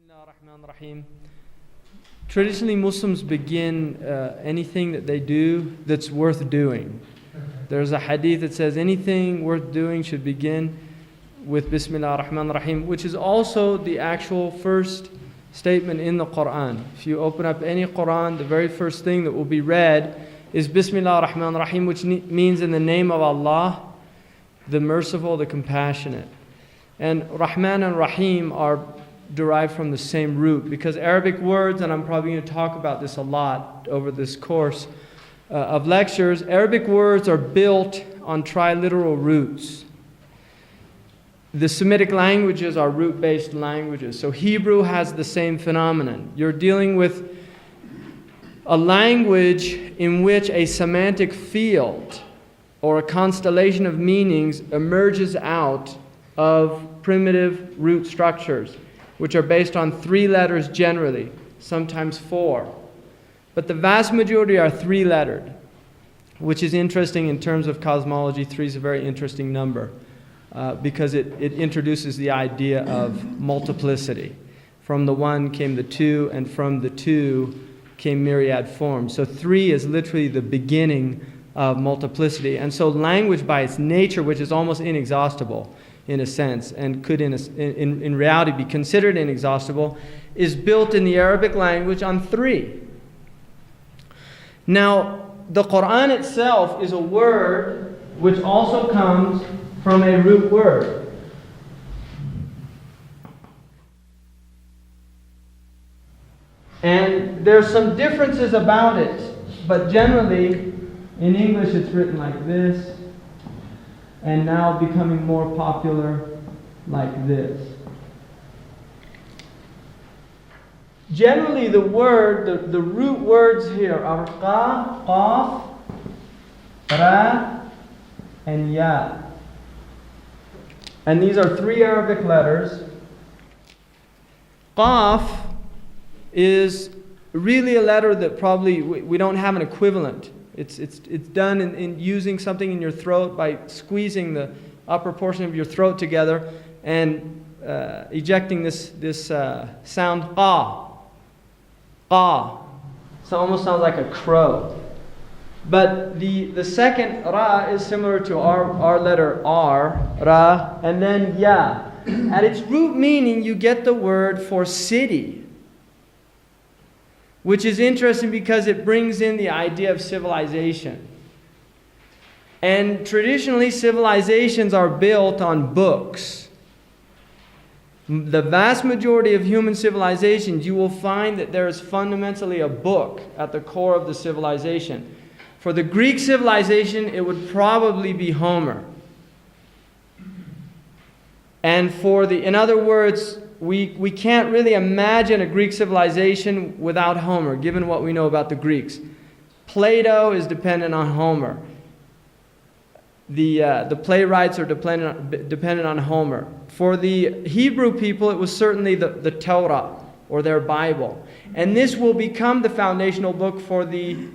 Bismillahirrahmanirrahim. Traditionally, Muslims begin anything that they do that's worth doing. There's a hadith that says anything worth doing should begin with Bismillahirrahmanirrahim, which is also the actual first statement in the Qur'an. If you open up any Qur'an, the very first thing that will be read is Bismillahirrahmanirrahim, which means in the name of Allah, the merciful, the compassionate. And Rahman and Rahim are derived from the same root, because Arabic words, and I'm probably going to talk about this a lot over this course of lectures, Arabic words are built on triliteral roots. The Semitic languages are root-based languages, so Hebrew has the same phenomenon. You're dealing with a language in which a semantic field or a constellation of meanings emerges out of primitive root structures, which are based on 3 letters generally, sometimes 4. But the vast majority are 3-lettered, which is interesting in terms of cosmology. 3 is a very interesting number because it introduces the idea of multiplicity. From the 1 came the 2, and from the 2 came myriad forms. So 3 is literally the beginning of multiplicity. And so language by its nature, which is almost inexhaustible, in a sense, and could in reality be considered inexhaustible, is built in the Arabic language on 3. Now, the Qur'an itself is a word which also comes from a root word. And there's some differences about it, but generally, in English it's written like this, and now becoming more popular like this. Generally, the root words here are qa, qaf, ra, and ya. And these are 3 Arabic letters. Qaf is really a letter that probably we don't have an equivalent. It's done in using something in your throat by squeezing the upper portion of your throat together and ejecting this sound qa. Qa. So it almost sounds like a crow. But the second ra is similar to our letter R, ra, and then ya. At its root meaning, you get the word for city, which is interesting because it brings in the idea of civilization. And traditionally, civilizations are built on books. The vast majority of human civilizations, you will find that there is fundamentally a book at the core of the civilization. For the Greek civilization, it would probably be Homer. And in other words, we can't really imagine a Greek civilization without Homer, given what we know about the Greeks. Plato is dependent on Homer. The playwrights are dependent on Homer. For the Hebrew people, it was certainly the Torah, or their Bible. And this will become the foundational book for the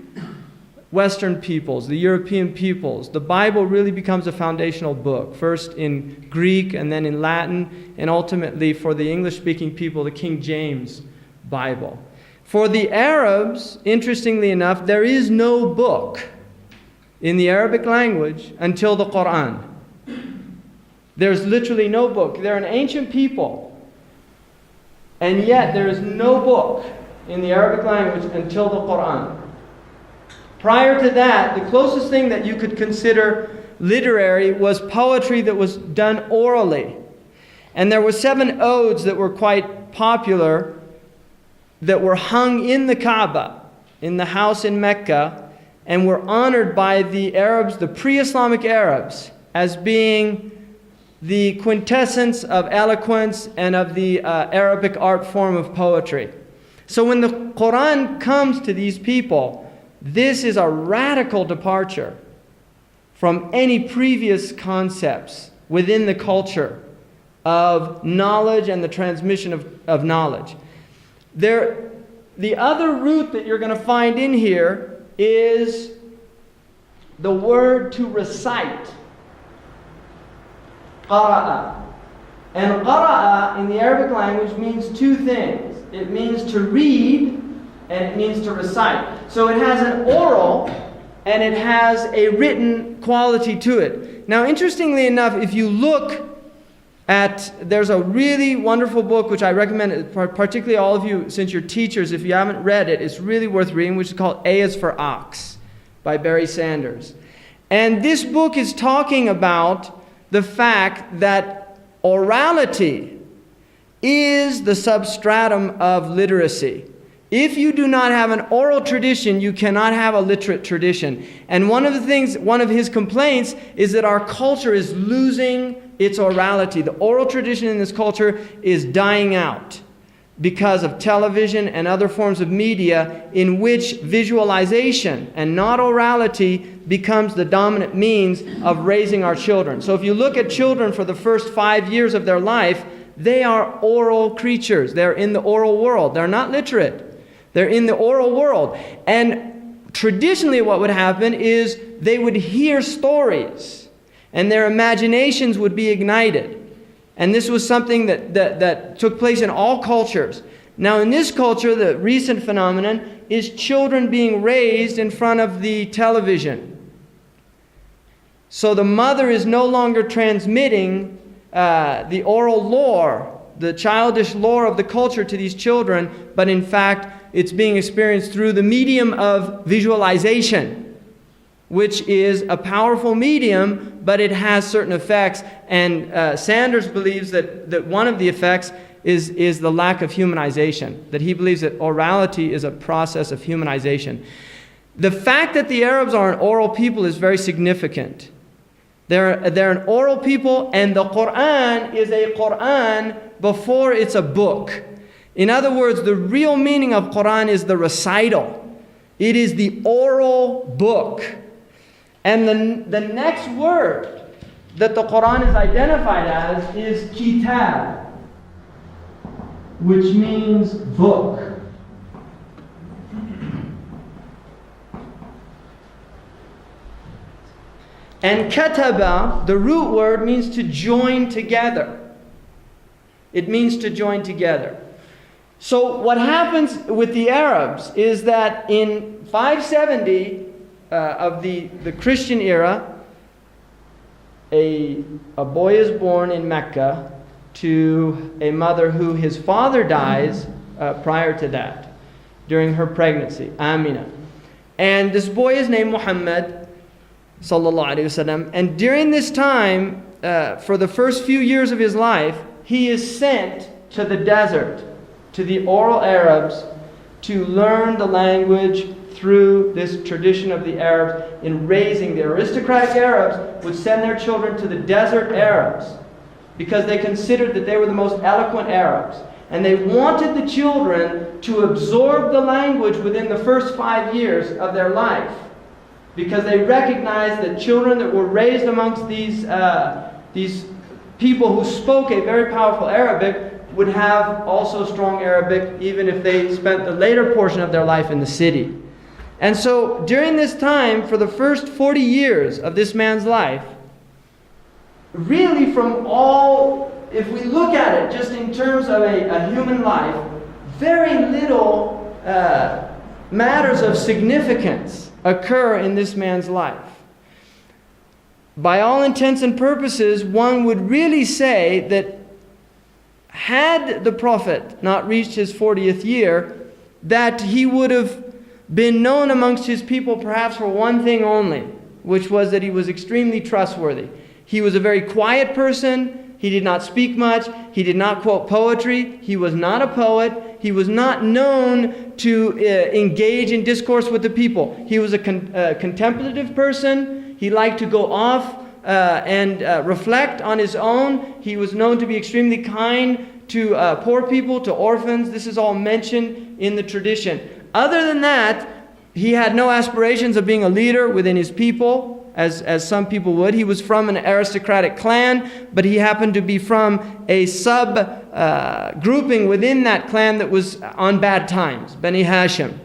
Western peoples, the European peoples. The Bible really becomes a foundational book, first in Greek and then in Latin, and ultimately for the English-speaking people, the King James Bible. For the Arabs, interestingly enough, there is no book in the Arabic language until the Qur'an. There's literally no book. They're an ancient people, and yet there is no book in the Arabic language until the Qur'an. Prior to that, the closest thing that you could consider literary was poetry that was done orally. And there were 7 odes that were quite popular that were hung in the Kaaba, in the house in Mecca, and were honored by the Arabs, the pre-Islamic Arabs, as being the quintessence of eloquence and of the Arabic art form of poetry. So when the Qur'an comes to these people, this is a radical departure from any previous concepts within the culture of knowledge and the transmission of knowledge. The other root that you're going to find in here is the word to recite. Qara'a. And qara'a in the Arabic language means two things. It means to read and it means to recite. So it has an oral and it has a written quality to it. Now, interestingly enough, if you look at, there's a really wonderful book which I recommend, particularly all of you, since you're teachers, if you haven't read it, it's really worth reading, which is called A is for Ox by Barry Sanders. And this book is talking about the fact that orality is the substratum of literacy. If you do not have an oral tradition, you cannot have a literate tradition. And one of his complaints is that our culture is losing its orality. The oral tradition in this culture is dying out because of television and other forms of media in which visualization and not orality becomes the dominant means of raising our children. So if you look at children for the first 5 years of their life, they are oral creatures. They're in the oral world. They're not literate. They're in the oral world. And traditionally what would happen is they would hear stories and their imaginations would be ignited. And this was something that took place in all cultures. Now in this culture, the recent phenomenon is children being raised in front of the television. So the mother is no longer transmitting the oral lore, the childish lore of the culture to these children, but in fact it's being experienced through the medium of visualization, which is a powerful medium, but it has certain effects. And Sanders believes that one of the effects is the lack of humanization, that he believes that orality is a process of humanization. The fact that the Arabs are an oral people is very significant. They're an oral people, and the Qur'an is a Qur'an before it's a book. In other words, the real meaning of Qur'an is the recital. It is the oral book. And the next word that the Qur'an is identified as is kitab, which means book. And kataba, the root word, means to join together. It means to join together. So what happens with the Arabs is that in 570 of the Christian era, a boy is born in Mecca to a mother who his father dies prior to that, during her pregnancy, Amina. And this boy is named Muhammad, sallallahu alaihi wasallam. And during this time, for the first few years of his life, he is sent to the desert, to the oral Arabs, to learn the language through this tradition of the Arabs. In raising the aristocratic Arabs would send their children to the desert Arabs because they considered that they were the most eloquent Arabs. And they wanted the children to absorb the language within the first 5 years of their life, because they recognized that children that were raised amongst these people who spoke a very powerful Arabic would have also strong Arabic, even if they spent the later portion of their life in the city. And so during this time, for the first 40 years of this man's life, really from all, if we look at it just in terms of a human life, very little matters of significance occur in this man's life. By all intents and purposes, one would really say that had the Prophet not reached his 40th year, that he would have been known amongst his people perhaps for one thing only, which was that he was extremely trustworthy. He was a very quiet person. He did not speak much. He did not quote poetry. He was not a poet. He was not known to engage in discourse with the people. He was a contemplative person. He liked to go off and reflect on his own. He was known to be extremely kind to poor people, to orphans. This is all mentioned in the tradition. Other than that, he had no aspirations of being a leader within his people, as some people would. He was from an aristocratic clan, but he happened to be from a sub-grouping within that clan that was on bad times, Bani Hashim.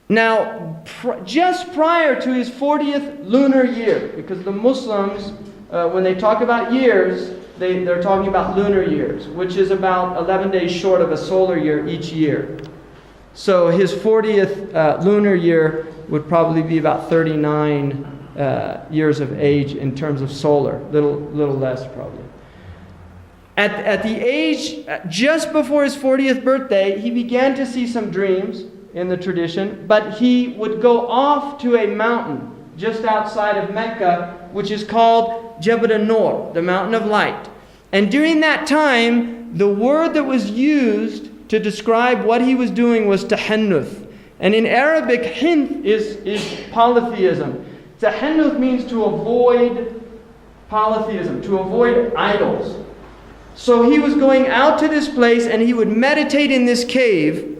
Now, just prior to his 40th lunar year, because the Muslims, when they talk about years, they're talking about lunar years, which is about 11 days short of a solar year each year. So his 40th lunar year would probably be about 39 years of age in terms of solar, little less probably. At the age, just before his 40th birthday, he began to see some dreams in the tradition, but he would go off to a mountain just outside of Mecca, which is called Jabal an-Nur, the mountain of light. And during that time, the word that was used to describe what he was doing was tahannuth. And in Arabic, hinth is polytheism. Tahannuth means to avoid polytheism, to avoid idols. So he was going out to this place and he would meditate in this cave.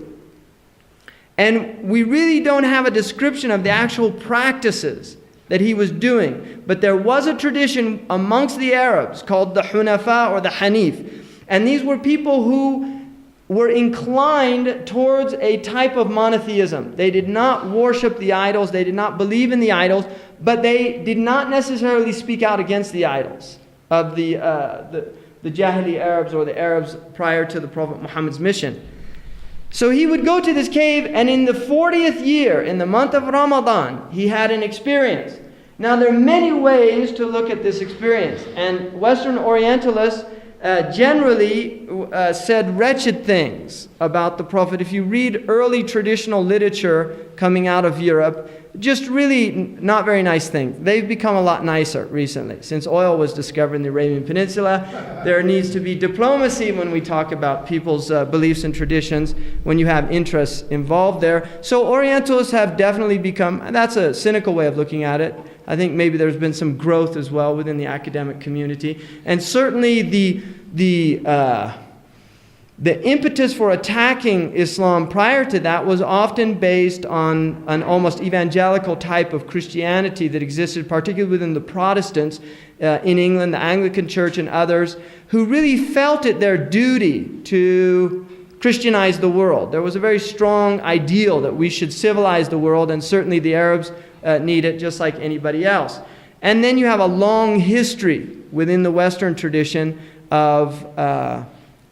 And we really don't have a description of the actual practices that he was doing. But there was a tradition amongst the Arabs called the Hunafa or the Hanif. And these were people who were inclined towards a type of monotheism. They did not worship the idols. They did not believe in the idols. But they did not necessarily speak out against the idols of the Jahili Arabs or the Arabs prior to the Prophet Muhammad's mission. So he would go to this cave, and in the 40th year, in the month of Ramadan, he had an experience. Now there are many ways to look at this experience, and Western Orientalists generally said wretched things about the Prophet. If you read early traditional literature coming out of Europe, just really not very nice things. They've become a lot nicer recently. Since oil was discovered in the Arabian Peninsula, there needs to be diplomacy when we talk about people's beliefs and traditions, when you have interests involved there. So Orientalists have definitely become, that's a cynical way of looking at it. I think maybe there's been some growth as well within the academic community. And certainly the impetus for attacking Islam prior to that was often based on an almost evangelical type of Christianity that existed, particularly within the Protestants in England, the Anglican Church and others, who really felt it their duty to Christianize the world. There was a very strong ideal that we should civilize the world, and certainly the Arabs need it just like anybody else. And then you have a long history within the Western tradition of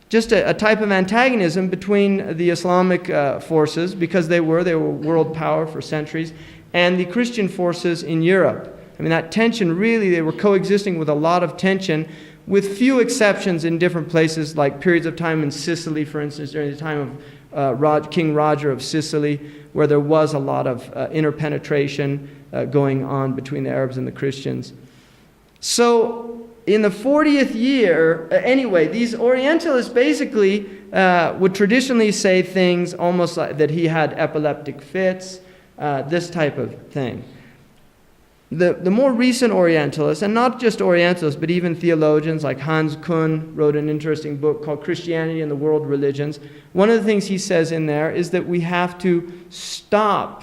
just a type of antagonism between the Islamic forces, because they were world power for centuries, and the Christian forces in Europe. I mean, that tension really, they were coexisting with a lot of tension, with few exceptions in different places, like periods of time in Sicily, for instance, during the time of King Roger of Sicily, where there was a lot of interpenetration going on between the Arabs and the Christians. So in the 40th year, anyway, these Orientalists basically would traditionally say things almost like that he had epileptic fits, this type of thing. The more recent Orientalists, and not just Orientalists, but even theologians like Hans Kuhn wrote an interesting book called Christianity and the World Religions. One of the things he says in there is that we have to stop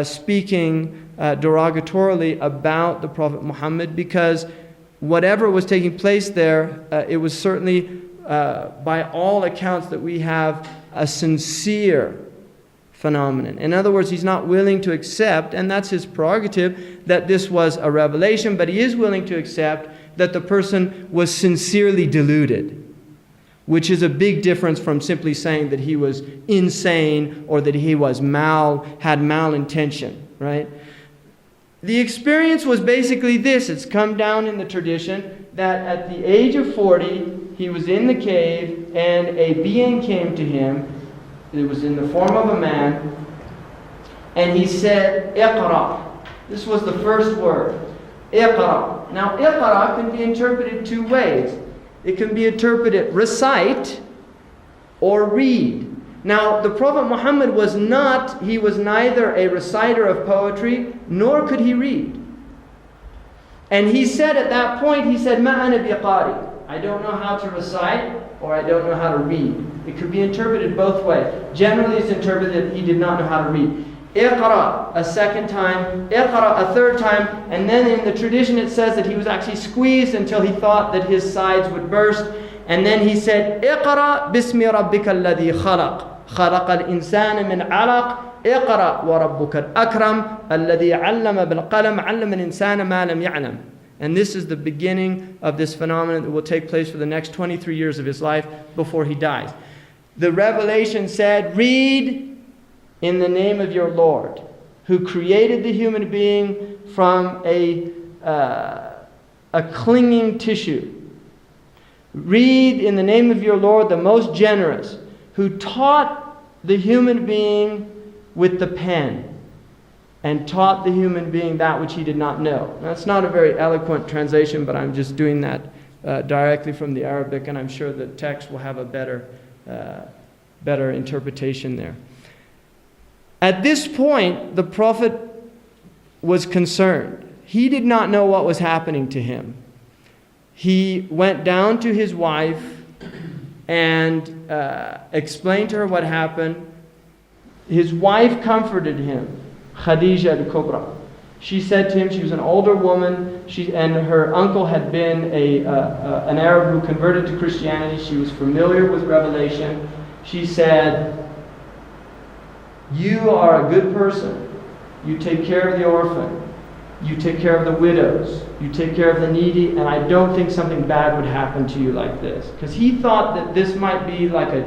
speaking derogatorily about the Prophet Muhammad, because whatever was taking place there, it was certainly, by all accounts, that we have a sincere phenomenon. In other words, he's not willing to accept, and that's his prerogative, that this was a revelation, but he is willing to accept that the person was sincerely deluded, which is a big difference from simply saying that he was insane or that he was had malintention, right? The experience was basically this. It's come down in the tradition that at the age of 40, he was in the cave and a being came to him. It was in the form of a man. And he said, Iqra. This was the first word. Iqra. Now, Iqra can be interpreted two ways. It can be interpreted recite or read. Now, the Prophet Muhammad was neither a reciter of poetry, nor could he read. And he said at that point, Ma ana biqari. I don't know how to recite, or I don't know how to read. It could be interpreted both ways. Generally, it's interpreted that he did not know how to read. Iqra a second time, Iqra a third time, and then in the tradition it says that he was actually squeezed until he thought that his sides would burst. And then he said, Iqra bismi rabbika alladhi khalaq. خلق الإنسان من علق اقرأ وربك الأكرم الذي علم بالقلم علم الإنسان ما لم يعلم. And this is the beginning of this phenomenon that will take place for the next 23 years of his life before he dies. The revelation said, read in the name of your Lord, who created the human being from a clinging tissue. Read in the name of your Lord, the most generous, who taught the human being with the pen, and taught the human being that which he did not know. That's not a very eloquent translation, but I'm just doing that directly from the Arabic, and I'm sure the text will have a better interpretation there. At this point, the Prophet was concerned. He did not know what was happening to him. He went down to his wife and explained to her what happened. His wife comforted him, Khadija al-Kubra. She said to him, she was an older woman, and her uncle had been an Arab who converted to Christianity. She was familiar with Revelation. She said, you are a good person. You take care of the orphan. You take care of the widows. You take care of the needy. And I don't think something bad would happen to you like this. Because he thought that this might be like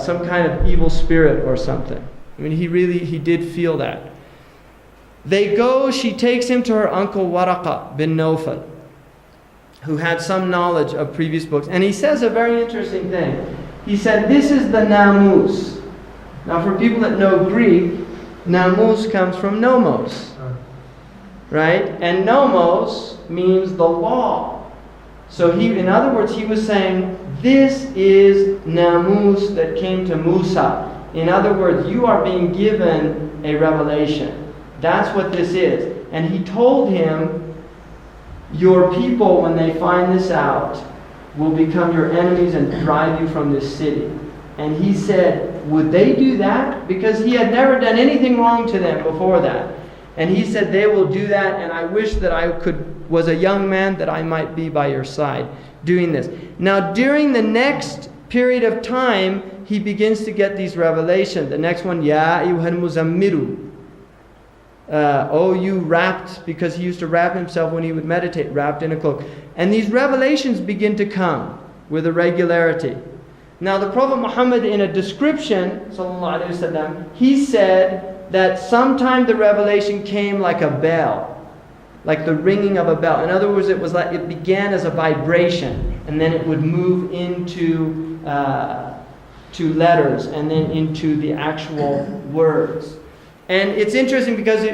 some kind of evil spirit or something. I mean, he did feel that. They go, she takes him to her uncle Waraqa bin Nawfal, who had some knowledge of previous books. And he says a very interesting thing. He said, this is the namus. Now for people that know Greek, namus comes from nomos. Right? And nomos means the law. So in other words, he was saying, this is namus that came to Musa. In other words, you are being given a revelation. That's what this is. And he told him, your people, when they find this out, will become your enemies and drive you from this city. And he said, would they do that? Because he had never done anything wrong to them before that. And he said, they will do that, and I wish that I was a young man, that I might be by your side doing this. Now, during the next period of time, he begins to get these revelations. The next one, Ya ayyuhal muzammiru. Oh, you wrapped, because he used to wrap himself when he would meditate, wrapped in a cloak. And these revelations begin to come with a regularity. Now, the Prophet Muhammad, in a description, sallallahu alaihi wasallam, he said that sometime the revelation came like a bell, like the ringing of a bell. In other words, it began as a vibration, and then it would move into letters, and then into the actual words. And it's interesting because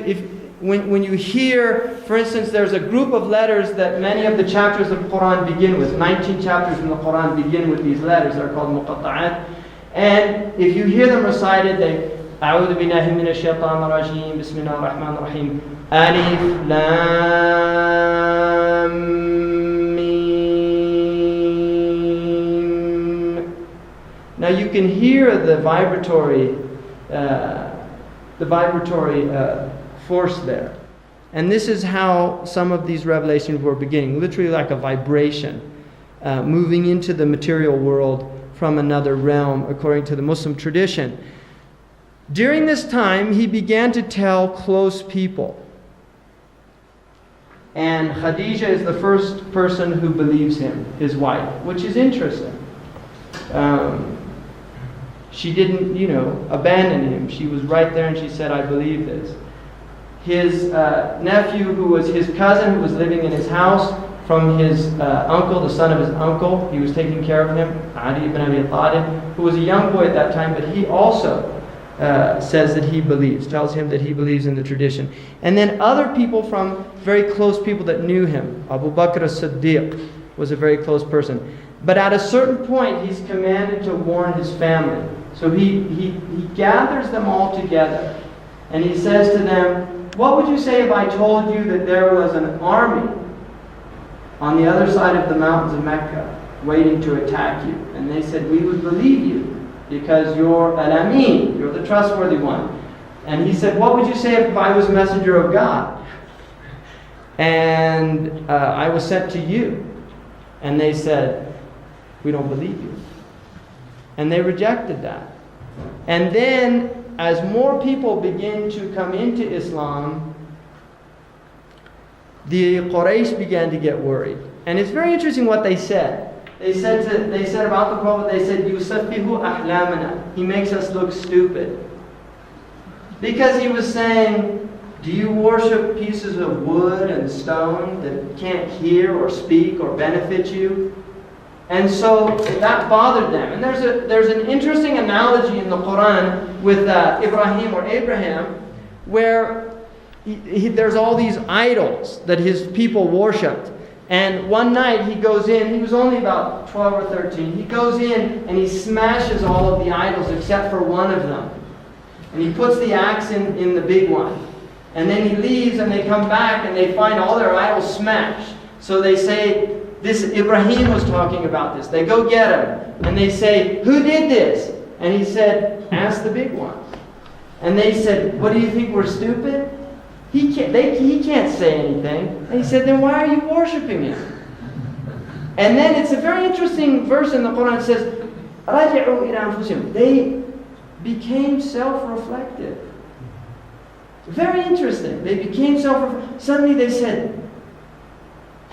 when you hear, for instance, there's a group of letters that many of the chapters of the Qur'an begin with. 19 chapters in the Qur'an begin with these letters. They're called muqatta'at. And if you hear them recited, they أعوذ بالله من الشيطان الرجيم بسم الله الرحمن الرحيم ألف لام ميم. Now you can hear the vibratory force there. And this is how some of these revelations were beginning, literally like a vibration, moving into the material world from another realm, according to the Muslim tradition. During this time, he began to tell close people. And Khadija is the first person who believes him, his wife, which is interesting. She didn't, abandon him. She was right there and she said, I believe this. His nephew, who was his cousin, who was living in his house, from his uncle, the son of his uncle, he was taking care of him, Ali ibn Abi Talib, who was a young boy at that time, but he also says that he believes, tells him that he believes in the tradition. And then other people from very close people that knew him. Abu Bakr as-Siddiq was a very close person. But at a certain point, he's commanded to warn his family. So he gathers them all together. And he says to them, what would you say if I told you that there was an army on the other side of the mountains of Mecca waiting to attack you? And they said, we would believe you, because you're al-Amin, you're the trustworthy one. And he said, what would you say if I was messenger of God? And I was sent to you. And they said, we don't believe you. And they rejected that. And then, as more people begin to come into Islam, the Quraysh began to get worried. And it's very interesting what they said. They said about the Prophet, they said, "Yusaffihu ahlamana." He makes us look stupid. Because he was saying, do you worship pieces of wood and stone that can't hear or speak or benefit you? And so that bothered them. And there's an interesting analogy in the Qur'an with Ibrahim or Abraham, where there's all these idols that his people worshipped. And one night he goes in, he was only about 12 or 13, he goes in and he smashes all of the idols except for one of them. And he puts the axe in the big one. And then he leaves and they come back and they find all their idols smashed. So they say, this Ibrahim was talking about this. They go get him and they say, "Who did this?" And he said, "Ask the big one." And they said, "What, do you think we're stupid? He can't say anything." And he said, "Then why are you worshiping him?" And then it's a very interesting verse in the Quran. It says, "Raji'u ila anfusihim." They became self-reflective. Very interesting. They became self-reflective. Suddenly they said,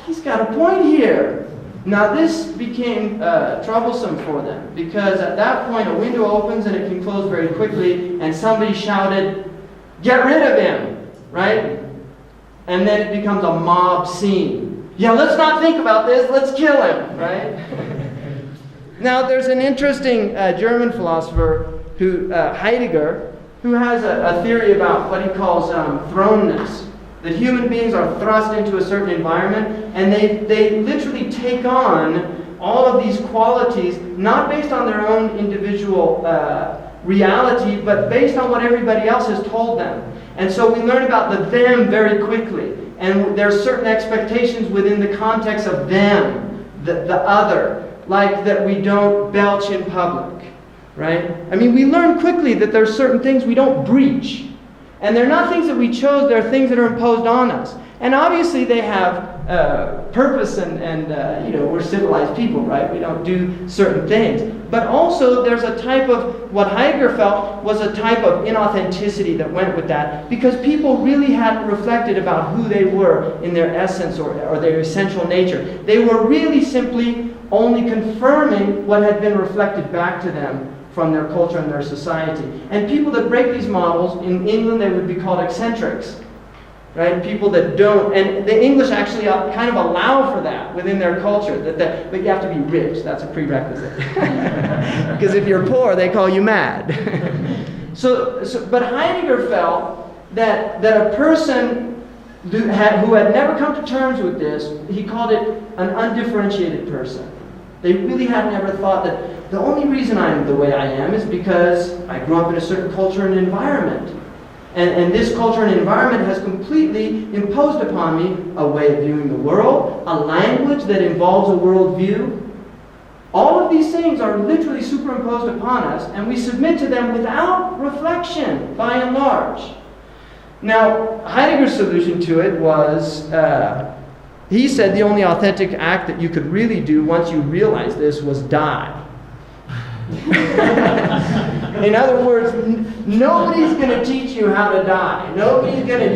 "He's got a point here." Now this became troublesome for them, because at that point a window opens and it can close very quickly, and somebody shouted, "Get rid of him!" Right? And then it becomes a mob scene. Yeah, let's not think about this, let's kill him, right? Now there's an interesting German philosopher, Heidegger, who has a theory about what he calls thrownness. That human beings are thrust into a certain environment, and they literally take on all of these qualities, not based on their own individual reality, but based on what everybody else has told them. And so we learn about the them very quickly. And there are certain expectations within the context of them, the other, like that we don't belch in public, right? I mean, we learn quickly that there are certain things we don't breach. And they're not things that we chose, they're things that are imposed on us. And obviously they have purpose and we're civilized people, right? We don't do certain things. But also there's a type of, what Heidegger felt was a type of inauthenticity that went with that, because people really hadn't reflected about who they were in their essence or their essential nature. They were really simply only confirming what had been reflected back to them from their culture and their society. And people that break these models, in England they would be called eccentrics, right? People that don't, and the English actually kind of allow for that within their culture, but you have to be rich, that's a prerequisite. Because if you're poor, they call you mad. But Heidegger felt that a person who had never come to terms with this, he called it an undifferentiated person. They really had never thought that the only reason I'm the way I am is because I grew up in a certain culture and environment. And this culture and environment has completely imposed upon me a way of viewing the world, a language that involves a worldview. All of these things are literally superimposed upon us, and we submit to them without reflection, by and large. Now, Heidegger's solution to it was, he said the only authentic act that you could really do once you realize this was die. In other words, nobody's going to teach you how to die.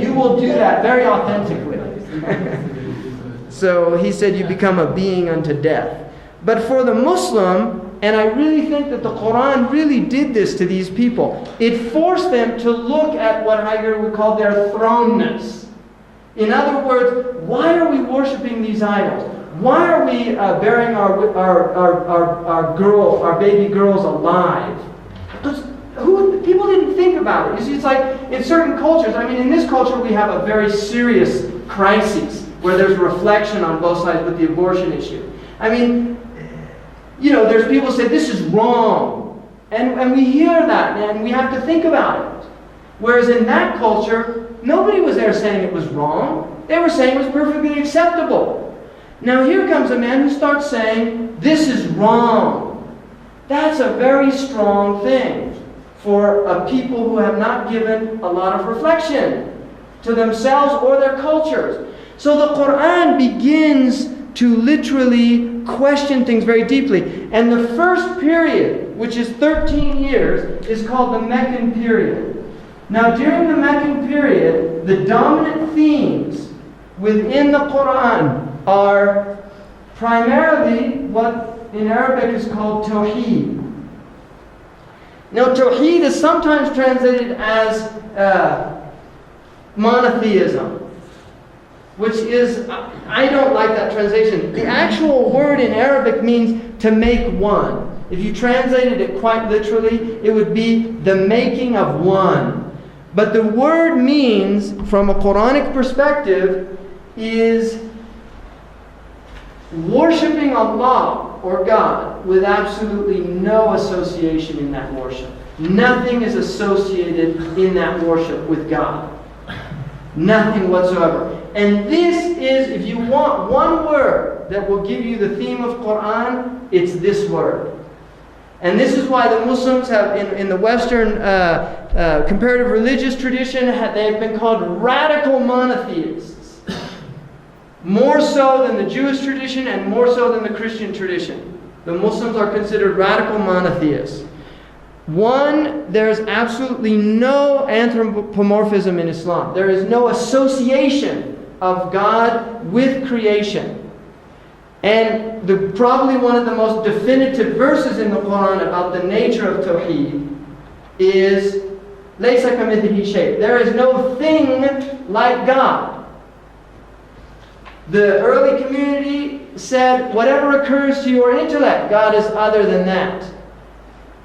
You will do that very authentically. So he said you become a being unto death. But for the Muslim, and I really think that the Qur'an really did this to these people, it forced them to look at what Heidegger would call their thrownness. In other words, why are we worshiping these idols? Why are we burying our baby girls alive? People didn't think about it. You see, it's like in certain cultures, I mean, in this culture we have a very serious crisis where there's reflection on both sides with the abortion issue. I mean, there's people who say this is wrong. And we hear that and we have to think about it. Whereas in that culture, nobody was there saying it was wrong. They were saying it was perfectly acceptable. Now here comes a man who starts saying, this is wrong. That's a very strong thing for a people who have not given a lot of reflection to themselves or their cultures. So the Qur'an begins to literally question things very deeply. And the first period, which is 13 years, is called the Meccan period. Now during the Meccan period, the dominant themes within the Qur'an are primarily what in Arabic is called tawheed. Now, tawheed is sometimes translated as monotheism, which is, I don't like that translation. The actual word in Arabic means to make one. If you translated it quite literally, it would be the making of one. But the word means, from a Quranic perspective, is worshipping Allah or God with absolutely no association in that worship. Nothing is associated in that worship with God. Nothing whatsoever. And this is, if you want one word that will give you the theme of Qur'an, it's this word. And this is why the Muslims have, in the Western comparative religious tradition, they have been called radical monotheists. More so than the Jewish tradition and more so than the Christian tradition. The Muslims are considered radical monotheists. One, there is absolutely no anthropomorphism in Islam. There is no association of God with creation. And probably one of the most definitive verses in the Qur'an about the nature of Tawheed is لَيْسَ كَمِثْلِهِ شَيْءٍ. There is no thing like God. The early community said, whatever occurs to your intellect, God is other than that.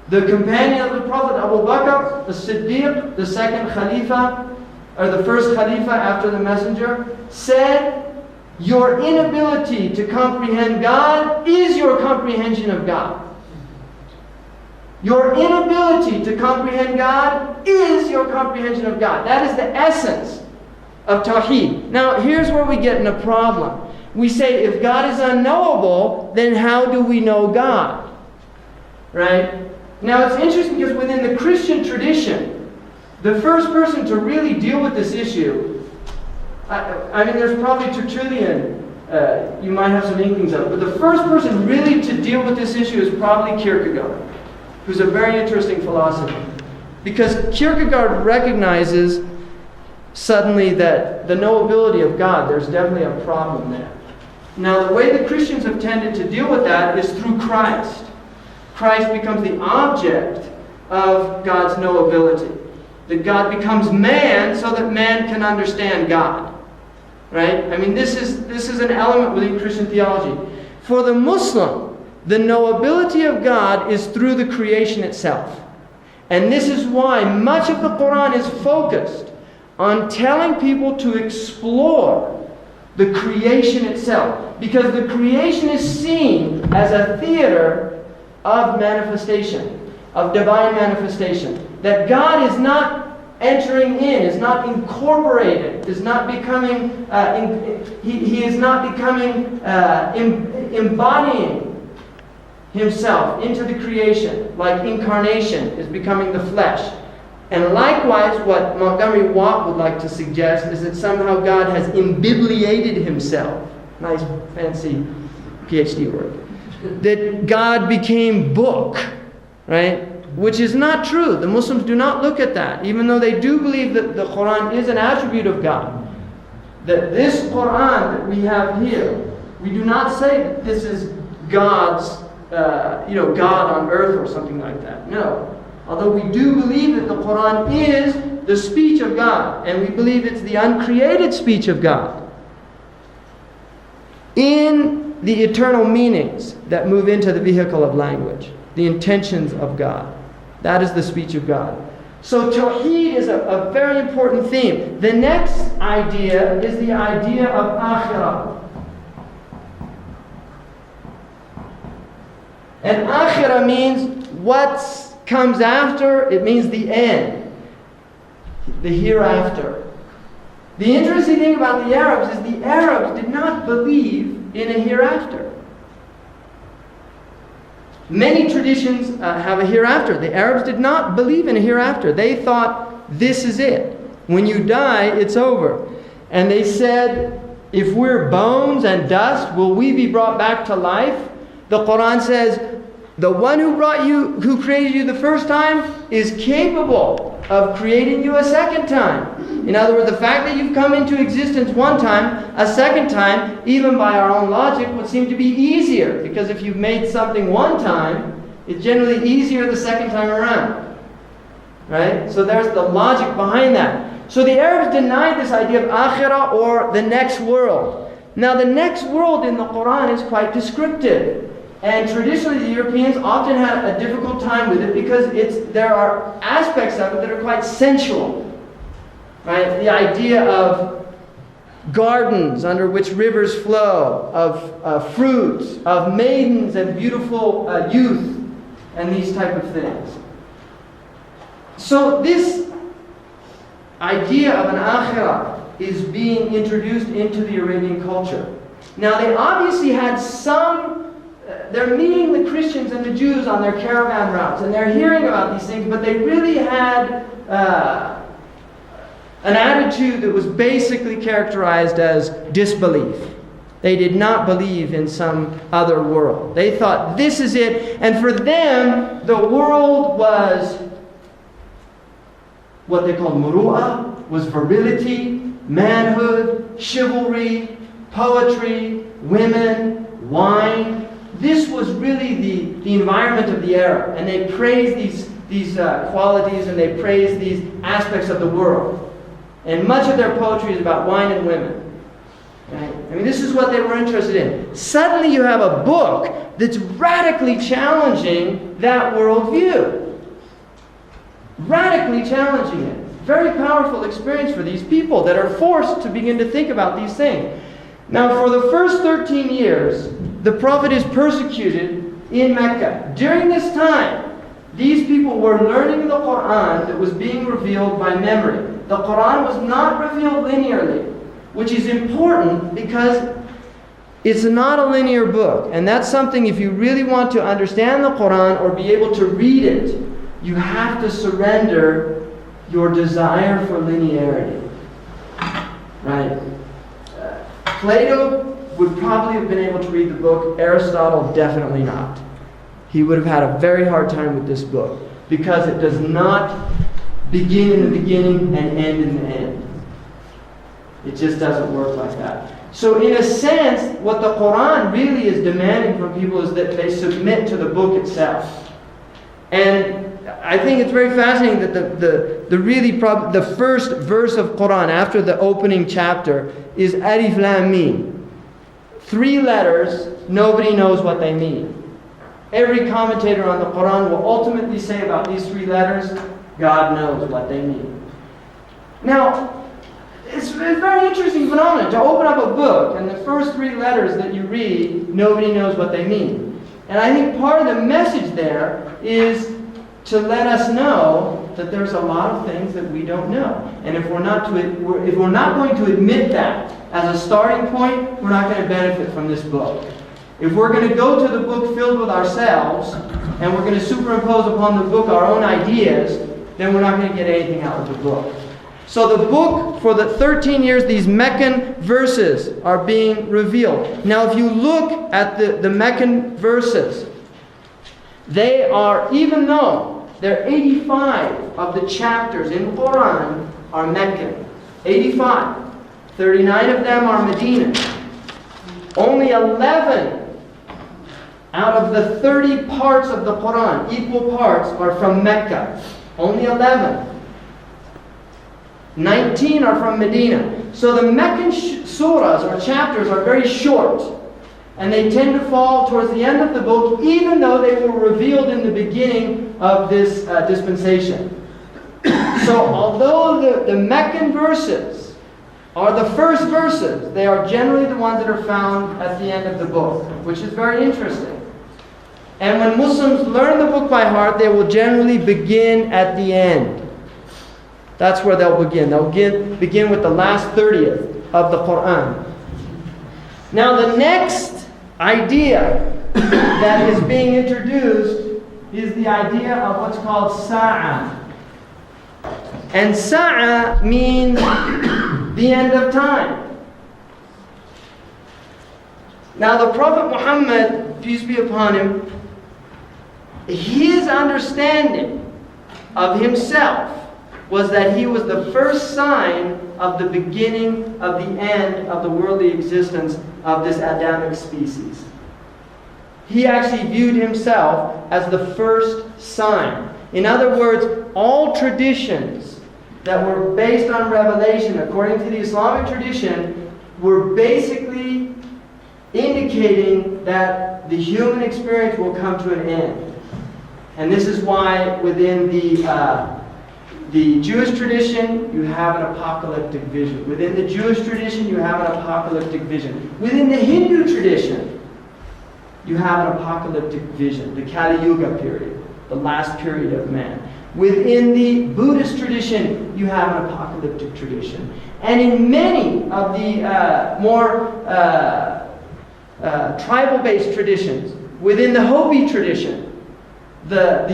The companion of the Prophet, Abu Bakr, the Siddiq, the second Khalifa, or the first Khalifa after the Messenger, said, your inability to comprehend God is your comprehension of God. Your inability to comprehend God is your comprehension of God. That is the essence of Tawheed. Now, here's where we get in a problem. We say, if God is unknowable, then how do we know God? Right? Now, it's interesting because within the Christian tradition, the first person to really deal with this issue, I mean, there's probably Tertullian, you might have some inklings of it, but the first person really to deal with this issue is probably Kierkegaard, who's a very interesting philosopher. Because Kierkegaard recognizes suddenly that the knowability of God, there's definitely a problem there. Now, the way the Christians have tended to deal with that is through Christ. Christ becomes the object of God's knowability. That God becomes man so that man can understand God. Right? I mean, this is an element within Christian theology. For the Muslim, the knowability of God is through the creation itself. And this is why much of the Qur'an is focused on telling people to explore the creation itself. Because the creation is seen as a theater of manifestation, of divine manifestation. That God is not entering in, is not incorporated, is not becoming, he is not becoming, embodying himself into the creation, like incarnation is becoming the flesh. And likewise, what Montgomery Watt would like to suggest is that somehow God has imbibliated himself. Nice, fancy PhD word. That God became book, right? Which is not true. The Muslims do not look at that, even though they do believe that the Qur'an is an attribute of God. That this Qur'an that we have here, we do not say that this is God's, God on earth or something like that. No. Although we do believe that the Qur'an is the speech of God, and we believe it's the uncreated speech of God. In the eternal meanings that move into the vehicle of language, the intentions of God. That is the speech of God. So Tawheed is a very important theme. The next idea is the idea of Akhirah. And Akhirah means what comes after, it means the end. The hereafter. The interesting thing about the Arabs is the Arabs did not believe in a hereafter. Many traditions have a hereafter. The Arabs did not believe in a hereafter. They thought, this is it. When you die, it's over. And they said, if we're bones and dust, will we be brought back to life? The Qur'an says, The one who created you the first time is capable of creating you a second time. In other words, the fact that you've come into existence one time, a second time, even by our own logic, would seem to be easier. Because if you've made something one time, it's generally easier the second time around. Right? So there's the logic behind that. So the Arabs denied this idea of akhirah, or the next world. Now the next world in the Qur'an is quite descriptive. And traditionally the Europeans often had a difficult time with it because there are aspects of it that are quite sensual. Right? The idea of gardens under which rivers flow, of fruits, of maidens and beautiful youth, and these type of things. So this idea of an akhirah is being introduced into the Arabian culture. Now they obviously had they're meeting the Christians and the Jews on their caravan routes, and they're hearing about these things, but they really had an attitude that was basically characterized as disbelief. They did not believe in some other world. They thought this is it, and for them, the world was what they called muru'ah, was virility, manhood, chivalry, poetry, women, wine. This was really the environment of the era, and they praised these qualities, and they praised these aspects of the world. And much of their poetry is about wine and women. Right? I mean, this is what they were interested in. Suddenly you have a book that's radically challenging that worldview. Radically challenging it. Very powerful experience for these people that are forced to begin to think about these things. Now, for the first 13 years, the Prophet is persecuted in Mecca. During this time, these people were learning the Qur'an that was being revealed by memory. The Qur'an was not revealed linearly, which is important because it's not a linear book. And that's something, if you really want to understand the Qur'an or be able to read it, you have to surrender your desire for linearity. Right? Plato would probably have been able to read the book. Aristotle, definitely not. He would have had a very hard time with this book because it does not begin in the beginning and end in the end. It just doesn't work like that. So in a sense, what the Qur'an really is demanding from people is that they submit to the book itself. And I think it's very fascinating that the first verse of Qur'an after the opening chapter is Alif Lam Mim. 3 letters, nobody knows what they mean. Every commentator on the Qur'an will ultimately say about these 3 letters, God knows what they mean. Now, it's a very interesting phenomenon to open up a book and the first 3 letters that you read, nobody knows what they mean. And I think part of the message there is to let us know that there's a lot of things that we don't know. And if we're not going to admit that as a starting point, we're not going to benefit from this book. If we're going to go to the book filled with ourselves, and we're going to superimpose upon the book our own ideas, then we're not going to get anything out of the book. So the book, for the 13 years, these Meccan verses are being revealed. Now if you look at the Meccan verses, they are, even though there are 85 of the chapters in Qur'an are Meccan. 85. 39 of them are Medina. Only 11 out of the 30 parts of the Qur'an, equal parts, are from Mecca. Only 11. 19 are from Medina. So the Meccan surahs or chapters are very short. And they tend to fall towards the end of the book, even though they were revealed in the beginning of this dispensation. So although the Meccan verses are the first verses, they are generally the ones that are found at the end of the book, which is very interesting. And when Muslims learn the book by heart, they will generally begin at the end. That's where they'll begin. They'll begin with the last 30th of the Qur'an. Now the next idea that is being introduced is the idea of what's called Sa'ah. And Sa'ah means the end of time. Now the Prophet Muhammad, peace be upon him, his understanding of himself was that he was the first sign of the beginning of the end of the worldly existence of this Adamic species. He actually viewed himself as the first sign. In other words, all traditions that were based on revelation, according to the Islamic tradition, were basically indicating that the human experience will come to an end. And this is why within the Jewish tradition, you have an apocalyptic vision. Within the Jewish tradition, you have an apocalyptic vision. Within the Hindu tradition, you have an apocalyptic vision, the Kali Yuga period, the last period of man. Within the Buddhist tradition, you have an apocalyptic tradition. And in many of the more tribal-based traditions, within the Hopi tradition, the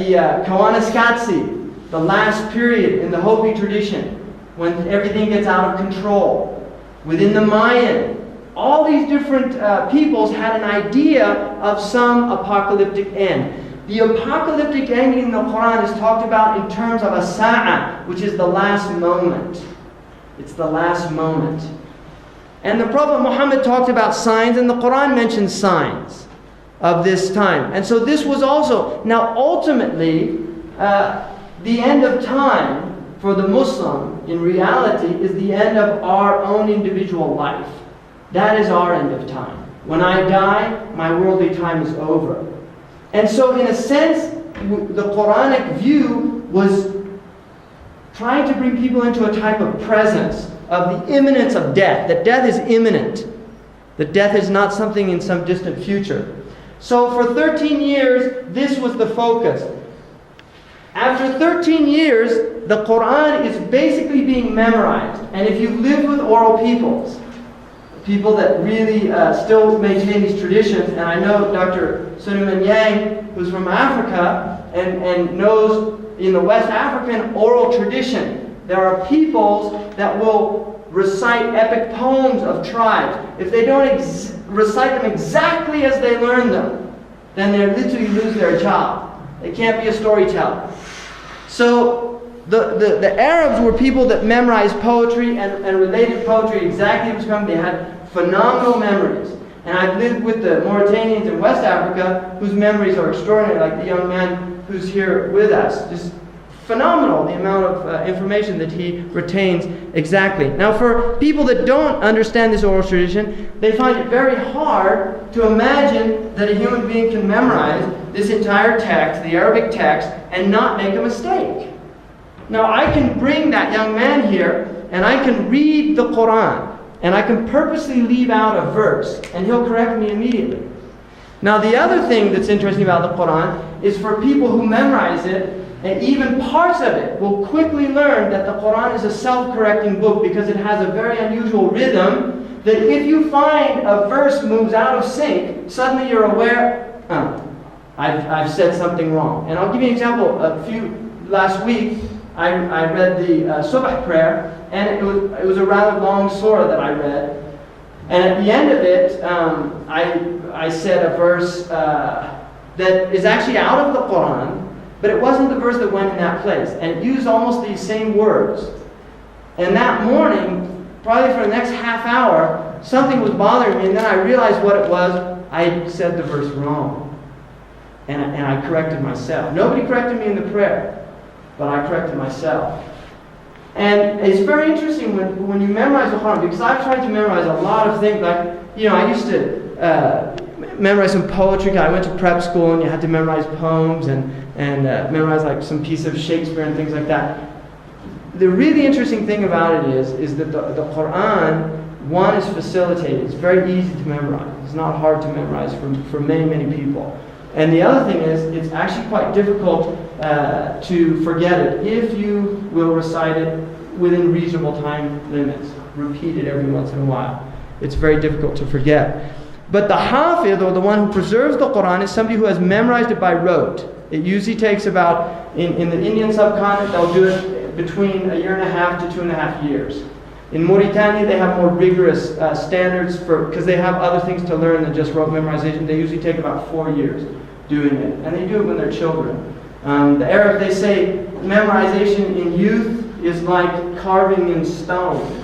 Kawanasqatsi, the last period in the Hopi tradition, when everything gets out of control. Within the Mayan, all these different peoples had an idea of some apocalyptic end. The apocalyptic end in the Qur'an is talked about in terms of a sa'ah, which is the last moment. It's the last moment. And the Prophet Muhammad talked about signs, and the Qur'an mentions signs of this time. And so this was also, now ultimately, the end of time for the Muslim, in reality, is the end of our own individual life. That is our end of time. When I die, my worldly time is over. And so, in a sense, the Quranic view was trying to bring people into a type of presence of the imminence of death, that death is imminent, that death is not something in some distant future. So for 13 years, this was the focus. After 13 years, the Qur'an is basically being memorized. And if you live with oral peoples, people that really still maintain these traditions, and I know Dr. Sunan Yang, who's from Africa, and knows in the West African oral tradition, there are peoples that will recite epic poems of tribes. If they don't recite them exactly as they learn them, then they literally lose their job. They can't be a storyteller. So the Arabs were people that memorized poetry and related poetry exactly as it was coming. They had phenomenal memories. And I've lived with the Mauritanians in West Africa whose memories are extraordinary, like the young man who's here with us. Just phenomenal, the amount of information that he retains exactly. Now for people that don't understand this oral tradition, they find it very hard to imagine that a human being can memorize this entire text, the Arabic text, and not make a mistake. Now I can bring that young man here and I can read the Qur'an and I can purposely leave out a verse and he'll correct me immediately. Now the other thing that's interesting about the Qur'an is for people who memorize it, and even parts of it will quickly learn that the Qur'an is a self-correcting book because it has a very unusual rhythm that if you find a verse moves out of sync, suddenly you're aware, I've said something wrong. And I'll give you an example. Last week, I read the Subh prayer, and it was a rather long surah that I read. And at the end of it, I said a verse that is actually out of the Qur'an, but it wasn't the verse that went in that place. And it used almost these same words. And that morning, probably for the next half hour, something was bothering me, and then I realized what it was. I said the verse wrong. And I corrected myself. Nobody corrected me in the prayer, but I corrected myself. And it's very interesting when you memorize the Quran, because I've tried to memorize a lot of things. Like, I used to memorize some poetry. I went to prep school and you had to memorize poems and memorize like some piece of Shakespeare and things like that. The really interesting thing about it is that the Quran, one, is facilitated. It's very easy to memorize. It's not hard to memorize for many, many people. And the other thing is, it's actually quite difficult to forget it if you will recite it within reasonable time limits. Repeat it every once in a while. It's very difficult to forget. But the Hafidh, or the one who preserves the Quran, is somebody who has memorized it by rote. It usually takes about, in the Indian subcontinent, they'll do it between 1.5 to 2.5 years. In Mauritania, they have more rigorous standards because they have other things to learn than just rote memorization. They usually take about 4 years. doing it. And they do it when they're children. The Arab, they say memorization in youth is like carving in stone.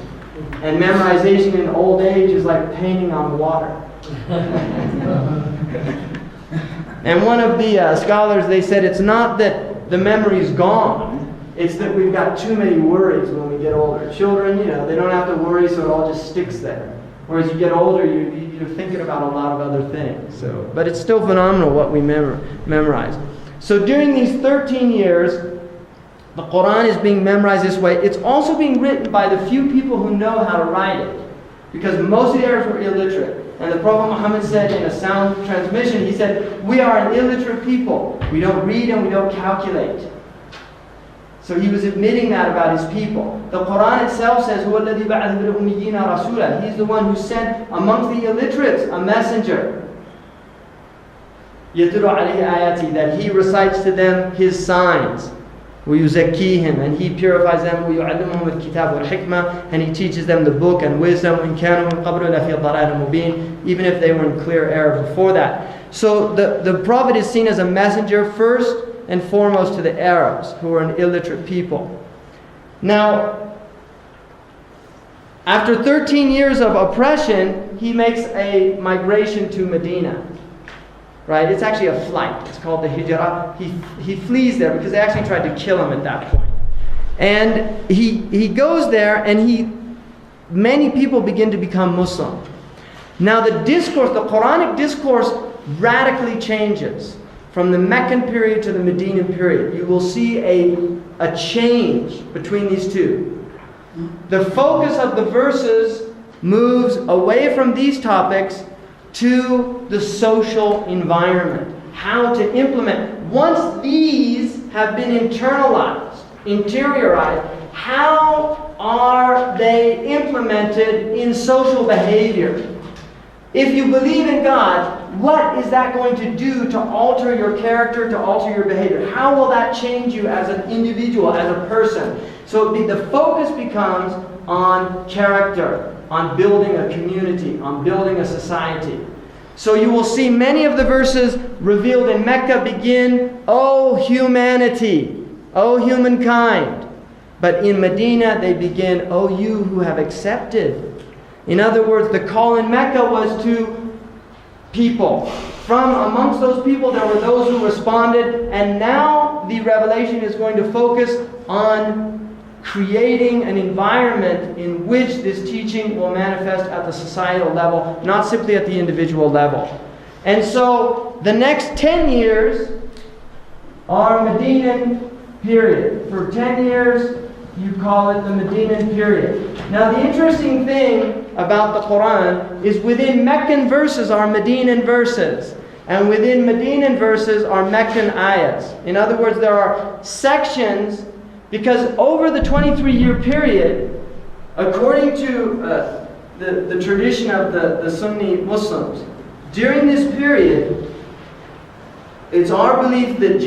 And memorization in old age is like painting on water. And one of the scholars, they said it's not that the memory's gone, it's that we've got too many worries when we get older. Children, they don't have to worry, so it all just sticks there. Whereas you get older, you're thinking about a lot of other things. But it's still phenomenal what we memorize. So during these 13 years, the Qur'an is being memorized this way. It's also being written by the few people who know how to write it. Because most of the Arabs were illiterate. And the Prophet Muhammad said in a sound transmission, he said, we are an illiterate people. We don't read and we don't calculate. So he was admitting that about his people. The Qur'an itself says, هُوَ الَّذِي بَعَثَ بِالْأُمِّيِّينَ رَسُولًا. He's the one who sent amongst the illiterates a messenger. يَتْلُو عَلَيْهِ آيَاتِهِ, that he recites to them his signs. وَيُزَكِّيهِمْ, and he purifies them. وَيُعَلِّمُهُمُ الْكِتَابَ وَالْحِكْمَةِ, and he teaches them the book and wisdom. وَإِنْ كَانُوا مِنْ قَبْلُ لَفِي ضَلَالٍ مُبِينٍ, even if they were in clear error before that. So the Prophet is seen as a messenger first and foremost to the Arabs, who are an illiterate people. Now, after 13 years of oppression, he makes a migration to Medina. Right? It's actually a flight. It's called the Hijrah. He flees there because they actually tried to kill him at that point. And he goes there, and many people begin to become Muslim. Now the Quranic discourse radically changes from the Meccan period to the Medinan period. You will see a change between these two. The focus of the verses moves away from these topics to the social environment. How to implement. Once these have been internalized, interiorized, how are they implemented in social behavior? If you believe in God, what is that going to do to alter your character, to alter your behavior? How will that change you as an individual, as a person? So the focus becomes on character, on building a community, on building a society. So you will see many of the verses revealed in Mecca begin, O humanity, O humankind. But in Medina they begin, O you who have accepted. In other words, the call in Mecca was to people. From amongst those people there were those who responded, and now the revelation is going to focus on creating an environment in which this teaching will manifest at the societal level, not simply at the individual level. And so the next 10 years are Medinan period. For 10 years you call it the Medinan period. Now the interesting thing about the Qur'an is within Meccan verses are Medinan verses. And within Medinan verses are Meccan ayahs. In other words, there are sections, because over the 23-year period, according to the tradition of the Sunni Muslims, during this period, it's our belief that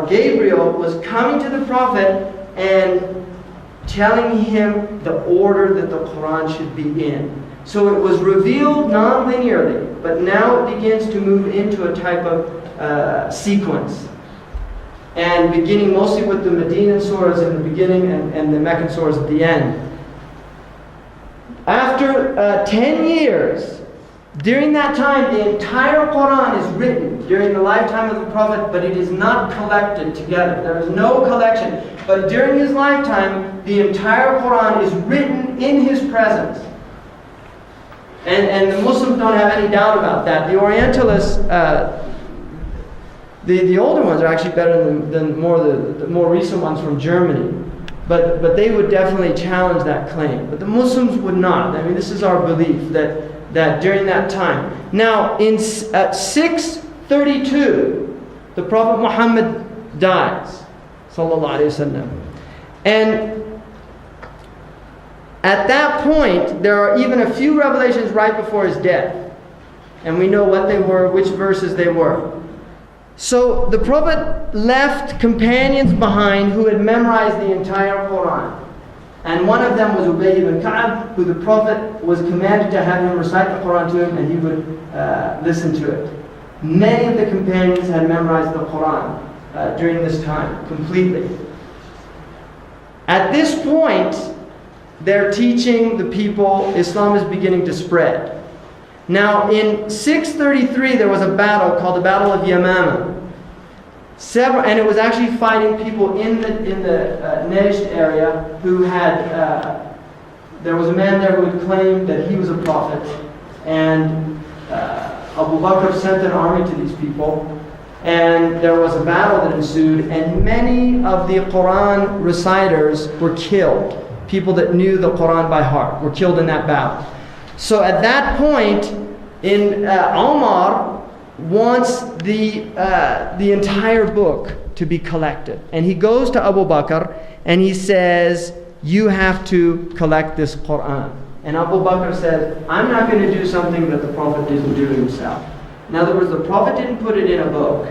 Gabriel was coming to the Prophet and telling him the order that the Qur'an should be in. So it was revealed non-linearly, but now it begins to move into a type of sequence. And beginning mostly with the Medinan surahs in the beginning and the Meccan surahs at the end. After 10 years, during that time, the entire Qur'an is written during the lifetime of the Prophet, but it is not collected together. There is no collection. But during his lifetime, the entire Qur'an is written in his presence. And the Muslims don't have any doubt about that. The Orientalists, the older ones are actually better than the more recent ones from Germany. But they would definitely challenge that claim. But the Muslims would not. I mean, this is our belief that during that time. Now, at 632, the Prophet Muhammad dies. Sallallahu Alaihi Wasallam. And at that point, there are even a few revelations right before his death. And we know what they were, which verses they were. So the Prophet left companions behind who had memorized the entire Qur'an. And one of them was Ubay ibn Ka'ab, who the Prophet was commanded to have him recite the Qur'an to him, and he would listen to it. Many of the companions had memorized the Qur'an during this time, completely. At this point, they're teaching the people, Islam is beginning to spread. Now, in 633, there was a battle called the Battle of Yamama. And it was actually fighting people in the Najd area who had, there was a man there who had claimed that he was a prophet. And Abu Bakr sent an army to these people. And there was a battle that ensued. And many of the Quran reciters were killed. People that knew the Quran by heart were killed in that battle. So at that point, Omar wants the entire book to be collected. And he goes to Abu Bakr and he says, you have to collect this Qur'an. And Abu Bakr says, I'm not going to do something that the Prophet didn't do himself. In other words, the Prophet didn't put it in a book,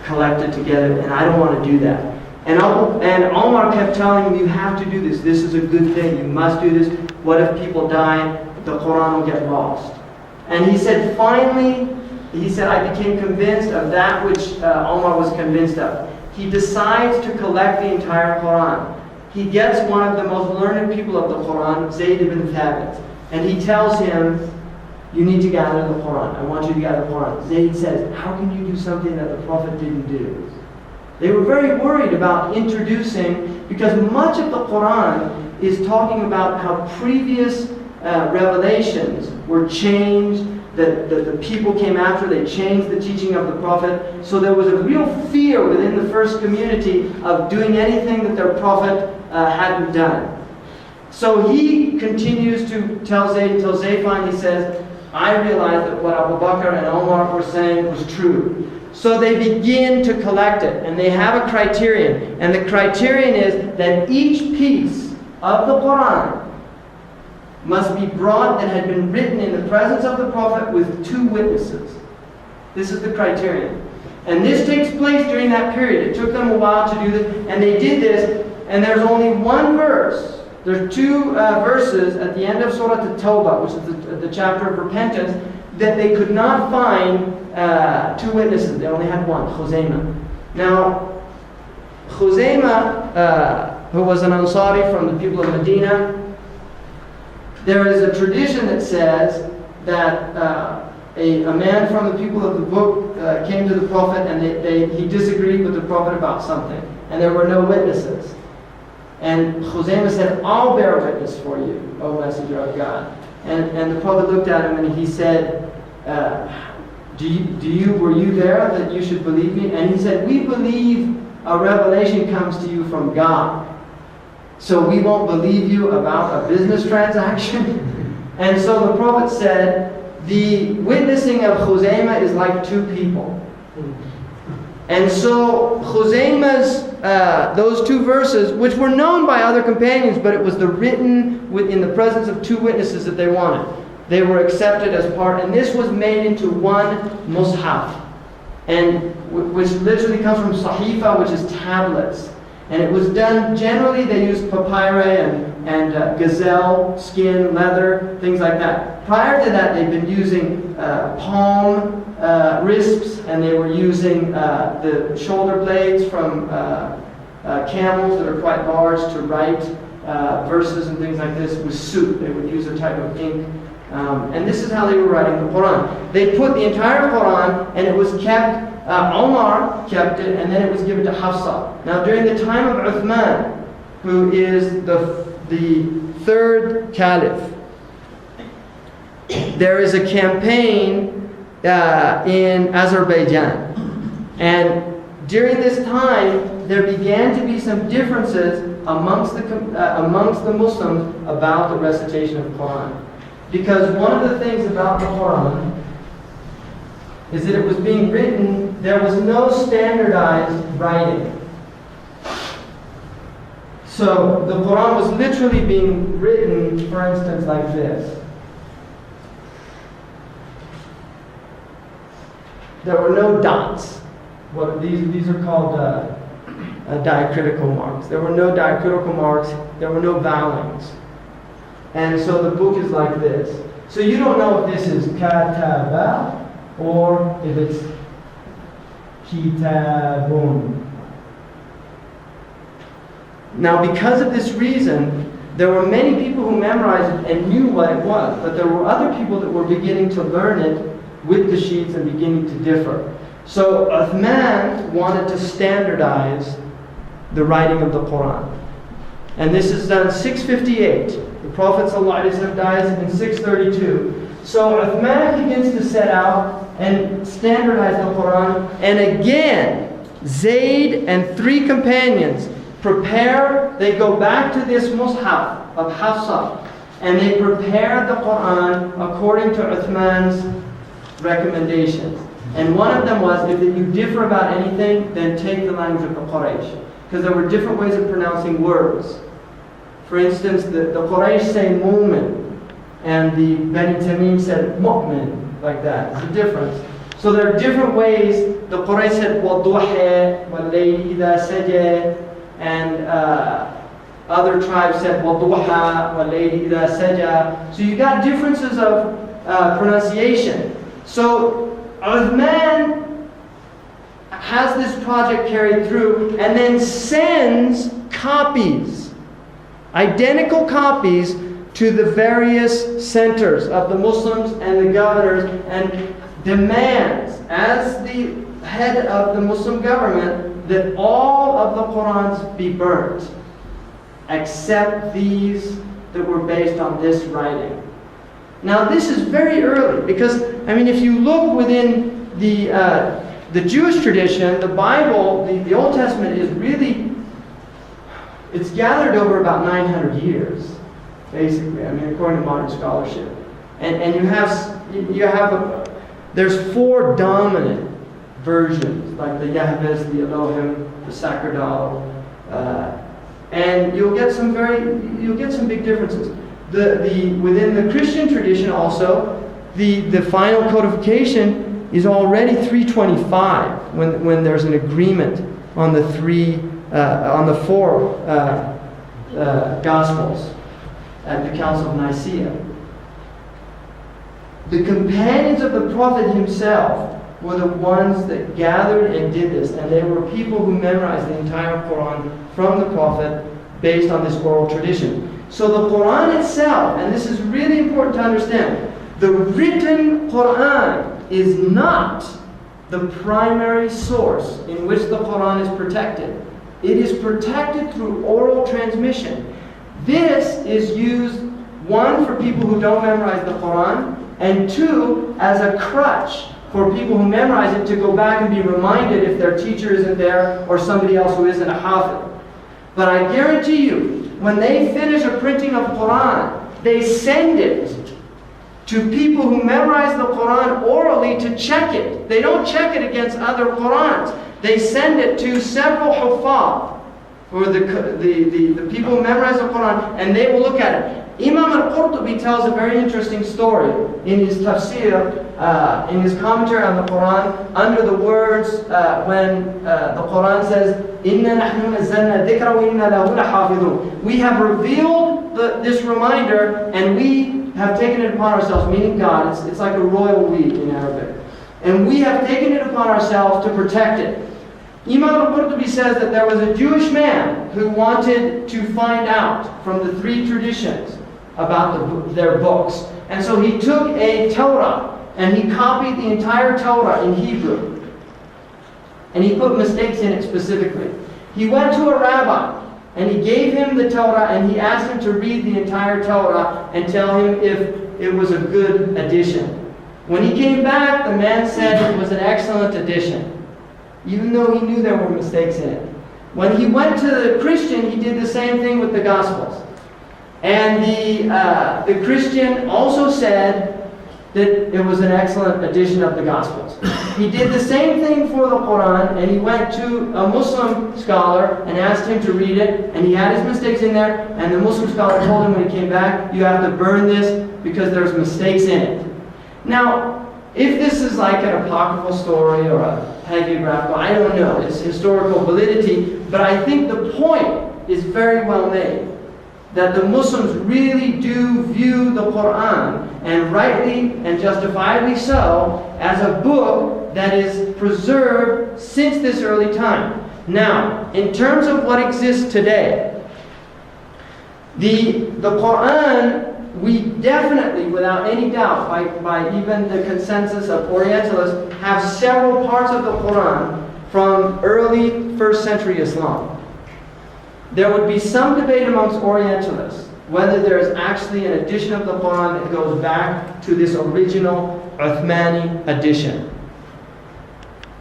collect it together, and I don't want to do that. And Omar kept telling him, you have to do this. This is a good thing. You must do this. What if people die? The Qur'an will get lost. And he said, finally, I became convinced of that which Omar was convinced of. He decides to collect the entire Qur'an. He gets one of the most learned people of the Qur'an, Zayd ibn Thabit, and he tells him, you need to gather the Qur'an. I want you to gather the Qur'an. Zayd says, how can you do something that the Prophet didn't do? They were very worried about introducing, because much of the Qur'an is talking about how previous revelations were changed, that the people came after, they changed the teaching of the Prophet. So there was a real fear within the first community of doing anything that their Prophet hadn't done. So he continues to tell Zayd until Zayd finally says, I realized that what Abu Bakr and Omar were saying was true. So they begin to collect it, and they have a criterion. And the criterion is that each piece of the Qur'an must be brought that had been written in the presence of the Prophet with 2 witnesses. This is the criterion. And this takes place during that period. It took them a while to do this, and they did this, and there's only one verse. There's 2 verses at the end of Surah At-Tawbah, which is the chapter of repentance, that they could not find 2 witnesses. They only had one, Khuzaymah. Now, Khuzaymah, who was an Ansari from the people of Medina, there is a tradition that says that a man from the people of the book came to the Prophet and he disagreed with the Prophet about something. And there were no witnesses. And Khuzaymah said, I'll bear witness for you, O Messenger of God. And the Prophet looked at him and he said, were you there that you should believe me? And he said, we believe a revelation comes to you from God. So we won't believe you about a business transaction? And so the Prophet said, the witnessing of Khuzaymah is like 2 people. And so Khuzaymah's, those 2 verses, which were known by other companions, but it was the written in the presence of 2 witnesses that they wanted. They were accepted as part, and this was made into one mushaf, and which literally comes from sahifa, which is tablets. And it was done, generally they used papyri and gazelle, skin, leather, things like that. Prior to that, they'd been using palm risps, and they were using the shoulder blades from camels that are quite large to write verses and things like this with soot. They would use a type of ink. And this is how they were writing the Qur'an. They put the entire Qur'an, and it was kept, Omar kept it, and then it was given to Hafsa. Now during the time of Uthman, who is the 3rd caliph, there is a campaign in Azerbaijan. And during this time, there began to be some differences amongst the Muslims about the recitation of the Qur'an. Because one of the things about the Qur'an is that it was being written, there was no standardized writing. So the Qur'an was literally being written, for instance, like this. There were no dots. These are called diacritical marks. There were no diacritical marks. There were no vowelings. And so the book is like this. So you don't know if this is kataba or if it's kitabun. Now, because of this reason, there were many people who memorized it and knew what it was, but there were other people that were beginning to learn it with the sheets and beginning to differ. So Uthman wanted to standardize the writing of the Qur'an. And this is done 658. The Prophet ﷺ dies in 632. So Uthman begins to set out and standardize the Qur'an. And again, Zayd and 3 companions prepare, they go back to this mushaf of Hafsa, and they prepare the Qur'an according to Uthman's recommendations. And one of them was, if you differ about anything, then take the language of the Quraysh. Because there were different ways of pronouncing words. For instance, the Quraysh say mu'min, and the Bani Tamim said mu'min, like that. It's a difference. So there are different ways. The Quraysh said وَالضُّحَى وَاللَّيْلِ إِذَا سَجَى, and other tribes said وَالضُّحَى وَاللَّيْلِ إِذَا سَجَى. So you got differences of pronunciation. So Uthman has this project carried through and then sends copies, identical copies, to the various centers of the Muslims and the governors, and demands, as the head of the Muslim government, that all of the Qur'ans be burnt, except these that were based on this writing. Now this is very early, because, if you look within the Jewish tradition, the Bible, the Old Testament is really, it's gathered over about 900 years, basically, according to modern scholarship. And there's 4 dominant versions, like the Yahweh, the Elohim, the Sacerdotal, and you'll get some big differences. Within the Christian tradition also, the final codification is already 325 when there's an agreement on the 4 Gospels at the Council of Nicaea. The companions of the Prophet himself were the ones that gathered and did this, and they were people who memorized the entire Quran from the Prophet based on this oral tradition. So the Quran itself, and this is really important to understand, the written Quran is not the primary source in which the Quran is protected. It is protected through oral transmission. This is used, 1, for people who don't memorize the Quran, and 2, as a crutch for people who memorize it to go back and be reminded if their teacher isn't there or somebody else who isn't a hafiz. But I guarantee you, when they finish a printing of Quran, they send it to people who memorize the Quran orally to check it. They don't check it against other Qurans. They send it to several huffaz, or the people who memorize the Quran, and they will look at it. Imam Al-Qurtubi tells a very interesting story in his tafsir, in his commentary on the Quran, under the words when the Quran says, "Inna nahnu nazzalna dhikra wa inna lahu lahafidhun." We have revealed this reminder, and we have taken it upon ourselves, meaning God. It's like a royal weed in Arabic. And we have taken it upon ourselves to protect it. Imam Al-Qurtubi says that there was a Jewish man who wanted to find out from the 3 traditions about their books. And so he took a Torah and he copied the entire Torah in Hebrew. And he put mistakes in it specifically. He went to a rabbi and he gave him the Torah and he asked him to read the entire Torah and tell him if it was a good addition. When he came back, the man said it was an excellent addition, even though he knew there were mistakes in it. When he went to the Christian, he did the same thing with the Gospels. And the Christian also said that it was an excellent edition of the Gospels. He did the same thing for the Quran, and he went to a Muslim scholar and asked him to read it, and he had his mistakes in there, and the Muslim scholar told him when he came back, you have to burn this because there's mistakes in it. Now, if this is like an apocryphal story or a hagiographical, I don't know, it's historical validity, but I think the point is very well made. that the Muslims really do view the Qur'an, and rightly and justifiably so, as a book that is preserved since this early time. Now, in terms of what exists today, the Qur'an, we definitely, without any doubt, by even the consensus of Orientalists, have several parts of the Qur'an from early 1st century Islam. There would be some debate amongst Orientalists whether there is actually an edition of the Qur'an that goes back to this original Uthmani edition.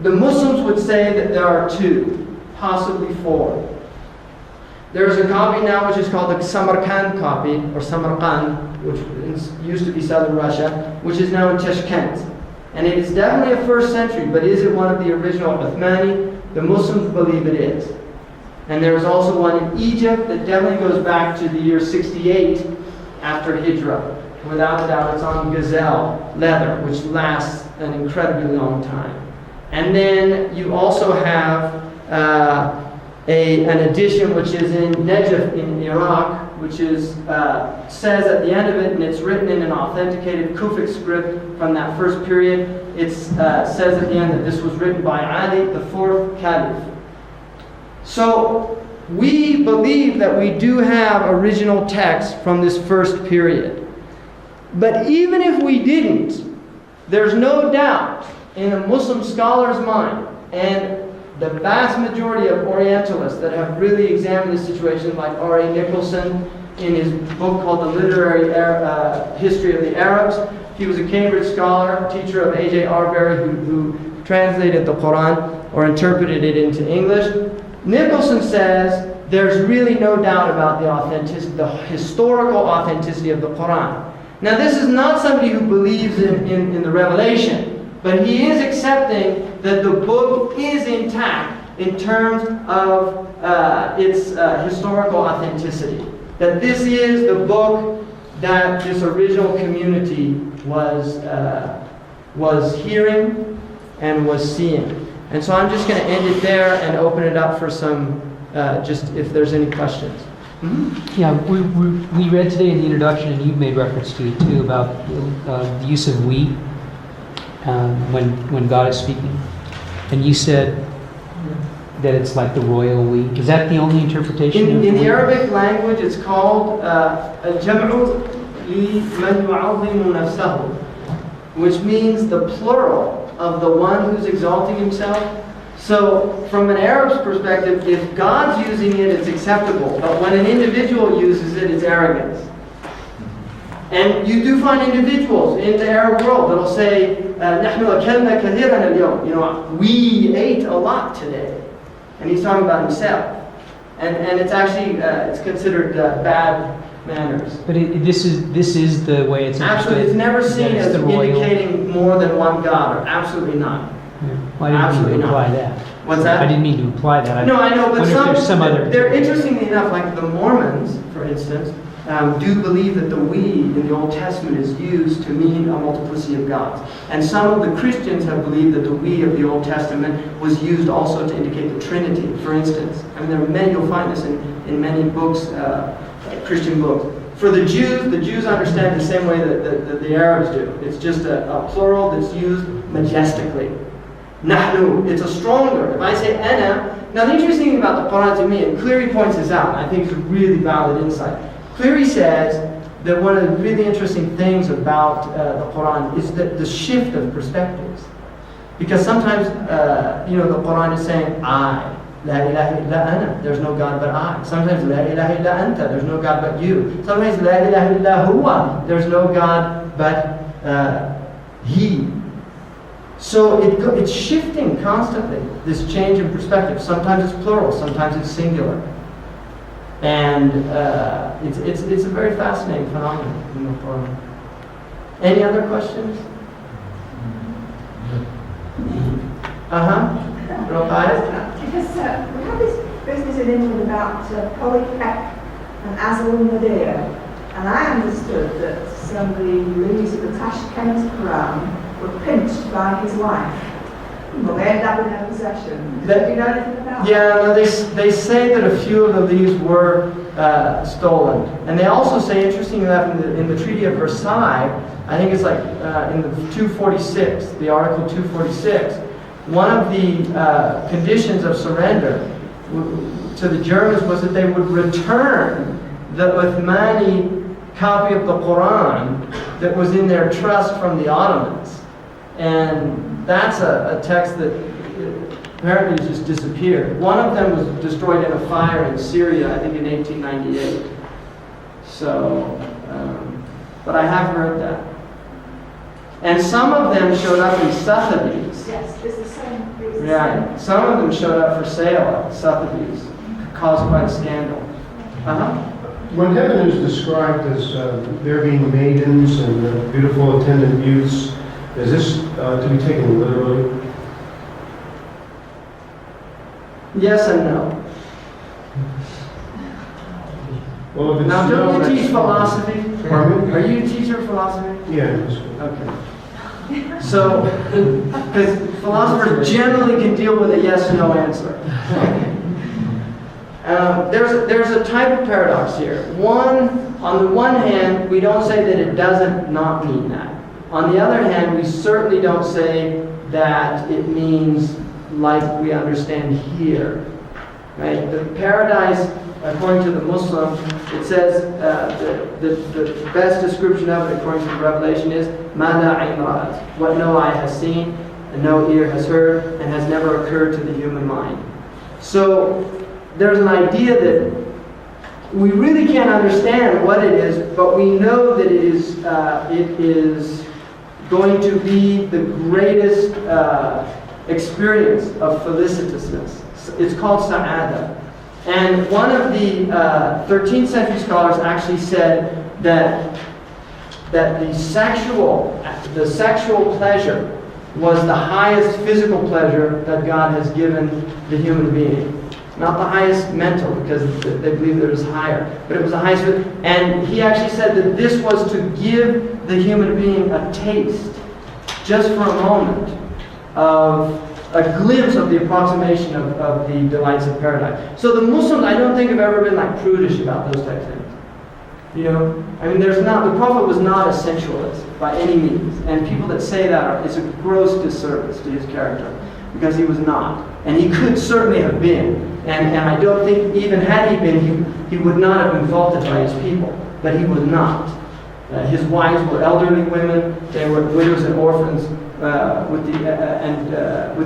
The Muslims would say that there are 2, possibly 4. There's a copy now which is called the Samarkand copy, or Samarkand, which used to be southern Russia, which is now in Tashkent. And it is definitely a 1st century, but is it one of the original Uthmani? The Muslims believe it is. And there's also one in Egypt that definitely goes back to the year 68 after Hijrah. Without a doubt, it's on gazelle leather, which lasts an incredibly long time. And then you also have an edition which is in Najaf in Iraq, which is says at the end of it, and it's written in an authenticated Kufic script from that first period. It says at the end that this was written by Ali, the 4th Caliph. So we believe that we do have original text from this first period. But even if we didn't, there's no doubt in a Muslim scholar's mind, and the vast majority of Orientalists that have really examined this situation, like R.A. Nicholson in his book called The Literary History of the Arabs. He was a Cambridge scholar, teacher of A.J. Arbery, who translated the Qur'an or interpreted it into English. Nicholson says there's really no doubt about the historical authenticity of the Qur'an. Now, this is not somebody who believes in the revelation, but he is accepting that the book is intact in terms of its historical authenticity. That this is the book that this original community was hearing and was seeing. And so I'm just going to end it there and open it up for some, just if there's any questions. Mm-hmm. Yeah, we read today in the introduction, and you made reference to it too, about the use of we when God is speaking. And you said that it's like the royal we. Is that the only interpretation? In the Arabic language, it's called al-jam'u liman yu'azzimu nafsahu, which means the plural of the one who's exalting himself. So, from an Arab's perspective, if God's using it, it's acceptable. But when an individual uses it, it's arrogance. And you do find individuals in the Arab world that'll say, "Nahnu akalna kathiran al-yawm." You know, we ate a lot today, and he's talking about himself. And it's actually it's considered bad manners. But this is the way it's understood. Absolutely, it's never seen as indicating more than one God, or absolutely not. Yeah. Well, I didn't mean to imply that. What's that? I didn't mean to imply that. No, I know, but some other. They're interestingly enough, like the Mormons, for instance, do believe that the we in the Old Testament is used to mean a multiplicity of gods. And some of the Christians have believed that the we of the Old Testament was used also to indicate the Trinity, for instance. I mean, there are many, you'll find this in many books, Christian books. For the Jews understand the same way that the Arabs do. It's just a plural that's used majestically. Nahnu, it's a stronger. If I say ana, now the interesting thing about the Qur'an to me, and Cleary points this out, and I think it's a really valid insight. Cleary says that one of the really interesting things about the Qur'an is that the shift of perspectives. Because sometimes, the Qur'an is saying, I. La ilaha illa ana, there's no God but I. Sometimes la ilaha illa anta, there's no God but you. Sometimes la ilaha illa huwa, there's no God but He. So it's shifting constantly, this change in perspective. Sometimes it's plural, sometimes it's singular. And it's a very fascinating phenomenon in the Quran. Any other questions? Because we have this business in England about polypec and azal nadir, and I understood that some of the leaders of the Tashkent Quran were pinched by his wife. Well, they ended up in their possession. Do you know anything about that? Yeah, no, they say that a few of the leaves were stolen. And they also say, interestingly enough, in the Treaty of Versailles, I think it's like in the 246, the Article 246, one of the conditions of surrender to the Germans was that they would return the Uthmani copy of the Qur'an that was in their trust from the Ottomans. And that's a text that apparently just disappeared. One of them was destroyed in a fire in Syria, I think in 1898. So, but I have heard that. And some of them showed up in Sotheby's. Yes, it's the same reason. Yeah, some of them showed up for sale at Sotheby's, caused quite a scandal. When heaven is described as there being maidens and beautiful attendant youths, is this to be taken literally? Yes and no. Well, if it's Now, don't no, you teach that's- philosophy? Pardon me? Are you a teacher of philosophy? Yeah. that's- Okay. So, because philosophers generally can deal with a yes or no answer. There's a type of paradox here. One, on the one hand, we don't say that it doesn't not mean that. On the other hand, we certainly don't say that it means like we understand here. Right? The paradise, according to the Muslim, it says the best description of it, according to the Revelation, is "Ma la ayn ra'at," what no eye has seen, and no ear has heard, and has never occurred to the human mind. So there's an idea that we really can't understand what it is, but we know that it is going to be the greatest experience of felicitousness. It's called sa'ada. And one of the 13th century scholars actually said that the sexual pleasure was the highest physical pleasure that God has given the human being. Not the highest mental, because they believe there is higher, but it was the highest. And he actually said that this was to give the human being a taste, just for a moment, of a glimpse of the approximation of the delights of paradise. So the Muslims, I don't think, have ever been like prudish about those types of things. You know, I mean, the Prophet was not a sensualist by any means, and people that say that it's a gross disservice to his character, because he was not, and he could certainly have been. And I don't think, even had he been, he would not have been faulted by his people. But he was not. His wives were elderly women. They were widows and orphans, with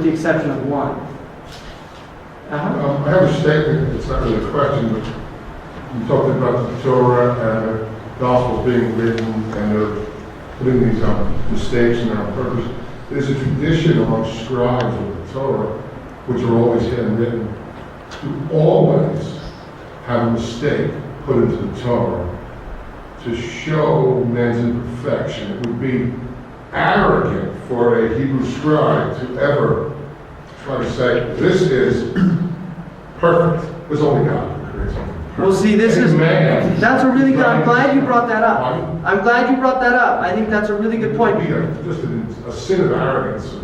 the exception of one. I have a statement. It's not really a question, but you talked about the Torah and the Gospels being written, and they're putting these mistakes in on purpose. There's a tradition among scribes of the Torah, which are always handwritten, to always have a mistake put into the Torah to show men's imperfection. It would be arrogant for a Hebrew scribe to ever try to say, this is perfect. There's only God who creates something perfect. Well, see, that's a really good, I'm glad you brought that up. Pardon? I'm glad you brought that up. I think that's a really good point. It would be just a sin of arrogance.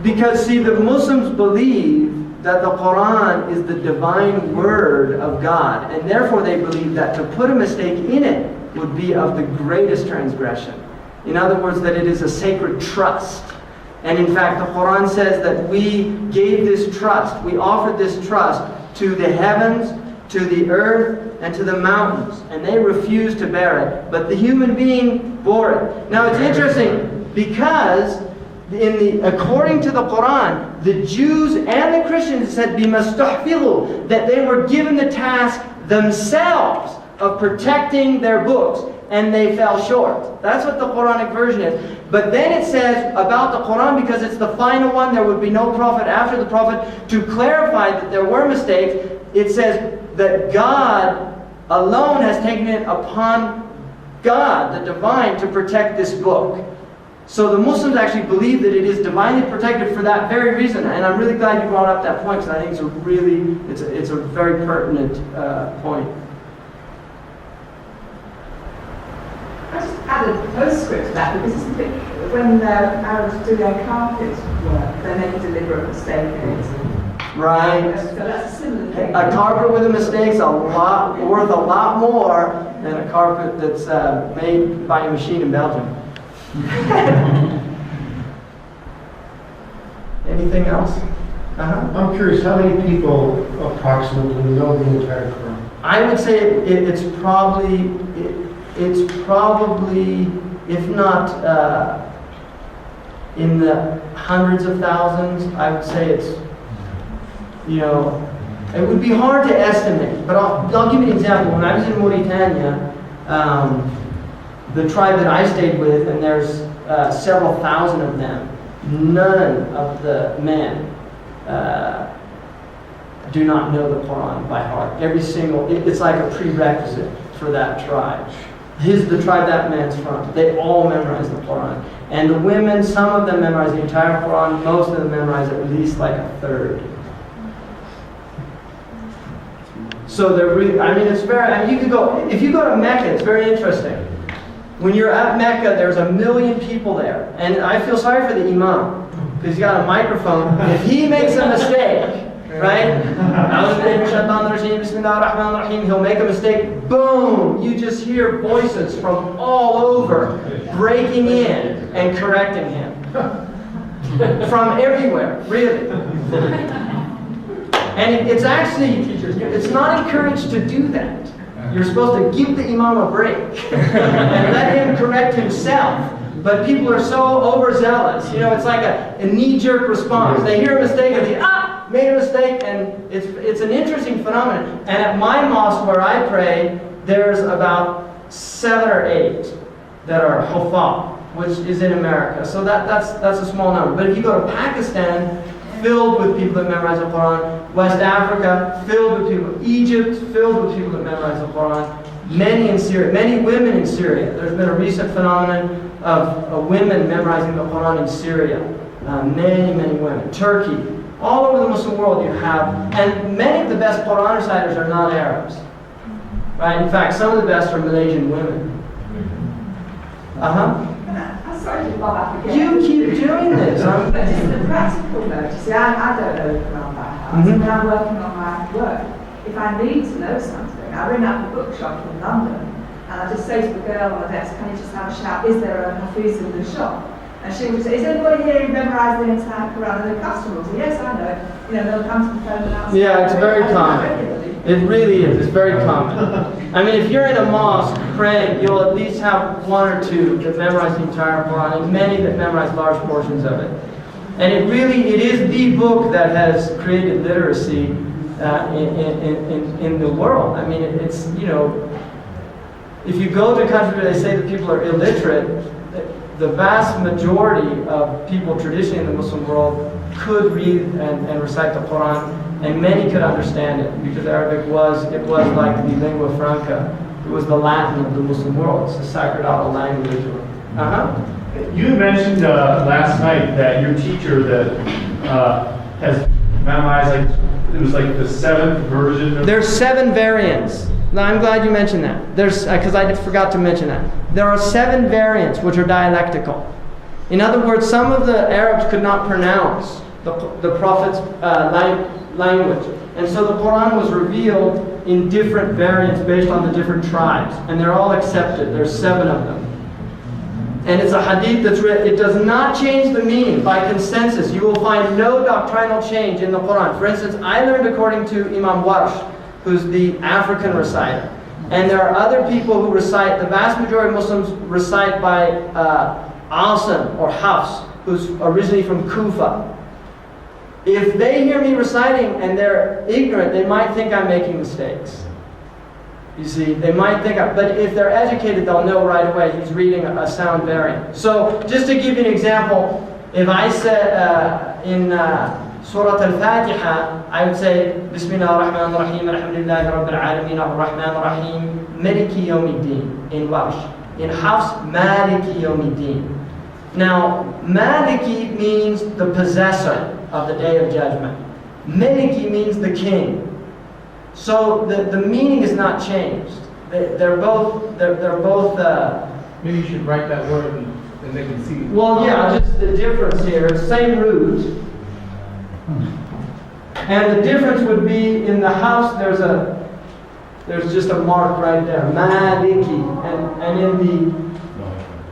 Because, see, the Muslims believe that the Qur'an is the divine word of God, and therefore they believe that to put a mistake in it would be of the greatest transgression. In other words, that it is a sacred trust. And in fact, the Qur'an says that we gave this trust, we offered this trust to the heavens, to the earth, and to the mountains, and they refused to bear it, but the human being bore it. Now it's interesting, because according to the Qur'an, the Jews and the Christians said bimastahfilu, that they were given the task themselves of protecting their books, and they fell short. That's what the Quranic version is. But then it says about the Qur'an, because it's the final one, there would be no prophet after the prophet, to clarify that there were mistakes, it says that God alone has taken it upon God, the divine, to protect this book. So the Muslims actually believe that it is divinely protected for that very reason, and I'm really glad you brought up that point, because I think it's a very pertinent point. I just added a postscript to that, because when Arabs do their carpet work, they make a deliberate mistake in it. right? So that's a similar thing. A carpet with a mistake's worth a lot more than a carpet that's made by a machine in Belgium. Anything else? I'm curious, how many people approximately know the entire Quran? I would say it's probably, if not in the hundreds of thousands, I would say it's, it would be hard to estimate. But I'll give you an example. When I was in Mauritania, the tribe that I stayed with, and there's several thousand of them, none of the men do not know the Quran by heart. It's like a prerequisite for that tribe. The tribe that man's from, they all memorize the Quran. And the women, some of them memorize the entire Quran, most of them memorize at least like a third. So they're really, you could go, if you go to Mecca, it's very interesting. When you're at Mecca, there's 1 million people there. And I feel sorry for the Imam, because he's got a microphone. If he makes a mistake, right? He'll make a mistake, boom! You just hear voices from all over breaking in and correcting him. From everywhere, really. And it's not encouraged to do that. You're supposed to give the Imam a break and let him correct himself. But people are so overzealous. It's like a knee-jerk response. They hear a mistake and they made a mistake, and it's an interesting phenomenon. And at my mosque where I pray, there's about 7 or 8 that are huffaz, which is in America. So that's a small number. But if you go to Pakistan, filled with people that memorize the Quran. West Africa, filled with people. Egypt, filled with people that memorize the Quran. Many in Syria, many women in Syria. There's been a recent phenomenon of women memorizing the Quran in Syria. Many women. Turkey. All over the Muslim world you have, and many of the best Quran reciters are not Arabs. Right? In fact, some of the best are Malaysian women. I'm sorry to bob up again. You keep doing this. But just the practical note, you see, I don't know the Quran by heart. When I'm working on my work, if I need to know something, I ring up a bookshop in London, and I just say to the girl on the desk, can you just have a shout, is there a Hafiz in the shop? And she would say, is anybody here who memorised the entire Quran? And the customer would say, yes, I know it. They'll come to the phone and ask. Yeah, it's very common. It really is. It's very common. If you're in a mosque praying, you'll at least have 1 or 2 that memorize the entire Quran, and many that memorize large portions of it. And it is the book that has created literacy in the world. It's if you go to countries where they say that people are illiterate, the vast majority of people traditionally in the Muslim world could read and recite the Quran, and many could understand it, because Arabic was like the lingua franca. It was the Latin of the Muslim world. It's the sacerdotal language. You mentioned last night that your teacher that has memorized it was like the 7th version. There's 7 variants. Now, I'm glad you mentioned that. There's because I forgot to mention that. There are 7 variants which are dialectical. In other words, some of the Arabs could not pronounce the Prophet's language. And so the Quran was revealed in different variants based on the different tribes. And they're all accepted. There's 7 of them. And it's a hadith that's written. It does not change the meaning by consensus. You will find no doctrinal change in the Quran. For instance, I learned according to Imam Warsh, who's the African reciter. And there are other people who recite, the vast majority of Muslims recite by Asim or Hafs, who's originally from Kufa. If they hear me reciting and they're ignorant, they might think I'm making mistakes. You see, they might think, but if they're educated, they'll know right away he's reading a sound variant. So, just to give you an example, if I said in Surah Al-Fatiha, I would say, Bismillah ar-Rahman ar-Rahim, Alhamdulillahi Rabbil Alameen, ar-Rahman ar-Rahim, Maliki Yawmiddin, in Warsh. In Hafs, Maliki Yawmiddin. Now, Maliki means the possessor of the Day of Judgment. Maliki means the king. So the meaning is not changed. They're both. Maybe you should write that word and they can see. Well, yeah, just the difference here. Same root. And the difference would be in the house, there's just a mark right there, Maliki, and in the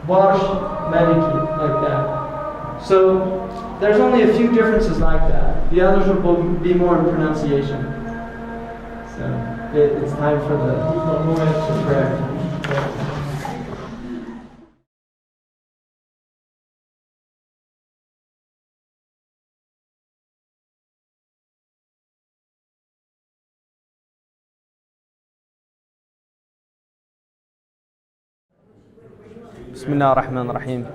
Warsh, Maliki, like that. So there's only a few differences like that. The others will be more in pronunciation. So it's time for the prayer. بسم الله الرحمن الرحيم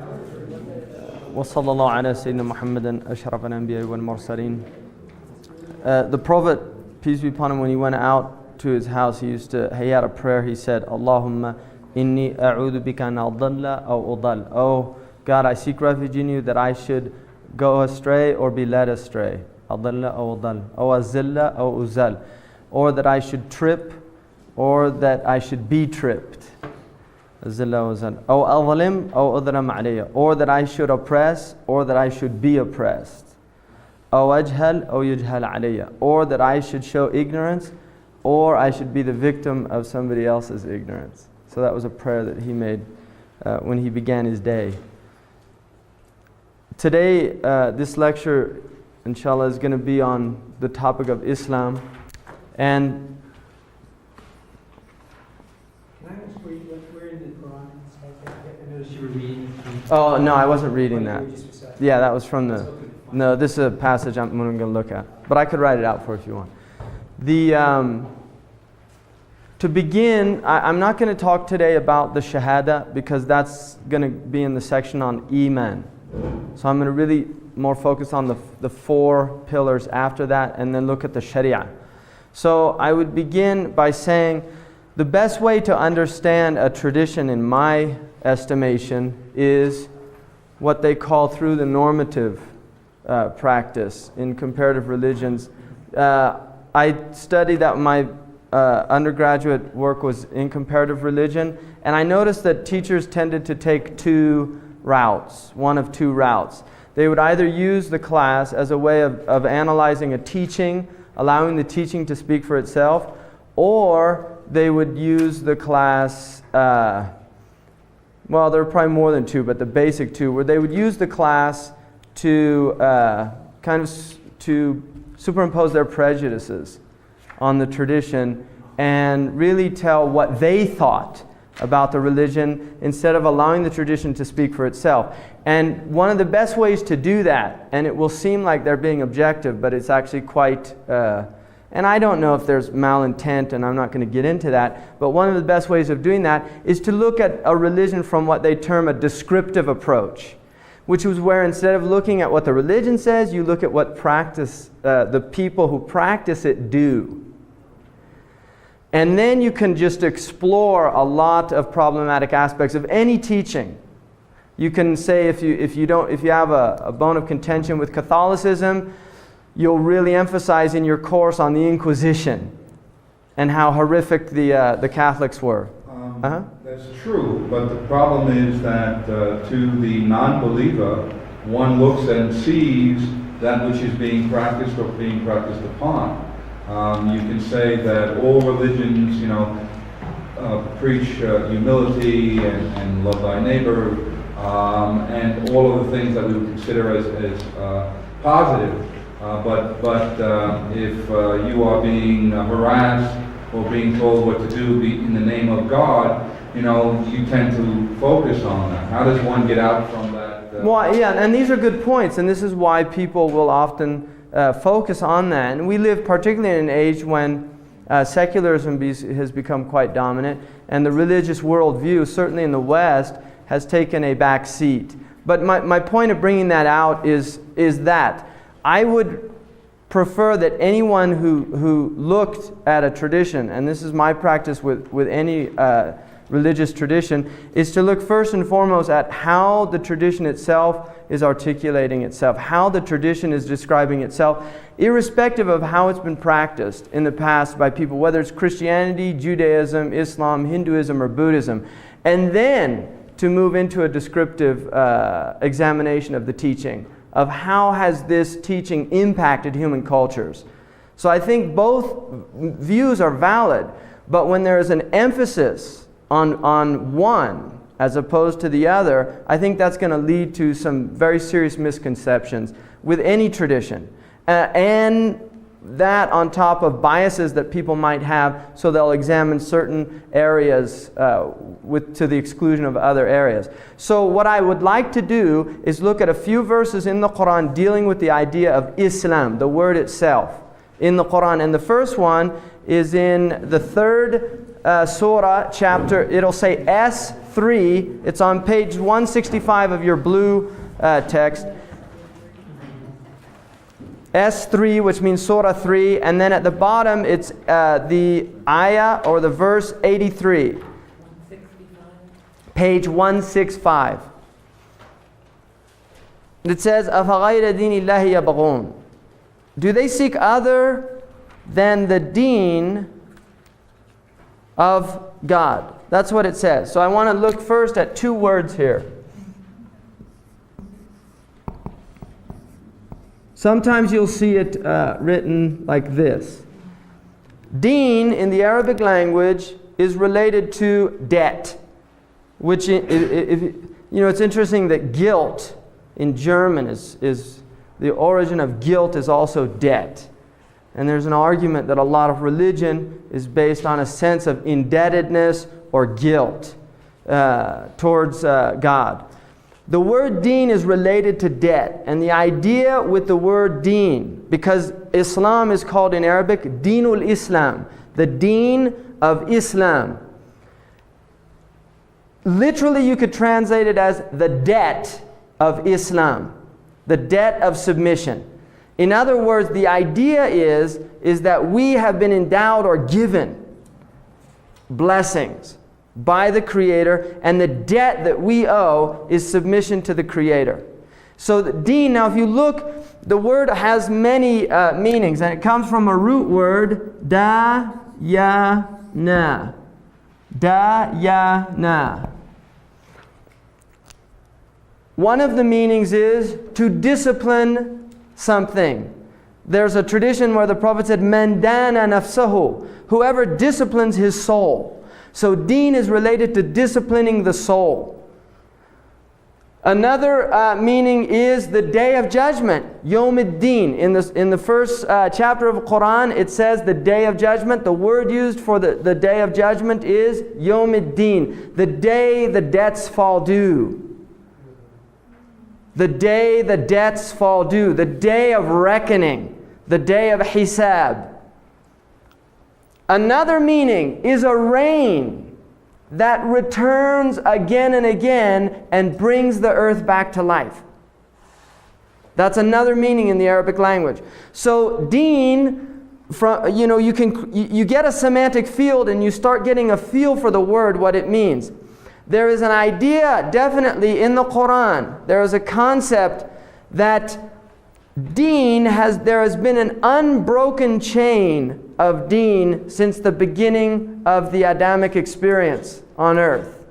وصلى الله على سيدنا محمد أشرف الأنبياء والمرسلين. The Prophet, peace be upon him, when he went out to his house, he had a prayer. He said, Allahumma inni a'udhu bika an adalla aw udal. Oh God, I seek refuge in you that I should go astray or be led astray. Adalla aw udal. Aw azilla aw uzal. Or that I should trip or that I should be tripped. Or that I should oppress, or that I should be oppressed. Or that I should show ignorance, or I should be the victim of somebody else's ignorance. So that was a prayer that he made when he began his day. Today, this lecture, inshallah, is going to be on the topic of Islam. And oh, no, I wasn't reading that. Yeah, that was from the... No, this is a passage I'm going to look at. But I could write it out for you if you want. To begin, I'm not going to talk today about the Shahada because that's going to be in the section on Iman. So I'm going to really more focus on the four pillars after that and then look at the Sharia. So I would begin by saying the best way to understand a tradition in my estimation is what they call through the normative practice in comparative religions. I studied that my undergraduate work was in comparative religion, and I noticed that teachers tended to take two routes, one of two routes. They would either use the class as a way of analyzing a teaching, allowing the teaching to speak for itself, or they would use the class, well, there are probably more than two, but the basic two, where they would use the class to to superimpose their prejudices on the tradition and really tell what they thought about the religion instead of allowing the tradition to speak for itself. And one of the best ways to do that, and it will seem like they're being objective, but it's actually quite... and I don't know if there's malintent, and I'm not going to get into that, but one of the best ways of doing that is to look at a religion from what they term a descriptive approach, which is where instead of looking at what the religion says, you look at what the people who practice it do. And then you can just explore a lot of problematic aspects of any teaching. You can say if you have a bone of contention with Catholicism, you'll really emphasize in your course on the Inquisition and how horrific the Catholics were. That's true, but the problem is that to the non-believer, one looks and sees that which is being practiced or being practiced upon. You can say that all religions, preach humility and love thy neighbor, and all of the things that we would consider as positive. But if you are being harassed or being told what to do in the name of God, you tend to focus on that. How does one get out from that? Well, yeah, and these are good points, and this is why people will often focus on that. And we live particularly in an age when secularism has become quite dominant, and the religious worldview, certainly in the West, has taken a back seat. But my point of bringing that out is that I would prefer that anyone who looked at a tradition, and this is my practice with any religious tradition, is to look first and foremost at how the tradition itself is articulating itself, how the tradition is describing itself, irrespective of how it's been practiced in the past by people, whether it's Christianity, Judaism, Islam, Hinduism, or Buddhism. And then to move into a descriptive examination of the teaching, of how has this teaching impacted human cultures. So I think both views are valid, but when there is an emphasis on one as opposed to the other, I think that's going to lead to some very serious misconceptions with any tradition. And that on top of biases that people might have, so they'll examine certain areas to the exclusion of other areas. So what I would like to do is look at a few verses in the Qur'an dealing with the idea of Islam, the word itself, in the Qur'an. And the first one is in the third surah chapter. It'll say S3. It's on page 165 of your blue text. S3, which means Surah 3, and then at the bottom it's the ayah or the verse 83. Page 165. It says, أَفَغَيْرَ دِينِ اللَّهِ يَبْغُونَ. Do they seek other than the deen of God? That's what it says. So I want to look first at two words here. Sometimes you'll see it written like this. Deen in the Arabic language is related to debt, which, it's interesting that guilt in German is the origin of guilt is also debt. And there's an argument that a lot of religion is based on a sense of indebtedness or guilt towards God. The word deen is related to debt. And the idea with the word deen, because Islam is called in Arabic Deenul Islam, the deen of Islam. Literally you could translate it as the debt of Islam, the debt of submission. In other words, the idea is that we have been endowed or given blessings by the Creator, and the debt that we owe is submission to the Creator. So the deen, now if you look, the word has many meanings, and it comes from a root word, da-ya-na. Da-ya-na. One of the meanings is to discipline something. There's a tradition where the Prophet said, "Man dana nafsahu," whoever disciplines his soul. So deen is related to disciplining the soul. Another meaning is the day of judgment, Yawm ad-Din. In the first chapter of Qur'an, it says the day of judgment. The word used for the day of judgment is Yawm ad-Din, the day the debts fall due. The day the debts fall due, the day of reckoning, the day of hisab. Another meaning is a rain that returns again and again and brings the earth back to life. That's another meaning in the Arabic language. So deen, you get a semantic field and you start getting a feel for the word, what it means. There is an idea definitely in the Qur'an. There is a concept that there has been an unbroken chain of deen since the beginning of the Adamic experience on earth.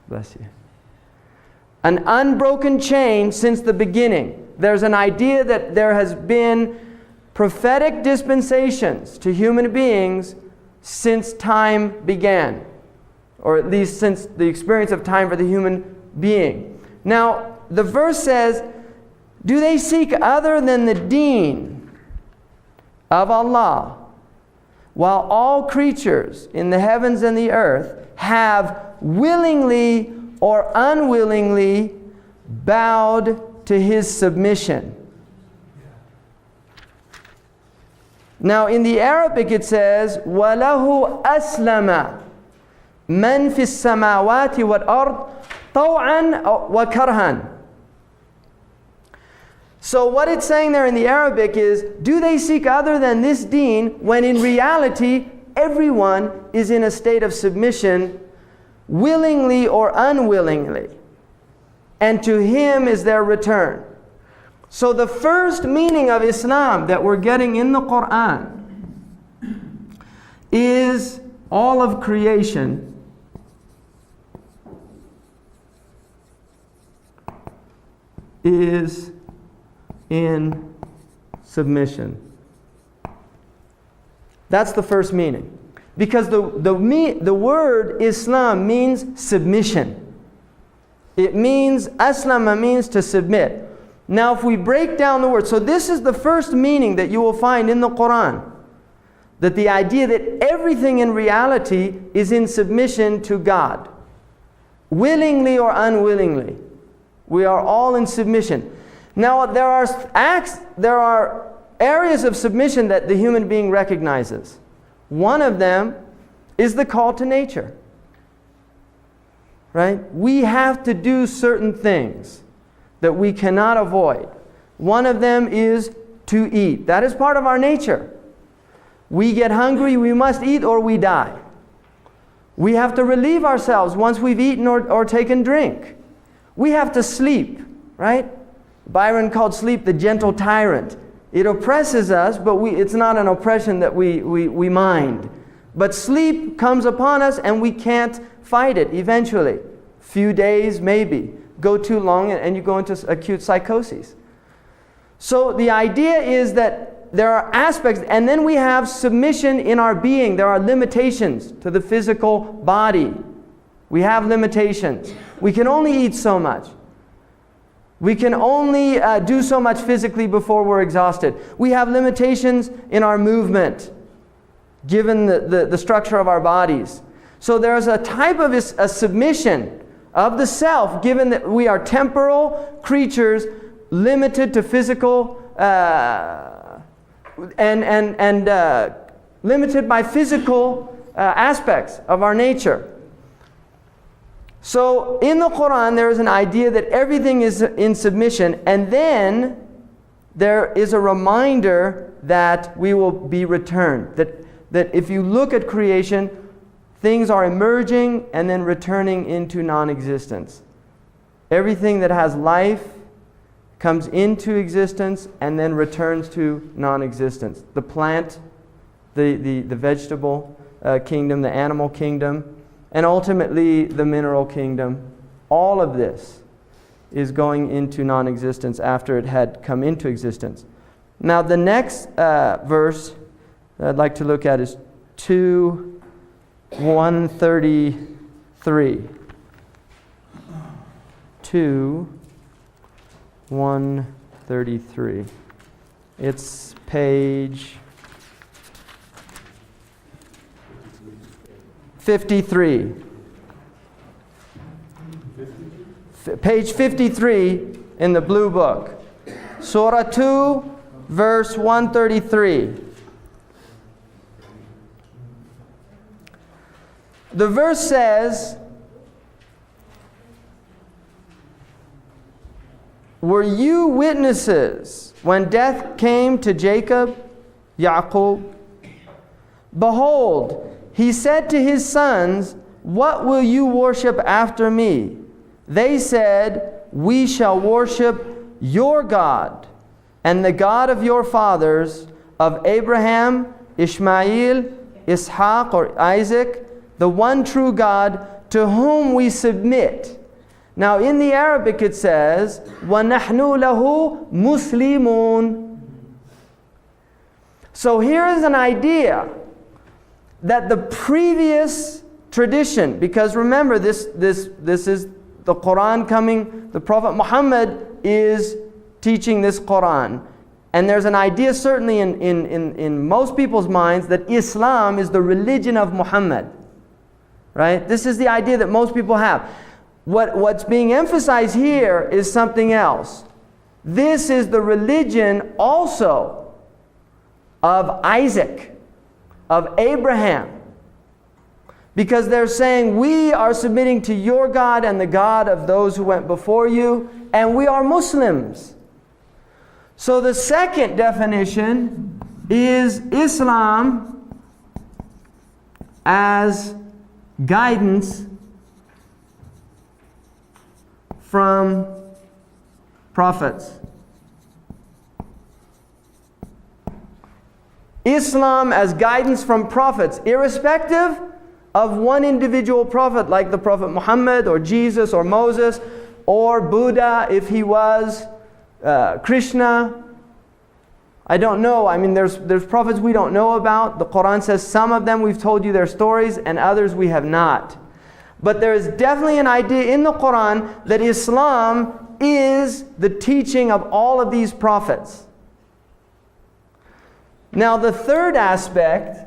Bless you. An unbroken chain since the beginning. There's an idea that there has been prophetic dispensations to human beings since time began, or at least since the experience of time for the human being. Now, the verse says, do they seek other than the deen of Allah, while all creatures in the heavens and the earth have willingly or unwillingly bowed to His submission? Now in the Arabic it says, وَلَهُ أَسْلَمَ مَنْ فِي السَّمَاوَاتِ وَالْأَرْضِ طَوْعًا وَكَرْهًا. So what it's saying there in the Arabic is, do they seek other than this deen, when in reality everyone is in a state of submission, willingly or unwillingly, and to Him is their return. So the first meaning of Islam that we're getting in the Qur'an is all of creation is in submission. That's the first meaning. Because the word Islam means submission. It means, aslama means to submit. Now if we break down the word, so this is the first meaning that you will find in the Qur'an. That the idea that everything in reality is in submission to God. Willingly or unwillingly. We are all in submission. Now there are areas of submission that the human being recognizes. One of them is the call to nature. Right? We have to do certain things that we cannot avoid. One of them is to eat. That is part of our nature. We get hungry, we must eat or we die. We have to relieve ourselves once we've eaten or taken drink. We have to sleep, right? Byron called sleep the gentle tyrant. It oppresses us, but it's not an oppression that we mind. But sleep comes upon us and we can't fight it eventually. Few days, maybe. Go too long and you go into acute psychosis. So the idea is that there are aspects, and then we have submission in our being. There are limitations to the physical body. We have limitations. We can only eat so much. We can only do so much physically before we're exhausted. We have limitations in our movement, given the structure of our bodies. So there's a type of a submission of the self, given that we are temporal creatures, limited to physical and limited by physical aspects of our nature. So in the Qur'an there is an idea that everything is in submission, and then there is a reminder that we will be returned. That if you look at creation, things are emerging and then returning into non-existence. Everything that has life comes into existence and then returns to non-existence. The plant, the vegetable kingdom, the animal kingdom, and ultimately the mineral kingdom. All of this is going into non-existence after it had come into existence. Now the next verse that I'd like to look at is 2:133. 2:133. It's page 53. Page 53 in the blue book. Surah 2, verse 133. The verse says, "Were you witnesses when death came to Jacob, Yaqub? Behold, he said to his sons, 'What will you worship after me?' They said, 'We shall worship your God and the God of your fathers, of Abraham, Ishmael, Ishaq,' or Isaac, 'the one true God to whom we submit.'" Now in the Arabic it says, وَنَحْنُ لَهُ مُسْلِمُونَ. So here is an idea that the previous tradition, because remember this is the Qur'an coming, the Prophet Muhammad is teaching this Qur'an. And there's an idea certainly in most people's minds that Islam is the religion of Muhammad. Right? This is the idea that most people have. What's being emphasized here is something else. This is the religion also of Isaac, of Abraham. Because they're saying, we are submitting to your God and the God of those who went before you, and we are Muslims. So the second definition is Islam as guidance from prophets. Islam as guidance from prophets, irrespective of one individual prophet like the Prophet Muhammad or Jesus or Moses or Buddha if he was, Krishna. I don't know. I mean, there's prophets we don't know about. The Qur'an says some of them we've told you their stories and others we have not. But there is definitely an idea in the Qur'an that Islam is the teaching of all of these prophets. Now the third aspect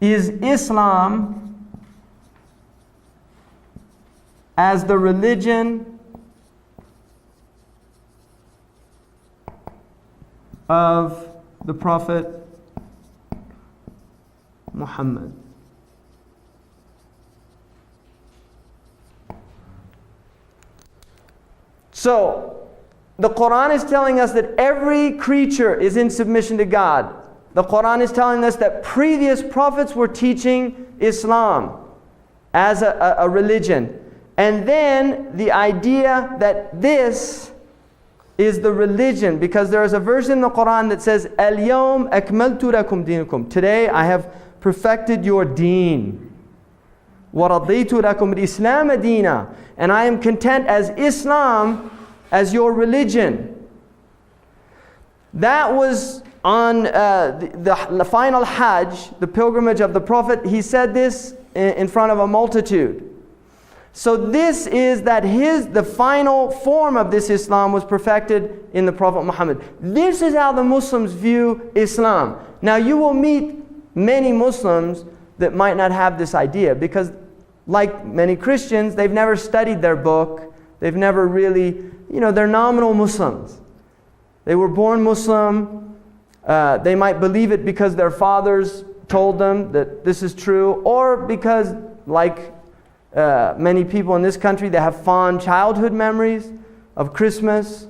is Islam as the religion of the Prophet Muhammad. So, the Qur'an is telling us that every creature is in submission to God. The Qur'an is telling us that previous prophets were teaching Islam as a religion. And then the idea that this is the religion, because there is a verse in the Qur'an that says, Al-yawm akmaltu lakum dinakum. Today I have perfected your deen. وَرَضِيتُ لَكُمْ الْإِسْلَامَ دِينًا. And I am content as Islam as your religion. That was on the final Hajj, the pilgrimage of the Prophet. He said this in front of a multitude. So this is that the final form of this Islam was perfected in the Prophet Muhammad. This is how the Muslims view Islam. Now you will meet many Muslims that might not have this idea, because like many Christians, they've never studied their book. They've never really, they're nominal Muslims. They were born Muslim. They might believe it because their fathers told them that this is true, or because, like many people in this country, they have fond childhood memories of Christmas,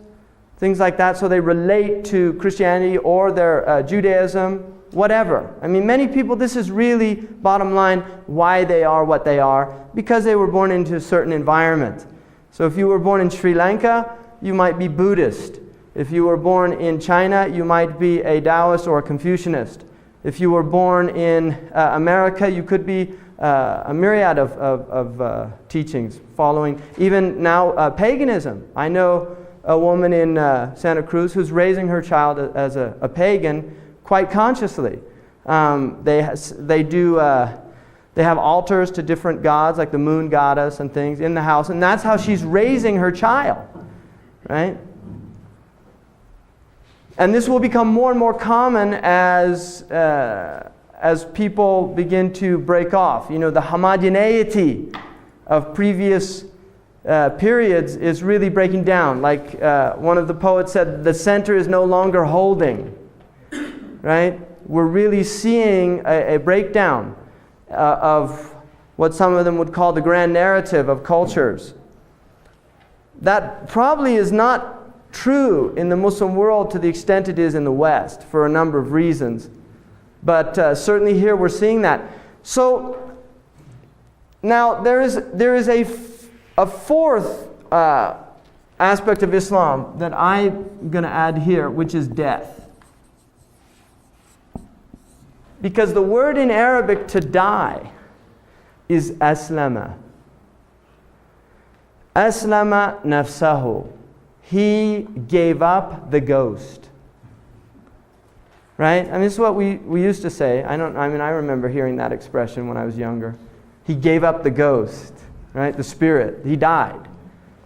things like that, so they relate to Christianity or their Judaism, whatever. I mean, many people, this is really, bottom line, why they are what they are, because they were born into a certain environment. So if you were born in Sri Lanka, you might be Buddhist. If you were born in China, you might be a Taoist or a Confucianist. If you were born in America, you could be a myriad of teachings following, even now, paganism. I know a woman in Santa Cruz who's raising her child as a pagan quite consciously. They have altars to different gods, like the moon goddess and things, in the house, and that's how she's raising her child, right? And this will become more and more common as people begin to break off. The homogeneity of previous periods is really breaking down. Like one of the poets said, the center is no longer holding, right? We're really seeing a breakdown of what some of them would call the grand narrative of cultures. That probably is not true in the Muslim world to the extent it is in the West, for a number of reasons. But certainly here we're seeing that. So now there is a fourth aspect of Islam that I'm going to add here, which is death. Because the word in Arabic to die is aslama. Aslama nafsahu. He gave up the ghost. Right? I mean, this is what we used to say. I remember hearing that expression when I was younger. He gave up the ghost, right? The spirit. He died,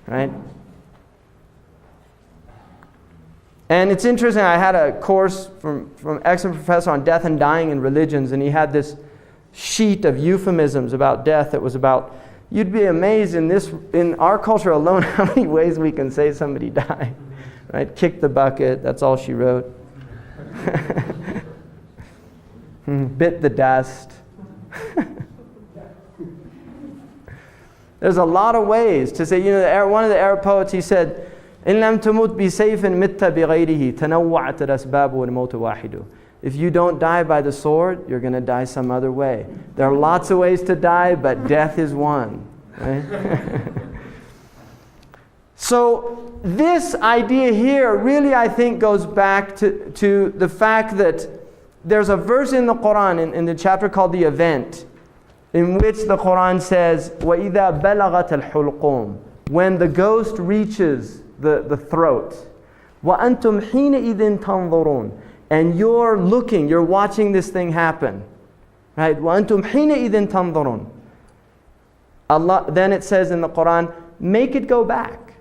right? And it's interesting, I had a course from an excellent professor on death and dying in religions, and he had this sheet of euphemisms about death that was about, you'd be amazed in our culture alone how many ways we can say somebody died. Right? Kick the bucket, that's all she wrote. Bit the dust. There's a lot of ways to say, one of the Arab poets, he said, إن لم تمت بسيف مت بغيره تنوعت الأسباب والموت واحد. If you don't die by the sword, you're going to die some other way. There are lots of ways to die, but death is one. Right? So this idea here really, I think, goes back to the fact that there's a verse in the Qur'an, in the chapter called The Event, in which the Qur'an says, وَإِذَا بَلَغَتَ الْحُلْقُومِ. When the ghost reaches the throat. وَأَنْتُمْ حِينَئِذٍ تَنْظُرُونَ. And you're looking, you're watching this thing happen. Right? وَأَنْتُمْ حِينَئِذٍ تَنْظُرُونَ. Allah, then it says in the Qur'an, make it go back.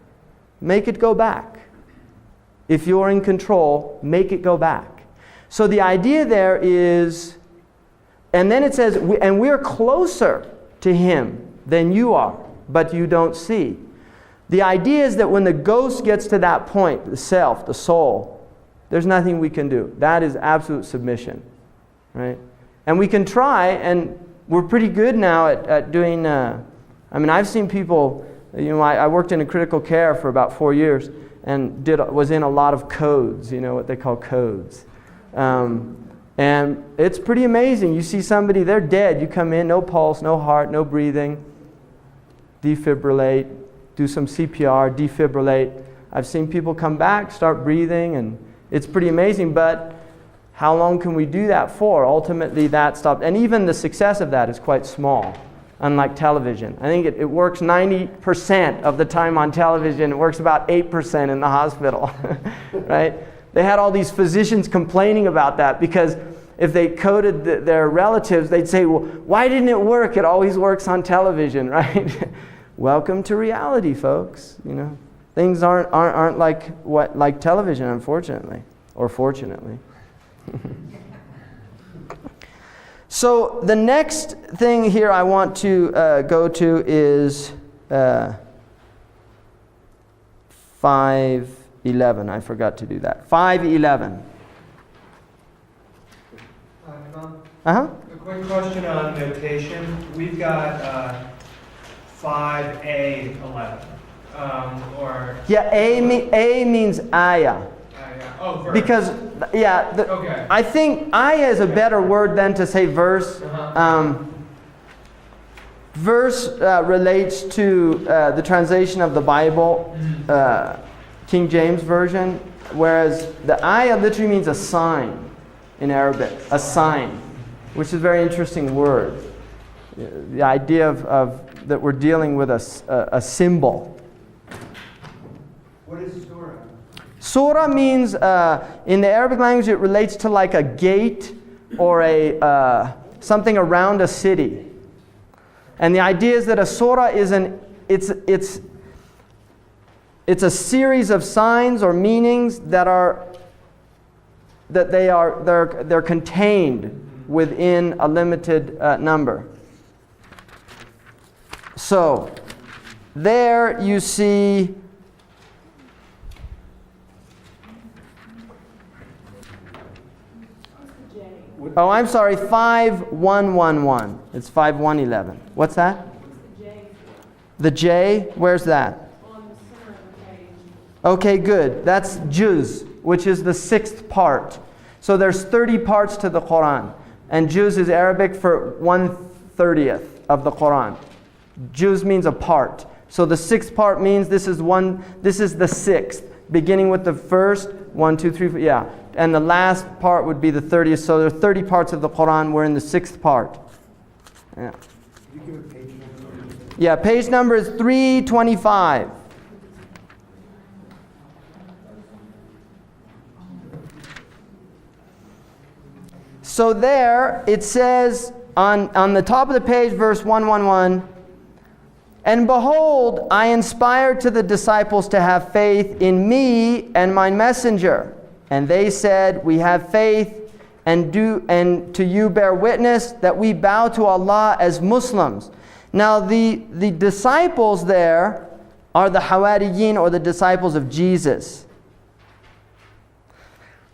Make it go back. If you're in control, make it go back. So the idea there is, and then it says, and we're closer to Him than you are, but you don't see. The idea is that when the ghost gets to that point, the self, the soul, there's nothing we can do. That is absolute submission. Right? And we can try, and we're pretty good now at doing, I've seen people, I worked in a critical care for about 4 years, and was in a lot of codes, what they call codes. And it's pretty amazing. You see somebody, they're dead. You come in, no pulse, no heart, no breathing. Defibrillate, do some CPR, defibrillate. I've seen people come back, start breathing, and it's pretty amazing. But how long can we do that for? Ultimately, that stopped. And even the success of that is quite small, unlike television. I think it works 90% of the time on television. It works about 8% in the hospital, right? They had all these physicians complaining about that because if they coded their relatives, they'd say, well, why didn't it work? It always works on television, right? Welcome to reality, folks. Things aren't like television, unfortunately, or fortunately. So the next thing here I want to go to is 5:11. I forgot to do that. 5:11. A quick question on notation. We've got 5A11. Yeah, A means ayah. Oh, verse. Because, Okay. I think ayah is a better word than to say verse. Verse relates to the translation of the Bible, King James Version, whereas the ayah literally means a sign in Arabic, a sign, which is a very interesting word. The idea of that we're dealing with a symbol. What is surah? Surah means, in the Arabic language, it relates to like a gate or something around a city. And the idea is that a surah is it's a series of signs or meanings they're contained within a limited number. So there you see Oh, I'm sorry, 5111. It's 5111. What's that? The J, where's that? On the center of the page. Okay, good. That's juz, which is the 6th part. So there's 30 parts to the Qur'an. And juz is Arabic for 1/30th of the Qur'an. Juz means a part. So the 6th part means this is the 6th, beginning with the first 1, 2, 3, 4, yeah. And the last part would be the 30th. So there are 30 parts of the Qur'an. We're in the 6th part. Yeah. Could you give a page number? Yeah, page number is 325. So there it says on the top of the page, verse 111, and behold, I inspired to the disciples to have faith in me and my messenger. And they said, we have faith and to you bear witness that we bow to Allah as Muslims. Now the disciples there are the Hawariyin, or the disciples of Jesus.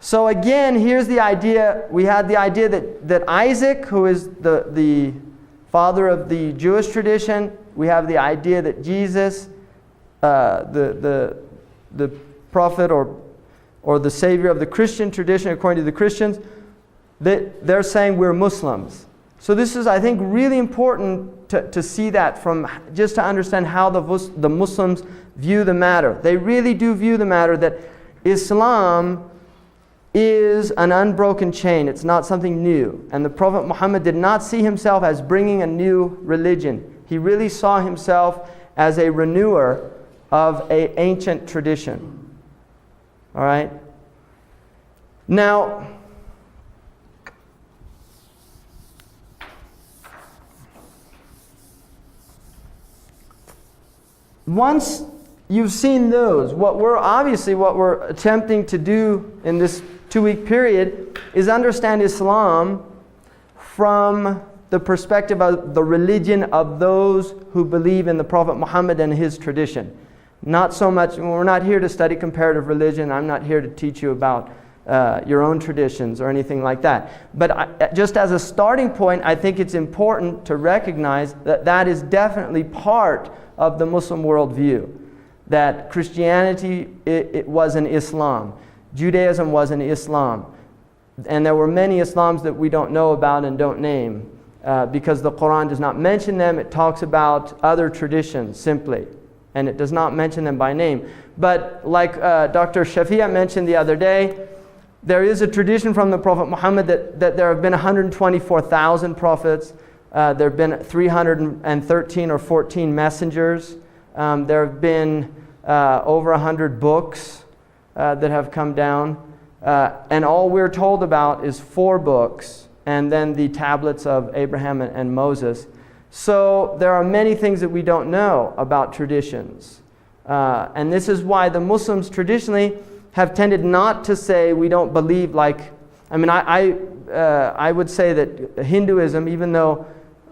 So again, here's the idea. We had the idea that Isaac, who is the father of the Jewish tradition, we have the idea that Jesus, the prophet or the savior of the Christian tradition, according to the Christians, they're saying we're Muslims. So this is, I think, really important to see that, from just to understand how the Muslims view the matter. They really do view the matter that Islam is an unbroken chain. It's not something new. And the Prophet Muhammad did not see himself as bringing a new religion. He really saw himself as a renewer of an ancient tradition. All right? Now, once you've seen those, what we're attempting to do in this 2-week period is understand Islam from the perspective of the religion of those who believe in the Prophet Muhammad and his tradition. Not so much, we're not here to study comparative religion. I'm not here to teach you about your own traditions or anything like that. But just as a starting point, I think it's important to recognize that that is definitely part of the Muslim worldview. That Christianity, it was an Islam. Judaism was an Islam. And there were many Islams that we don't know about and don't name because the Qur'an does not mention them. It talks about other traditions simply, and it does not mention them by name. But like Dr. Shafi'a mentioned the other day, there is a tradition from the Prophet Muhammad that there have been 124,000 prophets. There have been 313 or 14 messengers. There have been over 100 books that have come down. And all we're told about is 4 books and then the tablets of Abraham and Moses. So there are many things that we don't know about traditions. And this is why the Muslims traditionally have tended not to say we don't believe I would say that Hinduism, even though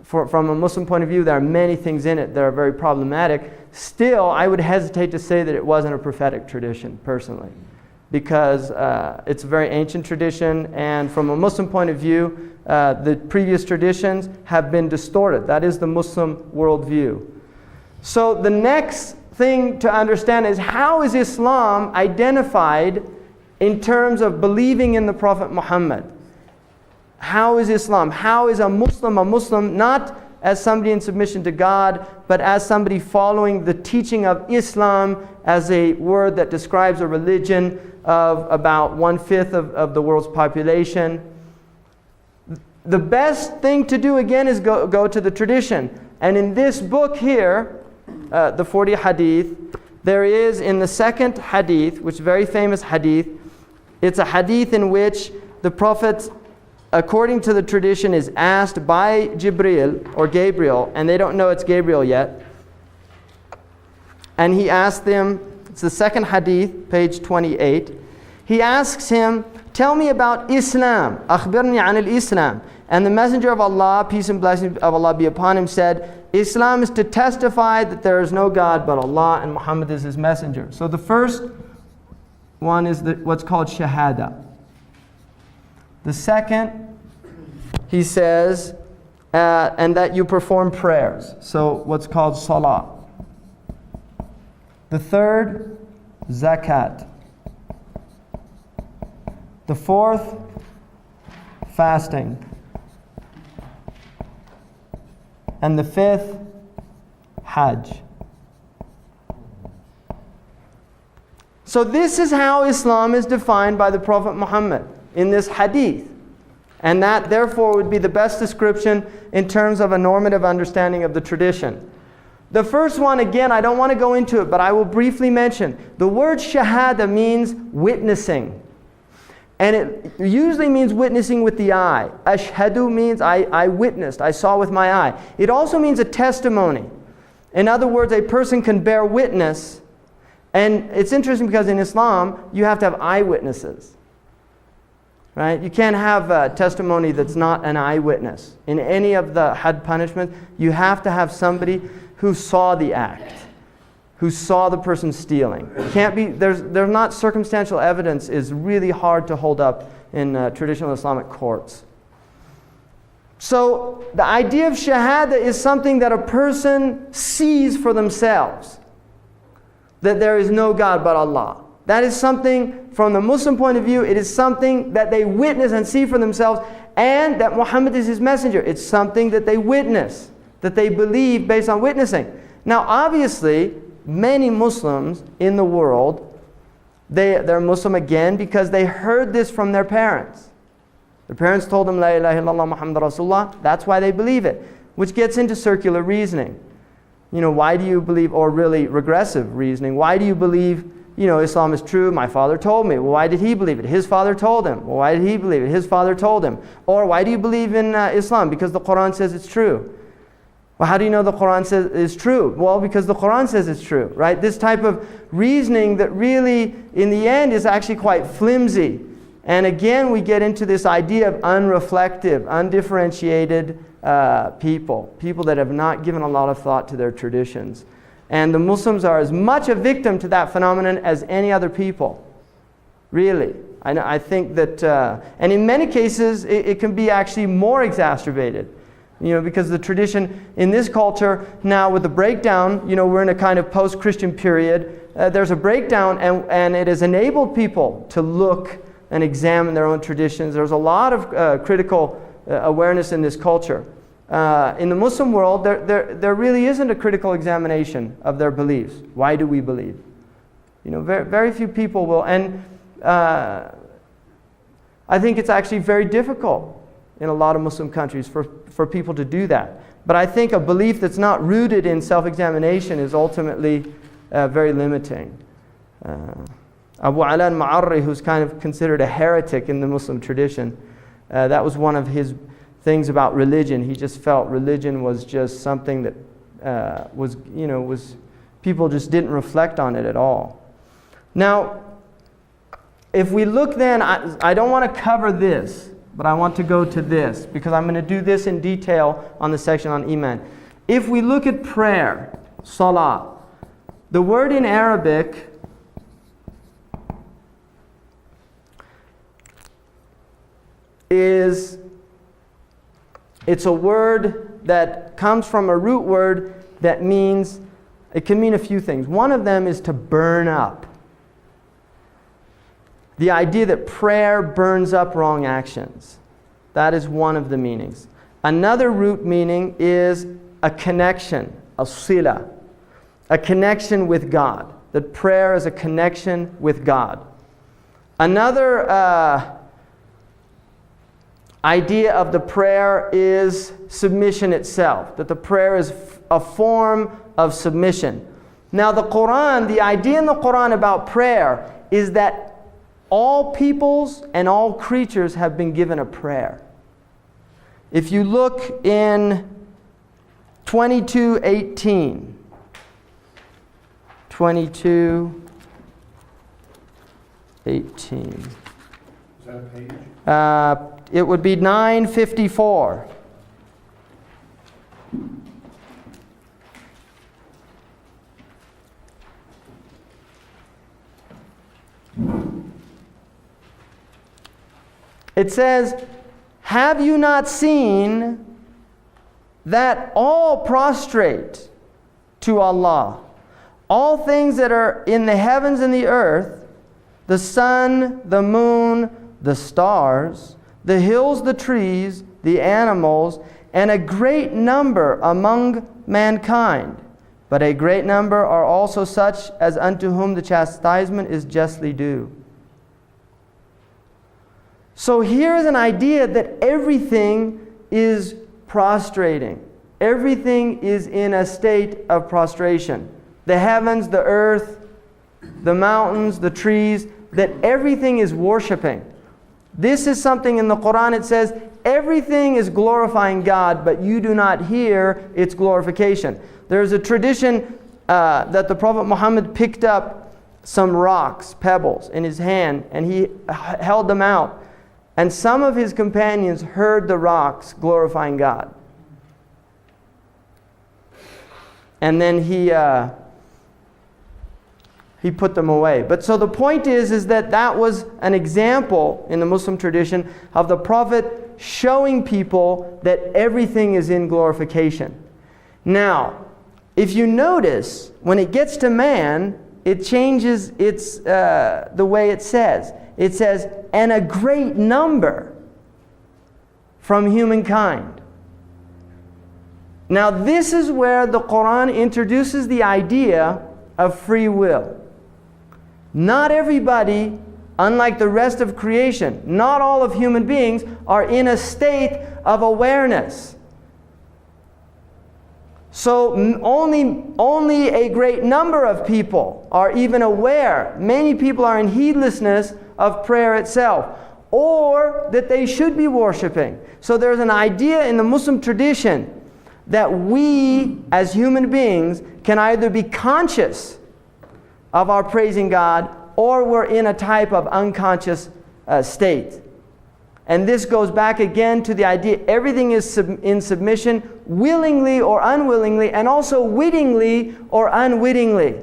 from a Muslim point of view there are many things in it that are very problematic, still I would hesitate to say that it wasn't a prophetic tradition personally. Because it's a very ancient tradition, and from a Muslim point of view, the previous traditions have been distorted. That is the Muslim worldview. So the next thing to understand is, how is Islam identified in terms of believing in the Prophet Muhammad? How is Islam? How is a Muslim not as somebody in submission to God, but as somebody following the teaching of Islam as a word that describes a religion of about 1/5 of the world's population? The best thing to do again is go to the tradition. And in this book here, the 40 hadith, there is in the second hadith, which is a very famous hadith, it's a hadith in which the Prophet, according to the tradition, is asked by Jibril or Gabriel, and they don't know it's Gabriel yet. And he asked them, it's the second hadith, page 28. He asks him, tell me about Islam. Akhbirni an al-Islam. And the Messenger of Allah, peace and blessings of Allah be upon him, said, Islam is to testify that there is no God but Allah and Muhammad is his messenger. So the first one is what's called shahada. The second, he says, and that you perform prayers. So what's called salah. The third, zakat. The fourth, fasting. And the fifth, hajj. So this is how Islam is defined by the Prophet Muhammad in this hadith. And that therefore would be the best description in terms of a normative understanding of the tradition. The first one, again, I don't want to go into it, but I will briefly mention. The word shahada means witnessing. And it usually means witnessing with the eye. Ashhadu means I witnessed, I saw with my eye. It also means a testimony. In other words, a person can bear witness. And it's interesting because in Islam, you have to have eyewitnesses. Right? You can't have a testimony that's not an eyewitness. In any of the had punishments, you have to have somebody who saw the act, who saw the person stealing. Can't be, there's not circumstantial evidence is really hard to hold up in traditional Islamic courts. So the idea of shahada is something that a person sees for themselves. That there is no God but Allah. That is something, from the Muslim point of view, it is something that they witness and see for themselves, and that Muhammad is his messenger. It's something that they witness, that they believe based on witnessing. Now obviously, many Muslims in the world, they're Muslim again because they heard this from their parents. Their parents told them, La ilaha illallah Muhammad Rasulullah. That's why they believe it, which gets into circular reasoning. You know, why do you believe, or really regressive reasoning, why do you believe Islam is true. My father told me. Well, why did he believe it? His father told him. Well, why did he believe it? His father told him. Or why do you believe in Islam? Because the Qur'an says it's true. Well, how do you know the Qur'an says it's true? Well, because the Qur'an says it's true, right? This type of reasoning that really, in the end, is actually quite flimsy. And again, we get into this idea of unreflective, undifferentiated people that have not given a lot of thought to their traditions. And the Muslims are as much a victim to that phenomenon as any other people. Really. I think that, and in many cases, it can be actually more exacerbated. Because the tradition in this culture now with the breakdown, we're in a kind of post-Christian period. There's a breakdown and it has enabled people to look and examine their own traditions. There's a lot of critical awareness in this culture. In the Muslim world, there really isn't a critical examination of their beliefs. Why do we believe? Very, very few people will. And I think it's actually very difficult in a lot of Muslim countries for people to do that. But I think a belief that's not rooted in self-examination is ultimately very limiting. Abu Ala al-Ma'arri, who's kind of considered a heretic in the Muslim tradition, that was one of his things about religion. He just felt religion was just something that was people just didn't reflect on it at all. Now, if we look then, I don't want to cover this, but I want to go to this, because I'm going to do this in detail on the section on Iman. If we look at prayer, salah, the word in Arabic it's a word that comes from a root word that means, it can mean a few things. One of them is to burn up. The idea that prayer burns up wrong actions. That is one of the meanings. Another root meaning is a connection, a sila, a connection with God. That prayer is a connection with God. Another idea of the prayer is submission itself, that the prayer is a form of submission. Now the Qur'an, the idea in the Qur'an about prayer is that all peoples and all creatures have been given a prayer. If you look in 22:18, 22:18. Is that a page? It would be 954. It says, "Have you not seen that all prostrate to Allah? All things that are in the heavens and the earth, the sun, the moon, the stars, the hills, the trees, the animals, and a great number among mankind. But a great number are also such as unto whom the chastisement is justly due." So here's an idea that everything is prostrating. Everything is in a state of prostration. The heavens, the earth, the mountains, the trees, that everything is worshiping. This is something in the Qur'an, it says, everything is glorifying God, but you do not hear its glorification. There's a tradition that the Prophet Muhammad picked up some rocks, pebbles, in his hand, and he held them out. And some of his companions heard the rocks glorifying God. And then he put them away. But so the point is that was an example in the Muslim tradition of the Prophet showing people that everything is in glorification. Now, if you notice, when it gets to man, it changes the way it says. It says, "and a great number from humankind." Now this is where the Qur'an introduces the idea of free will. Not everybody, unlike the rest of creation, not all of human beings are in a state of awareness. So only a great number of people are even aware. Many people are in heedlessness of prayer itself, or that they should be worshiping. So there's an idea in the Muslim tradition that we as human beings can either be conscious of our praising God, or we're in a type of unconscious state. And this goes back again to the idea everything is in submission willingly or unwillingly, and also wittingly or unwittingly.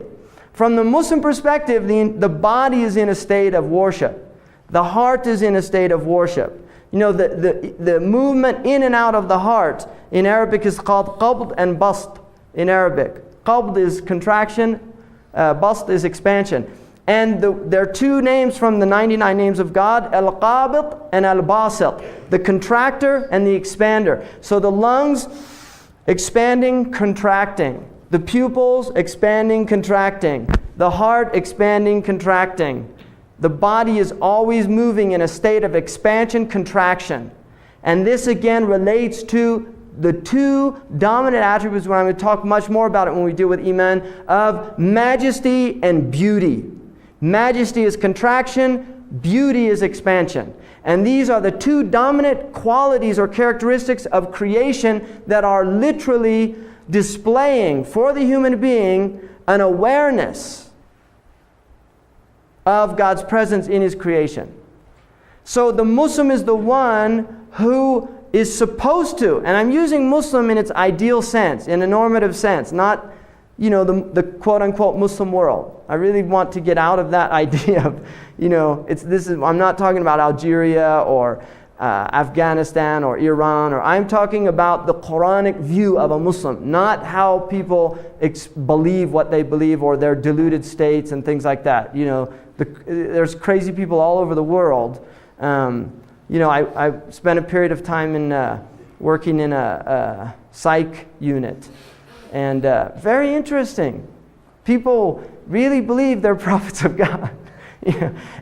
From the Muslim perspective, the body is in a state of worship. The heart is in a state of worship. You know, the movement in and out of the heart in Arabic is called qabd and bast in Arabic. Qabd is contraction, bast is expansion. And there are two names from the 99 names of God, al-qabid and al-basit, the contractor and the expander. So the lungs expanding, contracting. The pupils expanding, contracting. The heart expanding, contracting. The body is always moving in a state of expansion, contraction. And this again relates to the two dominant attributes, when I'm going to talk much more about it when we deal with Iman, of majesty and beauty. Majesty is contraction, beauty is expansion. And these are the two dominant qualities or characteristics of creation that are literally displaying for the human being an awareness of God's presence in His creation. So the Muslim is the one who is supposed to, and I'm using Muslim in its ideal sense, in a normative sense, not the quote-unquote Muslim world. I really want to get out of that idea of, I'm not talking about Algeria or Afghanistan or Iran, or I'm talking about the Quranic view of a Muslim, not how people believe what they believe or their deluded states and things like that. There's crazy people all over the world. I spent a period of time working in a psych unit. And very interesting. People really believe they're prophets of God.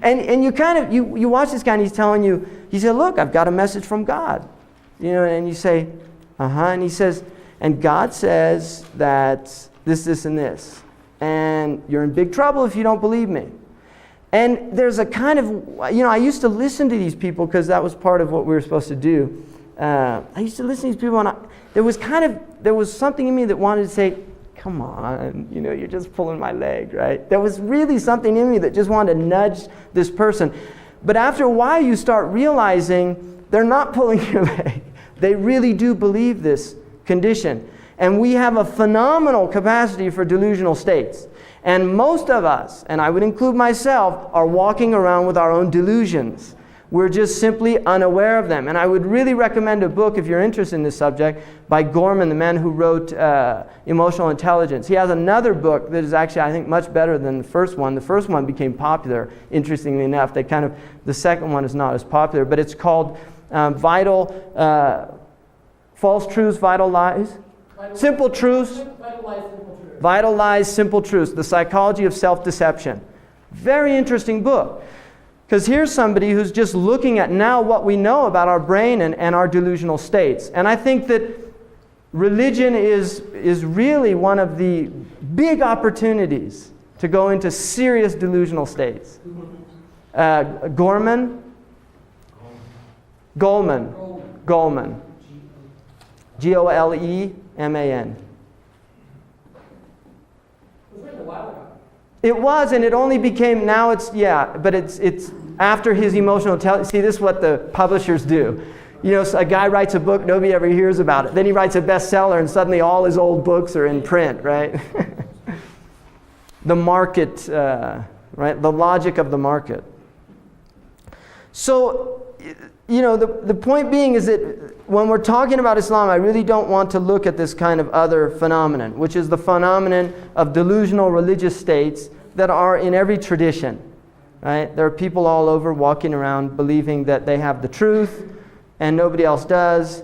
And you watch this guy and he's telling you, he said, look, I've got a message from God. And you say, and he says, and God says that this, and this. And you're in big trouble if you don't believe me. And there's a kind of, I used to listen to these people because that was part of what we were supposed to do. I used to listen to these people, and there was something in me that wanted to say, come on, you're just pulling my leg, right? There was really something in me that just wanted to nudge this person. But after a while, you start realizing they're not pulling your leg. They really do believe this condition. And we have a phenomenal capacity for delusional states. And most of us, and I would include myself, are walking around with our own delusions. We're just simply unaware of them. And I would really recommend a book, if you're interested in this subject, by Gorman, the man who wrote Emotional Intelligence. He has another book that is actually, I think, much better than the first one. The first one became popular, interestingly enough. The second one is not as popular, but it's called False Truths, Vital Lies. Simple Truths. Vital Lies, Simple Truths. The Psychology of Self-Deception. Very interesting book. Because here's somebody who's just looking at now what we know about our brain and our delusional states. And I think that religion is really one of the big opportunities to go into serious delusional states. Goleman. Goleman. It was, and it only became, now it's after his emotional intelligence. See, this is what the publishers do. So a guy writes a book, nobody ever hears about it. Then he writes a bestseller, and suddenly all his old books are in print, right? The market, right? The logic of the market. So, the point being is that when we're talking about Islam, I really don't want to look at this kind of other phenomenon, which is the phenomenon of delusional religious states that are in every tradition. Right? There are people all over walking around believing that they have the truth and nobody else does.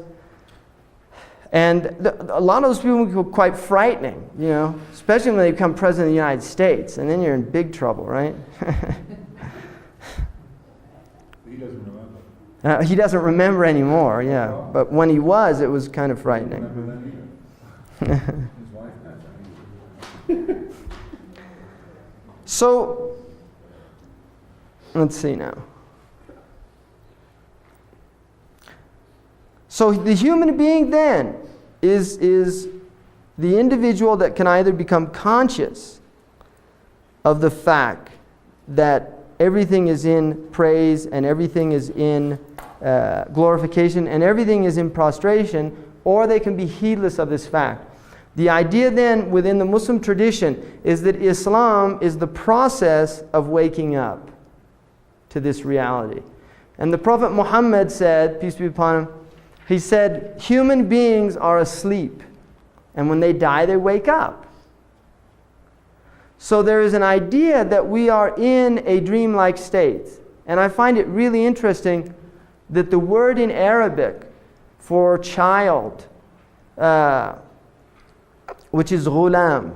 And a lot of those people can be quite frightening, especially when they become president of the United States. And then you're in big trouble, right? He doesn't remember. He doesn't remember anymore, yeah. But when he was, it was kind of frightening. So, let's see now. So the human being then is the individual that can either become conscious of the fact that everything is in praise and everything is in glorification and everything is in prostration, or they can be heedless of this fact. The idea then within the Muslim tradition is that Islam is the process of waking up to this reality. And the Prophet Muhammad said, peace be upon him, he said, human beings are asleep, and when they die, they wake up. So there is an idea that we are in a dreamlike state. And I find it really interesting that the word in Arabic for child, which is ghulam,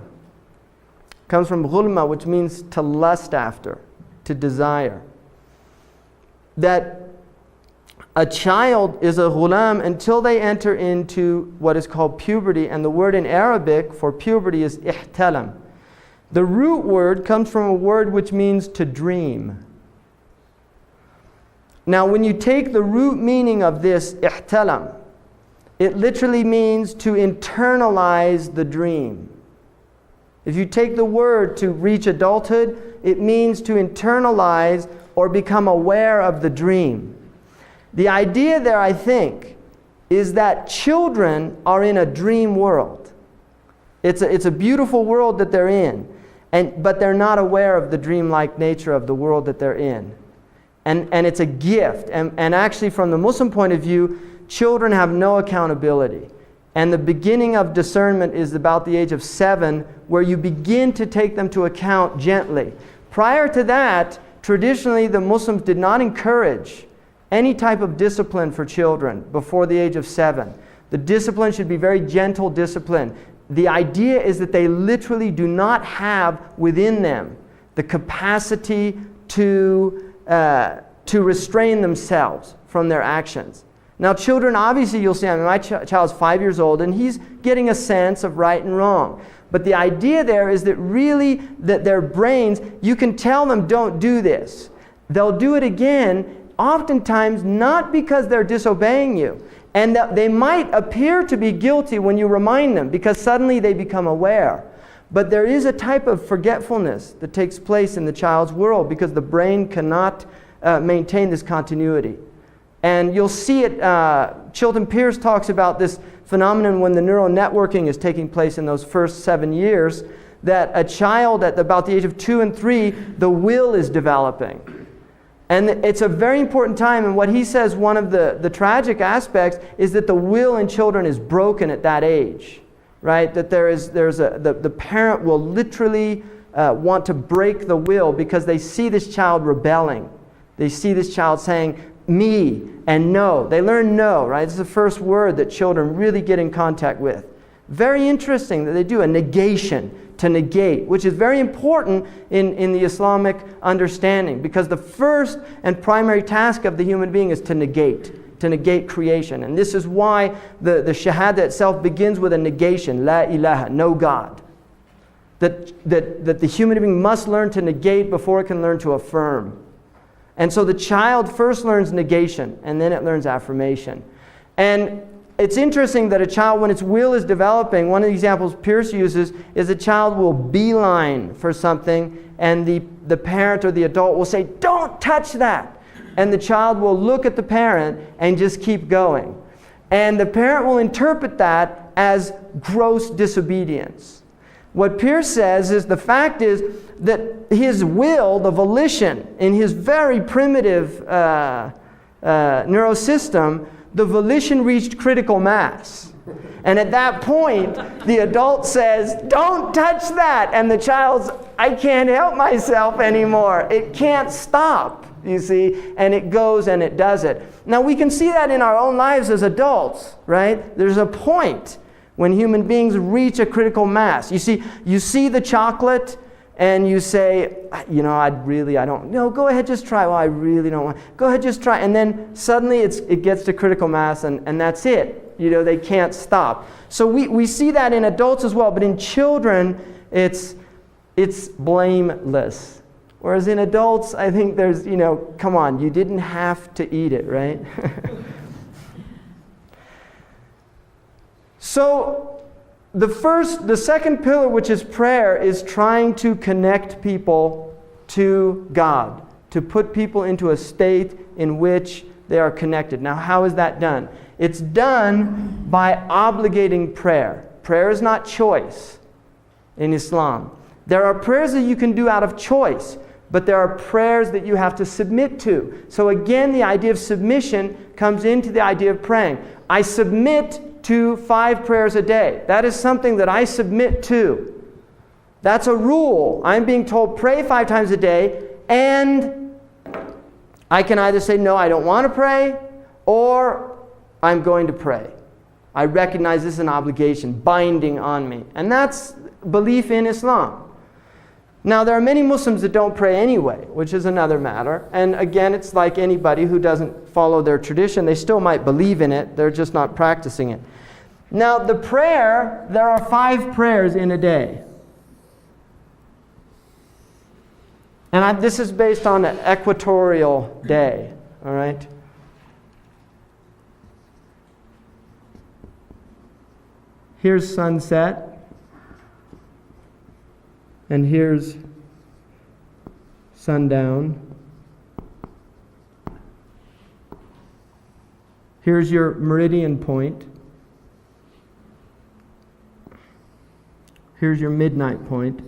comes from ghulma, which means to lust after, to desire. That a child is a ghulam until they enter into what is called puberty, and the word in Arabic for puberty is ihtalam. The root word comes from a word which means to dream. Now, when you take the root meaning of this ihtalam, it literally means to internalize the dream. If you take the word to reach adulthood, it means to internalize or become aware of the dream. The idea there, I think, is that children are in a dream world. It's a beautiful world that they're in, but they're not aware of the dreamlike nature of the world that they're in. And it's a gift. And actually, from the Muslim point of view, children have no accountability. And the beginning of discernment is about the age of 7, where you begin to take them to account gently. Prior to that, traditionally, the Muslims did not encourage any type of discipline for children before the age of 7. The discipline should be very gentle discipline. The idea is that they literally do not have within them the capacity to restrain themselves from their actions. Now, children, obviously, you'll see, my child's 5 years old, and he's getting a sense of right and wrong. But the idea there is that really, that their brains, you can tell them, don't do this. They'll do it again, oftentimes not because they're disobeying you. And that they might appear to be guilty when you remind them, because suddenly they become aware. But there is a type of forgetfulness that takes place in the child's world because the brain cannot maintain this continuity. And you'll see it, Chilton Pearce talks about this phenomenon when the neural networking is taking place in those first 7 years, that a child at about the age of 2 and 3, the will is developing. And it's a very important time, and what he says, one of the tragic aspects is that the will in children is broken at that age, right? That the parent will literally want to break the will because they see this child rebelling. They see this child saying, me, and no. They learn no, right? It's the first word that children really get in contact with. Very interesting that they do a negation, to negate, which is very important in the Islamic understanding, because the first and primary task of the human being is to negate creation. And this is why the Shahada itself begins with a negation, La ilaha, no God. That the human being must learn to negate before it can learn to affirm. And so the child first learns negation, and then it learns affirmation. And it's interesting that a child, when its will is developing, one of the examples Pearce uses is a child will beeline for something, and the parent or the adult will say, don't touch that. And the child will look at the parent and just keep going. And the parent will interpret that as gross disobedience. What Pearce says is the fact is that his will, the volition, in his very primitive neurosystem, the volition reached critical mass. And at that point, the adult says, don't touch that. And the child's, I can't help myself anymore. It can't stop, you see. And it goes and it does it. Now, we can see that in our own lives as adults, right? There's a point when human beings reach a critical mass. You see the chocolate, and you say, you know, I don't, no, go ahead, just try. Well, I really don't want, go ahead, just try. And then suddenly it gets to critical mass, and that's it. You know, they can't stop. So we see that in adults as well, but in children, It's blameless. Whereas in adults, I think there's, come on, you didn't have to eat it, right? So the second pillar, which is prayer, is trying to connect people to God, to put people into a state in which they are connected. Now, how is that done? It's done by obligating prayer. Prayer is not choice in Islam. There are prayers that you can do out of choice, but there are prayers that you have to submit to. So again, the idea of submission comes into the idea of praying. I submit to 5 prayers a day. That is something that I submit to. That's a rule. I'm being told pray 5 times a day, and I can either say, no, I don't want to pray, or I'm going to pray. I recognize this is an obligation, binding on me. And that's belief in Islam. Now, there are many Muslims that don't pray anyway, which is another matter. And again, it's like anybody who doesn't follow their tradition. They still might believe in it. They're just not practicing it. Now, the prayer, there are 5 prayers in a day. And this is based on an equatorial day, all right? Here's sunset. And here's sundown. Here's your meridian point. Here's your midnight point.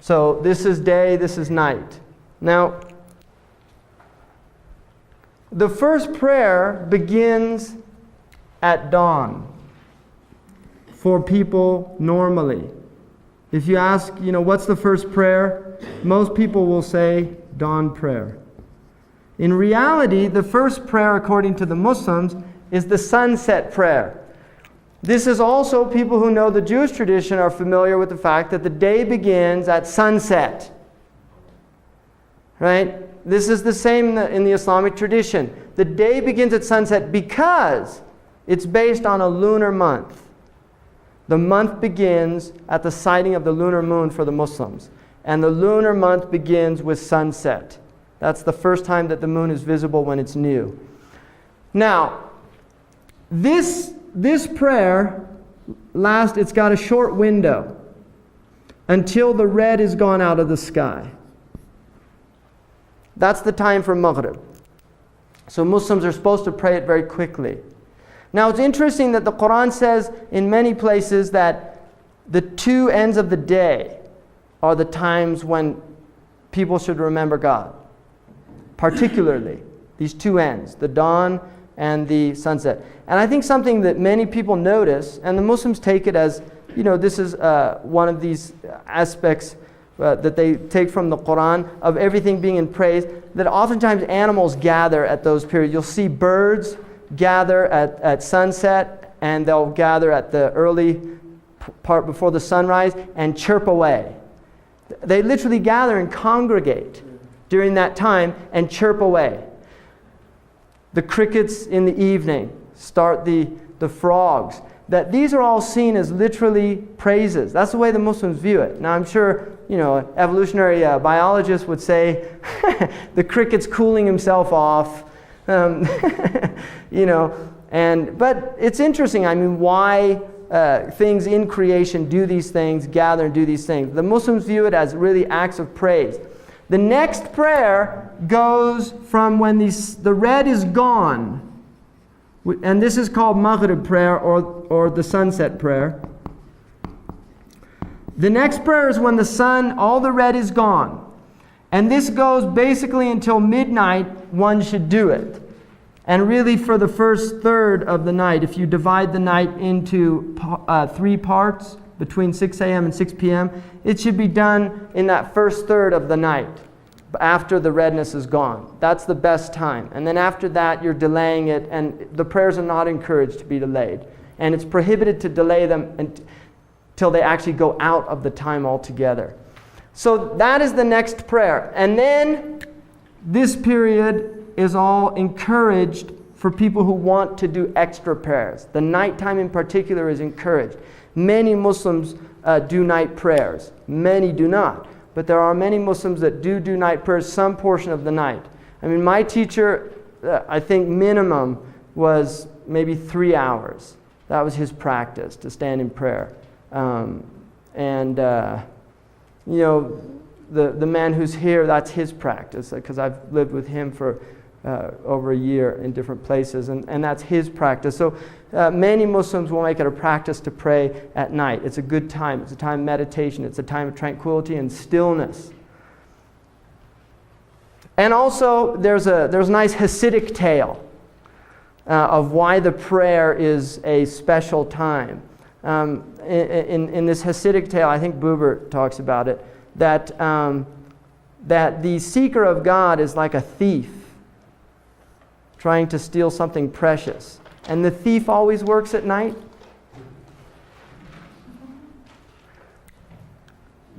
So this is day, this is night. Now, the first prayer begins at dawn for people normally. If you ask, what's the first prayer? Most people will say dawn prayer. In reality, the first prayer, according to the Muslims, is the sunset prayer. This is also, people who know the Jewish tradition are familiar with the fact that the day begins at sunset. Right? This is the same in the Islamic tradition. The day begins at sunset because it's based on a lunar month. The month begins at the sighting of the lunar moon for the Muslims. And the lunar month begins with sunset. That's the first time that the moon is visible when it's new. Now, this prayer it's got a short window until the red is gone out of the sky. That's the time for Maghrib. So Muslims are supposed to pray it very quickly. Now, it's interesting that the Qur'an says in many places that the 2 ends of the day are the times when people should remember God. Particularly, these 2 ends, the dawn and the sunset. And I think something that many people notice, and the Muslims take it as, this is one of these aspects that they take from the Qur'an of everything being in praise, that oftentimes animals gather at those periods. You'll see birds gather at sunset, and they'll gather at the early part before the sunrise and chirp away. They literally gather and congregate during that time and chirp away. The crickets in the evening start the frogs. That these are all seen as literally praises. That's the way the Muslims view it. Now I'm sure, evolutionary biologists would say the cricket's cooling himself off. But it's interesting. I mean, why things in creation do these things, gather and do these things. The Muslims view it as really acts of praise. The next prayer goes from when the red is gone, and this is called Maghrib prayer or the sunset prayer. The next prayer is when all the red is gone. And this goes basically until midnight, one should do it. And really for the first third of the night, if you divide the night into 3 parts, between 6 a.m. and 6 p.m., it should be done in that first third of the night, after the redness is gone. That's the best time. And then after that, you're delaying it, and the prayers are not encouraged to be delayed. And it's prohibited to delay them until they actually go out of the time altogether. So that is the next prayer. And then this period is all encouraged for people who want to do extra prayers. The nighttime in particular is encouraged. Many Muslims do night prayers. Many do not. But there are many Muslims that do night prayers some portion of the night. I mean, my teacher, I think minimum was maybe 3 hours. That was his practice, to stand in prayer. You know, the man who's here, that's his practice, because I've lived with him for over a year in different places, and that's his practice. So many Muslims will make it a practice to pray at night. It's a good time. It's a time of meditation. It's a time of tranquility and stillness. And also, there's a nice Hasidic tale of why the prayer is a special time. In this Hasidic tale, I think Buber talks about it, that the seeker of God is like a thief trying to steal something precious. And the thief always works at night.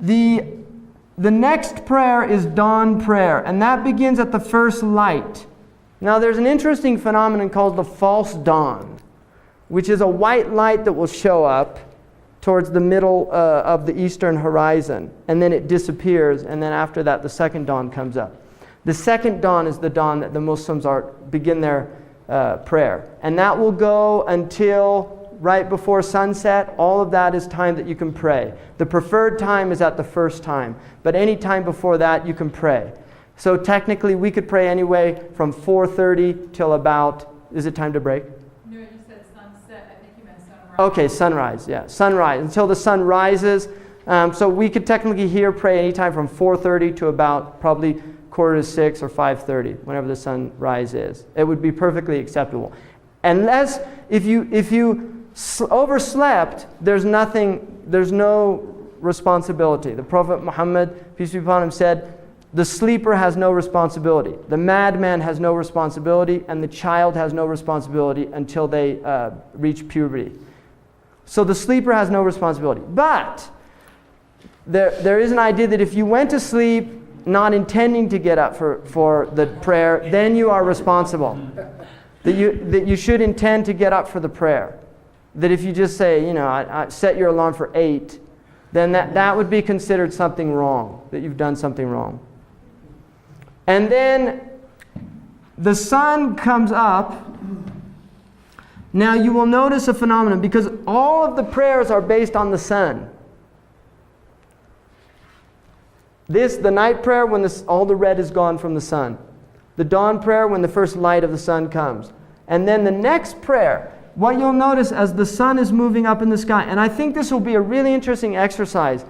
The next prayer is dawn prayer, and that begins at the first light. Now there's an interesting phenomenon called the false dawn, which is a white light that will show up towards the middle of the eastern horizon, and then it disappears, and then after that the second dawn comes up. The second dawn is the dawn that the Muslims begin their prayer, and that will go until right before sunset. All of that is time that you can pray. The preferred time is at the first time, but any time before that you can pray. So technically we could pray anyway from 4:30 till about, is it time to break? No, you said sunset. I think you meant sunrise. Okay, sunrise, yeah. Sunrise, until the sun rises. So we could technically here pray anytime from 4:30 to about probably 5:45 or 5:30, whenever the sunrise is. It would be perfectly acceptable. Unless, if you overslept, there's no responsibility. The Prophet Muhammad, peace be upon him, said, the sleeper has no responsibility. The madman has no responsibility, and the child has no responsibility until they reach puberty. So the sleeper has no responsibility. But there is an idea that if you went to sleep not intending to get up for the prayer, then you are responsible. That you should intend to get up for the prayer. That if you just say, I set your alarm for 8, then that would be considered something wrong, that you've done something wrong. And then the sun comes up. Now you will notice a phenomenon, because all of the prayers are based on the sun. The night prayer, when all the red is gone from the sun. The dawn prayer, when the first light of the sun comes. And then the next prayer, what you'll notice as the sun is moving up in the sky, and I think this will be a really interesting exercise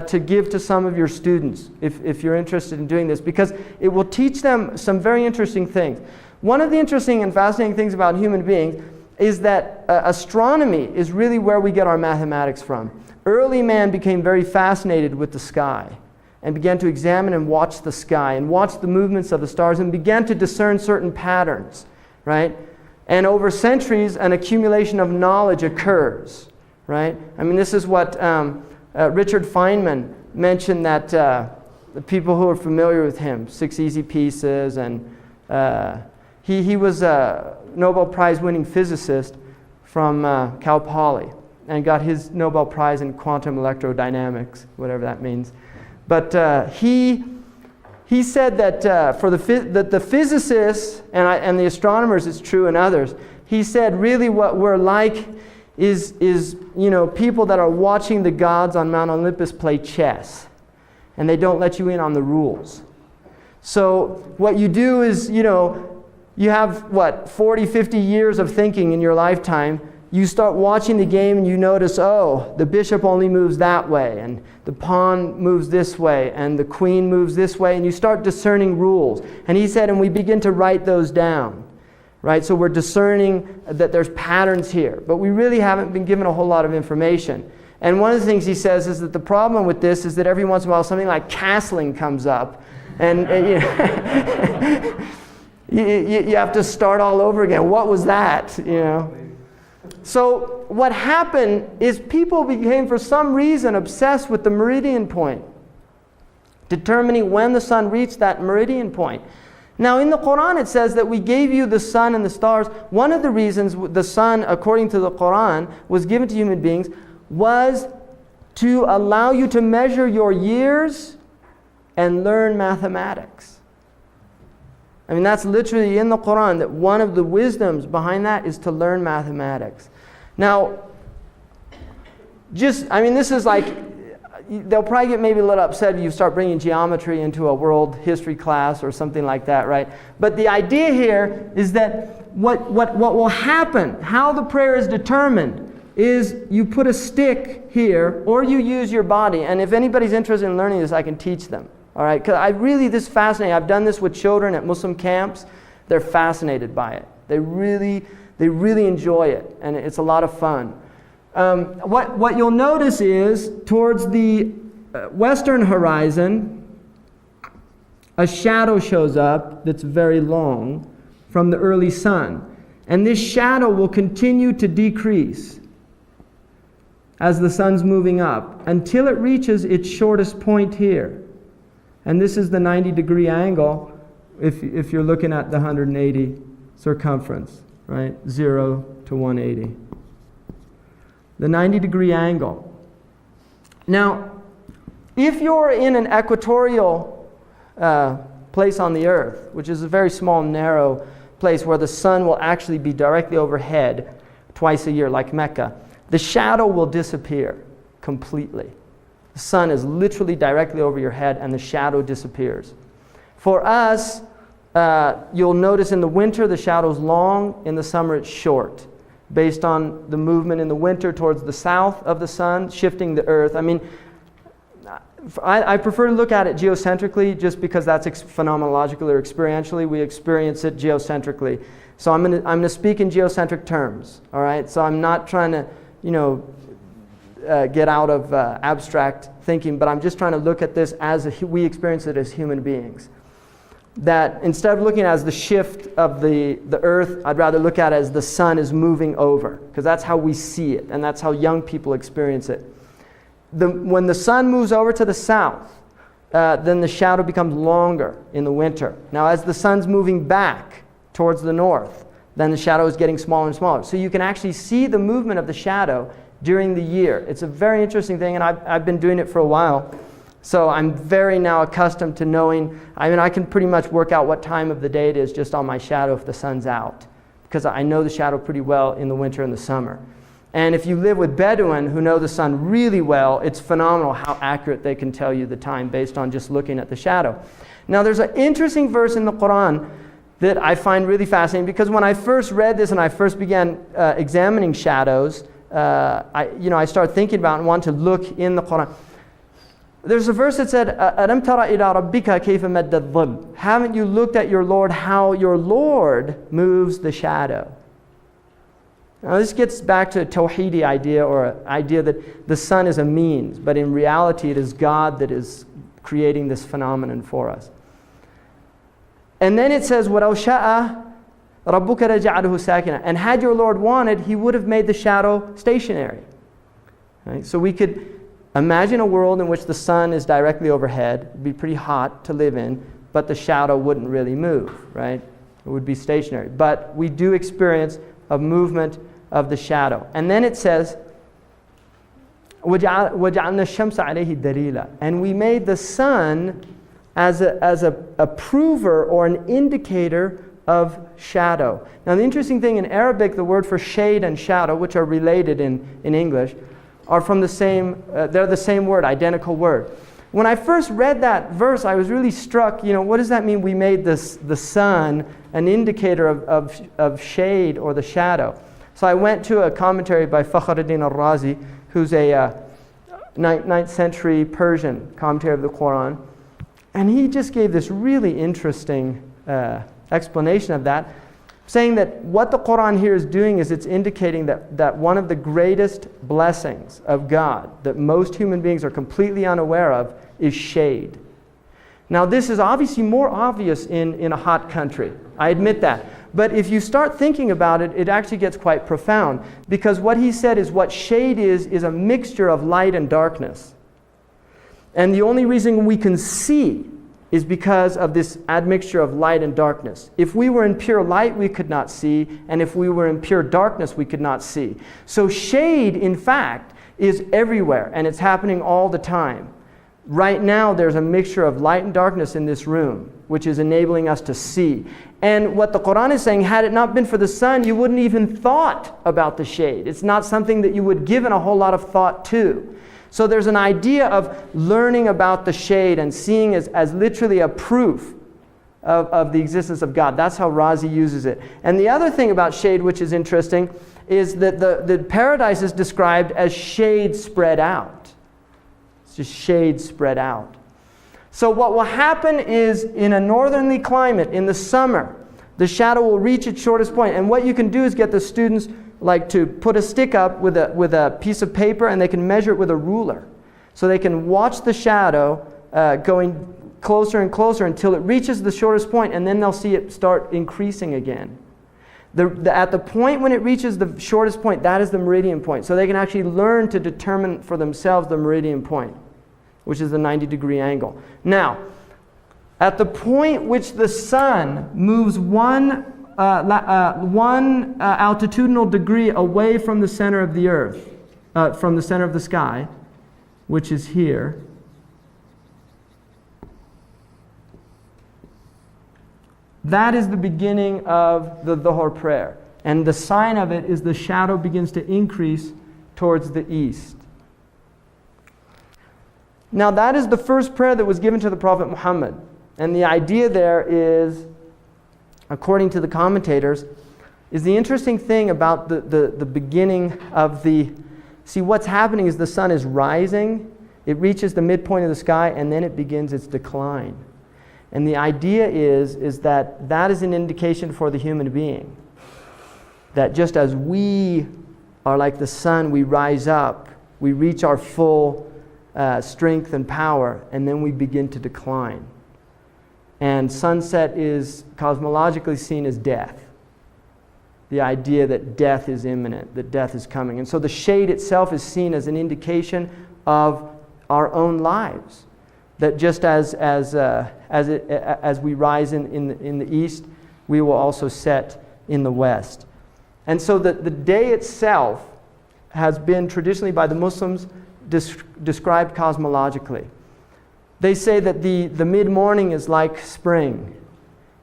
to give to some of your students if you're interested in doing this, because it will teach them some very interesting things. One of the interesting and fascinating things about human beings is that astronomy is really where we get our mathematics from. Early man became very fascinated with the sky and began to examine and watch the sky and watch the movements of the stars and began to discern certain patterns, right? And over centuries, an accumulation of knowledge occurs, right? I mean, this is what Richard Feynman mentioned, that the people who are familiar with him, 6 Easy Pieces, and he was a Nobel Prize winning physicist from Cal Poly and got his Nobel Prize in quantum electrodynamics, whatever that means. But he said that for the physicists and the astronomers, it's true, and others, he said really what we're like is people that are watching the gods on Mount Olympus play chess, and they don't let you in on the rules. So what you do is, you have 40, 50 years of thinking in your lifetime. You start watching the game and you notice, the bishop only moves that way, and the pawn moves this way, and the queen moves this way, and you start discerning rules. And he said, and we begin to write those down, right? So we're discerning that there's patterns here, but we really haven't been given a whole lot of information. And one of the things he says is that the problem with this is that every once in a while something like castling comes up, and you have to start all over again. What was that, So what happened is people became, for some reason, obsessed with the meridian point, determining when the sun reached that meridian point. Now in the Qur'an it says that we gave you the sun and the stars. One of the reasons the sun, according to the Qur'an, was given to human beings was to allow you to measure your years and learn mathematics. I mean, that's literally in the Qur'an, that one of the wisdoms behind that is to learn mathematics. Now, this is like, they'll probably get maybe a little upset if you start bringing geometry into a world history class or something like that, right? But the idea here is that what will happen, how the prayer is determined, is you put a stick here or you use your body. And if anybody's interested in learning this, I can teach them. All right? Because this is fascinating. I've done this with children at Muslim camps. They're fascinated by it. They really enjoy it. And it's a lot of fun. What you'll notice is towards the western horizon, a shadow shows up that's very long from the early sun. And this shadow will continue to decrease as the sun's moving up until it reaches its shortest point here. And this is the 90-degree angle if you're looking at the 180 circumference, right? 0 to 180. The 90-degree angle. Now, if you're in an equatorial place on the earth, which is a very small, narrow place where the sun will actually be directly overhead twice a year, like Mecca, the shadow will disappear completely. The sun is literally directly over your head and the shadow disappears. For us, you'll notice in the winter the shadow's long, in the summer it's short, based on the movement in the winter towards the south of the sun, shifting the earth. I mean, I prefer to look at it geocentrically just because that's phenomenologically or experientially. We experience it geocentrically. So I'm going to speak in geocentric terms, all right? So I'm not trying to, get out of abstract thinking, but I'm just trying to look at this as we experience it as human beings. That instead of looking at it as the shift of the earth, I'd rather look at it as the sun is moving over, because that's how we see it, and that's how young people experience it. When the sun moves over to the south, then the shadow becomes longer in the winter. Now as the sun's moving back towards the north, then the shadow is getting smaller and smaller. So you can actually see the movement of the shadow during the year. It's a very interesting thing, and I've been doing it for a while. So I'm very now accustomed to knowing, I can pretty much work out what time of the day it is just on my shadow if the sun's out, because I know the shadow pretty well in the winter and the summer. And if you live with Bedouin who know the sun really well, it's phenomenal how accurate they can tell you the time based on just looking at the shadow. Now there's an interesting verse in the Qur'an that I find really fascinating, because when I first read this and I first began examining shadows, I started thinking about and wanted to look in the Qur'an. There's a verse that said, "Alam tara ila rabbika kayfa madda adh-dhill." Haven't you looked at your Lord, how your Lord moves the shadow? Now this gets back to a Tawheedi idea, or an idea that the sun is a means, but in reality it is God that is creating this phenomenon for us. And then it says, وَلَوْ شَاءَ رَبُّكَ لَجَعَلَهُ سَاكِنًا. And had your Lord wanted, He would have made the shadow stationary. Right? So we could imagine a world in which the sun is directly overhead. It would be pretty hot to live in, but the shadow wouldn't really move, right? It would be stationary. But we do experience a movement of the shadow. And then it says, وَجَعَلْنَا الشَّمْسَ عَلَيْهِ دَلِيلًا. And we made the sun as a prover or an indicator of shadow. Now the interesting thing, in Arabic, the word for shade and shadow, which are related in English, are from the same, they're the same word, identical word. When I first read that verse, I was really struck, what does that mean? We made the sun an indicator of shade or the shadow. So I went to a commentary by Fakhruddin al-Razi, who's a 9th century Persian commentary of the Qur'an. And he just gave this really interesting explanation of that, saying that what the Qur'an here is doing is it's indicating that one of the greatest blessings of God that most human beings are completely unaware of is shade. Now this is obviously more obvious in a hot country. I admit that. But if you start thinking about it, it actually gets quite profound. Because what he said is what shade is a mixture of light and darkness. And the only reason we can see is because of this admixture of light and darkness. If we were in pure light, we could not see, and if we were in pure darkness, we could not see. So shade, in fact, is everywhere, and it's happening all the time. Right now, there's a mixture of light and darkness in this room, which is enabling us to see. And what the Qur'an is saying, had it not been for the sun, you wouldn't even thought about the shade. It's not something that you would give a whole lot of thought to. So there's an idea of learning about the shade and seeing as literally a proof of the existence of God. That's how Razi uses it. And the other thing about shade, which is interesting, is that the paradise is described as shade spread out. It's just shade spread out. So what will happen is, in a northerly climate, in the summer, the shadow will reach its shortest point. And what you can do is get the students to put a stick up with a piece of paper, and they can measure it with a ruler. So they can watch the shadow going closer and closer until it reaches the shortest point, and then they'll see it start increasing again. At the point when it reaches the shortest point, that is the meridian point. So they can actually learn to determine for themselves the meridian point, which is the 90-degree angle. Now, at the point which the sun moves one altitudinal degree away from the center of the earth, from the center of the sky, which is here, that is the beginning of the Dhuhr prayer. And the sign of it is the shadow begins to increase towards the east. Now that is the first prayer that was given to the Prophet Muhammad. And the idea there is, according to the commentators, is the interesting thing about the beginning of the... See, what's happening is the sun is rising, it reaches the midpoint of the sky, and then it begins its decline. And the idea is that is an indication for the human being. That just as we are like the sun, we rise up, we reach our full strength and power, and then we begin to decline. And sunset is cosmologically seen as death. The idea that death is imminent, that death is coming. And so the shade itself is seen as an indication of our own lives. That just as we rise in the east, we will also set in the west. And so the day itself has been traditionally by the Muslims described cosmologically. They say that the mid-morning is like spring.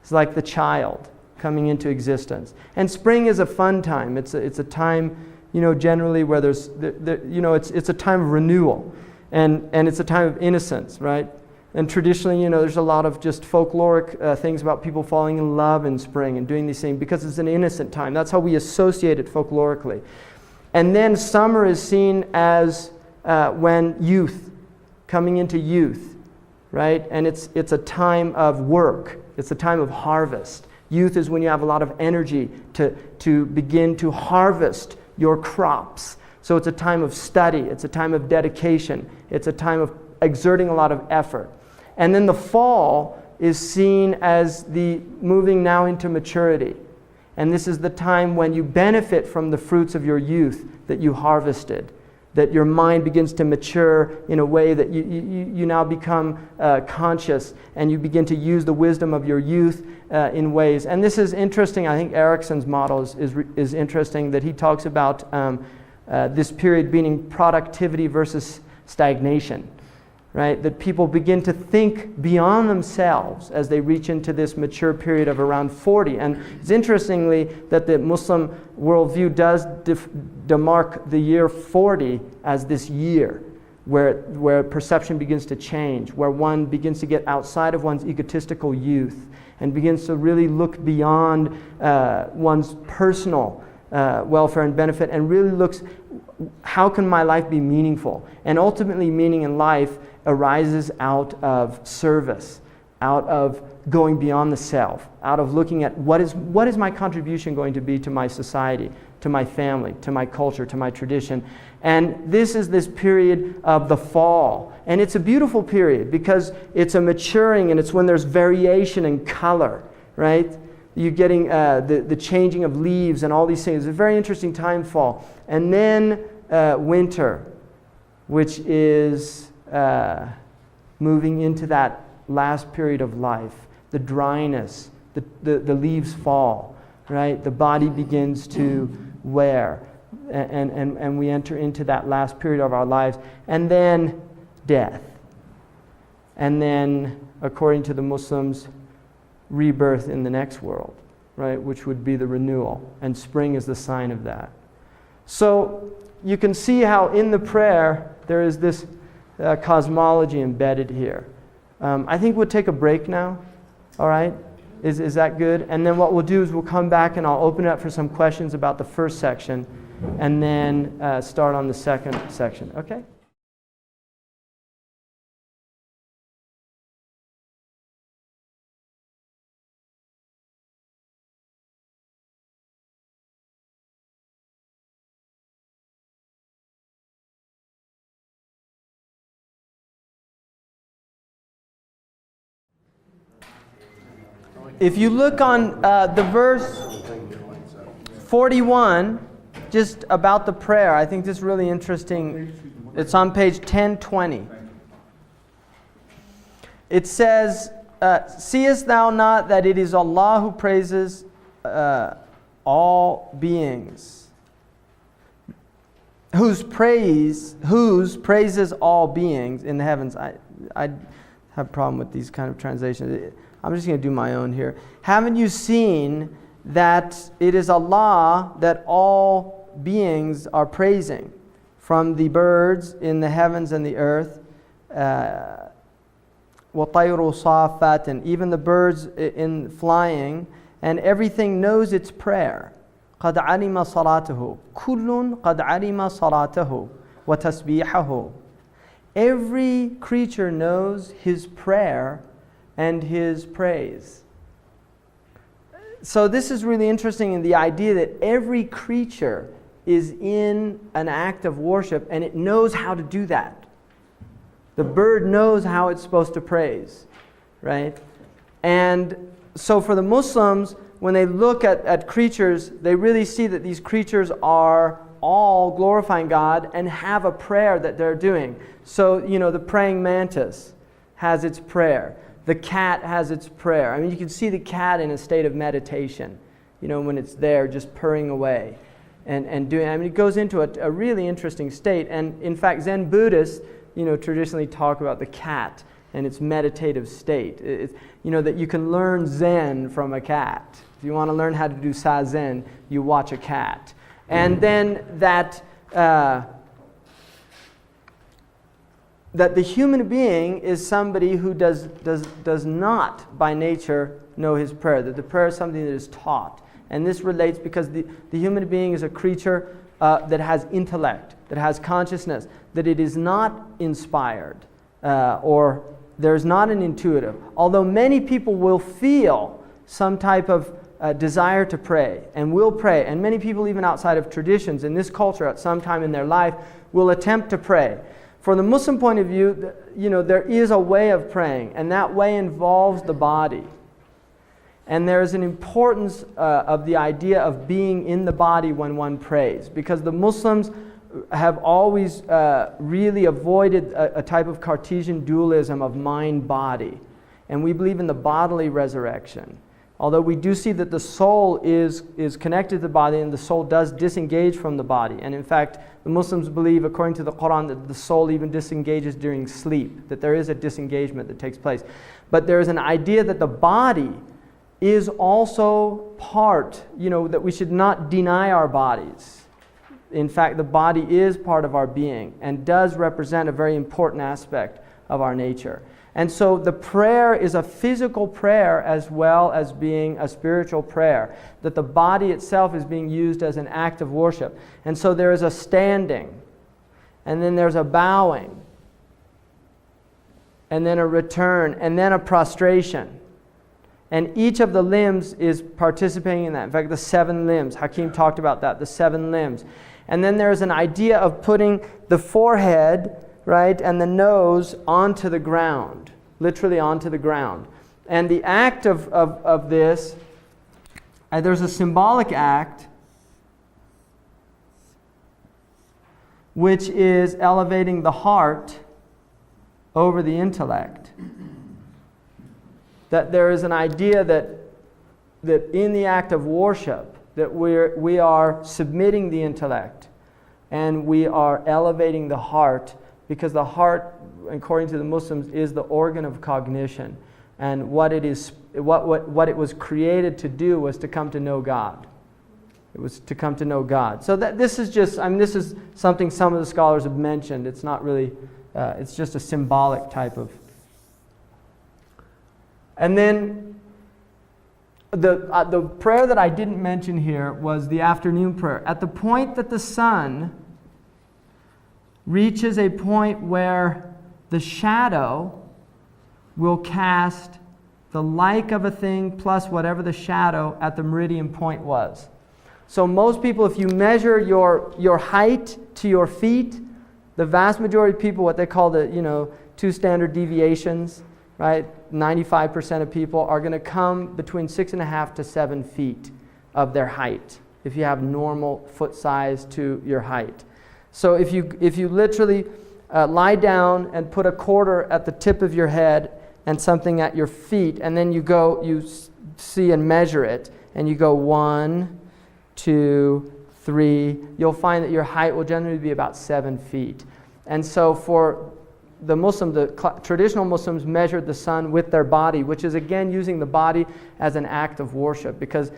It's like the child coming into existence. And spring is a fun time. It's a time, generally where there's, it's a time of renewal. And it's a time of innocence, right? And traditionally, there's a lot of just folkloric things about people falling in love in spring and doing these things because it's an innocent time. That's how we associate it folklorically. And then summer is seen as when youth, coming into youth, right? And it's a time of work. It's a time of harvest. Youth is when you have a lot of energy to begin to harvest your crops. So it's a time of study. It's a time of dedication. It's a time of exerting a lot of effort. And then the fall is seen as the moving now into maturity. And this is the time when you benefit from the fruits of your youth that you harvested. That your mind begins to mature in a way that you now become conscious, and you begin to use the wisdom of your youth in ways. And this is interesting. I think Erickson's model is interesting, that he talks about this period being productivity versus stagnation. Right? That people begin to think beyond themselves as they reach into this mature period of around 40. And it's interestingly that the Muslim worldview does demark the year 40 as this year where perception begins to change, where one begins to get outside of one's egotistical youth and begins to really look beyond one's personal welfare and benefit, and really looks, how can my life be meaningful? And ultimately, meaning in life arises out of service, out of going beyond the self, out of looking at what is my contribution going to be to my society, to my family, to my culture, to my tradition. And this period of the fall. And it's a beautiful period because it's a maturing, and it's when there's variation in color, right? You're getting the changing of leaves and all these things. It's a very interesting time, fall. And then winter, which is moving into that last period of life, the dryness, the leaves fall, right? The body begins to wear, and we enter into that last period of our lives, and then death. And then, according to the Muslims, rebirth in the next world, right? Which would be the renewal, and spring is the sign of that. So you can see how in the prayer there is this cosmology embedded here. I think we'll take a break now, all right? Is that good? And then what we'll do is we'll come back and I'll open it up for some questions about the first section, and then start on the second section, okay? If you look on the verse 41, just about the prayer, I think this is really interesting. It's on page 1020. It says, seest thou not that it is Allah who praises all beings, whose praises all beings in the heavens. I have a problem with these kind of translations. I'm just going to do my own here. Haven't you seen that it is Allah that all beings are praising, from the birds in the heavens and the earth, وَطَيْرُ صَافَّاتٍ, and even the birds in flying, and everything knows its prayer. قَدْ عَلِمَ صَلَاتَهُ كُلٌّ قَدْ عَلِمَ صَلَاتَهُ وَتَسْبِيحَهُ. Every creature knows his prayer and his praise. So this is really interesting in the idea that every creature is in an act of worship, and it knows how to do that. The bird knows how it's supposed to praise, right? And so for the Muslims, when they look at creatures, they really see that these creatures are all glorifying God and have a prayer that they're doing. So, the praying mantis has its prayer. The cat has its prayer. I mean, you can see the cat in a state of meditation, when it's there just purring away and doing, it goes into a really interesting state. And in fact, Zen Buddhists, traditionally talk about the cat and its meditative state. That you can learn Zen from a cat. If you want to learn how to do Zazen, you watch a cat. And then that the human being is somebody who does not by nature know his prayer, that the prayer is something that is taught. And this relates because the human being is a creature that has intellect, that has consciousness, that it is not inspired, or there's not an intuitive. Although many people will feel some type of desire to pray, and will pray, and many people even outside of traditions in this culture at some time in their life will attempt to pray. From the Muslim point of view, there is a way of praying, and that way involves the body. And there is an importance of the idea of being in the body when one prays, because the Muslims have always really avoided a type of Cartesian dualism of mind-body. And we believe in the bodily resurrection. Although we do see that the soul is connected to the body, and the soul does disengage from the body. And in fact, the Muslims believe, according to the Qur'an, that the soul even disengages during sleep, that there is a disengagement that takes place. But there is an idea that the body is also part, that we should not deny our bodies. In fact, the body is part of our being and does represent a very important aspect of our nature. And so the prayer is a physical prayer as well as being a spiritual prayer, that the body itself is being used as an act of worship. And so there is a standing, and then there's a bowing, and then a return, and then a prostration. And each of the limbs is participating in that. In fact, the 7 limbs, Hakim talked about that, the 7 limbs. And then there's an idea of putting the forehead, right, and the nose onto the ground, literally onto the ground. And the act of this, there's a symbolic act, which is elevating the heart over the intellect. that there is an idea that in the act of worship, that we are submitting the intellect and we are elevating the heart, because the heart, according to the Muslims, is the organ of cognition. And what it was created to do was to come to know God. It was to come to know God. So this is something some of the scholars have mentioned. It's not really, it's just a symbolic type of. And then the prayer that I didn't mention here was the afternoon prayer. At the point that the sun reaches a point where the shadow will cast the like of a thing plus whatever the shadow at the meridian point was. So most people, if you measure your height to your feet, the vast majority of people, what they call the 2 standard deviations, right? 95% of people are going to come between 6.5 to 7 feet of their height if you have normal foot size to your height. So if you literally lie down and put a quarter at the tip of your head and something at your feet, and then you see and measure it, and you go 1, 2, 3, you'll find that your height will generally be about 7 feet. And so for the traditional Muslims measured the sun with their body, which is again using the body as an act of worship, because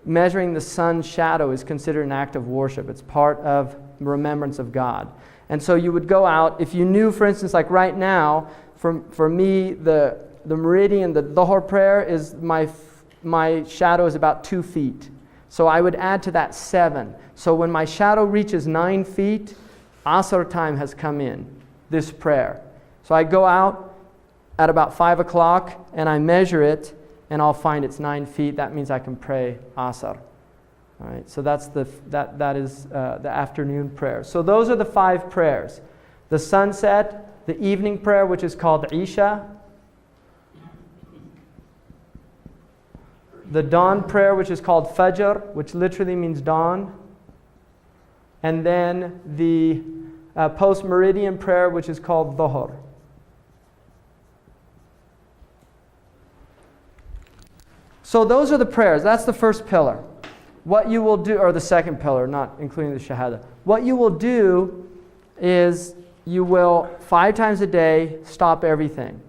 measuring the sun's shadow is considered an act of worship. It's part of remembrance of God. And so you would go out, if you knew, for instance, like right now, for me, the meridian, the Dhuhr prayer is my shadow is about 2 feet. So I would add to that 7. So when my shadow reaches 9 feet, Asr time has come in, this prayer. So I go out at about 5 o'clock and I measure it, and I'll find it's 9 feet. That means I can pray Asr. All right, so that is the afternoon prayer. So those are the 5 prayers: the sunset, the evening prayer, which is called Isha, the dawn prayer, which is called Fajr, which literally means dawn, and then the post-meridian prayer, which is called Dhuhr. So those are the prayers. That's the first pillar. What you will do, or the second pillar, not including the Shahada. What you will do is you will 5 times a day stop everything.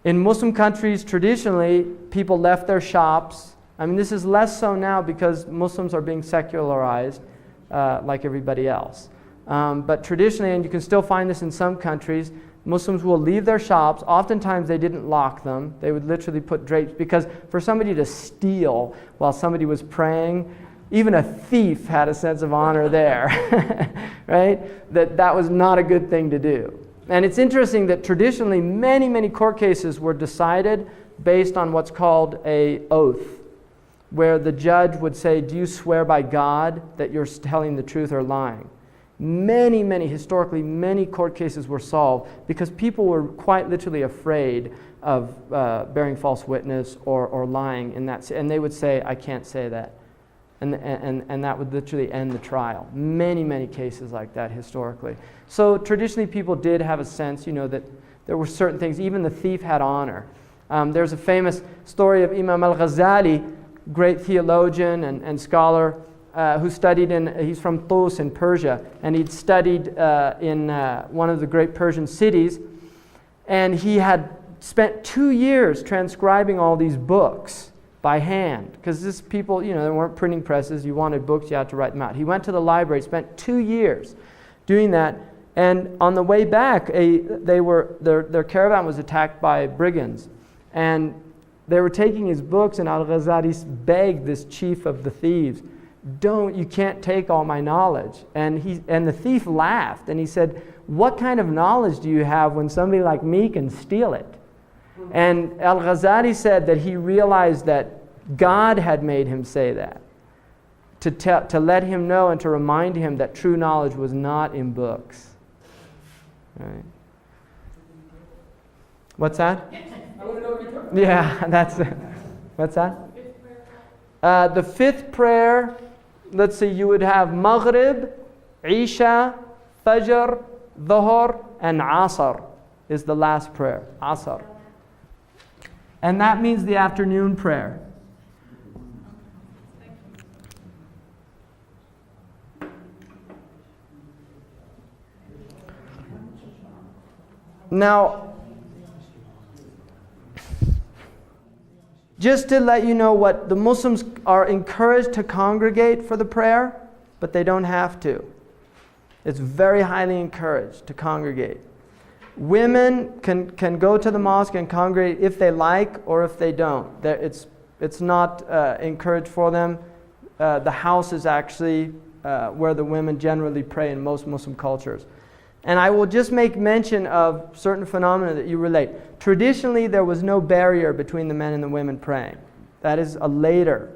In Muslim countries, traditionally, people left their shops. I mean, this is less so now because Muslims are being secularized like everybody else. But traditionally, and you can still find this in some countries, Muslims will leave their shops. Oftentimes they didn't lock them. They would literally put drapes, because for somebody to steal while somebody was praying, even a thief had a sense of honor there, right? That was not a good thing to do. And it's interesting that traditionally many court cases were decided based on what's called an oath, where the judge would say, do you swear by God that you're telling the truth or lying? Historically, many court cases were solved because people were quite literally afraid of bearing false witness or lying in that. And they would say, I can't say that. And that would literally end the trial. Many cases like that historically. So traditionally people did have a sense, that there were certain things, even the thief had honor. There's a famous story of Imam Al-Ghazali, great theologian and scholar, who studied he's from Tus in Persia, and he'd studied in one of the great Persian cities, and he had spent 2 years transcribing all these books by hand, because this people, there weren't printing presses. You wanted books, you had to write them out. He went to the library, spent 2 years doing that, and on the way back, their caravan was attacked by brigands, and they were taking his books, and Al-Ghazali begged this chief of the thieves, you can't take all my knowledge. And the thief laughed, and he said, what kind of knowledge do you have when somebody like me can steal it? And Al-Ghazali said that he realized that God had made him say that, to let him know and to remind him that true knowledge was not in books. Right? What's that? Yeah, that's it. What's that? The 5th prayer, let's see, you would have Maghrib, Isha, Fajr, Dhuhr, and Asr is the last prayer. Asr. And that means the afternoon prayer. Now, just to let you know what the Muslims are encouraged to congregate for the prayer, but they don't have to. It's very highly encouraged to congregate. Women can go to the mosque and congregate if they like or if they don't. It's not encouraged for them. The house is actually where the women generally pray in most Muslim cultures. And I will just make mention of certain phenomena that you relate. Traditionally, there was no barrier between the men and the women praying. That is a later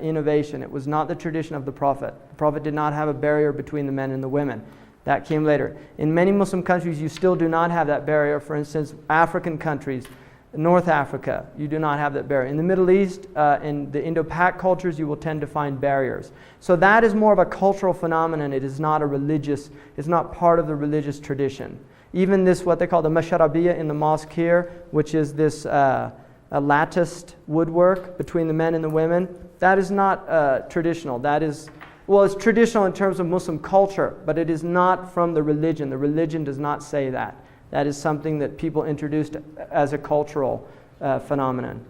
innovation. It was not the tradition of the Prophet. The Prophet did not have a barrier between the men and the women. That came later. In many Muslim countries, you still do not have that barrier. For instance, African countries, North Africa, you do not have that barrier. In the Middle East, in the Indo-Pak cultures, you will tend to find barriers. So that is more of a cultural phenomenon. It is not a religious, it's not part of the religious tradition. Even this, what they call the masharabiyya in the mosque here, which is this a latticed woodwork between the men and the women, that is not traditional. That is, well, it's traditional in terms of Muslim culture, but it is not from the religion. The religion does not say that. That is something that people introduced as a cultural phenomenon.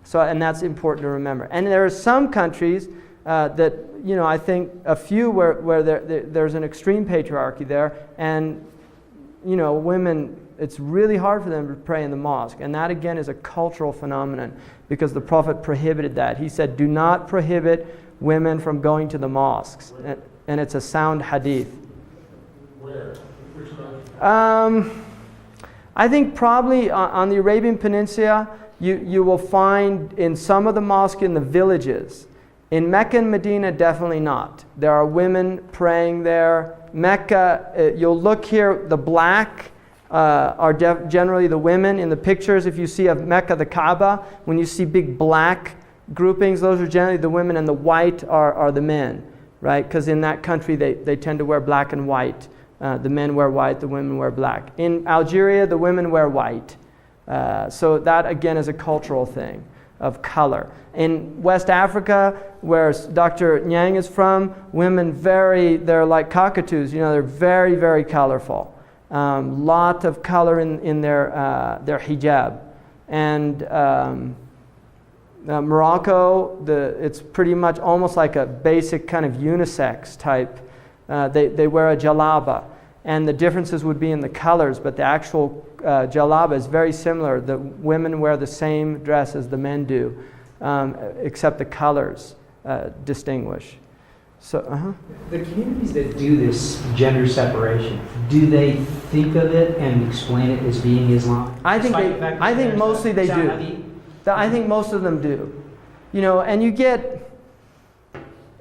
So, and that's important to remember. And there are some countries that, you know, I think a few where there's an extreme patriarchy there, and, you know, women, it's really hard for them to pray in the mosque. And that, again, is a cultural phenomenon because the Prophet prohibited that. He said, do not prohibit women from going to the mosques. And it's a sound hadith. Where? Which country? I think probably on the Arabian Peninsula, you will find in some of the mosques in the villages. In Mecca and Medina, definitely not. There are women praying there. Mecca, you'll look here, the black are generally the women. In the pictures, if you see of Mecca, the Kaaba, when you see big black groupings, those are generally the women, and the white are the men, right? Because in that country, they tend to wear black and white. The men wear white, the women wear black. In Algeria, the women wear white. So that, again, is a cultural thing of color. In West Africa, where Dr. Nyang is from, women they're like cockatoos. You know, they're very, very colorful. Lot of color in their hijab. And Morocco, it's pretty much almost like a basic kind of unisex type. They wear a jalaba, and the differences would be in the colors, but the actual jalaba is very similar. The women wear the same dress as the men do, except the colors distinguish. So, The communities that do this gender separation, do they think of it and explain it as being Islam? I think mostly they do. I think most of them do. You know, and you get,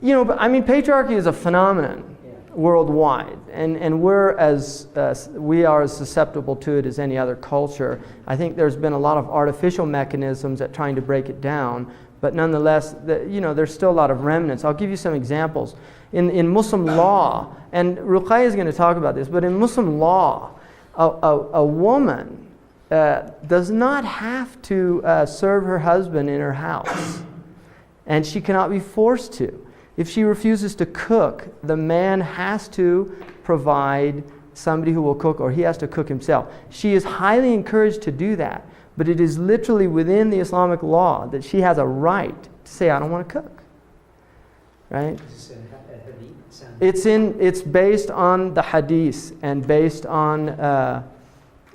you know, I mean, patriarchy is a phenomenon worldwide, and we are as susceptible to it as any other culture. I think there's been a lot of artificial mechanisms at trying to break it down, but nonetheless, there's still a lot of remnants. I'll give you some examples. In Muslim law, and Ruqayya is going to talk about this, but in Muslim law, a woman does not have to serve her husband in her house, and she cannot be forced to. If she refuses to cook, the man has to provide somebody who will cook, or he has to cook himself. She is highly encouraged to do that, but it is literally within the Islamic law that she has a right to say, I don't want to cook. Right? It's based on the hadith and based on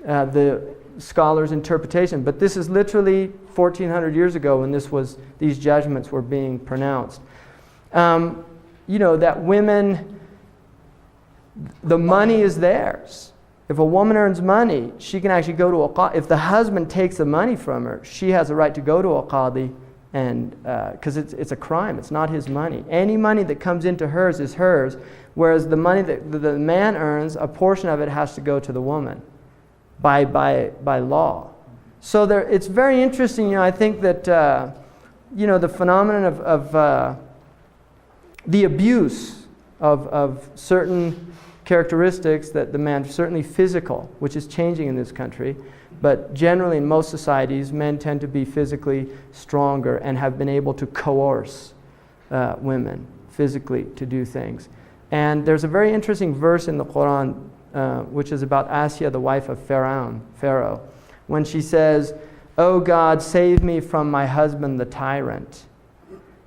the scholars' interpretation. But this is literally 1,400 years ago when these judgments were being pronounced. That women, the money is theirs. If a woman earns money, she can actually go to a qadi. If the husband takes the money from her, she has a right to go to a qadi, and because it's a crime. It's not his money. Any money that comes into hers is hers, whereas the money that the man earns, a portion of it has to go to the woman by law. So it's very interesting. I think that the phenomenon of the abuse of certain characteristics that the man, certainly physical, which is changing in this country, But generally, in most societies, men tend to be physically stronger and have been able to coerce women physically to do things. And there's a very interesting verse in the Qur'an, which is about Asya, the wife of Pharaoh, when she says, "Oh God, save me from my husband, the tyrant."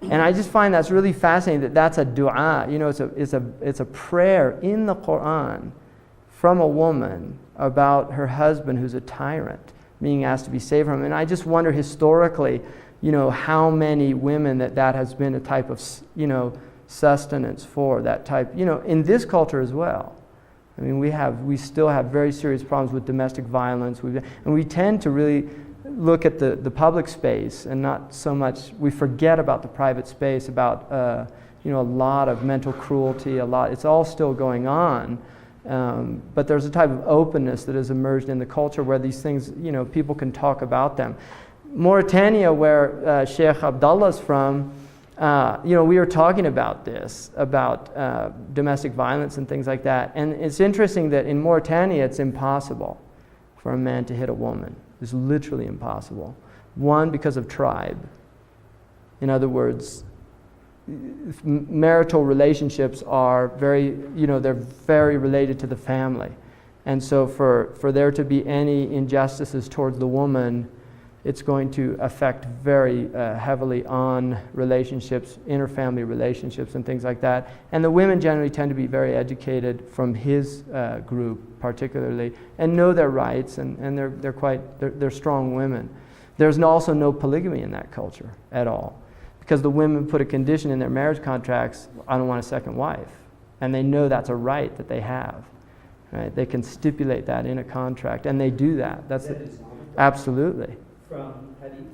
And I just find that's really fascinating that that's a dua. You know, it's a prayer in the Qur'an from a woman about her husband who's a tyrant, being asked to be saved from him. And I just wonder historically, you know, how many women that has been a type of, you know, sustenance for that type, you know, in this culture as well. I mean, we still have very serious problems with domestic violence. And we tend to really look at the public space and not so much, we forget about the private space, about, you know, a lot of mental cruelty, it's all still going on. But there's a type of openness that has emerged in the culture where these things, you know, people can talk about them. Mauritania, where Sheikh Abdullah is from, you know, we were talking about this, about domestic violence and things like that. And it's interesting that in Mauritania, it's impossible for a man to hit a woman. It's literally impossible. One, because of tribe. In other words, marital relationships are very, you know, they're very related to the family. And so for there to be any injustices towards the woman, it's going to affect very heavily on relationships, interfamily relationships and things like that. And the women generally tend to be very educated from his group particularly, and know their rights, and they're strong women. There's also no polygamy in that culture at all, because the women put a condition in their marriage contracts, I don't want a second wife. And they know that's a right that they have. Right? They can stipulate that in a contract, and they do that. Absolutely. From Hadith?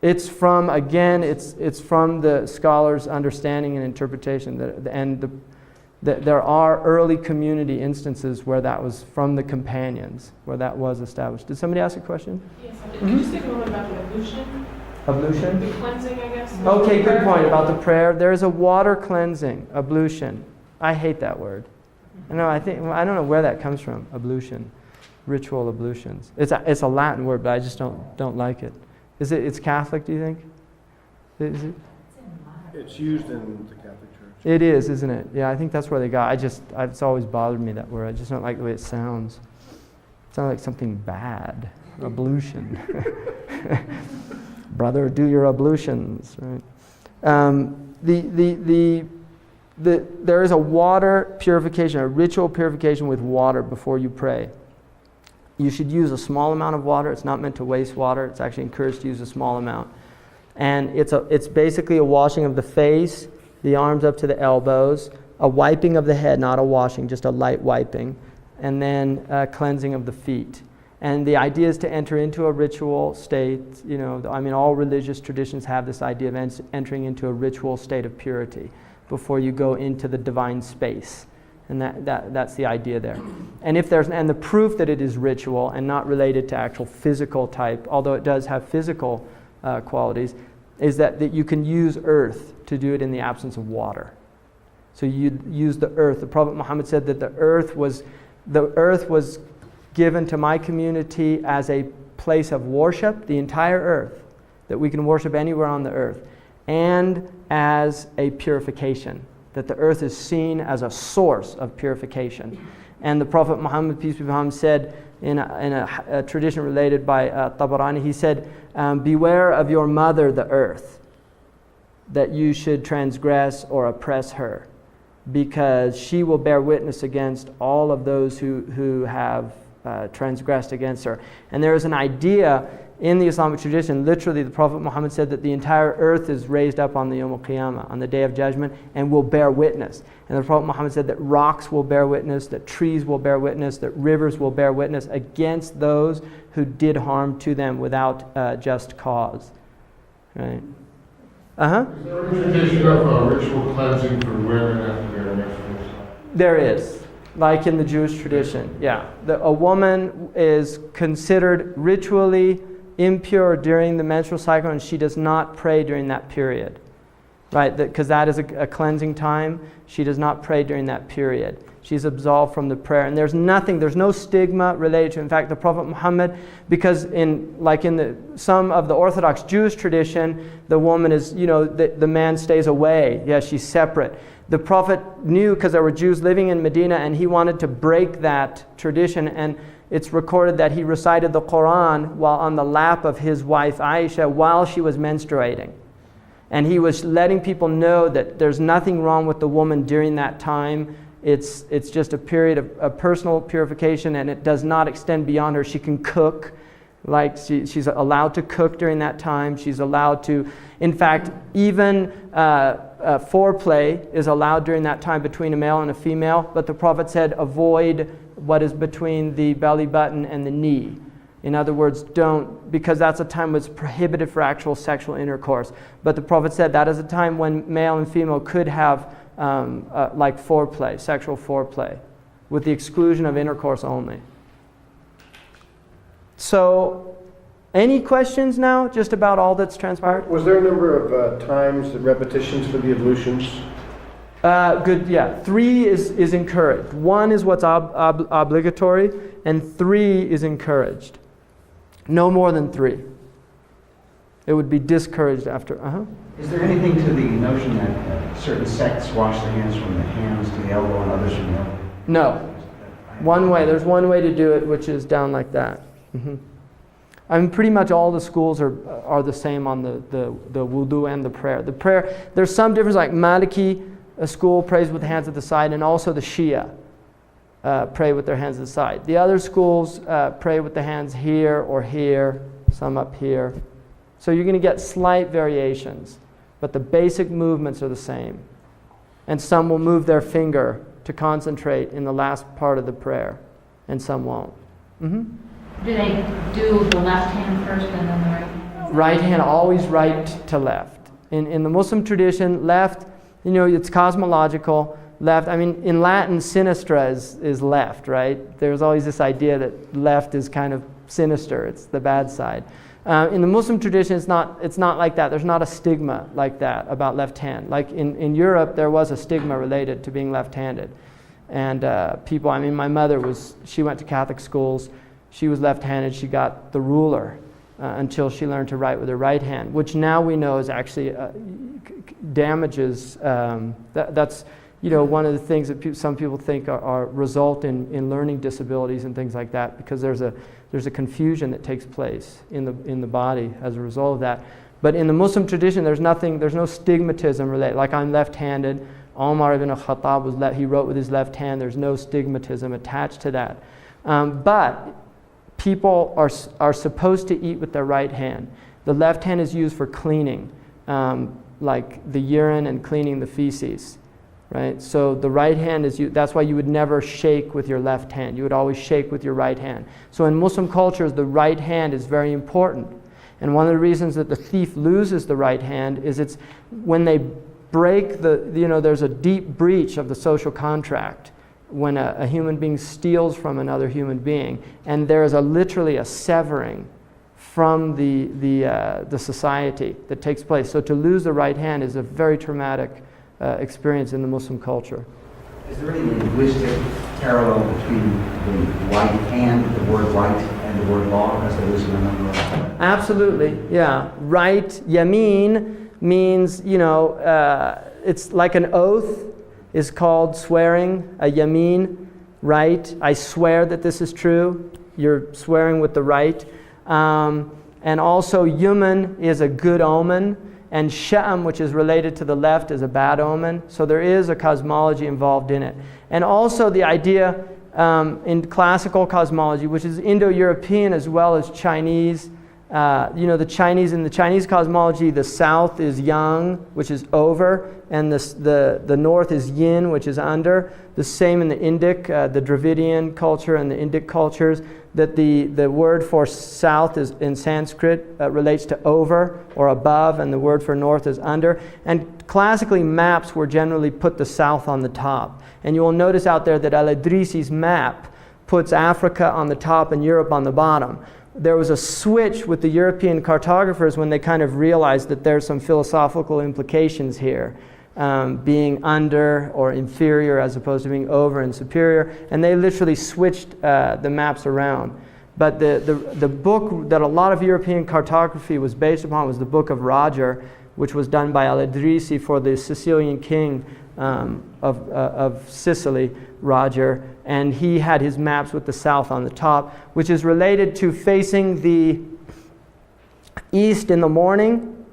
It's from, again, it's from the scholars' understanding and interpretation. There are early community instances where that was from the companions, where that was established. Did somebody ask a question? Yes, I did. Could you speak a little about the ablution? Ablution? The cleansing, I guess. Okay, good point about the prayer. There is a water cleansing, ablution. I hate that word. I don't know where that comes from, ablution. Ritual ablutions. It's a Latin word, but I just don't like it. It's Catholic, do you think? Is it? It's used in the Catholic Church. It is, isn't it? Yeah, I think that's where they got. It's always bothered me, that word. I just don't like the way it sounds. It sounds like something bad. Ablution. Brother, do your ablutions. Right? There is a water purification, a ritual purification with water before you pray. You should use a small amount of water. It's not meant to waste water. It's actually encouraged to use a small amount. And it's basically a washing of the face, the arms up to the elbows, a wiping of the head, not a washing, just a light wiping, and then a cleansing of the feet. And the idea is to enter into a ritual state. You know, I mean, all religious traditions have this idea of entering into a ritual state of purity before you go into the divine space. And that's the idea there. And the proof that it is ritual and not related to actual physical type, although it does have physical qualities, is that you can use earth to do it in the absence of water. So you use the earth. The Prophet Muhammad said that the earth was given to my community as a place of worship, the entire earth, that we can worship anywhere on the earth, and as a purification, that the earth is seen as a source of purification. And the Prophet Muhammad, peace be upon him, said in a tradition related by Tabarani, he said, beware of your mother, the earth, that you should transgress or oppress her, because she will bear witness against all of those who have transgressed against her. And there is an idea in the Islamic tradition, literally the Prophet Muhammad said that the entire earth is raised up on the Yawm al-Qiyamah, on the Day of Judgment, and will bear witness. And the Prophet Muhammad said that rocks will bear witness, that trees will bear witness, that rivers will bear witness against those who did harm to them without just cause. Right? Is there a tradition of ritual cleansing for women after their menstrual? There is. Like in the Jewish tradition, yeah. A woman is considered ritually impure during the menstrual cycle, and she does not pray during that period, right? Because that is a cleansing time. She does not pray during that period. She's absolved from the prayer. And there's no stigma related to, in fact, the Prophet Muhammad, because in some of the Orthodox Jewish tradition, the woman is, the man stays away. Yeah, she's separate. The Prophet knew, because there were Jews living in Medina, and he wanted to break that tradition. And it's recorded that he recited the Qur'an while on the lap of his wife Aisha while she was menstruating. And he was letting people know that there's nothing wrong with the woman during that time. It's just a period of personal purification, and it does not extend beyond her. She can cook, like she's allowed to cook during that time. She's allowed to, in fact, even foreplay is allowed during that time between a male and a female. But the Prophet said, avoid what is between the belly button and the knee. In other words, don't, because that's a time when it's prohibited for actual sexual intercourse. But the Prophet said that is a time when male and female could have like foreplay, sexual foreplay, with the exclusion of intercourse only. So, any questions now, just about all that's transpired? Was there a number of times, the repetitions for the ablutions? Good, yeah. 3 is encouraged. 1 is what's obligatory, and 3 is encouraged. No more than 3. It would be discouraged after. Is there anything to the notion that certain sects wash their hands from the hands to the elbow and others from the elbow? No. One way. There's one way to do it, which is down like that. I mean, pretty much all the schools are the same on the wudu and the prayer. The prayer, there's some difference, like Maliki, a school prays with the hands at the side, and also the Shia pray with their hands at the side. The other schools pray with the hands here or here, some up here. So you're going to get slight variations, but the basic movements are the same. And some will move their finger to concentrate in the last part of the prayer, and some won't. Do they do the left hand first and then the right hand? Right hand, always right to left. In the Muslim tradition, left, it's cosmological. Left, I mean, in Latin, sinistra is left, right? There's always this idea that left is kind of sinister. It's the bad side. In the Muslim tradition, it's not like that. There's not a stigma like that about left hand. Like in Europe, there was a stigma related to being left-handed. And people, I mean, my mother she went to Catholic schools. She was left-handed. She got the ruler until she learned to write with her right hand, which now we know is actually damages. That's one of the things that some people think are result in learning disabilities and things like that, because there's a confusion that takes place in the body as a result of that. But in the Muslim tradition, there's no stigmatism related. Like, I'm left-handed. Umar ibn Khattab he wrote with his left hand. There's no stigmatism attached to that. But people are supposed to eat with their right hand. The left hand is used for cleaning, like the urine and cleaning the feces. Right? So the right hand that's why you would never shake with your left hand. You would always shake with your right hand. So in Muslim cultures, the right hand is very important. And one of the reasons that the thief loses the right hand is it's when they break there's a deep breach of the social contract when a human being steals from another human being, and there is literally a severing from the society that takes place. So to lose the right hand is a very traumatic experience in the Muslim culture. Is there any linguistic parallel between the right hand, the word right, and the word law, as there is in a number of them? Absolutely, yeah. Right, yameen, means, it's like an oath is called swearing, a yameen, right. I swear that this is true. You're swearing with the right. And also, yuman is a good omen. And sha'am, which is related to the left, is a bad omen. So there is a cosmology involved in it. And also the idea in classical cosmology, which is Indo-European as well as Chinese. In the Chinese cosmology, the south is yang, which is over, and the north is yin, which is under. The same in the Indic, the Dravidian culture and the Indic cultures, that the word for south is in Sanskrit relates to over or above, and the word for north is under. And classically, maps were generally put the south on the top. And you will notice out there that Al-Idrisi's map puts Africa on the top and Europe on the bottom. There was a switch with the European cartographers when they kind of realized that there's some philosophical implications here. being under or inferior as opposed to being over and superior, and they literally switched the maps around. But the book that a lot of European cartography was based upon was the Book of Roger, which was done by al-Idrisi for the Sicilian king of Sicily, Roger, and he had his maps with the south on the top, which is related to facing the east in the morning.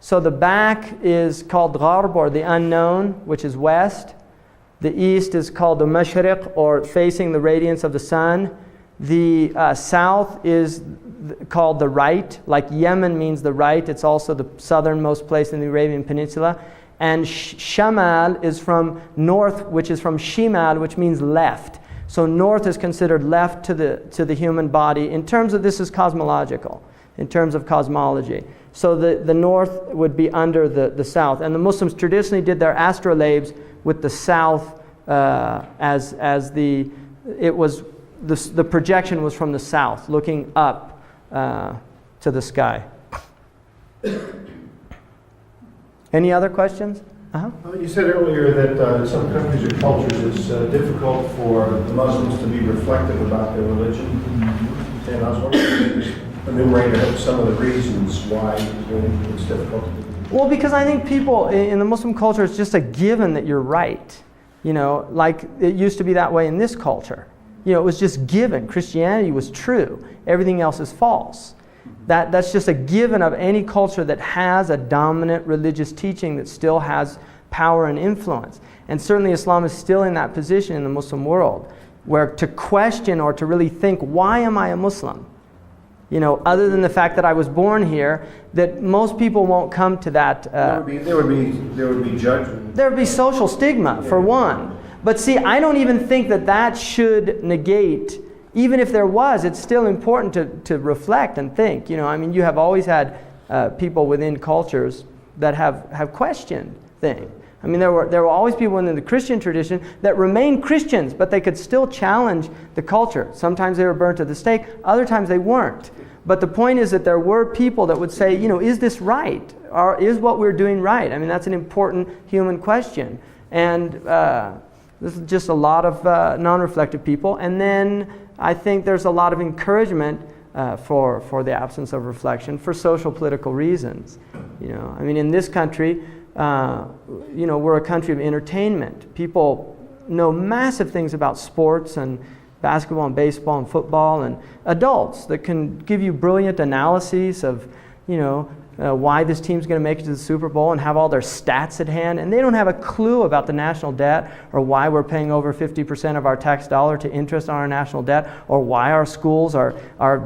So the back is called Gharb, or the unknown, which is west. The east is called the Mashriq, or facing the radiance of the sun. The south is called the right, like Yemen means the right. It's also the southernmost place in the Arabian Peninsula. And Shamal is from north, which is from Shimal, which means left. So north is considered left to the human body. In terms of, this is cosmological, in terms of cosmology. So the north would be under the south. And the Muslims traditionally did their astrolabes with the south as the projection was from the south, looking up to the sky. Any other questions? You said earlier that in some countries or cultures it's difficult for the Muslims to be reflective about their religion. And I was wondering if you could enumerate some of the reasons why it's difficult to do. Well, because I think people in the Muslim culture, it's just a given that you're right. You know, like it used to be that way in this culture. You know, it was just given. Christianity was true. Everything else is false. That's just a given of any culture that has a dominant religious teaching that still has power and influence. And certainly Islam is still in that position in the Muslim world, where to question or to really think, why am I a Muslim? You know, other than the fact that I was born here, that most people won't come to that. There would be judgment. There would be social stigma, for one. But see, I don't even think that should negate. Even if there was, it's still important to reflect and think. You know, I mean, you have always had people within cultures that have questioned things. I mean, there were always people within the Christian tradition that remained Christians, but they could still challenge the culture. Sometimes they were burnt at the stake, other times they weren't. But the point is that there were people that would say, you know, is this right? Or is what we're doing right? I mean, that's an important human question. And this is just a lot of non-reflective people. And then I think there's a lot of encouragement for the absence of reflection for social political reasons. You know, I mean, in this country, you know, we're a country of entertainment. People know massive things about sports and basketball and baseball and football, and adults that can give you brilliant analyses of, you know, why this team's going to make it to the Super Bowl and have all their stats at hand, and they don't have a clue about the national debt or why we're paying over 50% of our tax dollar to interest on our national debt, or why our schools are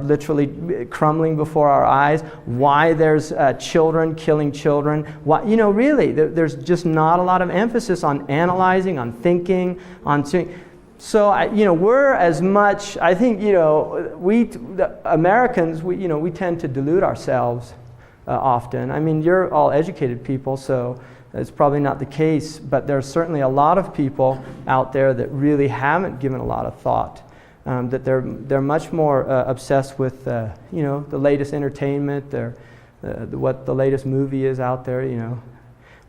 literally crumbling before our eyes, why there's children killing children. Why, you know, really, there's just not a lot of emphasis on analyzing, on thinking, on seeing. So, you know, we're as much, I think, you know, the Americans, we tend to delude ourselves often. I mean, you're all educated people, so it's probably not the case, but there's certainly a lot of people out there that really haven't given a lot of thought, that they're much more obsessed with, you know, the latest entertainment, what the latest movie is out there, you know.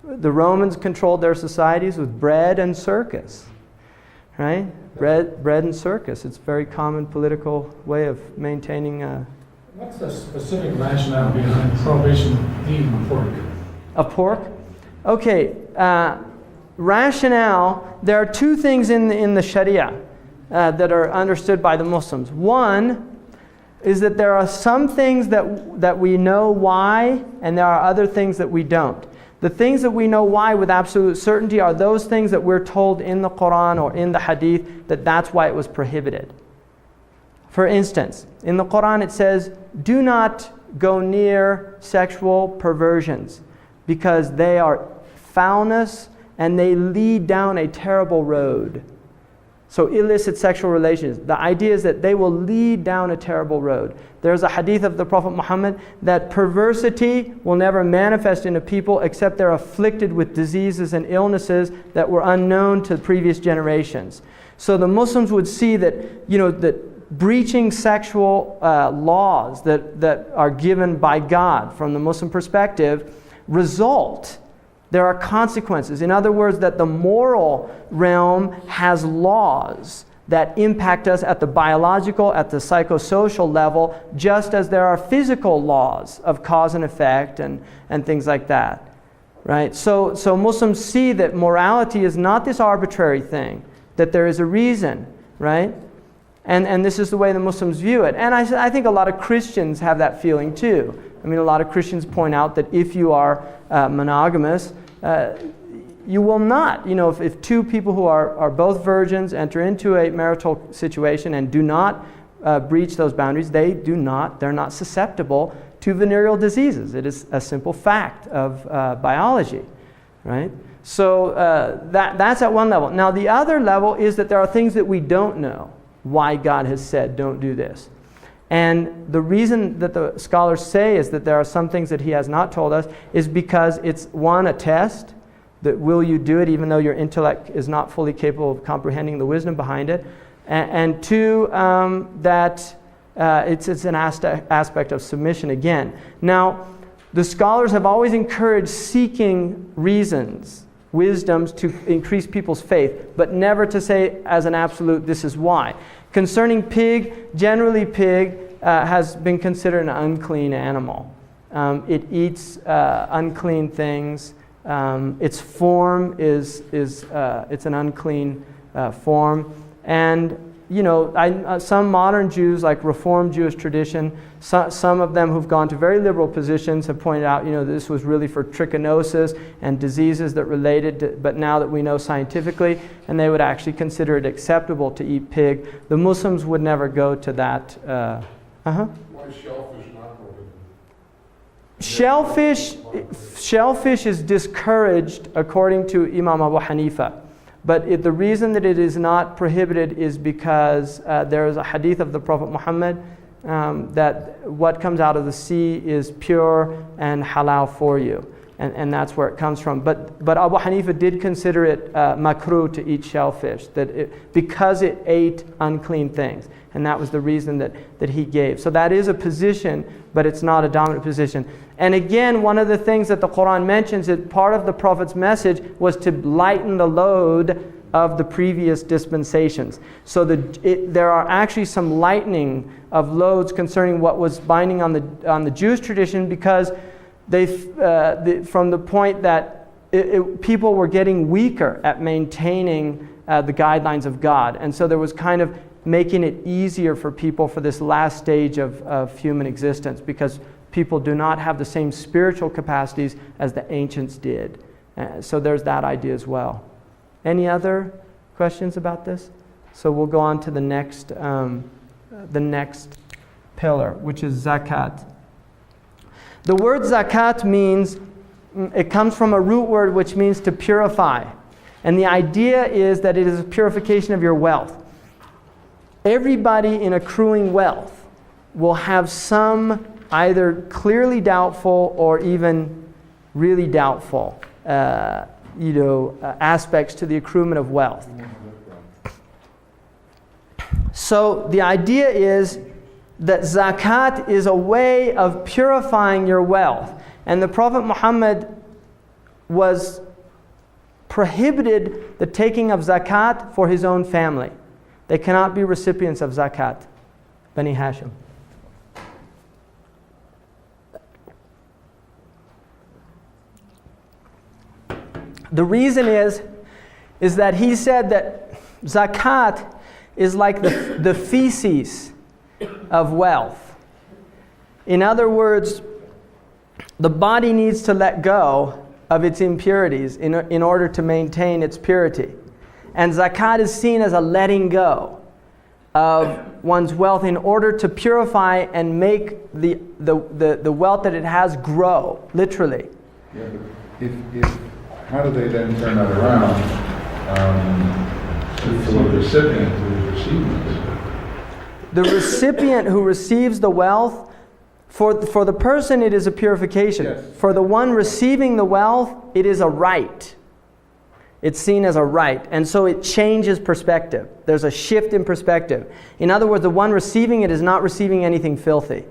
The Romans controlled their societies with bread and circus, right? Bread and circus. It's a very common political way of maintaining What's the specific rationale behind prohibition of eating pork? Of pork? Okay, rationale, there are two things in the Sharia that are understood by the Muslims. One is that there are some things that we know why, and there are other things that we don't. The things that we know why with absolute certainty are those things that we're told in the Qur'an or in the Hadith that's why it was prohibited. For instance, in the Qur'an it says, do not go near sexual perversions because they are foulness and they lead down a terrible road. So illicit sexual relations, the idea is that they will lead down a terrible road. There's a hadith of the Prophet Muhammad that perversity will never manifest in a people except they're afflicted with diseases and illnesses that were unknown to previous generations. So the Muslims would see that, you know, that breaching sexual laws that are given by God from the Muslim perspective result There are consequences. In other words, that the moral realm has laws that impact us at the biological, at the psychosocial level, just as there are physical laws of cause and effect and things like that. Right? So Muslims see that morality is not this arbitrary thing, that there is a reason, right? And this is the way the Muslims view it. And I think a lot of Christians have that feeling too. I mean, a lot of Christians point out that if you are monogamous, you will not, if two people who are both virgins enter into a marital situation and do not breach those boundaries, they're not susceptible to venereal diseases. It is a simple fact of biology, right? So that's at one level. Now the other level is that there are things that we don't know why God has said don't do this. And the reason that the scholars say is that there are some things that he has not told us is because it's, one, a test, that will you do it even though your intellect is not fully capable of comprehending the wisdom behind it, and two, that it's an aspect of submission again. Now, the scholars have always encouraged seeking reasons, wisdoms to increase people's faith, but never to say as an absolute, this is why. Concerning pig, generally pig has been considered an unclean animal. It eats unclean things. Its form is it's an unclean form. And some modern Jews, like Reformed Jewish tradition, some of them who've gone to very liberal positions have pointed out, this was really for trichinosis and diseases that related to, but now that we know scientifically, and they would actually consider it acceptable to eat pig. The Muslims would never go to that. Why is shellfish not prohibited? Shellfish is discouraged according to Imam Abu Hanifa. But the reason that it is not prohibited is because there is a hadith of the Prophet Muhammad that what comes out of the sea is pure and halal for you. And that's where it comes from. But Abu Hanifa did consider it makruh to eat shellfish, because it ate unclean things. And that was the reason that he gave. So that is a position, but it's not a dominant position. And again, one of the things that the Qur'an mentions is part of the Prophet's message was to lighten the load of the previous dispensations. So there are actually some lightening of loads concerning what was binding on the Jewish tradition, because from the point that people were getting weaker at maintaining the guidelines of God. And so there was kind of making it easier for people for this last stage of human existence, because people do not have the same spiritual capacities as the ancients did. So there's that idea as well. Any other questions about this? So we'll go on to the next pillar, which is zakat. The word zakat means, it comes from a root word which means to purify. And the idea is that it is a purification of your wealth. Everybody in accruing wealth will have some either clearly doubtful or even really doubtful aspects to the accruement of wealth. So the idea is that zakat is a way of purifying your wealth. And the Prophet Muhammad was prohibited the taking of zakat for his own family. They cannot be recipients of zakat. Bani Hashim. The reason is that he said that zakat is like the feces of wealth. In other words, the body needs to let go of its impurities in order to maintain its purity. And zakat is seen as a letting go of one's wealth in order to purify and make the wealth that it has grow, literally. Yeah, but if how do they then turn that around to the recipient who is receiving this? The recipient who receives the wealth, for the person it is a purification. Yes. For the one receiving the wealth, it is a right. It's seen as a right. And so it changes perspective. There's a shift in perspective. In other words, the one receiving it is not receiving anything filthy.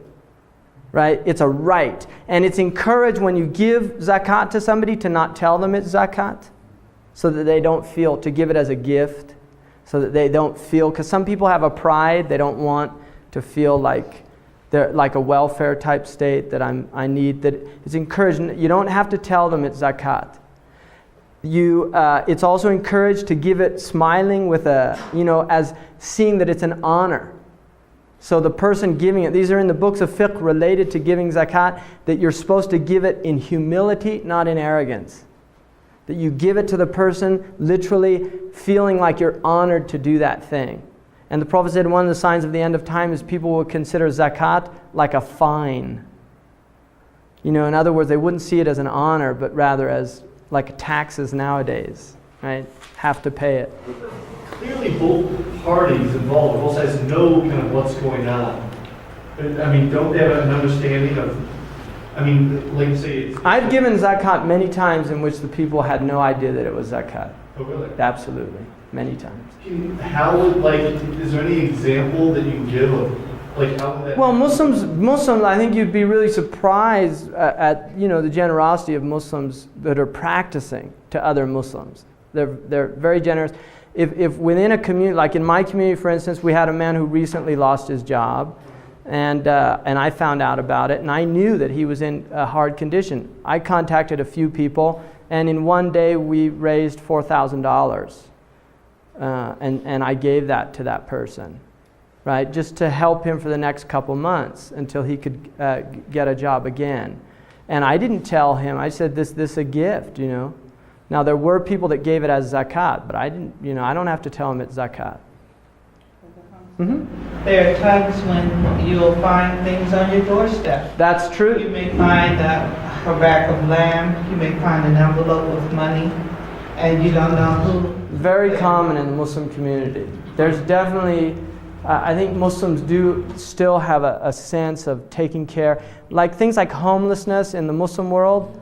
right? It's a right. And it's encouraged when you give zakat to somebody to not tell them it's zakat, so that they don't feel, to give it as a gift, so that they don't feel, because some people have a pride, they don't want to feel like they're like a welfare type state, that I need, that it's encouraged. You don't have to tell them it's zakat. It's also encouraged to give it smiling with as seeing that it's an honor. So the person giving it, these are in the books of fiqh related to giving zakat, that you're supposed to give it in humility, not in arrogance. That you give it to the person literally feeling like you're honored to do that thing. And the Prophet said one of the signs of the end of time is people will consider zakat like a fine. In other words, they wouldn't see it as an honor, but rather as like taxes nowadays, right? Have to pay it. Clearly both parties involved, both sides know kind of what's going on. I mean, don't they have an understanding of, like say... I've given zakat many times in which the people had no idea that it was zakat. Oh, really? Absolutely. Many times. How would, is there any example that you can give of, how would that... Well, Muslims, I think you'd be really surprised at, the generosity of Muslims that are practicing to other Muslims. They're very generous. If within a community, like in my community, for instance, we had a man who recently lost his job, and I found out about it, and I knew that he was in a hard condition. I contacted a few people, and in one day we raised $4,000. And I gave that to that person, right? Just to help him for the next couple months until he could get a job again. And I didn't tell him, I said, this a gift, Now there were people that gave it as zakat, but I didn't, I don't have to tell him it's zakat. Mm-hmm. There are times when you'll find things on your doorstep. That's true. You may find a rack of lamb, you may find an envelope with money, and you don't know who. Very common in the Muslim community. There's definitely, I think Muslims do still have a sense of taking care. Like things like homelessness in the Muslim world,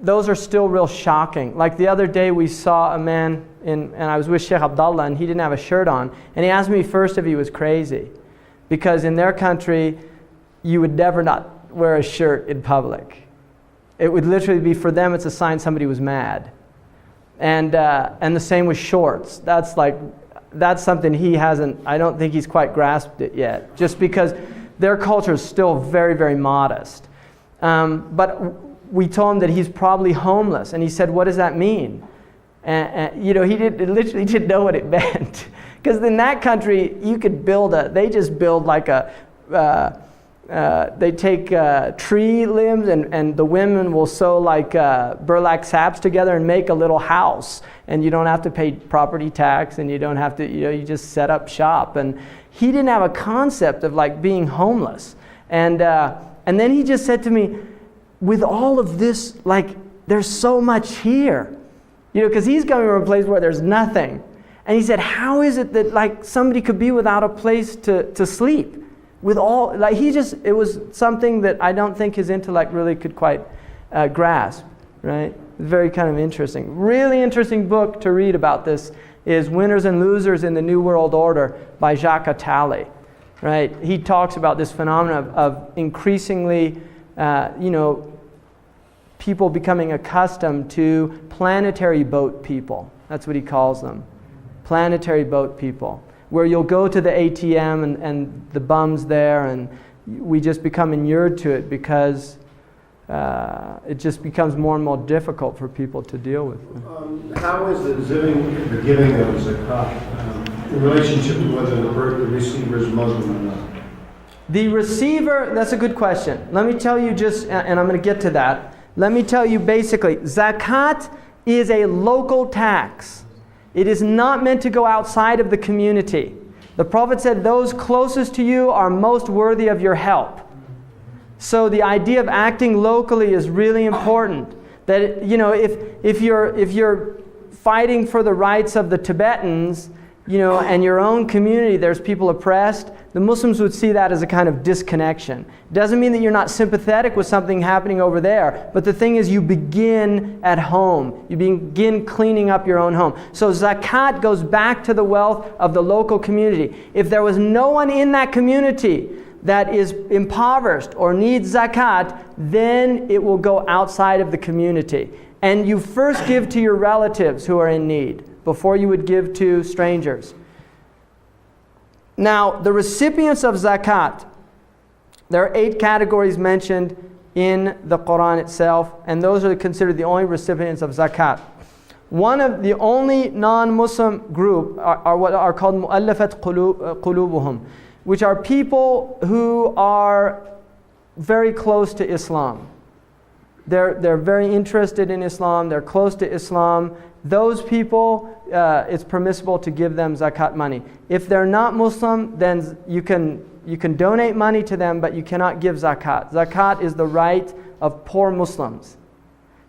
those are still real shocking. Like the other day we saw a man, and I was with Shaykh Abdullah, and he didn't have a shirt on. And he asked me first if he was crazy. Because in their country, you would never not wear a shirt in public. It would literally be, for them, it's a sign somebody was mad. And the same with shorts. That's something he hasn't, I don't think he's quite grasped it yet. Just because their culture is still very, very modest. But we told him that he's probably homeless. And he said, what does that mean? And he literally didn't know what it meant. Because in that country, you could they just build like they take tree limbs and the women will sew like burlap sacks together and make a little house. And you don't have to pay property tax, and you don't have to, you just set up shop. And he didn't have a concept of like being homeless. And then he just said to me, with all of this, like there's so much here. Because he's coming from a place where there's nothing. And he said, how is it that like somebody could be without a place to sleep? With all, like it was something that I don't think his intellect really could quite grasp, right? Very kind of interesting. Really interesting book to read about this is Winners and Losers in the New World Order by Jacques Attali, right? He talks about this phenomenon of increasingly, people becoming accustomed to planetary boat people. That's what he calls them. Planetary boat people. Where you'll go to the ATM and the bums there, and we just become inured to it because it just becomes more and more difficult for people to deal with. How is the giving of zakat in relationship to whether the receiver is Muslim or not? The receiver, that's a good question. Let me tell you and I'm going to get to that. Let me tell you basically, zakat is a local tax. It is not meant to go outside of the community. The Prophet said those closest to you are most worthy of your help. So the idea of acting locally is really important. That if you're fighting for the rights of the Tibetans, and your own community, there's people oppressed, the Muslims would see that as a kind of disconnection. Doesn't mean that you're not sympathetic with something happening over there, but the thing is you begin at home. You begin cleaning up your own home. So zakat goes back to the wealth of the local community. If there was no one in that community that is impoverished or needs zakat, then it will go outside of the community. And you first give to your relatives who are in need before you would give to strangers. Now, the recipients of zakat, there are 8 categories mentioned in the Qur'an itself, and those are considered the only recipients of zakat. One of the only non-Muslim group are what are called mu'allafat qulubuhum, which are people who are very close to Islam. They're very interested in Islam, they're close to Islam. Those people, it's permissible to give them zakat money. If they're not Muslim, then you can donate money to them, but you cannot give zakat. Zakat is the right of poor Muslims.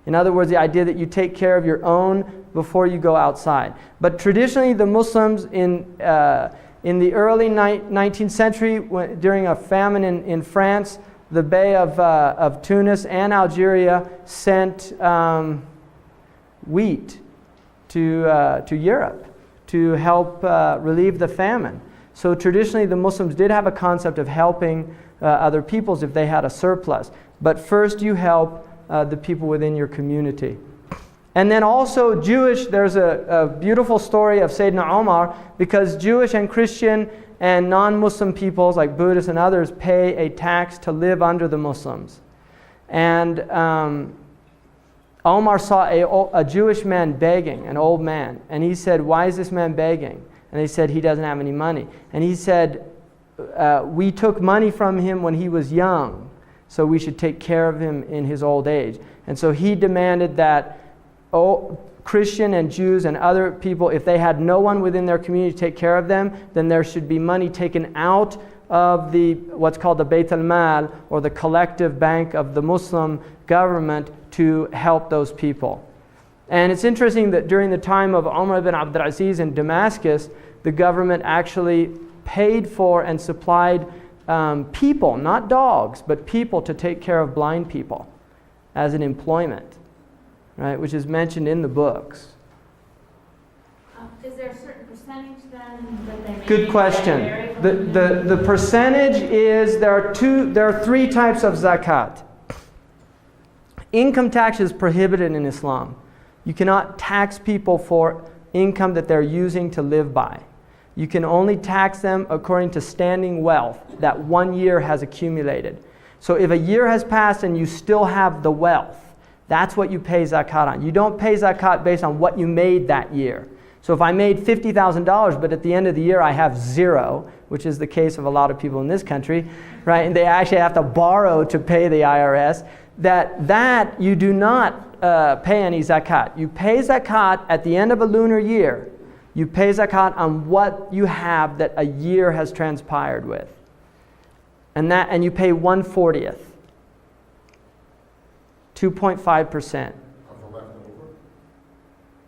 In other words, the idea that you take care of your own before you go outside. But traditionally, the Muslims in the early 19th century, during a famine in France, the Bey of Tunis and Algeria sent wheat to Europe to help relieve the famine. So traditionally, the Muslims did have a concept of helping other peoples if they had a surplus. But first, you help the people within your community. And then also Jewish, there's a beautiful story of Sayyidina Omar, because Jewish and Christian and non-Muslim peoples like Buddhists and others pay a tax to live under the Muslims. And Omar saw a Jewish man begging, an old man, and he said, "Why is this man begging?" And they said, "He doesn't have any money." And he said, "We took money from him when he was young, so we should take care of him in his old age." And so he demanded that Christian and Jews and other people, if they had no one within their community to take care of them, then there should be money taken out of what's called the Bayt al-Mal, or the collective bank of the Muslim government, to help those people. And it's interesting that during the time of Umar ibn Abdul Aziz in Damascus, the government actually paid for and supplied people, not dogs, but people to take care of blind people as an employment, right? Which is mentioned in the books. Is there a certain percentage then that they make? Good question. The percentage is, there are 3 types of zakat. Income tax is prohibited in Islam. You cannot tax people for income that they're using to live by. You can only tax them according to standing wealth that 1 year has accumulated. So if a year has passed and you still have the wealth, that's what you pay zakat on. You don't pay zakat based on what you made that year. So if I made $50,000, but at the end of the year I have 0, which is the case of a lot of people in this country, right? And they actually have to borrow to pay the IRS, that you do not pay any zakat. You pay zakat at the end of a lunar year. You pay zakat on what you have that a year has transpired with. And you pay 1/40th. 2.5%.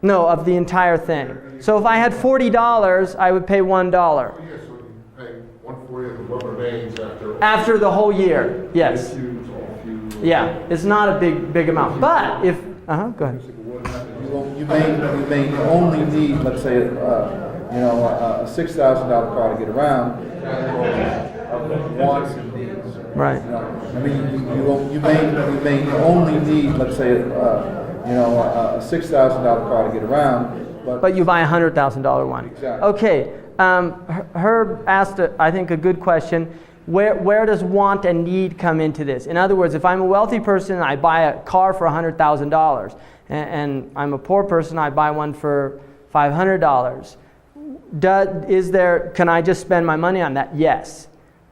No, of the entire thing. So if I had $40, I would pay $1. So you pay 1/40 of what remains After the whole year, yes. Yeah, it's not a big amount. But if, go ahead. You may only need, let's say, a $6,000 car to get around. Wants and needs. Right. I mean, you may only need, let's say, a $6,000 car to get around. But you buy a $100,000 one. Exactly. Okay. Herb asked, I think, a good question. Where does want and need come into this? In other words, if I'm a wealthy person and I buy a car for $100,000, and I'm a poor person, I buy one for $500. Can I just spend my money on that? Yes.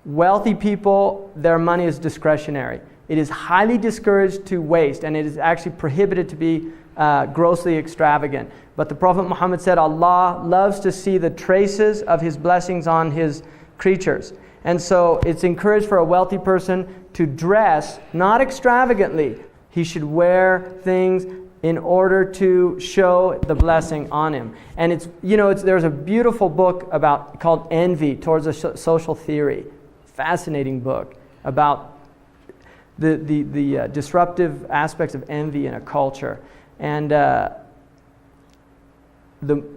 Wealthy people, their money is discretionary. It is highly discouraged to waste, and it is actually prohibited to be grossly extravagant. But the Prophet Muhammad said, Allah loves to see the traces of His blessings on His creatures. And so it's encouraged for a wealthy person to dress, not extravagantly. He should wear things in order to show the blessing on him. And there's a beautiful book called Envy Towards a Social Theory. Fascinating book about the disruptive aspects of envy in a culture. And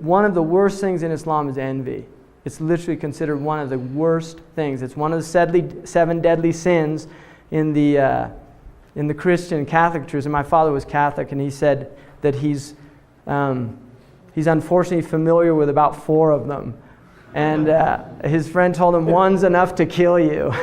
one of the worst things in Islam is envy. It's literally considered one of the worst things. It's one of the 7 deadly sins in the Christian Catholic tradition. My father was Catholic, and he said that he's unfortunately familiar with about 4 of them. And his friend told him, one's enough to kill you.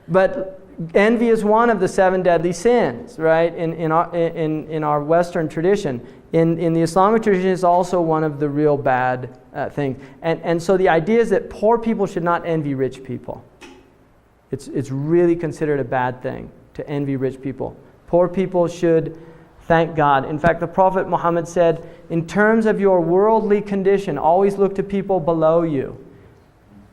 But envy is one of the 7 deadly sins, right? In our Western tradition. In the Islamic tradition, it's also one of the real bad things. And so the idea is that poor people should not envy rich people. It's really considered a bad thing to envy rich people. Poor people should thank God. In fact, the Prophet Muhammad said, in terms of your worldly condition, always look to people below you.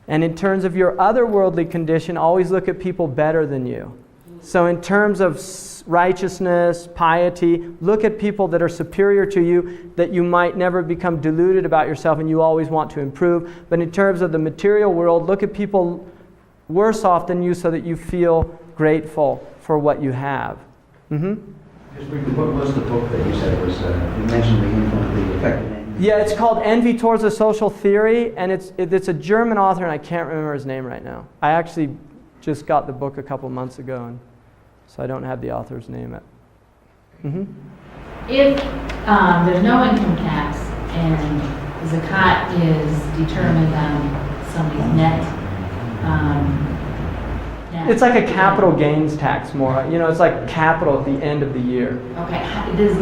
And in terms of your other worldly condition, always look at people better than you. So in terms of righteousness, piety, look at people that are superior to you, that you might never become deluded about yourself and you always want to improve. But in terms of the material world, look at people worse off than you so that you feel grateful for what you have. What was the book that you said was, you mentioned the influence, the effect of envy? Yeah, it's called Envy Towards a Social Theory, and it's a German author, and I can't remember his name right now. I actually just got the book a couple months ago, and so I don't have the author's name yet. If there's no income tax and zakat is determined on somebody's net, it's like a capital gains tax more. It's like capital at the end of the year. Okay, does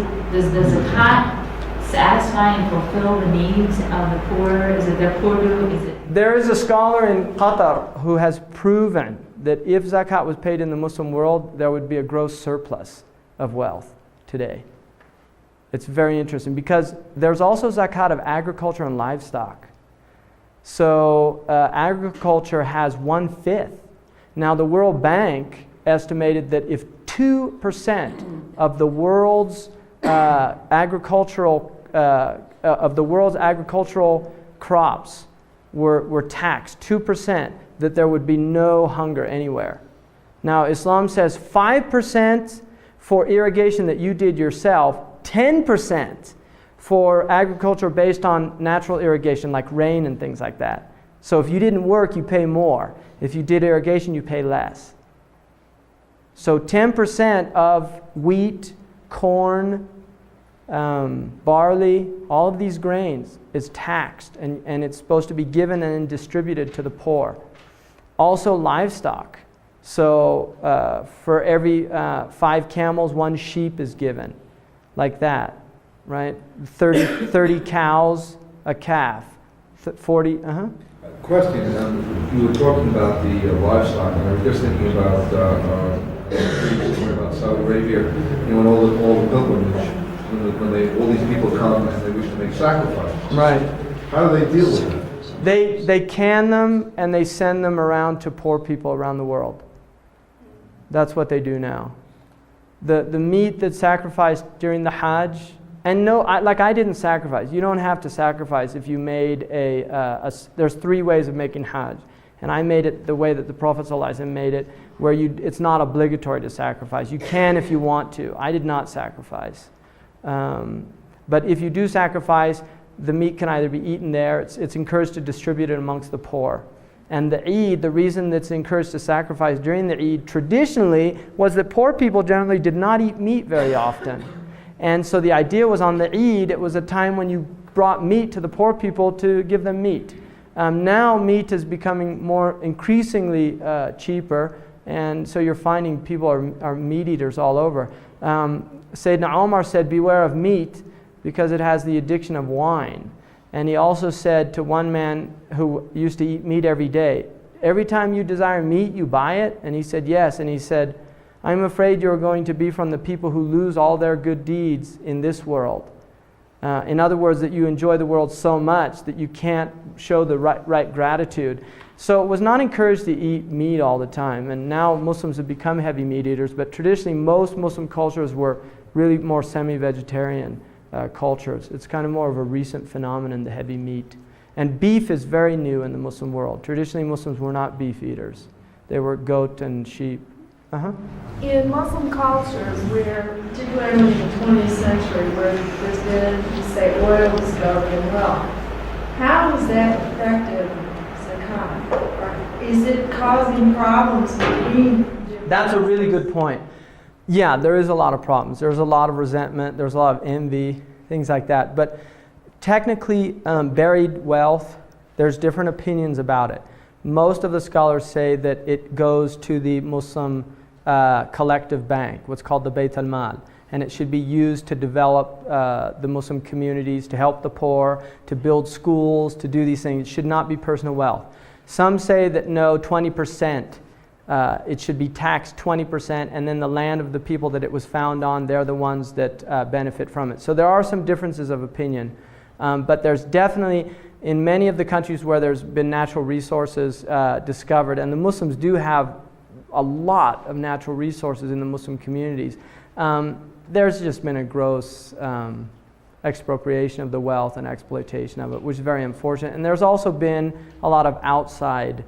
the zakat satisfy and fulfill the needs of the poor? Is it their poor due? There is a scholar in Qatar who has proven that if zakat was paid in the Muslim world, there would be a gross surplus of wealth today. It's very interesting because there's also zakat of agriculture and livestock. So agriculture has 1/5. Now the World Bank estimated that if 2% of the world's agricultural crops were taxed, 2%, that there would be no hunger anywhere. Now Islam says 5% for irrigation that you did yourself, 10% for agriculture based on natural irrigation like rain and things like that. So if you didn't work, you pay more. If you did irrigation, you pay less. So 10% of wheat, corn, barley, all of these grains is taxed, and it's supposed to be given and distributed to the poor. Also livestock. So for every 5 camels, 1 sheep is given, like that, right? 30 cows, a calf, 40. Question, you were talking about the livestock, and I was just thinking about Saudi Arabia, when all the pilgrimage, when all these people come and they wish to make sacrifices. Right. How do they deal with it? They can them and they send them around to poor people around the world. That's what they do now. The meat that's sacrificed during the Hajj, and no, I didn't sacrifice. You don't have to sacrifice if you made there's 3 ways of making Hajj. And I made it the way that the Prophet ﷺ made it, where it's not obligatory to sacrifice. You can if you want to. I did not sacrifice. But if you do sacrifice, the meat can either be eaten there. It's encouraged to distribute it amongst the poor. And the Eid, the reason that's encouraged to sacrifice during the Eid traditionally was that poor people generally did not eat meat very often. And so the idea was on the Eid, it was a time when you brought meat to the poor people to give them meat. Now meat is becoming more increasingly cheaper, and so you're finding people are meat eaters all over. Sayyidina Omar said, beware of meat because it has the addiction of wine. And he also said to one man who used to eat meat every day, every time you desire meat, you buy it? And he said, yes. And he said, I'm afraid you're going to be from the people who lose all their good deeds in this world. In other words, that you enjoy the world so much that you can't show the right gratitude. So it was not encouraged to eat meat all the time. And now Muslims have become heavy meat eaters, but traditionally most Muslim cultures were really more semi-vegetarian cultures. It's kind of more of a recent phenomenon, the heavy meat. And beef is very new in the Muslim world. Traditionally Muslims were not beef eaters. They were goat and sheep. In Muslim cultures, where particularly in the 20th century, where there's been, you say, oil discovery and wealth, How is that effective, zakat? Or is it causing problems between? That's a really good point. Yeah, there is a lot of problems. There's a lot of resentment. There's a lot of envy, things like that. But technically, buried wealth, there's different opinions about it. Most of the scholars say that it goes to the Muslim collective bank, what's called the Bayt al-Mal. And it should be used to develop the Muslim communities, to help the poor, to build schools, to do these things. It should not be personal wealth. Some say that no, 20%. It should be taxed 20%, and then the land of the people that it was found on, they're the ones that benefit from it. So there are some differences of opinion. But there's definitely, in many of the countries where there's been natural resources discovered, and the Muslims do have a lot of natural resources in the Muslim communities, there's just been a gross expropriation of the wealth and exploitation of it, which is very unfortunate. And there's also been a lot of outside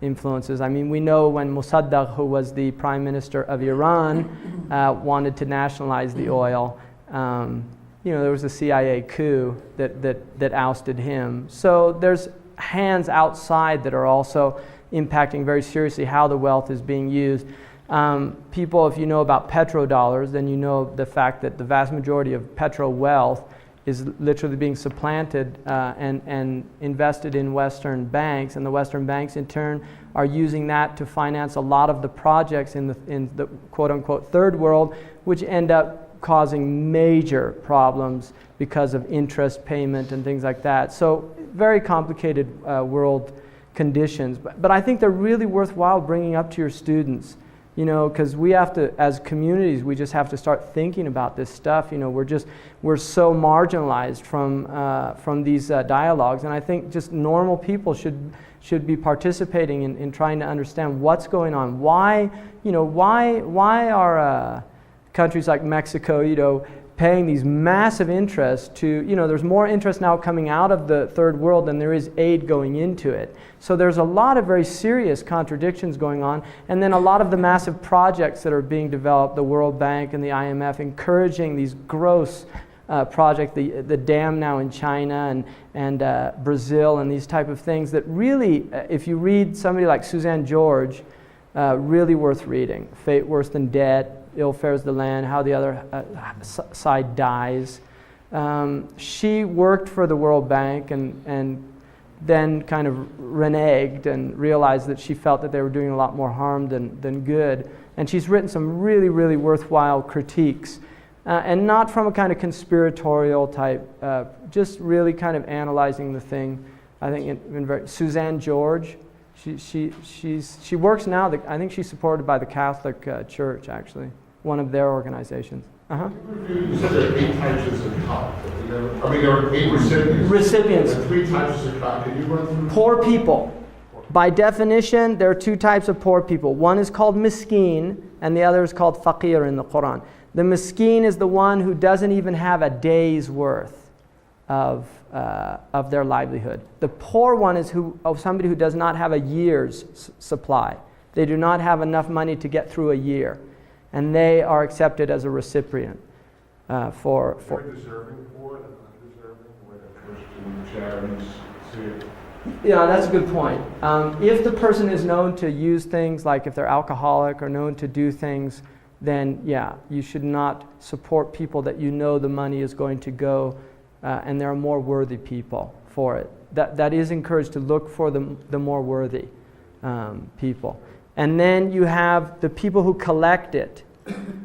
influences. I mean, we know when Mossadegh, who was the prime minister of Iran, wanted to nationalize the oil, there was a CIA coup that ousted him. So there's hands outside that are also impacting very seriously how the wealth is being used. People, if you know about petrodollars, then you know the fact that the vast majority of petro wealth is literally being supplanted and invested in Western banks, and the Western banks in turn are using that to finance a lot of the projects in the quote-unquote third world, which end up causing major problems because of interest payment and things like that. So very complicated world conditions, but I think they're really worthwhile bringing up to your students. Because we have to, as communities, we just have to start thinking about this stuff. We're so marginalized from these dialogues, and I think just normal people should be participating in trying to understand what's going on. Why are countries like Mexico, paying these massive interests to, there's more interest now coming out of the third world than there is aid going into it. So there's a lot of very serious contradictions going on, and then a lot of the massive projects that are being developed, the World Bank and the IMF encouraging these gross projects, the dam now in China and Brazil and these type of things that really, if you read somebody like Suzanne George, really worth reading. Fate Worse Than Debt, Ill Fares the Land, How the Other Side Dies. She worked for the World Bank and then kind of reneged and realized that she felt that they were doing a lot more harm than good. And she's written some really, really worthwhile critiques. And not from a kind of conspiratorial type, just really kind of analyzing the thing. I think Suzanne George, she works now, I think she's supported by the Catholic Church, actually, one of their organizations. You said there are 8 types of zakat. There are 8 recipients. Recipients. There are 3 types of zakat. Can you run through? Poor people. By definition, there are 2 types of poor people. One is called miskeen, and the other is called faqir in the Qur'an. The miskeen is the one who doesn't even have a day's worth of their livelihood. The poor one is somebody who does not have a year's supply. They do not have enough money to get through a year, and they are accepted as a recipient for. Very deserving poor and undeserving, where the Christian charities see it. Yeah, that's a good point. If the person is known to use things like if they're alcoholic or known to do things, then yeah, you should not support people that you know the money is going to go, and there are more worthy people for it. That is encouraged to look for the more worthy people. And then you have the people who collect it.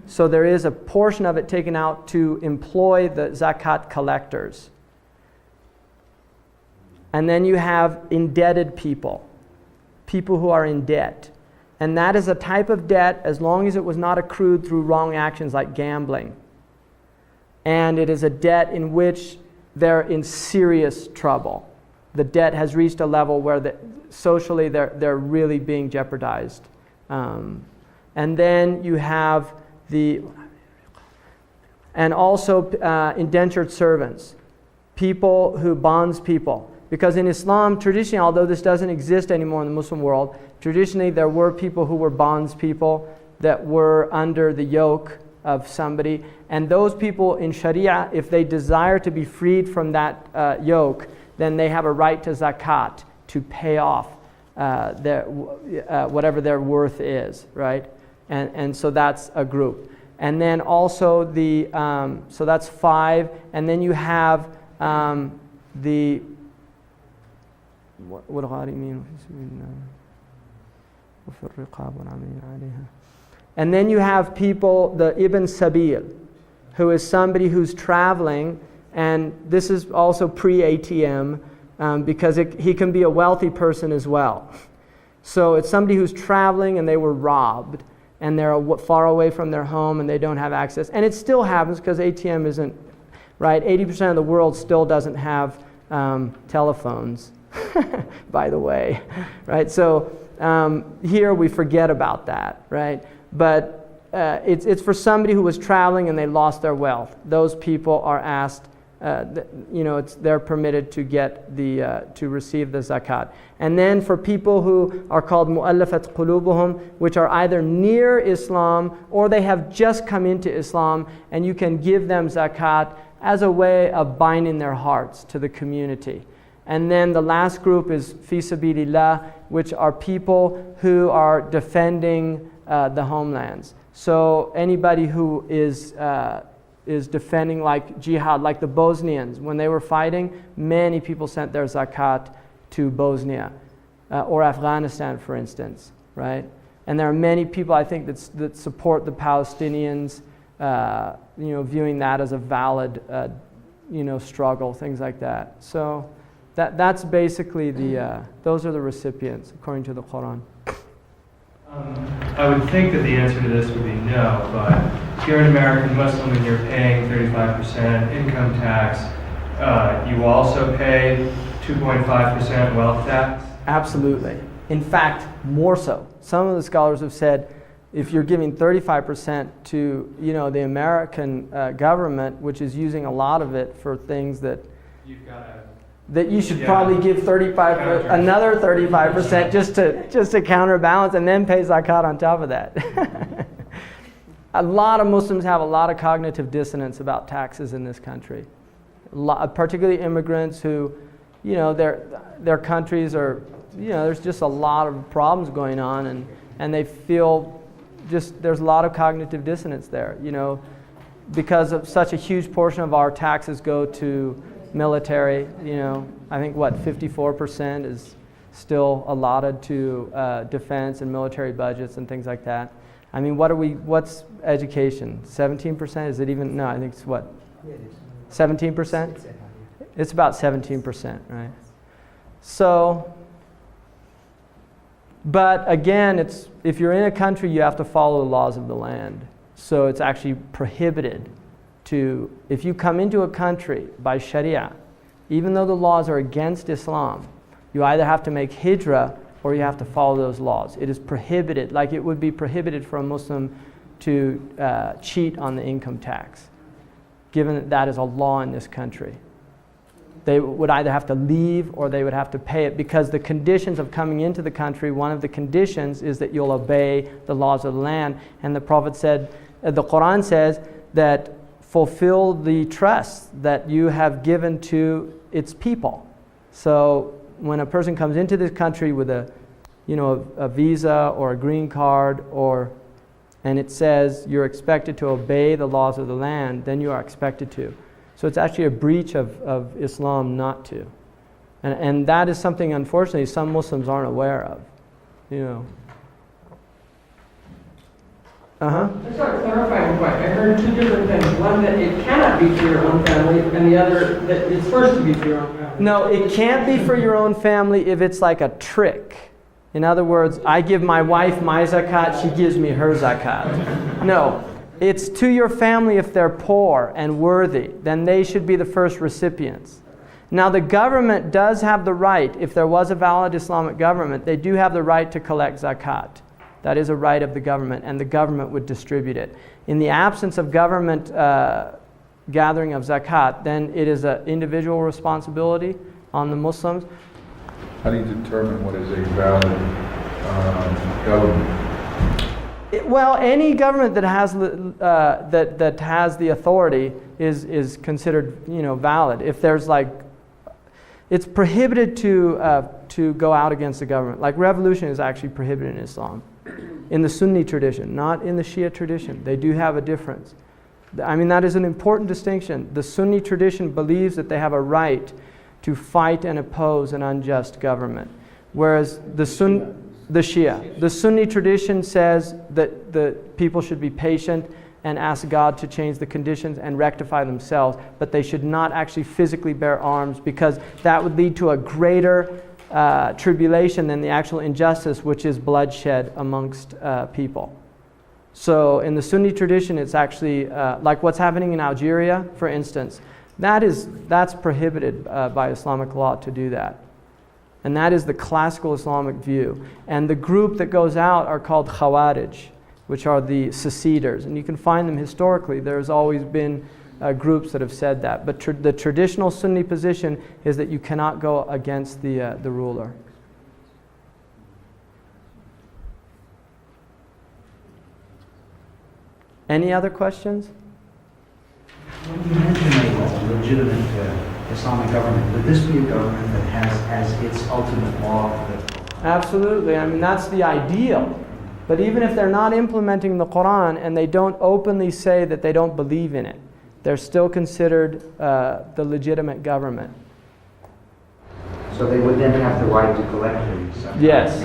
So there is a portion of it taken out to employ the zakat collectors. And then you have indebted people who are in debt. And that is a type of debt as long as it was not accrued through wrong actions like gambling. And it is a debt in which they're in serious trouble. The debt has reached a level where socially they're really being jeopardized. And then you have and also indentured servants, people who bonds people. Because in Islam, traditionally, although this doesn't exist anymore in the Muslim world, traditionally there were people who were bondspeople that were under the yoke of somebody. And those people in Sharia, if they desire to be freed from that yoke, then they have a right to zakat to pay off whatever their worth is, right? And so that's a group. And then also so that's 5. And then you have the, what do I mean? And then you have people, the Ibn Sabil, who is somebody who's traveling, and this is also pre-ATM, because he can be a wealthy person as well. So it's somebody who's traveling and they were robbed, and they're far away from their home and they don't have access. And it still happens because ATM isn't, right? 80% of the world still doesn't have telephones, by the way, right? So here we forget about that, right? But it's for somebody who was traveling and they lost their wealth. Those people are asked, they're permitted to get to receive the zakat. And then for people who are called mu'allafat qulubuhum, which are either near Islam or they have just come into Islam, and you can give them zakat as a way of binding their hearts to the community. And then the last group is fi sabilillah, which are people who are defending the homelands. So anybody who is defending, like jihad, like the Bosnians, when they were fighting, many people sent their zakat to Bosnia or Afghanistan, for instance, right? And there are many people, I think, that support the Palestinians, viewing that as a valid, struggle, things like that. So that's basically those are the recipients according to the Qur'an. I would think that the answer to this would be no, but if you're an American Muslim and you're paying 35% income tax, you also pay 2.5% wealth tax? Absolutely. In fact, more so. Some of the scholars have said if you're giving 35% to the American government, which is using a lot of it for things that you should probably give another 35% just to counterbalance, and then pay zakat on top of that. A lot of Muslims have a lot of cognitive dissonance about taxes in this country, particularly immigrants who, their countries are, there's just a lot of problems going on, and they feel there's a lot of cognitive dissonance there, because of such a huge portion of our taxes go to military. I think 54% is still allotted to defense and military budgets and things like that. I mean, what's education? 17%? Is it even? No, I think it's what? 17%? It's about 17%, right? So, but again, if you're in a country, you have to follow the laws of the land. So it's actually prohibited if you come into a country by Sharia, even though the laws are against Islam, you either have to make hijrah or you have to follow those laws. It is prohibited, like it would be prohibited for a Muslim to cheat on the income tax, given that that is a law in this country. They would either have to leave or they would have to pay it, because the conditions of coming into the country, one of the conditions is that you'll obey the laws of the land. And the Prophet said, the Qur'an says that fulfill the trust that you have given to its people. So when a person comes into this country with a visa or a green card, and it says you're expected to obey the laws of the land, then you are expected to. So it's actually a breach of Islam not to. And that is something, unfortunately, some Muslims aren't aware of. Just a clarifying point. I heard two different things. One, that it cannot be for your own family, and the other, that it's first to be for your own family. No, it can't be for your own family if it's like a trick. In other words, I give my wife my zakat, she gives me her zakat. No, it's to your family if they're poor and worthy. Then they should be the first recipients. Now the government does have the right, if there was a valid Islamic government, they do have the right to collect zakat. That is a right of the government, and the government would distribute it. In the absence of government gathering of zakat, then it is an individual responsibility on the Muslims. How do you determine what is a valid government? Well, any government that has that has the authority is considered valid. If it's prohibited to go out against the government. Like revolution is actually prohibited in Islam, in the Sunni tradition, not in the Shia tradition. They do have a difference. I mean, that is an important distinction. The Sunni tradition believes that they have a right to fight and oppose an unjust government, whereas the Sunni tradition says that the people should be patient and ask God to change the conditions and rectify themselves, but they should not actually physically bear arms, because that would lead to a greater tribulation than the actual injustice, which is bloodshed amongst people. So in the Sunni tradition, it's actually like what's happening in Algeria, for instance. That's prohibited by Islamic law to do that. And that is the classical Islamic view. And the group that goes out are called Khawarij, which are the seceders. And you can find them historically. There's always been groups that have said that. But the traditional Sunni position is that you cannot go against the ruler. Any other questions? When you mention a legitimate Islamic government, would this be a government that has as its ultimate law? Absolutely. I mean, that's the ideal. But even if they're not implementing the Qur'an and they don't openly say that they don't believe in it, they're still considered the legitimate government. So they would then have the right to collect these? Yes.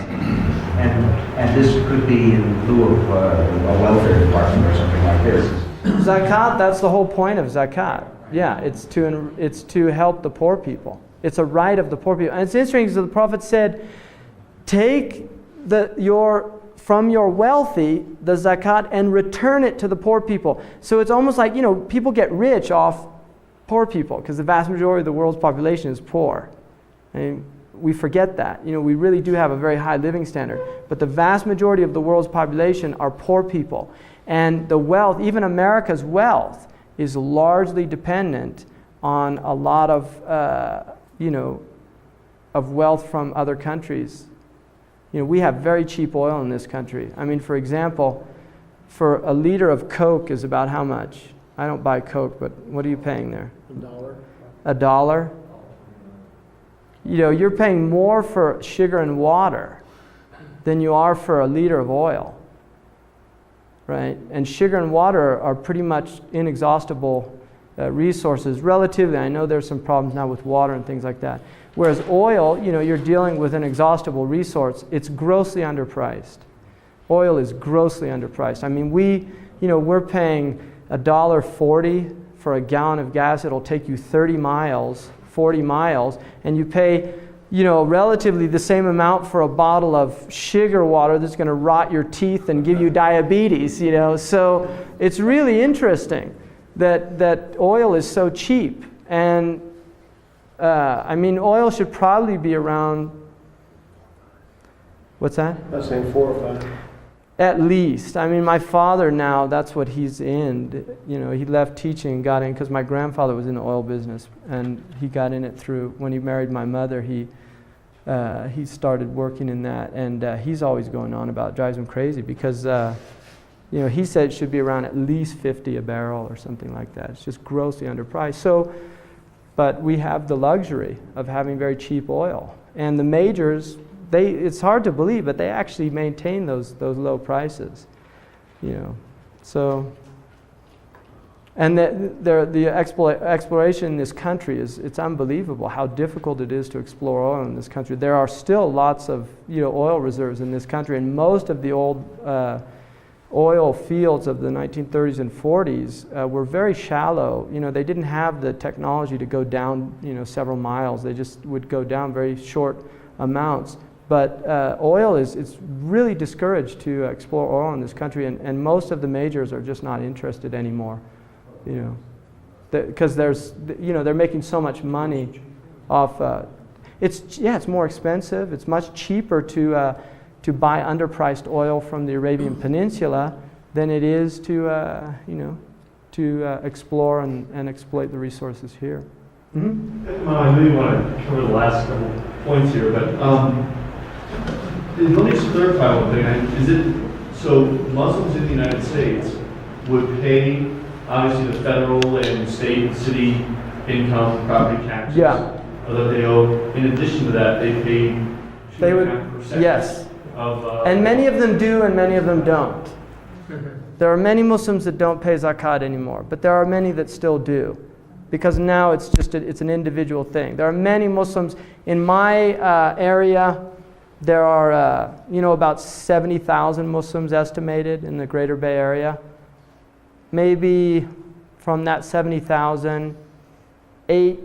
And this could be in lieu of a welfare department or something like this? Zakat, that's the whole point of zakat. Yeah, it's to help the poor people. It's a right of the poor people. And it's interesting because the Prophet said, take from your wealthy the zakat and return it to the poor people. So it's almost like, people get rich off poor people because the vast majority of the world's population is poor. I mean, we forget that. We really do have a very high living standard. But the vast majority of the world's population are poor people. And the wealth, even America's wealth, is largely dependent on a lot of, of wealth from other countries. We have very cheap oil in this country. I mean, for example, for a liter of Coke is about how much? I don't buy Coke, but what are you paying there? $1. $1? You're paying more for sugar and water than you are for a liter of oil. Right? And sugar and water are pretty much inexhaustible resources. Relatively, I know there's some problems now with water and things like that. Whereas oil, you're dealing with an inexhaustible resource. It's grossly underpriced. Oil is grossly underpriced. I mean, we're paying $1.40 for a gallon of gas. It'll take you 30 miles, 40 miles, and you pay relatively the same amount for a bottle of sugar water that's going to rot your teeth and give you diabetes, So it's really interesting that oil is so cheap. And oil should probably be around, what's that? I was saying 4 or 5. At least. My father now, that's what he's in. He left teaching and got in because my grandfather was in the oil business, and he got in it through, when he married my mother, he started working in that, and he's always going on about it. Drives him crazy because, he said it should be around at least 50 a barrel or something like that. It's just grossly underpriced. So, but we have the luxury of having very cheap oil. And the majors, it's hard to believe, but they actually maintain those low prices, So, and the exploration in this country it's unbelievable how difficult it is to explore oil in this country. There are still lots of oil reserves in this country, and most of the old oil fields of the 1930s and 40s were very shallow. They didn't have the technology to go down several miles. They just would go down very short amounts. But oil it's really discouraged to explore oil in this country, and most of the majors are just not interested anymore. Because they're making so much money off. It's more expensive. It's much cheaper to buy underpriced oil from the Arabian Peninsula than it is to explore and exploit the resources here. Mm-hmm. I know you want to cover the last couple points here, but let me just clarify one thing. Is it so Muslims in the United States would pay obviously the federal and state and city income property taxes? Yeah. that they owe, in addition to that, they pay They would, 2.5% yes. of... And many of them do and many of them don't. There are many Muslims that don't pay zakat anymore, but there are many that still do. Because now it's just it's an individual thing. There are many Muslims in my area. There are about 70,000 Muslims estimated in the Greater Bay Area. Maybe from that 70,000, 8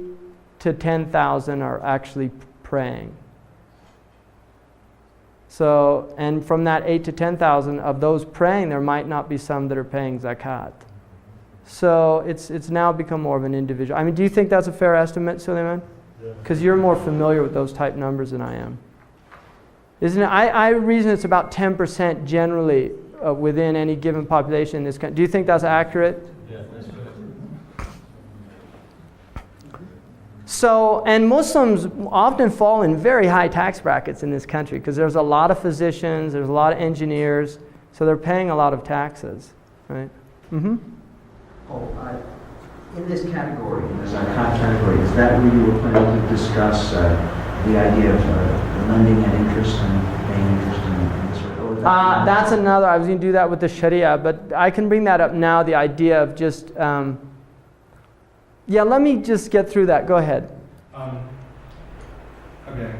to 10,000 are actually praying. So, and from that 8 to 10,000 of those praying, there might not be some that are paying zakat. So it's now become more of an individual. I mean, do you think that's a fair estimate, Suleiman? Because you're more familiar with those type numbers than I am. Isn't it? I reason it's about 10% generally within any given population in this country. Do you think that's accurate? Yeah, that's right. So, and Muslims often fall in very high tax brackets in this country because there's a lot of physicians, there's a lot of engineers, so they're paying a lot of taxes, right? Mm-hmm. In this category, in this zakat category, is that where you were planning to discuss the idea of lending at interest and paying interest in this sort of... That's another, I was going to do that with the Sharia, but I can bring that up now, the idea of just... yeah, let me just get through that. Go ahead. Okay.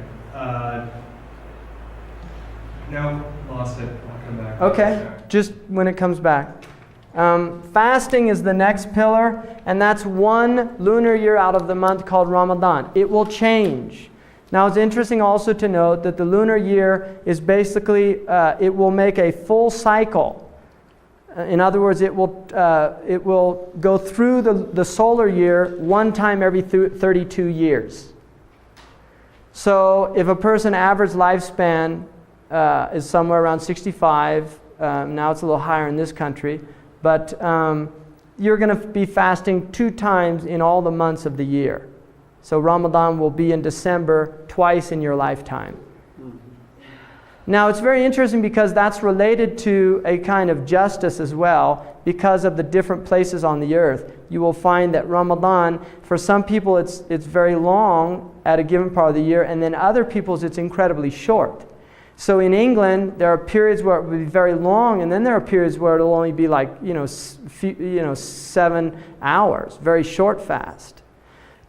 No, lost it. I'll come back. Okay, just when it comes back. Fasting is the next pillar, and that's one lunar year out of the month called Ramadan. It will change. Now it's interesting also to note that the lunar year is basically, it will make a full cycle. In other words, it will go through the solar year one time every 32 years. So if a person average lifespan is somewhere around 65, now it's a little higher in this country, but you're going to be fasting 2 times in all the months of the year. So Ramadan will be in December twice in your lifetime. Now it's very interesting because that's related to a kind of justice as well. Because of the different places on the earth, you will find that Ramadan, for some people it's very long at a given part of the year, and then other people's it's incredibly short. So in England, there are periods where it will be very long, and then there are periods where it'll only be like 7 hours, very short fast.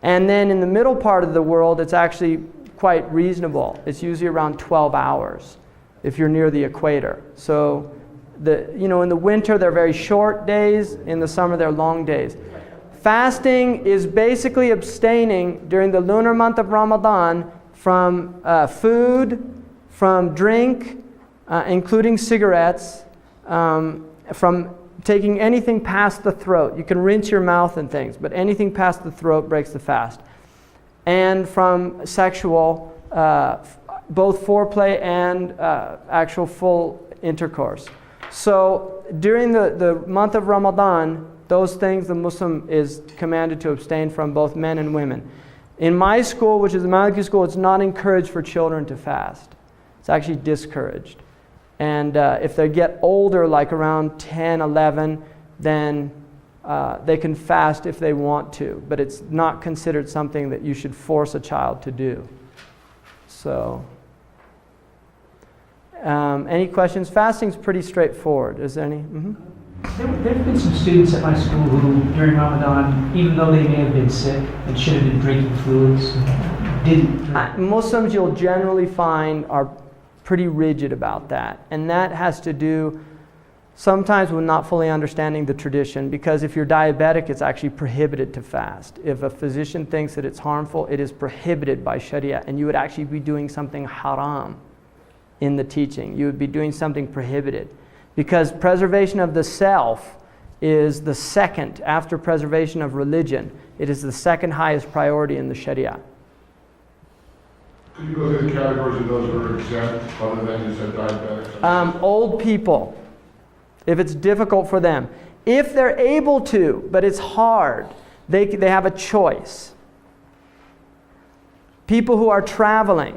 And then in the middle part of the world, it's actually quite reasonable. It's usually around 12 hours if you're near the equator. So in the winter, they're very short days. In the summer, they're long days. Fasting is basically abstaining during the lunar month of Ramadan from food, from drink, including cigarettes, from taking anything past the throat. You can rinse your mouth and things, but anything past the throat breaks the fast. And from sexual, both foreplay and actual full intercourse. So during the month of Ramadan, those things the Muslim is commanded to abstain from, both men and women. In my school, which is the Maliki school, it's not encouraged for children to fast. It's actually discouraged. And if they get older, like around 10, 11, then they can fast if they want to. But it's not considered something that you should force a child to do. So, any questions? Fasting's pretty straightforward. Is there any? Mm-hmm. There have been some students at my school who, during Ramadan, even though they may have been sick and should have been drinking fluids, didn't drink. Muslims, you'll generally find, are pretty rigid about that. And that has to do sometimes with not fully understanding the tradition, because if you're diabetic, it's actually prohibited to fast. If a physician thinks that it's harmful, it is prohibited by Sharia, and you would actually be doing something haram in the teaching. You would be doing something prohibited, because preservation of the self is the second, after preservation of religion, it is the second highest priority in the Sharia. Could you go through the categories of those who are exempt, other than you said diabetics? Old people, if it's difficult for them. If they're able to, but it's hard, they have a choice. People who are traveling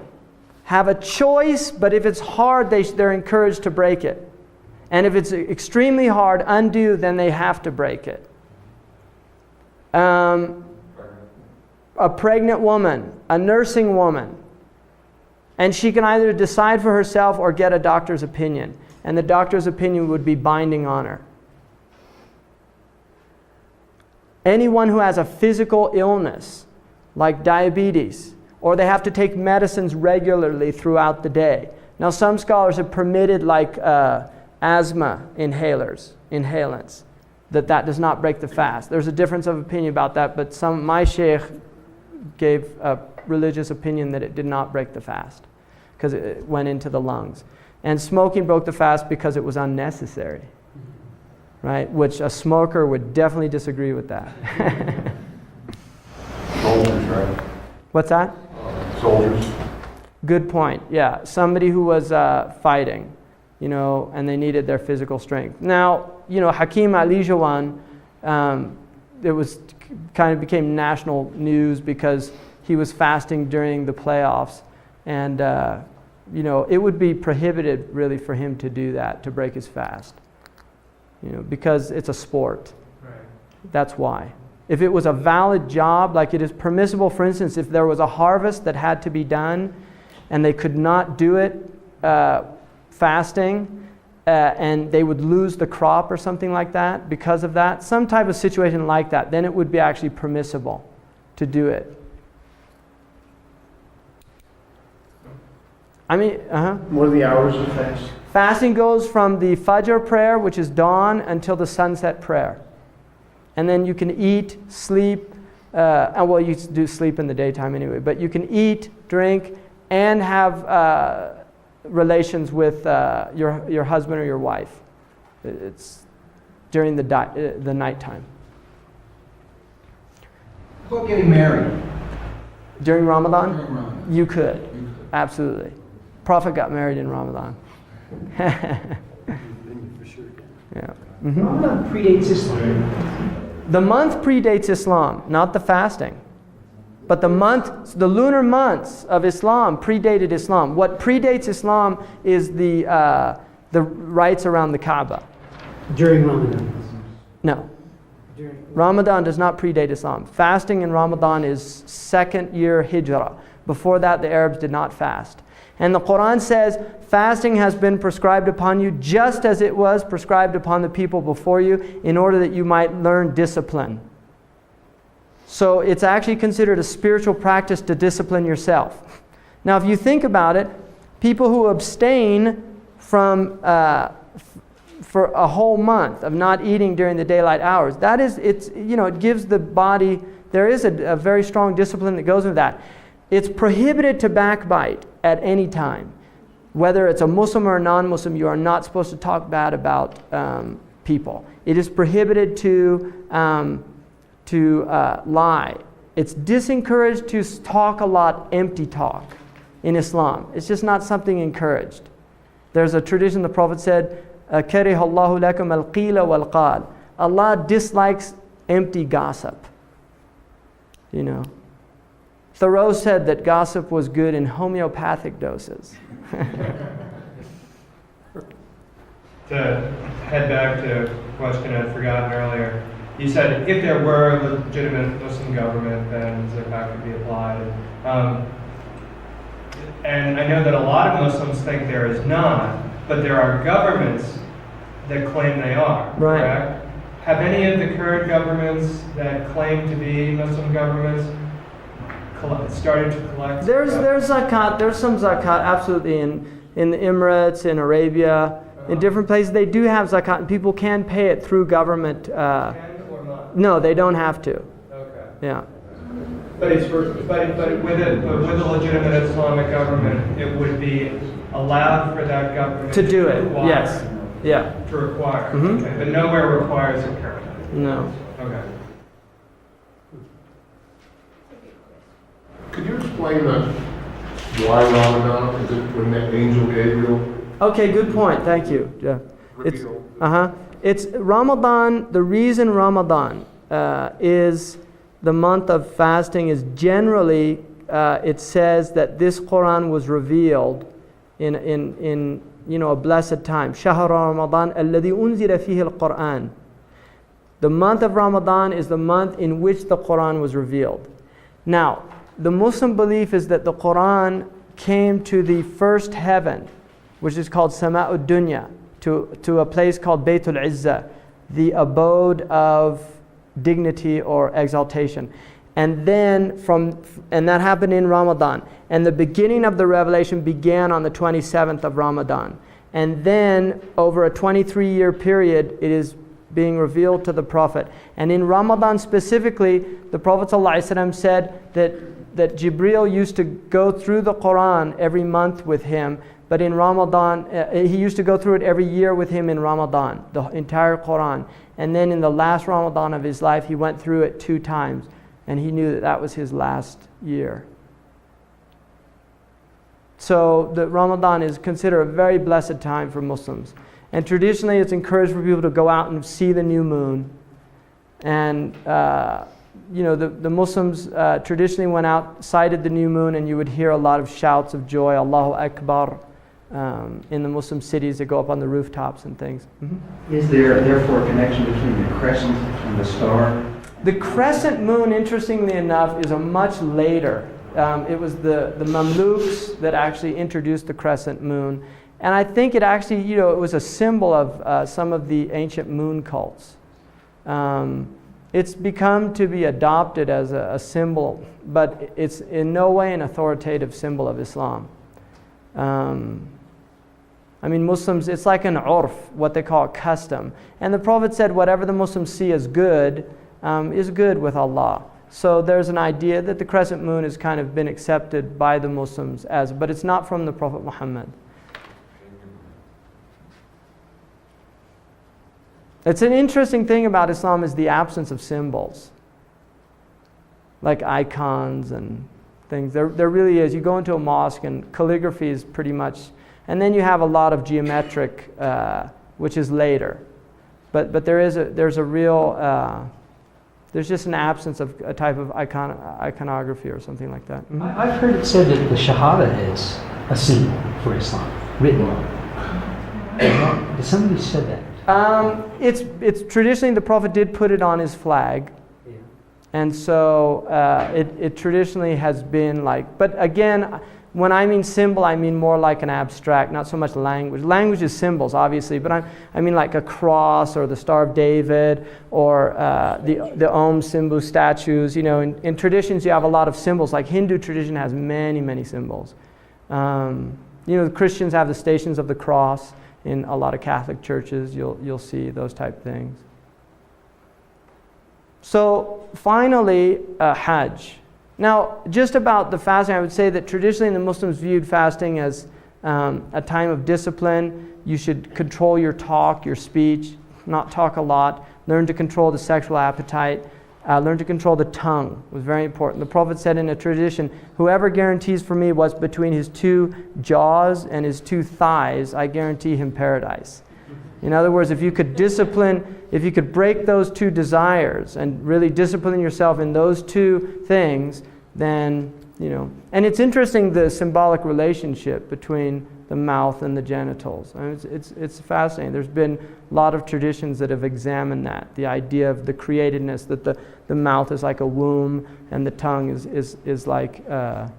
have a choice, but if it's hard, they're encouraged to break it. And if it's extremely hard, undue, then they have to break it. a pregnant woman, a nursing woman, and she can either decide for herself or get a doctor's opinion, and the doctor's opinion would be binding on her. Anyone who has a physical illness, like diabetes, or they have to take medicines regularly throughout the day. Now, some scholars have permitted like asthma inhalants, that does not break the fast. There's a difference of opinion about that, but my sheikh gave a religious opinion that it did not break the fast because it went into the lungs. And smoking broke the fast because it was unnecessary, right? Which a smoker would definitely disagree with that. Soldiers, right? What's that? Soldiers. Good point. Yeah, somebody who was fighting, and they needed their physical strength. Now, Hakim Ali Jawan, it was kind of became national news because he was fasting during the playoffs, and it would be prohibited really for him to do that, to break his fast, because it's a sport. Right. That's why. If it was a valid job, like it is permissible, for instance, if there was a harvest that had to be done and they could not do it fasting, and they would lose the crop or something like that because of that, some type of situation like that, then it would be actually permissible to do it. What are the hours of fast? Fasting goes from the Fajr prayer, which is dawn, until the sunset prayer. And then you can eat, sleep, you do sleep in the daytime anyway, but you can eat, drink, and have relations with your husband or your wife. It's during the nighttime. How about getting married? During Ramadan? During Ramadan. You could. Absolutely. Prophet got married in Ramadan. Yeah. Mm-hmm. Ramadan predates Islam. The month predates Islam, not the fasting. But the lunar months of Islam predated Islam. What predates Islam is the rites around the Kaaba. During Ramadan? No. Ramadan does not predate Islam. Fasting in Ramadan is second year Hijrah. Before that, the Arabs did not fast. And the Qur'an says, fasting has been prescribed upon you just as it was prescribed upon the people before you, in order that you might learn discipline. So it's actually considered a spiritual practice to discipline yourself. Now, if you think about it, people who abstain from for a whole month of not eating during the daylight hours, it gives the body, there is a very strong discipline that goes with that. It's prohibited to backbite at any time. Whether it's a Muslim or a non-Muslim, you are not supposed to talk bad about people. It is prohibited to lie. It's disencouraged to talk a lot, empty talk in Islam. It's just not something encouraged. There's a tradition the Prophet said, كَرِهَ اللَّهُ لَكُمْ الْقِيلَ وَالْقَالَ. Allah dislikes empty gossip. Thoreau said that gossip was good in homeopathic doses. To head back to a question I'd forgotten earlier, you said if there were a legitimate Muslim government, then zakat could be applied. And I know that a lot of Muslims think there is not, but there are governments that claim they are, right. Correct? Have any of the current governments that claim to be Muslim governments started to collect? There's zakat. There's some zakat, absolutely, in the Emirates, in Arabia, in different places. They do have zakat, and people can pay it through government. Can or not? No, they don't have to. Okay. Yeah. But with a legitimate Islamic government, it would be allowed for that government to do it. Require, yes. Yeah. To require. Mm-hmm. Okay. But nowhere requires it currently. No. Okay. Could you explain that? Why Ramadan? Is it when the angel Gabriel? Okay, good point. Thank you. Yeah. It's Ramadan. The reason Ramadan is the month of fasting is generally it says that this Qur'an was revealed in a blessed time. Shahr Ramadan alladhi unzila fihi al-Qur'an. The month of Ramadan is the month in which the Qur'an was revealed. Now, the Muslim belief is that the Qur'an came to the first heaven, which is called Sama'ud Dunya, to a place called Baytul Izzah, the abode of dignity or exaltation. And then and that happened in Ramadan. And the beginning of the revelation began on the 27th of Ramadan. And then over a 23-year period, it is being revealed to the Prophet. And in Ramadan specifically, the Prophet ﷺ said that Jibreel used to go through the Qur'an every month with him, but in Ramadan, he used to go through it every year with him in Ramadan, the entire Qur'an. And then in the last Ramadan of his life, he went through it 2 times, and he knew that that was his last year. So the Ramadan is considered a very blessed time for Muslims. And traditionally, it's encouraged for people to go out and see the new moon. And the Muslims traditionally went out, sighted the new moon, and you would hear a lot of shouts of joy, Allahu Akbar, in the Muslim cities that go up on the rooftops and things. Mm-hmm. Is there therefore a connection between the crescent and the star? The crescent moon, interestingly enough, is a much later. It was the Mamluks that actually introduced the crescent moon. And I think it actually, it was a symbol of some of the ancient moon cults. It's become to be adopted as a symbol, but it's in no way an authoritative symbol of Islam. Muslims, it's like an urf, what they call a custom. And the Prophet said whatever the Muslims see as good is good with Allah. So there's an idea that the crescent moon has kind of been accepted by the Muslims but it's not from the Prophet Muhammad. It's an interesting thing about Islam is the absence of symbols, like icons and things. There really is. You go into a mosque and calligraphy is pretty much, and then you have a lot of geometric, which is later. But there's just an absence of a type of iconography or something like that. Mm-hmm. I've heard it said that the Shahada is a symbol for Islam, written. Somebody said that. It's traditionally the Prophet did put it on his flag, and so it traditionally has been like. But again, when I mean symbol, I mean more like an abstract, not so much language. Language is symbols, obviously, but I mean like a cross or the Star of David or the Om Simbu statues. In traditions you have a lot of symbols. Like Hindu tradition has many, many symbols. The Christians have the Stations of the Cross. In a lot of Catholic churches, you'll see those type things. So finally, Hajj. Now, just about the fasting, I would say that traditionally the Muslims viewed fasting as a time of discipline. You should control your talk, your speech, not talk a lot. Learn to control the sexual appetite. Learn to control the tongue. It was very important. The Prophet said in a tradition, whoever guarantees for me what's between his 2 jaws and his 2 thighs, I guarantee him paradise. In other words, if you could break those 2 desires and really discipline yourself in those 2 things, then, And it's interesting, the symbolic relationship between the mouth and the genitals. It's fascinating. There's been a lot of traditions that have examined that. The idea of the createdness, that the mouth is like a womb and the tongue is like, a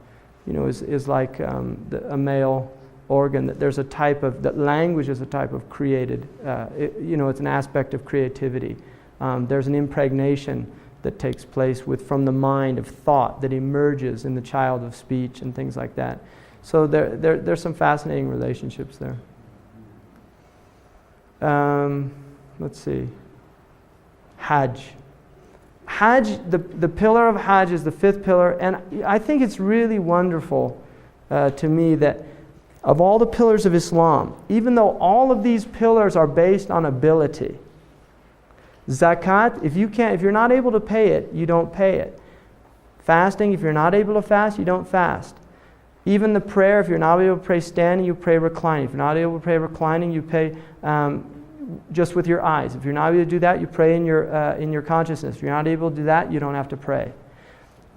male organ. That there's a type of, that language is a type of created, it's an aspect of creativity. There's an impregnation that takes place from the mind of thought that emerges in the child of speech and things like that. So there's some fascinating relationships there. Let's see. Hajj. Hajj, the pillar of Hajj is the 5th pillar, and I think it's really wonderful to me that of all the pillars of Islam, even though all of these pillars are based on ability, zakat, if you're not able to pay it, you don't pay it. Fasting, if you're not able to fast, you don't fast. Even the prayer, if you're not able to pray standing, you pray reclining. If you're not able to pray reclining, you pray just with your eyes. If you're not able to do that, you pray in your consciousness. If you're not able to do that, you don't have to pray.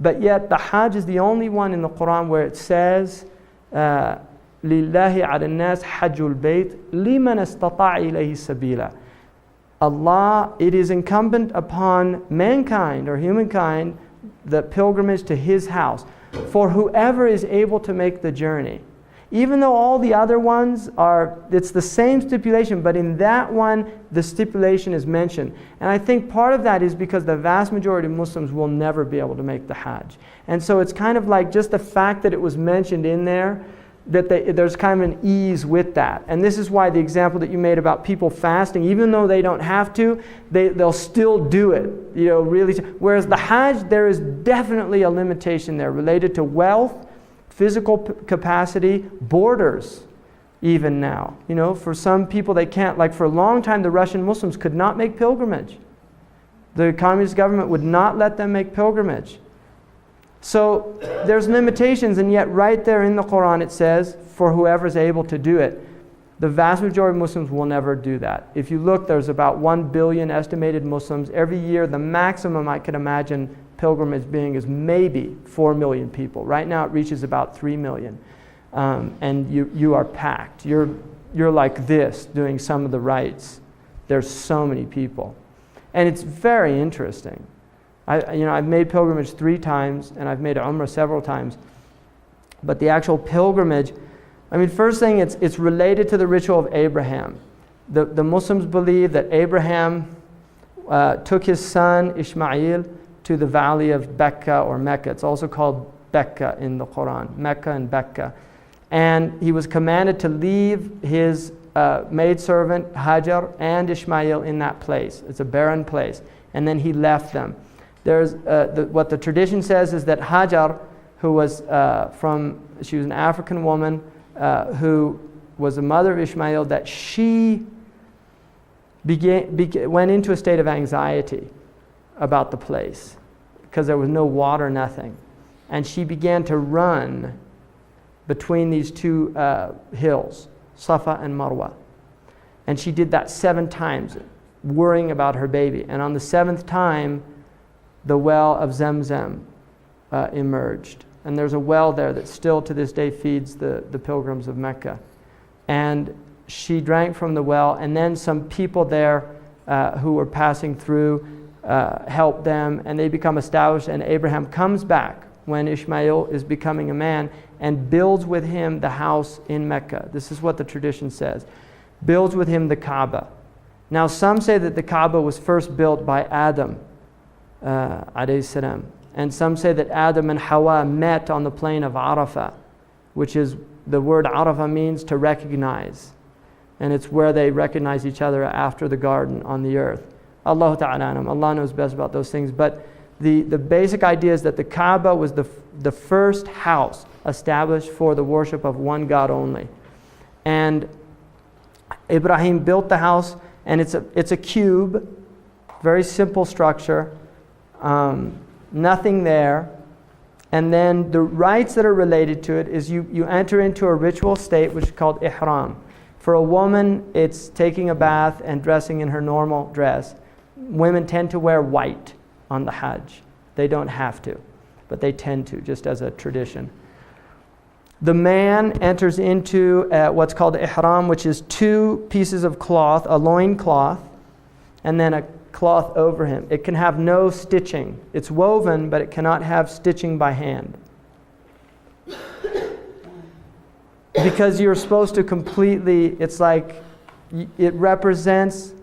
But yet, the Hajj is the only one in the Qur'an where it says, لِلَّهِ عَلَى النَّاسِ حَجُّ الْبَيْتِ لِمَنْ اسْتَطَاعَ إِلَيْهِ سَبِيلًا. Allah, it is incumbent upon mankind or humankind the pilgrimage to his house, for whoever is able to make the journey. Even though all the other ones it's the same stipulation, but in that one, the stipulation is mentioned. And I think part of that is because the vast majority of Muslims will never be able to make the Hajj. And so it's kind of like just the fact that it was mentioned in there, that there's kind of an ease with that. And this is why the example that you made about people fasting, even though they don't have to, they'll still do it. Really. Whereas the Hajj, there is definitely a limitation there related to wealth, physical capacity, borders, even now. For some people they can't. Like for a long time, the Russian Muslims could not make pilgrimage. The communist government would not let them make pilgrimage. So there's limitations, and yet right there in the Qur'an it says, for whoever's able to do it. The vast majority of Muslims will never do that. If you look, there's about 1 billion estimated Muslims. Every year, the maximum I could imagine pilgrimage being is maybe 4 million people. Right now it reaches about 3 million. And you are packed. You're like this, doing some of the rites. There's so many people. And it's very interesting. I've made pilgrimage 3 times, and I've made Umrah several times. But the actual pilgrimage, first thing, it's related to the ritual of Abraham. The Muslims believe that Abraham took his son Ishmael to the valley of Becca or Mecca. It's also called Becca in the Quran, Mecca and Becca. And he was commanded to leave his maidservant Hajar and Ishmael in that place. It's a barren place. And then he left them. There's what the tradition says is that Hajar, who was she was an African woman who was the mother of Ishmael, that she went into a state of anxiety about the place because there was no water, nothing. And she began to run between these 2 hills, Safa and Marwa. And she did that 7 times, worrying about her baby. And on the 7th time, the well of Zamzam emerged. And there's a well there that still to this day feeds the pilgrims of Mecca. And she drank from the well, and then some people there who were passing through helped them, and they become established. And Abraham comes back when Ishmael is becoming a man and builds with him the house in Mecca. This is what the tradition says. Builds with him the Kaaba. Now some say that the Kaaba was first built by Adam, alayhi salam. And some say that Adam and Hawa met on the plain of Arafah, which is, the word Arafah means to recognize. And it's where they recognize each other after the garden on the earth. Allah Ta'ala, Allah knows best about those things. But the basic idea is that the Kaaba was the first house established for the worship of one God only. And Ibrahim built the house, and it's a cube, very simple structure. Nothing there. And then the rites that are related to it is you enter into a ritual state which is called ihram. For a woman, it's taking a bath and dressing in her normal dress. Women tend to wear white on the Hajj. They don't have to, but they tend to, just as a tradition. The man enters into what's called ihram, which is 2 pieces of cloth, a loin cloth, and then a cloth over him. It can have no stitching. It's woven, but it cannot have stitching by hand. Because you're supposed to completely, it's like, it represents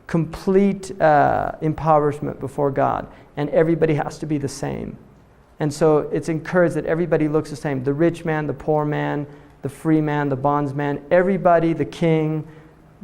complete impoverishment before God. And everybody has to be the same. And so it's encouraged that everybody looks the same. The rich man, the poor man, the free man, the bondsman, everybody, the king,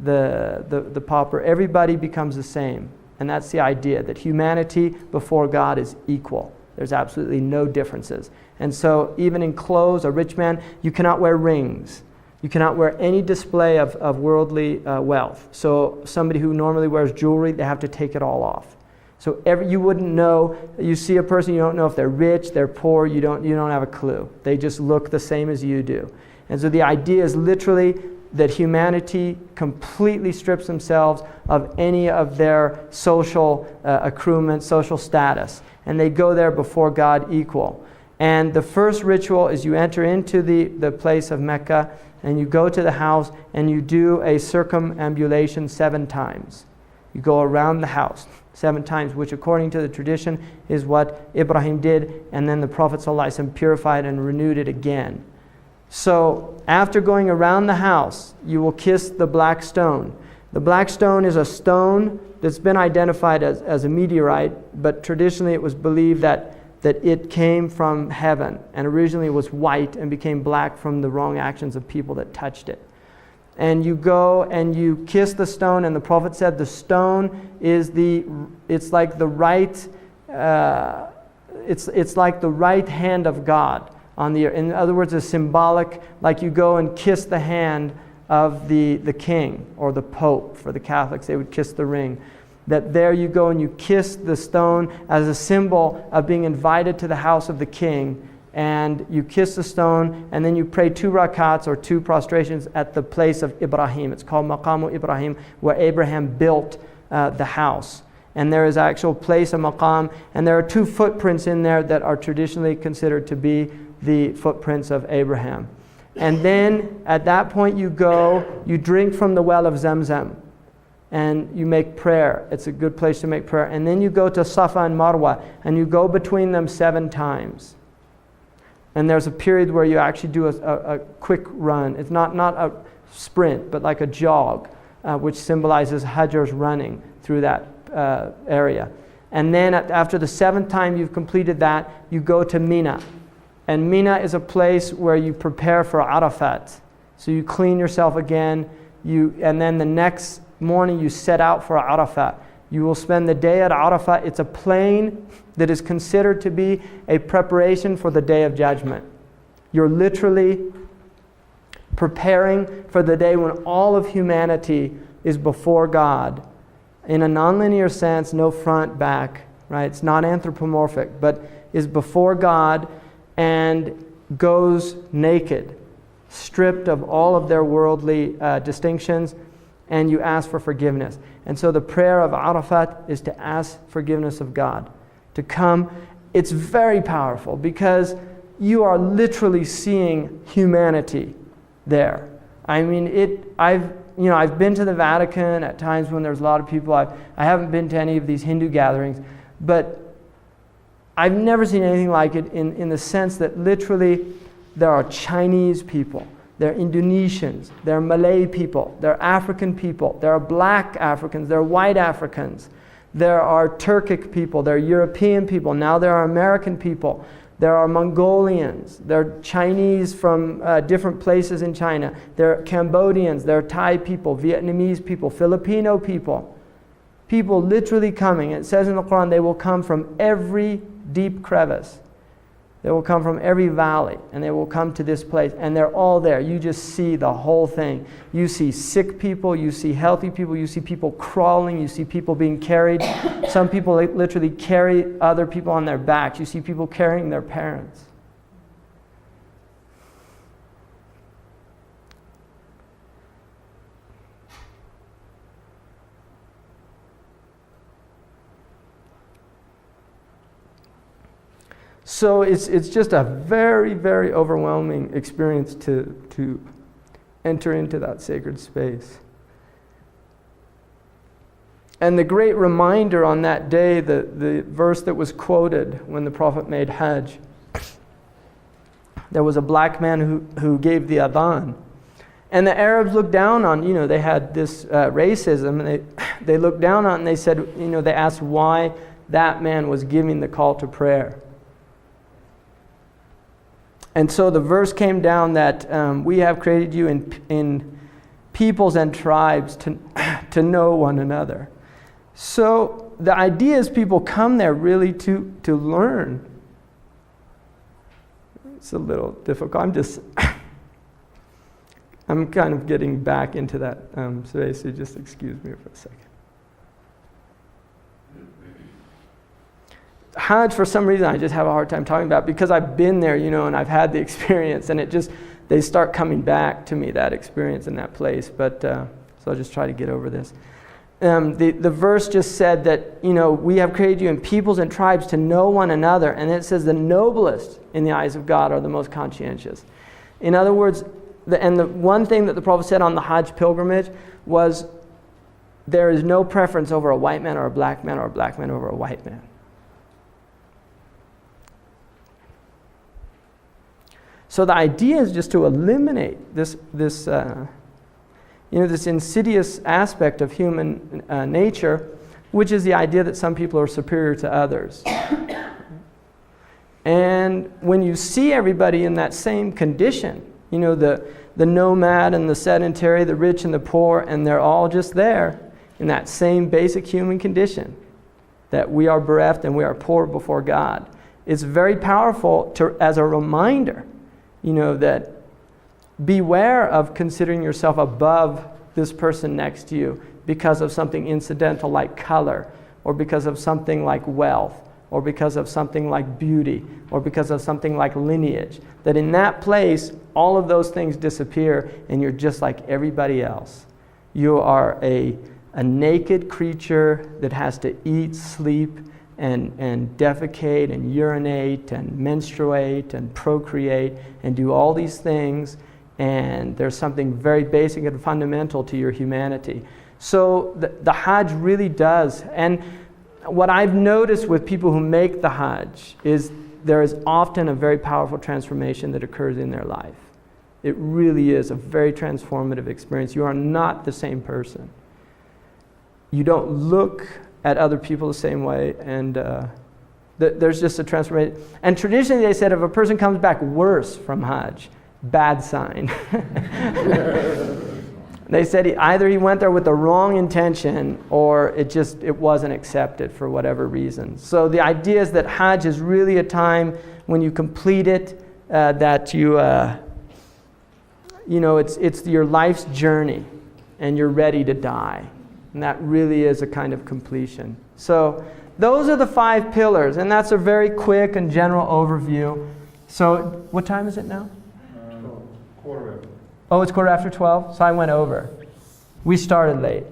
the pauper, everybody becomes the same. And that's the idea, that humanity before God is equal. There's absolutely no differences. And so even in clothes, a rich man, you cannot wear rings. You cannot wear any display of worldly wealth. So somebody who normally wears jewelry, they have to take it all off. So you wouldn't know, you see a person, you don't know if they're rich, they're poor, you don't have a clue. They just look the same as you do. And so the idea is literally that humanity completely strips themselves of any of their social accruement, social status. And they go there before God equal. And the first ritual is you enter into the place of Mecca, and you go to the house, and you do a circumambulation 7 times. You go around the house 7 times, which according to the tradition is what Ibrahim did, and then the Prophet ﷺ purified and renewed it again. So after going around the house, you will kiss the black stone. The black stone is a stone that's been identified as a meteorite, but traditionally it was believed that it came from heaven, and originally was white and became black from the wrong actions of people that touched it. And you go and you kiss the stone, and the Prophet said the stone is it's like the right hand of God on the earth. In other words, it's symbolic, like you go and kiss the hand of the king or the Pope. For the Catholics, they would kiss the ring. That there you go and you kiss the stone as a symbol of being invited to the house of the king. And you kiss the stone, and then you pray 2 rakats or 2 prostrations at the place of Ibrahim. It's called Maqamu Ibrahim, where Abraham built the house. And there is an actual place, a maqam, and there are 2 footprints in there that are traditionally considered to be the footprints of Abraham. And then at that point you go, you drink from the well of Zamzam, and you make prayer. It's a good place to make prayer. And then you go to Safa and Marwa, and you go between them 7 times. And there's a period where you actually do a quick run. It's not a sprint, but like a jog, which symbolizes Hajj's running through that area. And then after the 7th time you've completed that, you go to Mina. And Mina is a place where you prepare for Arafat. So you clean yourself again, and then the next morning you set out for Arafat. You will spend the day at Arafat. It's a plain that is considered to be a preparation for the Day of Judgment. You're literally preparing for the day when all of humanity is before God. In a nonlinear sense, no front, back, right? It's not anthropomorphic, but is before God and goes naked, stripped of all of their worldly distinctions, and you ask for forgiveness. And so the prayer of Arafat is to ask forgiveness of God, to come. It's very powerful because you are literally seeing humanity there. I mean, I've been to the Vatican at times when there's a lot of people. I haven't been to any of these Hindu gatherings, but I've never seen anything like it in the sense that literally there are Chinese people, there are Indonesians, there are Malay people, there are African people, there are black Africans, there are white Africans, there are Turkic people, there are European people, now there are American people, there are Mongolians, there are Chinese from different places in China, there are Cambodians, there are Thai people, Vietnamese people, Filipino people. People literally coming. It says in the Qur'an, they will come from every deep crevice. They will come from every valley, and they will come to this place, and they're all there. You just see the whole thing. You see sick people, you see healthy people, you see people crawling, you see people being carried. Some people literally carry other people on their backs. You see people carrying their parents. So it's just a very, very overwhelming experience to enter into that sacred space. And the great reminder on that day, the verse that was quoted when the Prophet made Hajj, there was a black man who gave the adhan. And the Arabs looked down on, they had this racism, and they looked down on it and they said, they asked why that man was giving the call to prayer. And so the verse came down that we have created you in peoples and tribes to know one another. So the idea is people come there really to learn. It's a little difficult. I'm kind of getting back into that space, so just excuse me for a second. Hajj, for some reason, I just have a hard time talking about because I've been there, and I've had the experience, and they start coming back to me, that experience in that place. But so I'll just try to get over this. The verse just said that, we have created you in peoples and tribes to know one another, and it says the noblest in the eyes of God are the most conscientious. In other words, the one thing that the Prophet said on the Hajj pilgrimage was, there is no preference over a white man or a black man or a black man over a white man. So the idea is just to eliminate this insidious aspect of human nature, which is the idea that some people are superior to others. And when you see everybody in that same condition, the nomad and the sedentary, the rich and the poor, and they're all just there in that same basic human condition, that we are bereft and we are poor before God. It's very powerful as a reminder, that beware of considering yourself above this person next to you because of something incidental like color, or because of something like wealth, or because of something like beauty, or because of something like lineage. That in that place, all of those things disappear and you're just like everybody else. You are a naked creature that has to eat, sleep, and defecate and urinate and menstruate and procreate and do all these things, and there's something very basic and fundamental to your humanity. So the Hajj really does, and what I've noticed with people who make the Hajj is there is often a very powerful transformation that occurs in their life. It really is a very transformative experience. You are not the same person. You don't look at other people the same way, and there's just a transformation. And traditionally they said if a person comes back worse from Hajj, bad sign. They said either he went there with the wrong intention or it wasn't accepted for whatever reason. So the idea is that Hajj is really a time when you complete it, that it's your life's journey and you're ready to die. And that really is a kind of completion. So those are the 5 pillars, and that's a very quick and general overview. So what time is it now? Quarter after. Oh, it's 12:15? So I went over. We started late.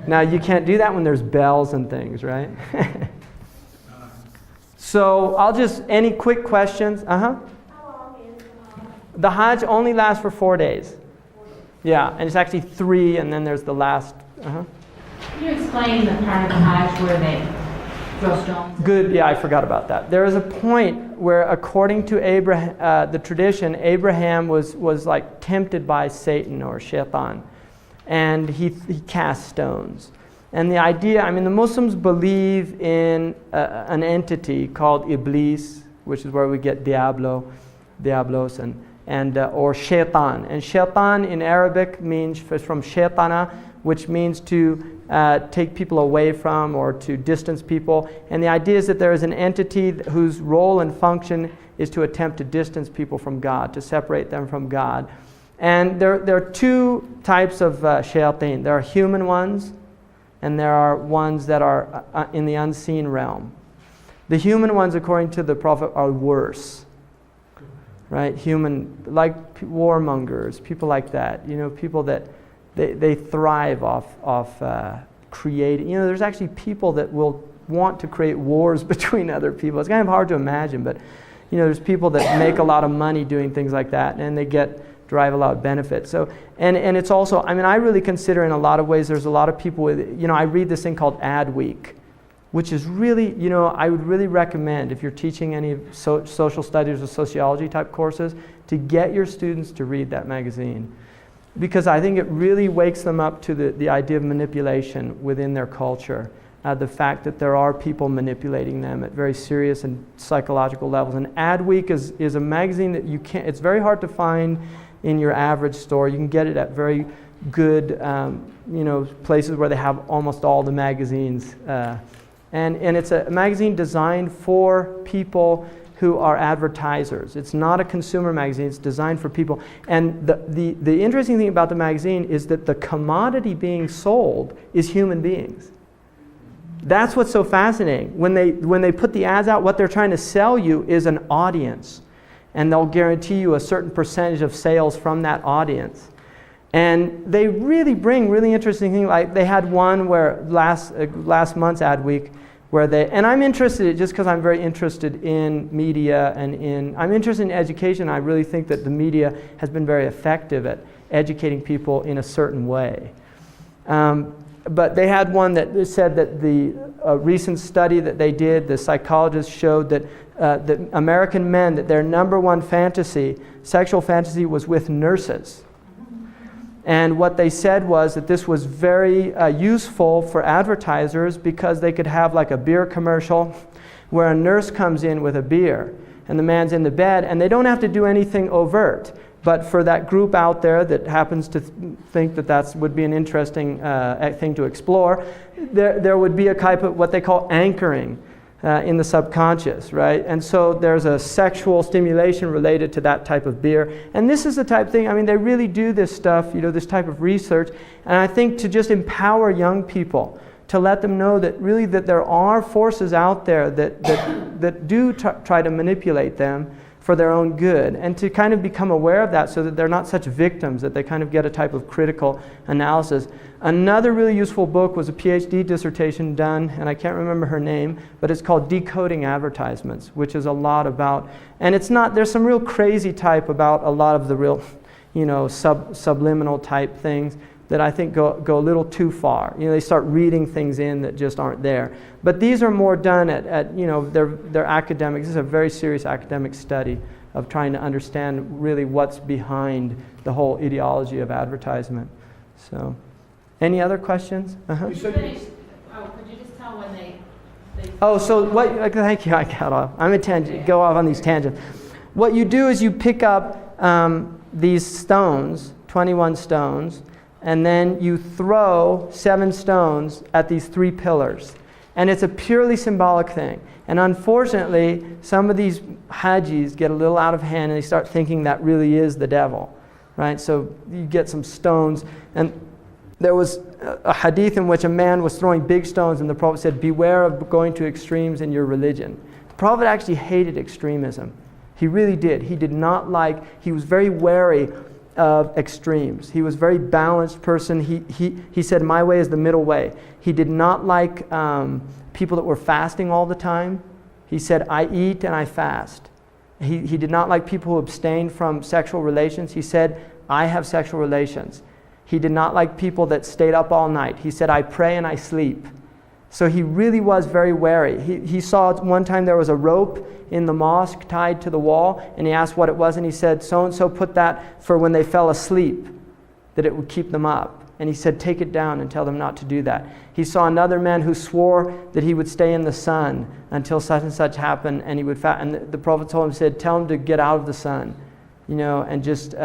Now you can't do that when there's bells and things, right? So any quick questions? The Hajj only lasts for 4 days. Yeah, and it's actually 3, and then there's the last. Can you explain the part of the Hajj where they throw stones? Good, yeah, I forgot about that. There is a point where, according to Abraham, the tradition, Abraham was like tempted by Satan or Shaitan, and he cast stones. And the idea, the Muslims believe in an entity called Iblis, which is where we get Diablos, or Shaitan. And Shaitan in Arabic means from Shaitana, which means to take people away from or to distance people. And the idea is that there is an entity whose role and function is to attempt to distance people from God, to separate them from God. And there are 2 types of shayateen. There are human ones, and there are ones that are in the unseen realm. The human ones, according to the Prophet, are worse. Right? Human, like warmongers, people like that. People that they thrive off creating. There's actually people that will want to create wars between other people. It's kind of hard to imagine, but there's people that make a lot of money doing things like that, and they derive a lot of benefit. So, and it's also, I really consider in a lot of ways there's a lot of people with, I read this thing called Ad Week, which is really, I would really recommend if you're teaching any social studies or sociology type courses to get your students to read that magazine. Because I think it really wakes them up to the idea of manipulation within their culture. The fact that there are people manipulating them at very serious and psychological levels. And Adweek is a magazine that it's very hard to find in your average store. You can get it at very good places where they have almost all the magazines. And it's a magazine designed for people who are advertisers. It's not a consumer magazine, it's designed for people. And the interesting thing about the magazine is that the commodity being sold is human beings. That's what's so fascinating. When they put the ads out, what they're trying to sell you is an audience. And they'll guarantee you a certain percentage of sales from that audience. And they really bring really interesting things. Like they had one where last month's Ad Week, and I'm interested just because I'm very interested in media and I'm interested in education. I really think that the media has been very effective at educating people in a certain way. but they had one that said that the recent study that they did, the psychologists showed that the American men, that their number one fantasy, sexual fantasy, was with nurses. And what they said was that this was very useful for advertisers because they could have like a beer commercial where a nurse comes in with a beer and the man's in the bed and they don't have to do anything overt. But for that group out there that happens to think that would be an interesting thing to explore, there would be a type of what they call anchoring in the subconscious, right? And so there's a sexual stimulation related to that type of beer. And this is the type of thing, I mean, they really do this stuff, this type of research. And I think to just empower young people, to let them know that really that there are forces out there that do try to manipulate them for their own good, and to kind of become aware of that so that they're not such victims, that they kind of get a type of critical analysis. Another really useful book was a PhD dissertation done, and I can't remember her name, but it's called Decoding Advertisements, which is a lot about, and it's not, there's some real crazy type about a lot of the real, subliminal type things that I think go a little too far. They start reading things in that just aren't there. But these are more done at they're academic. This is a very serious academic study of trying to understand really what's behind the whole ideology of advertisement. So, any other questions? You finished. Could you just tell when they Oh, so what? Thank you. I got off. I'm a tangent. Go off on these tangents. What you do is you pick up these stones, 21 stones, and then you throw 7 stones at these 3 pillars. And it's a purely symbolic thing. And unfortunately, some of these hajis get a little out of hand and they start thinking that really is the devil, right? So you get some stones. And there was a hadith in which a man was throwing big stones and the Prophet said, beware of going to extremes in your religion. The Prophet actually hated extremism. He really did. He was very wary of extremes. He was a very balanced person. He said, my way is the middle way. He did not like people that were fasting all the time. He said, I eat and I fast. He did not like people who abstained from sexual relations. He said, I have sexual relations. He did not like people that stayed up all night. He said, I pray and I sleep. So he really was very wary. He saw one time there was a rope in the mosque tied to the wall, and he asked what it was, and he said, so-and-so put that for when they fell asleep, that it would keep them up. And he said, take it down and tell them not to do that. He saw another man who swore that he would stay in the sun until such and such happened, and he would and the Prophet told him, said, tell him to get out of the sun, and just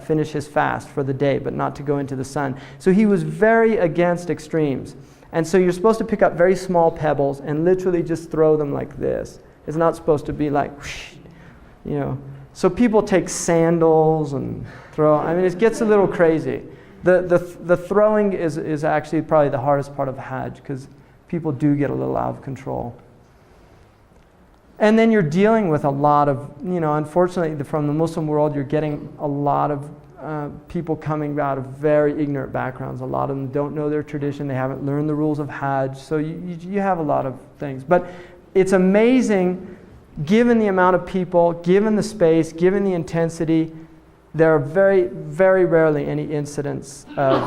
finish his fast for the day, but not to go into the sun. So he was very against extremes. And so you're supposed to pick up very small pebbles and literally just throw them like this. It's not supposed to be like, whoosh, So people take sandals and throw. I mean, it gets a little crazy. The throwing is actually probably the hardest part of the Hajj because people do get a little out of control. And then you're dealing with a lot of, unfortunately from the Muslim world, you're getting a lot of people coming out of very ignorant backgrounds. A lot of them don't know their tradition. They haven't learned the rules of Hajj. So you have a lot of things. But it's amazing, given the amount of people, given the space, given the intensity, there are very, very rarely any incidents of,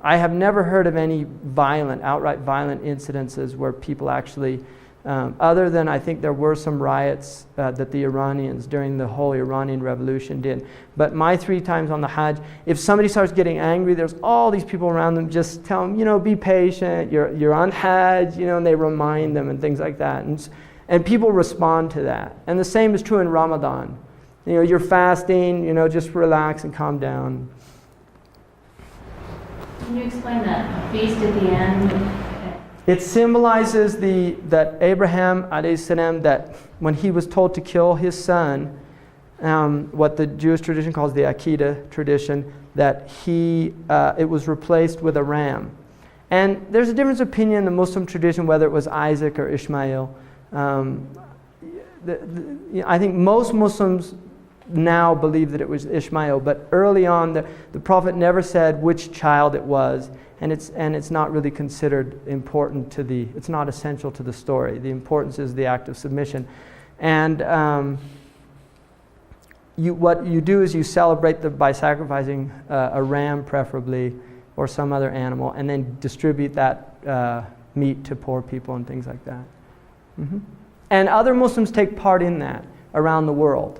I have never heard of any outright violent incidences where people actually, other than I think there were some riots that the Iranians during the whole Iranian Revolution did. But my 3 times on the Hajj, if somebody starts getting angry, there's all these people around them, just tell them, be patient, you're on Hajj, and they remind them and things like that. And people respond to that. And the same is true in Ramadan. You're fasting, just relax and calm down. Can you explain that feast at the end? It symbolizes that Abraham, alayhi salam, that when he was told to kill his son, what the Jewish tradition calls the Aqidah tradition, that it was replaced with a ram. And there's a difference of opinion in the Muslim tradition whether it was Isaac or Ishmael. I think most Muslims now believe that it was Ishmael, but early on the Prophet never said which child it was, and it's not really considered important it's not essential to the story. The importance is the act of submission. And what you do is you celebrate by sacrificing a ram preferably, or some other animal, and then distribute that meat to poor people and things like that. And other Muslims take part in that around the world.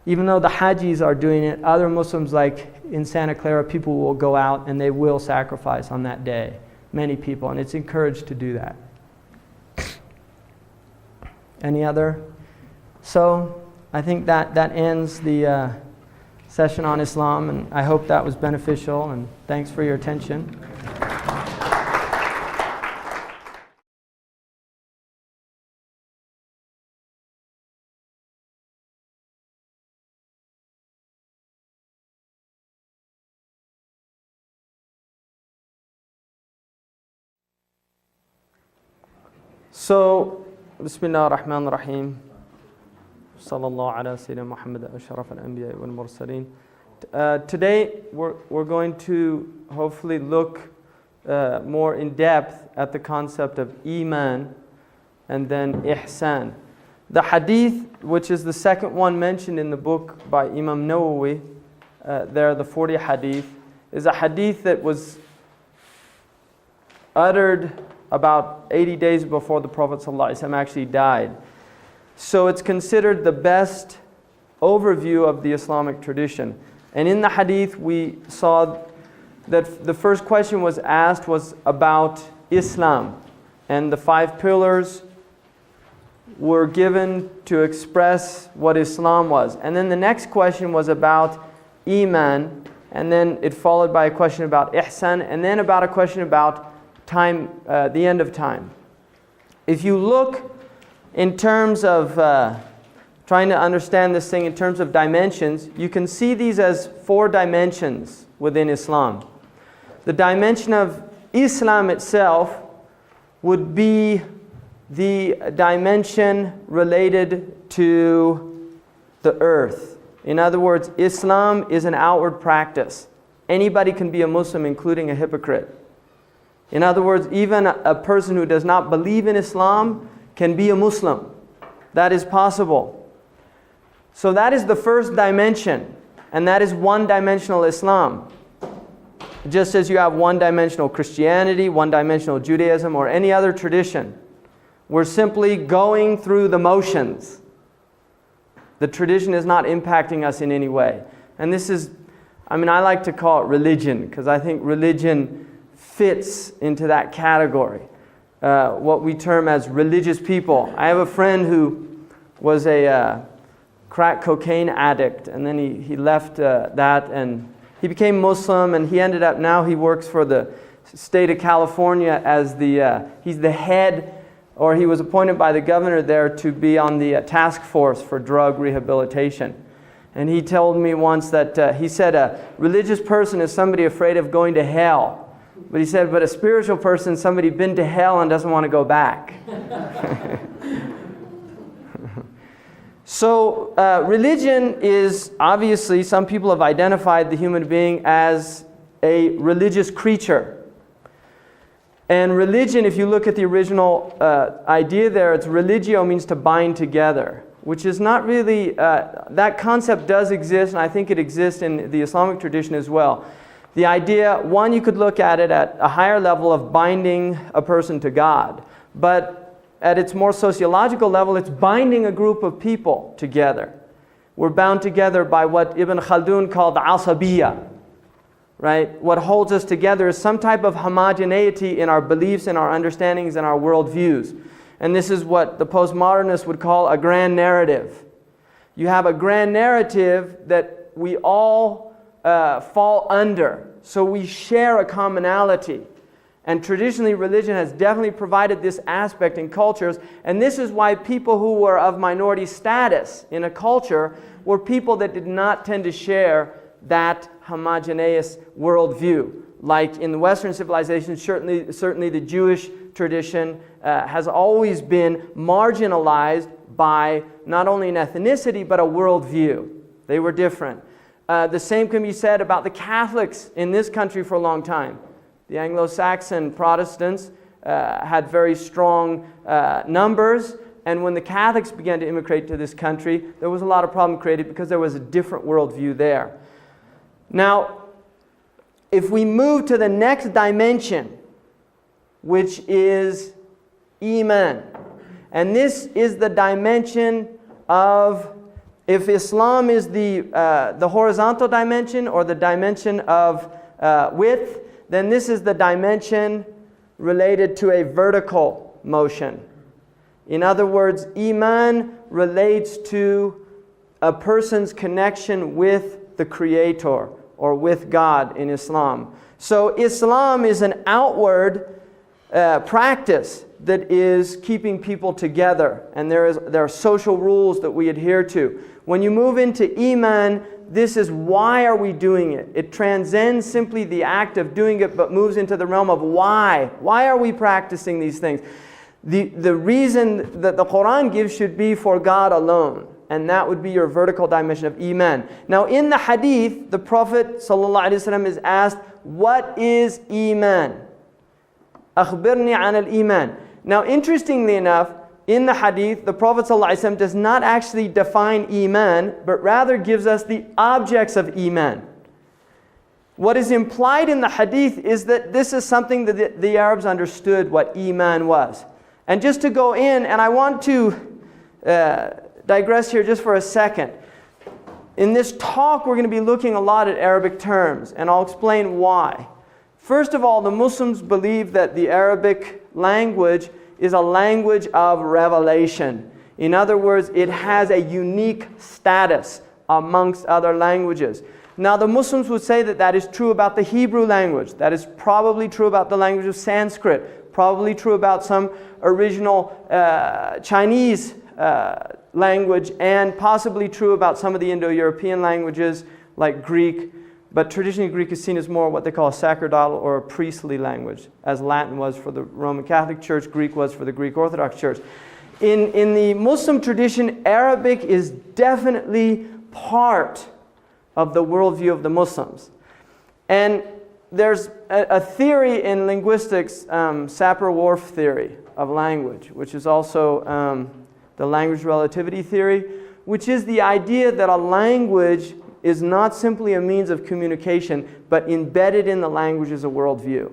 Even though the Hajis are doing it, other Muslims, like in Santa Clara, people will go out and they will sacrifice on that day. Many people, and it's encouraged to do that. Any other? So I think that ends the session on Islam, and I hope that was beneficial, and thanks for your attention. So, Bismillah ar-Rahman ar-Rahim. Sallallahu ala Sayyidina Muhammad ashraf al-anbiya wal mursaleen. Today we're going to hopefully look more in depth at the concept of Iman and then Ihsan. The hadith, which is the second one mentioned in the book by Imam Nawawi, there the 40 hadith, is a hadith that was uttered about 80 days before the Prophet ﷺ actually died. So it's considered the best overview of the Islamic tradition. And in the hadith we saw that the first question was asked was about Islam. And the 5 pillars were given to express what Islam was. And then the next question was about Iman. And then it followed by a question about Ihsan. And then about a question about time, the end of time. If you look in terms of trying to understand this thing in terms of dimensions, you can see these as 4 dimensions within Islam. The dimension of Islam itself would be the dimension related to the earth. In other words, Islam is an outward practice. Anybody can be a Muslim, including a hypocrite. In other words, even a person who does not believe in Islam can be a Muslim. That is possible. So that is the first dimension, and that is one-dimensional Islam. Just as you have one-dimensional Christianity, one-dimensional Judaism, or any other tradition, we're simply going through the motions. The tradition is not impacting us in any way. And this is, I like to call it religion, because I think religion fits into that category. What we term as religious people. I have a friend who was a crack cocaine addict, and then he left that, and he became Muslim, and he ended up, now he works for the state of California as he's the head, or he was appointed by the governor there to be on the task force for drug rehabilitation. And he told me once that, he said a religious person is somebody afraid of going to hell. But he said, but a spiritual person, somebody been to hell and doesn't want to go back. So religion is, obviously, some people have identified the human being as a religious creature. And religion, if you look at the original idea there, it's religio means to bind together, which is not really, that concept does exist, and I think it exists in the Islamic tradition as well. The idea, one, you could look at it at a higher level of binding a person to God. But at its more sociological level, it's binding a group of people together. We're bound together by what Ibn Khaldun called the asabiyya. Right? What holds us together is some type of homogeneity in our beliefs and our understandings and our worldviews. And this is what the postmodernists would call a grand narrative. You have a grand narrative that we all fall under. So we share a commonality. And traditionally, religion has definitely provided this aspect in cultures. And this is why people who were of minority status in a culture were people that did not tend to share that homogeneous worldview. Like in the Western civilization, certainly the Jewish tradition has always been marginalized by not only an ethnicity, but a worldview. They were different. The same can be said about the Catholics in this country for a long time. The Anglo-Saxon Protestants had very strong numbers, and when the Catholics began to immigrate to this country, there was a lot of problem created because there was a different worldview there. Now, if we move to the next dimension, which is Iman, and this is the dimension of, if Islam is the horizontal dimension or the dimension of width, then this is the dimension related to a vertical motion. In other words, Iman relates to a person's connection with the Creator or with God in Islam. So Islam is an outward practice that is keeping people together, and there are social rules that we adhere to. When you move into Iman, this is why are we doing it. It transcends simply the act of doing it, but moves into the realm of why. Why are we practicing these things? The reason that the Qur'an gives should be for God alone, and that would be your vertical dimension of Iman. Now in the hadith, the Prophet ﷺ is asked, what is Iman? أخبرني عن الإيمان. Now interestingly enough, in the hadith, the Prophet ﷺ does not actually define Iman, but rather gives us the objects of Iman. What is implied in the hadith is that this is something that the Arabs understood what Iman was. And just to go in, and I want to digress here just for a second. In this talk, we're going to be looking a lot at Arabic terms, and I'll explain why. First of all, the Muslims believe that the Arabic language is a language of revelation. In other words, it has a unique status amongst other languages. Now, the Muslims would say that that is true about the Hebrew language. That is probably true about the language of Sanskrit. Probably true about some original Chinese language, and possibly true about some of the Indo-European languages like Greek. But traditionally, Greek is seen as more what they call a sacerdotal or a priestly language, as Latin was for the Roman Catholic Church, Greek was for the Greek Orthodox Church. In the Muslim tradition, Arabic is definitely part of the worldview of the Muslims. And there's a theory in linguistics, Sapir-Whorf theory of language, which is also the language relativity theory, which is the idea that a language is not simply a means of communication, but embedded in the language is a worldview.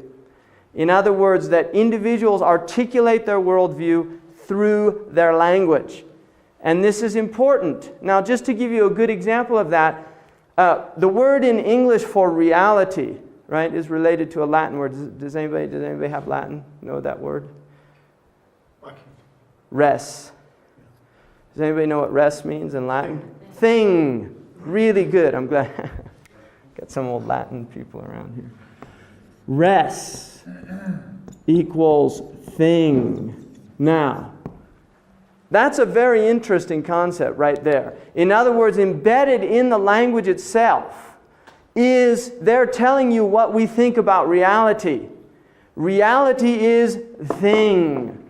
In other words, that individuals articulate their worldview through their language. And this is important. Now, just to give you a good example of that, the word in English for reality, right, is related to a Latin word. Does anybody have Latin? Know that word? Res. Does anybody know what res means in Latin? Thing. Really good. I'm glad. Got some old Latin people around here. Res equals thing. Now, that's a very interesting concept right there. In other words, embedded in the language itself is they're telling you what we think about reality. Reality is thing.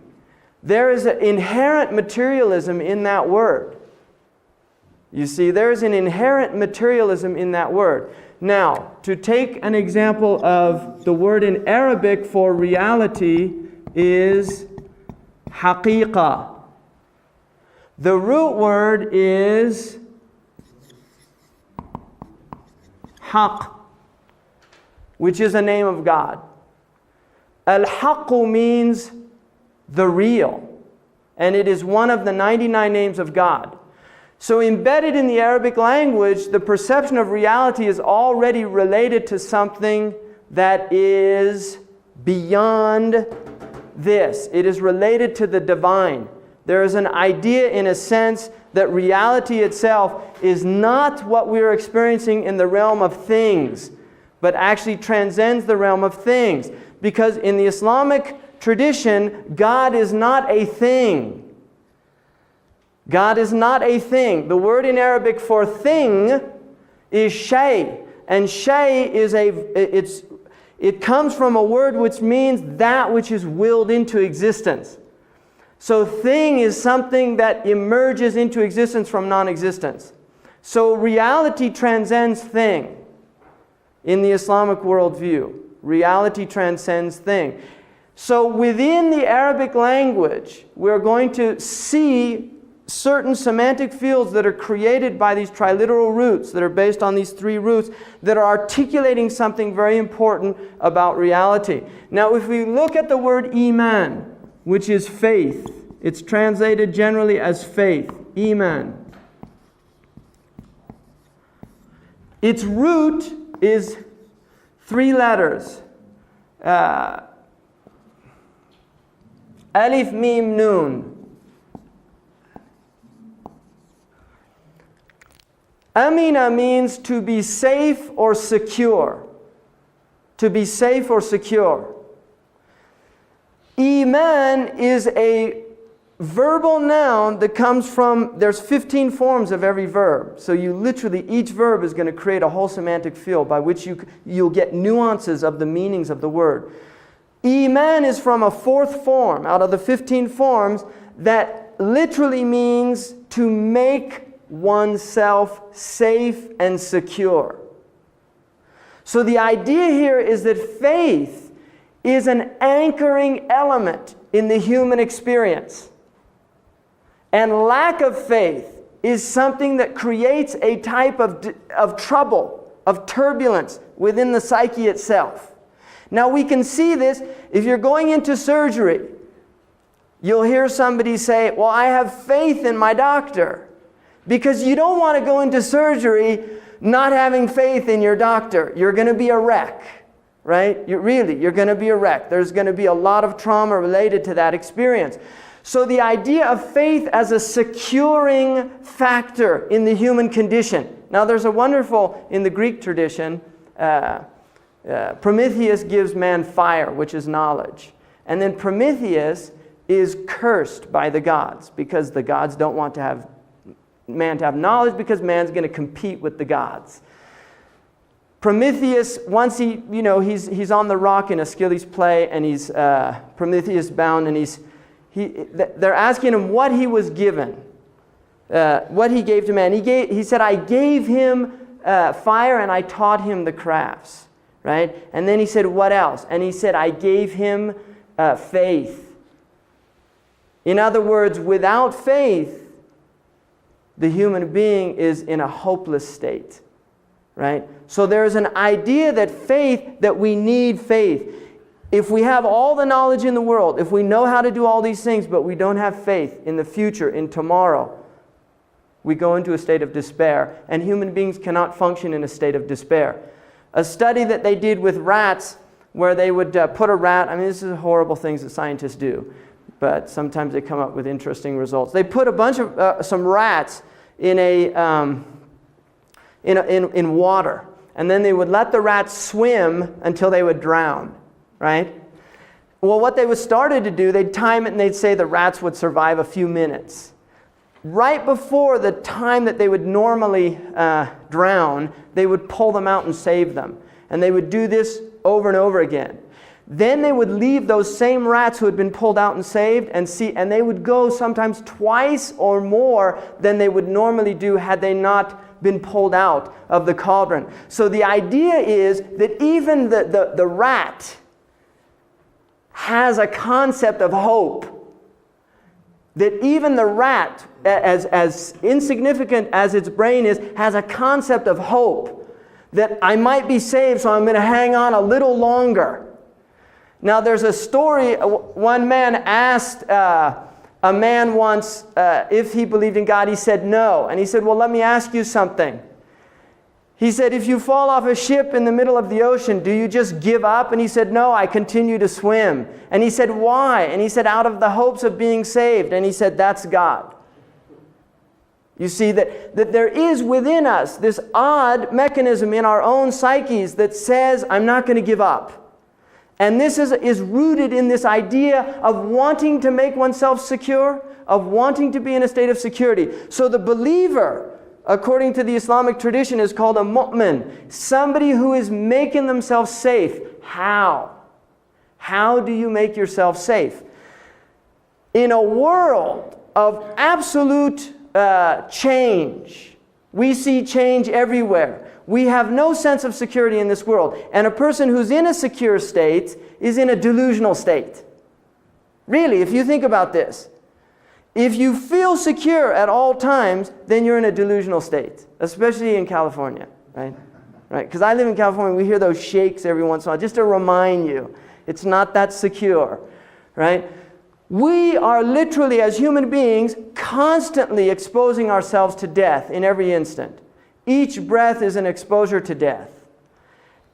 There is an inherent materialism in that word. You see, there is an inherent materialism in that word. Now, to take an example of the word in Arabic for reality is haqiqa. The root word is haq, which is a name of God. Al-haqqu means the real, and it is one of the 99 names of God. So embedded in the Arabic language, the perception of reality is already related to something that is beyond this. It is related to the divine. There is an idea, in a sense, that reality itself is not what we are experiencing in the realm of things, but actually transcends the realm of things. Because in the Islamic tradition, God is not a thing. God is not a thing. The word in Arabic for thing is shay. And shay is it comes from a word which means that which is willed into existence. So thing is something that emerges into existence from non-existence. So reality transcends thing in the Islamic worldview. Reality transcends thing. So within the Arabic language, we're going to see certain semantic fields that are created by these triliteral roots that are based on these three roots that are articulating something very important about reality. Now, if we look at the word iman, which is faith, it's translated generally as faith, iman. Its root is 3 letters. Alif, Mim, Nun. Amina means to be safe or secure. To be safe or secure. Iman is a verbal noun that comes from, there's 15 forms of every verb. So you literally, each verb is going to create a whole semantic field by which you'll get nuances of the meanings of the word. Iman is from a 4th form out of the 15 forms that literally means to make oneself safe and secure. So the idea here is that faith is an anchoring element in the human experience. And lack of faith is something that creates a type of trouble, of turbulence within the psyche itself. Now we can see this if you're going into surgery. You'll hear somebody say, well, I have faith in my doctor. Because you don't want to go into surgery not having faith in your doctor. You're going to be a wreck, right? You're going to be a wreck. There's going to be a lot of trauma related to that experience. So the idea of faith as a securing factor in the human condition. Now there's a wonderful, in the Greek tradition, Prometheus gives man fire, which is knowledge. And then Prometheus is cursed by the gods because the gods don't want to have man to have knowledge because man's going to compete with the gods. Prometheus, once he's on the rock in Aeschylus' play, and he's Prometheus bound, and they're asking him what he was given, what he gave to man. He said, I gave him fire and I taught him the crafts, right? And then he said, what else? And he said, I gave him faith. In other words, without faith, the human being is in a hopeless state, right? So there's an idea that we need faith. If we have all the knowledge in the world, if we know how to do all these things, but we don't have faith in the future, in tomorrow, we go into a state of despair. And human beings cannot function in a state of despair. A study that they did with rats, where they would put a rat, this is horrible things that scientists do, but sometimes they come up with interesting results. They put a bunch of some rats in water, and then they would let the rats swim until they would drown, right? Well, what they started to do, they'd time it and they'd say the rats would survive a few minutes. Right before the time that they would normally drown, they would pull them out and save them. And they would do this over and over again. Then they would leave those same rats who had been pulled out and saved and they would go sometimes twice or more than they would normally do had they not been pulled out of the cauldron. So the idea is that even the rat has a concept of hope. That even the rat, as insignificant as its brain is, has a concept of hope. That I might be saved, so I'm going to hang on a little longer. Now there's a story, one man asked a man once if he believed in God. He said no. And he said, well, let me ask you something. He said, if you fall off a ship in the middle of the ocean, do you just give up? And he said, no, I continue to swim. And he said, why? And he said, out of the hopes of being saved. And he said, that's God. You see that there is within us this odd mechanism in our own psyches that says, I'm not going to give up. And this is rooted in this idea of wanting to make oneself secure, of wanting to be in a state of security. So the believer, according to the Islamic tradition, is called a mu'min, somebody who is making themselves safe. How? How do you make yourself safe? In a world of absolute change, we see change everywhere. We have no sense of security in this world. And a person who's in a secure state is in a delusional state. Really, if you think about this. If you feel secure at all times, then you're in a delusional state, especially in California, right? Right? Because I live in California, we hear those shakes every once in a while, just to remind you, it's not that secure, right? We are literally, as human beings, constantly exposing ourselves to death in every instant. Each breath is an exposure to death.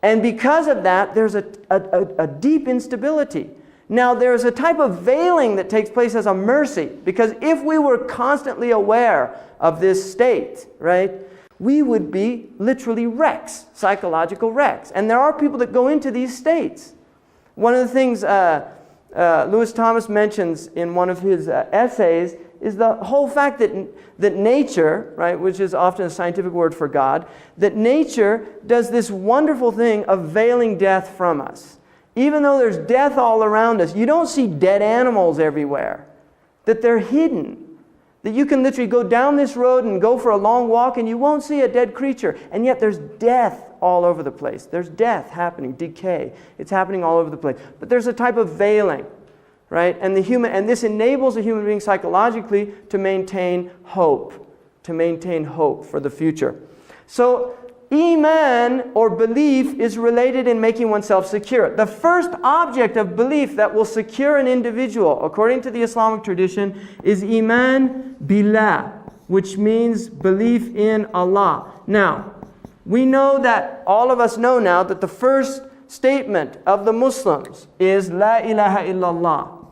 And because of that, there's a deep instability. Now, there's a type of veiling that takes place as a mercy, because if we were constantly aware of this state, right, we would be literally wrecks, psychological wrecks. And there are people that go into these states. One of the things Lewis Thomas mentions in one of his essays is the whole fact that nature, right, which is often a scientific word for God, that nature does this wonderful thing of veiling death from us. Even though there's death all around us, you don't see dead animals everywhere, that they're hidden. That you can literally go down this road and go for a long walk and you won't see a dead creature. And yet there's death all over the place. There's death happening, decay. It's happening all over the place. But there's a type of veiling, right? And this enables a human being psychologically to maintain hope for the future. So Iman, or belief, is related in making oneself secure. The first object of belief that will secure an individual, according to the Islamic tradition, is Iman Billah, which means belief in Allah. Now, we know that, all of us know now, that the first statement of the Muslims is La ilaha illallah.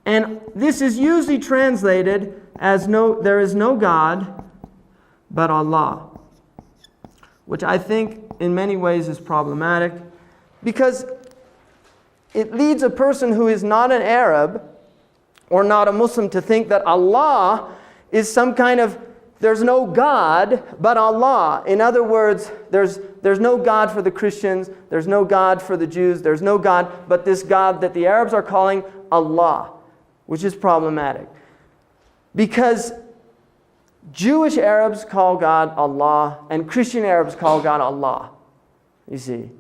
And this is usually translated as there is no God but Allah, which I think in many ways is problematic, because it leads a person who is not an Arab or not a Muslim to think that Allah is some kind of, there's no God but Allah. In other words, there's no God for the Christians, there's no God for the Jews, there's no God but this God that the Arabs are calling Allah, which is problematic. Because Jewish Arabs call God Allah, and Christian Arabs call God Allah. You see,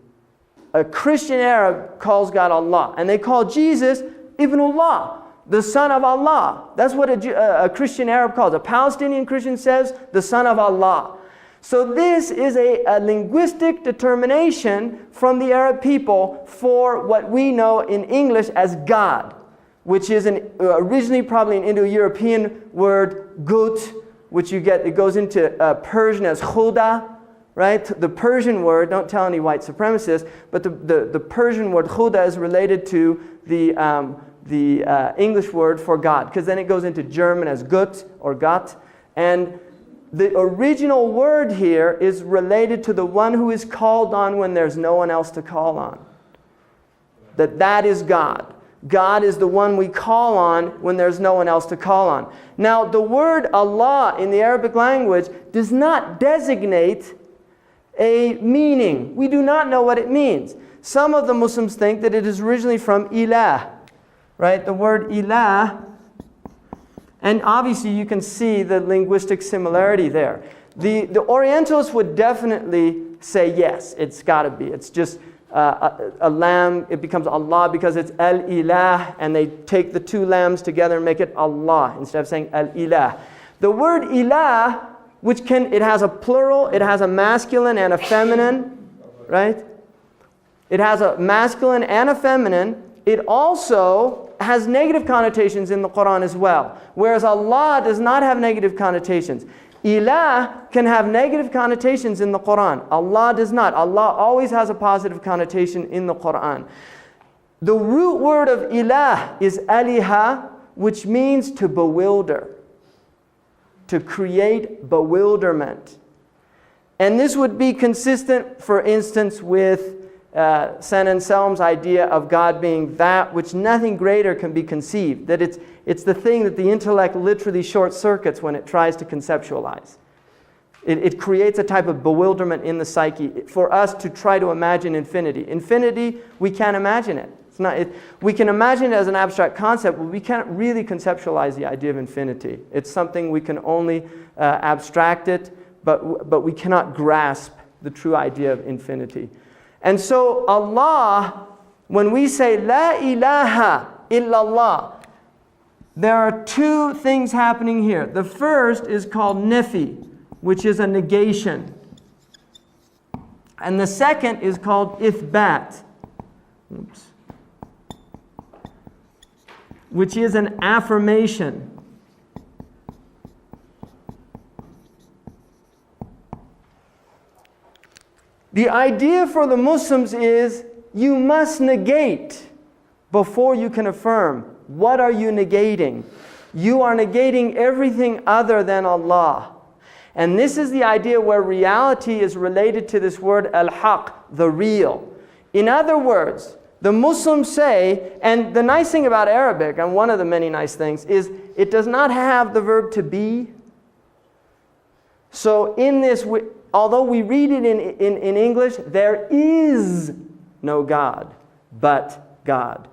a Christian Arab calls God Allah, and they call Jesus Ibnullah, the son of Allah. That's what a Christian Arab calls. A Palestinian Christian says the son of Allah. So this is a linguistic determination from the Arab people for what we know in English as God, which is originally probably an Indo-European word, gut, which you get, it goes into Persian as khuda, right? The Persian word, don't tell any white supremacists, but the Persian word khuda is related to the English word for God, because then it goes into German as gut or Gott. And the original word here is related to the one who is called on when there's no one else to call on. That is God. God is the one we call on when there's no one else to call on. Now, the word Allah in the Arabic language does not designate a meaning. We do not know what it means. Some of the Muslims think that it is originally from ilah, right? The word ilah, and obviously you can see the linguistic similarity there. The Orientalists would definitely say yes, it's got to be. It's just a lamb, it becomes Allah because it's al-ilah, and they take the two lambs together and make it Allah instead of saying al-ilah. The word ilah, it has a plural, it has a masculine and a feminine, right? It has a masculine and a feminine. It also has negative connotations in the Qur'an as well, whereas Allah does not have negative connotations. Ilah can have negative connotations in the Qur'an. Allah does not. Allah always has a positive connotation in the Qur'an. The root word of ilah is aliha, which means to bewilder, to create bewilderment. And this would be consistent, for instance, with San Anselm's idea of God being that which nothing greater can be conceived. That it's the thing that the intellect literally short circuits when it tries to conceptualize. It creates a type of bewilderment in the psyche for us to try to imagine infinity. Infinity, we can't imagine it. We can imagine it as an abstract concept, but we can't really conceptualize the idea of infinity. It's something we can only abstract it, but we cannot grasp the true idea of infinity. And so Allah, when we say La ilaha illallah, There are two things happening here. The first is called nefi, which is a negation. And the second is called ithbat, which is an affirmation. The idea for the Muslims is you must negate before you can affirm. What are you negating? You are negating everything other than Allah. And this is the idea where reality is related to this word al-haq, the real. In other words, the Muslims say, and the nice thing about Arabic, and one of the many nice things, is it does not have the verb to be. So in this, although we read it in English, there is no God but God.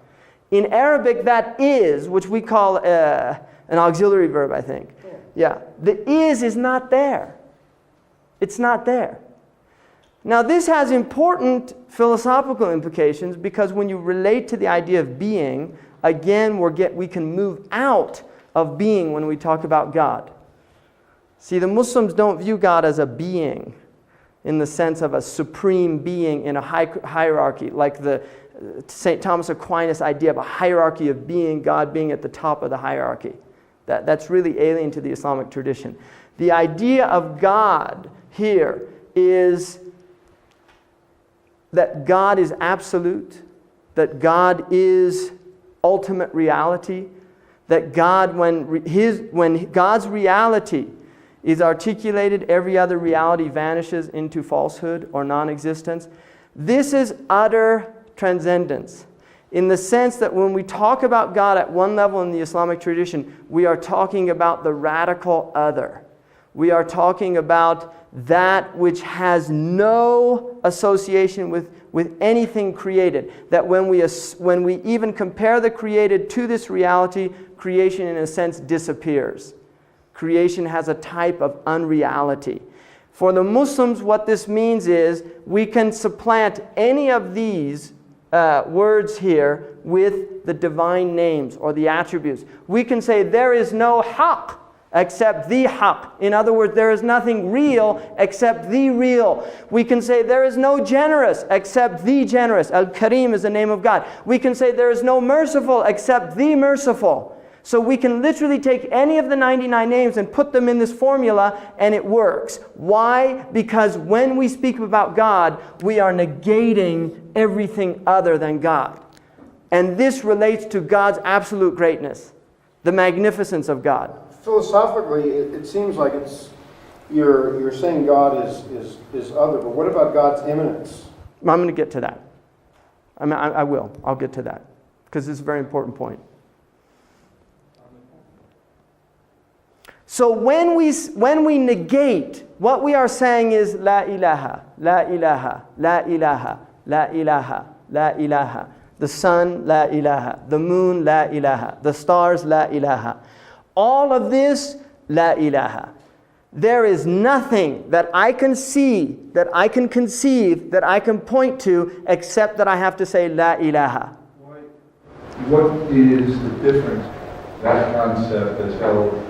In Arabic, that is, which we call an auxiliary verb, I think. Yeah, the is not there. It's not there. Now this has important philosophical implications because when you relate to the idea of being, again we can move out of being when we talk about God. See, the Muslims don't view God as a being in the sense of a supreme being in a hierarchy, like the St. Thomas Aquinas idea of a hierarchy of being, God being at the top of the hierarchy. That's really alien to the Islamic tradition. The idea of God here is that God is absolute, that God is ultimate reality, that God, when God's reality is articulated, every other reality vanishes into falsehood or non-existence. This is utter transcendence, in the sense that when we talk about God at one level in the Islamic tradition, we are talking about the radical other. We are talking about that which has no association with anything created. That when we even compare the created to this reality, creation in a sense disappears. Creation has a type of unreality. For the Muslims, what this means is we can supplant any of these words here with the divine names or the attributes. We can say there is no haqq except the haqq. In other words, there is nothing real except the real. We can say there is no generous except the generous. Al-Karim is the name of God. We can say there is no merciful except the merciful. So we can literally take any of the 99 names and put them in this formula and it works. Why? Because when we speak about God, we are negating everything other than God. And this relates to God's absolute greatness, the magnificence of God. Philosophically, it seems like you're saying God is other, but what about God's immanence? I'm going to get to that. I will. I'll get to that because it's a very important point. So when we negate, what we are saying is La ilaha, La ilaha, La ilaha, La ilaha, La ilaha. The sun, La ilaha. The moon, La ilaha. The stars, La ilaha. All of this, La ilaha. There is nothing that I can see, that I can conceive, that I can point to, except that I have to say La ilaha. What is the difference, that concept that's held,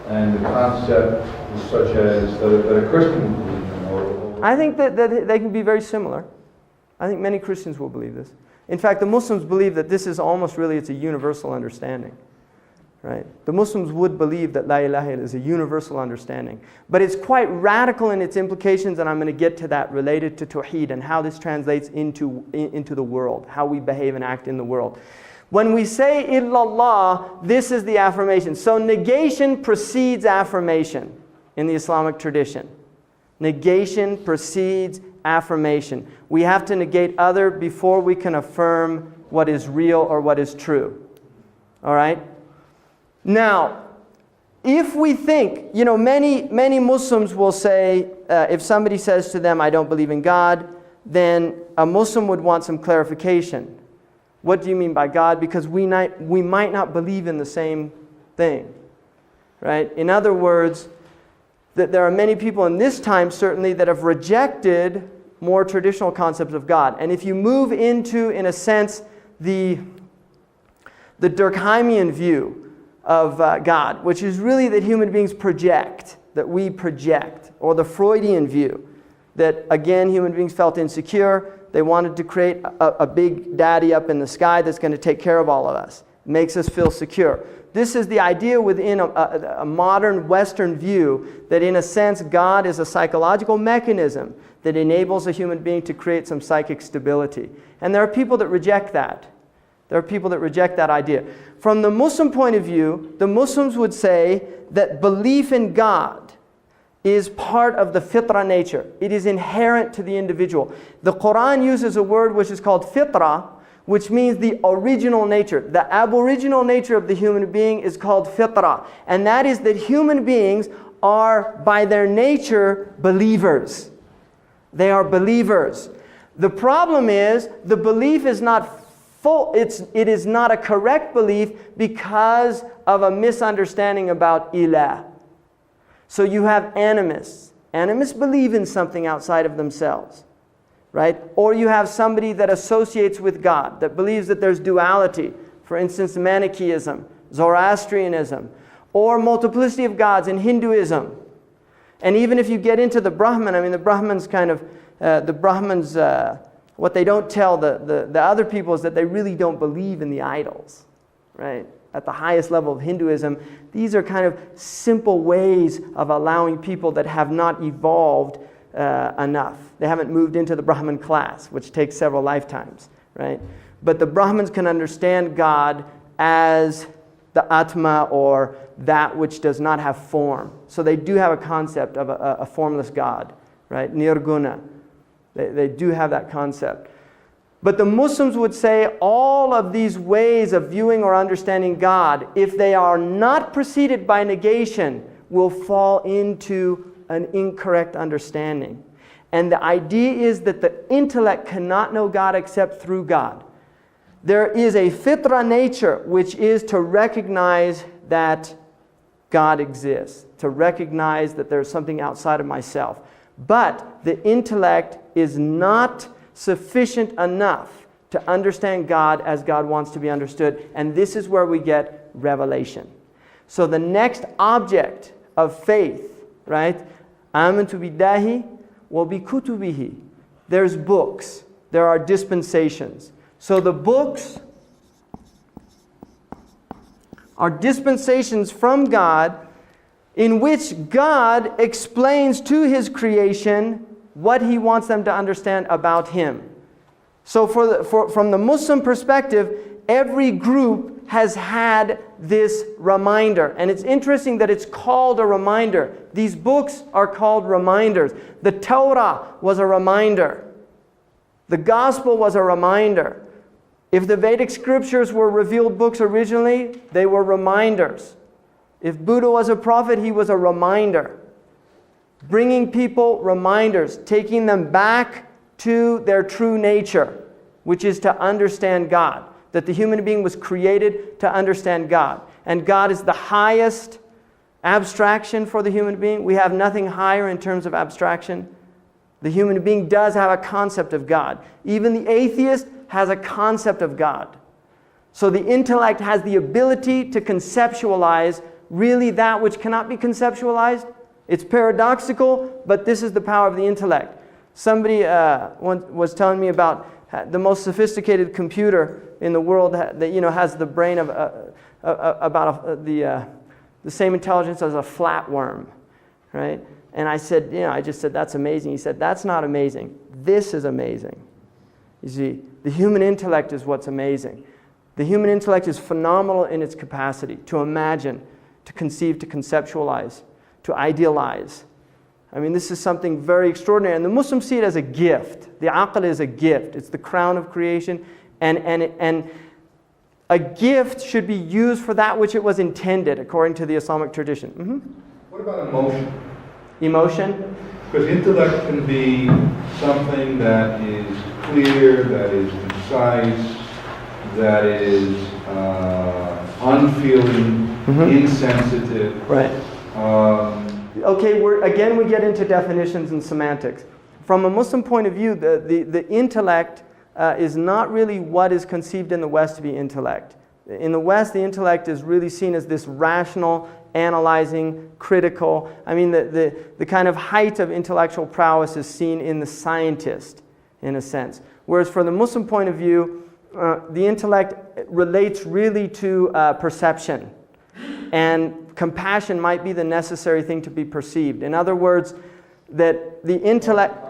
and the concept such as that a Christian would believe in? Or I think that they can be very similar. I think many Christians will believe this. In fact, the Muslims believe that this is almost really, it's a universal understanding. Right? The Muslims would believe that La ilaha is a universal understanding. But it's quite radical in its implications, and I'm going to get to that related to Tawheed and how this translates into the world, how we behave and act in the world. When we say illallah, this is the affirmation. So negation precedes affirmation in the Islamic tradition. Negation precedes affirmation. We have to negate other before we can affirm what is real or what is true. All right? Now, if we think, many Muslims will say, if somebody says to them, I don't believe in God, then a Muslim would want some clarification. What do you mean by God? Because we might not believe in the same thing, right? In other words, that there are many people in this time certainly that have rejected more traditional concepts of God. And if you move into, in a sense, the Durkheimian view of God, which is really that human beings project, that we project, or the Freudian view, that again human beings felt insecure. They wanted to create a big daddy up in the sky that's going to take care of all of us, makes us feel secure. This is the idea within a modern Western view that in a sense God is a psychological mechanism that enables a human being to create some psychic stability. And there are people that reject that. There are people that reject that idea. From the Muslim point of view, the Muslims would say that belief in God is part of the fitrah nature. It is inherent to the individual. The Qur'an uses a word which is called fitrah, which means the original nature. The aboriginal nature of the human being is called fitrah. And that is that human beings are, by their nature, believers. They are believers. The problem is, the belief is not full. It is not a correct belief because of a misunderstanding about ilah. So you have animists. Animists believe in something outside of themselves, right? Or you have somebody that associates with God, that believes that there's duality. For instance, Manichaeism, Zoroastrianism, or multiplicity of gods in Hinduism. And even if you get into the Brahman, I mean, the Brahmins kind of, what they don't tell the other people is that they really don't believe in the idols, right? At the highest level of Hinduism, these are kind of simple ways of allowing people that have not evolved enough. They haven't moved into the Brahman class, which takes several lifetimes, right? But the Brahmins can understand God as the Atma, or that which does not have form. So they do have a concept of a formless God, right? Nirguna. They do have that concept. But the Muslims would say all of these ways of viewing or understanding God, if they are not preceded by negation, will fall into an incorrect understanding. And the idea is that the intellect cannot know God except through God. There is a fitrah nature, which is to recognize that God exists, to recognize that there's something outside of myself. But the intellect is not sufficient enough to understand God as God wants to be understood. And this is where we get revelation. So the next object of faith, right? Amantu billahi wa bi kutubihi. There's books. There are dispensations. So the books are dispensations from God in which God explains to His creation what He wants them to understand about Him. So from the Muslim perspective, every group has had this reminder. And it's interesting that it's called a reminder. These books are called reminders. The Torah was a reminder. The Gospel was a reminder. If the Vedic scriptures were revealed books originally, they were reminders. If Buddha was a prophet, he was a reminder. Bringing people reminders, taking them back to their true nature, which is to understand God. That the human being was created to understand God. And God is the highest abstraction for the human being. We have nothing higher in terms of abstraction. The human being does have a concept of God. Even the atheist has a concept of God. So the intellect has the ability to conceptualize really that which cannot be conceptualized. It's paradoxical, but this is the power of the intellect. Somebody was telling me about the most sophisticated computer in the world that has the brain of the same intelligence as a flatworm, right? And I said, I just said, that's amazing. He said, that's not amazing. This is amazing. You see, the human intellect is what's amazing. The human intellect is phenomenal in its capacity to imagine, to conceive, to conceptualize, to idealize. I mean, this is something very extraordinary. And the Muslims see it as a gift. The aql is a gift. It's the crown of creation. And a gift should be used for that which it was intended, according to the Islamic tradition. Mm-hmm. What about emotion? Emotion? Because intellect can be something that is clear, that is concise, that is unfeeling, insensitive. Right. Okay, we get into definitions and semantics. From a Muslim point of view, the intellect is not really what is conceived in the West to be intellect. In the West, the intellect is really seen as this rational, analyzing, critical. I mean, the kind of height of intellectual prowess is seen in the scientist, in a sense. Whereas from the Muslim point of view, the intellect relates really to perception. And compassion might be the necessary thing to be perceived. In other words, that the intellect...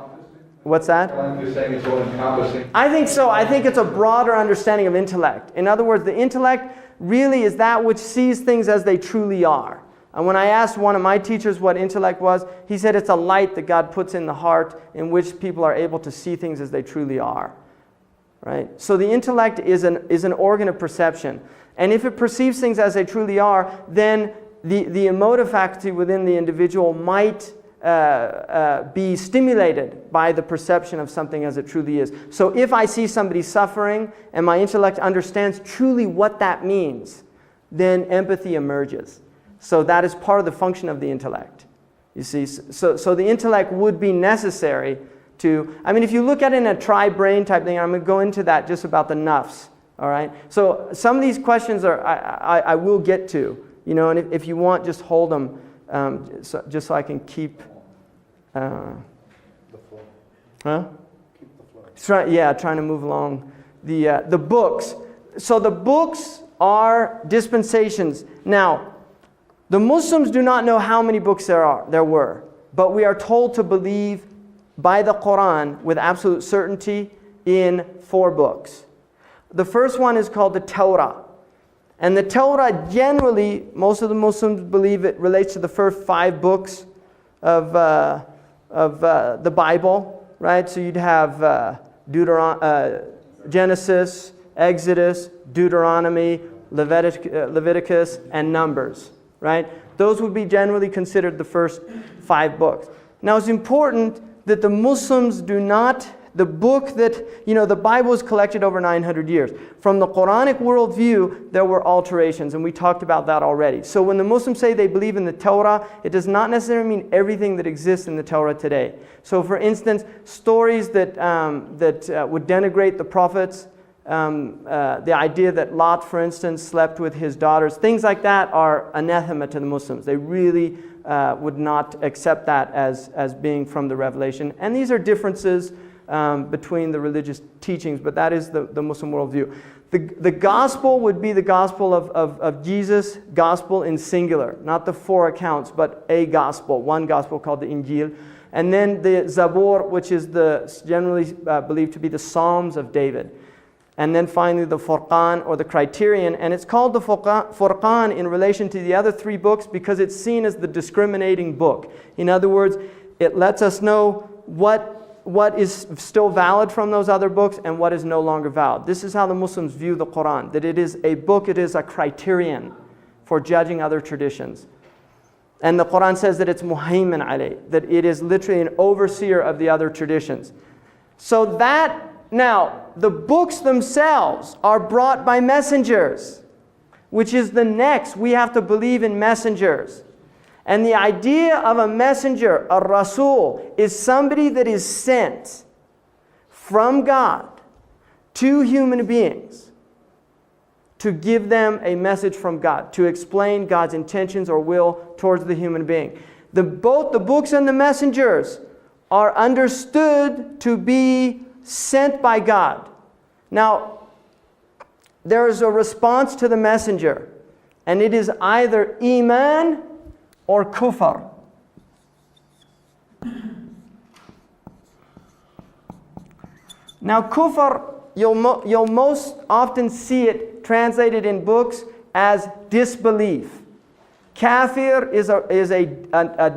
What's that? You're saying it's all encompassing. I think so. I think it's a broader understanding of intellect. In other words, the intellect really is that which sees things as they truly are. And when I asked one of my teachers what intellect was, he said it's a light that God puts in the heart in which people are able to see things as they truly are. Right? So the intellect is an organ of perception. And if it perceives things as they truly are, then the emotive faculty within the individual might be stimulated by the perception of something as it truly is. So if I see somebody suffering and my intellect understands truly what that means, then empathy emerges. So that is part of the function of the intellect. You see, so the intellect would be necessary to, I mean, if you look at it in a tri-brain type thing, I'm going to go into that just about the nafs. All right. So some of these questions I will get to, you know, and if you want, just hold them. Just so I can keep the flow. Huh? Keep the flow. Trying to move along. The books. So the books are dispensations. Now, the Muslims do not know how many books there were, but we are told to believe by the Qur'an with absolute certainty in 4 books. The first one is called the Torah. And the Torah, generally, most of the Muslims believe it relates to the first 5 books of the Bible, right? So you'd have Genesis, Exodus, Deuteronomy, Leviticus, and Numbers, right? Those would be generally considered the first 5 books. Now, it's important that the Muslims do not... The book that, you know, the Bible was collected over 900 years. From the Quranic worldview, there were alterations, and we talked about that already. So when the Muslims say they believe in the Torah, it does not necessarily mean everything that exists in the Torah today. So for instance, stories that would denigrate the prophets, the idea that Lot, for instance, slept with his daughters, things like that are anathema to the Muslims. They really would not accept that as being from the revelation. And these are differences between the religious teachings, but that is the Muslim worldview. The gospel would be the gospel of Jesus, gospel in singular, not the 4 accounts, but a gospel, one gospel called the Injil. And then the Zabur, which is generally believed to be the Psalms of David. And then finally the Furqan, or the Criterion. And it's called the Furqan in relation to the other 3 books because it's seen as the discriminating book. In other words, it lets us know what is still valid from those other books and what is no longer valid. This is how the Muslims view the Qur'an, that it is a book, it is a criterion for judging other traditions. And the Qur'an says that it's muhaymin alayh, that it is literally an overseer of the other traditions. So that, now, the books themselves are brought by messengers, which is the next. We have to believe in messengers. And the idea of a messenger, a Rasul, is somebody that is sent from God to human beings to give them a message from God, to explain God's intentions or will towards the human being. Both the books and the messengers are understood to be sent by God. Now, there is a response to the messenger, and it is either Iman or kufr. Now kufr, you'll most often see it translated in books as disbelief. Kafir is a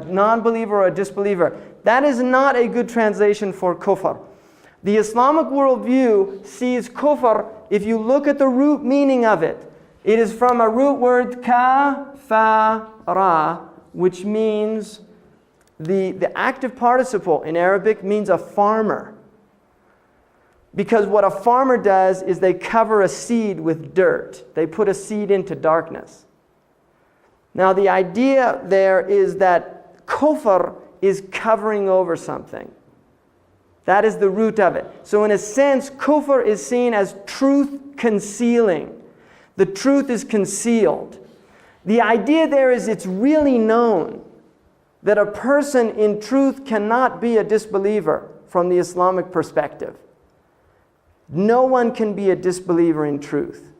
non-believer or a disbeliever. That is not a good translation for kufr. The Islamic worldview sees kufr, if you look at the root meaning of it, it is from a root word kafara, which means the active participle in Arabic means a farmer. Because what a farmer does is they cover a seed with dirt. They put a seed into darkness. Now the idea there is that kufr is covering over something. That is the root of it. So in a sense, kufr is seen as truth concealing. The truth is concealed. The idea there is it's really known that a person in truth cannot be a disbeliever from the Islamic perspective. No one can be a disbeliever in truth.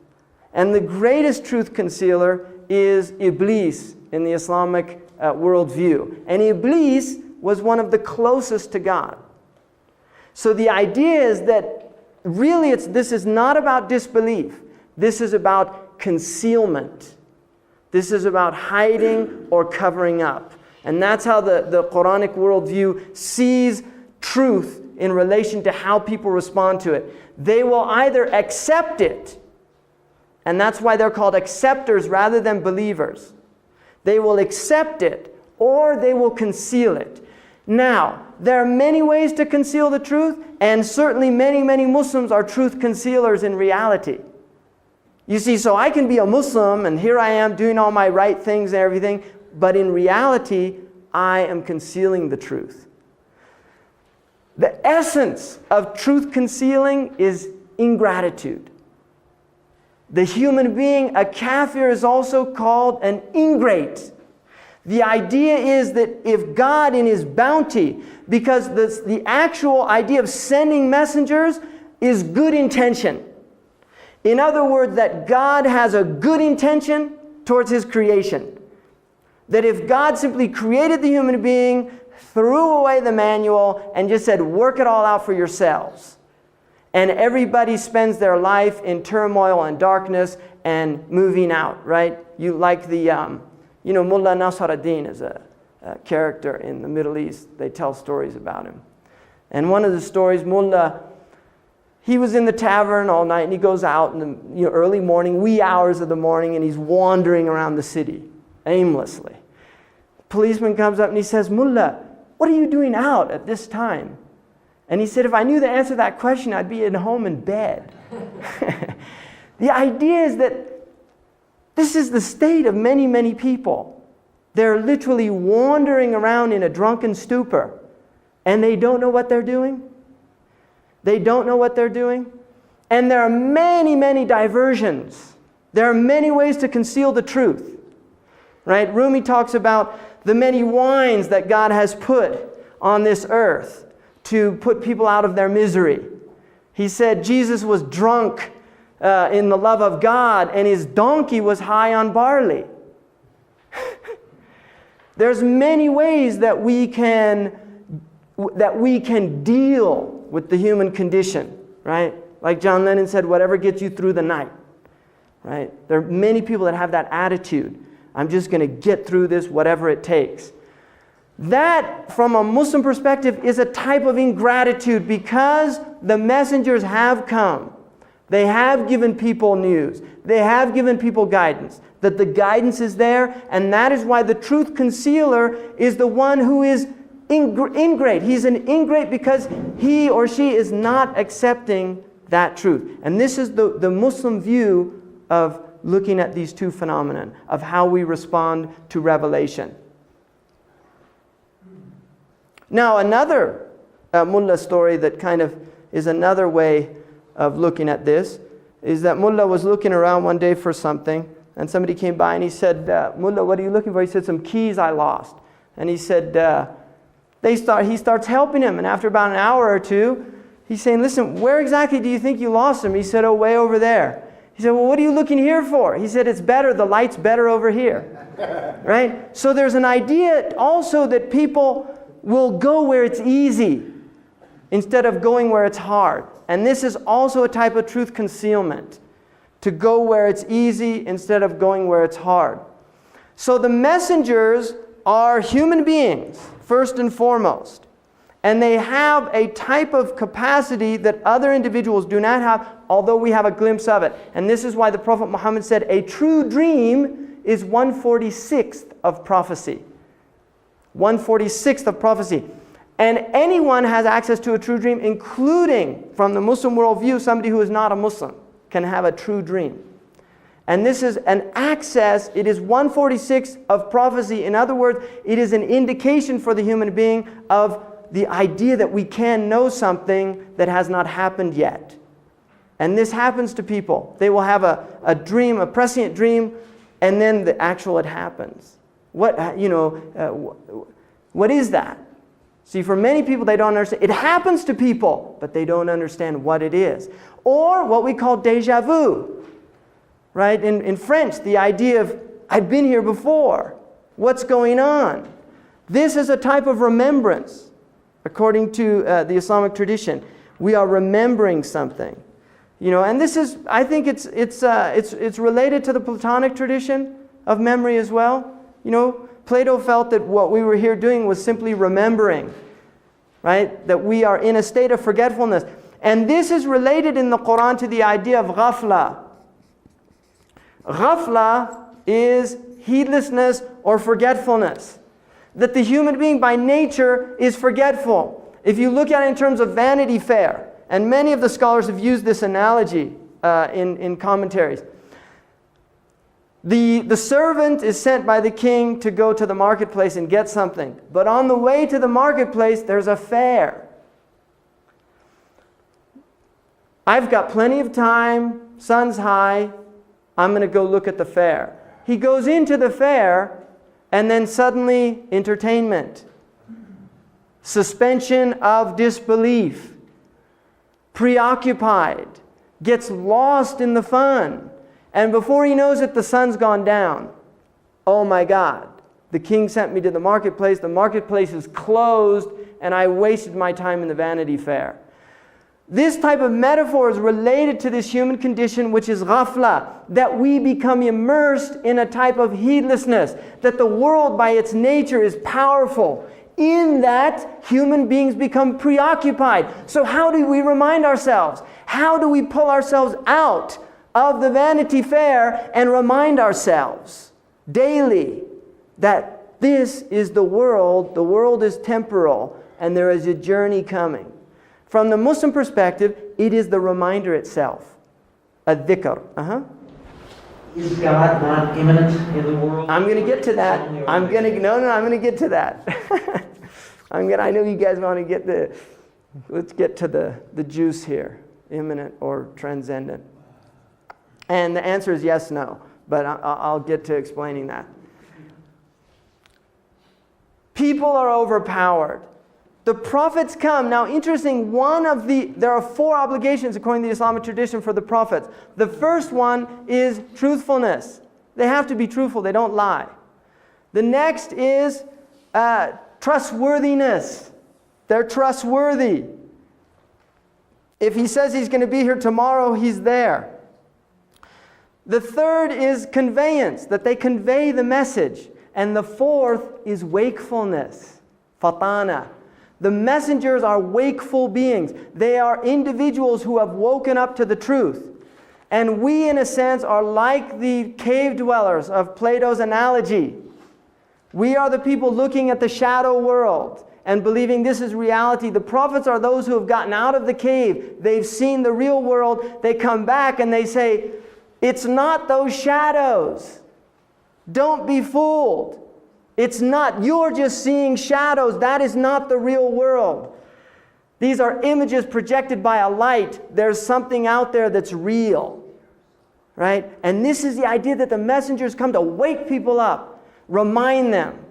And the greatest truth concealer is Iblis in the Islamic worldview. And Iblis was one of the closest to God. So the idea is that really this is not about disbelief. This is about concealment. This is about hiding or covering up. And that's how the Quranic worldview sees truth in relation to how people respond to it. They will either accept it, and that's why they're called acceptors rather than believers. They will accept it, or they will conceal it. Now, there are many ways to conceal the truth, and certainly many, many Muslims are truth concealers in reality. You see, so I can be a Muslim, and here I am doing all my right things and everything, but in reality, I am concealing the truth. The essence of truth concealing is ingratitude. The human being, a kafir, is also called an ingrate. The idea is that if God in His bounty, because the actual idea of sending messengers is good intention. In other words, that God has a good intention towards His creation. That if God simply created the human being, threw away the manual, and just said, work it all out for yourselves. And everybody spends their life in turmoil and darkness and moving out, right? You like the, Mullah Nasr ad-Din is a character in the Middle East. They tell stories about him. And one of the stories, Mullah, he was in the tavern all night, and he goes out in the early morning, wee hours of the morning, and he's wandering around the city aimlessly. The policeman comes up and he says, Mullah, what are you doing out at this time? And he said, if I knew the answer to that question, I'd be at home in bed. The idea is that this is the state of many, many people. They're literally wandering around in a drunken stupor, and they don't know what they're doing. They don't know what they're doing. And there are many, many diversions. There are many ways to conceal the truth. Right? Rumi talks about the many wines that God has put on this earth to put people out of their misery. He said Jesus was drunk in the love of God, and his donkey was high on barley. There's many ways that we can deal with the human condition, right? Like John Lennon said, whatever gets you through the night, right? There are many people that have that attitude. I'm just going to get through this, whatever it takes. That, from a Muslim perspective, is a type of ingratitude because the messengers have come. They have given people news. They have given people guidance. That the guidance is there, and that is why the truth concealer is the one who is ingrate. He's an ingrate because he or she is not accepting that truth. And this is the Muslim view of looking at these two phenomena, of how we respond to revelation. Now, another mullah story that kind of is another way of looking at this is that mullah was looking around one day for something, and somebody came by and he said, Mullah, what are you looking for? He said, some keys I lost. And he said, he starts helping him, and after about an hour or two, he's saying, listen, where exactly do you think you lost them? He said, oh, way over there. He said, well, what are you looking here for? He said, it's better, the light's better over here. Right? So there's an idea also that people will go where it's easy instead of going where it's hard. And this is also a type of truth concealment, to go where it's easy instead of going where it's hard. So the messengers are human beings, first and foremost. And they have a type of capacity that other individuals do not have, although we have a glimpse of it. And this is why the Prophet Muhammad said, a true dream is 1/46th of prophecy. 1/46th of prophecy. And anyone has access to a true dream, including, from the Muslim worldview, somebody who is not a Muslim can have a true dream. And this is an access, it is 1/46th of prophecy. In other words, it is an indication for the human being of the idea that we can know something that has not happened yet. And this happens to people. They will have a dream, a prescient dream, and then the actual it happens. What is that? See, for many people, they don't understand. It happens to people, but they don't understand what it is. Or what we call déjà vu. Right? In French, the idea of, I've been here before. What's going on? This is a type of remembrance. According to the Islamic tradition, we are remembering something. And this is, I think it's related to the Platonic tradition of memory as well. Plato felt that what we were here doing was simply remembering, right? That we are in a state of forgetfulness. And this is related in the Qur'an to the idea of ghafla. Ghafla is heedlessness or forgetfulness. That the human being by nature is forgetful. If you look at it in terms of Vanity Fair, and many of the scholars have used this analogy in commentaries. The servant is sent by the king to go to the marketplace and get something. But on the way to the marketplace, there's a fair. I've got plenty of time, sun's high, I'm going to go look at the fair. He goes into the fair, and then suddenly entertainment, suspension of disbelief, preoccupied, gets lost in the fun. And before he knows it, the sun's gone down. Oh my God, the king sent me to the marketplace is closed, and I wasted my time in the Vanity Fair. This type of metaphor is related to this human condition, which is ghafla, that we become immersed in a type of heedlessness, that the world by its nature is powerful. In that, human beings become preoccupied. So how do we remind ourselves? How do we pull ourselves out of the Vanity Fair and remind ourselves daily that this is the world is temporal, and there is a journey coming. From the Muslim perspective, it is the reminder itself. Al-dhikr. Is God not immanent in the world? I'm going to get to that. I'm going to get to that. I know you guys want to get let's get to the juice here. Immanent or transcendent. And the answer is yes, no. But I'll get to explaining that. People are overpowered. The prophets come. Now, interesting, there are 4 obligations according to the Islamic tradition for the prophets. The first one is truthfulness. They have to be truthful. They don't lie. The next is trustworthiness. They're trustworthy. If he says he's going to be here tomorrow, he's there. The third is conveyance, that they convey the message. And the fourth is wakefulness, fatana. The messengers are wakeful beings. They are individuals who have woken up to the truth. And we, in a sense, are like the cave dwellers of Plato's analogy. We are the people looking at the shadow world and believing this is reality. The prophets are those who have gotten out of the cave. They've seen the real world. They come back and they say, it's not those shadows. Don't be fooled. It's not. You're just seeing shadows. That is not the real world. These are images projected by a light. There's something out there that's real. Right? And this is the idea that the messengers come to wake people up, remind them,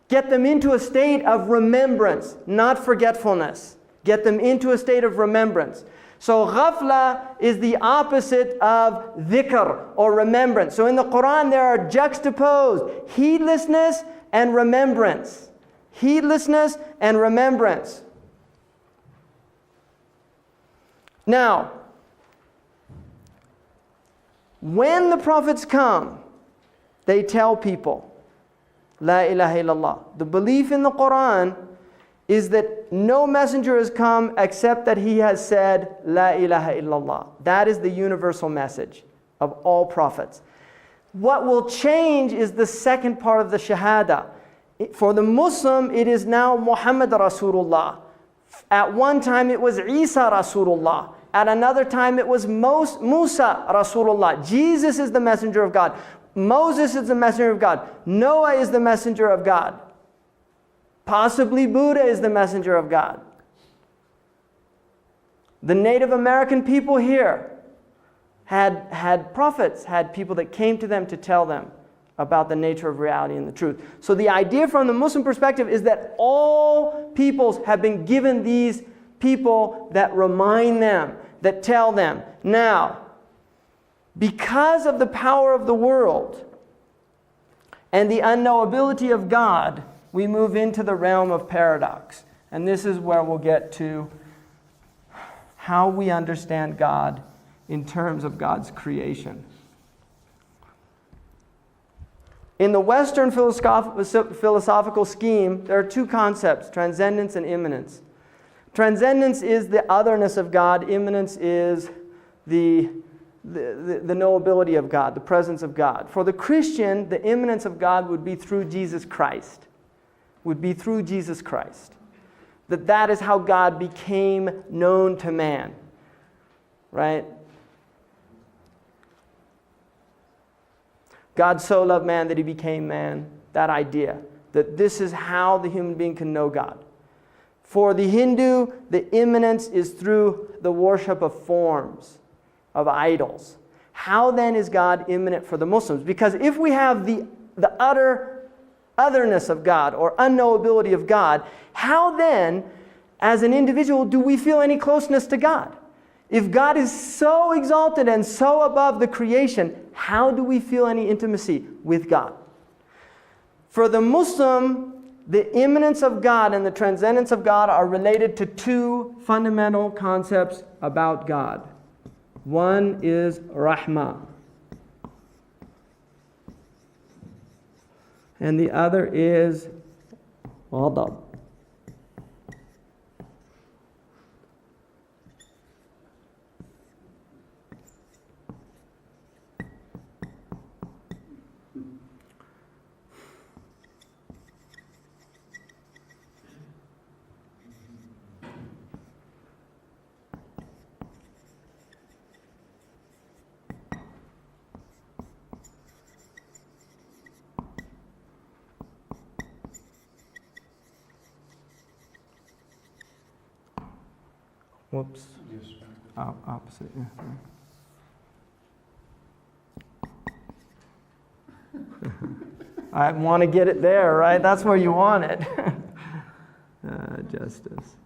get them into a state of remembrance, not forgetfulness. Get them into a state of remembrance. So ghafla is the opposite of dhikr or remembrance. So in the Qur'an there are juxtaposed heedlessness and remembrance. Heedlessness and remembrance. Now, when the prophets come, they tell people, La ilaha illallah. The belief in the Qur'an is that no messenger has come except that he has said, La ilaha illallah. That is the universal message of all prophets. What will change is the second part of the Shahada. For the Muslim, it is now Muhammad Rasulullah. At one time it was Isa Rasulullah. At another time it was Musa Rasulullah. Jesus is the messenger of God. Moses is the messenger of God. Noah is the messenger of God. Possibly Buddha is the messenger of God. The Native American people here had prophets, had people that came to them to tell them about the nature of reality and the truth. So the idea from the Muslim perspective is that all peoples have been given these people that remind them, that tell them. Now, because of the power of the world and the unknowability of God, we move into the realm of paradox. And this is where we'll get to how we understand God in terms of God's creation. In the Western philosophical scheme, there are two concepts, transcendence and immanence. Transcendence is the otherness of God. Immanence is the knowability of God, the presence of God. For the Christian, the immanence of God would be through Jesus Christ. That is how God became known to man. Right? God so loved man that he became man. That idea. That this is how the human being can know God. For the Hindu, the immanence is through the worship of forms, of idols. How then is God immanent for the Muslims? Because if we have the utter otherness of God or unknowability of God, how then, as an individual, do we feel any closeness to God? If God is so exalted and so above the creation, how do we feel any intimacy with God? For the Muslim, the immanence of God and the transcendence of God are related to two fundamental concepts about God. One is Rahmah, and the other is Ghadab. Whoops. Opposite. Yeah. I want to get it there, right? That's where you want it. Justice.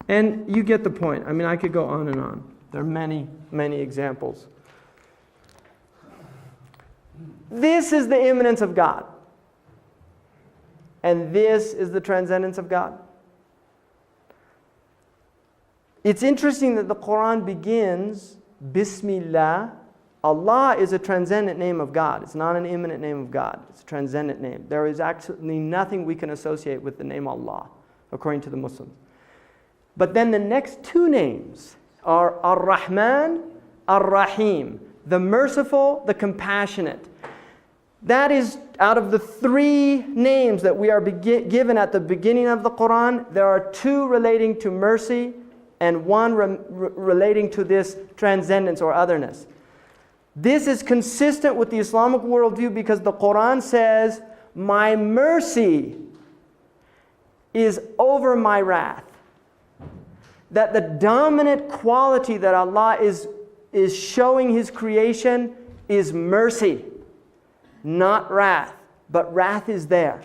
And you get the point. I mean, I could go on and on. There are many, many examples. This is the immanence of God. And this is the transcendence of God. It's interesting that the Qur'an begins, Bismillah. Allah is a transcendent name of God. It's not an immanent name of God. It's a transcendent name. There is actually nothing we can associate with the name Allah, according to the Muslims. But then the next two names are Ar-Rahman, Ar-Rahim, the merciful, the compassionate. That is, out of the three names that we are given at the beginning of the Qur'an, there are two relating to mercy and one relating to this transcendence or otherness. This is consistent with the Islamic worldview because the Qur'an says, my mercy is over my wrath. That the dominant quality that Allah is showing His creation is mercy. Not wrath, but wrath is there.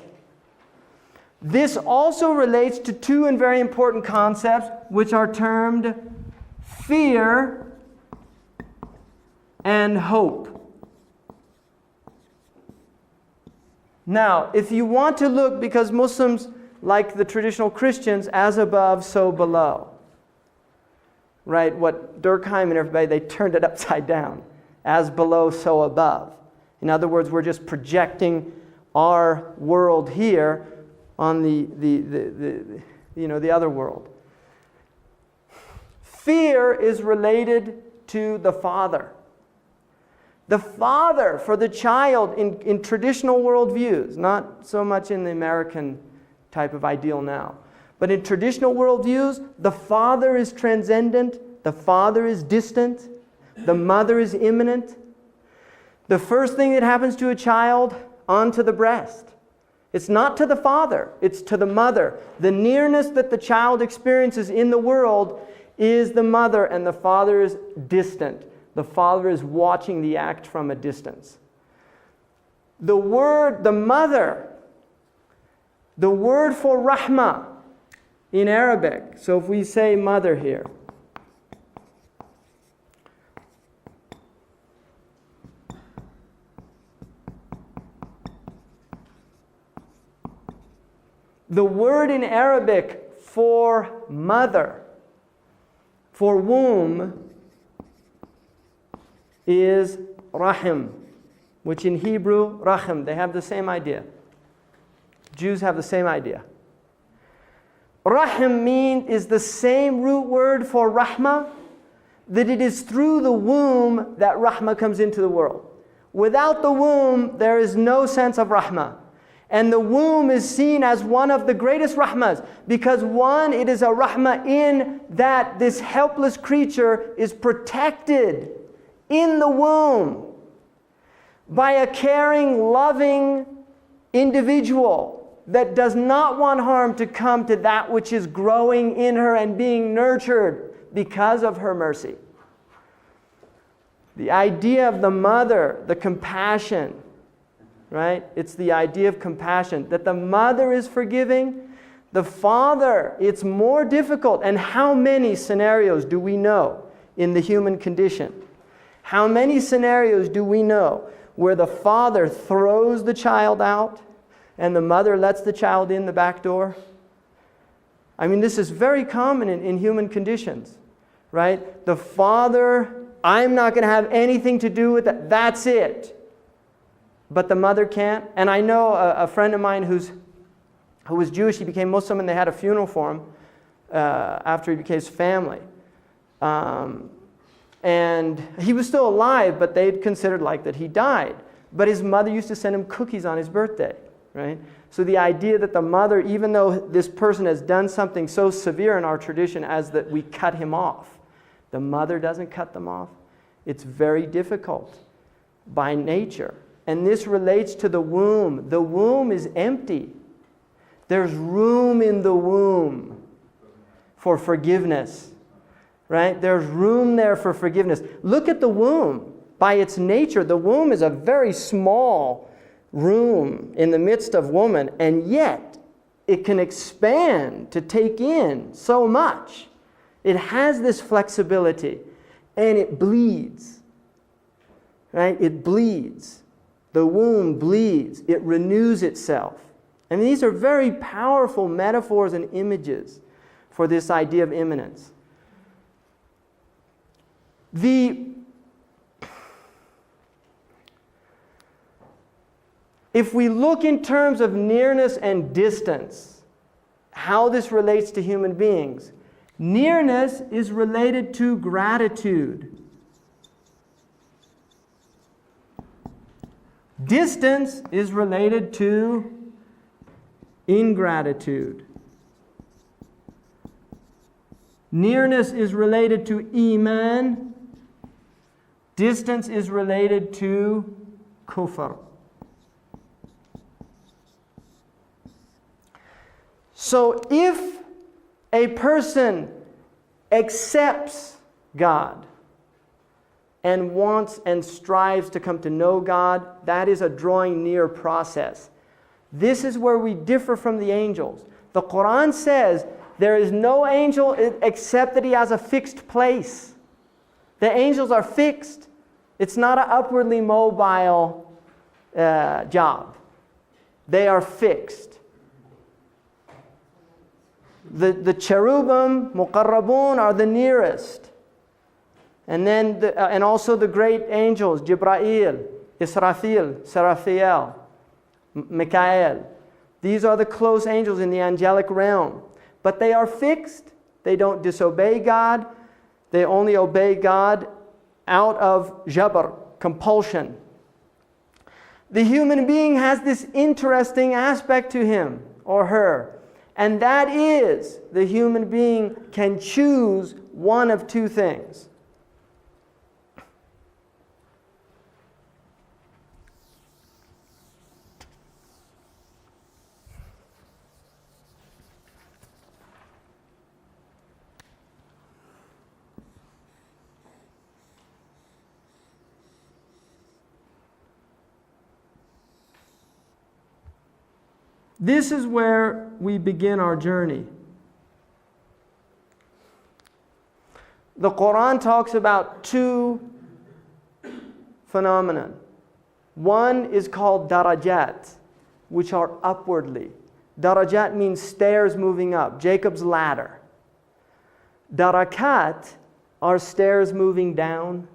This also relates to two and very important concepts which are termed fear and hope. Now, if you want to look, because Muslims, like the traditional Christians, as above, so below. Right? What Durkheim and everybody, they turned it upside down. As below, so above. In other words, we're just projecting our world here on the other world. Fear is related to the father. The father for the child in traditional worldviews, not so much in the American type of ideal now. But in traditional worldviews, the father is transcendent, the father is distant, the mother is immanent. The first thing that happens to a child, onto the breast. It's not to the father, it's to the mother. The nearness that the child experiences in the world is the mother, and the father is distant. The father is watching the act from a distance. The word for rahmah in Arabic, so if we say mother here, the word in Arabic for mother, for womb, is rahim, which in Hebrew, rahim, they have the same idea. Jews have the same idea. Rahim is the same root word for rahmah, that it is through the womb that rahmah comes into the world. Without the womb, there is no sense of rahmah. And the womb is seen as one of the greatest rahmahs, because one, it is a rahmah in that this helpless creature is protected in the womb by a caring, loving individual that does not want harm to come to that which is growing in her and being nurtured because of her mercy. The idea of the mother, the compassion, right? It's the idea of compassion, that the mother is forgiving. The father, it's more difficult. And how many scenarios do we know in the human condition? How many scenarios do we know where the father throws the child out and the mother lets the child in the back door? I mean, this is very common in human conditions, right? The father, I'm not going to have anything to do with that. That's it. But the mother can't. And I know a friend of mine who was Jewish. He became Muslim, and they had a funeral for him after he became his family. And he was still alive, but they'd considered like that he died. But his mother used to send him cookies on his birthday, right? So the idea that the mother, even though this person has done something so severe in our tradition as that we cut him off, the mother doesn't cut them off. It's very difficult by nature. And this relates to the womb. The womb is empty. There's room in the womb for forgiveness. Right? There's room there for forgiveness. Look at the womb. By its nature, the womb is a very small room in the midst of woman, and yet it can expand to take in so much. It has this flexibility, and it bleeds. Right? It bleeds. The womb bleeds. It renews itself. And these are very powerful metaphors and images for this idea of immanence. If we look in terms of nearness and distance, how this relates to human beings, nearness is related to gratitude. Distance is related to ingratitude. Nearness is related to iman. Distance is related to kufr. So if a person accepts God and wants and strives to come to know God, that is a drawing near process. This is where we differ from the angels. The Qur'an says there is no angel except that he has a fixed place. The angels are fixed. It's not an upwardly mobile job. They are fixed. The cherubim, muqarrabun, are the nearest. And then, and also the great angels, Jibra'il, Israfil, Seraphiel, Mikael. These are the close angels in the angelic realm. But they are fixed. They don't disobey God. They only obey God out of jabr, compulsion. The human being has this interesting aspect to him or her. And that is, the human being can choose one of two things. This is where we begin our journey. The Qur'an talks about two phenomena. One is called darajat, which are upwardly. Darajat means stairs moving up, Jacob's ladder. Darakat are stairs moving down.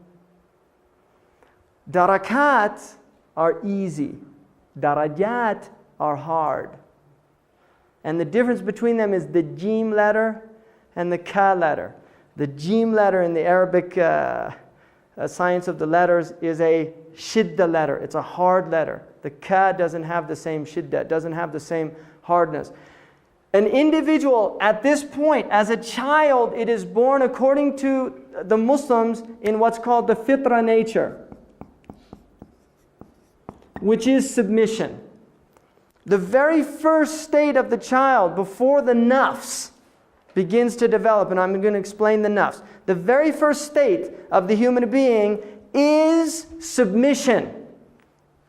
Darakat are easy. Darajat are hard. And the difference between them is the jim letter and the ka letter. The jim letter in the Arabic science of the letters is a shidda letter. It's a hard letter. The ka doesn't have the same shidda. It doesn't have the same hardness. An individual at this point, as a child, it is born according to the Muslims in what's called the fitra nature, which is submission. The very first state of the child before the nafs begins to develop, and I'm going to explain the nafs. The very first state of the human being is submission.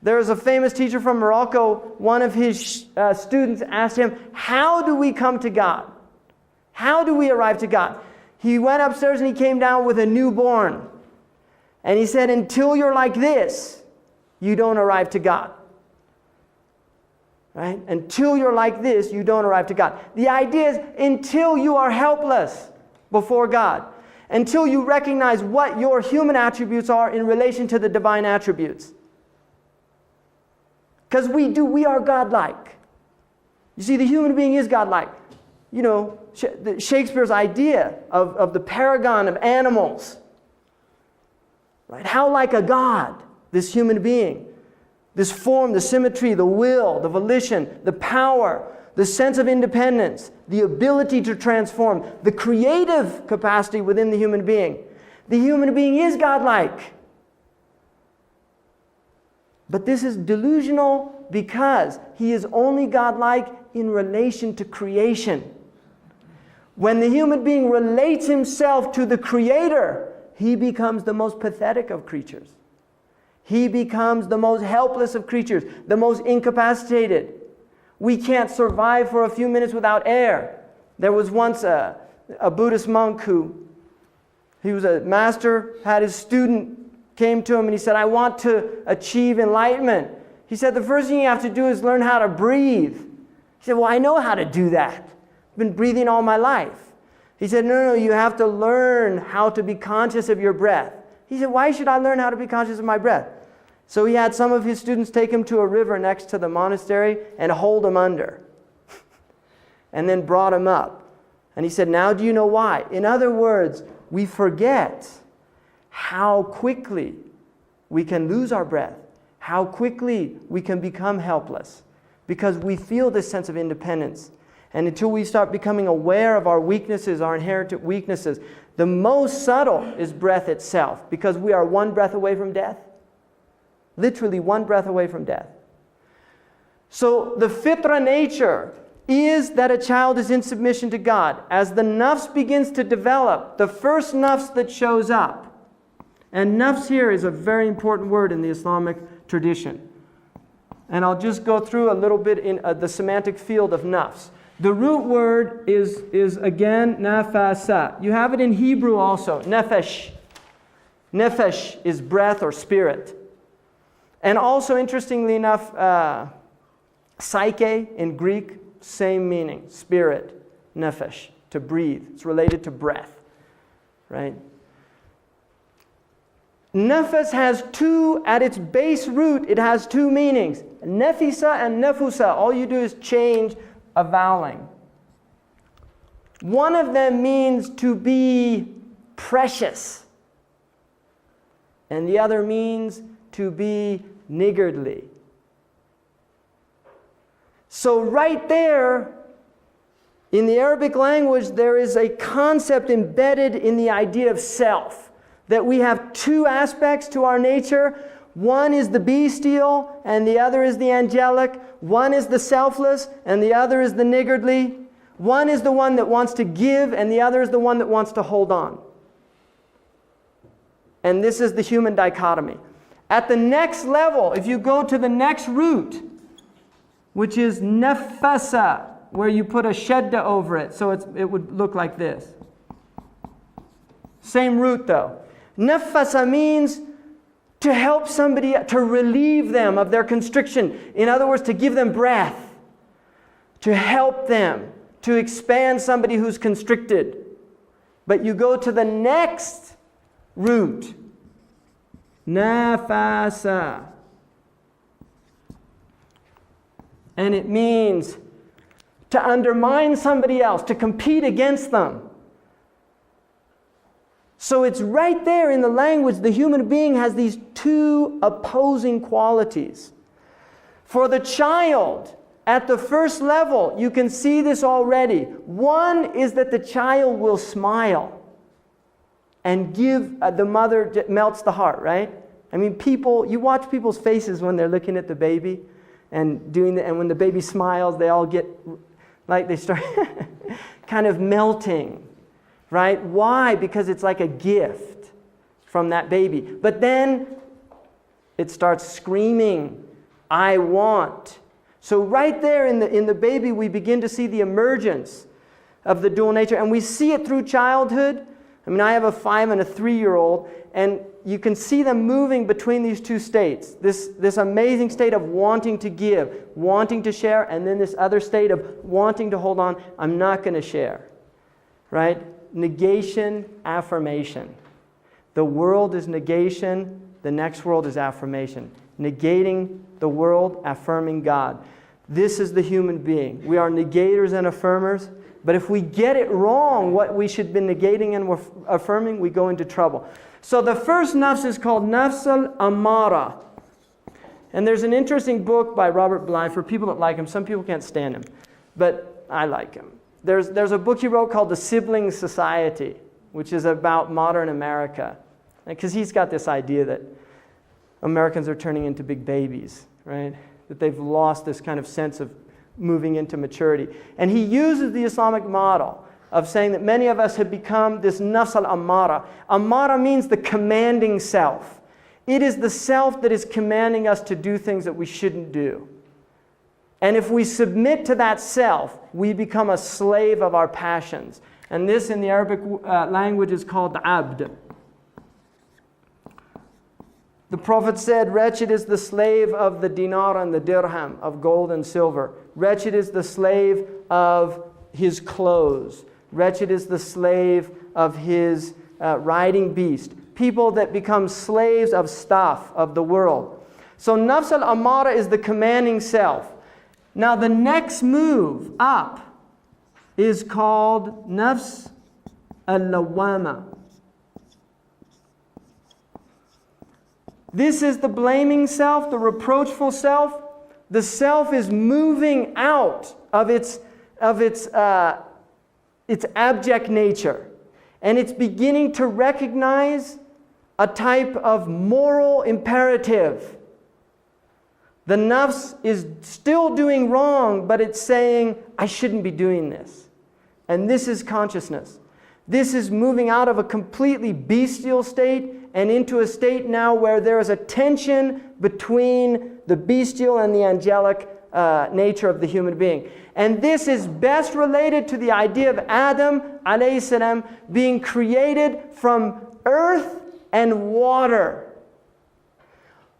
There is a famous teacher from Morocco. One of his students asked him, how do we come to God? How do we arrive to God? He went upstairs and he came down with a newborn. And he said, until you're like this, you don't arrive to God. Right? Until you're like this, you don't arrive to God. The idea is until you are helpless before God. Until you recognize what your human attributes are in relation to the divine attributes. Because we are godlike. You see, the human being is godlike. You know, Shakespeare's idea of the paragon of animals. Right? How like a god, this human being. This form, the symmetry, the will, the volition, the power, the sense of independence, the ability to transform, the creative capacity within the human being. The human being is godlike. But this is delusional because he is only godlike in relation to creation. When the human being relates himself to the Creator, he becomes the most pathetic of creatures. He becomes the most helpless of creatures, the most incapacitated. We can't survive for a few minutes without air. There was once a Buddhist monk he was a master, had his student came to him and he said, I want to achieve enlightenment. He said, the first thing you have to do is learn how to breathe. He said, well, I know how to do that. I've been breathing all my life. He said, no, you have to learn how to be conscious of your breath. He said, why should I learn how to be conscious of my breath? So he had some of his students take him to a river next to the monastery and hold him under. And then brought him up. And he said, now do you know why? In other words, we forget how quickly we can lose our breath, how quickly we can become helpless, because we feel this sense of independence. And until we start becoming aware of our weaknesses, our inherent weaknesses, the most subtle is breath itself, because we are one breath away from death. Literally one breath away from death. So the fitra nature is that a child is in submission to God. As the nafs begins to develop, the first nafs that shows up, and nafs here is a very important word in the Islamic tradition. And I'll just go through a little bit in the semantic field of nafs. The root word is again nafasa. You have it in Hebrew also, nefesh. Nefesh is breath or spirit. And also, interestingly enough, psyche in Greek, same meaning, spirit, nefesh, to breathe. It's related to breath, right? Nefes has at its base root, it has two meanings. Nefisa and nefusa. All you do is change a voweling. One of them means to be precious. And the other means to be niggardly. So right there, in the Arabic language, there is a concept embedded in the idea of self. That we have two aspects to our nature. One is the bestial and the other is the angelic. One is the selfless and the other is the niggardly. One is the one that wants to give and the other is the one that wants to hold on. And this is the human dichotomy. At the next level, if you go to the next root, which is nafasa, where you put a shadda over it, so it would look like this. Same root though. Nafasa means to help somebody, to relieve them of their constriction. In other words, to give them breath, to help them, to expand somebody who's constricted. But you go to the next root, nafasa. And it means to undermine somebody else, to compete against them. So it's right there in the language. The human being has these two opposing qualities. For the child, at the first level, you can see this already. One is that the child will smile and give, the mother melts the heart, right? I mean, you watch people's faces when they're looking at the baby and when the baby smiles, they all get, like they start kind of melting. Right? Why? Because it's like a gift from that baby. But then it starts screaming, I want. So right there in the baby, we begin to see the emergence of the dual nature. And we see it through childhood. I mean, I have a 5 and a 3-year-old, and you can see them moving between these two states. This amazing state of wanting to give, wanting to share, and then this other state of wanting to hold on, I'm not going to share. Right? Negation, affirmation. The world is negation, the next world is affirmation. Negating the world, affirming God. This is the human being. We are negators and affirmers, but if we get it wrong, what we should be negating and affirming, we go into trouble. So the first nafs is called nafs al-amara. And there's an interesting book by Robert Bly for people that like him. Some people can't stand him, but I like him. There's a book he wrote called The Sibling Society, which is about modern America. Because he's got this idea that Americans are turning into big babies, right? That they've lost this kind of sense of moving into maturity. And he uses the Islamic model of saying that many of us have become this nafs al-amara. Amara means the commanding self. It is the self that is commanding us to do things that we shouldn't do. And if we submit to that self, we become a slave of our passions. And this in the Arabic language is called abd. The Prophet said, wretched is the slave of the dinar and the dirham, of gold and silver. Wretched is the slave of his clothes. Wretched is the slave of his riding beast. People that become slaves of stuff, of the world. So nafs al-amara is the commanding self. Now the next move up is called nafs al-lawama. This is the blaming self, the reproachful self. The self is moving out of its abject nature. And it's beginning to recognize a type of moral imperative. The nafs is still doing wrong, but it's saying, I shouldn't be doing this. And this is consciousness. This is moving out of a completely bestial state and into a state now where there is a tension between the bestial and the angelic nature of the human being. And this is best related to the idea of Adam alayhi salam being created from earth and water.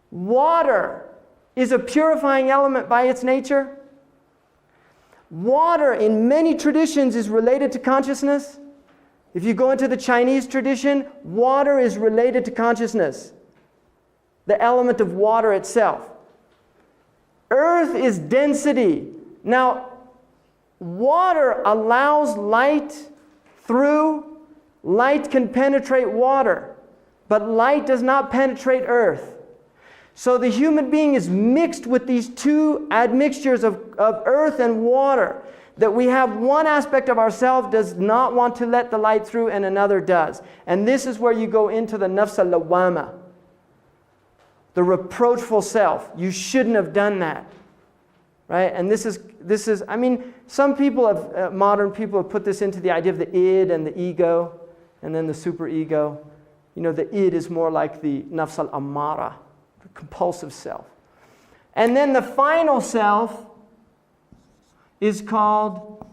Water is a purifying element by its nature. Water in many traditions is related to consciousness. If you go into the Chinese tradition, water is related to consciousness. The element of water itself. Earth is density. Now, water allows light through. Light can penetrate water, but light does not penetrate earth. So the human being is mixed with these two admixtures of earth and water. That we have one aspect of ourselves does not want to let the light through and another does. And this is where you go into the nafs al-lawama. The reproachful self. You shouldn't have done that. Right? And this is I mean, some people have, modern people have put this into the idea of the id and the ego, and then the superego. You know, the id is more like the nafs al-amara, the compulsive self. And then the final self is called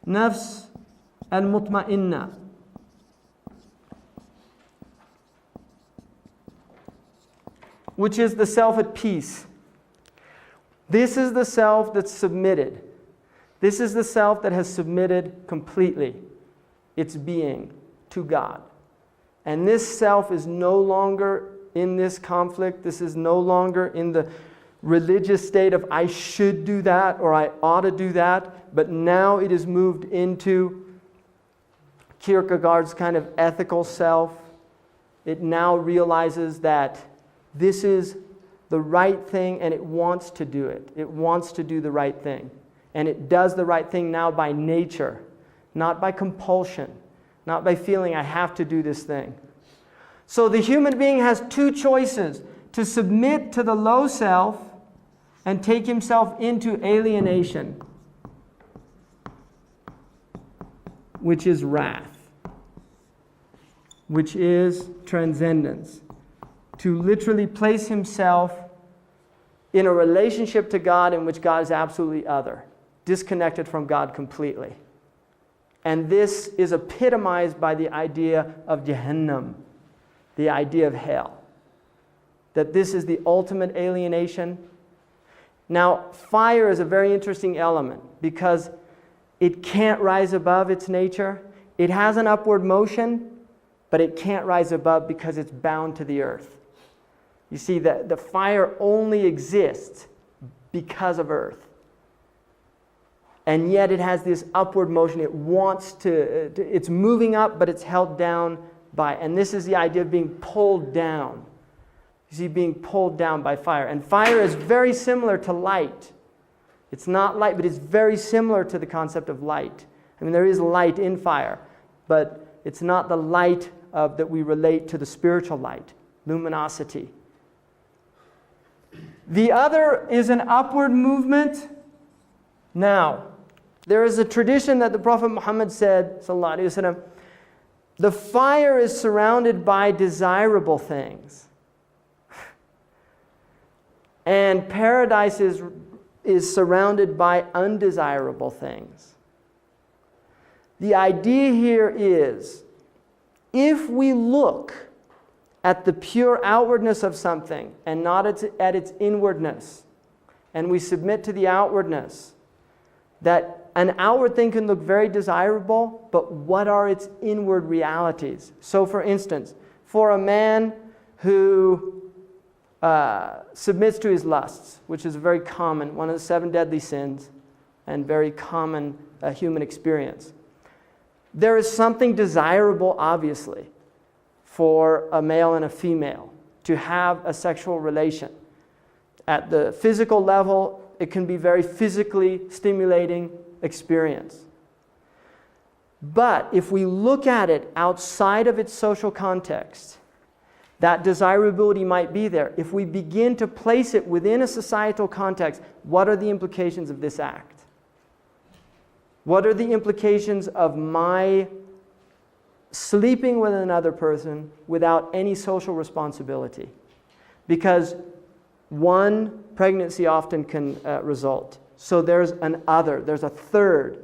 nafs al-mutma'inna. Which is the self at peace. This is the self that's submitted. This is the self that has submitted completely its being to God. And this self is no longer in this conflict. This is no longer in the religious state of I should do that or I ought to do that. But now it is moved into Kierkegaard's kind of ethical self. It now realizes that this is the right thing and it wants to do it. It wants to do the right thing. And it does the right thing now by nature, not by compulsion, not by feeling I have to do this thing. So the human being has two choices: to submit to the low self and take himself into alienation, which is wrath, which is transcendence. To literally place himself in a relationship to God in which God is absolutely other, disconnected from God completely. And this is epitomized by the idea of Jahannam, the idea of hell. That this is the ultimate alienation. Now, fire is a very interesting element because it can't rise above its nature. It has an upward motion, but it can't rise above because it's bound to the earth. You see, the fire only exists because of earth. And yet it has this upward motion. It wants to, it's moving up, but it's held down by, and this is the idea of being pulled down. You see, being pulled down by fire. And fire is very similar to light. It's not light, but it's very similar to the concept of light. I mean, there is light in fire, but it's not the light that we relate to the spiritual light, luminosity. The other is an upward movement. Now, there is a tradition that the Prophet Muhammad said, sallallahu alaihi wasallam, the fire is surrounded by desirable things. And paradise is surrounded by undesirable things. The idea here is, if we look at the pure outwardness of something and not at its inwardness, and we submit to the outwardness, that an outward thing can look very desirable, but what are its inward realities? So for instance, for a man who submits to his lusts, which is very common, one of the 7 deadly sins, and very common human experience, there is something desirable, obviously, for a male and a female to have a sexual relation. At the physical level, it can be very physically stimulating experience. But if we look at it outside of its social context, that desirability might be there. If we begin to place it within a societal context, what are the implications of this act? What are the implications of my sleeping with another person without any social responsibility? Because one pregnancy often can result. So there's an other, there's a third.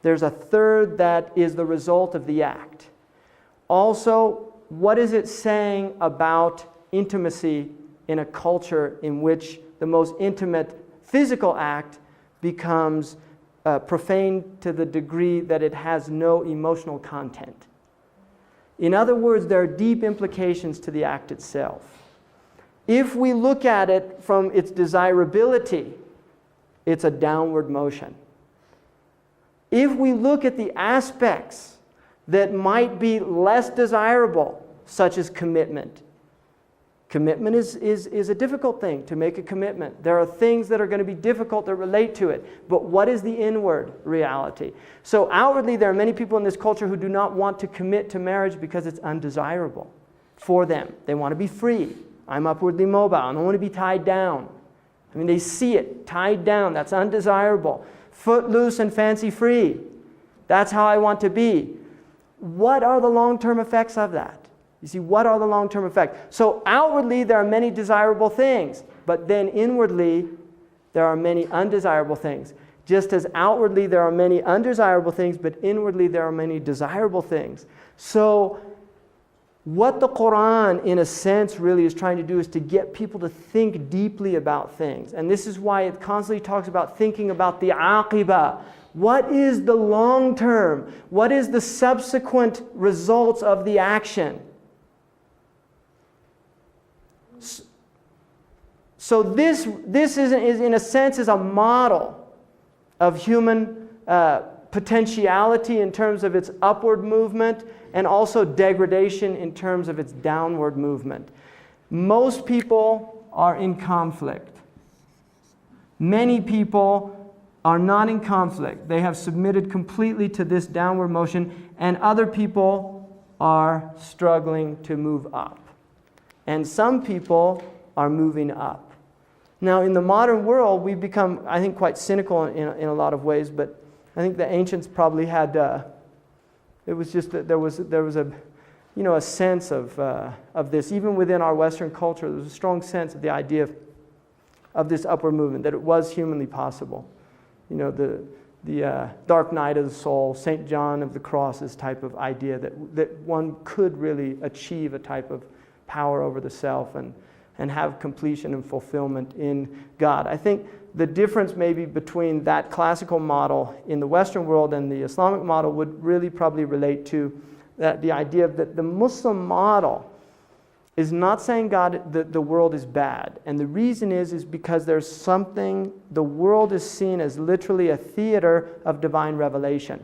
There's a third that is the result of the act. Also, what is it saying about intimacy in a culture in which the most intimate physical act becomes profane to the degree that it has no emotional content? In other words, there are deep implications to the act itself. If we look at it from its desirability, it's a downward motion. If we look at the aspects that might be less desirable, such as commitment. Commitment is a difficult thing, to make a commitment. There are things that are going to be difficult that relate to it. But what is the inward reality? So outwardly, there are many people in this culture who do not want to commit to marriage because it's undesirable for them. They want to be free. I'm upwardly mobile. I don't want to be tied down. I mean, they see it, tied down. That's undesirable. Footloose and fancy free. That's how I want to be. What are the long-term effects of that? You see, what are the long-term effects? So outwardly, there are many desirable things, but then inwardly, there are many undesirable things. Just as outwardly there are many undesirable things, but inwardly there are many desirable things. So what the Qur'an, in a sense, really is trying to do is to get people to think deeply about things. And this is why it constantly talks about thinking about the aqibah. What is the long term? What is the subsequent results of the action? So this is in a sense is a model of human potentiality in terms of its upward movement, and also degradation in terms of its downward movement. Most people are in conflict. Many people are not in conflict. They have submitted completely to this downward motion, and other people are struggling to move up. And some people are moving up. Now, in the modern world, we've become, I think, quite cynical in a lot of ways, but I think the ancients probably had, it was just that there was a sense of this. Even within our Western culture, there was a strong sense of the idea of this upward movement, that it was humanly possible. The dark night of the soul, St. John of the Cross's type of idea that one could really achieve a type of power over the self and have completion and fulfillment in God. I think the difference maybe between that classical model in the Western world and the Islamic model would really probably relate to the idea that the Muslim model is not saying the world is bad. And the reason is because there's something, the world is seen as literally a theater of divine revelation.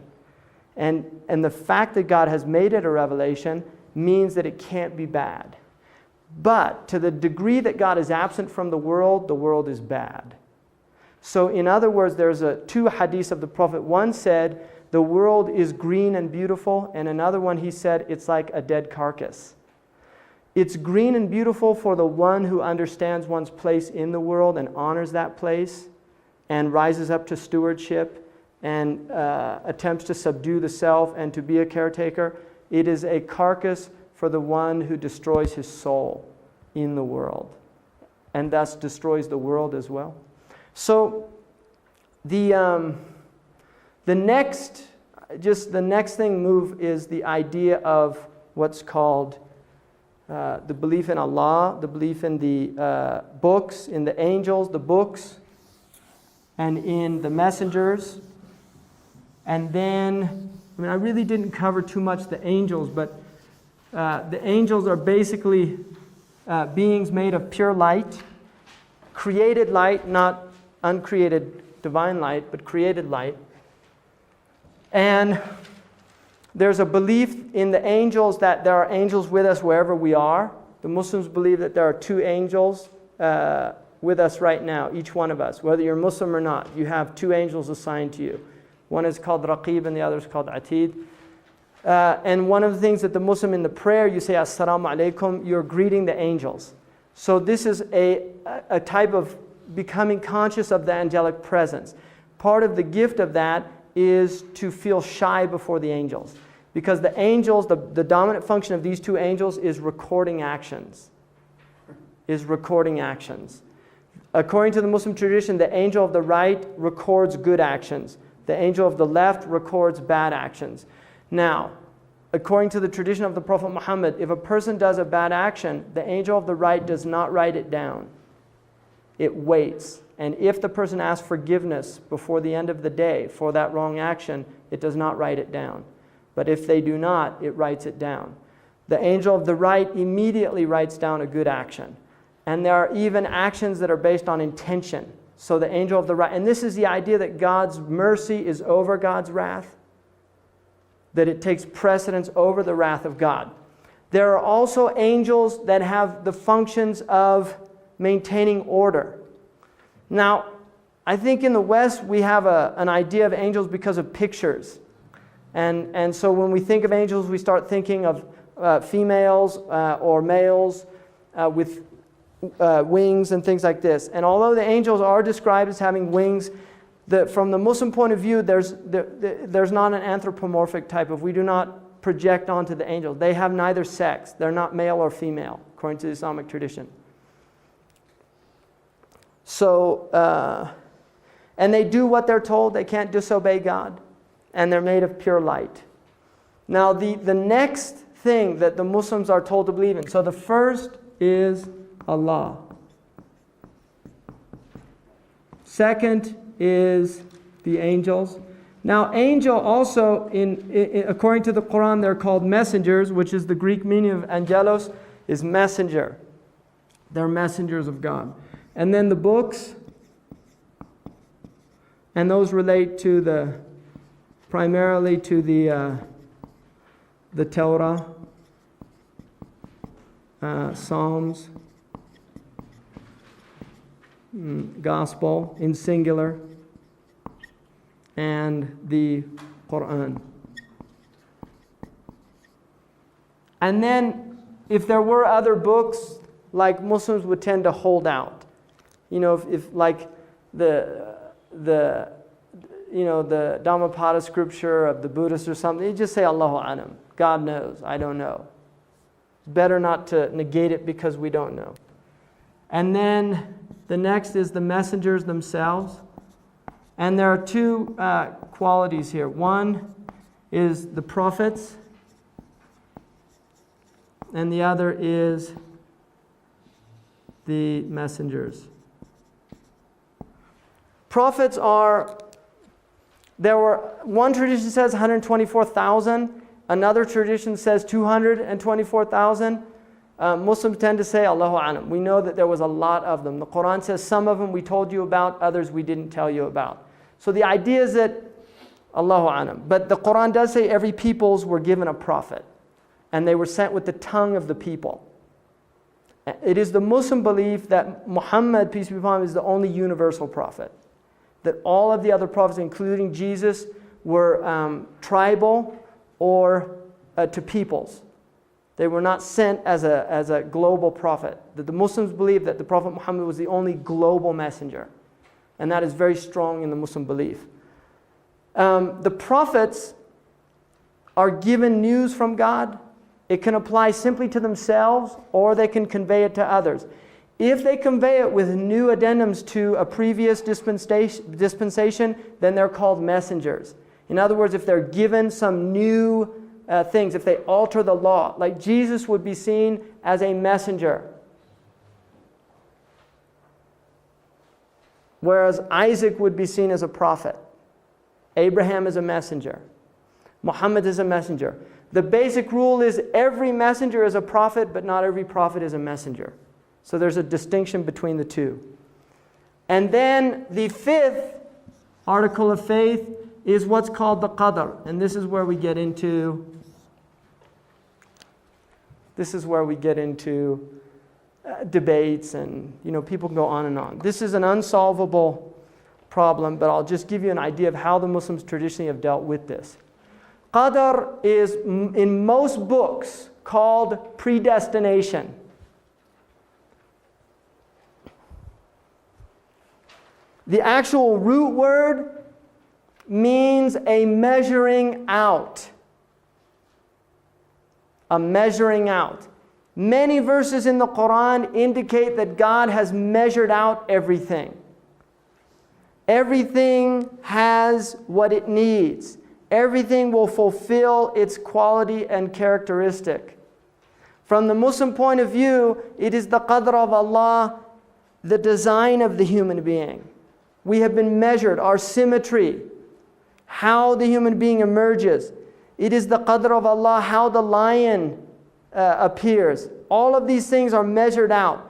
And the fact that God has made it a revelation means that it can't be bad. But to the degree that God is absent from the world is bad. So in other words, there's two hadiths of the Prophet. One said, the world is green and beautiful, and another one he said, it's like a dead carcass. It's green and beautiful for the one who understands one's place in the world and honors that place and rises up to stewardship and attempts to subdue the self and to be a caretaker. It is a carcass for the one who destroys his soul in the world and thus destroys the world as well. So the next thing move is the idea of what's called the belief in Allah, the belief in the books, in the angels, the books, and in the messengers. And then, I really didn't cover too much the angels, but the angels are basically beings made of pure light, created light, not uncreated divine light, but created light. And there's a belief in the angels that there are angels with us wherever we are. The Muslims believe that there are two angels with us right now, each one of us. Whether you're Muslim or not, you have two angels assigned to you. One is called Raqib and the other is called Atid. And one of the things that the Muslim in the prayer, you say Assalamu alaikum, you're greeting the angels. So this is a type of becoming conscious of the angelic presence. Part of the gift of that is to feel shy before the angels. Because the angels, the dominant function of these two angels is recording actions. According to the Muslim tradition, the angel of the right records good actions. The angel of the left records bad actions. Now, according to the tradition of the Prophet Muhammad, if a person does a bad action, the angel of the right does not write it down. It waits. And if the person asks forgiveness before the end of the day for that wrong action, it does not write it down. But if they do not, it writes it down. The angel of the right immediately writes down a good action. And there are even actions that are based on intention. So the angel of the right, and this is the idea that God's mercy is over God's wrath, that it takes precedence over the wrath of God. There are also angels that have the functions of maintaining order. Now, I think in the West we have an idea of angels because of pictures. And so when we think of angels, we start thinking of females or males with wings and things like this. And although the angels are described as having wings, from the Muslim point of view, there's not an anthropomorphic type of, we do not project onto the angels. They have neither sex. They're not male or female, according to the Islamic tradition. So, and they do what they're told. They can't disobey God, and they're made of pure light. Now, the next thing that the Muslims are told to believe in. So the first is Allah. Second is the angels. Now, angel also, according to the Qur'an, they're called messengers, which is the Greek meaning of angelos, is messenger. They're messengers of God. And then the books, and those relate to primarily to the Torah, Psalms, Gospel in singular, and the Qur'an. And then, if there were other books, like Muslims would tend to hold out. You know, if like the Dhammapada scripture of the Buddhists or something, you just say Allahu Alam. God knows, I don't know. It's better not to negate it because we don't know. And then the next is the messengers themselves. And there are two qualities here. One is the prophets, and the other is the messengers. Prophets one tradition says 124,000, another tradition says 224,000. Muslims tend to say Allahu Alam. We know that there was a lot of them. The Quran says some of them we told you about, others we didn't tell you about. So the idea is that Allahu Alam. But the Quran does say every peoples were given a prophet, and they were sent with the tongue of the people. It is the Muslim belief that Muhammad, peace be upon him, is the only universal prophet. That all of the other prophets, including Jesus, were tribal or to peoples. They were not sent as a global prophet. That the Muslims believe that the Prophet Muhammad was the only global messenger. And that is very strong in the Muslim belief. The prophets are given news from God. It can apply simply to themselves, or they can convey it to others. If they convey it with new addendums to a previous dispensation, then they're called messengers. In other words, if they're given some new things, if they alter the law, like Jesus would be seen as a messenger, whereas Isaac would be seen as a prophet. Abraham is a messenger. Muhammad is a messenger. The basic rule is every messenger is a prophet, but not every prophet is a messenger. So there's a distinction between the two. And then the fifth article of faith is what's called the qadr. And this is where we get into debates, and people can go on and on. This is an unsolvable problem, but I'll just give you an idea of how the Muslims traditionally have dealt with this. Qadr is in most books called predestination. The actual root word means a measuring out. A measuring out. Many verses in the Quran indicate that God has measured out everything. Everything has what it needs. Everything will fulfill its quality and characteristic. From the Muslim point of view, it is the qadr of Allah, the design of the human being. We have been measured, our symmetry, how the human being emerges. It is the qadr of Allah, how the lion appears. All of these things are measured out.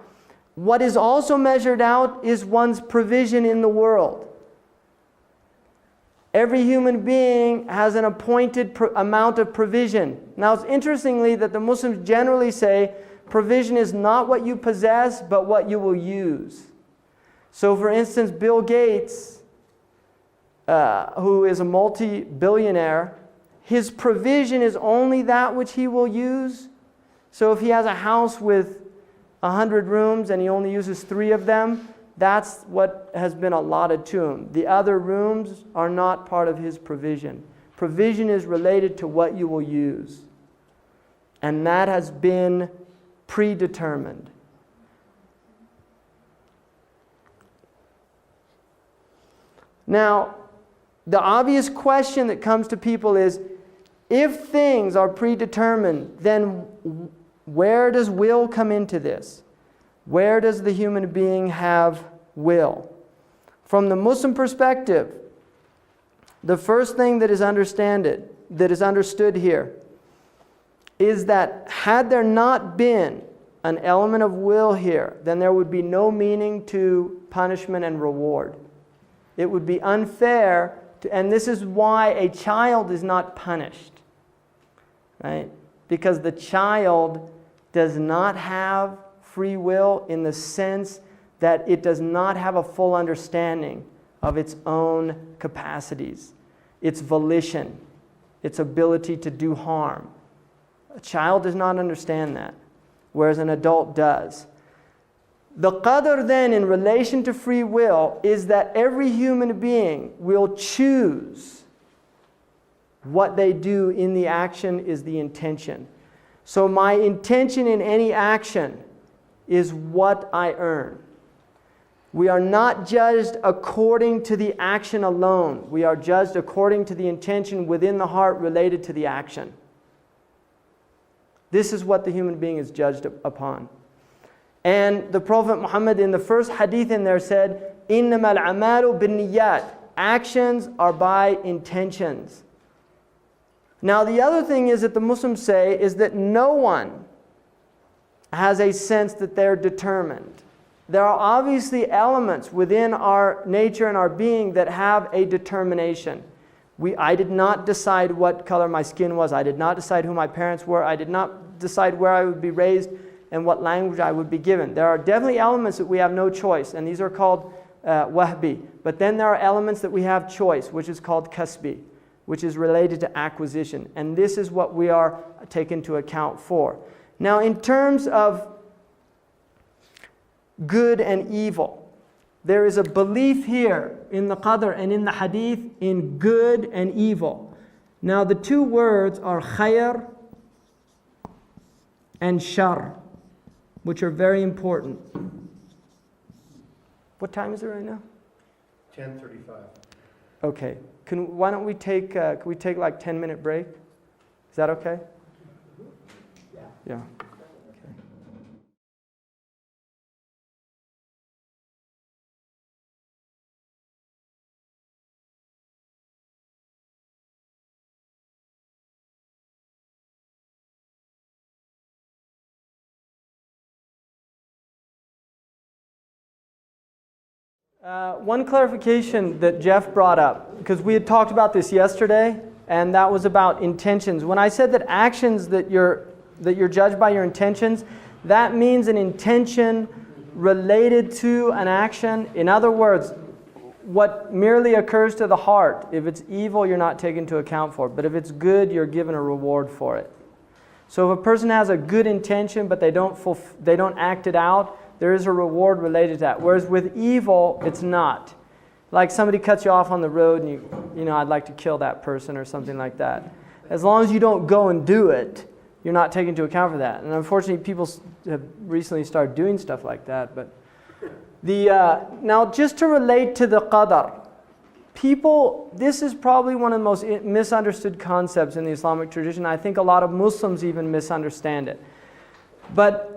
What is also measured out is one's provision in the world. Every human being has an appointed amount of provision. Now, it's interestingly that the Muslims generally say provision is not what you possess, but what you will use. So, for instance, Bill Gates, who is a multi-billionaire, his provision is only that which he will use. So if he has a house with 100 rooms and he only uses 3 of them, that's what has been allotted to him. The other rooms are not part of his provision. Provision is related to what you will use. And that has been predetermined. Now, the obvious question that comes to people is, if things are predetermined, then where does will come into this? Where does the human being have will? From the Muslim perspective, the first thing that is understood here is that had there not been an element of will here, then there would be no meaning to punishment and reward. It would be unfair and this is why a child is not punished, right? Because the child does not have free will in the sense that it does not have a full understanding of its own capacities, its volition, its ability to do harm. A child does not understand that, whereas an adult does. The qadr then in relation to free will is that every human being will choose what they do in the action is the intention. So my intention in any action is what I earn. We are not judged according to the action alone. We are judged according to the intention within the heart related to the action. This is what the human being is judged upon. And the Prophet Muhammad in the first hadith in there said, إِنَّمَا الْعَمَالُ بِالنِّيَّاتِ. Actions are by intentions. Now the other thing is that the Muslims say is that no one has a sense that they're determined. There are obviously elements within our nature and our being that have a determination. I did not decide what color my skin was. I did not decide who my parents were. I did not decide where I would be raised and what language I would be given. There are definitely elements that we have no choice, and these are called wahbi. But then there are elements that we have choice, which is called kasbi, which is related to acquisition. And this is what we are taken into account for. Now, in terms of good and evil, there is a belief here in the qadr and in the hadith in good and evil. Now, the two words are khayr and shar, which are very important. What time is it right now? 10:35. Okay. Why don't we take like 10-minute break? Is that okay? Yeah. One clarification that Jeff brought up, because we had talked about this yesterday, and that was about intentions. When I said that actions that you're judged by your intentions, that means an intention related to an action. In other words, what merely occurs to the heart. If it's evil, you're not taken into account for it. But if it's good, you're given a reward for it. So if a person has a good intention, but they don't act it out, there is a reward related to that. Whereas with evil, it's not. Like somebody cuts you off on the road and you know, I'd like to kill that person or something like that. As long as you don't go and do it, you're not taken into account for that. And unfortunately, people have recently started doing stuff like that. But now, just to relate to the qadar, this is probably one of the most misunderstood concepts in the Islamic tradition. I think a lot of Muslims even misunderstand it. But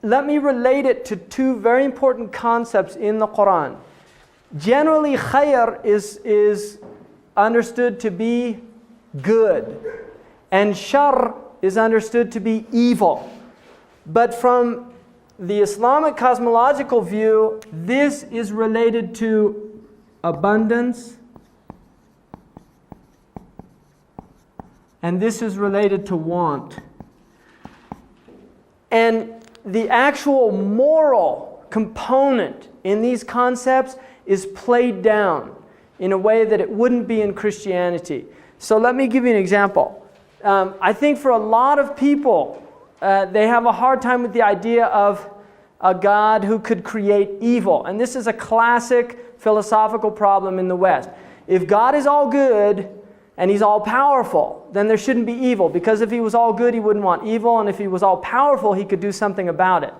let me relate it to two very important concepts in the Qur'an. Generally, khayr is understood to be good, and shar is understood to be evil. But from the Islamic cosmological view, this is related to abundance, and this is related to want. And the actual moral component in these concepts is played down in a way that it wouldn't be in Christianity. So let me give you an example. I think for a lot of people, they have a hard time with the idea of a God who could create evil. And this is a classic philosophical problem in the West. If God is all good and He's all powerful, then there shouldn't be evil. Because if He was all good, He wouldn't want evil. And if He was all powerful, He could do something about it.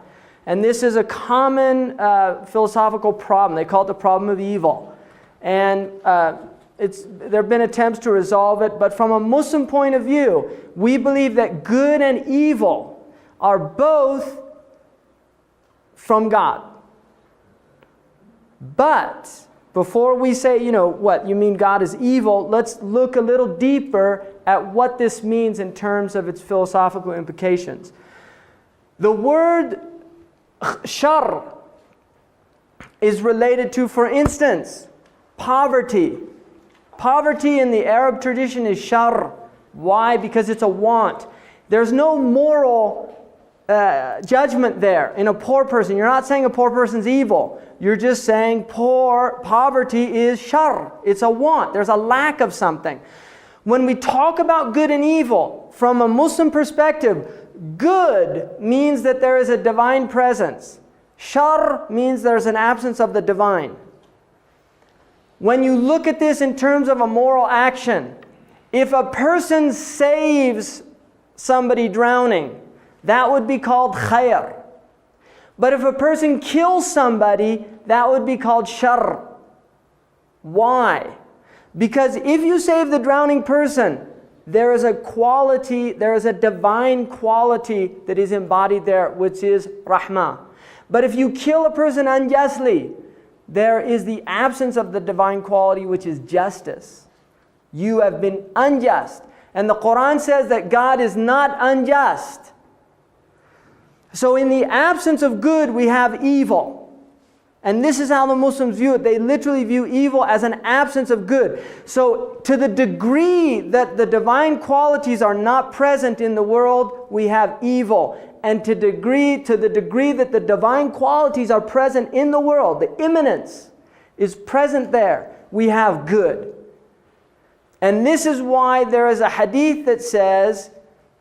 And this is a common philosophical problem. They call it the problem of evil. And there have been attempts to resolve it, but from a Muslim point of view, we believe that good and evil are both from God. But before we say, what, you mean God is evil, let's look a little deeper at what this means in terms of its philosophical implications. The word shar is related to, for instance, poverty. Poverty in the Arab tradition is shar. Why? Because it's a want. There's no moral judgment there in a poor person. You're not saying a poor person's evil. You're just saying poverty is shar. It's a want. There's a lack of something. When we talk about good and evil, from a Muslim perspective, good means that there is a divine presence. Shar means there's an absence of the divine. When you look at this in terms of a moral action, if a person saves somebody drowning, that would be called khair. But if a person kills somebody, that would be called shar. Why? Because if you save the drowning person, there is a quality, there is a divine quality that is embodied there, which is rahmah. But if you kill a person unjustly, there is the absence of the divine quality, which is justice. You have been unjust. And the Qur'an says that God is not unjust. So in the absence of good, we have evil. And this is how the Muslims view it. They literally view evil as an absence of good. So to the degree that the divine qualities are not present in the world, we have evil. And to the degree that the divine qualities are present in the world, the immanence is present there, we have good. And this is why there is a hadith that says,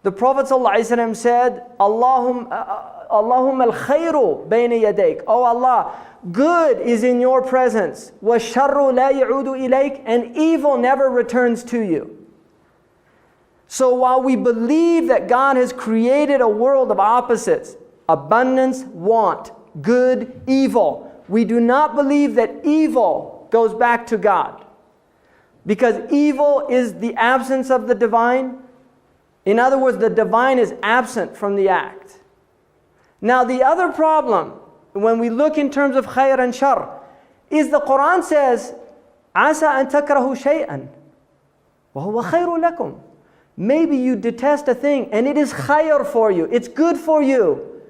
the Prophet ﷺ said, Allahumma al-khayru bayna yadayk. Oh Allah, good is in your presence. وَالشَّرُّ لَا يَعُودُ إِلَيْكَ. And evil never returns to you. So while we believe that God has created a world of opposites, abundance, want, good, evil, we do not believe that evil goes back to God. Because evil is the absence of the divine. In other words, the divine is absent from the act. Now the other problem, when we look in terms of khair and shar, is the Qur'an says, عَسَىٰ أَن تَكْرَهُ شَيْئًا وَهُوَ خَيْرٌ لَكُمْ. Maybe you detest a thing and it is khair for you. It's good for you.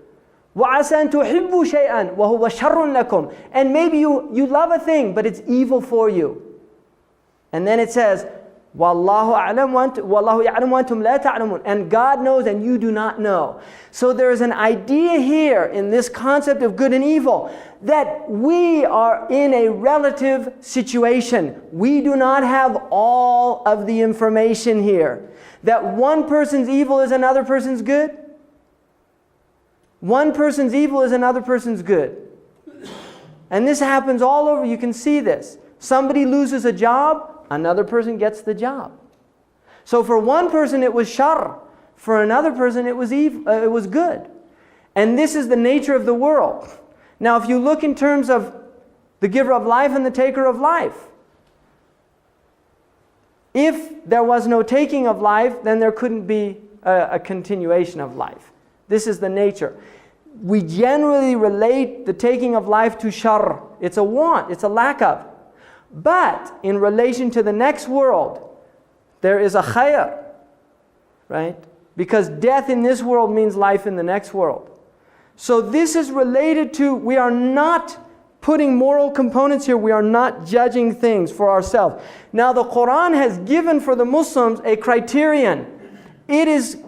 وَعَسَىٰ أَن تُحِبُّوا شَيْئًا وَهُوَ شَرٌ لَكُمْ. And maybe you love a thing, but it's evil for you. And then it says, وَاللَّهُ يَعْلَمُ وَأَنْتُمْ لَا تَعْلَمُونَ. And God knows and you do not know. So there is an idea here in this concept of good and evil that we are in a relative situation. We do not have all of the information here. That one person's evil is another person's good. One person's evil is another person's good. And this happens all over. You can see this. Somebody loses a job, another person gets the job. So for one person it was shar, for another person it was evil, it was good. And this is the nature of the world. Now if you look in terms of the giver of life and the taker of life, if there was no taking of life, then there couldn't be a continuation of life. This is the nature. We generally relate the taking of life to shar. It's a want, it's a lack of. But in relation to the next world, there is a khair, right? Because death in this world means life in the next world. So this is related to, we are not putting moral components here. We are not judging things for ourselves. Now the Qur'an has given for the Muslims a criterion. It is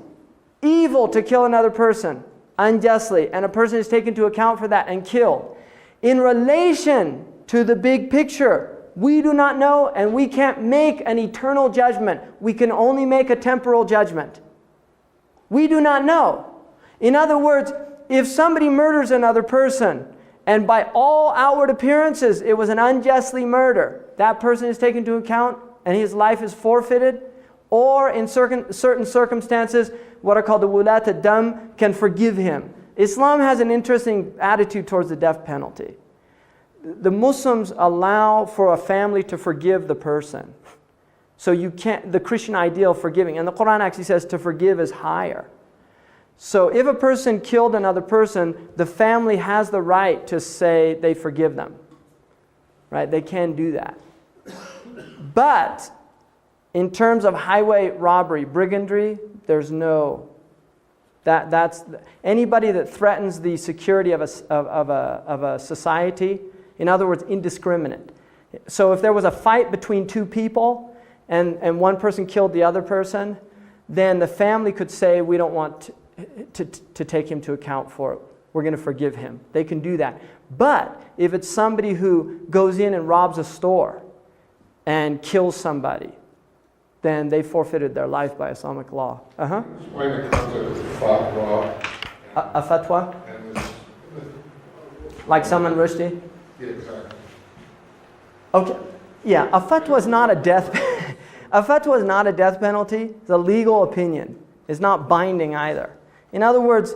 evil to kill another person unjustly, and a person is taken into account for that and killed. In relation to the big picture, we do not know, and we can't make an eternal judgment. We can only make a temporal judgment. We do not know. In other words, if somebody murders another person, and by all outward appearances it was an unjustly murder, that person is taken into account and his life is forfeited. Or in certain circumstances, what are called the wulat ad-dam can forgive him. Islam has an interesting attitude towards the death penalty. the Muslims allow for a family to forgive the person. So you can't, the Christian ideal of forgiving, and the Qur'an actually says to forgive is higher. So if a person killed another person, the family has the right to say they forgive them. Right? They can do that. But in terms of highway robbery, brigandry, there's no. That's anybody that threatens the security of a society. In other words, indiscriminate. So if there was a fight between two people and one person killed the other person, then the family could say, we don't want to take him to account for it. We're going to forgive him. They can do that. But if it's somebody who goes in and robs a store and kills somebody, then they forfeited their life by Islamic law. Explain the concept of fatwa. A fatwa? Like Salman Rushdie? Yeah, exactly. Okay. Yeah, a fatwa is not a death a fatwa is not a death penalty. It's a legal opinion. It's not binding either. In other words,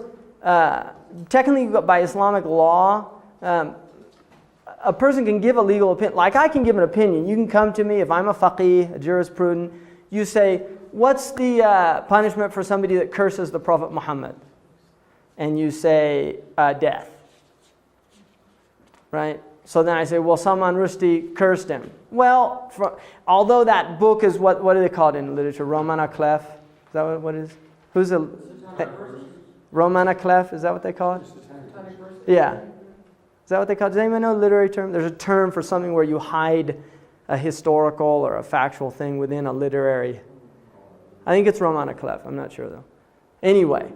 technically by Islamic law, a person can give a legal opinion. Like I can give an opinion. You can come to me if I'm a faqih, a jurisprudent. You say, what's the punishment for somebody that curses the Prophet Muhammad? And you say, death. Right? So then I say, well, Salman Rushdie cursed him. Well, although that book is, what do they call it in literature? Roman à clef? Is that what it is? Who's a... Roman à clef? Is that what they call it? Yeah. Is that what they call it? Does anyone know the literary term? There's a term for something where you hide a historical or a factual thing within a literary. I think it's Roman à clef. I'm not sure though. Anyway,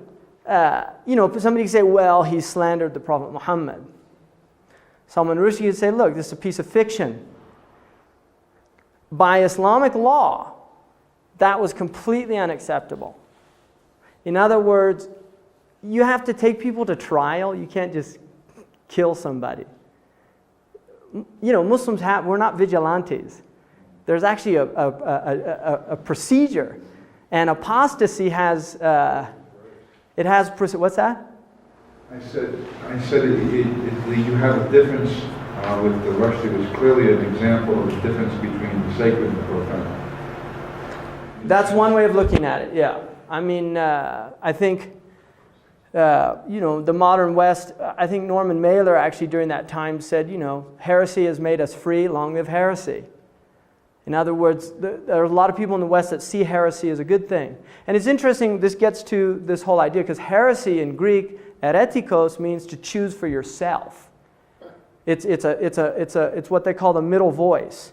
somebody can say, well, he slandered the Prophet Muhammad. Salman Rushdie would say, look, this is a piece of fiction. By Islamic law, that was completely unacceptable. In other words, you have to take people to trial. You can't just kill somebody. Muslims we're not vigilantes. There's actually a procedure. And apostasy has, what's that? I said you have a difference with the Rushdie was clearly an example of the difference between the sacred and the profane. That's one way of looking at it, yeah. I mean, I think, the modern West, I think Norman Mailer actually during that time said, heresy has made us free, long live heresy. In other words, there are a lot of people in the West that see heresy as a good thing. And it's interesting, this gets to this whole idea, because heresy in Greek, eretikos, means to choose for yourself. It's what they call the middle voice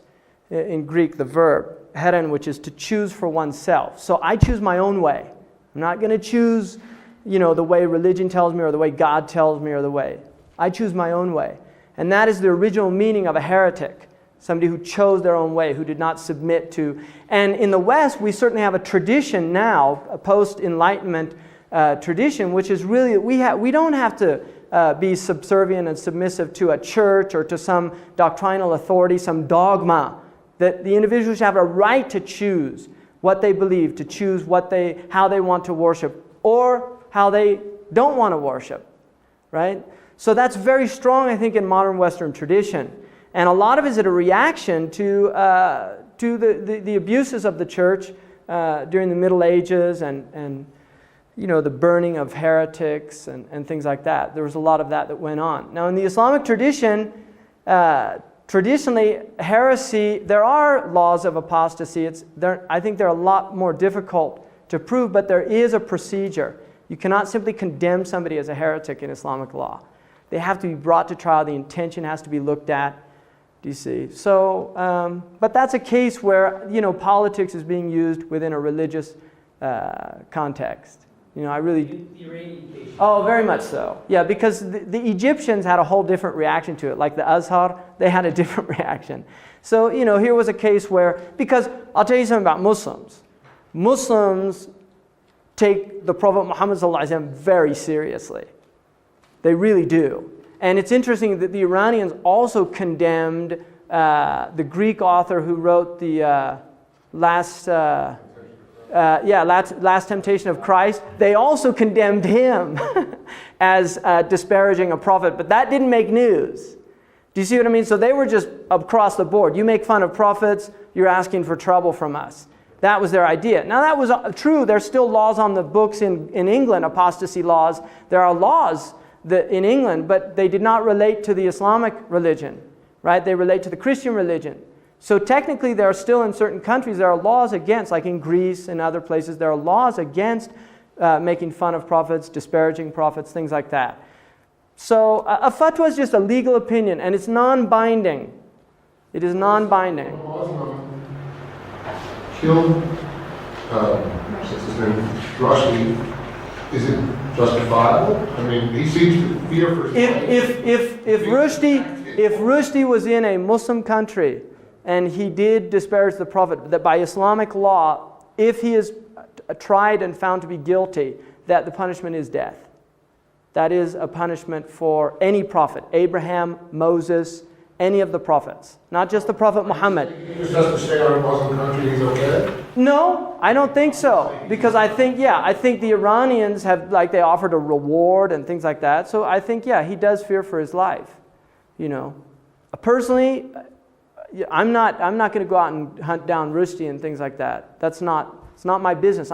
in Greek, the verb, heren, which is to choose for oneself. So I choose my own way. I'm not going to choose, the way religion tells me or the way God tells me or the way. I choose my own way. And that is the original meaning of a heretic. Somebody who chose their own way, who did not submit to. And in the West, we certainly have a tradition now, a post-Enlightenment tradition, which is really, we don't have to be subservient and submissive to a church or to some doctrinal authority, some dogma. That the individual should have a right to choose what they believe, to choose how they want to worship, or how they don't want to worship, right? So that's very strong, I think, in modern Western tradition. And a lot of it is a reaction to the abuses of the church during the Middle Ages and the burning of heretics and things like that. There was a lot of that went on. Now in the Islamic tradition, traditionally, heresy, there are laws of apostasy. I think they're a lot more difficult to prove, but there is a procedure. You cannot simply condemn somebody as a heretic in Islamic law. They have to be brought to trial. The intention has to be looked at. Do you see? So, but that's a case where, politics is being used within a religious context. I really... The Iranian case. Oh, very much so. Yeah, because the Egyptians had a whole different reaction to it. Like the Azhar, they had a different reaction. So, here was a case where... Because I'll tell you something about Muslims. Muslims take the Prophet Muhammad ﷺ very seriously. They really do. And it's interesting that the Iranians also condemned the Greek author who wrote the Last Temptation of Christ. They also condemned him as disparaging a prophet, but that didn't make news. Do you see what I mean? So they were just across the board. You make fun of prophets, you're asking for trouble from us. That was their idea. Now that was true. There's still laws on the books in England, apostasy laws. There are laws in England, but they did not relate to the Islamic religion, right? They relate to the Christian religion. So technically there are still in certain countries, there are laws against, like in Greece and other places, there are laws against making fun of prophets, disparaging prophets, things like that. So a fatwa is just a legal opinion, and it's non-binding. It is non-binding. Killed, what's his name, Rushdie. Is it justifiable? I mean, he seems to fear for his life. If Rushdie was in a Muslim country and he did disparage the Prophet, that by Islamic law, if he is tried and found to be guilty, that the punishment is death. That is a punishment for any prophet, Abraham, Moses, any of the prophets, not just the Prophet Muhammad. He just has to stay out of Muslim country, he's okay? No, I don't think so. Because I think the Iranians have, they offered a reward and things like that. So I think, he does fear for his life. You know, personally, I'm not going to go out and hunt down Rushdie and things like that. It's not my business.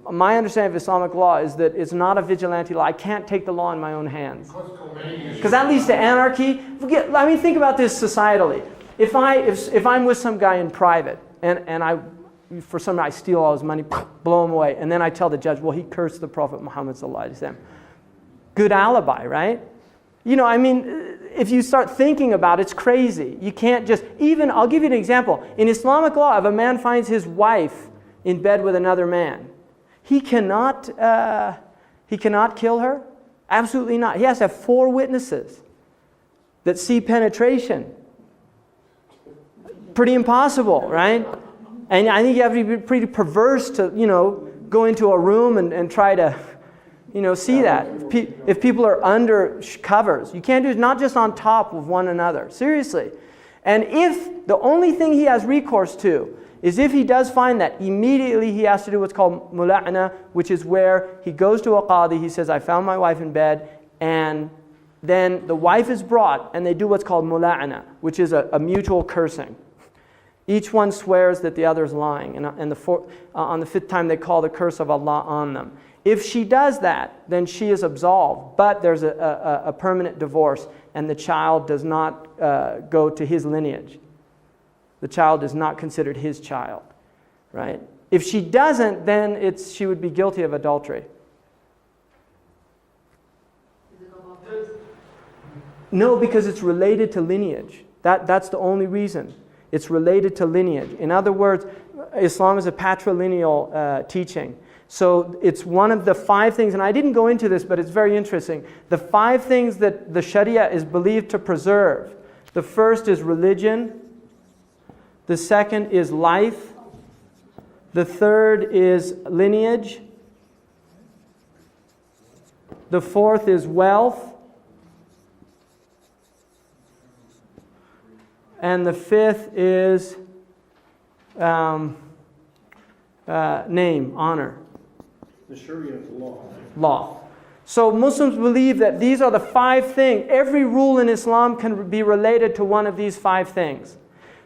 My understanding of Islamic law is that it's not a vigilante law. I can't take the law in my own hands. Because that leads to anarchy. Think about this societally. If I'm with some guy in private and I steal all his money, blow him away, and then I tell the judge, well, he cursed the Prophet Muhammad sallallahu alaihi wasallam. Good alibi, right? If you start thinking about it, it's crazy. You can't just, I'll give you an example. In Islamic law, if a man finds his wife in bed with another man, he cannot kill her? Absolutely not. He has to have 4 witnesses that see penetration. Pretty impossible, right? And I think you have to be pretty perverse to, go into a room and try to, see that. If people are under covers, you can't do it not just on top of one another. Seriously. And if the only thing he has recourse to is if he does find that, immediately he has to do what's called mula'na, which is where he goes to a qadi, he says, I found my wife in bed, and then the wife is brought, and they do what's called mula'na, which is a mutual cursing. Each one swears that the other is lying, and on the 5th time they call the curse of Allah on them. If she does that, then she is absolved, but there's a permanent divorce, and the child does not go to his lineage. The child is not considered his child, right? If she doesn't, then she would be guilty of adultery. No, because it's related to lineage. That's the only reason. It's related to lineage. In other words, Islam is a patrilineal teaching. So it's one of the 5 things, and I didn't go into this, but it's very interesting. The 5 things that the Sharia is believed to preserve. The first is religion. The second is life. The third is lineage. The fourth is wealth. And the 5th is name, honor. The Sharia law. Law. So Muslims believe that these are the 5 things. Every rule in Islam can be related to one of these 5 things.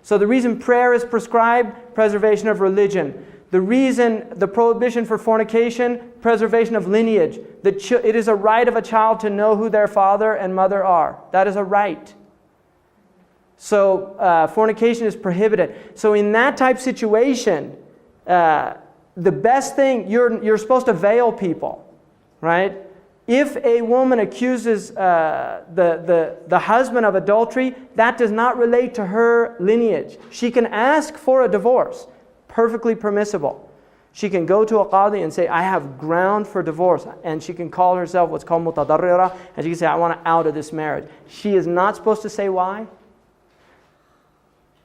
So the reason prayer is prescribed, preservation of religion. The reason the prohibition for fornication, preservation of lineage. It is a right of a child to know who their father and mother are. That is a right. So fornication is prohibited. So in that type situation, the best thing, you're supposed to veil people, right? If a woman accuses the husband of adultery, that does not relate to her lineage. She can ask for a divorce, perfectly permissible. She can go to a qadi and say, I have ground for divorce. And she can call herself what's called mutadarrira, and she can say, I want to out of this marriage. She is not supposed to say why.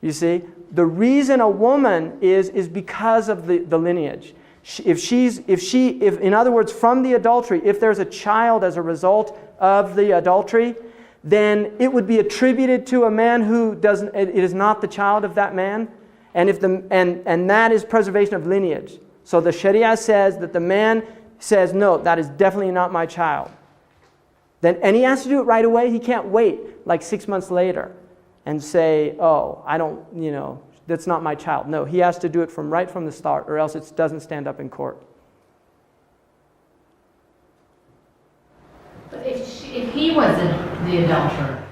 You see, the reason a woman is because of the lineage. If in other words, from the adultery, if there's a child as a result of the adultery, then it would be attributed to a man who doesn't. It is not the child of that man, and that is preservation of lineage. So the Sharia says that the man says, no, that is definitely not my child. And he has to do it right away. He can't wait like 6 months later and say, oh, I don't, that's not my child. No, he has to do it right from the start, or else it doesn't stand up in court. But if he was the adulterer,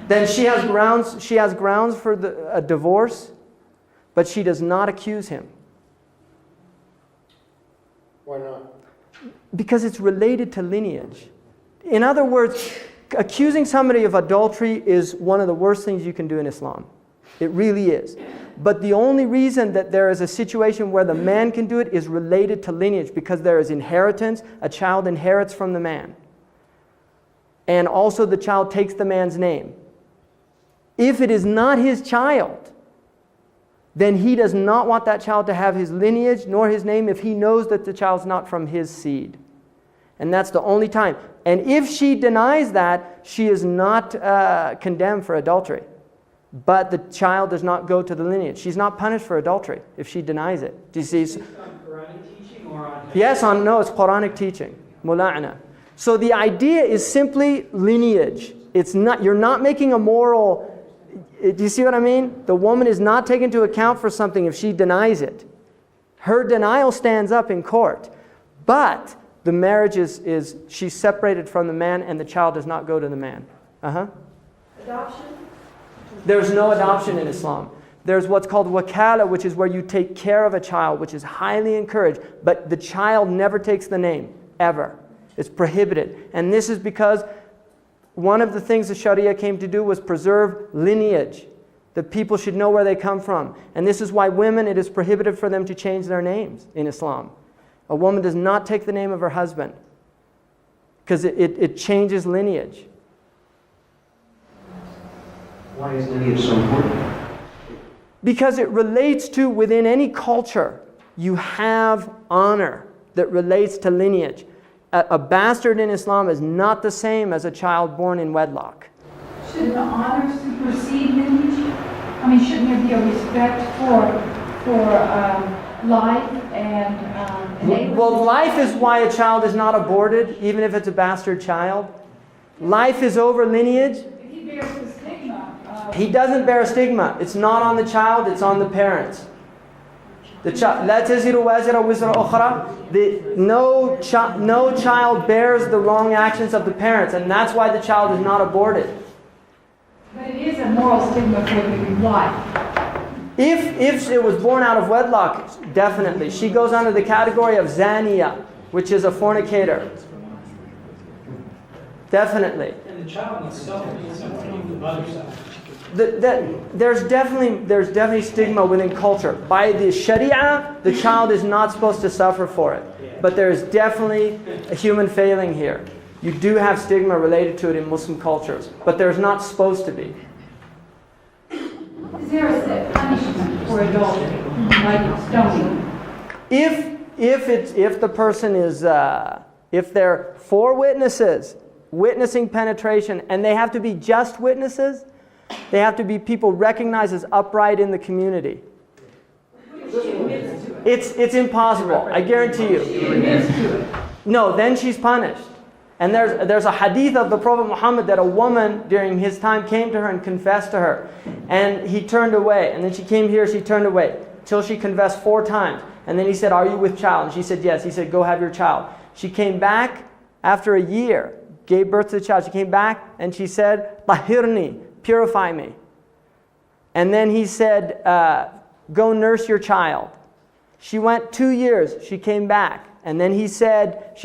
then she has grounds for a divorce, but she does not accuse him. Why not? Because it's related to lineage. In other words, accusing somebody of adultery is one of the worst things you can do in Islam. It really is. But the only reason that there is a situation where the man can do it is related to lineage, because there is inheritance. A child inherits from the man. And also the child takes the man's name. If it is not his child, then he does not want that child to have his lineage nor his name if he knows that the child's not from his seed. And that's the only time. And if she denies that, she is not condemned for adultery. But the child does not go to the lineage. She's not punished for adultery if she denies it. Do you see? Is it on Quranic teaching or on... Yes, no, it's Quranic teaching. Mula'ana. So the idea is simply lineage. It's not, you're not making a moral... Do you see what I mean? The woman is not taken into account for something if she denies it. Her denial stands up in court. But the marriage is she's separated from the man, and the child does not go to the man. Adoption? There's no adoption in Islam. There's what's called wakala, which is where you take care of a child, which is highly encouraged. But the child never takes the name, ever. It's prohibited. And this is because one of the things the Sharia came to do was preserve lineage. That people should know where they come from. And this is why women, it is prohibited for them to change their names in Islam. A woman does not take the name of her husband, because it changes lineage. Why is lineage so important? Because it relates to, within any culture, you have honor that relates to lineage. A bastard in Islam is not the same as a child born in wedlock. Shouldn't the honor supersede lineage? I mean, shouldn't there be a respect for life and Well, life is why a child is not aborted, even if it's a bastard child. Life is over lineage. If he bears the stigma. He doesn't bear a stigma. It's not on the child, it's on the parents. لا تزر وازرة وزر أخرى. No child bears the wrong actions of the parents, and that's why the child is not aborted. But it is a moral stigma for the wife. If it was born out of wedlock, definitely. She goes under the category of zaniya, which is a fornicator. Definitely. And the child itself needs something from the mother's side. There's definitely stigma within culture. By the Sharia, the child is not supposed to suffer for it. But there is definitely a human failing here. You do have stigma related to it in Muslim cultures, but there's not supposed to be. Is there a punishment for adultery, like stoning? If the person is, if there are 4 witnesses witnessing penetration, and they have to be just witnesses, they have to be people recognized as upright in the community. It's impossible, I guarantee you. No, then she's punished. And there's a hadith of the Prophet Muhammad that a woman during his time came to her and confessed to her. And he turned away. And then she came here, she turned away. Till she confessed 4 times. And then he said, "Are you with child?" And she said, "Yes." He said, "Go have your child." She came back after a year, gave birth to the child. She came back and she said, "Tahirni, purify me." And then he said, "Go nurse your child." She went 2 years. She came back. And then she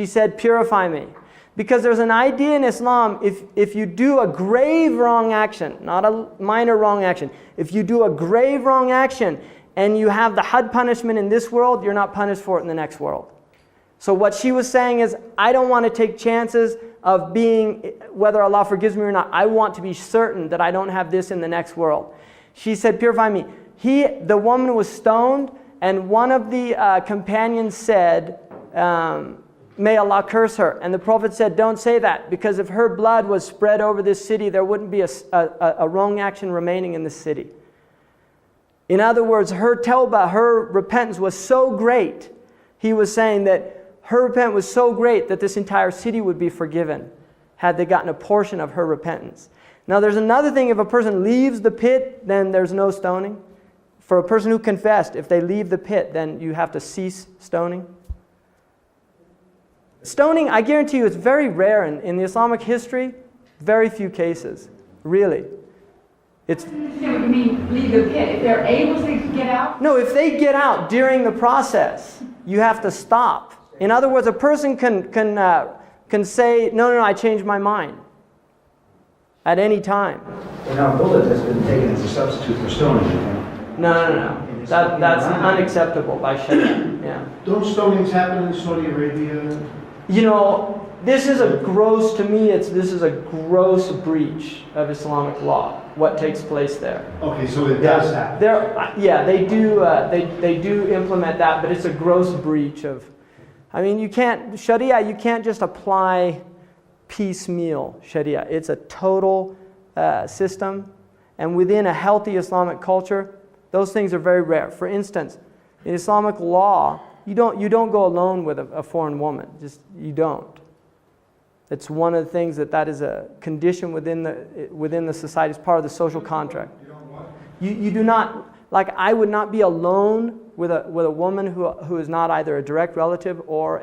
said, "Purify me." Because there's an idea in Islam, if you do a grave wrong action, not a minor wrong action, if you do a grave wrong action and you have the had punishment in this world, you're not punished for it in the next world. So what she was saying is, I don't want to take chances of being, whether Allah forgives me or not, I want to be certain that I don't have this in the next world. She said, "Purify me." The woman was stoned, and one of the companions said, "May Allah curse her." And the Prophet said, "Don't say that, because if her blood was spread over this city, there wouldn't be a wrong action remaining in this city." In other words, her tawbah, her repentance was so great. He was saying that her repentance was so great that this entire city would be forgiven had they gotten a portion of her repentance. Now there's another thing, if a person leaves the pit, then there's no stoning. For a person who confessed, if they leave the pit, then you have to cease stoning. Stoning, I guarantee you, it's very rare in the Islamic history. Very few cases, really. It's. What do you mean, leave the pit? If they're able to get out? No, if they get out during the process, you have to stop. In other words, a person can say, no, I changed my mind at any time. And our bullet has been taken as a substitute for stoning. No. That's unacceptable by Sharia. Yeah. Don't stonings happen in Saudi Arabia? You know, this is a gross breach of Islamic law. What takes place there? Okay, so it does happen. They do implement that, but it's a gross breach of. I mean, you can't just apply piecemeal Sharia. It's a total system, and within a healthy Islamic culture, those things are very rare. For instance, in Islamic law, you don't go alone with a foreign woman. You don't. It's one of the things that is a condition within the society. It's part of the social contract. You don't what? You do not, like, I would not be alone with a woman who is not either a direct relative or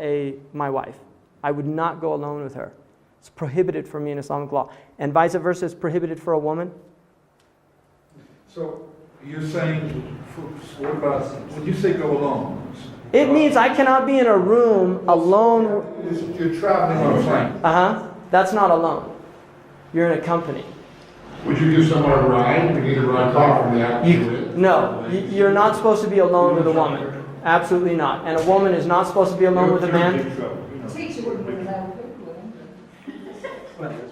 my wife. I would not go alone with her. It's prohibited for me in Islamic law. And vice versa, it's prohibited for a woman. So you're saying, what about, when you say go alone? It means I cannot be in a room alone. You're traveling on a plane. That's not alone. You're in a company. Would you give someone a ride? We need a ride back from the actual. No, you're not supposed to be alone with a woman. Absolutely not. And a woman is not supposed to be alone with a man.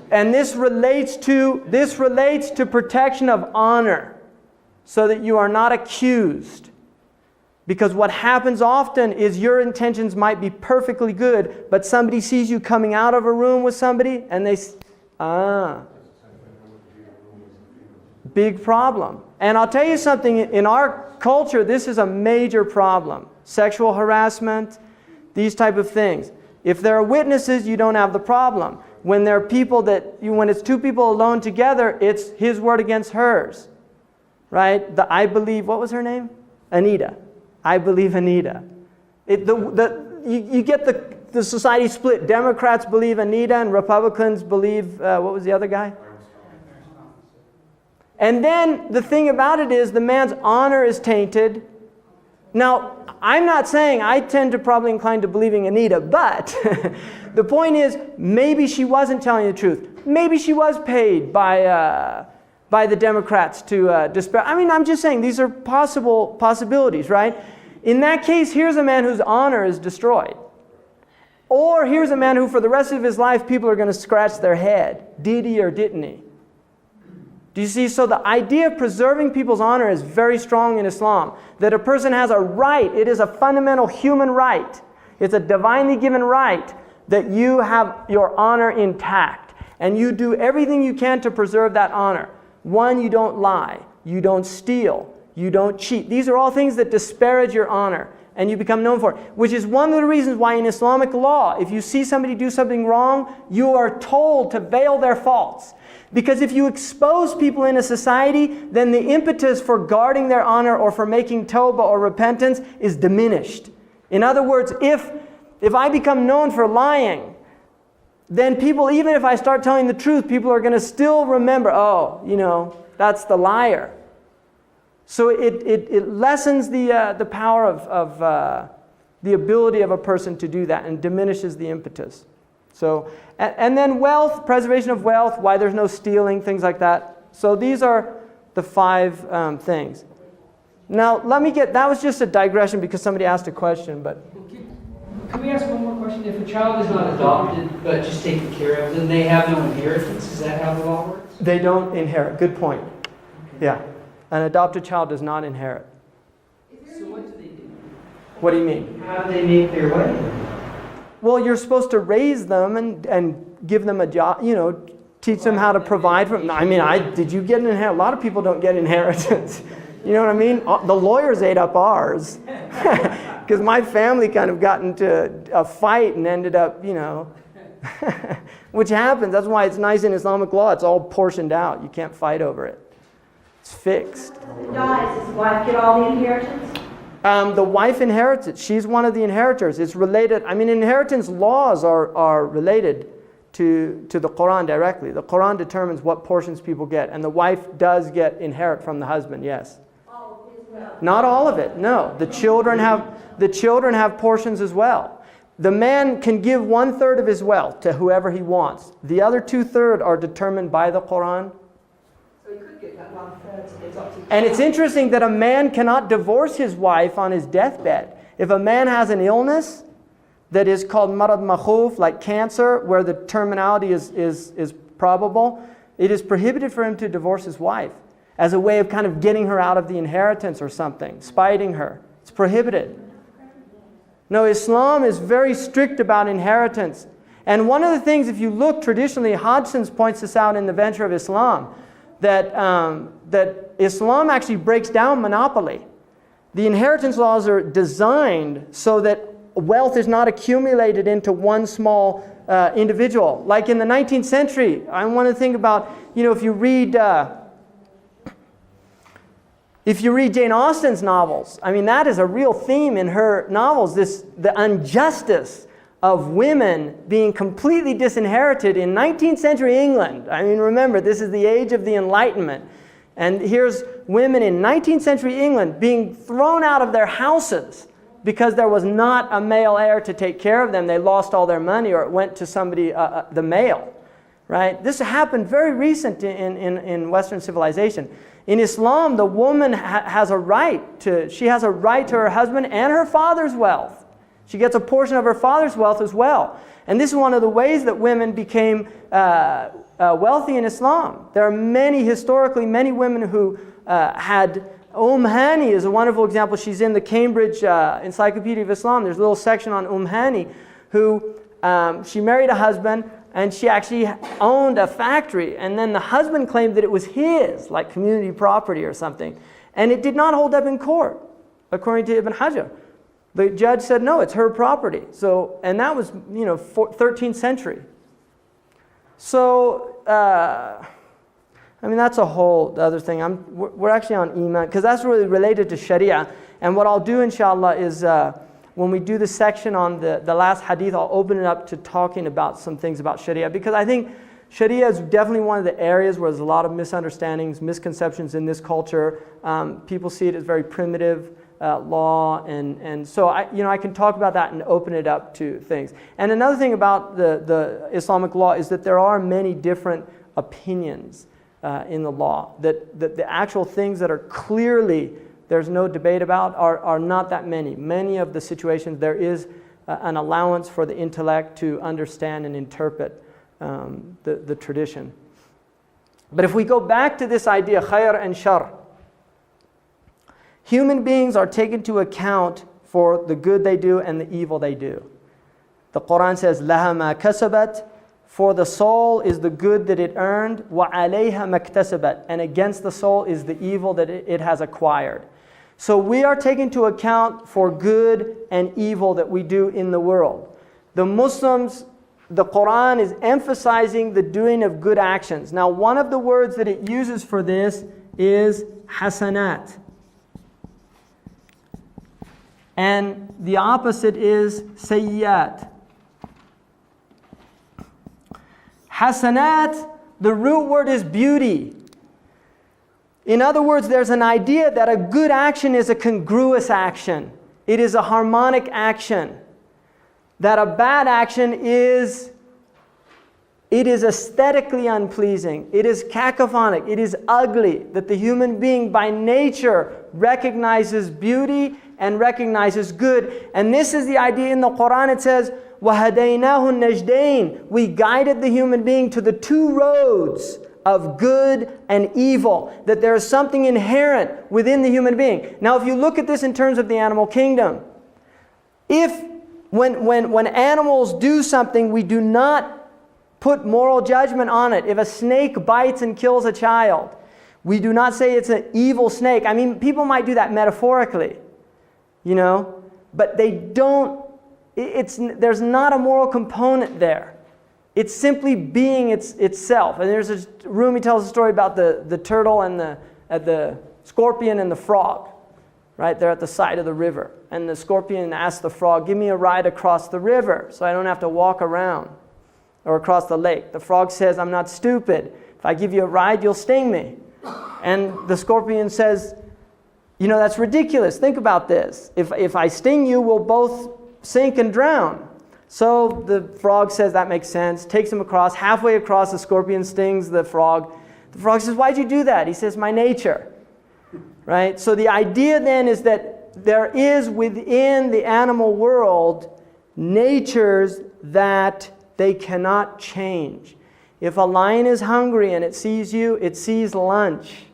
And this relates to protection of honor, so that you are not accused. Because what happens often is your intentions might be perfectly good, but somebody sees you coming out of a room with somebody and big problem. And I'll tell you something, in our culture, this is a major problem. Sexual harassment, these type of things. If there are witnesses, you don't have the problem. When there are people when it's two people alone together, it's his word against hers. Right? I believe, what was her name? Anita. I believe Anita. You get the society split. Democrats believe Anita and Republicans believe, what was the other guy? And then the thing about it is the man's honor is tainted. Now, I'm not saying I tend to probably incline to believing Anita, but the point is maybe she wasn't telling the truth. Maybe she was paid by the Democrats to disparage. I mean, I'm just saying these are possibilities, right? In that case, here's a man whose honor is destroyed. Or here's a man who for the rest of his life people are going to scratch their head. Did he or didn't he? Do you see? So the idea of preserving people's honor is very strong in Islam. That a person has a right. It is a fundamental human right. It's a divinely given right that you have your honor intact. And you do everything you can to preserve that honor. One, you don't lie. You don't steal. You don't cheat. These are all things that disparage your honor. And you become known for it. Which is one of the reasons why in Islamic law, if you see somebody do something wrong, you are told to veil their faults. Because if you expose people in a society, then the impetus for guarding their honor or for making tawbah or repentance is diminished. In other words, if I become known for lying, then people, even if I start telling the truth, people are going to still remember, that's the liar. So it lessens the power of the ability of a person to do that and diminishes the impetus. So, and then wealth, preservation of wealth, why there's no stealing, things like that. So these are the 5 things. Now, that was just a digression because somebody asked a question, but. Can we ask one more question? If a child is not adopted but just taken care of, then they have no inheritance? Is that how the law works? They don't inherit. Good point. Yeah. An adopted child does not inherit. So what do they do? What do you mean? How do they make their way? Well, you're supposed to raise them and give them a job, teach them how to provide for them. I mean, did you get an inheritance? A lot of people don't get inheritance. You know what I mean? The lawyers ate up ours. Because my family kind of got into a fight and ended up, Which happens. That's why it's nice in Islamic law. It's all portioned out. You can't fight over it. It's fixed. If it dies, does the wife get all the inheritance? The wife inherits it. She's one of the inheritors. It's related. I mean, inheritance laws are related to the Qur'an directly. The Qur'an determines what portions people get, and the wife does inherit from the husband. Yes. All of his wealth. Not all of it. No. The children have portions as well. The man can give 1/3 of his wealth to whoever he wants. The other 2/3 are determined by the Qur'an. So he could get that 1/3, it's up to And it's interesting that a man cannot divorce his wife on his deathbed. If a man has an illness that is called marad makhuf, like cancer, where the terminality is probable, it is prohibited for him to divorce his wife as a way of kind of getting her out of the inheritance or something, spiting her. It's prohibited. No, Islam is very strict about inheritance. And one of the things, if you look traditionally, Hodson points this out in The Venture of Islam, that Islam actually breaks down monopoly. The inheritance laws are designed so that wealth is not accumulated into one small individual. Like in the 19th century, I want to think about, if you read Jane Austen's novels, I mean, that is a real theme in her novels, the injustice of women being completely disinherited in 19th century England. I mean, remember, this is the age of the Enlightenment. And here's women in 19th century England being thrown out of their houses because there was not a male heir to take care of them. They lost all their money, or it went to somebody, the male. Right? This happened very recent in Western civilization. In Islam, the woman has a right to her husband and her father's wealth. She gets a portion of her father's wealth as well. And this is one of the ways that women became wealthy in Islam. There are historically many women who had. Hani is a wonderful example. She's in the Cambridge Encyclopedia of Islam. There's a little section on Hani, who she married a husband, and she actually owned a factory, and then the husband claimed that it was his, like community property or something. And it did not hold up in court, according to Ibn Hajar. The judge said, no, it's her property. So, and that was, 13th century. So, that's a whole other thing. We're actually on Iman, because that's really related to Sharia. And what I'll do, inshallah, is when we do the section on the last hadith, I'll open it up to talking about some things about Sharia, because I think Sharia is definitely one of the areas where there's a lot of misunderstandings, misconceptions in this culture. People see it as very primitive law, and so I can talk about that and open it up to things. And another thing about the Islamic law is that there are many different opinions in the law. That the actual things that are clearly there's no debate about are not that many. Many of the situations there is an allowance for the intellect to understand and interpret the tradition. But if we go back to this idea, khair and shar, human beings are taken to account for the good they do and the evil they do. The Qur'an says, لَهَا مَا كَسَبَتْ, for the soul is the good that it earned, وَعَلَيْهَا مَكْتَسَبَتْ, and against the soul is the evil that it has acquired. So we are taken to account for good and evil that we do in the world. The Muslims, the Qur'an is emphasizing the doing of good actions. Now, one of the words that it uses for this is hasanat. And the opposite is sayyat. Hasanat, the root word is beauty. In other words, there's an idea that a good action is a congruous action. It is a harmonic action. That a bad action is aesthetically unpleasing. It is cacophonic. It is ugly. That the human being by nature recognizes beauty and recognizes good. And this is the idea in the Qur'an. It says, وَهَدَيْنَاهُ النَّجْدَيْنِ, we guided the human being to the two roads of good and evil, that there is something inherent within the human being. Now, if you look at this in terms of the animal kingdom, when animals do something, we do not put moral judgment on it. If a snake bites and kills a child, we do not say it's an evil snake. I mean, people might do that metaphorically, but they don't. There's not a moral component there. It's simply being itself. And there's a Rumi tells a story about the turtle and the scorpion and the frog. Right? They're at the side of the river. And the scorpion asks the frog, give me a ride across the river so I don't have to walk around or across the lake. The frog says, I'm not stupid. If I give you a ride, you'll sting me. And the scorpion says, you know, that's ridiculous. Think about this. If I sting you, we'll both sink and drown. So the frog says, that makes sense. Takes him across. Halfway across, the scorpion stings the frog. The frog says, why'd you do that? He says, my nature. Right? So the idea then is that there is within the animal world natures that they cannot change. If a lion is hungry and it sees you, it sees lunch.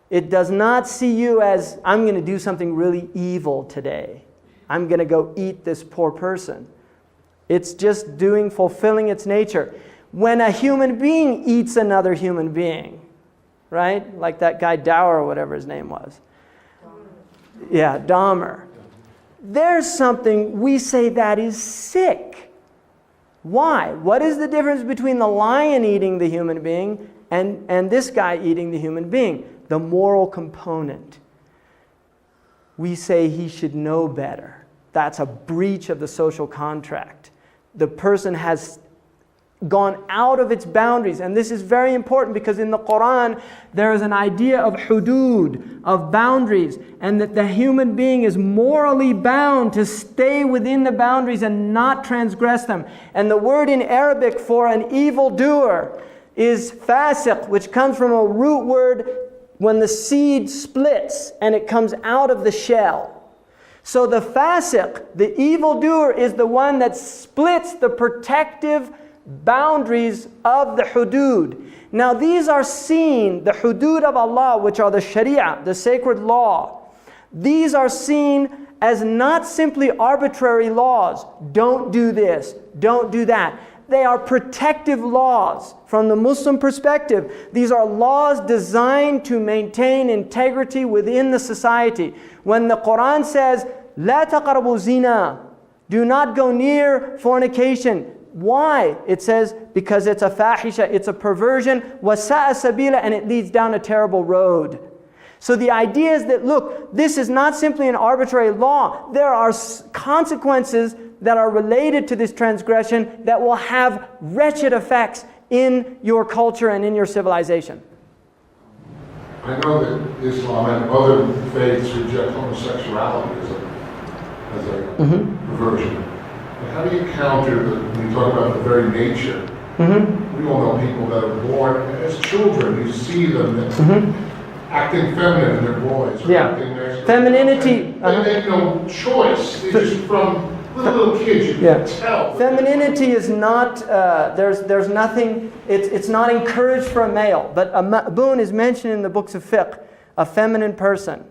It does not see you as, I'm going to do something really evil today. I'm going to go eat this poor person. It's just fulfilling its nature. When a human being eats another human being, right? Like that guy Dower or whatever his name was. Yeah, Dahmer. There's something we say that is sick. Why? What is the difference between the lion eating the human being and this guy eating the human being? The moral component. We say he should know better. That's a breach of the social contract. The person has gone out of its boundaries. And this is very important because in the Qur'an, there is an idea of hudud, of boundaries, and that the human being is morally bound to stay within the boundaries and not transgress them. And the word in Arabic for an evildoer is fasiq, which comes from a root word when the seed splits and it comes out of the shell. So the fasiq, the evildoer, is the one that splits the protective boundaries of the hudud. Now these are seen, the hudud of Allah, which are the sharia, the sacred law. These are seen as not simply arbitrary laws. Don't do this, don't do that. They are protective laws from the Muslim perspective. These are laws designed to maintain integrity within the society. When the Qur'an says, "La taqrabu zina," do not go near fornication. Why? It says because it's a fahisha, it's a perversion, wasa'a sabila, and it leads down a terrible road. So the idea is that, look, this is not simply an arbitrary law. There are consequences that are related to this transgression that will have wretched effects in your culture and in your civilization. I know that Islam and other faiths reject homosexuality as a perversion. But how do you counter when you talk about the very nature? We all know people that are born as children. You see them acting feminine, they're boys. Femininity. They have no choice. They're just from little kids. You can tell. Femininity is not. There's nothing. It's not encouraged for a male. But a ma'boon is mentioned in the books of fiqh. A feminine person,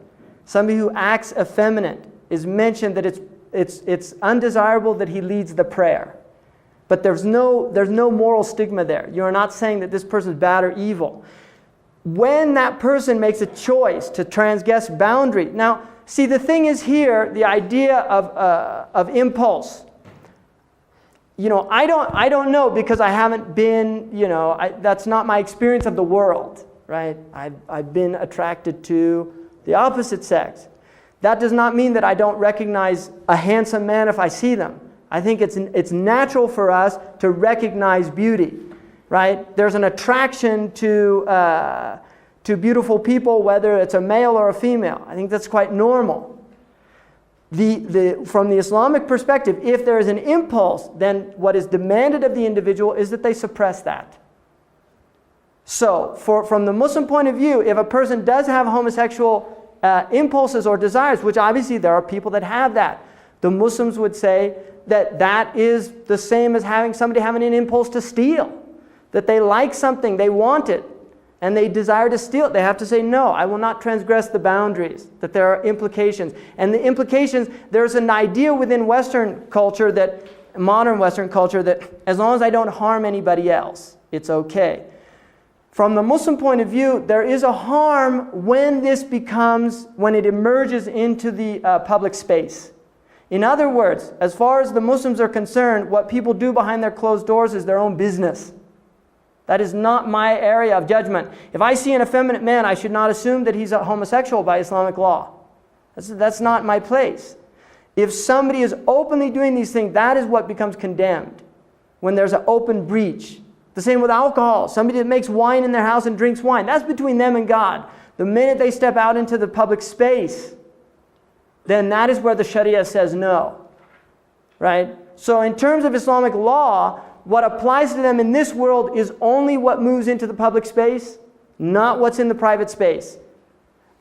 somebody who acts effeminate, is mentioned that it's undesirable that he leads the prayer. But there's no moral stigma there. You're not saying that this person is bad or evil. When that person makes a choice to transgress boundary. Now, see, the thing is here, the idea of impulse. You know, I don't know because I haven't been, that's not my experience of the world, right? I've been attracted to the opposite sex. That does not mean that I don't recognize a handsome man if I see them. I think it's natural for us to recognize beauty, right? There's an attraction to beautiful people, whether it's a male or a female. I think that's quite normal. From the Islamic perspective, if there is an impulse, then what is demanded of the individual is that they suppress that. So, from the Muslim point of view, if a person does have homosexual impulses or desires, which obviously there are people that have that, the Muslims would say that is the same as having somebody having an impulse to steal. That they like something, they want it, and they desire to steal it. They have to say, no, I will not transgress the boundaries, that there are implications. And the implications, there's an idea within Western culture, modern Western culture, that as long as I don't harm anybody else, it's okay. From the Muslim point of view, there is a harm when it emerges into the public space. In other words, as far as the Muslims are concerned, what people do behind their closed doors is their own business. That is not my area of judgment. If I see an effeminate man, I should not assume that he's a homosexual by Islamic law. That's not my place. If somebody is openly doing these things, that is what becomes condemned. When there's an open breach. The same with alcohol. Somebody that makes wine in their house and drinks wine, that's between them and God. The minute they step out into the public space, then that is where the Sharia says no. Right? So in terms of Islamic law, what applies to them in this world is only what moves into the public space, not what's in the private space.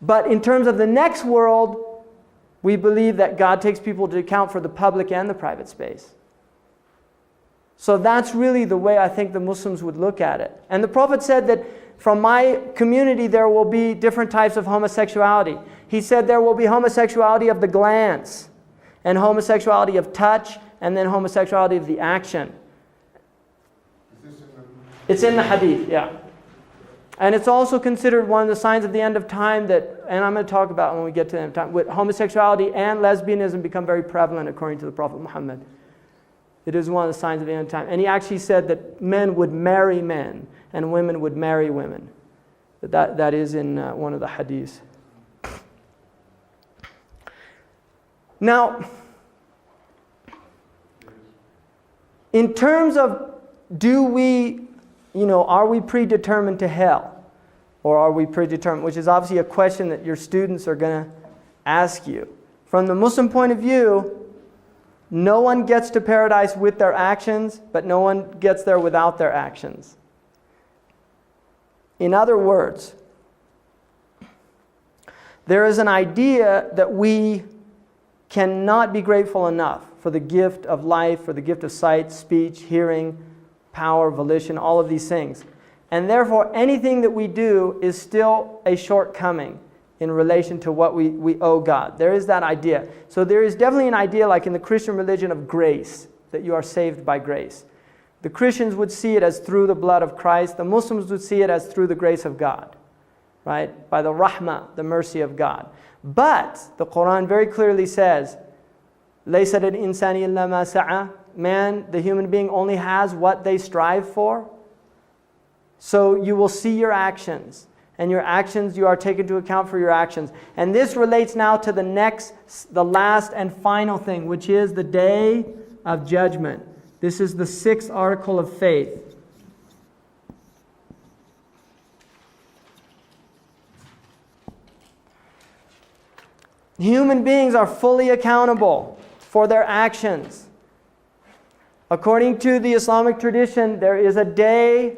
But in terms of the next world, we believe that God takes people to account for the public and the private space. So that's really the way I think the Muslims would look at it. And the Prophet said that from my community there will be different types of homosexuality. He said there will be homosexuality of the glance, and homosexuality of touch, and then homosexuality of the action. It's in the hadith, yeah. And it's also considered one of the signs of the end of time that, and I'm going to talk about when we get to the end of time, with homosexuality and lesbianism become very prevalent according to the Prophet Muhammad. It is one of the signs of the end of time. And he actually said that men would marry men and women would marry women. That is in one of the hadiths. Now, in terms of are we predetermined to hell? Or are we predetermined? Which is obviously a question that your students are going to ask you. From the Muslim point of view, no one gets to paradise with their actions, but no one gets there without their actions. In other words, there is an idea that we cannot be grateful enough for the gift of life, for the gift of sight, speech, hearing, power, volition, all of these things. And therefore, anything that we do is still a shortcoming in relation to what we owe God. There is that idea. So there is definitely an idea, like in the Christian religion, of grace, that you are saved by grace. The Christians would see it as through the blood of Christ. The Muslims would see it as through the grace of God, right? By the rahmah, the mercy of God. But the Qur'an very clearly says, لَيْسَ لِلْإِنسَانِ إِلَّا مَا سَعَى. Man, the human being, only has what they strive for. So you will see your actions. And your actions, you are taken to account for your actions. And this relates now to the last and final thing, which is the day of judgment. This is the 6th article of faith. Human beings are fully accountable for their actions. According to the Islamic tradition, there is a day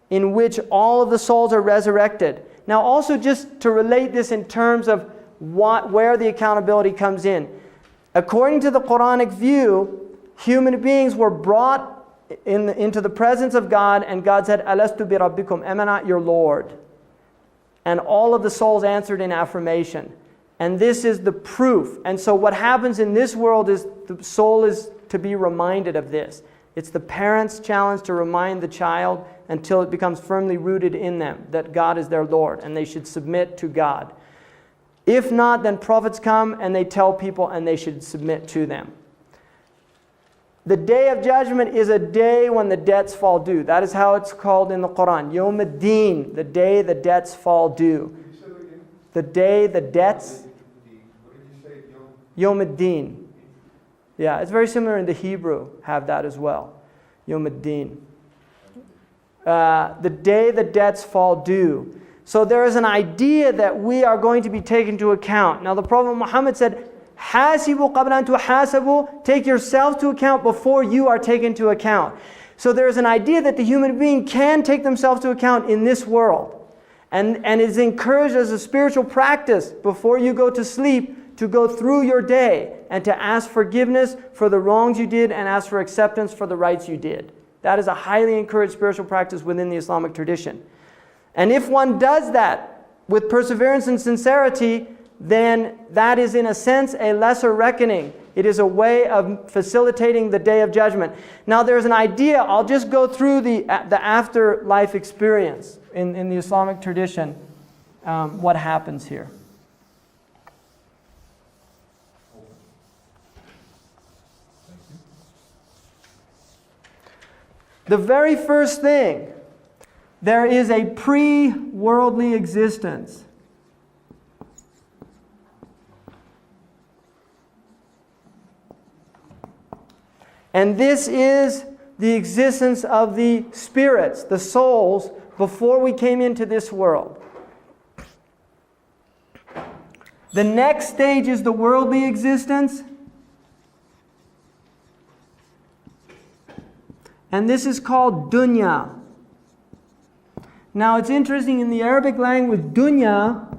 in which all of the souls are resurrected. Now also just to relate this in terms of where the accountability comes in. According to the Quranic view, human beings were brought into the presence of God, and God said, Alastu bi rabbikum, am I not your Lord? And all of the souls answered in affirmation. And this is the proof. And so what happens in this world is the soul is to be reminded of this. It's the parent's challenge to remind the child until it becomes firmly rooted in them that God is their Lord and they should submit to God. If not, then prophets come and they tell people and they should submit to them. The day of judgment is a day when the debts fall due. That is how it's called in the Quran. Yawm ad-Din, the day the debts fall due. The day the debts. Yawm ad-Din. Yeah, it's very similar in the Hebrew, have that as well. Yawm ad-Din. The day the debts fall due. So there is an idea that we are going to be taken to account. Now the Prophet Muhammad said, Hasibu qabla an tuhasabu, take yourself to account before you are taken to account. So there is an idea that the human being can take themselves to account in this world. And it is encouraged as a spiritual practice before you go to sleep to go through your day and to ask forgiveness for the wrongs you did and ask for acceptance for the rights you did. That is a highly encouraged spiritual practice within the Islamic tradition. And if one does that with perseverance and sincerity, then that is in a sense a lesser reckoning. It is a way of facilitating the day of judgment. Now there's an idea, I'll just go through the afterlife experience in the Islamic tradition, what happens here. The very first thing, there is a pre-worldly existence. And this is the existence of the spirits, the souls, before we came into this world. The next stage is the worldly existence. And this is called dunya. Now it's interesting, in the Arabic language, dunya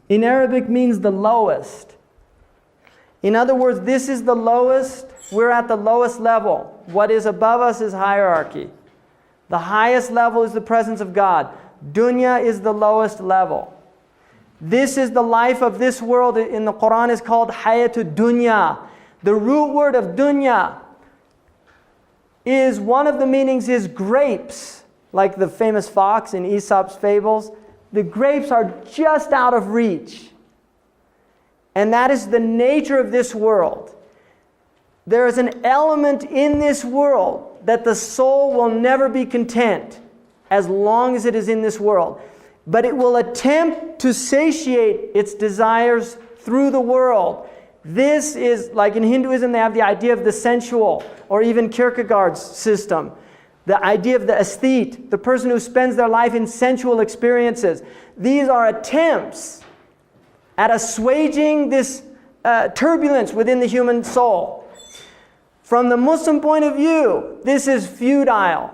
in Arabic means the lowest. In other words, this is the lowest. We're at the lowest level. What is above us is hierarchy. The highest level is the presence of God. Dunya is the lowest level. This is the life of this world. In the Qur'an is called hayatud dunya. The root word of dunya is, one of the meanings is grapes, like the famous fox in Aesop's fables. The grapes are just out of reach. And that is the nature of this world. There is an element in this world that the soul will never be content as long as it is in this world. But it will attempt to satiate its desires through the world. This is, like in Hinduism, they have the idea of the sensual, or even Kierkegaard's system. The idea of the aesthete, the person who spends their life in sensual experiences. These are attempts at assuaging this turbulence within the human soul. From the Muslim point of view, this is futile.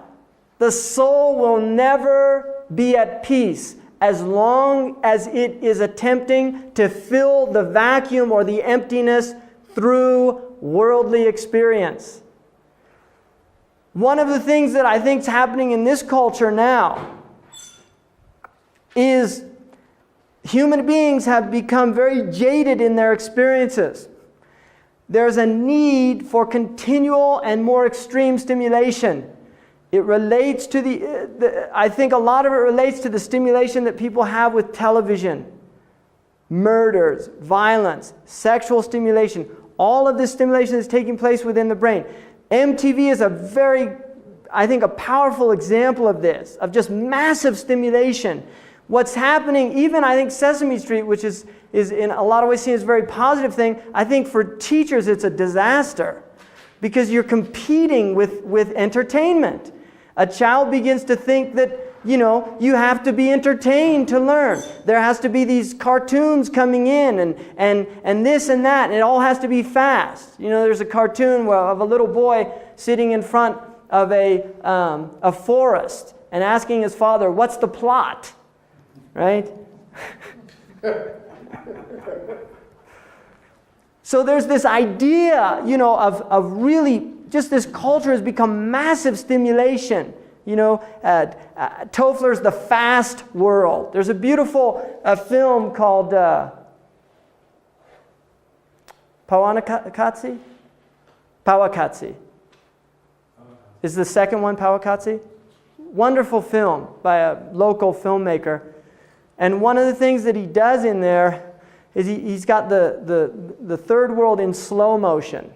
The soul will never be at peace as long as it is attempting to fill the vacuum or the emptiness through worldly experience. One of the things that I think is happening in this culture now is human beings have become very jaded in their experiences. There's a need for continual and more extreme stimulation. It relates to I think a lot of it relates to the stimulation that people have with television. Murders, violence, sexual stimulation. All of this stimulation is taking place within the brain. MTV is a very, I think, a powerful example of this, of just massive stimulation. What's happening, even I think Sesame Street, which is in a lot of ways seen as a very positive thing, I think for teachers it's a disaster. Because you're competing with entertainment. A child begins to think that, you have to be entertained to learn. There has to be these cartoons coming in and this and that, and it all has to be fast. There's a cartoon of a little boy sitting in front of a forest and asking his father, "What's the plot?" Right? So there's this idea, of really, just this culture has become massive stimulation. Toffler's The Fast World. There's a beautiful film called Pawakatsi? Pawakatsi. Is the second one Pawakatsi? Wonderful film by a local filmmaker. And one of the things that he does in there is he's got the third world in slow motion.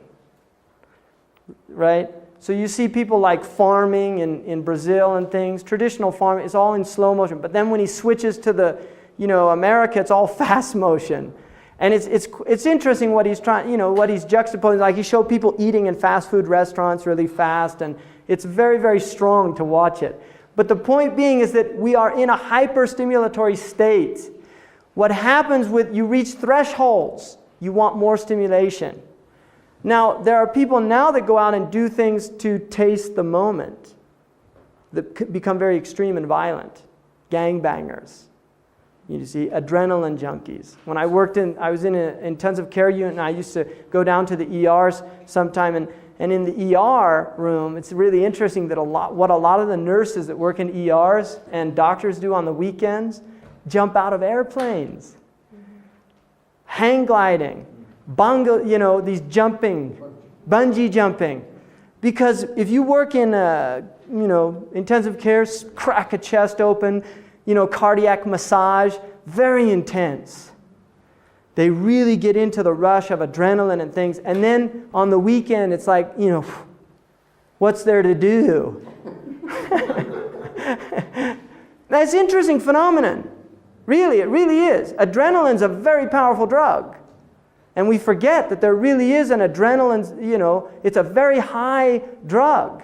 Right? So you see people like farming in Brazil and things. Traditional farming is all in slow motion. But then when he switches to America, it's all fast motion. And it's interesting what he's trying, what he's juxtaposing. Like he showed people eating in fast food restaurants really fast, and it's very, very strong to watch it. But the point being is that we are in a hyper-stimulatory state. What happens you reach thresholds, you want more stimulation. Now, there are people now that go out and do things to taste the moment that become very extreme and violent. Gangbangers. You see, adrenaline junkies. When I was in an intensive care unit, and I used to go down to the ERs sometime, and in the ER room, it's really interesting that what a lot of the nurses that work in ERs and doctors do on the weekends, jump out of airplanes, hang gliding, these jumping, bungee jumping. Because if you work in intensive care, crack a chest open, cardiac massage, very intense. They really get into the rush of adrenaline and things. And then on the weekend, it's like, What's there to do? That's an interesting phenomenon. Really, it really is. Adrenaline's a very powerful drug. And we forget that there really is an adrenaline, it's a very high drug,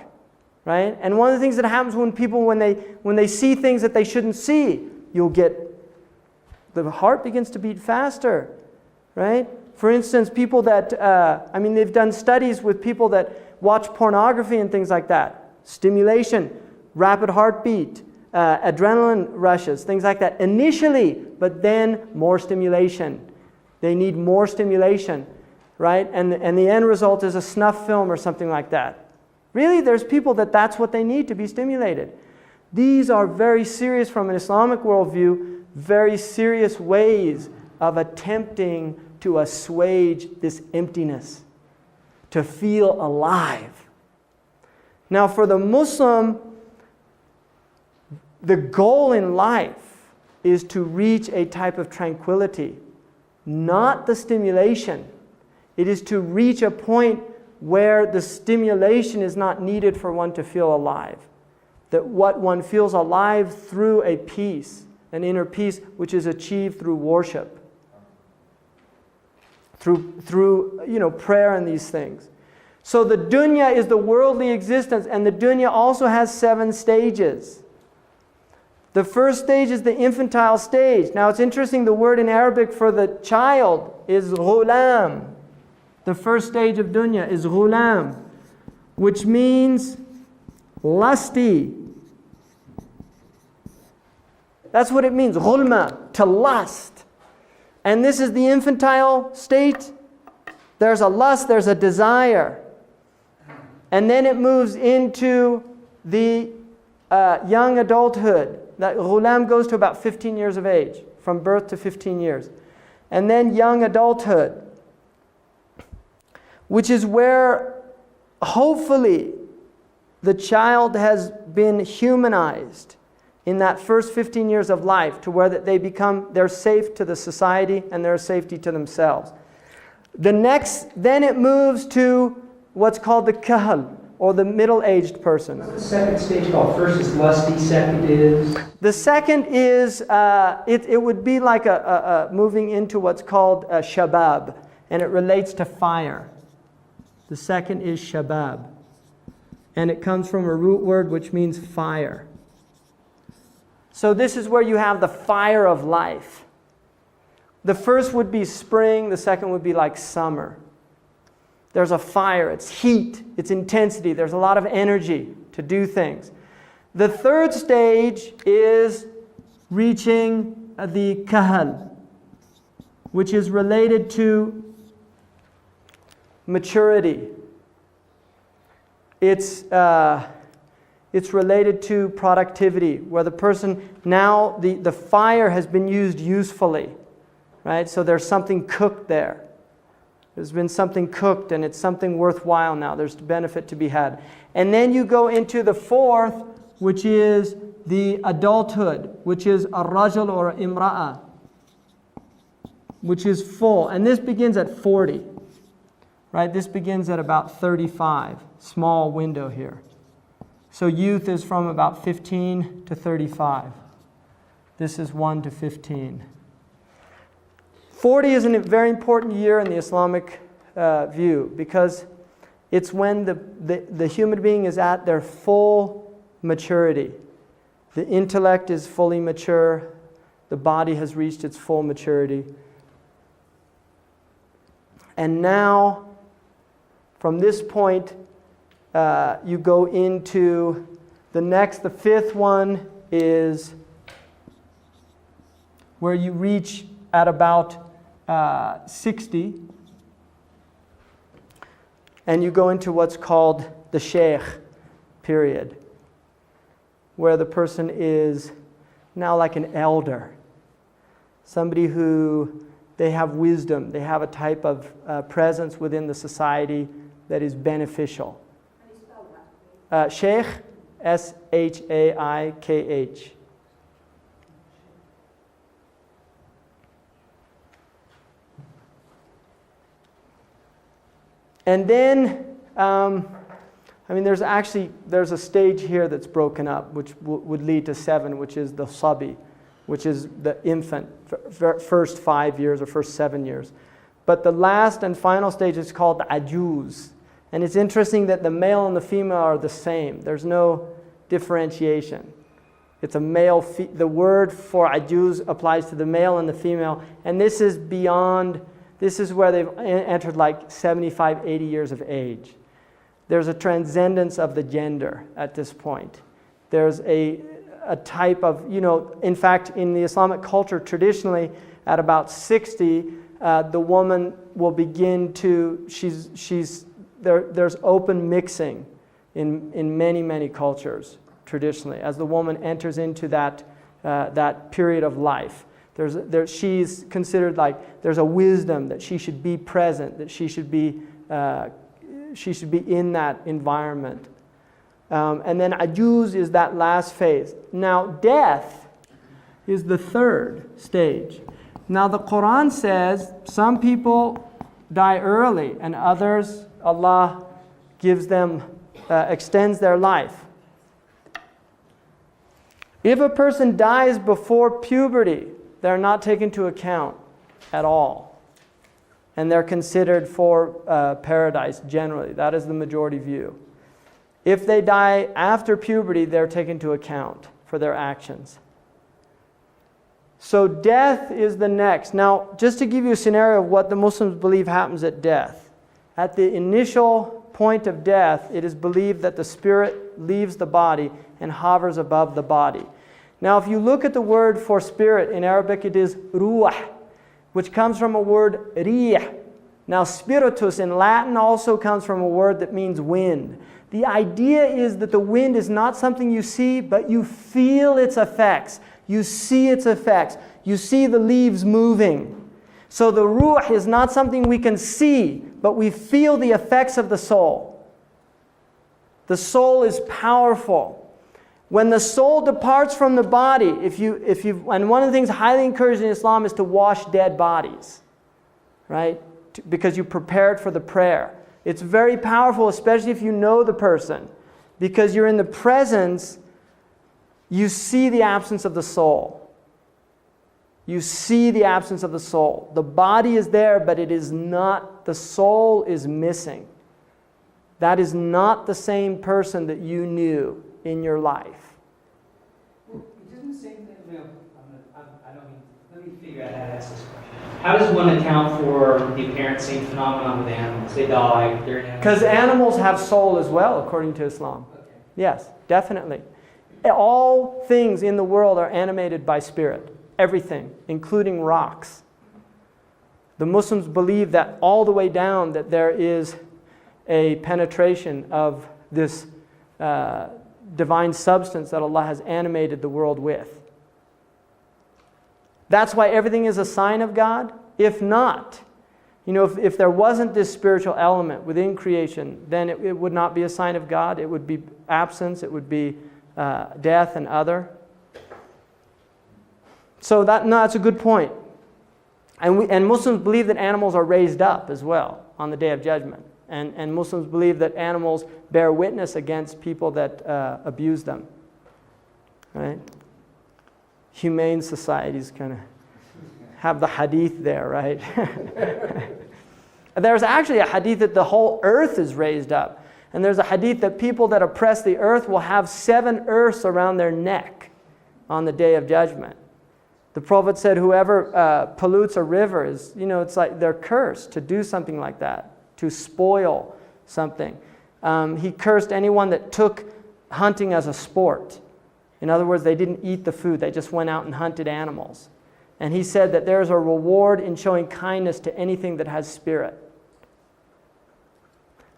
right? And one of the things that happens when people, when they see things that they shouldn't see, the heart begins to beat faster, right? For instance, people that, they've done studies with people that watch pornography and things like that. Stimulation, rapid heartbeat, adrenaline rushes, things like that initially, but then more stimulation. They need more stimulation, right? And the end result is a snuff film or something like that. Really, there's people that's what they need to be stimulated. These are very serious, from an Islamic worldview, very serious ways of attempting to assuage this emptiness, to feel alive. Now, for the Muslim, the goal in life is to reach a type of tranquility, not the stimulation. It is to reach a point where the stimulation is not needed for one to feel alive. That what one feels alive through a peace, an inner peace, which is achieved through worship, through prayer and these things. So the dunya is the worldly existence, and the dunya also has 7 stages. The first stage is the infantile stage. Now it's interesting, the word in Arabic for the child is ghulam. The first stage of dunya is ghulam, which means lusty. That's what it means, ghulma, to lust. And this is the infantile state. There's a lust, there's a desire. And then it moves into the young adulthood. That ghulam goes to about 15 years of age, from birth to 15 years. And then young adulthood, which is where hopefully the child has been humanized in that first 15 years of life, to where that they're safe to the society and they're safety to themselves. Then it moves to what's called the kahl, or the middle-aged person. What's the second stage called? First is lusty, second is? The second is, it would be like a moving into what's called shabab, and it relates to fire. The second is shabab, and it comes from a root word which means fire. So this is where you have the fire of life. The first would be spring, the second would be like summer. There's a fire, it's heat, it's intensity, there's a lot of energy to do things. The third stage is reaching the kahal, which is related to maturity. It's related to productivity, where the person, now the fire has been used usefully, right? So there's something cooked there. There's been something cooked and it's something worthwhile now. There's benefit to be had. And then you go into the fourth, which is the adulthood, which is a rajul or imra'a, which is full. And this begins at 40, right? This begins at about 35, small window here. So youth is from about 15 to 35. This is 1 to 15. 40 is a very important year in the Islamic view, because it's when the human being is at their full maturity. The intellect is fully mature. The body has reached its full maturity. And now, from this point, you go into the fifth one is where you reach at about 60, and you go into what's called the Shaykh period, where the person is now like an elder, somebody who they have wisdom, they have a type of presence within the society that is beneficial. How do you spell that? Shaykh, S-H-A-I-K-H. And then I mean, there's a stage here that's broken up, which would lead to 7, which is the sabi, which is the infant, first 5 years or first 7 years. But the last and final stage is called the ajuz. And it's interesting that the male and the female are the same. There's no differentiation. It's a male, the word for ajuz applies to the male and the female. And this is where they've entered like 75, 80 years of age. There's a transcendence of the gender at this point. There's a type of, in fact, in the Islamic culture, traditionally, at about 60, the woman will begin to, there's open mixing in many, many cultures, traditionally, as the woman enters into that period of life. She's considered like, there's a wisdom that she should be present, that she should be in that environment. And then ajuz is that last phase. Now death is the third stage. Now the Qur'an says some people die early and others, Allah gives them, extends their life. If a person dies before puberty, they're not taken into account at all. And they're considered for paradise generally. That is the majority view. If they die after puberty, they're taken into account for their actions. So death is the next. Now, just to give you a scenario of what the Muslims believe happens at death. At the initial point of death, it is believed that the spirit leaves the body and hovers above the body. Now, if you look at the word for spirit, in Arabic it is ruh, which comes from a word rih. Now, spiritus in Latin also comes from a word that means wind. The idea is that the wind is not something you see, but you feel its effects. You see its effects. You see the leaves moving. So the ruh is not something we can see, but we feel the effects of the soul. The soul is powerful. When the soul departs from the body, and one of the things highly encouraged in Islam is to wash dead bodies, right? Because you prepared for the prayer. It's very powerful, especially if you know the person, because you're in the presence. You see the absence of the soul. You see the absence of the soul. The body is there, but it is not, the soul is missing. That is not the same person that you knew in your life. It doesn't say that, let me figure out how to ask this question. How does one account for the apparent same phenomenon with animals? They die, they're animals. Because animals have soul as well, according to Islam. Okay. Yes, definitely. All things in the world are animated by spirit. Everything, including rocks. The Muslims believe that all the way down that there is a penetration of this divine substance that Allah has animated the world with. That's why everything is a sign of God. If not, if there wasn't this spiritual element within creation, then it would not be a sign of God. It would be absence. It would be death and other. So that's a good point. And Muslims believe that animals are raised up as well on the Day of Judgment. And Muslims believe that animals bear witness against people that abuse them. Right? Humane societies kind of have the hadith there, right? There's actually a hadith that the whole earth is raised up. And there's a hadith that people that oppress the earth will have 7 earths around their neck on the Day of Judgment. The Prophet said whoever pollutes a river is, it's like they're cursed to do something like that, to spoil something. He cursed anyone that took hunting as a sport. In other words, they didn't eat the food, they just went out and hunted animals. And he said that there's a reward in showing kindness to anything that has spirit.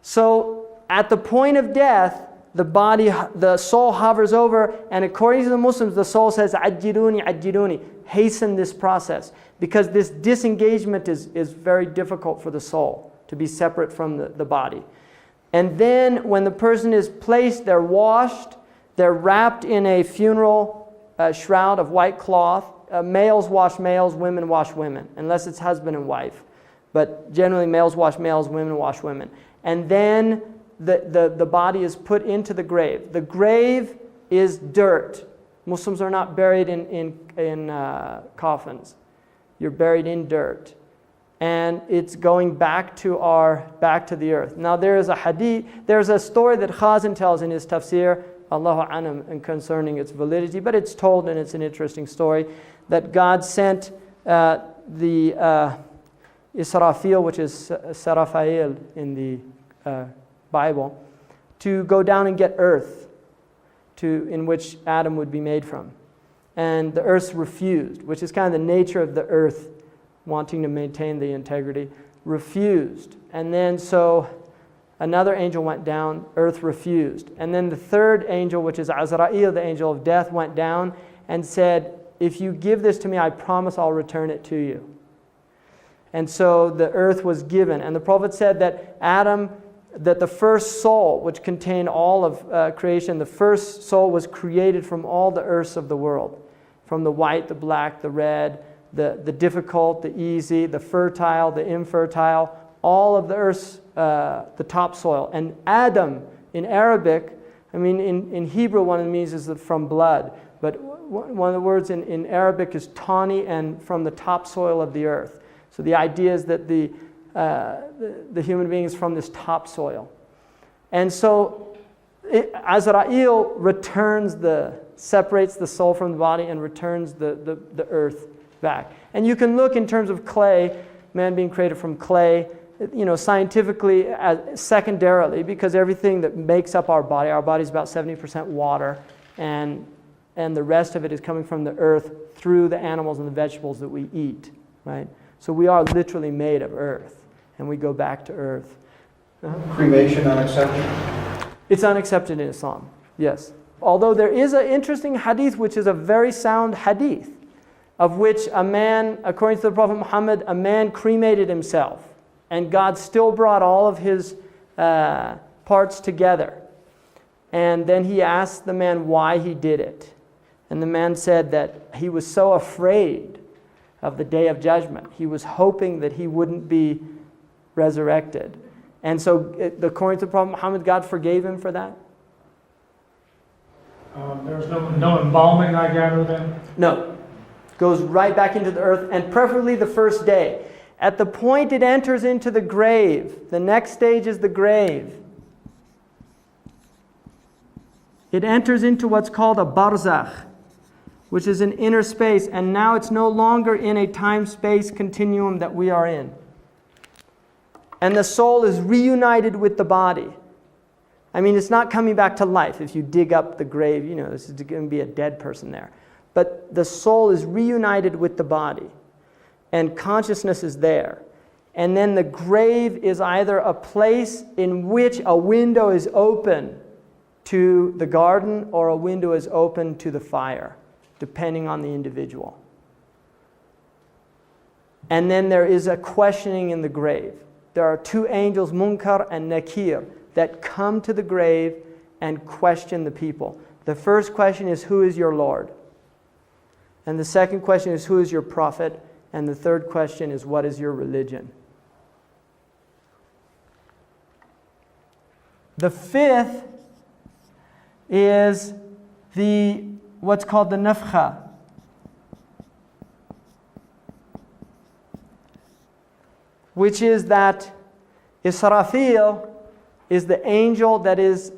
So, at the point of death, the soul hovers over, and according to the Muslims, the soul says, "Ajiruni, ajiruni," hasten this process, because this disengagement is very difficult for the soul to be separate from the body. And then, when the person is placed, they're washed, they're wrapped in a funeral shroud of white cloth. Males wash males, women wash women, unless it's husband and wife. But generally, males wash males, women wash women. And then the body is put into the grave. The grave is dirt. Muslims are not buried in coffins. You're buried in dirt. And it's going back to the earth. Now there is a hadith, there's a story that Hasan tells in his tafsir, Allahu A'lam, and concerning its validity, but it's told and it's an interesting story, that God sent the Israfil, which is Sarafael in the Bible, to go down and get earth, in which Adam would be made from. And the earth refused, which is kind of the nature of the earth, wanting to maintain the integrity, refused. And then so another angel went down, earth refused. And then the third angel, which is Azrael, the angel of death, went down and said, if you give this to me, I promise I'll return it to you. And so the earth was given. And the Prophet said that that the first soul, which contained all of creation, the first soul was created from all the earths of the world, from the white, the black, the red, the difficult, the easy, the fertile, the infertile, all of the earth's, the topsoil. And Adam, in Arabic, I mean, in Hebrew, one of the means is from blood, but one of the words in Arabic is tawny, and from the topsoil of the earth. So the idea is that the human being is from this topsoil. And so Azrael separates the soul from the body and returns the earth back. And you can look in terms of clay, man being created from clay, scientifically, secondarily, because everything that makes up our body is about 70% water, and the rest of it is coming from the earth through the animals and the vegetables that we eat, right? So we are literally made of earth, and we go back to earth. Cremation unaccepted? It's unaccepted in Islam, yes. Although there is an interesting hadith, which is a very sound hadith, of which a man, according to the Prophet Muhammad, a man cremated himself, and God still brought all of his parts together. And then he asked the man why he did it. And the man said that he was so afraid of the day of judgment. He was hoping that he wouldn't be resurrected. And so, according to the Prophet Muhammad, God forgave him for that? There's no embalming, I gather, then? No. Goes right back into the earth, and preferably the first day. At the point it enters into the grave, the next stage is the grave. It enters into what's called a barzakh, which is an inner space, and now it's no longer in a time-space continuum that we are in. And the soul is reunited with the body. I mean, it's not coming back to life. If you dig up the grave, this is going to be a dead person there. But the soul is reunited with the body, and consciousness is there. And then the grave is either a place in which a window is open to the garden, or a window is open to the fire, depending on the individual. And then there is a questioning in the grave. There are two angels, Munkar and Nakir, that come to the grave and question the people. The first question is, who is your Lord? And the second question is, who is your prophet? And the third question is, what is your religion? The fifth is what's called the nafkha. Which is that Israfil is the angel that is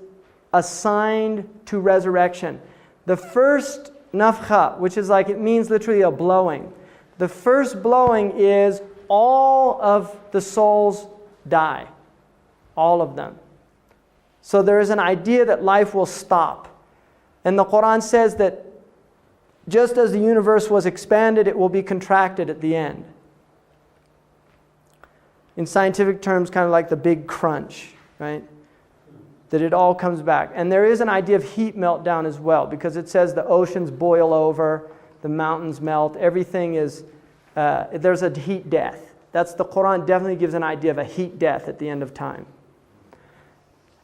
assigned to resurrection. The first nafkha, which is it means literally a blowing. The first blowing is all of the souls die. All of them. So there is an idea that life will stop. And the Qur'an says that just as the universe was expanded, it will be contracted at the end. In scientific terms, kind of like the big crunch, right? That it all comes back. And there is an idea of heat meltdown as well, because it says the oceans boil over, the mountains melt, everything is, there's a heat death. The Qur'an definitely gives an idea of a heat death at the end of time.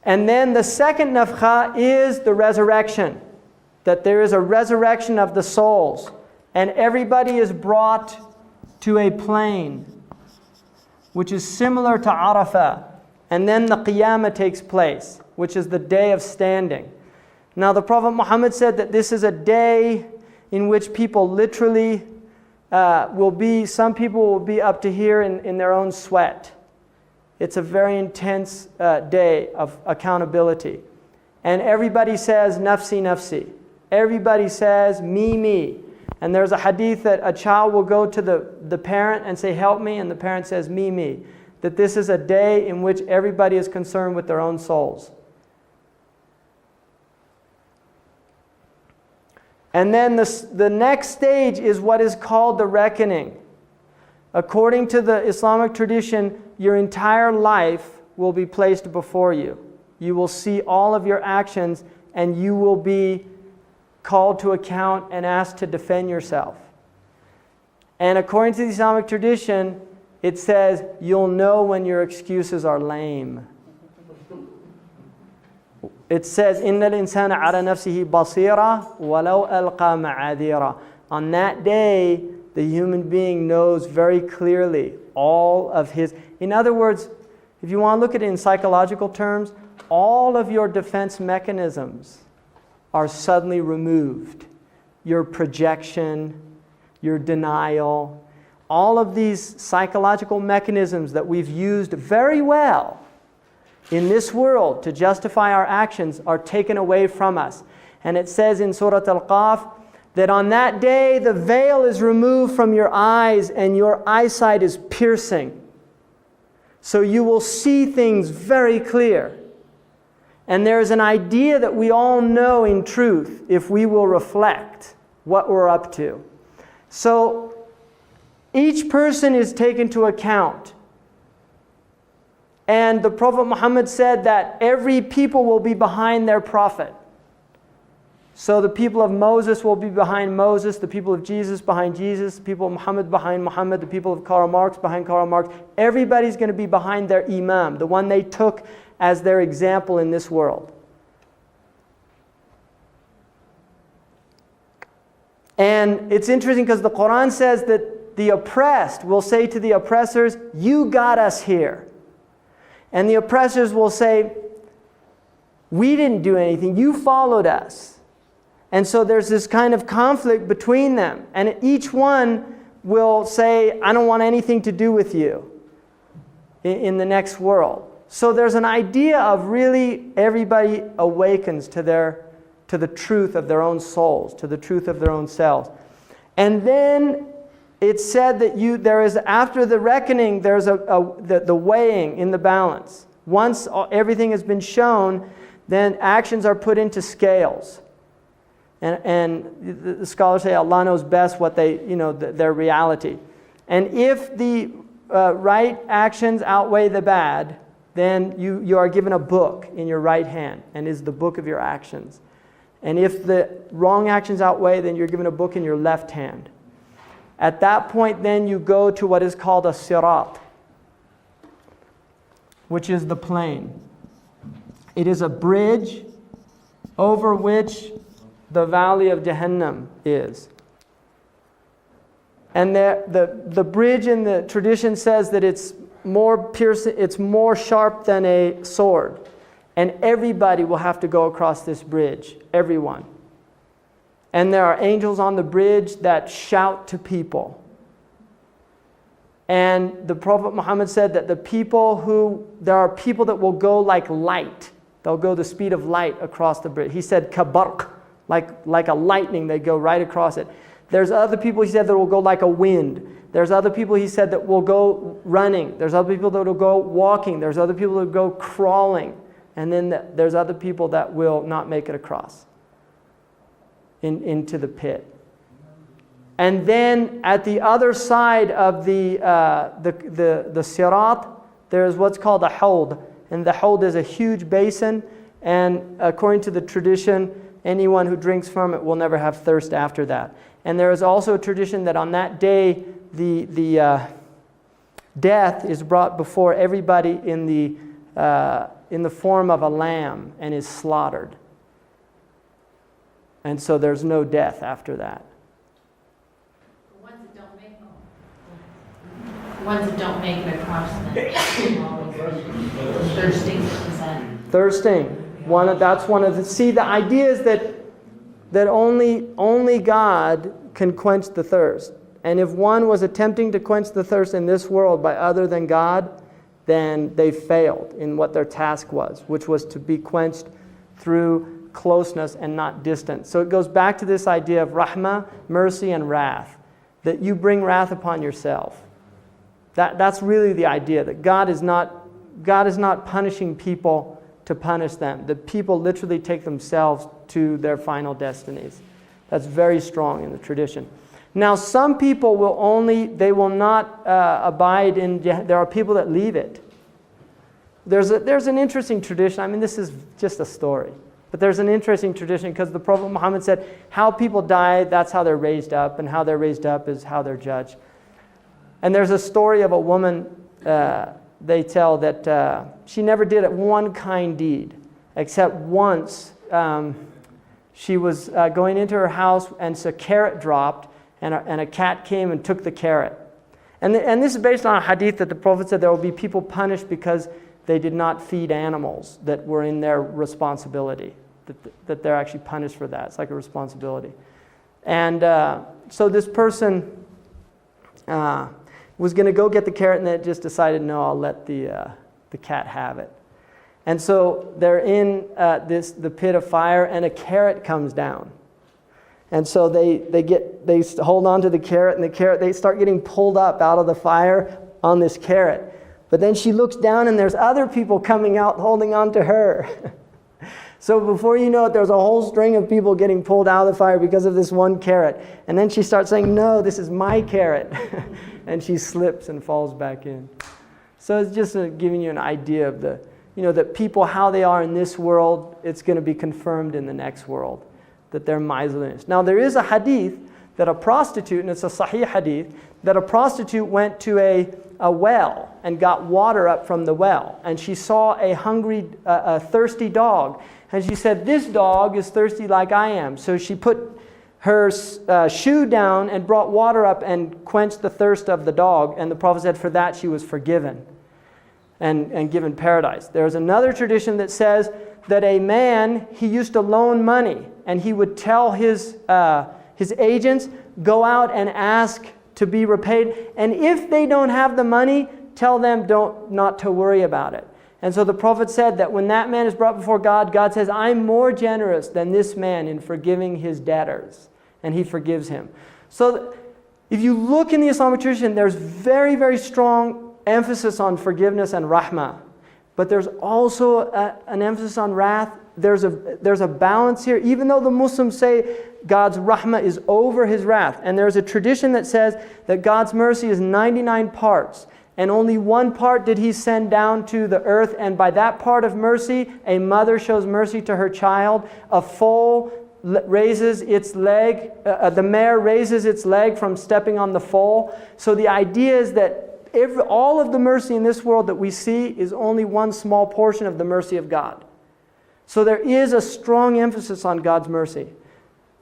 And then the second nafkha is the resurrection. That there is a resurrection of the souls. And everybody is brought to a plain, which is similar to Arafah. And then the Qiyamah takes place, which is the day of standing. Now the Prophet Muhammad said that this is a day in which people literally some people will be up to here in their own sweat. It's a very intense day of accountability. And everybody says, nafsi, nafsi. Everybody says, me. And there's a hadith that a child will go to the parent and say, help me, and the parent says, me. That this is a day in which everybody is concerned with their own souls. And then the next stage is what is called the reckoning. According to the Islamic tradition, your entire life will be placed before you. You will see all of your actions, and you will be called to account and asked to defend yourself. And according to the Islamic tradition, it says you'll know when your excuses are lame. It says, إِنَّ الْإِنسَانَ عَلَى نَفْسِهِ بَصِيرًا وَلَوْ أَلْقَى مَعَاذِيرًا. On that day, the human being knows very clearly all of his... In other words, if you want to look at it in psychological terms, all of your defense mechanisms are suddenly removed. Your projection, your denial, all of these psychological mechanisms that we've used very well in this world to justify our actions are taken away from us. And it says in Surah Al-Qaf that on that day the veil is removed from your eyes and your eyesight is piercing. So you will see things very clear. And there is an idea that we all know in truth if we will reflect what we're up to. So each person is taken to account. And the Prophet Muhammad said that every people will be behind their prophet. So the people of Moses will be behind Moses, the people of Jesus behind Jesus, the people of Muhammad behind Muhammad, the people of Karl Marx behind Karl Marx. Everybody's going to be behind their imam, the one they took as their example in this world. And it's interesting because the Qur'an says that the oppressed will say to the oppressors, you got us here. And the oppressors will say, we didn't do anything, you followed us. And so there's this kind of conflict between them. And each one will say, I don't want anything to do with you in the next world. So there's an idea of really everybody awakens to the truth of their own souls, to the truth of their own selves. And then it's said that there is, after the reckoning, there's the weighing in the balance. Once everything has been shown, then actions are put into scales. And the scholars say Allah knows best what their reality. And if the right actions outweigh the bad, then you are given a book in your right hand, and is the book of your actions. And if the wrong actions outweigh, then you're given a book in your left hand. At that point, then you go to what is called a sirat, which is the plain. It is a bridge over which the valley of Jahannam is. And the bridge in the tradition says that it's more sharp than a sword. And everybody will have to go across this bridge, everyone. And there are angels on the bridge that shout to people. And the Prophet Muhammad said that there are people that will go like light. They'll go the speed of light across the bridge. He said, kabarq, like a lightning, they go right across it. There's other people, he said, that will go like a wind. There's other people, he said, that will go running. There's other people that will go walking. There's other people that will go crawling. And then there's other people that will not make it across into the pit. And then at the other side of the sirat, there's what's called a hold. And the hold is a huge basin. And according to the tradition, anyone who drinks from it will never have thirst after that. And there is also a tradition that on that day, the death is brought before everybody in the form of a lamb and is slaughtered. And so there's no death after that. ones that don't make it across the thirsting percent. Thirsting. That's one of the. See, the idea is that only God can quench the thirst. And if one was attempting to quench the thirst in this world by other than God, then they failed in what their task was, which was to be quenched through closeness and not distance. So it goes back to this idea of rahmah, mercy, and wrath, that you bring wrath upon yourself. That's really the idea, that God is not punishing people to punish them. The people literally take themselves to their final destinies. That's very strong in the tradition. Now, some people will not abide in, there are people that leave it. There's an interesting tradition. I mean, this is just a story. But there's an interesting tradition because the Prophet Muhammad said, how people die, that's how they're raised up, and how they're raised up is how they're judged. And there's a story of a woman, they tell that she never did one kind deed, except once she was going into her house and a carrot dropped, and a cat came and took the carrot. And this is based on a hadith that the Prophet said there will be people punished because they did not feed animals that were in their responsibility, that they're actually punished for that. It's like a responsibility. And so this person was going to go get the carrot, and then just decided, no, I'll let the cat have it. And so they're in the pit of fire, and a carrot comes down. And so they hold on to the carrot, and they start getting pulled up out of the fire on this carrot. But then she looks down, and there's other people coming out holding on to her. So before you know it, there's a whole string of people getting pulled out of the fire because of this one carrot. And then she starts saying, no, this is my carrot. And she slips and falls back in. So it's just giving you an idea of that people, how they are in this world, it's going to be confirmed in the next world, that they're miserliness. Now there is a hadith that a prostitute, and it's a sahih hadith, that a prostitute went to a well and got water up from the well. And she saw a thirsty dog. And she said, this dog is thirsty like I am. So she put her shoe down and brought water up and quenched the thirst of the dog. And the Prophet said for that she was forgiven and given paradise. There's another tradition that says that a man, he used to loan money, and he would tell his agents, go out and ask to be repaid. And if they don't have the money, tell them not to worry about it. And so the Prophet said that when that man is brought before God, God says, I'm more generous than this man in forgiving his debtors. And he forgives him. So if you look in the Islamic tradition, there's very, very strong emphasis on forgiveness and rahmah. But there's also an emphasis on wrath. There's a balance here. Even though the Muslims say God's rahmah is over his wrath. And there's a tradition that says that God's mercy is 99 parts. And only one part did he send down to the earth. And by that part of mercy, a mother shows mercy to her child. A foal raises its leg. The mare raises its leg from stepping on the foal. So the idea is that all of the mercy in this world that we see is only one small portion of the mercy of God. So there is a strong emphasis on God's mercy.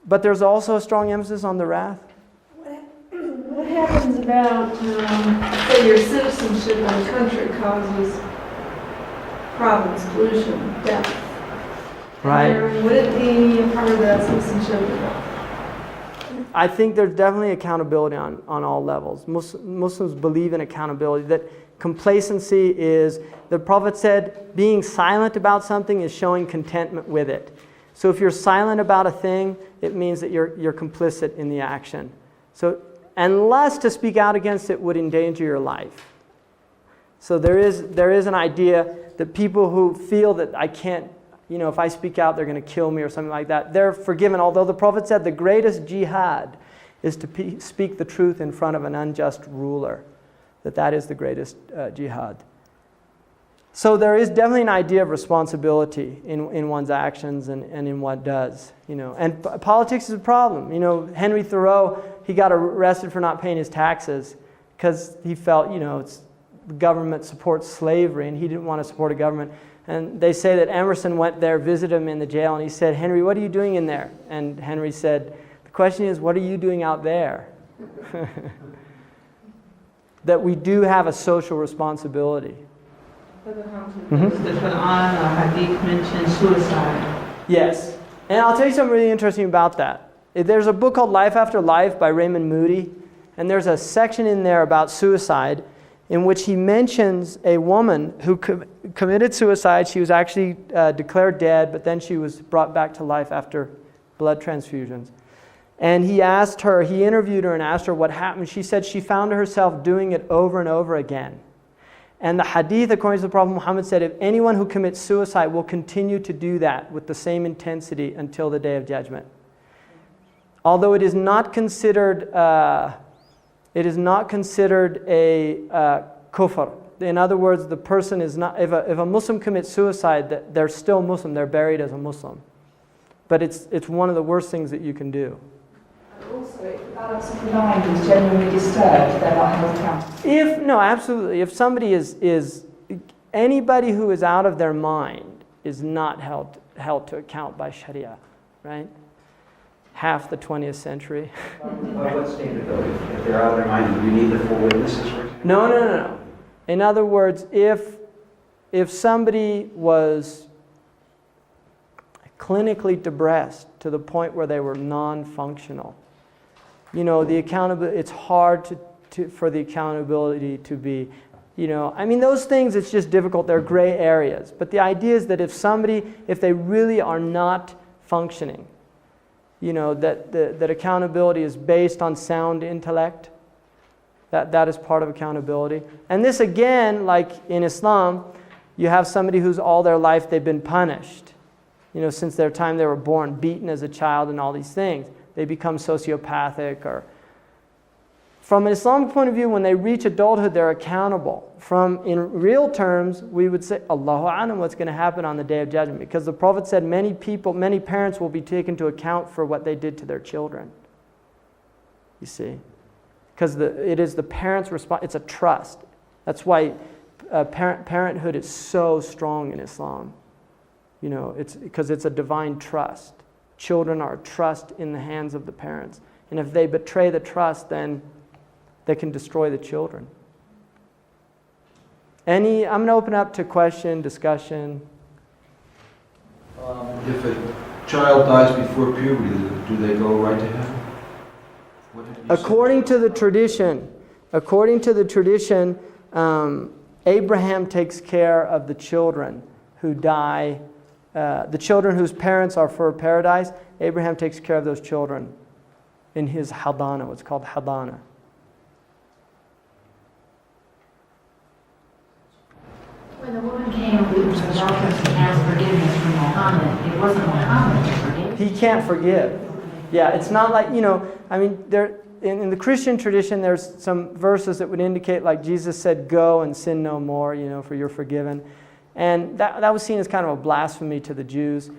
But there's also a strong emphasis on the wrath. What happens about, say, your citizenship in a country causes problems, pollution, death? Right. And would it be a part of that citizenship at all? I think there's definitely accountability on all levels. Muslims believe in accountability, that complacency is, the Prophet said, being silent about something is showing contentment with it. So if you're silent about a thing, it means that you're complicit in the action. So unless to speak out against it would endanger your life. So there is an idea that people who feel that I can't, if I speak out, they're going to kill me or something like that, they're forgiven. Although the Prophet said the greatest jihad is to speak the truth in front of an unjust ruler. That is the greatest jihad. So there is definitely an idea of responsibility in one's actions and in what does. And politics is a problem. Henry Thoreau, he got arrested for not paying his taxes because he felt, the government supports slavery and he didn't want to support a government. And they say that Emerson went there, visited him in the jail, and he said, Henry, what are you doing in there? And Henry said, the question is, what are you doing out there? that we do have a social responsibility. Does the Qur'an or Hadith mention suicide? Yes. And I'll tell you something really interesting about that. There's a book called Life After Life by Raymond Moody, and there's a section in there about suicide in which he mentions a woman who committed suicide. She was actually declared dead, but then she was brought back to life after blood transfusions. And he interviewed her and asked her what happened. She said she found herself doing it over and over again. And the hadith, according to the Prophet Muhammad, said if anyone who commits suicide will continue to do that with the same intensity until the Day of Judgment. Although it is not considered a kufr. In other words, the person is not, if a Muslim commits suicide, they're still Muslim, they're buried as a Muslim. But it's one of the worst things that you can do. Also, if the balance of the mind is genuinely disturbed, they're not held accountable. No, absolutely. If somebody anybody who is out of their mind is not held to account by Sharia, right? Half the 20th century. What standard though? If they're out of their mind, do you need the full witnesses, for example? No. In other words, if somebody was clinically depressed to the point where they were non-functional, the accountability, it's hard for the accountability to be, those things, it's just difficult. They're gray areas. But the idea is that if they really are not functioning, that accountability is based on sound intellect, that is part of accountability. And this again, like in Islam, you have somebody who's all their life they've been punished, since their time they were born, beaten as a child and all these things. They become sociopathic, or from an Islamic point of view, when they reach adulthood, they're accountable. In real terms, we would say, Allahu A'lam, what's going to happen on the Day of Judgment? Because the Prophet said many parents will be taken to account for what they did to their children. You see? Because it is the parents' response, it's a trust. That's why parenthood is so strong in Islam. It's because it's a divine trust. Children are a trust in the hands of the parents. And if they betray the trust, then they can destroy the children. I'm going to open up to question, discussion. If a child dies before puberty, do they go right to heaven? According to the tradition, Abraham takes care of the children who die. The children whose parents are for paradise, Abraham takes care of those children in his hadana, what's called hadana. When the woman came with the doctors and asked forgiveness from Muhammad, it wasn't Muhammad who forgave. He can't forgive. Yeah, it's not like, in the Christian tradition, there's some verses that would indicate, like Jesus said, go and sin no more, for you're forgiven. And that was seen as kind of a blasphemy to the Jews.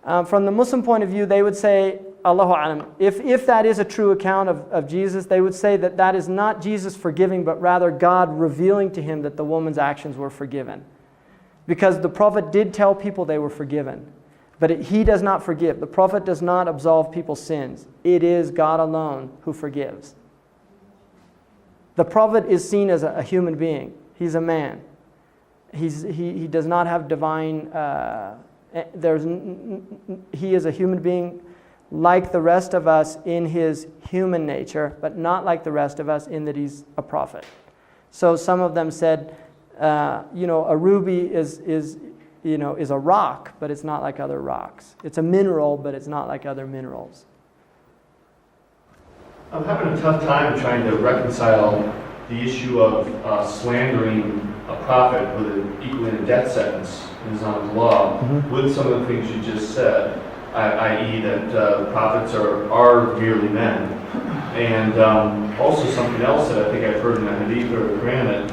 From the Muslim point of view, they would say, Allahu A'lam, if that is a true account of Jesus, they would say that is not Jesus forgiving, but rather God revealing to him that the woman's actions were forgiven. Because the Prophet did tell people they were forgiven. But he does not forgive. The Prophet does not absolve people's sins. It is God alone who forgives. The Prophet is seen as a human being. He's a man. He does not have divine, he is a human being like the rest of us in his human nature, but not like the rest of us in that he's a prophet. So some of them said, a ruby is a rock, but it's not like other rocks. It's a mineral, but it's not like other minerals. I'm having a tough time trying to reconcile the issue of slandering a prophet with equaling a death sentence in Islamic law with some of the things you just said, i.e. that prophets are merely men. And also something else that I think I've heard in the Hadith or the Qur'an,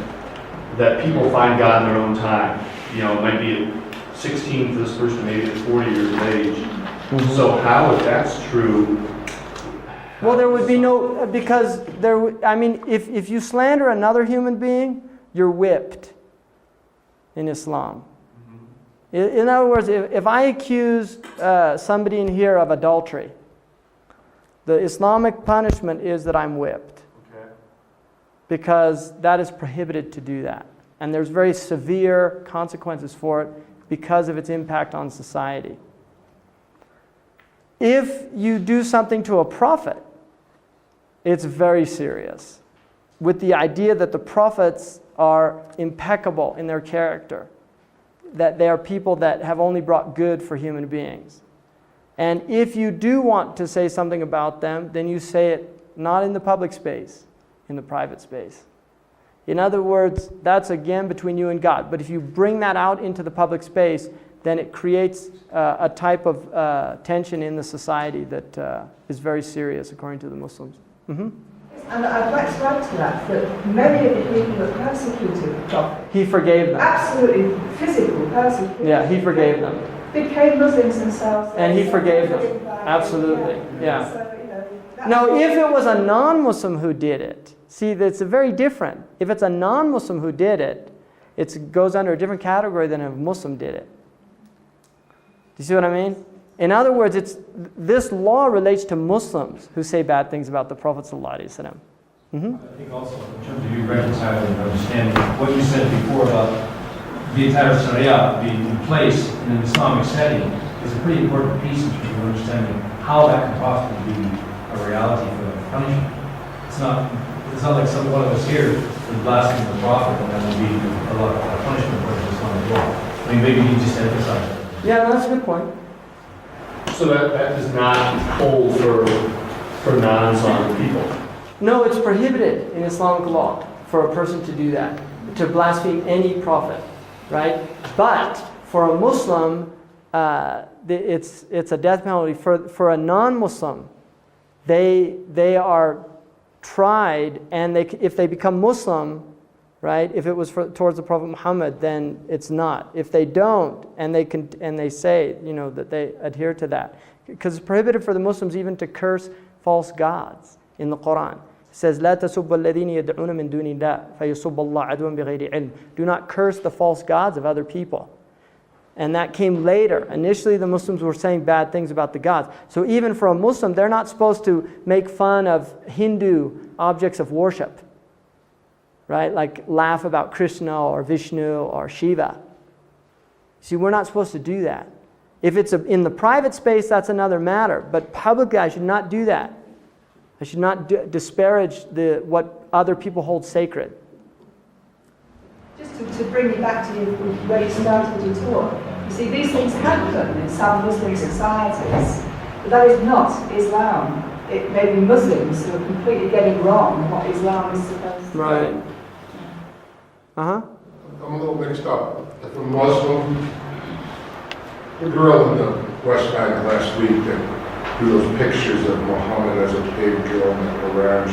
that people find God in their own time. It might be at 16 for this person, maybe at 40 years of age. So how, if that's true... Well, there would be no, because if you slander another human being, you're whipped in Islam. In other words, if I accuse somebody in here of adultery, the Islamic punishment is that I'm whipped. Okay. because that is prohibited to do that. And there's very severe consequences for it because of its impact on society. If you do something to a prophet, it's very serious, with the idea that the prophets are impeccable in their character, that they are people that have only brought good for human beings. And if you do want to say something about them, then you say it not in the public space, in the private space. In other words, that's again between you and God. But if you bring that out into the public space, then it creates a type of tension in the society that is very serious, according to the Muslims. Mm-hmm. And I'd like to add to that many of the people that persecuted the Prophet, he forgave them. absolutely physical persecution. Yeah, he forgave them. Became Muslims themselves. And he forgave them. Absolutely. Yeah. No, if it was a non-Muslim who did it, see, that's very different. If it's a non-Muslim who did it, it goes under a different category than if a Muslim did it. Do you see what I mean? In other words, this law relates to Muslims who say bad things about the Prophet ﷺ. Mm-hmm. I think also in terms of you reconciling and understanding what you said before about the entire Sharia being in place in an Islamic setting is a pretty important piece in terms of understanding how that can possibly be a reality for punishment. It's not like one of us here would blaspheme the Prophet and that would be a lot of punishment for Islamic law. I mean, maybe you just emphasize that. Yeah, no, that's a good point. So that does not hold for non-Islamic people? No, it's prohibited in Islamic law for a person to do that, to blaspheme any prophet, right? But for a Muslim, it's a death penalty. For a non-Muslim, they are tried, and if they become Muslim, right? If it was towards the Prophet Muhammad, then it's not. If they don't, and they say, that they adhere to that, because it's prohibited for the Muslims even to curse false gods in the Qur'an. It says, "لا تسبوا الذين يدعون من دون الله فيسبوا الله عدوا بغير علم." Do not curse the false gods of other people. And that came later. Initially, the Muslims were saying bad things about the gods. So even for a Muslim, they're not supposed to make fun of Hindu objects of worship. Right? Like laugh about Krishna or Vishnu or Shiva. See, we're not supposed to do that. If it's in the private space, that's another matter. But publicly, I should not do that. I should not disparage what other people hold sacred. Just to bring you back to where you started your talk, you see, these things happen in some Muslim societies, but that is not Islam. It may be Muslims who are completely getting wrong what Islam is supposed to be. Right. Uh-huh. I'm a little mixed up. If a Muslim, the girl in the West Bank last week that drew those pictures of Muhammad as a cave girl in the Quran,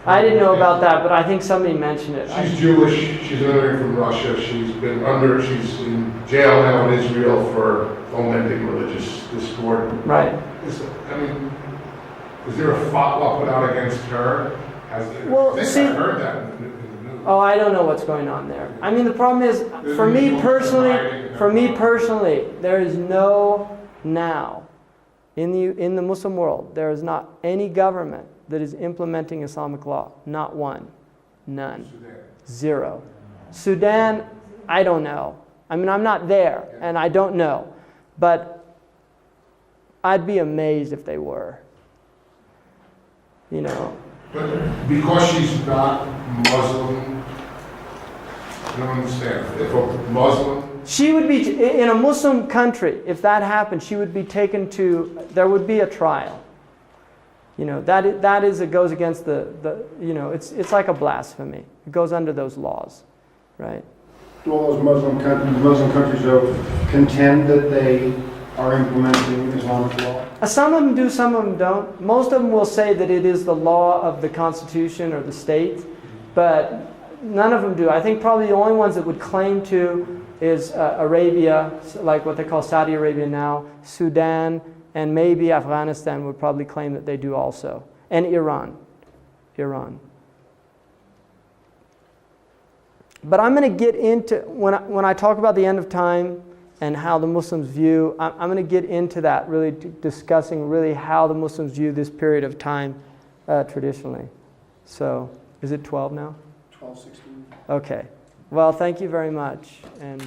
I didn't know about that, but I think somebody mentioned it. She's Jewish, she's immigrating from Russia, she's in jail now in Israel for fomenting religious discord. Right. Is there a fatwa put out against her? I heard that in the news. Oh, I don't know what's going on there. I mean, the problem is, for me personally, there is now, in the Muslim world, there is not any government that is implementing Islamic law. Not one. None. Zero. Sudan, I don't know. I mean, I'm not there, and I don't know. But I'd be amazed if they were. But because she's not Muslim, I don't understand. If a Muslim... She would be, in a Muslim country, if that happened, she would be taken there would be a trial. It goes against it's like a blasphemy. It goes under those laws, right? Do all those Muslim countries contend that they are implementing Islamic law? Some of them do, some of them don't. Most of them will say that it is the law of the constitution or the state, but none of them do. I think probably the only ones that would claim to is Arabia, like what they call Saudi Arabia now, Sudan, and maybe Afghanistan would probably claim that they do also, and Iran. But I'm going to get into, when I talk about the end of time and how the Muslims view, I'm going to get into that, really discussing really how the Muslims view this period of time traditionally. So, is it 12 now? 12:16. Okay. Well, thank you very much. And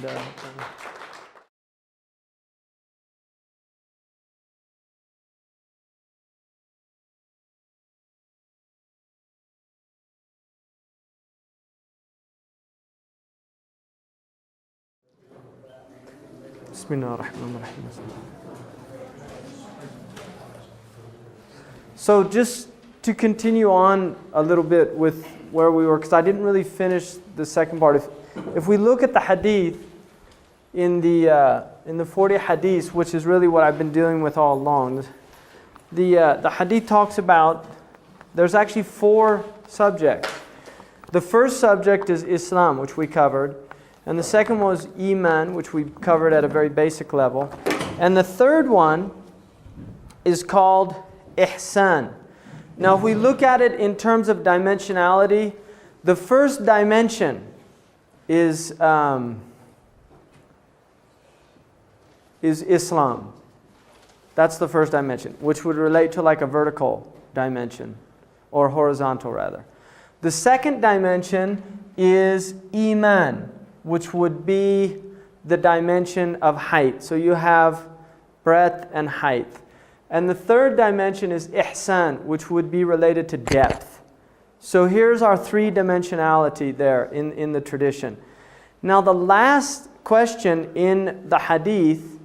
so just to continue on a little bit with where we were, because I didn't really finish the second part. If we look at the hadith in the 40 hadiths, which is really what I've been dealing with all along, the hadith talks about, there's actually 4 subjects. The first subject is Islam, which we covered. And the second was Iman, which we covered at a very basic level. And the third one is called Ihsan. Now, if we look at it in terms of dimensionality, the first dimension is Islam. That's the first dimension, which would relate to like a vertical dimension, or horizontal rather. The second dimension is Iman, which would be the dimension of height. So you have breadth and height. And the third dimension is Ihsan, which would be related to depth. So here's our 3-dimensionality there in the tradition. Now the last question in the hadith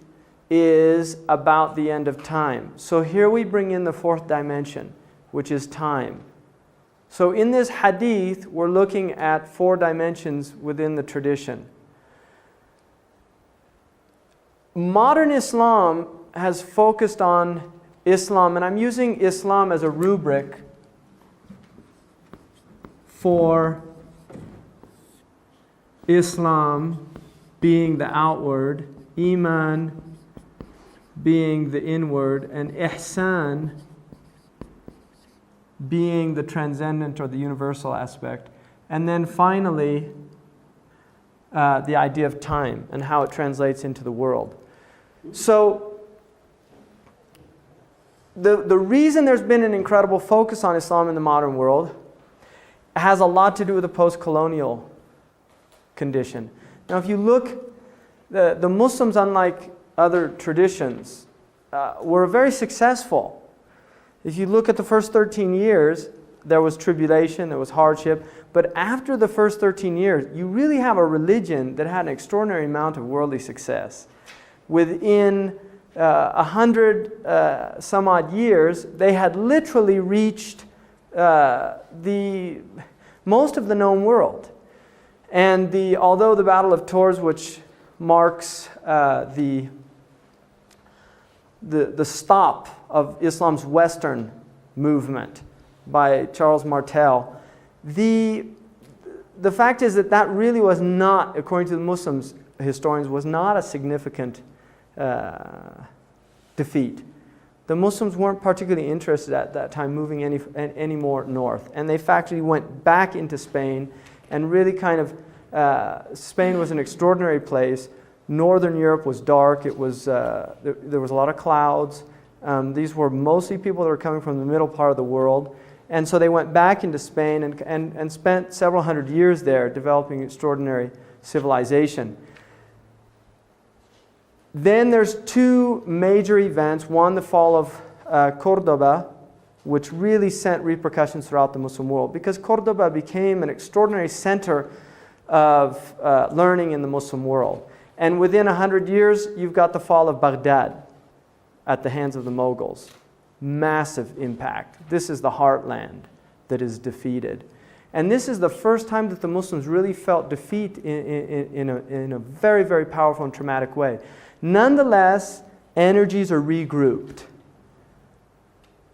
is about the end of time. So here we bring in the 4th dimension, which is time. So in this hadith, we're looking at 4 dimensions within the tradition. Modern Islam has focused on Islam, and I'm using Islam as a rubric for Islam being the outward, Iman being the inward, and Ihsan being the transcendent or the universal aspect. And then finally, the idea of time and how it translates into the world. So, the reason there's been an incredible focus on Islam in the modern world has a lot to do with the post-colonial condition. Now, if you look, the Muslims, unlike other traditions, were very successful. If you look at the first 13 years, there was tribulation, there was hardship. But after the first 13 years, you really have a religion that had an extraordinary amount of worldly success. Within 100 some odd years, they had literally reached most of the known world. And although the Battle of Tours, which marks the stop of Islam's Western movement by Charles Martel, the fact is that really was not, according to the Muslims, historians, was not a significant defeat. The Muslims weren't particularly interested at that time moving any more north. And they factually went back into Spain and really kind of, Spain was an extraordinary place. Northern Europe was dark. It was, there was a lot of clouds. These were mostly people that were coming from the middle part of the world. And so they went back into Spain and spent several hundred years there developing extraordinary civilization. Then there's 2 major events. One, the fall of Cordoba, which really sent repercussions throughout the Muslim world, because Cordoba became an extraordinary center of learning in the Muslim world. And within 100 years, you've got the fall of Baghdad at the hands of the Mughals. Massive impact. This is the heartland that is defeated. And this is the first time that the Muslims really felt defeat in a very, very powerful and traumatic way. Nonetheless, energies are regrouped.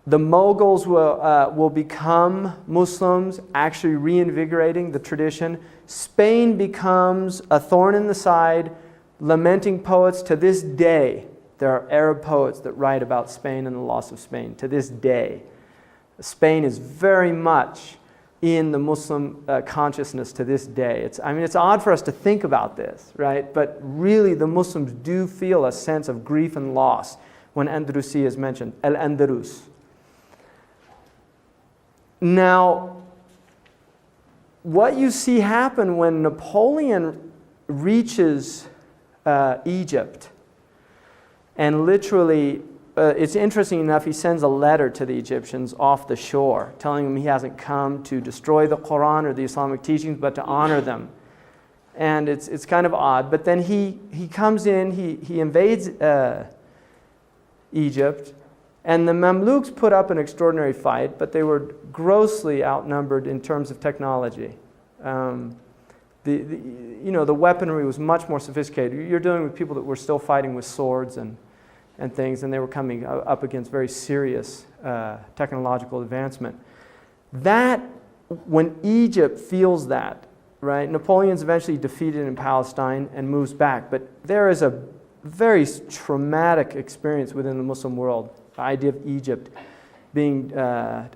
The Mughals will become Muslims, actually reinvigorating the tradition. Spain becomes a thorn in the side. Lamenting poets to this day. There are Arab poets that write about Spain and the loss of Spain to this day. Spain is very much in the Muslim consciousness to this day. It's odd for us to think about this, right? But really the Muslims do feel a sense of grief and loss when Andalusia is mentioned, Al-Andalus. Now, what you see happen when Napoleon reaches Egypt, and literally, it's interesting enough, he sends a letter to the Egyptians off the shore, telling them he hasn't come to destroy the Qur'an or the Islamic teachings, but to honor them. And it's kind of odd. But then he comes in, he invades Egypt, and the Mamluks put up an extraordinary fight, but they were grossly outnumbered in terms of technology. The weaponry was much more sophisticated. You're dealing with people that were still fighting with swords and things, and they were coming up against very serious technological advancement. That, when Egypt feels that, right, Napoleon's eventually defeated in Palestine and moves back, but there is a very traumatic experience within the Muslim world, the idea of Egypt being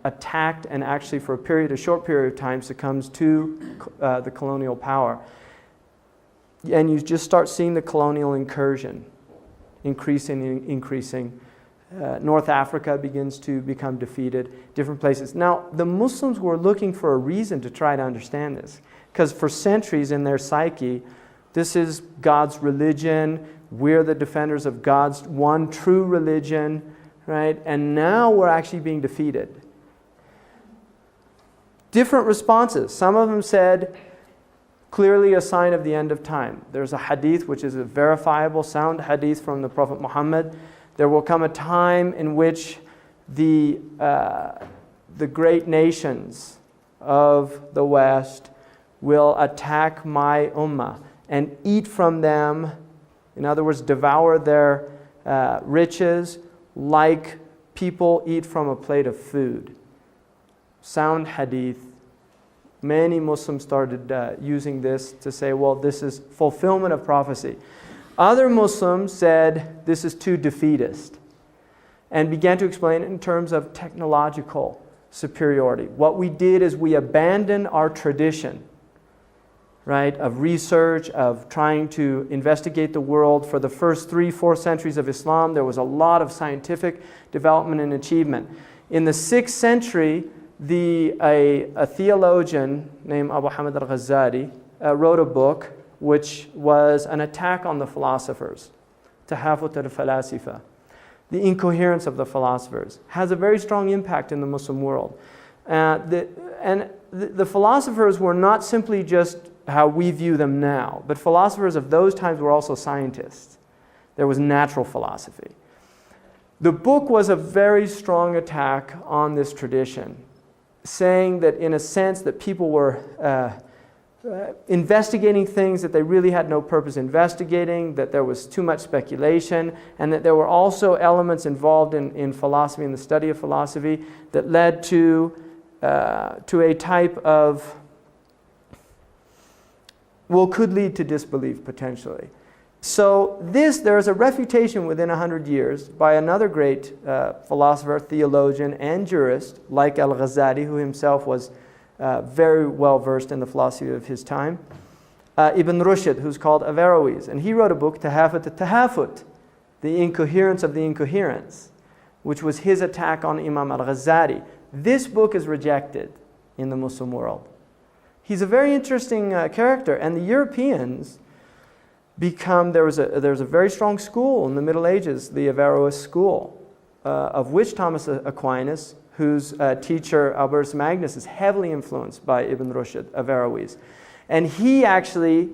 attacked and actually for a short period of time succumbs to the colonial power. And you just start seeing the colonial incursion increasing. North Africa begins to become defeated, different places. Now, the Muslims were looking for a reason to try to understand this, because for centuries in their psyche, this is God's religion, we're the defenders of God's one true religion, right? And now we're actually being defeated. Different responses. Some of them said, clearly a sign of the end of time. There's a hadith which is a verifiable, sound hadith from the Prophet Muhammad. There will come a time in which the great nations of the West will attack my ummah and eat from them, in other words, devour their riches like people eat from a plate of food. Sound hadith. Many Muslims started using this to say, well, this is fulfillment of prophecy. Other Muslims said this is too defeatist and began to explain it in terms of technological superiority. What we did is we abandoned our tradition, right, of research, of trying to investigate the world. For the first 3-4 centuries of Islam, there was a lot of scientific development and achievement. In the 6th century, a theologian named Abu Hamid al-Ghazali wrote a book which was an attack on the philosophers, Tahafut al-Falasifa. The incoherence of the philosophers has a very strong impact in the Muslim world. The philosophers were not simply just how we view them now, but philosophers of those times were also scientists. There was natural philosophy. The book was a very strong attack on this tradition, saying that in a sense that people were investigating things that they really had no purpose investigating, that there was too much speculation, and that there were also elements involved in philosophy and the study of philosophy that led to a type of, well, could lead to disbelief potentially. So there is a refutation within 100 years by another great philosopher, theologian, and jurist like al-Ghazali, who himself was very well versed in the philosophy of his time. Ibn Rushd, who's called Averroes, and he wrote a book, Tahafut al-Tahafut, the incoherence of the incoherence, which was his attack on Imam Al-Ghazali. This book is rejected in the Muslim world. He's a very interesting character, and the Europeans there was a very strong school in the Middle Ages, the Averroes school, of which Thomas Aquinas, whose teacher Albertus Magnus, is heavily influenced by Ibn Rushd, Averroes. And he actually,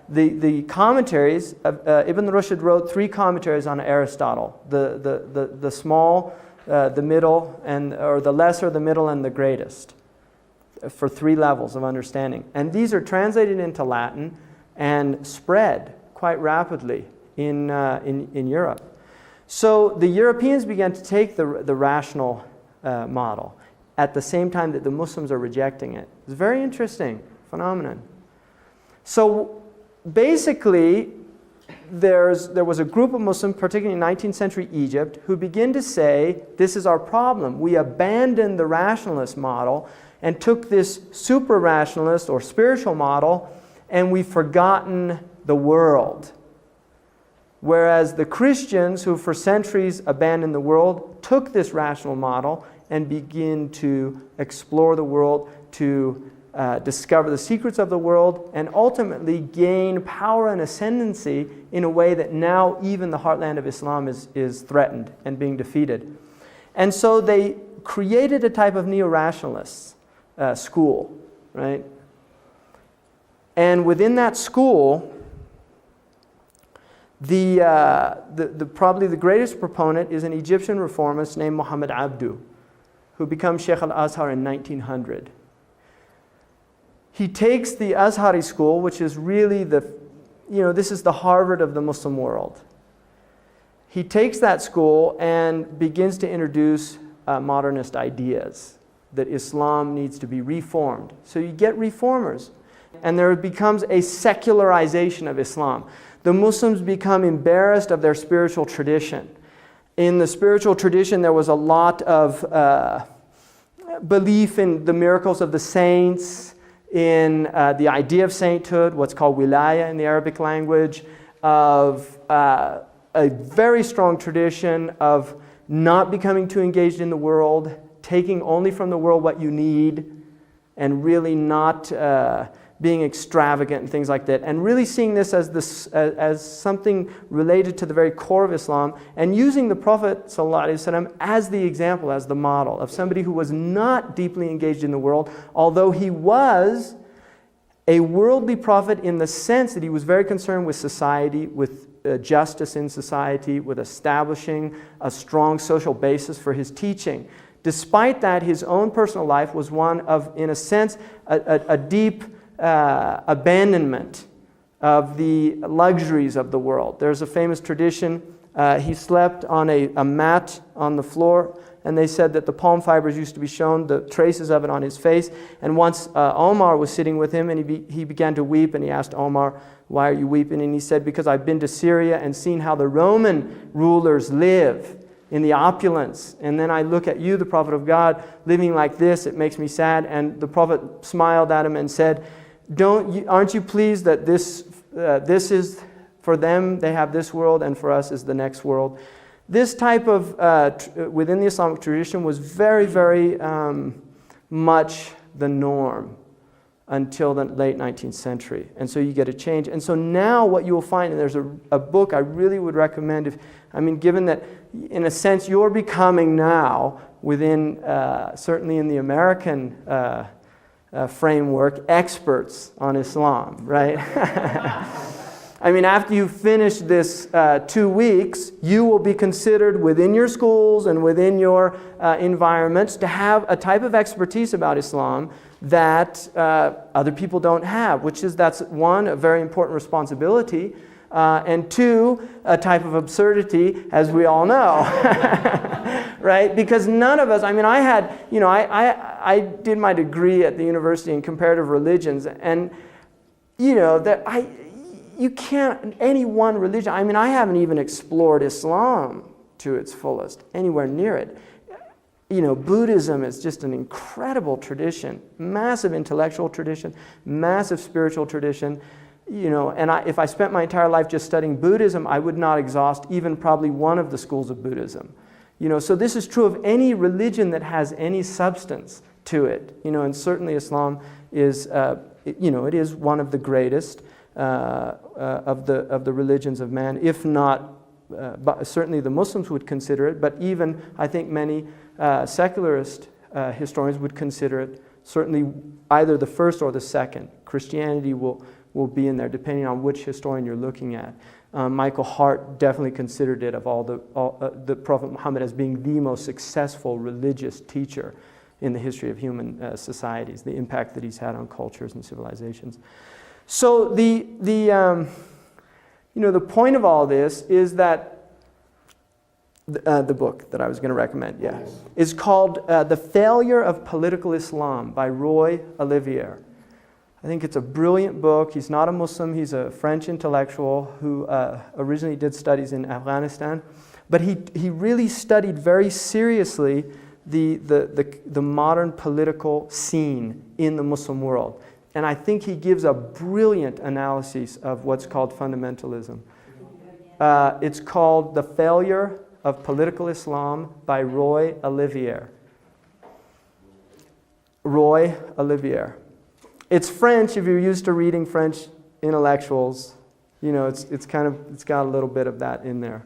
the commentaries, Ibn Rushd wrote 3 commentaries on Aristotle, the small, the middle, or the lesser, the middle, and the greatest, for 3 levels of understanding. And these are translated into Latin and spread quite rapidly in Europe. So the Europeans began to take the rational model at the same time that the Muslims are rejecting it. It's a very interesting phenomenon. So basically, there was a group of Muslims, particularly in 19th century Egypt, who begin to say, this is our problem. We abandoned the rationalist model and took this super-rationalist or spiritual model, and we've forgotten the world. Whereas the Christians, who for centuries abandoned the world, took this rational model and begin to explore the world, to discover the secrets of the world, and ultimately gain power and ascendancy in a way that now even the heartland of Islam is threatened and being defeated. And so they created a type of neo-rationalist school, right? And within that school, probably the greatest proponent is an Egyptian reformist named Muhammad Abdu, who becomes Shaykh al-Azhar in 1900. He takes the Azhari school, which is really this is the Harvard of the Muslim world. He takes that school and begins to introduce modernist ideas, that Islam needs to be reformed. So you get reformers, and there becomes a secularization of Islam. The Muslims become embarrassed of their spiritual tradition. In the spiritual tradition, there was a lot of belief in the miracles of the saints, in the idea of sainthood, what's called wilaya in the Arabic language, of a very strong tradition of not becoming too engaged in the world, taking only from the world what you need, and really not being extravagant and things like that, and really seeing this as something related to the very core of Islam, and using the Prophet ﷺ as the example, as the model of somebody who was not deeply engaged in the world, although he was a worldly prophet in the sense that he was very concerned with society, with justice in society, with establishing a strong social basis for his teaching. Despite that, his own personal life was one of, in a sense, a deep abandonment of the luxuries of the world. There's a famous tradition. He slept on a mat on the floor, and they said that the palm fibers used to be shown, the traces of it on his face. And once Omar was sitting with him, and he began to weep, and he asked Omar, "Why are you weeping?" And he said, "Because I've been to Syria and seen how the Roman rulers live in the opulence. And then I look at you, the Prophet of God, living like this. It makes me sad." And the Prophet smiled at him and said, aren't you pleased that this is for them, they have this world, and for us is the next world? This type of, within the Islamic tradition, was very, very much the norm until the late 19th century. And so you get a change. And so now what you will find, and there's a book I really would recommend, given that, in a sense, you're becoming now, within, certainly in the American framework, experts on Islam, right? After you finish this 2 weeks, you will be considered within your schools and within your environments to have a type of expertise about Islam that other people don't have, that's one, a very important responsibility, and two, a type of absurdity, as we all know, right? Because none of us, I did my degree at the university in comparative religions, and you can't, any one religion, I haven't even explored Islam to its fullest, anywhere near it. Buddhism is just an incredible tradition, massive intellectual tradition, massive spiritual tradition, and if I spent my entire life just studying Buddhism, I would not exhaust even probably one of the schools of Buddhism. So this is true of any religion that has any substance to it, and certainly Islam is, it is one of the greatest of the religions of man, if not, but certainly the Muslims would consider it, but even I think many secularist historians would consider it certainly either the first or the second. Christianity will be in there depending on which historian you're looking at. Michael Hart definitely considered it of all the Prophet Muhammad as being the most successful religious teacher in the history of human societies, the impact that he's had on cultures and civilizations. So the point of all this is that the book that I was going to recommend, is called The Failure of Political Islam by Roy Olivier. I think it's a brilliant book. He's not a Muslim. He's a French intellectual who originally did studies in Afghanistan. But he really studied very seriously the modern political scene in the Muslim world. And I think he gives a brilliant analysis of what's called fundamentalism. It's called The Failure of Political Islam by Roy Olivier. Roy Olivier. It's French. If you're used to reading French intellectuals, you know, it's got a little bit of that in there.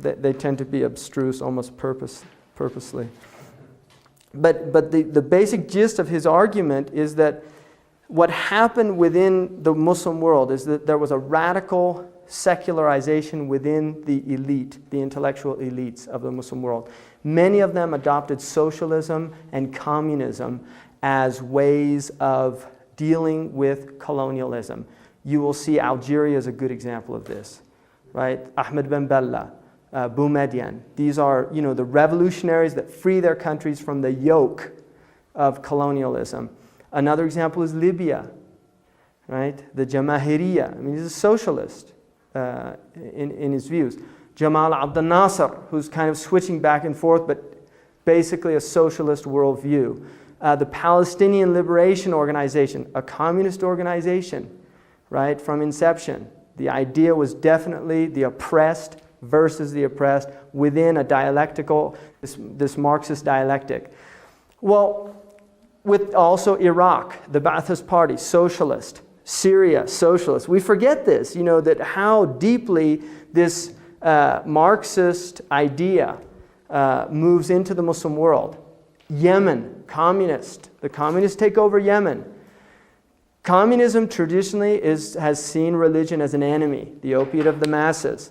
They tend to be abstruse almost purposely. But the basic gist of his argument is that what happened within the Muslim world is that there was a radical secularization within the elite, the intellectual elites of the Muslim world. Many of them adopted socialism and communism as ways of dealing with colonialism. You will see Algeria is a good example of this, right? Ahmed Ben Bella, Boumediene. These are, you know, the revolutionaries that free their countries from the yoke of colonialism. Another example is Libya, right? The Jamahiriya. I mean, he's a socialist in his views. Jamal Abdel Nasser, who's kind of switching back and forth, but basically a socialist worldview. The Palestinian Liberation Organization, a communist organization, right, from inception. The idea was definitely the oppressed versus the oppressed within a dialectical, this Marxist dialectic. Well, with also Iraq, the Ba'athist Party, socialist. Syria, socialist. We forget this, you know, that how deeply this Marxist idea moves into the Muslim world. Yemen, communist. The communists take over Yemen. Communism traditionally has seen religion as an enemy, the opiate of the masses.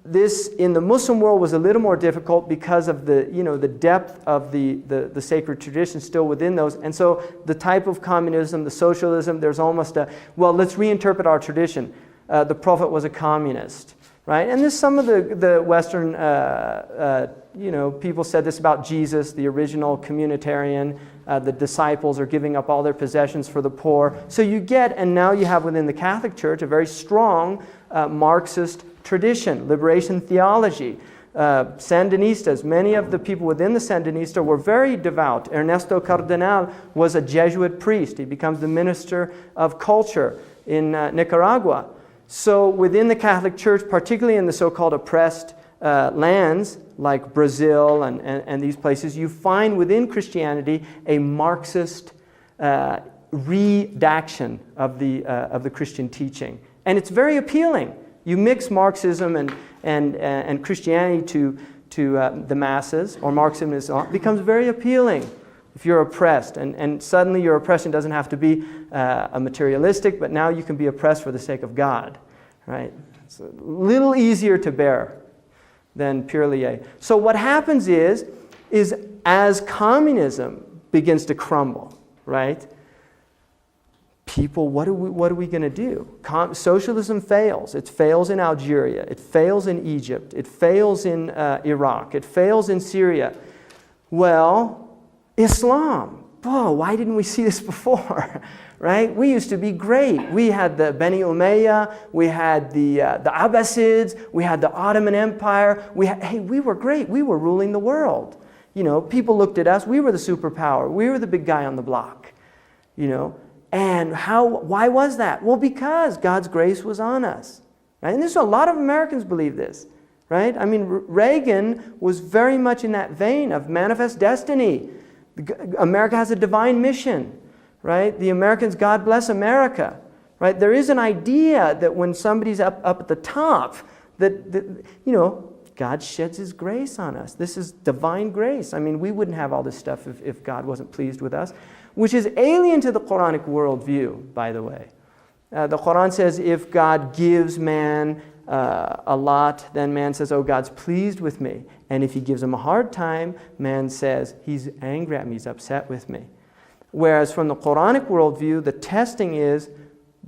This in the Muslim world was a little more difficult because of the depth of the sacred tradition still within those. And so the type of communism, the socialism, there's almost let's reinterpret our tradition. The Prophet was a communist, right? And there's some of the Western, people said this about Jesus, the original communitarian. The disciples are giving up all their possessions for the poor. So you get, and now you have within the Catholic Church, a very strong Marxist tradition, liberation theology. Sandinistas, many of the people within the Sandinista were very devout. Ernesto Cardenal was a Jesuit priest. He becomes the minister of culture in Nicaragua. So within the Catholic Church, particularly in the so-called oppressed lands like Brazil and these places, you find within Christianity a Marxist redaction of the Christian teaching. And it's very appealing. You mix Marxism and Christianity to the masses, or Marxism is becomes very appealing if you're oppressed. And suddenly your oppression doesn't have to be a materialistic, but now you can be oppressed for the sake of God. Right? It's a little easier to bear than purely a. So what happens is as communism begins to crumble, right? People, what are we going to do? Socialism fails. It fails in Algeria. It fails in Egypt. It fails in Iraq. It fails in Syria. Well, Islam. Oh, why didn't we see this before? Right? We used to be great. We had the Bani Umayyah. We had the Abbasids. We had the Ottoman Empire. We were great. We were ruling the world. You know, people looked at us. We were the superpower. We were the big guy on the block. You know. And why was that? Well, because God's grace was on us. Right? And there's a lot of Americans believe this. Right? I mean, Reagan was very much in that vein of manifest destiny. America has a divine mission. Right? The Americans, God bless America. Right? There is an idea that when somebody's up at the top, that God sheds His grace on us. This is divine grace. I mean, we wouldn't have all this stuff if God wasn't pleased with us. Which is alien to the Quranic worldview, by the way. The Quran says if God gives man a lot, then man says, oh, God's pleased with me. And if He gives him a hard time, man says, He's angry at me, He's upset with me. Whereas from the Quranic worldview, the testing is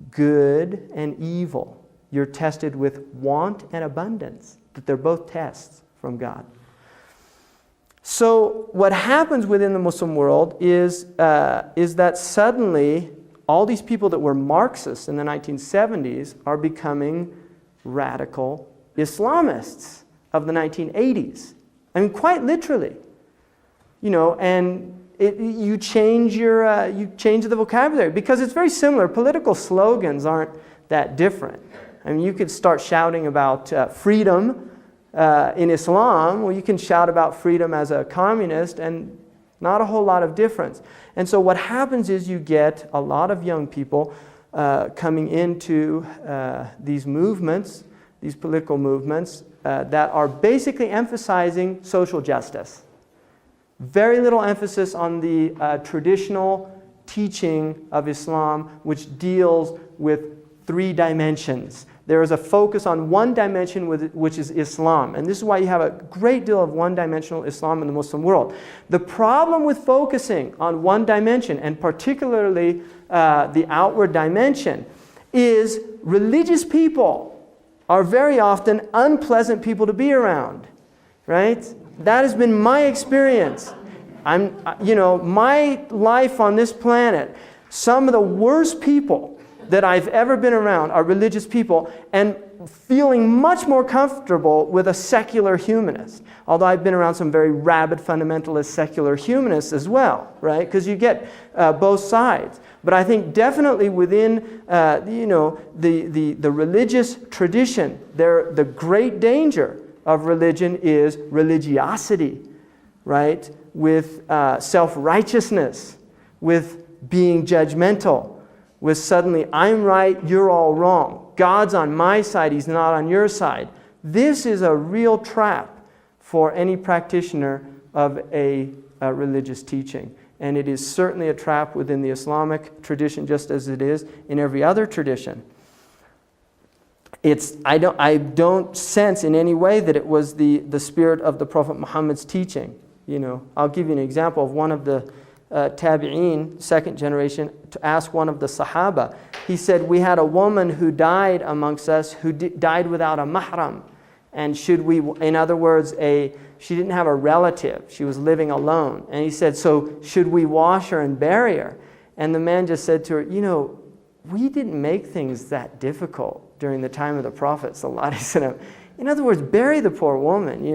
good and evil. You're tested with want and abundance. That they're both tests from God. So what happens within the Muslim world is that suddenly all these people that were Marxists in the 1970s are becoming radical Islamists of the 1980s. I mean, quite literally. And you change the vocabulary because it's very similar. Political slogans aren't that different. I mean, you could start shouting about freedom in Islam. Well, you can shout about freedom as a communist, and Not a whole lot of difference. And so what happens is you get a lot of young people coming into these movements, these political movements, that are basically emphasizing social justice. Very little emphasis on the traditional teaching of Islam, which deals with 3 dimensions. There is a focus on one dimension, which is Islam. And this is why you have a great deal of one-dimensional Islam in the Muslim world. The problem with focusing on one dimension, and particularly the outward dimension, is religious people are very often unpleasant people to be around, right? That has been my experience. My life on this planet, some of the worst people that I've ever been around are religious people, and feeling much more comfortable with a secular humanist. Although I've been around some very rabid fundamentalist secular humanists as well, right? Because you get both sides. But I think definitely within the religious tradition, the great danger of religion is religiosity, right? With self-righteousness, with being judgmental, with suddenly, I'm right, you're all wrong. God's on my side, He's not on your side. This is a real trap for any practitioner of a religious teaching. And it is certainly a trap within the Islamic tradition, just as it is in every other tradition. I don't sense in any way that it was the spirit of the Prophet Muhammad's teaching. I'll give you an example of one of the tabi'een, second generation, to ask one of the Sahaba. He said, we had a woman who died amongst us who died without a mahram. And in other words, she didn't have a relative. She was living alone. And he said, so should we wash her and bury her? And the man just said to her, we didn't make things that difficult during the time of the Prophet sallallahu alaihi wasallam. In other words, bury the poor woman,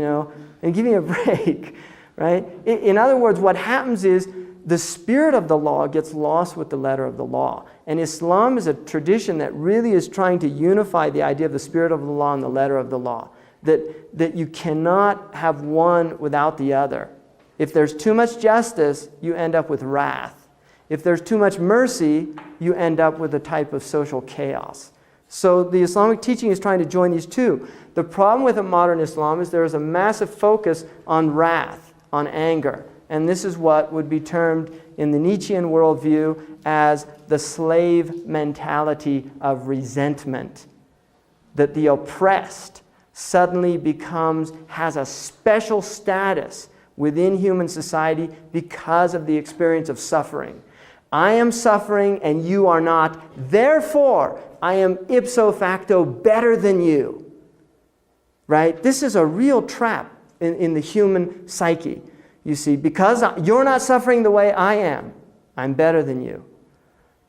and give me a break, right? In other words, what happens is the spirit of the law gets lost with the letter of the law. And Islam is a tradition that really is trying to unify the idea of the spirit of the law and the letter of the law. That you cannot have one without the other. If there's too much justice, you end up with wrath. If there's too much mercy, you end up with a type of social chaos. So the Islamic teaching is trying to join these two. The problem with a modern Islam is there is a massive focus on wrath, on anger. And this is what would be termed in the Nietzschean worldview as the slave mentality of resentment. That the oppressed suddenly has a special status within human society because of the experience of suffering. I am suffering and you are not. Therefore, I am ipso facto better than you. Right? This is a real trap in the human psyche. You see, because you're not suffering the way I am, I'm better than you.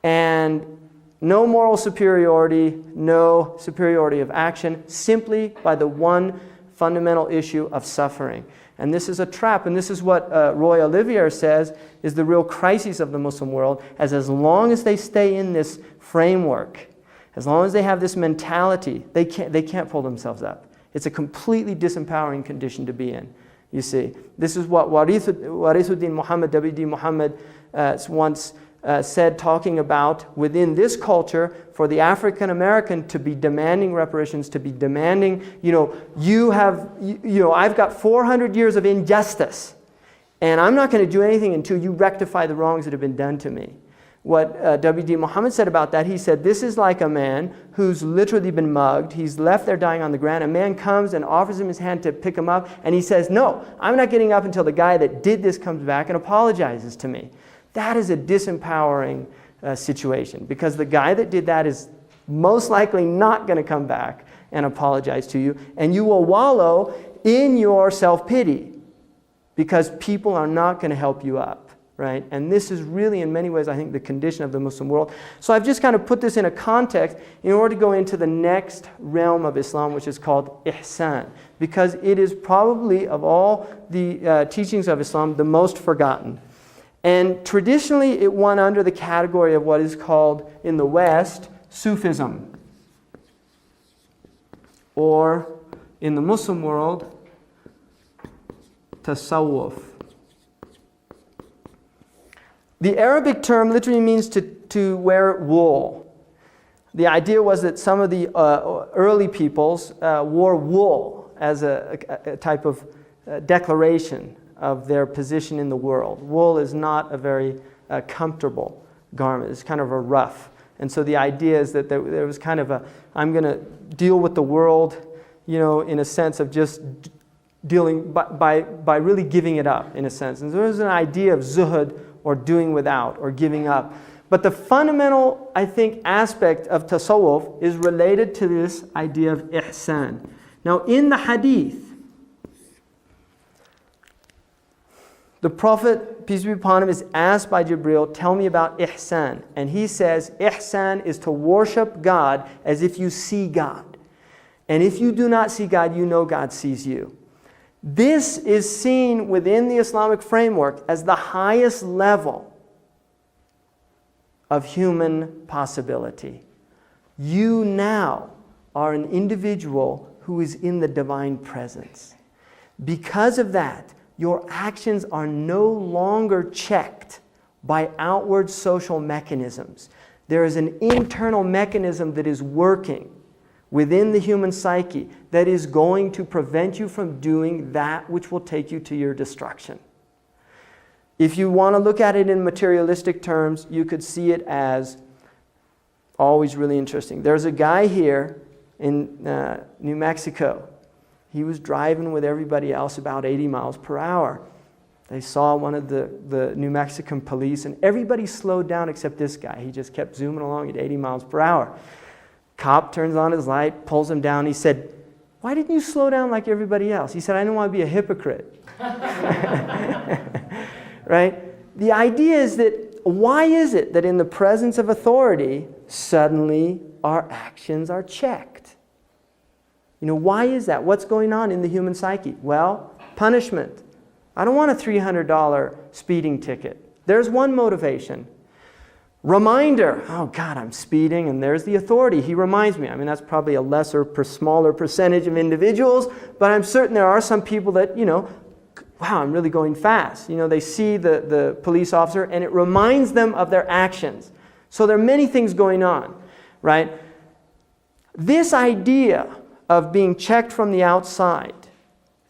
And no moral superiority, no superiority of action, simply by the one fundamental issue of suffering. And this is a trap, and this is what Roy Olivier says is the real crisis of the Muslim world, as long as they stay in this framework, as long as they have this mentality, they can't pull themselves up. It's a completely disempowering condition to be in. You see, this is what Warithuddin Muhammad, W.D. Muhammad once said, talking about within this culture, for the African American to be demanding reparations, to be demanding, I've got 400 years of injustice, and I'm not going to do anything until you rectify the wrongs that have been done to me. What W.D. Muhammad said about that, he said, this is like a man who's literally been mugged. He's left there dying on the ground. A man comes and offers him his hand to pick him up, and he says, no, I'm not getting up until the guy that did this comes back and apologizes to me. That is a disempowering situation, because the guy that did that is most likely not going to come back and apologize to you, and you will wallow in your self-pity because people are not going to help you up. Right? And this is really, in many ways, I think, the condition of the Muslim world. So I've just kind of put this in a context in order to go into the next realm of Islam, which is called Ihsaan, because it is probably, of all the teachings of Islam, the most forgotten. And traditionally, it went under the category of what is called, in the West, Sufism. Or, in the Muslim world, Tasawwuf. The Arabic term literally means to wear wool. The idea was that some of the early peoples wore wool as a type of declaration of their position in the world. Wool is not a very comfortable garment. It's kind of a rough. And so the idea is that there was kind of I'm going to deal with the world, in a sense of just dealing by really giving it up, in a sense. And so there's an idea of zuhud, or doing without, or giving up. But the fundamental, I think, aspect of tasawwuf is related to this idea of ihsan. Now, in the hadith, the Prophet, peace be upon him, is asked by Jibreel, tell me about ihsan. And he says, ihsan is to worship God as if you see God. And if you do not see God, you know God sees you. This is seen within the Islamic framework as the highest level of human possibility. You now are an individual who is in the divine presence. Because of that, your actions are no longer checked by outward social mechanisms. There is an internal mechanism that is working within the human psyche that is going to prevent you from doing that which will take you to your destruction. If you want to look at it in materialistic terms, you could see it as always really interesting. There's a guy here in New Mexico. He was driving with everybody else about 80 miles per hour. They saw one of the New Mexican police, and everybody slowed down except this guy. He just kept zooming along at 80 miles per hour. Cop turns on his light, pulls him down. He said, why didn't you slow down like everybody else? He said, I didn't want to be a hypocrite. Right? The idea is that why is it that in the presence of authority, suddenly our actions are checked? Why is that? What's going on in the human psyche? Well, punishment. I don't want a $300 speeding ticket. There's one motivation. Reminder, oh God, I'm speeding, and there's the authority. He reminds me. That's probably a smaller percentage of individuals, but I'm certain there are some people that, wow, I'm really going fast. They see the police officer, and it reminds them of their actions. So there are many things going on, right? This idea of being checked from the outside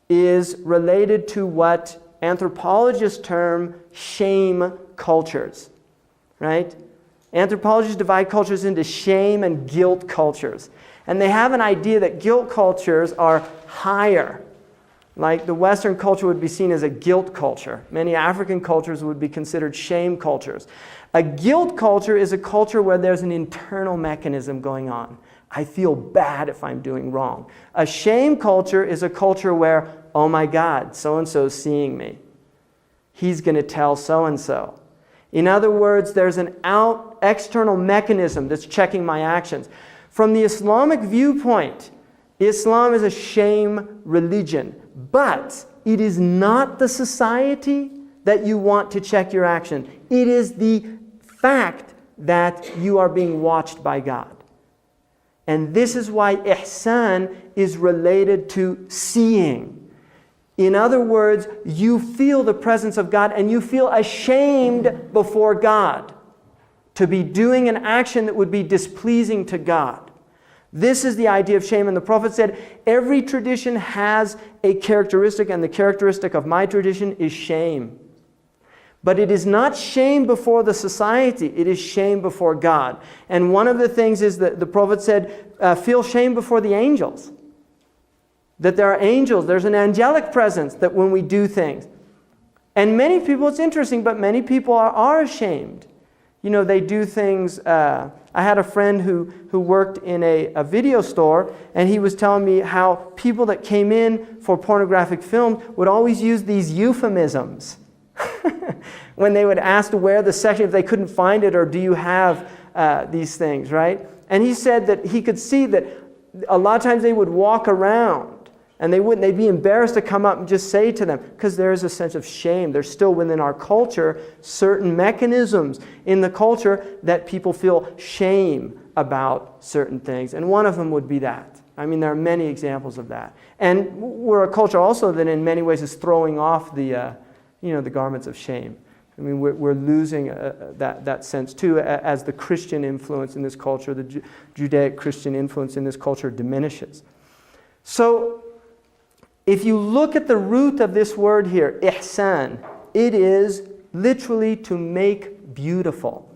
is related to what anthropologists term shame cultures. Right? Anthropologists divide cultures into shame and guilt cultures. And they have an idea that guilt cultures are higher. Like the Western culture would be seen as a guilt culture. Many African cultures would be considered shame cultures. A guilt culture is a culture where there's an internal mechanism going on. I feel bad if I'm doing wrong. A shame culture is a culture where, oh my God, so-and-so is seeing me. He's going to tell so-and-so. In other words, there's an external mechanism that's checking my actions. From the Islamic viewpoint, Islam is a shame religion, but it is not the society that you want to check your action. It is the fact that you are being watched by God. And this is why ihsan is related to seeing. In other words, you feel the presence of God and you feel ashamed before God to be doing an action that would be displeasing to God. This is the idea of shame. And the Prophet said, every tradition has a characteristic, and the characteristic of my tradition is shame. But it is not shame before the society, it is shame before God. And one of the things is that the Prophet said, feel shame before the angels. That there are angels, there's an angelic presence that when we do things. And many people, it's interesting, but many people are ashamed. They do things. I had a friend who worked in a video store, and he was telling me how people that came in for pornographic films would always use these euphemisms. When they would ask to where the section, if they couldn't find it, or do you have these things, right? And he said that he could see that a lot of times they would walk around and they'd be embarrassed to come up and just say to them, because there is a sense of shame. There's still within our culture certain mechanisms in the culture that people feel shame about certain things. And one of them would be that. There are many examples of that. And we're a culture also that in many ways is throwing off the garments of shame. I mean, we're losing that sense too, as the Christian influence in this culture, the Judaic Christian influence in this culture diminishes. So, if you look at the root of this word here, ihsan, it is literally to make beautiful.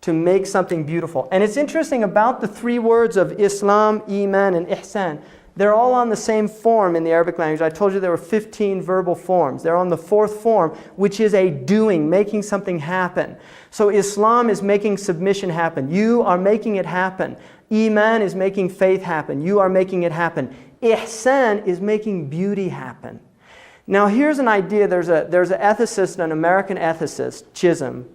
To make something beautiful. And it's interesting about the three words of Islam, Iman, and Ihsan. They're all on the same form in the Arabic language. I told you there were 15 verbal forms. They're on the fourth form, which is a doing, making something happen. So Islam is making submission happen. You are making it happen. Iman is making faith happen. You are making it happen. Ihsan is making beauty happen. Now here's an idea. There's an ethicist, an American ethicist, Chisholm,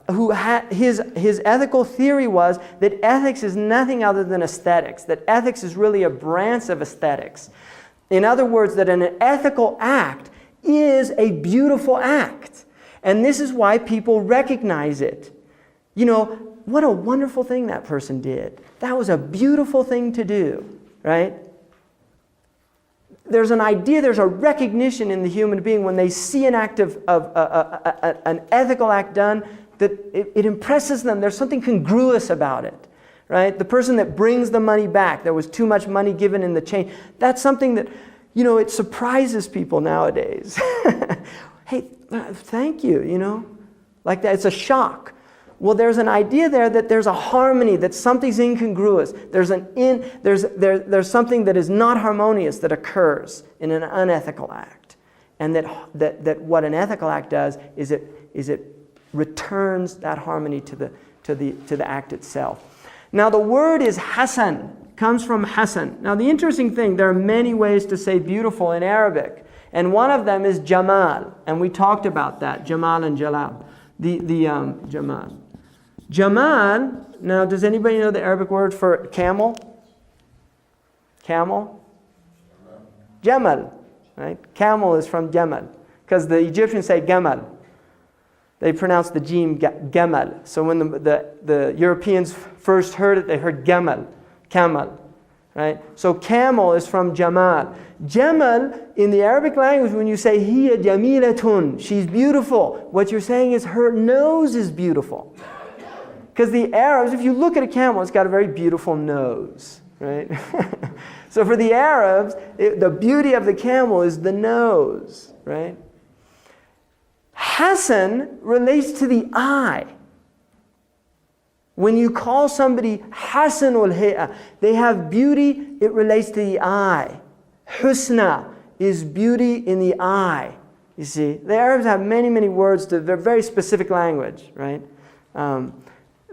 who his ethical theory was that ethics is nothing other than aesthetics, that ethics is really a branch of aesthetics. In other words, that an ethical act is a beautiful act. And this is why people recognize it. You know, what a wonderful thing that person did. That was a beautiful thing to do, right? There's an idea, there's a recognition in the human being when they see an act of an ethical act done, that it impresses them. There's something congruous about it, right? The person that brings the money back, there was too much money given in the change. That's something that, you know, it surprises people nowadays. Hey, thank you, you know, like that. It's a shock. Well, there's an idea there that there's a harmony, that something's incongruous. There's something that is not harmonious that occurs in an unethical act, and that what an ethical act does is it returns that harmony to the act itself. Now the word is Hasan, comes from Hasan. Now the interesting thing, there are many ways to say beautiful in Arabic, and one of them is Jamal, and we talked about that, Jamal and Jalal, Jamal. Jamal, now does anybody know the Arabic word for camel? Camel? Jamal, right? Camel is from Jamal, because the Egyptians say Gamal. They pronounce the jim Gamal. So when the Europeans first heard it, they heard Gamal, camel, right? So camel is from Jamal. Jamal, in the Arabic language, when you say hiya jamilatun, she's beautiful, what you're saying is her nose is beautiful. Because the Arabs, if you look at a camel, it's got a very beautiful nose, right? So for the Arabs, the beauty of the camel is the nose, right? Hasan relates to the eye. When you call somebody Hasanul Hay'a, they have beauty, it relates to the eye. Husna is beauty in the eye. You see, the Arabs have many, many words to their very specific language, right?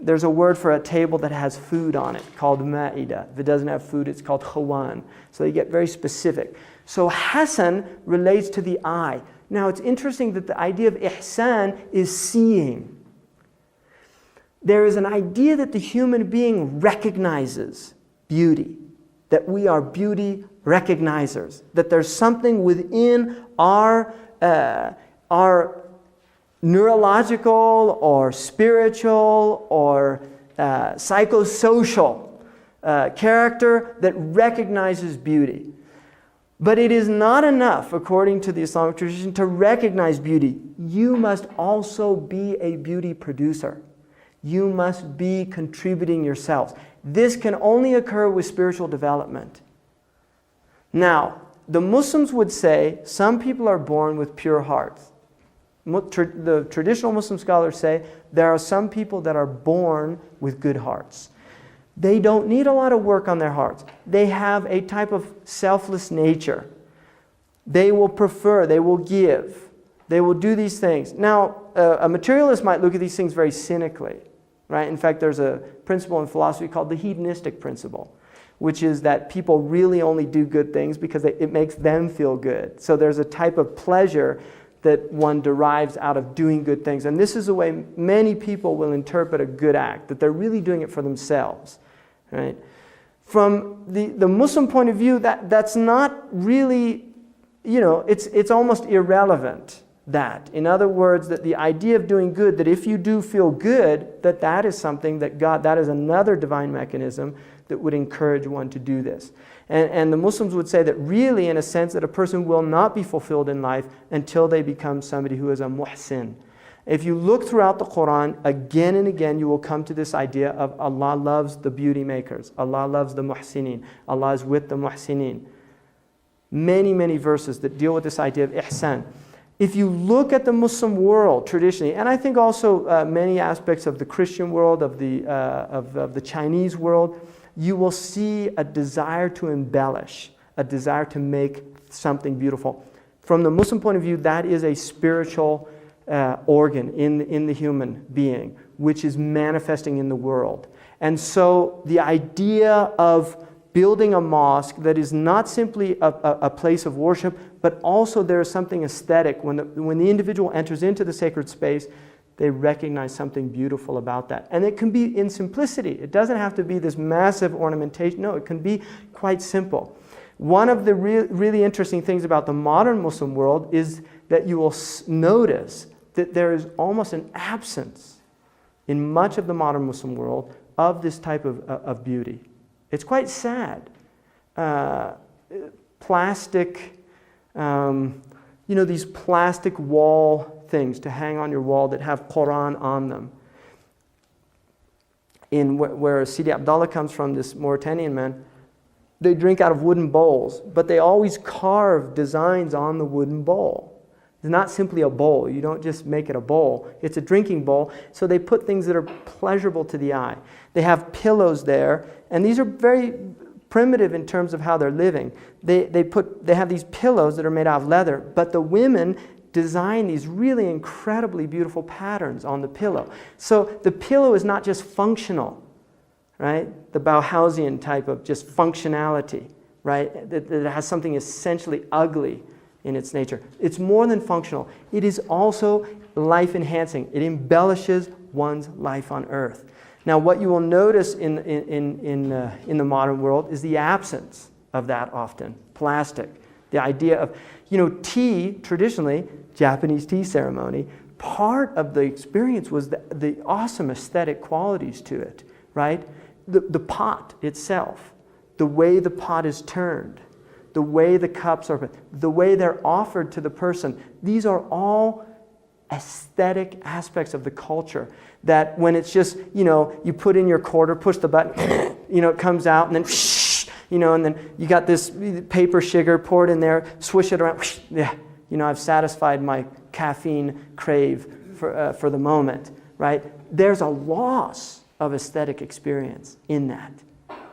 There's a word for a table that has food on it called Ma'idah. If it doesn't have food, it's called Khawan. So they get very specific. So Hasan relates to the eye. Now it's interesting that the idea of Ihsan is seeing. There is an idea that the human being recognizes beauty, that we are beauty recognizers, that there's something within our neurological or spiritual or psychosocial character that recognizes beauty. But it is not enough, according to the Islamic tradition, to recognize beauty. You must also be a beauty producer. You must be contributing yourselves. This can only occur with spiritual development. Now, the Muslims would say some people are born with pure hearts. The traditional Muslim scholars say there are some people that are born with good hearts. They don't need a lot of work on their hearts. They have a type of selfless nature. They will prefer, they will give, they will do these things. Now, a materialist might look at these things very cynically, right? In fact, there's a principle in philosophy called the hedonistic principle, which is that people really only do good things because it makes them feel good. So there's a type of pleasure that one derives out of doing good things. And this is the way many people will interpret a good act, that they're really doing it for themselves. Right? From the Muslim point of view, that's not really, it's almost irrelevant. That, in other words, that the idea of doing good, that if you do feel good, that is something that God, that is another divine mechanism that would encourage one to do this. And the Muslims would say that really, in a sense, that a person will not be fulfilled in life until they become somebody who is a muhsin. If you look throughout the Qur'an, again and again, you will come to this idea of Allah loves the beauty makers. Allah loves the muhsinin. Allah is with the muhsinin. Many, many verses that deal with this idea of ihsan. If you look at the Muslim world traditionally, and I think also many aspects of the Christian world, of the Chinese world, you will see a desire to embellish, a desire to make something beautiful. From the Muslim point of view, that is a spiritual organ in the human being, which is manifesting in the world. And so the idea of building a mosque that is not simply a place of worship, but also there is something aesthetic. When the individual enters into the sacred space, they recognize something beautiful about that. And it can be in simplicity. It doesn't have to be this massive ornamentation. No, it can be quite simple. One of the really interesting things about the modern Muslim world is that you will notice that there is almost an absence in much of the modern Muslim world of this type of beauty. It's quite sad. Plastic, these plastic wall things to hang on your wall that have Qur'an on them. In where Sidi Abdullah comes from, this Mauritanian man, they drink out of wooden bowls, but they always carve designs on the wooden bowl. It's not simply a bowl. You don't just make it a bowl. It's a drinking bowl. So they put things that are pleasurable to the eye. They have pillows there, and these are very primitive in terms of how they're living. They have these pillows that are made out of leather, but the women design these really incredibly beautiful patterns on the pillow. So the pillow is not just functional, right? The Bauhausian type of just functionality, right? That has something essentially ugly in its nature. It's more than functional. It is also life-enhancing. It embellishes one's life on earth. Now, what you will notice in the modern world is the absence of that often. Plastic. The idea of, tea, traditionally, Japanese tea ceremony, part of the experience was the awesome aesthetic qualities to it, right? The pot itself, the way the pot is turned, the way the cups are, the way they're offered to the person. These are all aesthetic aspects of the culture that when it's just, you put in your quarter, push the button, it comes out, and then, and then you got this paper sugar, pour it in there, swish it around, yeah, I've satisfied my caffeine crave for the moment, right? There's a loss of aesthetic experience in that,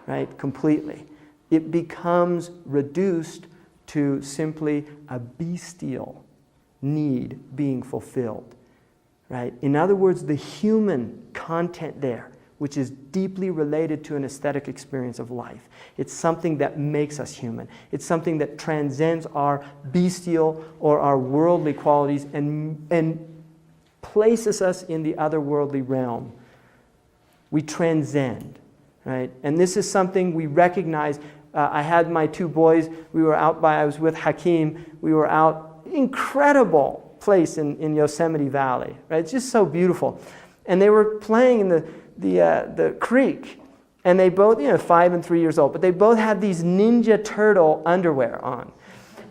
right? Completely. It becomes reduced to simply a bestial need being fulfilled, right? In other words, the human content there, which is deeply related to an aesthetic experience of life. It's something that makes us human. It's something that transcends our bestial or our worldly qualities and places us in the otherworldly realm. We transcend, right? And this is something we recognize. I had my two boys, I was with Hakeem, we were out, incredible place in Yosemite Valley, right? It's just so beautiful. And they were playing in the creek, and they both, 5 and 3 years old, but they both had these Ninja Turtle underwear on.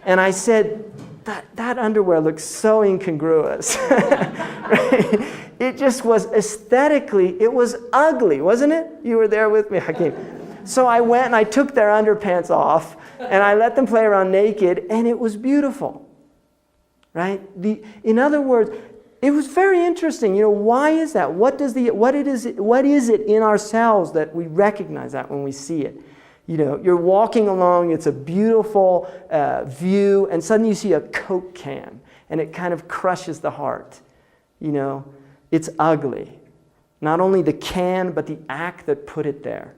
And I said, that underwear looks so incongruous. Right? It just was aesthetically, it was ugly, wasn't it? You were there with me, Hakeem. So I went and I took their underpants off, and I let them play around naked, and it was beautiful. Right? In other words, it was very interesting. Why is that? What is it in ourselves that we recognize that when we see it? You're walking along, it's a beautiful view, and suddenly you see a Coke can, and it kind of crushes the heart. It's ugly. Not only the can, but the act that put it there.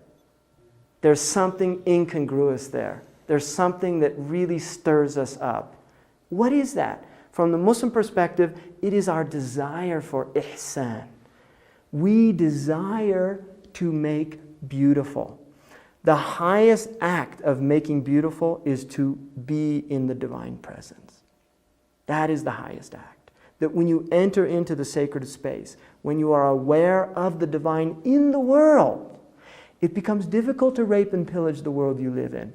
There's something incongruous there. There's something that really stirs us up. What is that? From the Muslim perspective, it is our desire for ihsan. We desire to make beautiful. The highest act of making beautiful is to be in the divine presence. That is the highest act. That when you enter into the sacred space, when you are aware of the divine in the world, It becomes difficult to rape and pillage the world you live in.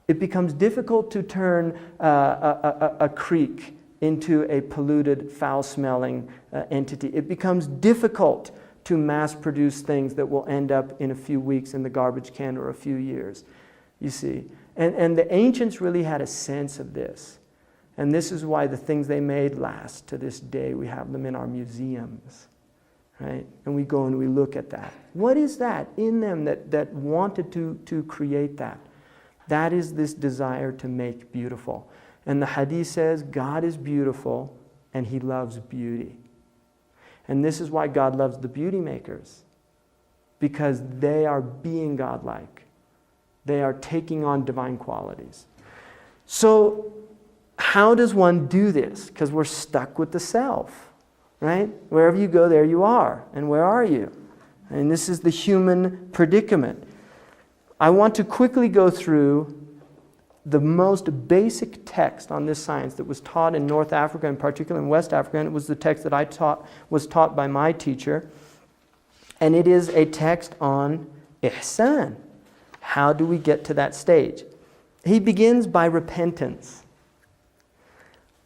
It becomes difficult to turn a creek into a polluted, foul-smelling entity. It becomes difficult to mass-produce things that will end up in a few weeks in the garbage can or a few years, you see. And the ancients really had a sense of this. And this is why the things they made last to this day. We have them in our museums, right? And we go and we look at that. What is that in them that wanted to create that? That is this desire to make beautiful. And the hadith says, God is beautiful and He loves beauty. And this is why God loves the beauty makers. Because they are being godlike. They are taking on divine qualities. So, how does one do this? Because we're stuck with the self, right? Wherever you go, there you are. And where are you? And this is the human predicament. I want to quickly go through the most basic text on this science that was taught in North Africa, and particularly in West Africa, and it was the text that was taught by my teacher. And it is a text on Ihsaan. How do we get to that stage? He begins by repentance.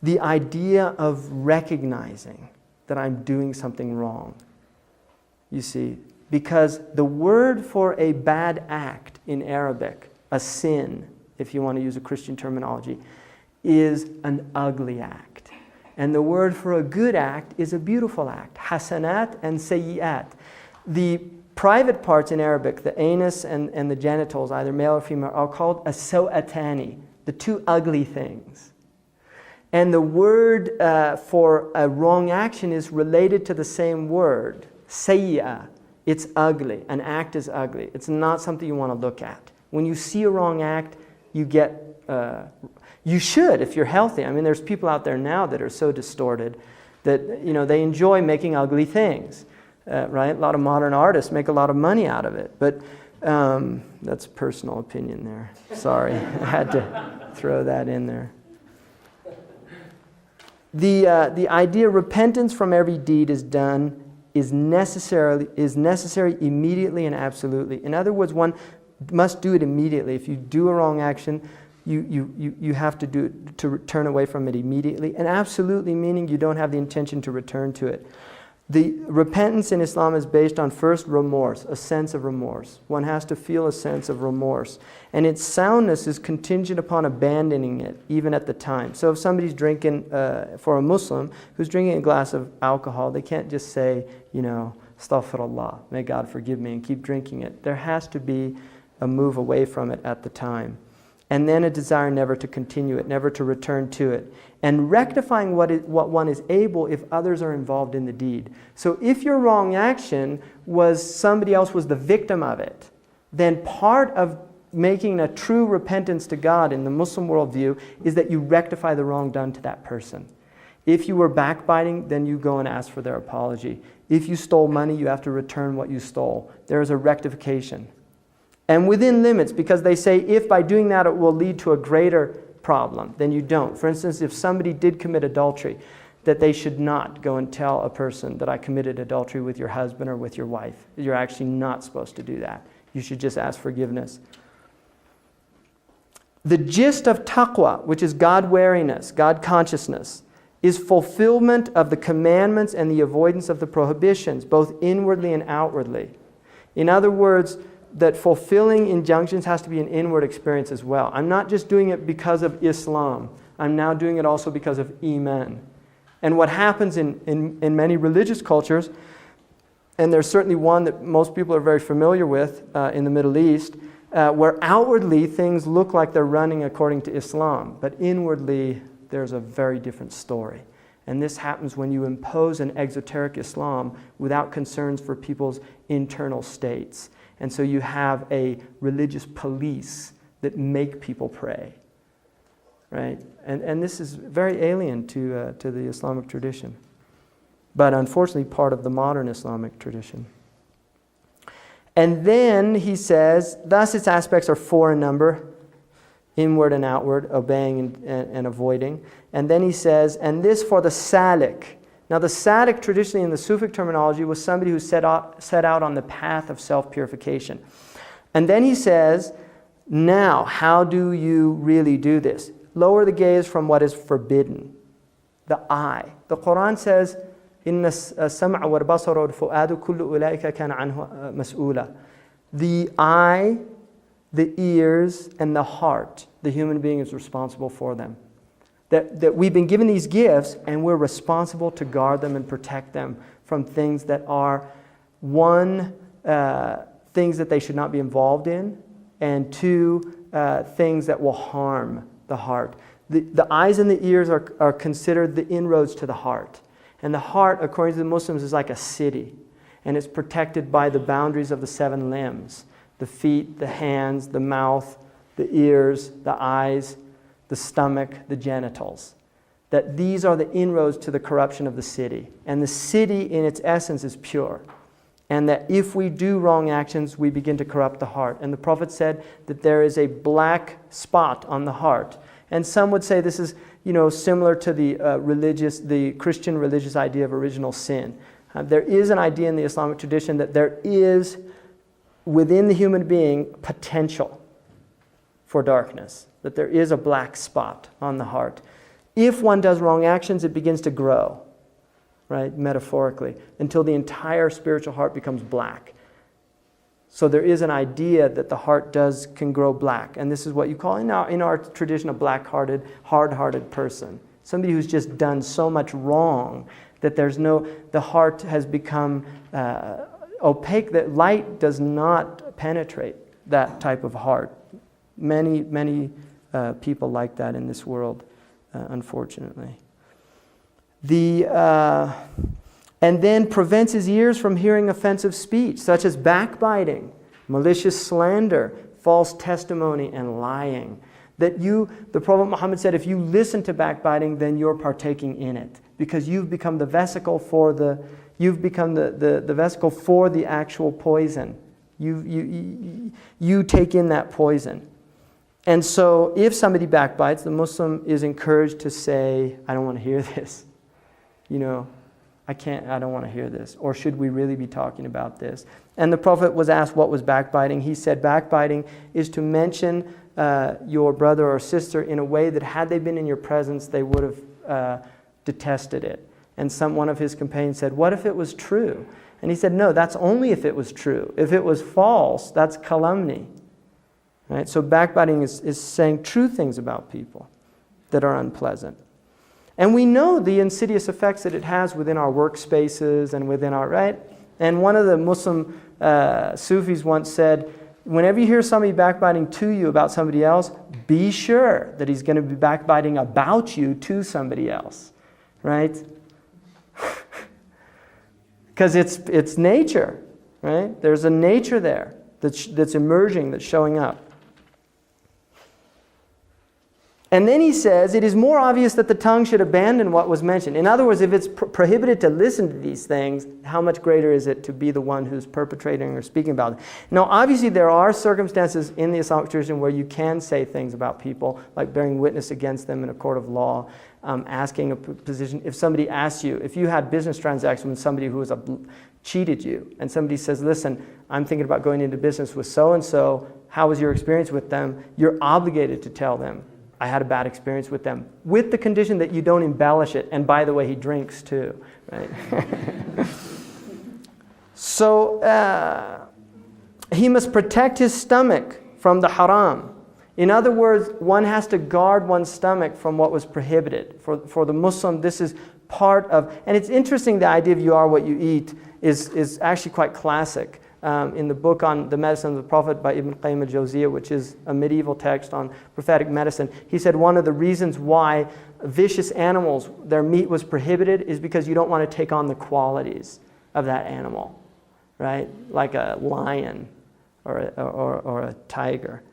The idea of recognizing that I'm doing something wrong. You see, because the word for a bad act in Arabic, a sin, if you want to use a Christian terminology, is an ugly act. And the word for a good act is a beautiful act. Hasanat and sayyi'at. The private parts in Arabic, the anus and the genitals, either male or female, are called as-sawatani, the two ugly things. And the word for a wrong action is related to the same word, sayyi'ah. It's ugly. An act is ugly. It's not something you want to look at. When you see a wrong act, you should if you're healthy. I mean, there's people out there now that are so distorted that, they enjoy making ugly things, right? A lot of modern artists make a lot of money out of it. But that's personal opinion there. Sorry, I had to throw that in there. The idea repentance from every deed is necessary immediately and absolutely. In other words, one must do it immediately. If you do a wrong action, you have to do it, to turn away from it immediately. And absolutely meaning you don't have the intention to return to it. The repentance in Islam is based on first remorse, a sense of remorse. One has to feel a sense of remorse. And its soundness is contingent upon abandoning it, even at the time. So if somebody's drinking, for a Muslim who's drinking a glass of alcohol, they can't just say, astaghfirullah, may God forgive me, and keep drinking it. There has to be a move away from it at the time. And then a desire never to continue it, never to return to it. And rectifying what one is able if others are involved in the deed. So if your wrong action was somebody else was the victim of it, then part of making a true repentance to God in the Muslim worldview is that you rectify the wrong done to that person. If you were backbiting, then you go and ask for their apology. If you stole money, you have to return what you stole. There is a rectification. And within limits, because they say if by doing that it will lead to a greater problem, then you don't. For instance, if somebody did commit adultery, that they should not go and tell a person that I committed adultery with your husband or with your wife. You're actually not supposed to do that. You should just ask forgiveness. The gist of taqwa, which is God-wariness, God-consciousness, is fulfillment of the commandments and the avoidance of the prohibitions, both inwardly and outwardly. In other words, that fulfilling injunctions has to be an inward experience as well. I'm not just doing it because of Islam. I'm now doing it also because of Iman. And what happens in many religious cultures, and there's certainly one that most people are very familiar with in the Middle East, where outwardly things look like they're running according to Islam, but inwardly there's a very different story. And this happens when you impose an exoteric Islam without concerns for people's internal states. And so you have a religious police that make people pray, right? And this is very alien to the Islamic tradition, but unfortunately part of the modern Islamic tradition. And then he says, thus its aspects are four in number, inward and outward, obeying and avoiding. And then he says, and this for the salik. Now the salik traditionally in the Sufic terminology was somebody who set out on the path of self-purification. And then he says, now, how do you really do this? Lower the gaze from what is forbidden. The eye. The Qur'an says, إِنَّ السَّمْعَ وَالْبَصَرَ وَالْفُؤَادُ كُلُّ أُولَٰئِكَ كَانَ عَنْهُ مَسْئُولًا. The eye, the ears, and the heart, the human being is responsible for them. That we've been given these gifts and we're responsible to guard them and protect them from things that are, one, things that they should not be involved in, and two, things that will harm the heart. The eyes and the ears are considered the inroads to the heart. And the heart, according to the Muslims, is like a city. And it's protected by the boundaries of the 7 limbs. The feet, the hands, the mouth, the ears, the eyes, the stomach, the genitals. That these are the inroads to the corruption of the city. And the city in its essence is pure. And that if we do wrong actions, we begin to corrupt the heart. And the Prophet said that there is a black spot on the heart. And some would say this is, similar to the Christian religious idea of original sin. There is an idea in the Islamic tradition that there is, within the human being, potential for darkness. That there is a black spot on the heart. If one does wrong actions, it begins to grow, right, metaphorically, until the entire spiritual heart becomes black. So there is an idea that the heart can grow black. And this is what you call, in our tradition, a black-hearted, hard-hearted person. Somebody who's just done so much wrong that the heart has become opaque, that light does not penetrate that type of heart. Many, many people like that in this world, unfortunately. And then prevents his ears from hearing offensive speech, such as backbiting, malicious slander, false testimony, and lying. The Prophet Muhammad said, if you listen to backbiting, then you're partaking in it, because you've become the vesicle for the vesicle for the actual poison. You take in that poison. And so if somebody backbites, the Muslim is encouraged to say, I don't want to hear this. I don't want to hear this. Or should we really be talking about this? And the Prophet was asked what was backbiting. He said backbiting is to mention your brother or sister in a way that had they been in your presence, they would have detested it. And one of his companions said, what if it was true? And he said, no, that's only if it was true. If it was false, that's calumny. Right? So backbiting is saying true things about people that are unpleasant. And we know the insidious effects that it has within our workspaces and within our, right? And one of the Muslim Sufis once said, whenever you hear somebody backbiting to you about somebody else, be sure that he's going to be backbiting about you to somebody else, right? Because it's nature, right? There's a nature there that's emerging, that's showing up. And then he says, it is more obvious that the tongue should abandon what was mentioned. In other words, if it's prohibited to listen to these things, how much greater is it to be the one who's perpetrating or speaking about it? Now, obviously, there are circumstances in the Islamic tradition where you can say things about people, like bearing witness against them in a court of law, asking a position. If somebody asks you, if you had business transactions with somebody who cheated you, and somebody says, listen, I'm thinking about going into business with so-and-so, how was your experience with them? You're obligated to tell them, I had a bad experience with them, with the condition that you don't embellish it. And by the way, he drinks too, right? So he must protect his stomach from the haram. In other words, one has to guard one's stomach from what was prohibited. For the Muslim, this is part of, and it's interesting, the idea of you are what you eat is actually quite classic. In the book on the medicine of the Prophet by Ibn Qayyim al-Jawziyah, which is a medieval text on prophetic medicine, he said one of the reasons why vicious animals, their meat was prohibited is because you don't want to take on the qualities of that animal, right? Like a lion or a tiger.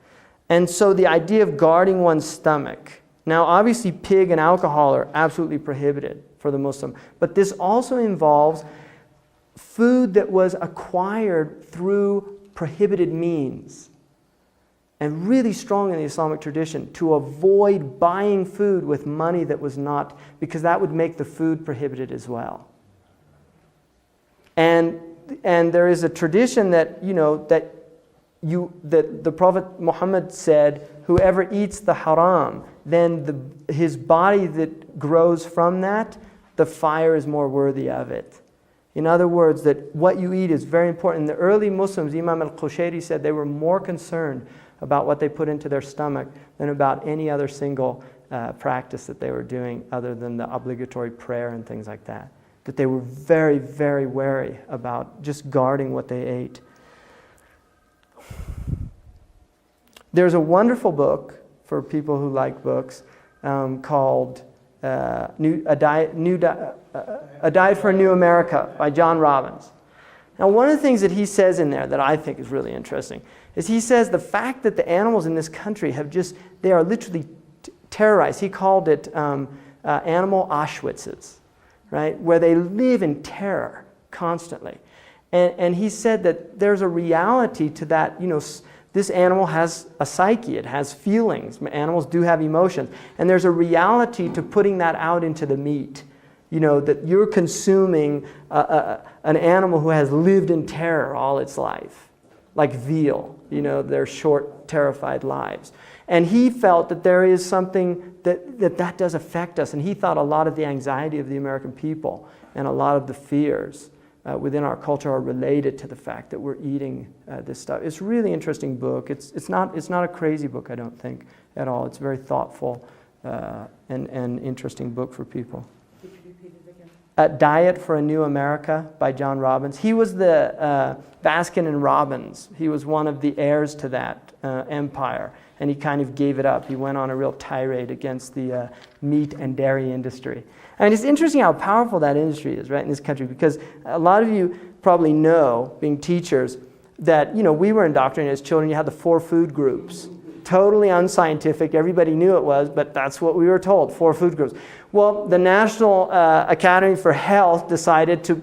And so the idea of guarding one's stomach. Now, obviously, pig and alcohol are absolutely prohibited for the Muslim, but this also involves food that was acquired through prohibited means. And really strong in the Islamic tradition to avoid buying food with money that was not, because that would make the food prohibited as well. And there is a tradition that, the Prophet Muhammad said, whoever eats the haram, then his body that grows from that, the fire is more worthy of it. In other words, that what you eat is very important. The early Muslims, Imam Al-Qushayri said, they were more concerned about what they put into their stomach than about any other single practice that they were doing other than the obligatory prayer and things like that. That they were very, very wary about just guarding what they ate. There's a wonderful book for people who like books called A Diet for a New America by John Robbins. Now, one of the things that he says in there that I think is really interesting is he says the fact that the animals in this country they are literally terrorized. He called it animal Auschwitzes, right? Where they live in terror constantly. And he said that there's a reality to that, this animal has a psyche, it has feelings. Animals do have emotions. And there's a reality to putting that out into the meat. That you're consuming an animal who has lived in terror all its life. Like veal, their short, terrified lives. And he felt that there is something that does affect us. And he thought a lot of the anxiety of the American people and a lot of the fears within our culture are related to the fact that we're eating this stuff. It's a really interesting book. It's not a crazy book, I don't think, at all. It's a very thoughtful and interesting book for people. A Diet for a New America by John Robbins. He was the Baskin and Robbins. He was one of the heirs to that empire, and he kind of gave it up. He went on a real tirade against the meat and dairy industry. And it's interesting how powerful that industry is, right, in this country, because a lot of you probably know, being teachers, that, we were indoctrinated as children. You had the 4 food groups. Totally unscientific. Everybody knew it was, but that's what we were told, 4 food groups. Well, the National Academy for Health decided to,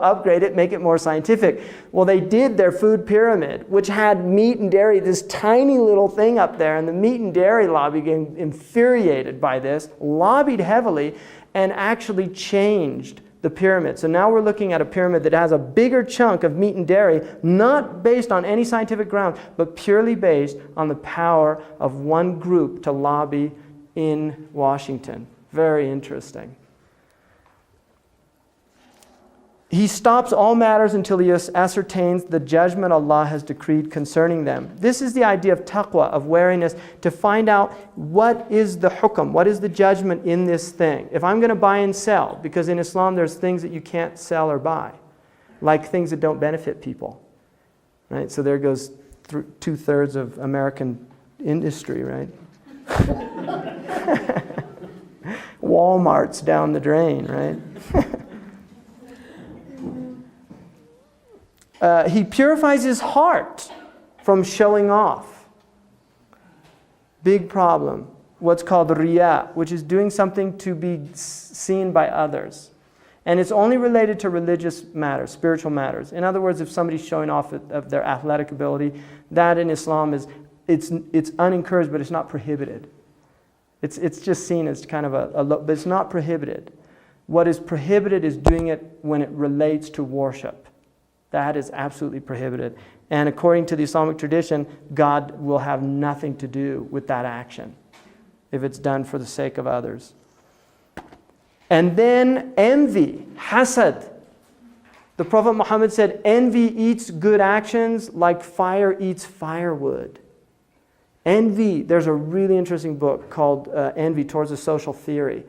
upgrade it, make it more scientific. Well, they did their food pyramid, which had meat and dairy, this tiny little thing up there, and the meat and dairy lobby getting infuriated by this, lobbied heavily, and actually changed the pyramid. So now we're looking at a pyramid that has a bigger chunk of meat and dairy, not based on any scientific ground, but purely based on the power of one group to lobby in Washington. Very interesting. He stops all matters until he ascertains the judgment Allah has decreed concerning them. This is the idea of taqwa, of wariness, to find out what is the hukm, what is the judgment in this thing. If I'm going to buy and sell, because in Islam there's things that you can't sell or buy, like things that don't benefit people. Right? So there goes 2/3 of American industry, right? Walmart's down the drain, right? He purifies his heart from showing off. Big problem. What's called riya, which is doing something to be seen by others. And it's only related to religious matters, spiritual matters. In other words, if somebody's showing off of their athletic ability, that in Islam it's unencouraged, but it's not prohibited. It's just seen as kind of but it's not prohibited. What is prohibited is doing it when it relates to worship. That is absolutely prohibited. And according to the Islamic tradition, God will have nothing to do with that action if it's done for the sake of others. And then envy, hasad. The Prophet Muhammad said, envy eats good actions like fire eats firewood. Envy, there's a really interesting book called Envy Towards a Social Theory,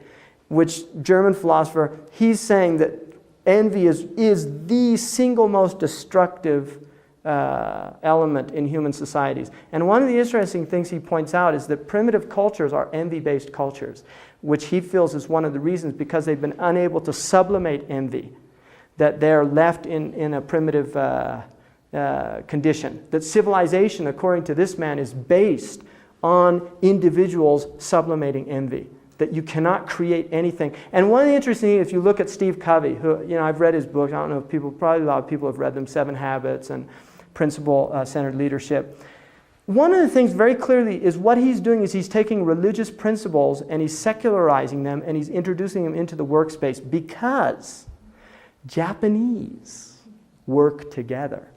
which German philosopher, he's saying that envy is the single most destructive element in human societies. And one of the interesting things he points out is that primitive cultures are envy-based cultures, which he feels is one of the reasons because they've been unable to sublimate envy, that they're left in a primitive condition. That civilization, according to this man, is based on individuals sublimating envy. That you cannot create anything. And one of the interesting things, if you look at Steve Covey, who, I've read his book, I don't know if probably a lot of people have read them, 7 Habits and Principle-Centered Leadership. One of the things very clearly is what he's doing is he's taking religious principles and he's secularizing them and he's introducing them into the workspace because Japanese work together.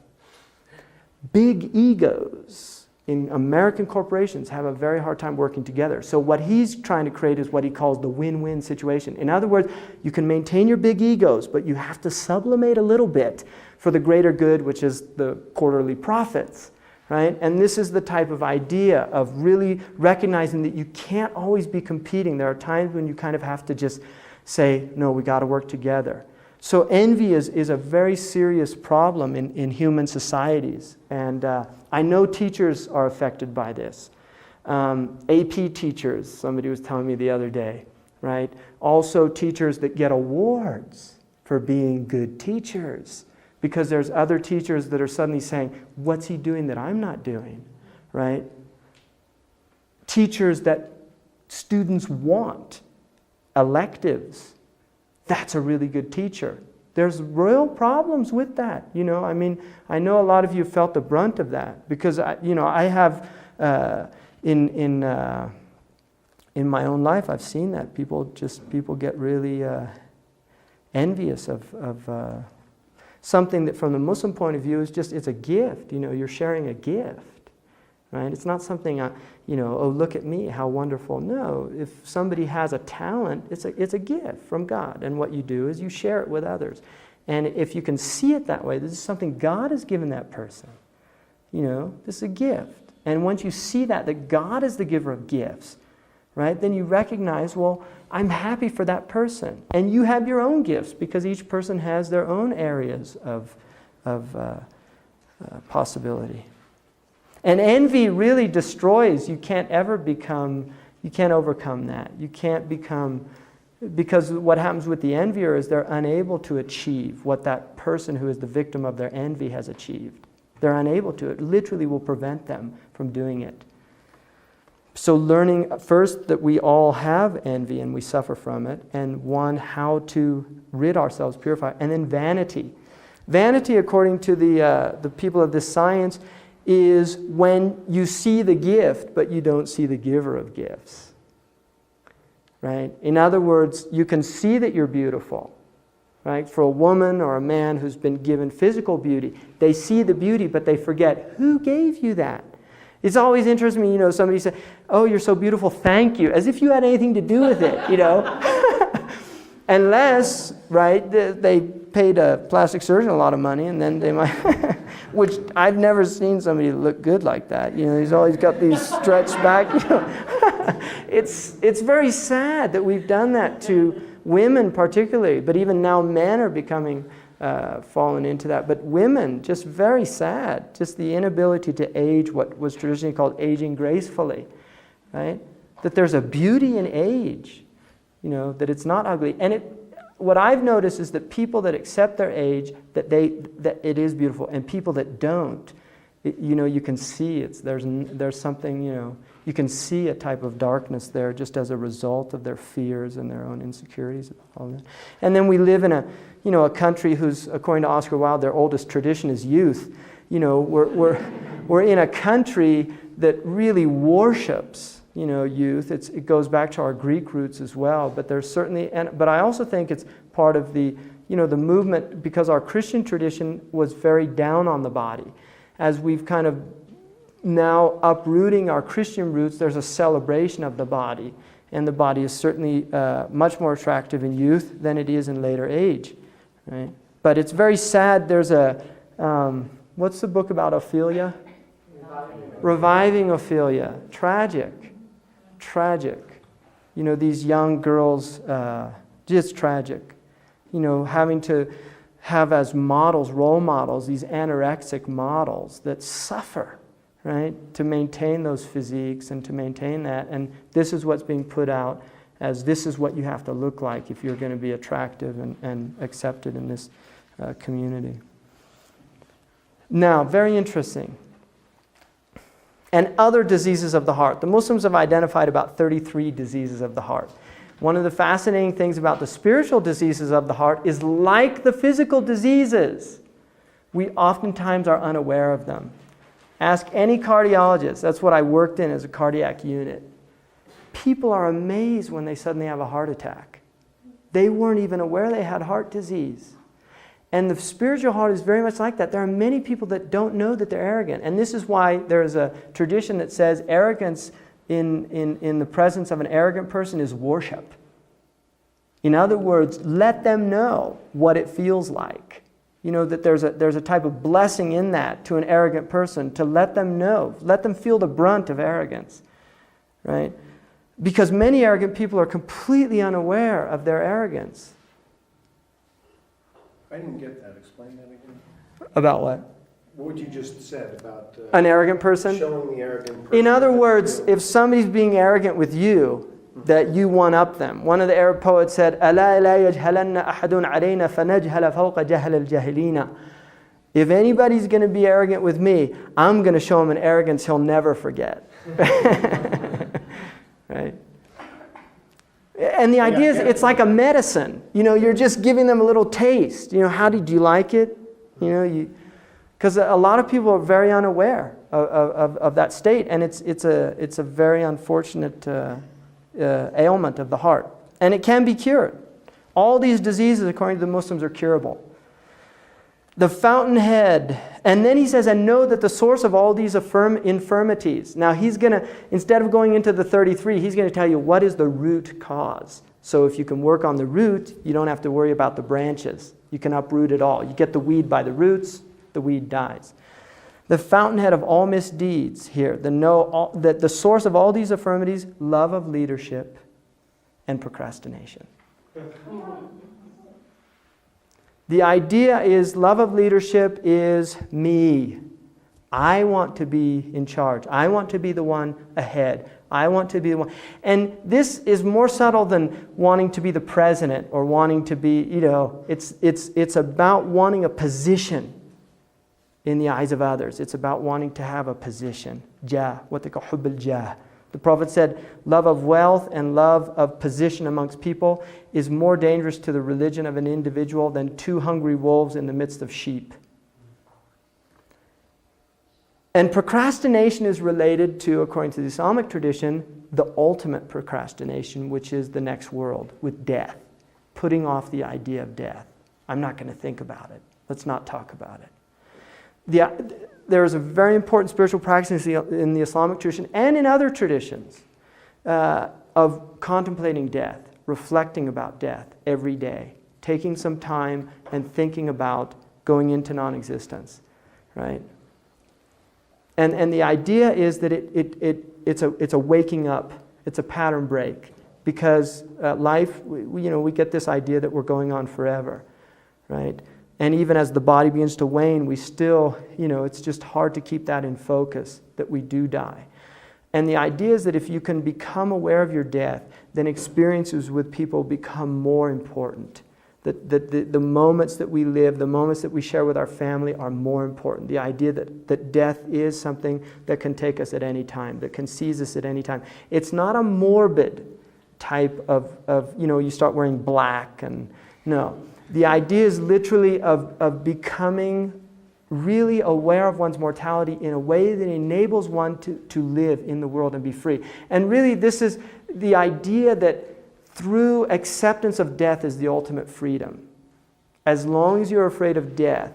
big egos in American corporations have a very hard time working together. So what he's trying to create is what he calls the win-win situation. In other words, you can maintain your big egos, but you have to sublimate a little bit for the greater good, which is the quarterly profits, right? And this is the type of idea of really recognizing that you can't always be competing. There are times when you kind of have to just say, no, we got to work together. So envy is a very serious problem in human societies. And I know teachers are affected by this. AP teachers, somebody was telling me the other day, right? Also teachers that get awards for being good teachers. Because there's other teachers that are suddenly saying, what's he doing that I'm not doing, right? Teachers that students want, electives. That's a really good teacher. There's real problems with that. You know, I mean, I know a lot of you felt the brunt of that because, I have in my own life, I've seen that people get really envious of something that from the Muslim point of view is just, it's a gift. You know, you're sharing a gift, right? It's not something, oh, look at me, how wonderful. No, if somebody has a talent, it's a gift from God. And what you do is you share it with others. And if you can see it that way, this is something God has given that person. You know, this is a gift. And once you see that God is the giver of gifts, right, then you recognize, well, I'm happy for that person. And you have your own gifts because each person has their own areas of possibility. And envy really destroys. You can't overcome that. You can't become, because what happens with the envier is they're unable to achieve what that person who is the victim of their envy has achieved. They're unable to. It literally will prevent them from doing it. So learning first that we all have envy and we suffer from it, and one, how to rid ourselves, purify, and then vanity. Vanity, according to the people of this science, is when you see the gift, but you don't see the giver of gifts. Right? In other words, you can see that you're beautiful. Right? For a woman or a man who's been given physical beauty, they see the beauty, but they forget, who gave you that? It's always interesting me, somebody say, oh, you're so beautiful, thank you, as if you had anything to do with it, Unless, right, they paid a plastic surgeon a lot of money, and then they might, which I've never seen somebody look good like that. He's always got these stretched back, It's very sad that we've done that to women particularly, but even now men are becoming fallen into that. But women, just very sad, just the inability to age what was traditionally called aging gracefully, right? That there's a beauty in age, that it's not ugly. And what I've noticed is that people that accept their age, that it is beautiful, and people that don't, you can see there's something, you can see a type of darkness there just as a result of their fears and their own insecurities. All that. And then we live in a country whose, according to Oscar Wilde, their oldest tradition is youth. We're in a country that really worships, youth. It goes back to our Greek roots as well. But there's certainly, but I also think it's part of the movement, because our Christian tradition was very down on the body. As we've kind of now uprooting our Christian roots, there's a celebration of the body. And the body is certainly much more attractive in youth than it is in later age. Right? But it's very sad. There's what's the book about Ophelia? Reviving Ophelia. Tragic. These young girls, just tragic. Having to have as models, role models, these anorexic models that suffer, right, to maintain those physiques and to maintain that. And this is what's being put out as this is what you have to look like if you're going to be attractive and accepted in this community. Now, very interesting. And other diseases of the heart. The Muslims have identified about 33 diseases of the heart. One of the fascinating things about the spiritual diseases of the heart is, like the physical diseases, we oftentimes are unaware of them. Ask any cardiologist. That's what I worked in as a cardiac unit. People are amazed when they suddenly have a heart attack. They weren't even aware they had heart disease. And the spiritual heart is very much like that. There are many people that don't know that they're arrogant. And this is why there's a tradition that says arrogance in the presence of an arrogant person is worship. In other words, let them know what it feels like. You know, that there's a type of blessing in that to an arrogant person, to let them know, let them feel the brunt of arrogance, right? Because many arrogant people are completely unaware of their arrogance. I didn't get that. Explain that again. About what? What you just said about An arrogant person? showing the arrogant person. In other words, if somebody's being arrogant with you, that you one-up them. One of the Arab poets said, أَلَا لَا يَجْهَلَنَّ أَحَدٌ عَلَيْنَا فَنَجْهَلَ فَوْقَ جَهْلِ الْجَاهِلِينَ. If anybody's going to be arrogant with me, I'm going to show him an arrogance he'll never forget. Right? And the idea is, it's like a medicine. You know, you're just giving them a little taste. You know, how did you like it? You know, because a lot of people are very unaware of that state, and it's a very unfortunate ailment of the heart. And it can be cured. All these diseases, according to the Muslims, are curable. The fountainhead. And then he says, and know that the source of all these infirmities. Now he's going to, instead of going into the 33, he's going to tell you what is the root cause. So if you can work on the root, you don't have to worry about the branches. You can uproot it all. You get the weed by the roots, the weed dies. The fountainhead of all misdeeds here, that the source of all these infirmities, love of leadership and procrastination. The idea is love of leadership is me. I want to be in charge. I want to be the one ahead. I want to be the one. And this is more subtle than wanting to be the president or wanting to be, you know, it's about wanting a position in the eyes of others. It's about wanting to have a position. Jah, what they call hubb al-jah. The Prophet said, love of wealth and love of position amongst people is more dangerous to the religion of an individual than 2 hungry wolves in the midst of sheep. And procrastination is related to, according to the Islamic tradition, the ultimate procrastination, which is the next world, with death. Putting off the idea of death. I'm not going to think about it. Let's not talk about it. There is a very important spiritual practice in the Islamic tradition and in other traditions of contemplating death, reflecting about death every day, taking some time and thinking about going into non-existence, right? And the idea is that it's a waking up, it's a pattern break, because life, we get this idea that we're going on forever, right? And even as the body begins to wane, we still, it's just hard to keep that in focus, that we do die. And the idea is that if you can become aware of your death, then experiences with people become more important. That the moments that we live, the moments that we share with our family are more important. The idea that death is something that can take us at any time, that can seize us at any time. It's not a morbid type of you start wearing black and no. The idea is literally of becoming really aware of one's mortality in a way that enables one to live in the world and be free. And really this is the idea that through acceptance of death is the ultimate freedom. As long as you're afraid of death,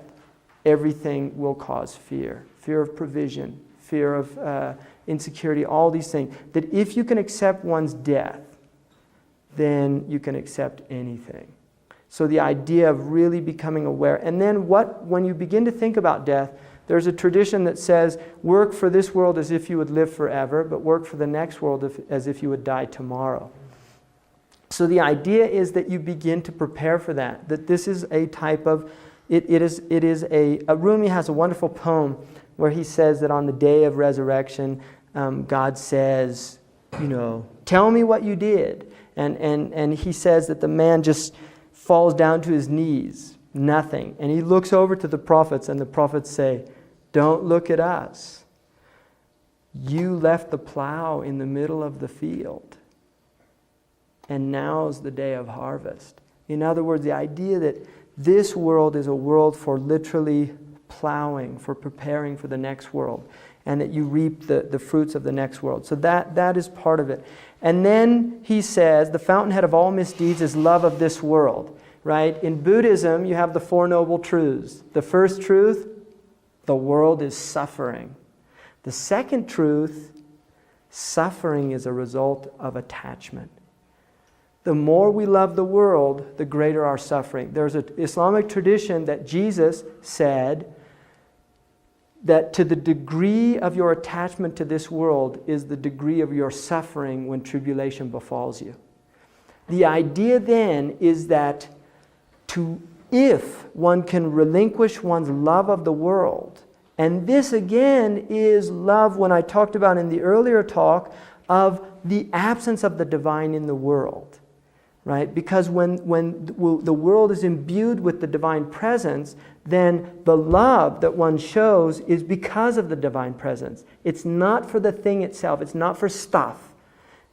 everything will cause fear. Fear of provision, fear of insecurity, all these things. That if you can accept one's death, then you can accept anything. So the idea of really becoming aware. And then when you begin to think about death, there's a tradition that says, work for this world as if you would live forever, but work for the next world as if you would die tomorrow. So the idea is that you begin to prepare for that. That this is a type of, Rumi has a wonderful poem where he says that on the day of resurrection, God says, tell me what you did. And he says that the man just falls down to his knees, nothing. And he looks over to the prophets, and the prophets say, don't look at us. You left the plow in the middle of the field, and now's the day of harvest. In other words, the idea that this world is a world for literally plowing, for preparing for the next world, and that you reap the fruits of the next world. So that is part of it. And then he says, the fountainhead of all misdeeds is love of this world. right? In Buddhism, you have the Four Noble Truths. The first truth, the world is suffering. The second truth, suffering is a result of attachment. The more we love the world, the greater our suffering. There's an Islamic tradition that Jesus said that to the degree of your attachment to this world is the degree of your suffering when tribulation befalls you. The idea then is that if one can relinquish one's love of the world, and this again is love when I talked about in the earlier talk of the absence of the divine in the world. Right? Because when the world is imbued with the divine presence, then the love that one shows is because of the divine presence. It's not for the thing itself. It's not for stuff.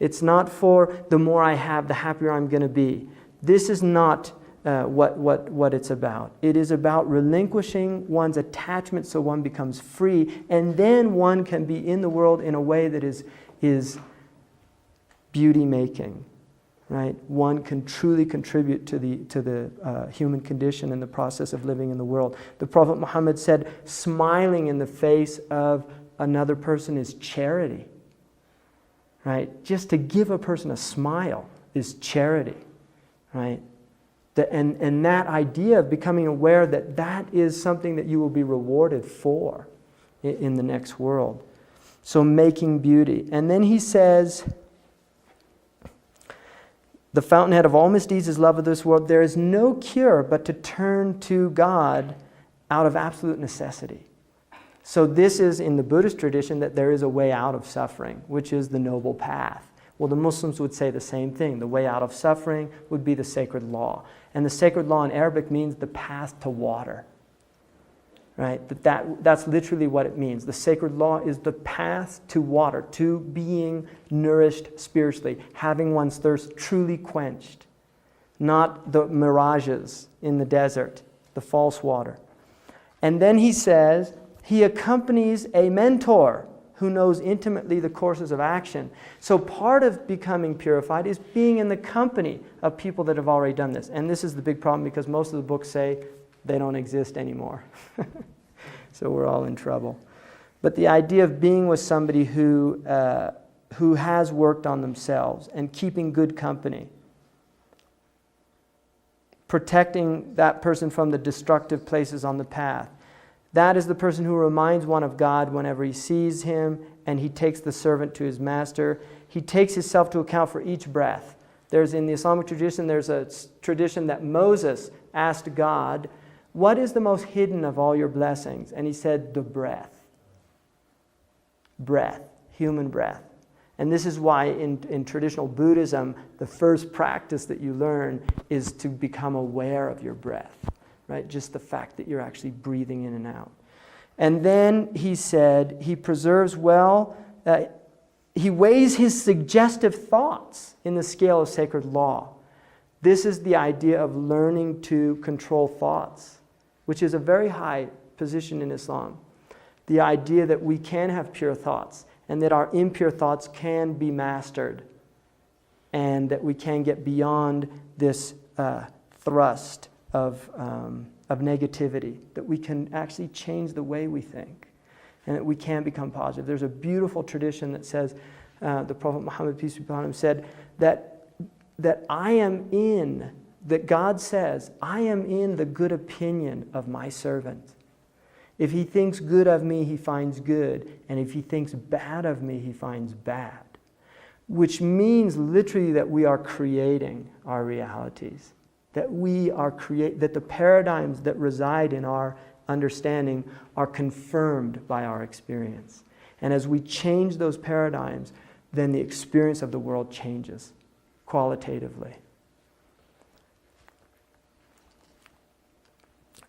It's not for the more I have, the happier I'm going to be. This is not what it's about. It is about relinquishing one's attachment so one becomes free, and then one can be in the world in a way that is beauty-making. Right? One can truly contribute to the human condition in the process of living in the world. The Prophet Muhammad said, smiling in the face of another person is charity. Right? Just to give a person a smile is charity. Right? And that idea of becoming aware that that is something that you will be rewarded for in the next world. So making beauty. And then he says, the fountainhead of all misdeeds is love of this world. There is no cure but to turn to God out of absolute necessity. So this is in the Buddhist tradition that there is a way out of suffering, which is the noble path. Well, the Muslims would say the same thing. The way out of suffering would be the sacred law. And the sacred law in Arabic means the path to water. Right? That's literally what it means. The sacred law is the path to water, to being nourished spiritually, having one's thirst truly quenched, not the mirages in the desert, the false water. And then he says, he accompanies a mentor who knows intimately the courses of action. So part of becoming purified is being in the company of people that have already done this. And this is the big problem because most of the books say they don't exist anymore. So we're all in trouble. But the idea of being with somebody who has worked on themselves and keeping good company, protecting that person from the destructive places on the path. That is the person who reminds one of God whenever he sees him, and he takes the servant to his master. He takes himself to account for each breath. In the Islamic tradition, there's a tradition that Moses asked God, what is the most hidden of all your blessings? And he said, the breath. Breath, human breath. And this is why in traditional Buddhism, the first practice that you learn is to become aware of your breath. Right? Just the fact that you're actually breathing in and out. And then he said, he preserves well, he weighs his suggestive thoughts in the scale of sacred law. This is the idea of learning to control thoughts, which is a very high position in Islam. The idea that we can have pure thoughts and that our impure thoughts can be mastered and that we can get beyond this thrust of negativity, that we can actually change the way we think and that we can become positive. There's a beautiful tradition that says, the Prophet Muhammad, peace be upon him, said that God says, I am in the good opinion of my servant. If he thinks good of me, he finds good. And if he thinks bad of me, he finds bad. Which means literally that we are creating our realities. That that the paradigms that reside in our understanding are confirmed by our experience. And as we change those paradigms, then the experience of the world changes qualitatively.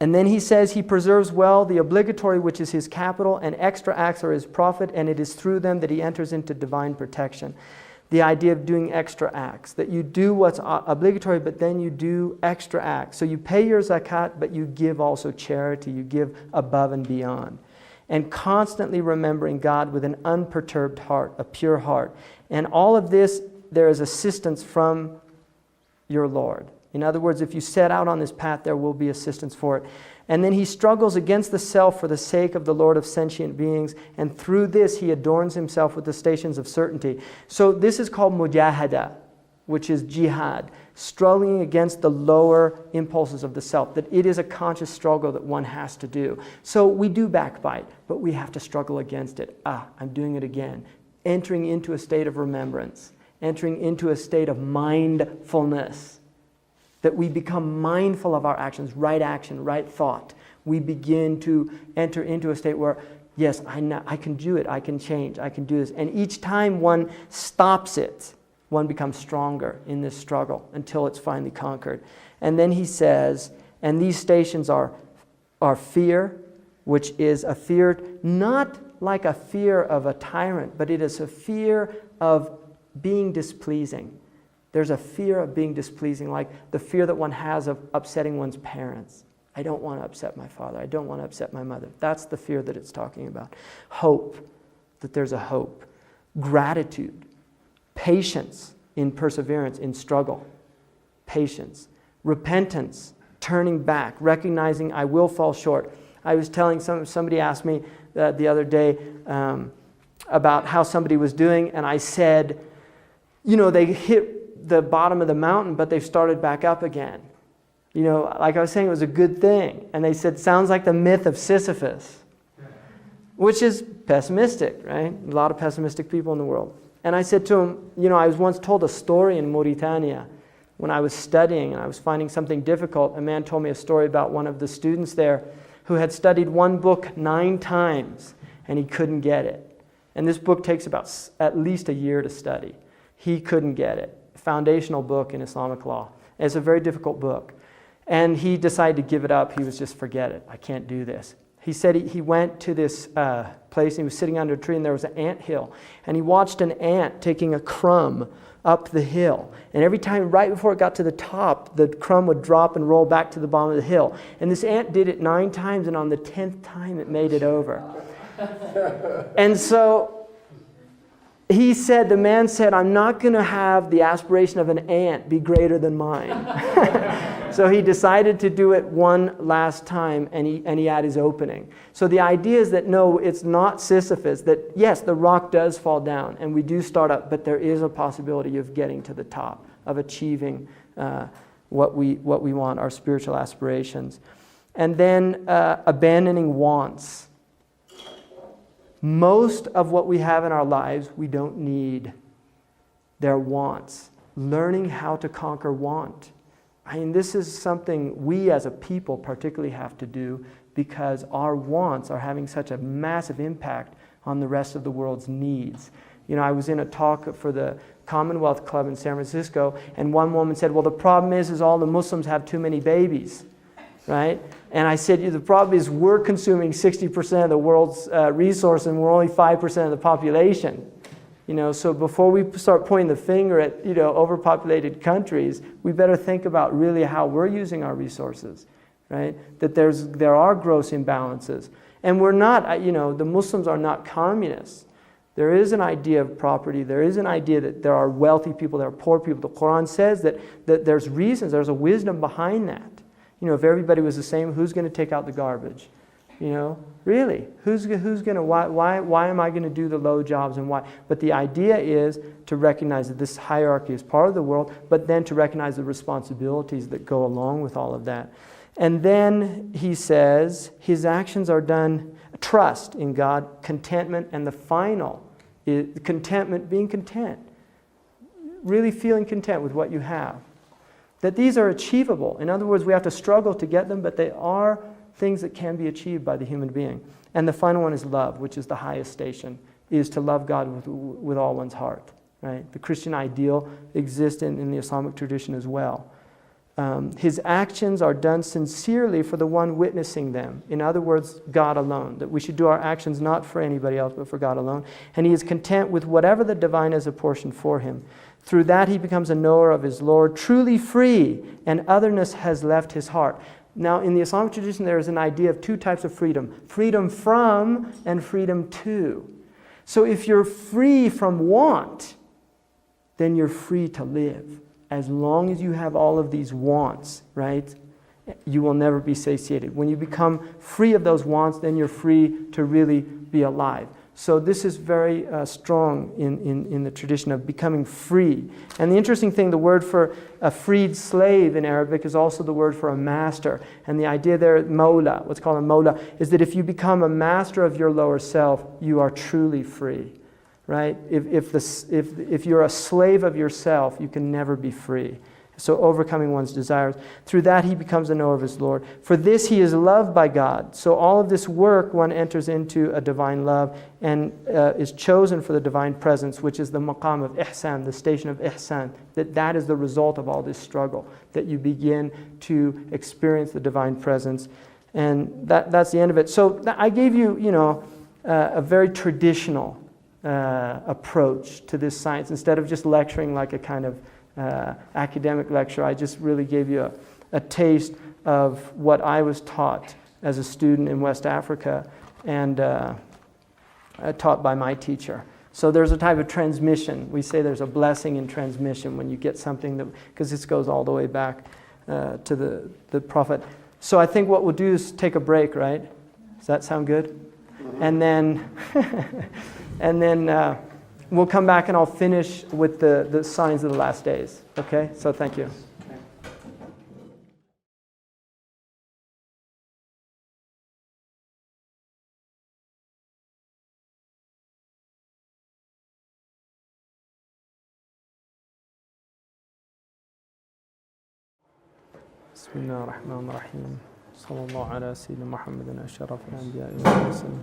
And then he says he preserves well the obligatory, which is his capital, and extra acts are his profit, and it is through them that he enters into divine protection. The idea of doing extra acts, that you do what's obligatory, but then you do extra acts. So you pay your zakat, but you give also charity. You give above and beyond. And constantly remembering God with an unperturbed heart, a pure heart. And all of this, there is assistance from your Lord. In other words, if you set out on this path, there will be assistance for it. And then he struggles against the self for the sake of the Lord of sentient beings, and through this he adorns himself with the stations of certainty. So this is called mujahada, which is jihad, struggling against the lower impulses of the self, that it is a conscious struggle that one has to do. So we do backbite, but we have to struggle against it. I'm doing it again. Entering into a state of remembrance, entering into a state of mindfulness, that we become mindful of our actions, right action, right thought. We begin to enter into a state where, yes, I can do it, I can change, I can do this. And each time one stops it, one becomes stronger in this struggle until it's finally conquered. And then he says, and these stations are fear, which is a fear, not like a fear of a tyrant, but it is a fear of being displeasing. There's a fear of being displeasing, like the fear that one has of upsetting one's parents. I don't want to upset my father. I don't want to upset my mother. That's the fear that it's talking about. Hope, that there's a hope. Gratitude. Patience in perseverance, in struggle. Patience. Repentance, turning back, recognizing I will fall short. I was telling somebody asked me the other day about how somebody was doing, and I said, they hit the bottom of the mountain, but they've started back up again. Like I was saying, it was a good thing. And they said, sounds like the myth of Sisyphus, which is pessimistic, right? A lot of pessimistic people in the world. And I said to him, I was once told a story in Mauritania when I was studying and I was finding something difficult. A man told me a story about one of the students there who had studied one book 9 times and he couldn't get it. And this book takes about at least a year to study. He couldn't get it. Foundational book in Islamic law. It's a very difficult book. And he decided to give it up. He was just, forget it. I can't do this. He said he went to this place and he was sitting under a tree and there was an ant hill. And he watched an ant taking a crumb up the hill. And every time, right before it got to the top, the crumb would drop and roll back to the bottom of the hill. And this ant did it 9 times, and on the 10th time it made it over. And so the man said, I'm not going to have the aspiration of an ant be greater than mine. So he decided to do it one last time, and he had his opening. So the idea is that no, it's not Sisyphus, that yes, the rock does fall down, and we do start up, but there is a possibility of getting to the top, of achieving what we want, our spiritual aspirations. And then abandoning wants. Most of what we have in our lives, we don't need. They're wants. Learning how to conquer want. This is something we as a people particularly have to do because our wants are having such a massive impact on the rest of the world's needs. I was in a talk for the Commonwealth Club in San Francisco, and one woman said, well, the problem is all the Muslims have too many babies. Right? And I said, the problem is we're consuming 60% of the world's resource and we're only 5% of the population. So before we start pointing the finger at, overpopulated countries, we better think about really how we're using our resources, right? That there are gross imbalances. And we're not, the Muslims are not communists. There is an idea of property. There is an idea that there are wealthy people, there are poor people. The Qur'an says that there's reasons, there's a wisdom behind that. If everybody was the same, who's going to take out the garbage? Really, who's going to, why am I going to do the low jobs and why? But the idea is to recognize that this hierarchy is part of the world, but then to recognize the responsibilities that go along with all of that. And then he says, his actions are done, trust in God, contentment, and the final is contentment, being content. Really feeling content with what you have. That these are achievable. In other words, we have to struggle to get them, but they are things that can be achieved by the human being. And the final one is love, which is the highest station, is to love God with all one's heart. Right? The Christian ideal exists in the Islamic tradition as well. His actions are done sincerely for the one witnessing them. In other words, God alone. That we should do our actions not for anybody else, but for God alone. And he is content with whatever the divine has apportioned for him. Through that he becomes a knower of his Lord, truly free, and otherness has left his heart. Now, in the Islamic tradition, there is an idea of 2 types of freedom. Freedom from and freedom to. So if you're free from want, then you're free to live. as long as you have all of these wants, right, you will never be satiated. When you become free of those wants, then you're free to really be alive. So this is very strong in the tradition of becoming free. And the interesting thing, the word for a freed slave in Arabic is also the word for a master. And the idea there, mawla, what's called a mawla, is that if you become a master of your lower self, you are truly free. Right? If you're a slave of yourself, you can never be free. So overcoming one's desires. Through that he becomes a knower of his Lord. For this he is loved by God. So all of this work, one enters into a divine love and is chosen for the divine presence, which is the maqam of Ihsan, the station of Ihsan. That is the result of all this struggle, that you begin to experience the divine presence. And that's the end of it. So I gave you, a very traditional approach to this science. Instead of just lecturing like a kind of academic lecture, I just really gave you a taste of what I was taught as a student in West Africa and taught by my teacher. So there's a type of transmission. We say there's a blessing in transmission when you get something that, because this goes all the way back to the Prophet. So I think what we'll do is take a break, right? Does that sound good? And then we'll come back and I'll finish with the signs of the last days. Okay? So thank you. بسم الله الرحمن الرحيم صلى الله على سيدنا محمد أشرف الأنبياء والمرسلين.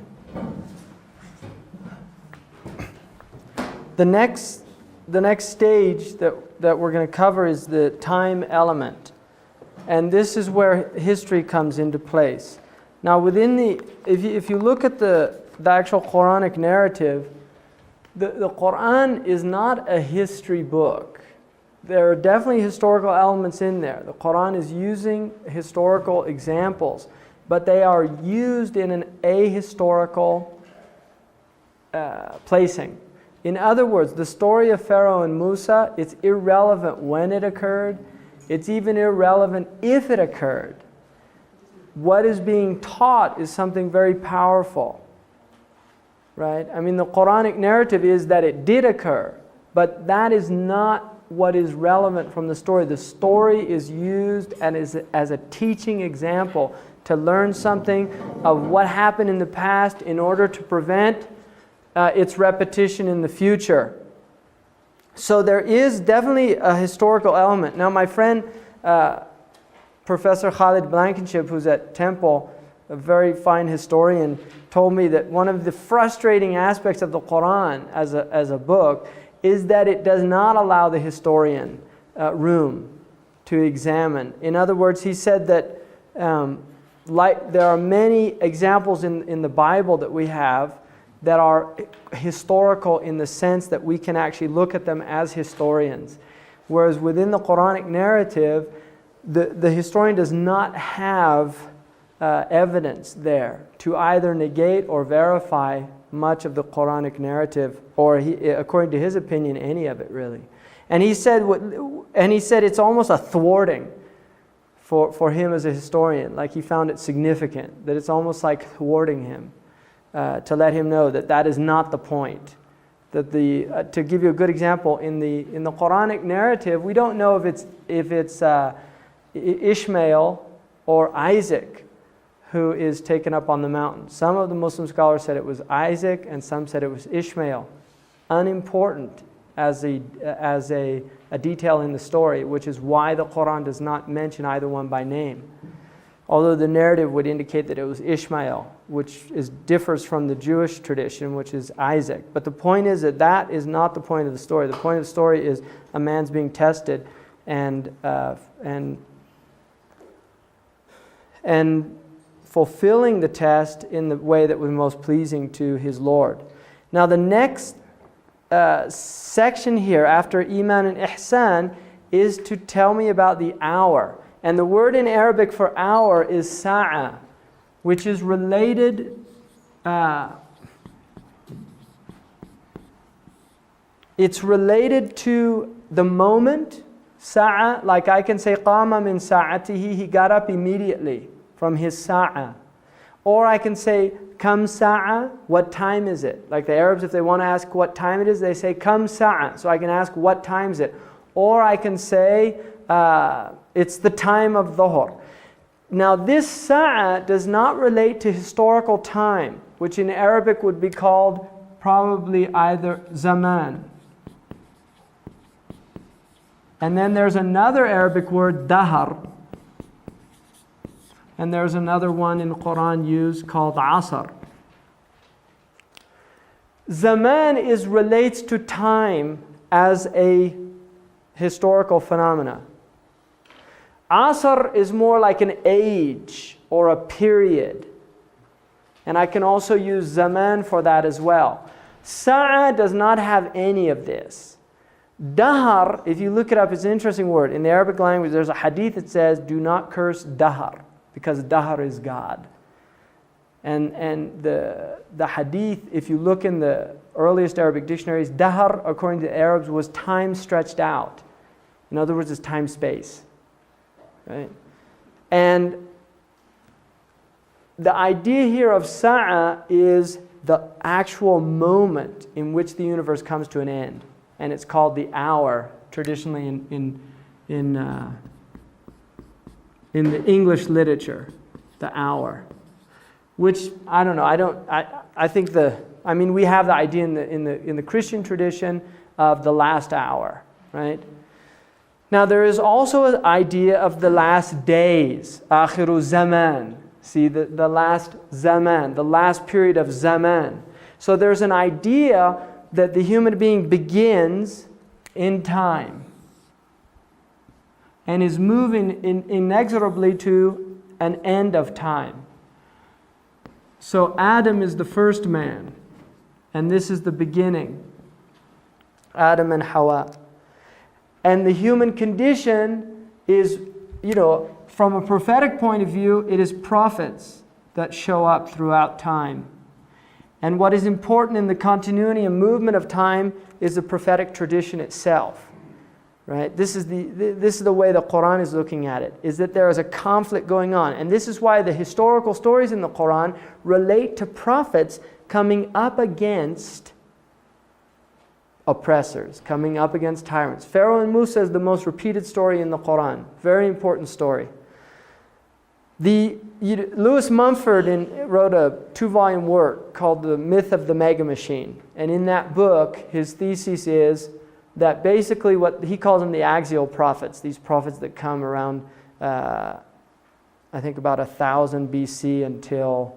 The next stage that we're going to cover is the time element. And this is where history comes into place. Now if you look at the actual Quranic narrative, the Qur'an is not a history book. There are definitely historical elements in there. The Qur'an is using historical examples, but they are used in an ahistorical placing. In other words, the story of Pharaoh and Musa, it's irrelevant when it occurred. It's even irrelevant if it occurred. What is being taught is something very powerful. Right? I mean, the Quranic narrative is that it did occur, but that is not what is relevant from the story. The story is used as a teaching example to learn something of what happened in the past in order to prevent its repetition in the future. So there is definitely a historical element. Now my friend Professor Khalid Blankenship, who's at Temple, a very fine historian, told me that one of the frustrating aspects of the Qur'an as a book is that it does not allow the historian room to examine. In other words, he said that there are many examples in the Bible that we have that are historical in the sense that we can actually look at them as historians. Whereas within the Quranic narrative, the historian does not have evidence there to either negate or verify much of the Quranic narrative, or according to his opinion, any of it really. And he said it's almost a thwarting for him as a historian. Like he found it significant, that it's almost like thwarting him. To let him know that is not the point. That to give you a good example, in the Quranic narrative, we don't know if it's Ishmael or Isaac who is taken up on the mountain. Some of the Muslim scholars said it was Isaac, and some said it was Ishmael. Unimportant as a detail in the story, which is why the Quran does not mention either one by name. Although the narrative would indicate that it was Ishmael, which differs from the Jewish tradition, which is Isaac. But the point is that is not the point of the story. The point of the story is a man's being tested and fulfilling the test in the way that was most pleasing to his Lord. Now the next section here after Iman and Ihsan is to tell me about the hour. And the word in Arabic for hour is sa'a, which is related, it's related to the moment. Sa'a, like I can say, qama min sa'atihi, he got up immediately from his sa'a. Or I can say, kam sa'a, what time is it? Like the Arabs, if they want to ask what time it is, they say, kam sa'a. So I can ask, what time is it? Or I can say, it's the time of dhuhr. Now this sa'a does not relate to historical time, which in Arabic would be called probably either zaman. And then there's another Arabic word, dahar. And there's another one in the Qur'an used called asr. Zaman relates to time as a historical phenomena. Asr is more like an age or a period. And I can also use zaman for that as well. Sa'a does not have any of this. Dahar, if you look it up, it's an interesting word. In the Arabic language, there's a hadith that says, do not curse dahar, because dahar is God. And the hadith, if you look in the earliest Arabic dictionaries, dahar, according to the Arabs, was time stretched out. In other words, it's time-space. Right? And the idea here of sa'a is the actual moment in which the universe comes to an end. And it's called the hour, traditionally in the English literature, the hour. Which, I don't know, I think we have the idea in the Christian tradition of the last hour, right? Now there is also an idea of the last days, akhiru zaman. See, the last zaman, the last period of zaman. So there's an idea that the human being begins in time and is moving inexorably to an end of time. So Adam is the first man, and this is the beginning. Adam and Hawa. And the human condition is, from a prophetic point of view, it is prophets that show up throughout time. And what is important in the continuity and movement of time is the prophetic tradition itself. Right? This is the way the Qur'an is looking at it, is that there is a conflict going on. And this is why the historical stories in the Qur'an relate to prophets coming up against oppressors, coming up against tyrants. Pharaoh and Musa is the most repeated story in the Qur'an. Very important story. Lewis Mumford wrote a 2-volume work called The Myth of the Mega Machine. And in that book, his thesis is that basically what he calls them the axial prophets, these prophets that come around, I think about 1000 BC until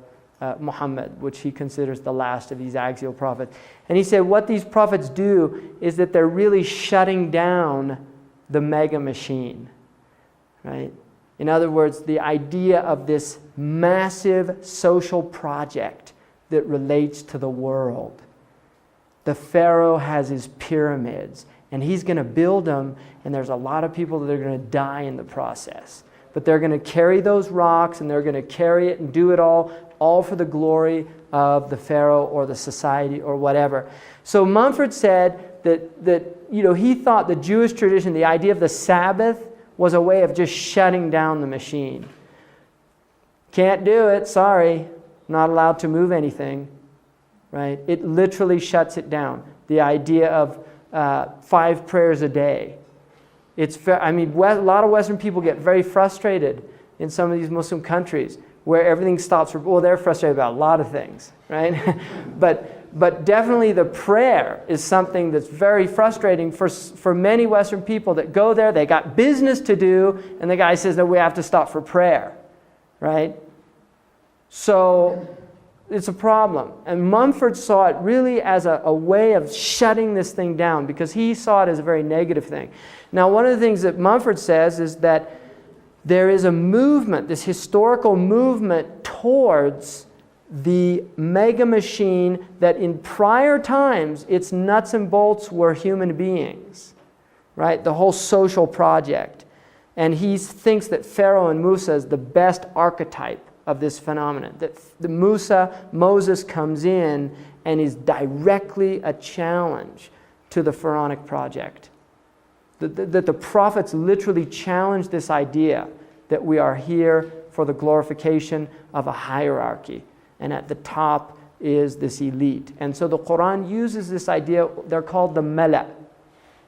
Muhammad, which he considers the last of these axial prophets. And he said what these prophets do is that they're really shutting down the mega machine, right? In other words, the idea of this massive social project that relates to the world. The Pharaoh has his pyramids, and he's going to build them, and there's a lot of people that are going to die in the process. But they're going to carry those rocks, and they're going to carry it and do it all for the glory of the Pharaoh or the society or whatever. So Mumford said that he thought the Jewish tradition, the idea of the Sabbath, was a way of just shutting down the machine. Can't do it, sorry. Not allowed to move anything. Right? It literally shuts it down. The idea of 5 prayers a day. A lot of Western people get very frustrated in some of these Muslim countries where everything stops. They're frustrated about a lot of things, right? But definitely the prayer is something that's very frustrating for many Western people that go there, they got business to do, and the guy says, no, we have to stop for prayer, right? So it's a problem. And Mumford saw it really as a way of shutting this thing down because he saw it as a very negative thing. Now, one of the things that Mumford says is that there is a movement, this historical movement towards the mega machine that in prior times, its nuts and bolts were human beings, right? The whole social project. And he thinks that Pharaoh and Musa is the best archetype of this phenomenon. That Moses comes in and is directly a challenge to the pharaonic project. That the prophets literally challenged this idea that we are here for the glorification of a hierarchy. And at the top is this elite. And so the Qur'an uses this idea, they're called the mala,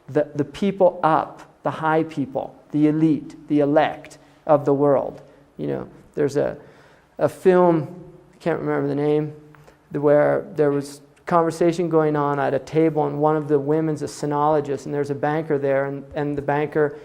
the people up, the high people, the elite, the elect of the world. You know, there's a film, I can't remember the name, where there was conversation going on at a table, and one of the women's a sinologist, and there's a banker there, and the banker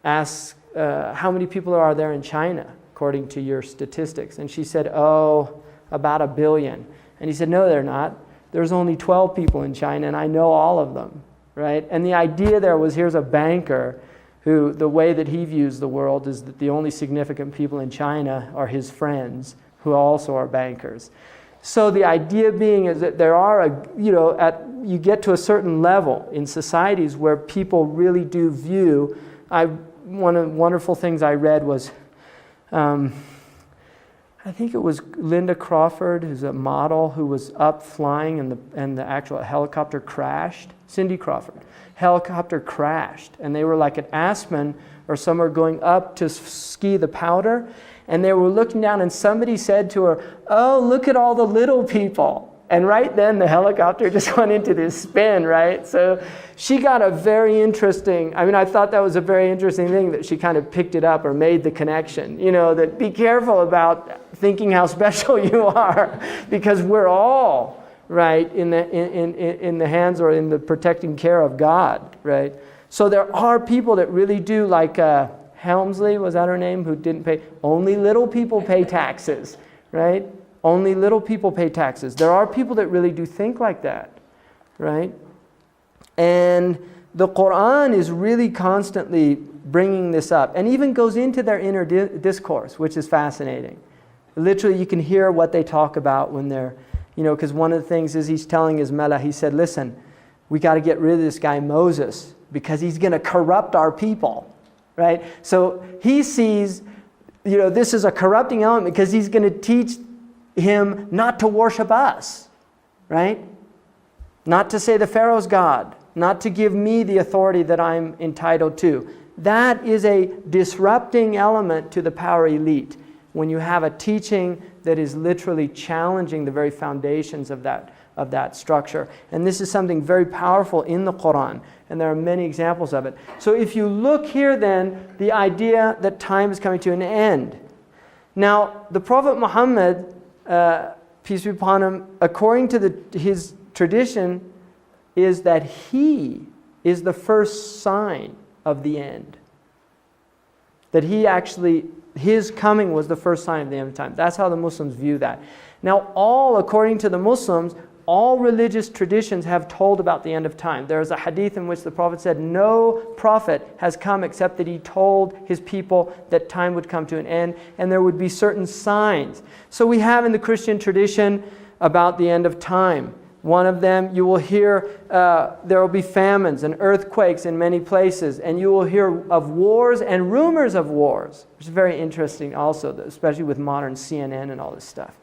asks, how many people are there in China, according to your statistics? And she said, oh, about 1 billion. And he said, no, they're not. There's only 12 people in China, and I know all of them, right? And the idea there was, here's a banker who, the way that he views the world is that the only significant people in China are his friends, who also are bankers. So the idea being is that there are, you get to a certain level in societies where people really do view. One of the wonderful things I read was, I think it was Linda Crawford, who's a model, who was up flying and the actual helicopter crashed. Cindy Crawford. Helicopter crashed, and they were like at Aspen or somewhere going up to ski the powder, and they were looking down, and somebody said to her, oh, look at all the little people. And right then the helicopter just went into this spin, right? So she got a very interesting, I thought that was a very interesting thing that she kind of picked it up or made the connection. You know, that be careful about thinking how special you are, because we're all, right, in the hands or in the protecting care of God, right? So there are people that really do, like Helmsley, was that her name, who didn't pay. Only little people pay taxes, right? Only little people pay taxes. There are people that really do think like that, right? And the Qur'an is really constantly bringing this up, and even goes into their inner discourse, which is fascinating. Literally, you can hear what they talk about when they're, because one of the things is he's telling his Mela, he said, listen, we got to get rid of this guy Moses because he's going to corrupt our people, right? So he sees, this is a corrupting element because he's going to teach him not to worship us, right? Not to say the Pharaoh's God, not to give me the authority that I'm entitled to. That is a disrupting element to the power elite. When you have a teaching that is literally challenging the very foundations of that structure. And this is something very powerful in the Qur'an, and there are many examples of it. So if you look here then, the idea that time is coming to an end. Now, the Prophet Muhammad, peace be upon him, according to his tradition, is that he is the first sign of the end. That he actually, his coming was the first sign of the end of time. That's how the Muslims view that. Now, according to the Muslims, all religious traditions have told about the end of time. There is a hadith in which the Prophet said, no prophet has come except that he told his people that time would come to an end and there would be certain signs. So we have in the Christian tradition about the end of time. One of them, you will hear there will be famines and earthquakes in many places, and you will hear of wars and rumors of wars, which is very interesting also, especially with modern CNN and all this stuff,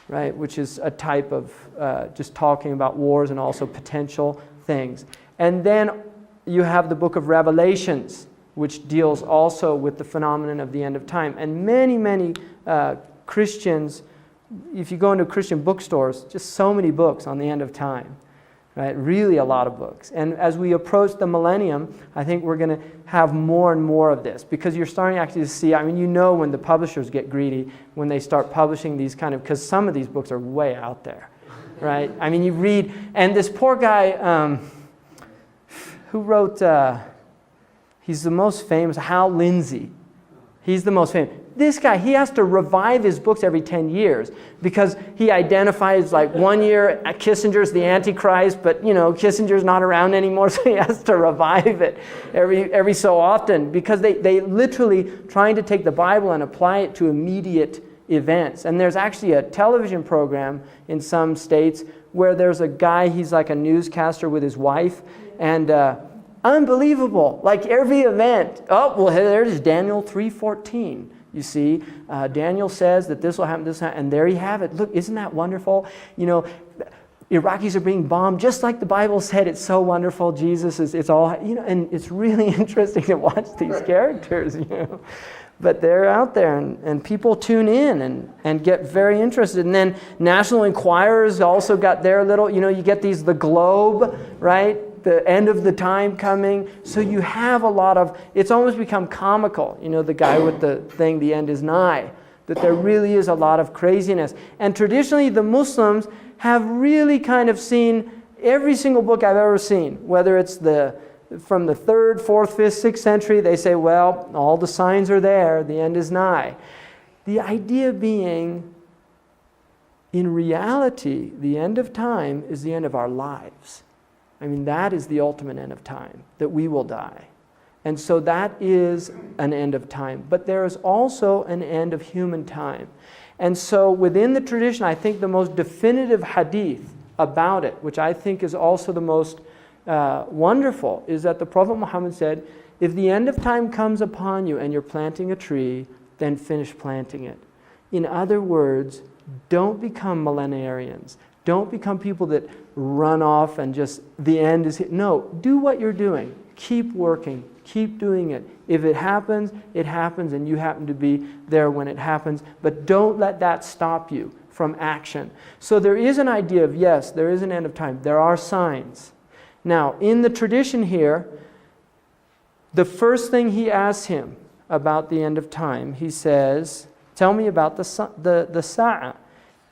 right? Which is a type of just talking about wars and also potential things. And then you have the book of Revelations, which deals also with the phenomenon of the end of time. And many, many Christians, if you go into Christian bookstores, just so many books on the end of time, right? Really a lot of books. And as we approach the millennium, I think we're going to have more and more of this, because you're starting actually to see, when the publishers get greedy, when they start publishing these because some of these books are way out there, right? You read, and this poor guy who wrote, he's the most famous, Hal Lindsey. He's the most famous. This guy, he has to revive his books every 10 years because he identifies, like 1 year Kissinger's the Antichrist, but Kissinger's not around anymore, so he has to revive it every so often, because they literally trying to take the Bible and apply it to immediate events. And there's actually a television program in some states where there's a guy, he's like a newscaster with his wife, and unbelievable, like every event. Oh, well, there's Daniel 3:14. You see, Daniel says that this will happen, and there you have it. Look, isn't that wonderful? Iraqis are being bombed, just like the Bible said. It's so wonderful. Jesus is, it's all, and it's really interesting to watch these characters, But they're out there, and people tune in and get very interested. And then National Enquirer's also got their little, you get the Globe, right? The end of the time coming. So you have a lot of, it's almost become comical, the guy with the thing, the end is nigh. That there really is a lot of craziness. And traditionally the Muslims have really kind of seen every single book I've ever seen, whether it's from the 3rd, 4th, 5th, 6th century, they say, well, all the signs are there, the end is nigh. The idea being, in reality, the end of time is the end of our lives. I mean, that is the ultimate end of time, that we will die. And so that is an end of time. But there is also an end of human time. And so within the tradition, I think the most definitive hadith about it, which I think is also the most wonderful, is that the Prophet Muhammad said, if the end of time comes upon you and you're planting a tree, then finish planting it. In other words, don't become millenarians. Don't become people that run off and just the end is hit. No, do what you're doing. Keep working. Keep doing it. If it happens, and you happen to be there when it happens. But don't let that stop you from action. So there is an idea of, yes, there is an end of time. There are signs. Now, in the tradition here, the first thing he asks him about the end of time, he says, tell me about the sa'a,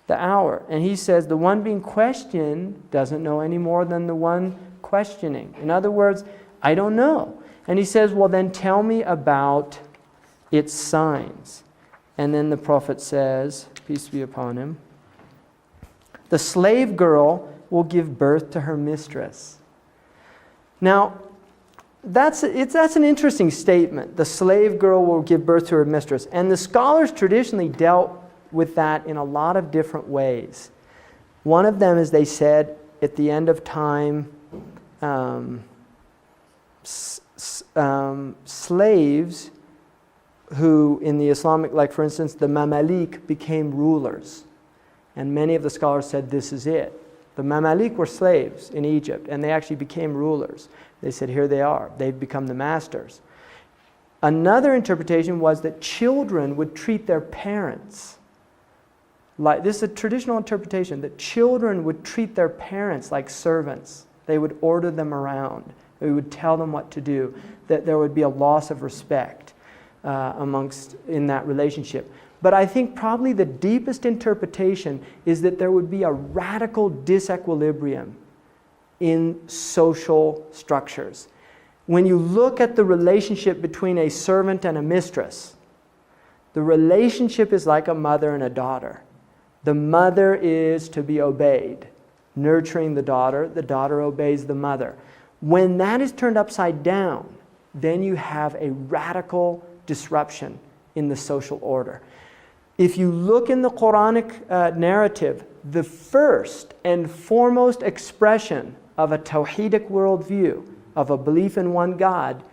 the hour. And he says, the one being questioned doesn't know any more than the one questioning. In other words, I don't know. And he says, well, then tell me about its signs. And then the Prophet says, peace be upon him, the slave girl will give birth to her mistress. Now, that's an interesting statement. The slave girl will give birth to her mistress. And the scholars traditionally dealt with that in a lot of different ways. One of them is they said, at the end of time, slaves who in the Islamic, like for instance, the Mamalik became rulers. And many of the scholars said this is it. The Mamalik were slaves in Egypt, and they actually became rulers. They said, here they are. They've become the masters. Another interpretation was that children would treat their parents like, this is a traditional interpretation, that children would treat their parents like servants. They would order them around. They would tell them what to do. That there would be a loss of respect in that relationship. But I think probably the deepest interpretation is that there would be a radical disequilibrium in social structures. When you look at the relationship between a servant and a mistress, the relationship is like a mother and a daughter. The mother is to be obeyed, nurturing the daughter obeys the mother. When that is turned upside down, then you have a radical disruption in the social order. If you look in the Quranic narrative, the first and foremost expression of a tawhidic worldview, of a belief in one God,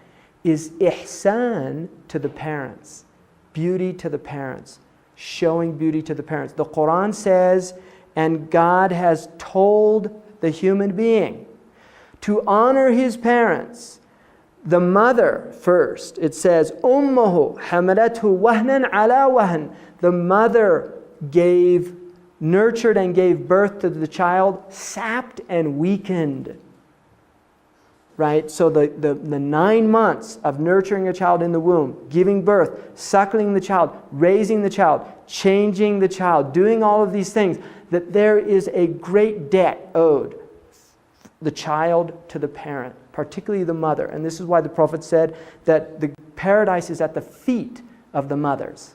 is ihsan to the parents, beauty to the parents, showing beauty to the parents. The Quran says, and God has told the human being to honor his parents. The mother first, it says, Ummuhu hamalathu wahnan ala wahn. The mother nurtured and gave birth to the child, sapped and weakened. Right? So the 9 months of nurturing a child in the womb, giving birth, suckling the child, raising the child, changing the child, doing all of these things, that there is a great debt owed, the child to the parent, particularly the mother. And this is why the Prophet said that the paradise is at the feet of the mothers.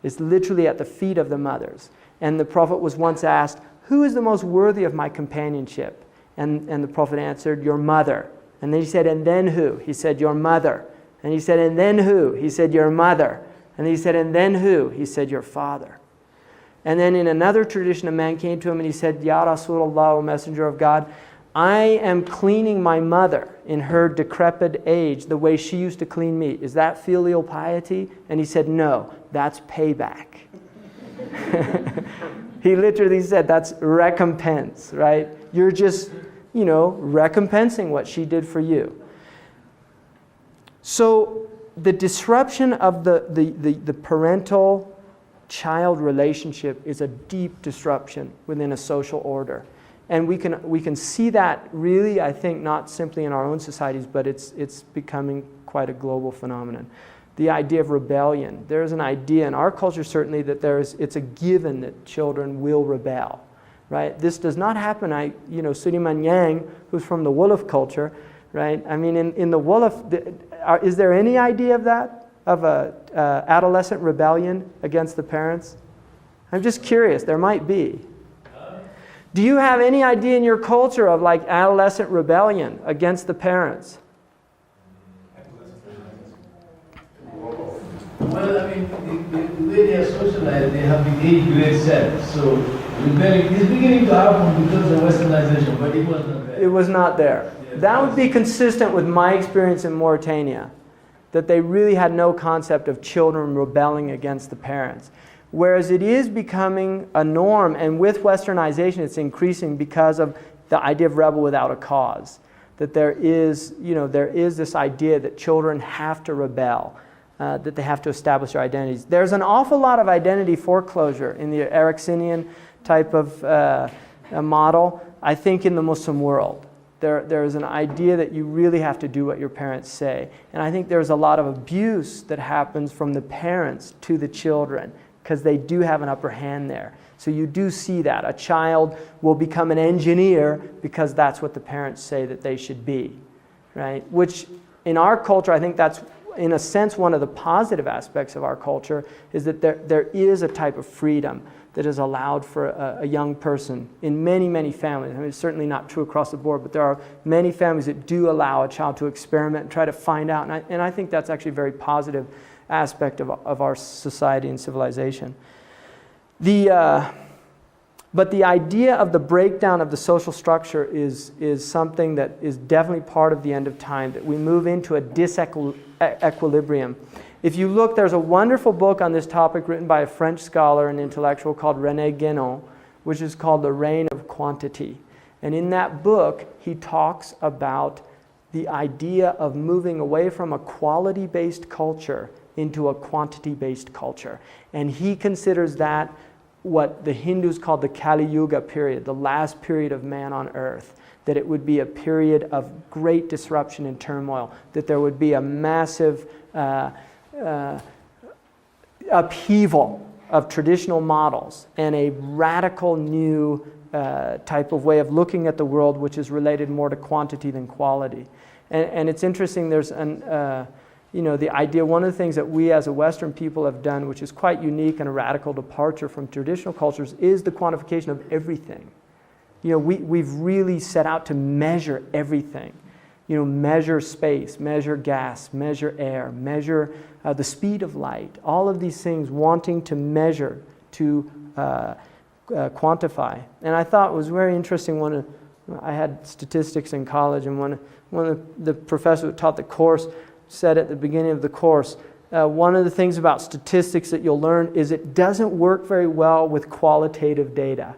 It's literally at the feet of the mothers. And the Prophet was once asked, who is the most worthy of my companionship? And the Prophet answered, your mother. And then he said, and then who? He said, your mother. And he said, and then who? He said, your mother. And he said, and then who? He said, your father. And then in another tradition, a man came to him and he said, Ya Rasulullah, O Messenger of God, I am cleaning my mother in her decrepit age the way she used to clean me. Is that filial piety? And he said, no, that's payback. He literally said that's recompense, right? You're just, recompensing what she did for you. So the disruption of the parental-child relationship is a deep disruption within a social order. And we can see that really, I think, not simply in our own societies, but it's becoming quite a global phenomenon. The idea of rebellion. There's an idea in our culture certainly that it's a given that children will rebel, right? This does not happen. Suleiman Yang, who's from the Wolof culture, right? I mean, in the Wolof, is there any idea of that? Of a adolescent rebellion against the parents? I'm just curious. There might be. Do you have any idea in your culture of like adolescent rebellion against the parents? Well, I mean, the way they are socialized, they have the age grade set. So rebellion is beginning to happen because of westernization, but it was not there. It was not there. That would be consistent with my experience in Mauritania, that they really had no concept of children rebelling against the parents. Whereas it is becoming a norm, and with westernization it's increasing because of the idea of rebel without a cause. That there is this idea that children have to rebel, that they have to establish their identities. There's an awful lot of identity foreclosure in the Ericksonian type of model, I think, in the Muslim world. There is an idea that you really have to do what your parents say. And I think there's a lot of abuse that happens from the parents to the children, because they do have an upper hand there. So you do see that. A child will become an engineer because that's what the parents say that they should be, right? Which in our culture, I think that's, in a sense, one of the positive aspects of our culture, is that there is a type of freedom that is allowed for a young person in many, many families. I mean, it's certainly not true across the board, but there are many families that do allow a child to experiment and try to find out. And I think that's actually a very positive aspect of our society and civilization. But the idea of the breakdown of the social structure is something that is definitely part of the end of time, that we move into a disequilibrium. If you look, there's a wonderful book on this topic written by a French scholar and intellectual called René Guénon, which is called The Reign of Quantity. And in that book, he talks about the idea of moving away from a quality-based culture into a quantity-based culture. And he considers that what the Hindus call the Kali Yuga period, the last period of man on earth, that it would be a period of great disruption and turmoil, that there would be a massive upheaval of traditional models and a radical new type of way of looking at the world, which is related more to quantity than quality. And it's interesting, there's the idea, one of the things that we as a Western people have done, which is quite unique and a radical departure from traditional cultures, is the quantification of everything. We've really set out to measure everything. Measure space, measure gas, measure air, measure the speed of light. All of these things wanting to measure, to quantify. And I thought it was very interesting. I had statistics in college, and one of the professors who taught the course said at the beginning of the course, one of the things about statistics that you'll learn is it doesn't work very well with qualitative data.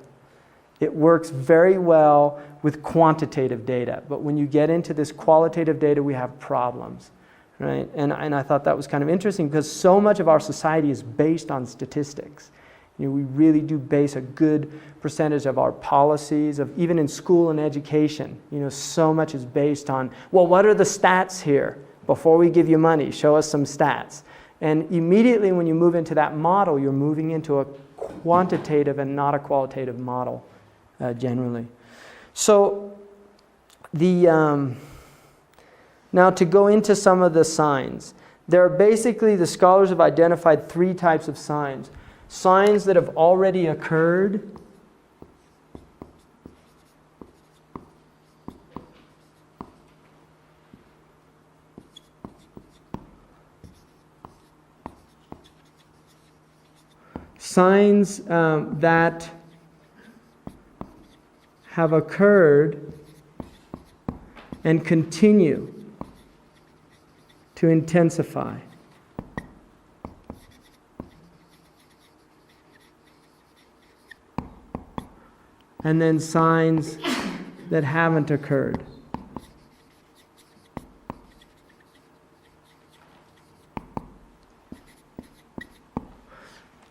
It works very well with quantitative data. But when you get into this qualitative data, we have problems, right? And I thought that was kind of interesting because so much of our society is based on statistics. We really do base a good percentage of our policies, even in school and education. So much is based on, well, what are the stats here? Before we give you money, show us some stats. And immediately when you move into that model, you're moving into a quantitative and not a qualitative model, generally. So now to go into some of the signs. There are basically, the scholars have identified 3 types of signs. Signs that have already occurred, signs that have occurred and continue to intensify. and then signs that haven't occurred.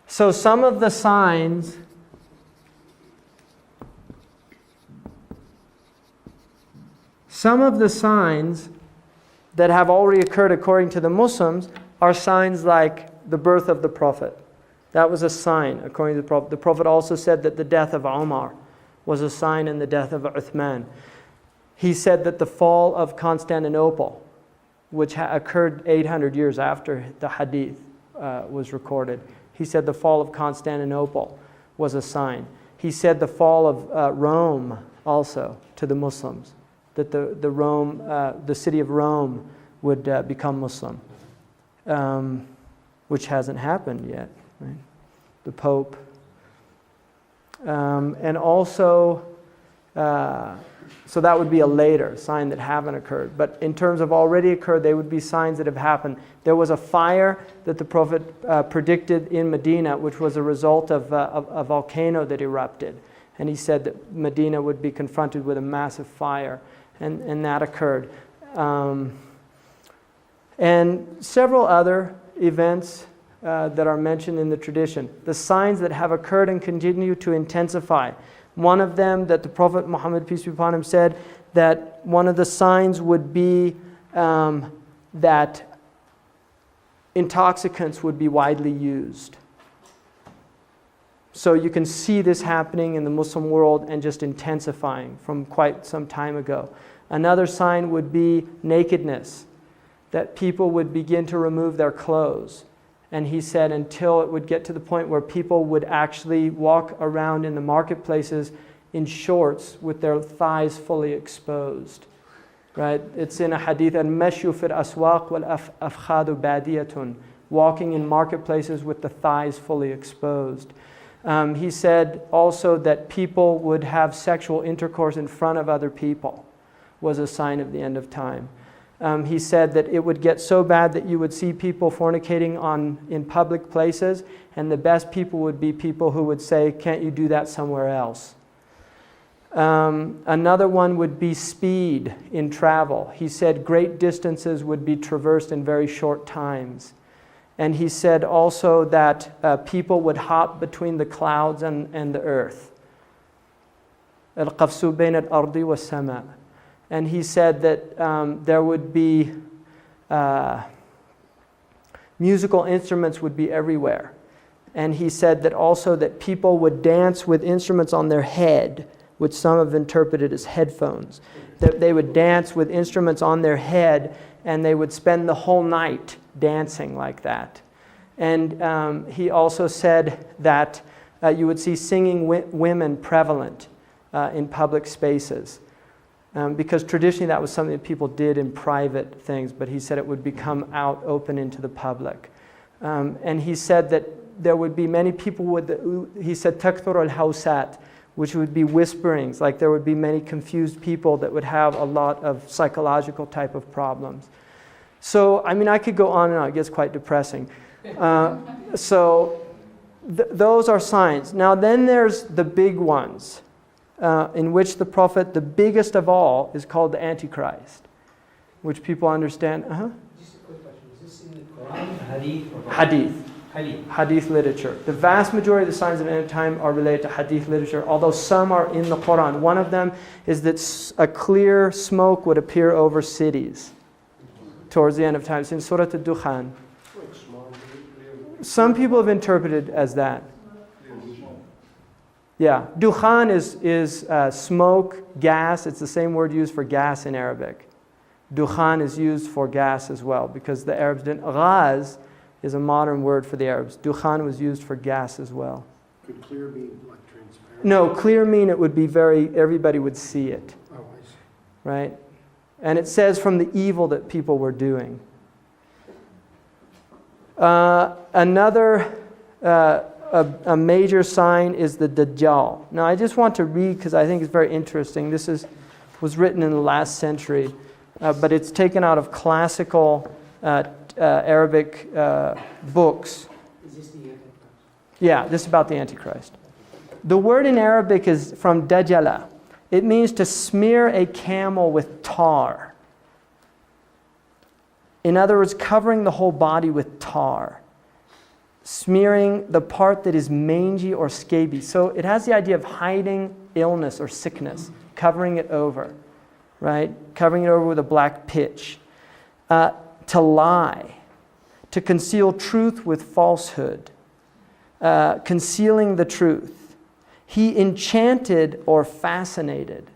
So some of the signs that have already occurred according to the Muslims are signs like the birth of the Prophet. That was a sign according to the Prophet. The Prophet also said that the death of Umar was a sign, and the death of Uthman. He said that the fall of Constantinople, which occurred 800 years after the hadith was recorded, he said the fall of Constantinople was a sign. He said the fall of Rome also to the Muslims, that the city of Rome would become Muslim, which hasn't happened yet. Right? The Pope. And also, so that would be a later sign that haven't occurred. But in terms of already occurred, they would be signs that have happened. There was a fire that the Prophet predicted in Medina, which was a result of a volcano that erupted. And he said that Medina would be confronted with a massive fire. And that occurred. And several other events that are mentioned in the tradition. The signs that have occurred and continue to intensify. One of them that the Prophet Muhammad, peace be upon him, said that one of the signs would be that intoxicants would be widely used. So you can see this happening in the Muslim world and just intensifying from quite some time ago. Another sign would be nakedness, that people would begin to remove their clothes. And he said until it would get to the point where people would actually walk around in the marketplaces in shorts with their thighs fully exposed. Right? It's in a hadith, al-mashu fil aswaq wal afkhadu badiyatun, walking in marketplaces with the thighs fully exposed. He said also that people would have sexual intercourse in front of other people was a sign of the end of time. He said that it would get so bad that you would see people fornicating in public places, and the best people would be people who would say, "Can't you do that somewhere else?" Another one would be speed in travel. He said great distances would be traversed in very short times. And he said also that people would hop between the clouds and the earth. Al-qafsu bayn al-ardi wa sama. And he said that there would be musical instruments would be everywhere. And he said that also that people would dance with instruments on their head, which some have interpreted as headphones. That they would dance with instruments on their head, and they would spend the whole night dancing like that. And he also said that you would see singing women prevalent in public spaces. Because traditionally that was something that people did in private things, but he said it would become out open into the public. And he said that there would be many people he said takthur al-hawsat, which would be whisperings, like there would be many confused people that would have a lot of psychological type of problems. So, I mean, I could go on and on, it gets quite depressing. Those are signs. Now then there's the big ones. In which the Prophet, the biggest of all, is called the Antichrist, which people understand. Just a quick question. Is this in the Quran, Hadith, or Hadith literature. The vast majority of the signs of the end of time are related to Hadith literature, although some are in the Quran. One of them is that a clear smoke would appear over cities towards the end of time. It's in Surah Al-Dukhan. Some people have interpreted as that. Yeah, dukhan is smoke, gas. It's the same word used for gas in Arabic. Dukhan is used for gas as well, because the Arabs didn't. Ghaz is a modern word for the Arabs. Dukhan was used for gas as well. Could clear be like transparent? No, clear mean it would be everybody would see it. Oh, I see. Right? And it says from the evil that people were doing. Another a major sign is the Dajjal. Now I just want to read because I think it's very interesting. This was written in the last century, but it's taken out of classical Arabic books. Is this the Antichrist? Yeah, this is about the Antichrist. The word in Arabic is from dajala. It means to smear a camel with tar. In other words, covering the whole body with tar. Smearing the part that is mangy or scabies. So it has the idea of hiding illness or sickness, covering it over, right? Covering it over with a black pitch. To lie, to conceal truth with falsehood, concealing the truth. He enchanted or fascinated.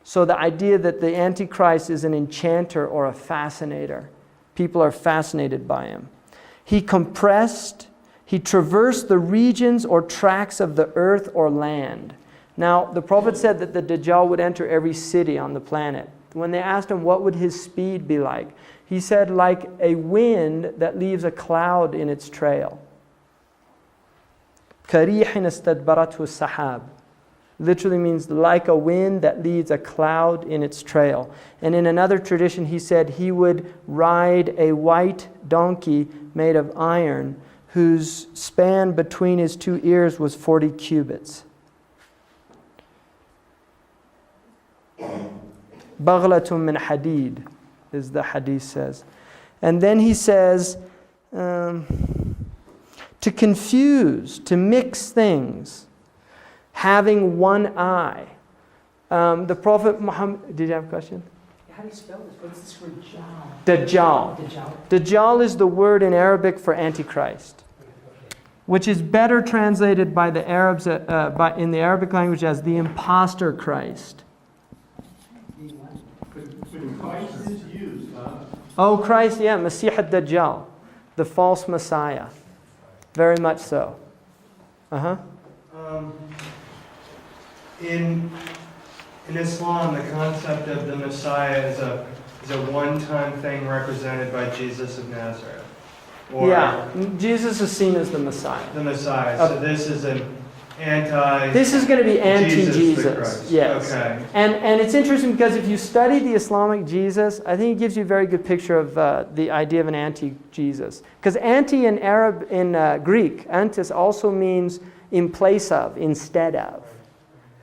So the idea that the Antichrist is an enchanter or a fascinator. People are fascinated by him. He compressed, he traversed the regions or tracts of the earth or land. Now, the Prophet said that the Dajjal would enter every city on the planet. When they asked him what would his speed be like, he said like a wind that leaves a cloud in its trail. كَرِيحٍ اسْتَدْبَرَتْهُ السَّحَابِ literally means like a wind that leaves a cloud in its trail. And in another tradition, he said he would ride a white donkey made of iron whose span between his two ears was 40 cubits. Baghlatun min hadid, as the hadith says. And then he says, to confuse, to mix things, having one eye. The Prophet Muhammad, did you have a question? How do you spell this? What's this word Dajjal? Dajjal. Dajjal is the word in Arabic for Antichrist, which is better translated by the Arabs in the Arabic language as the imposter Christ. But Christ is used, huh? Oh, Christ, yeah, Masih ad-Dajjal, the false Messiah. Very much so. In Islam, the concept of the Messiah is a one-time thing represented by Jesus of Nazareth. Or yeah, Jesus is seen as the Messiah. The Messiah. So this is an anti. This is going to be anti-Jesus. Yes. Okay. And it's interesting because if you study the Islamic Jesus, I think it gives you a very good picture of the idea of an anti-Jesus. Because anti in Greek, antis also means in place of, instead of.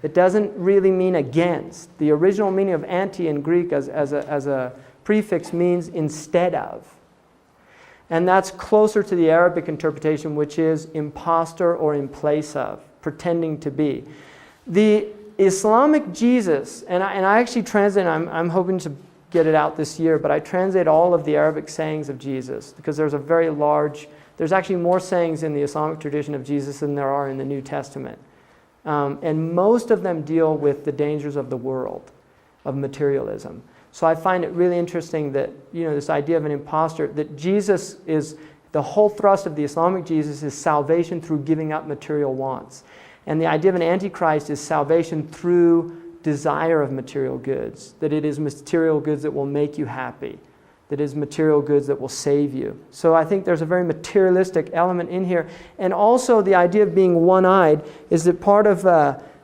It doesn't really mean against. The original meaning of anti in Greek as a prefix means instead of. And that's closer to the Arabic interpretation, which is imposter or in place of, pretending to be. The Islamic Jesus, and I actually translate, I'm hoping to get it out this year, but I translate all of the Arabic sayings of Jesus because there's actually more sayings in the Islamic tradition of Jesus than there are in the New Testament. And most of them deal with the dangers of the world, of materialism. So I find it really interesting that, this idea of an imposter, that Jesus is, the whole thrust of the Islamic Jesus is salvation through giving up material wants. And the idea of an antichrist is salvation through desire of material goods, that it is material goods that will make you happy, that is material goods that will save you. So I think there's a very materialistic element in here. And also the idea of being one-eyed is that part of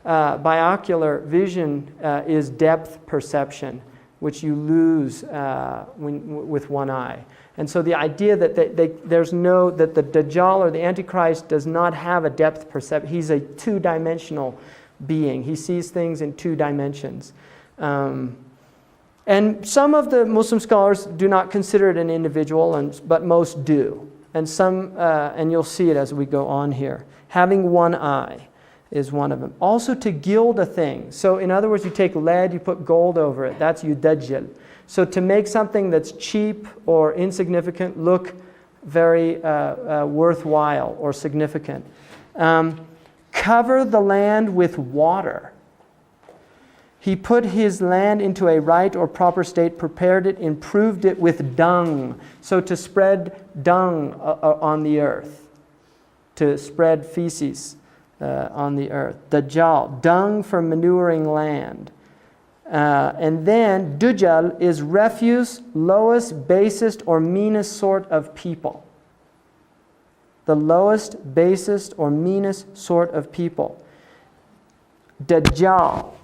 binocular vision is depth perception, which you lose with one eye. And so the idea that that the Dajjal or the Antichrist does not have a depth perception. He's a two-dimensional being. He sees things in two dimensions. And some of the Muslim scholars do not consider it an individual, but most do. And and you'll see it as we go on here. Having one eye is one of them. Also to gild a thing. So in other words, you take lead, you put gold over it. That's yudajjal. So to make something that's cheap or insignificant look very worthwhile or significant. Cover the land with water. He put his land into a right or proper state, prepared it, improved it with dung. So to spread dung on the earth, to spread feces on the earth. Dajjal, dung for manuring land. And then Dujjal is refuse, lowest, basest, or meanest sort of people. The lowest, basest, or meanest sort of people. Dajjal,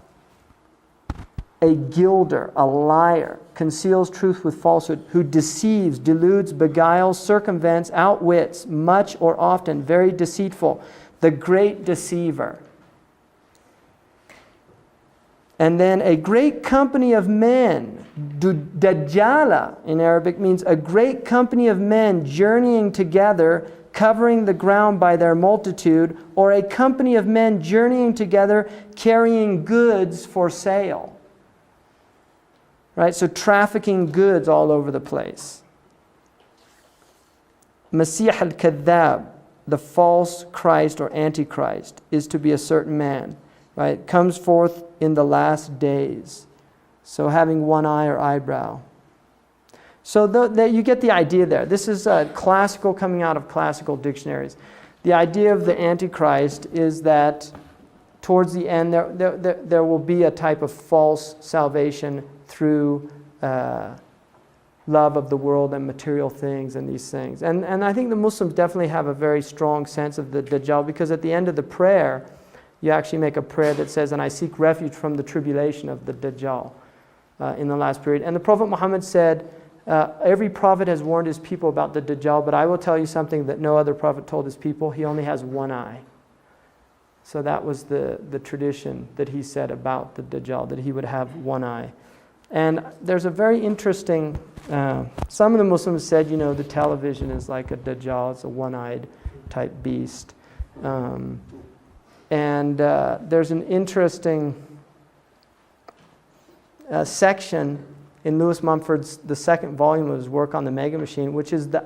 a gilder, a liar, conceals truth with falsehood, who deceives, deludes, beguiles, circumvents, outwits, much or often, very deceitful, the great deceiver. And then a great company of men, Dajjala in Arabic means a great company of men journeying together, covering the ground by their multitude, or a company of men journeying together, carrying goods for sale. Right? So trafficking goods all over the place. Masih al-Kadhab, the false Christ or Antichrist, is to be a certain man. Right? Comes forth in the last days. So having one eye or eyebrow. So you get the idea there. This is classical, coming out of classical dictionaries. The idea of the Antichrist is that towards the end there will be a type of false salvation through love of the world and material things and these things. And I think the Muslims definitely have a very strong sense of the Dajjal, because at the end of the prayer, you actually make a prayer that says, and I seek refuge from the tribulation of the Dajjal in the last period. And the Prophet Muhammad said, every prophet has warned his people about the Dajjal, but I will tell you something that no other prophet told his people. He only has one eye. So that was the tradition that he said about the Dajjal, that he would have one eye. And there's a very interesting, some of the Muslims said, the television is like a Dajjal, it's a one-eyed type beast. And there's an interesting section in Lewis Mumford's, the second volume of his work on the Mega Machine, which is the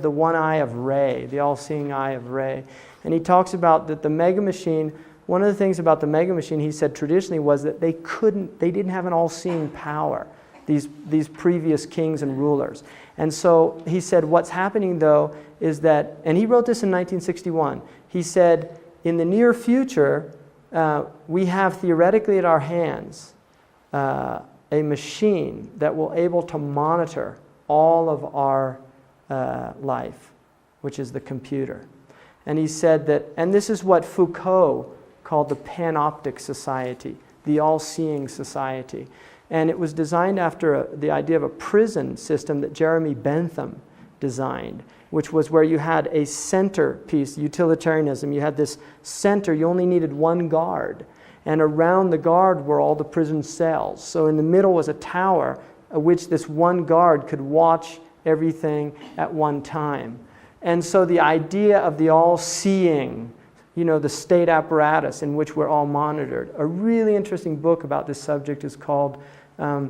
one eye of Ray, the all-seeing eye of Ray. And he talks about that the Mega Machine, one of the things about the Mega Machine, he said traditionally, was that they didn't have an all-seeing power, these previous kings and rulers. And so he said what's happening though is that, and he wrote this in 1961, he said, in the near future, we have theoretically at our hands a machine that will able to monitor all of our life, which is the computer. And he said that, and this is what Foucault called the panoptic society, the all-seeing society. And it was designed after the idea of a prison system that Jeremy Bentham designed, which was where you had a center piece, utilitarianism. You had this center, you only needed one guard. And around the guard were all the prison cells. So in the middle was a tower at which this one guard could watch everything at one time. And so the idea of the all-seeing, the state apparatus in which we're all monitored. A really interesting book about this subject is called I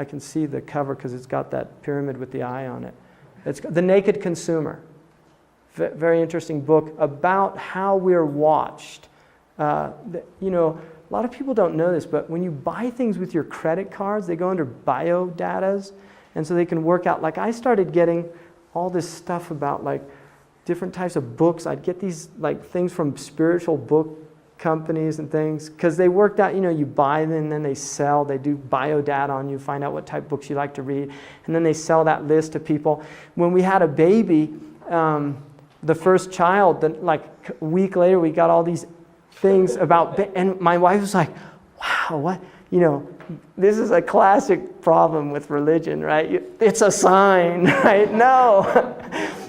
can see the cover because it's got that pyramid with the eye on it. It's The Naked Consumer. Very interesting book about how we're watched. A lot of people don't know this, but when you buy things with your credit cards, they go under biodatas, and so they can work out. Like I started getting all this stuff about like different types of books. I'd get these like things from spiritual book companies and things because they worked out, you buy them and then they sell, they do biodata on you, find out what type of books you like to read, and then they sell that list to people. When we had a baby, the first child, then like a week later we got all these things about, and my wife was like, wow, what, this is a classic problem with religion, right? It's a sign, right? No.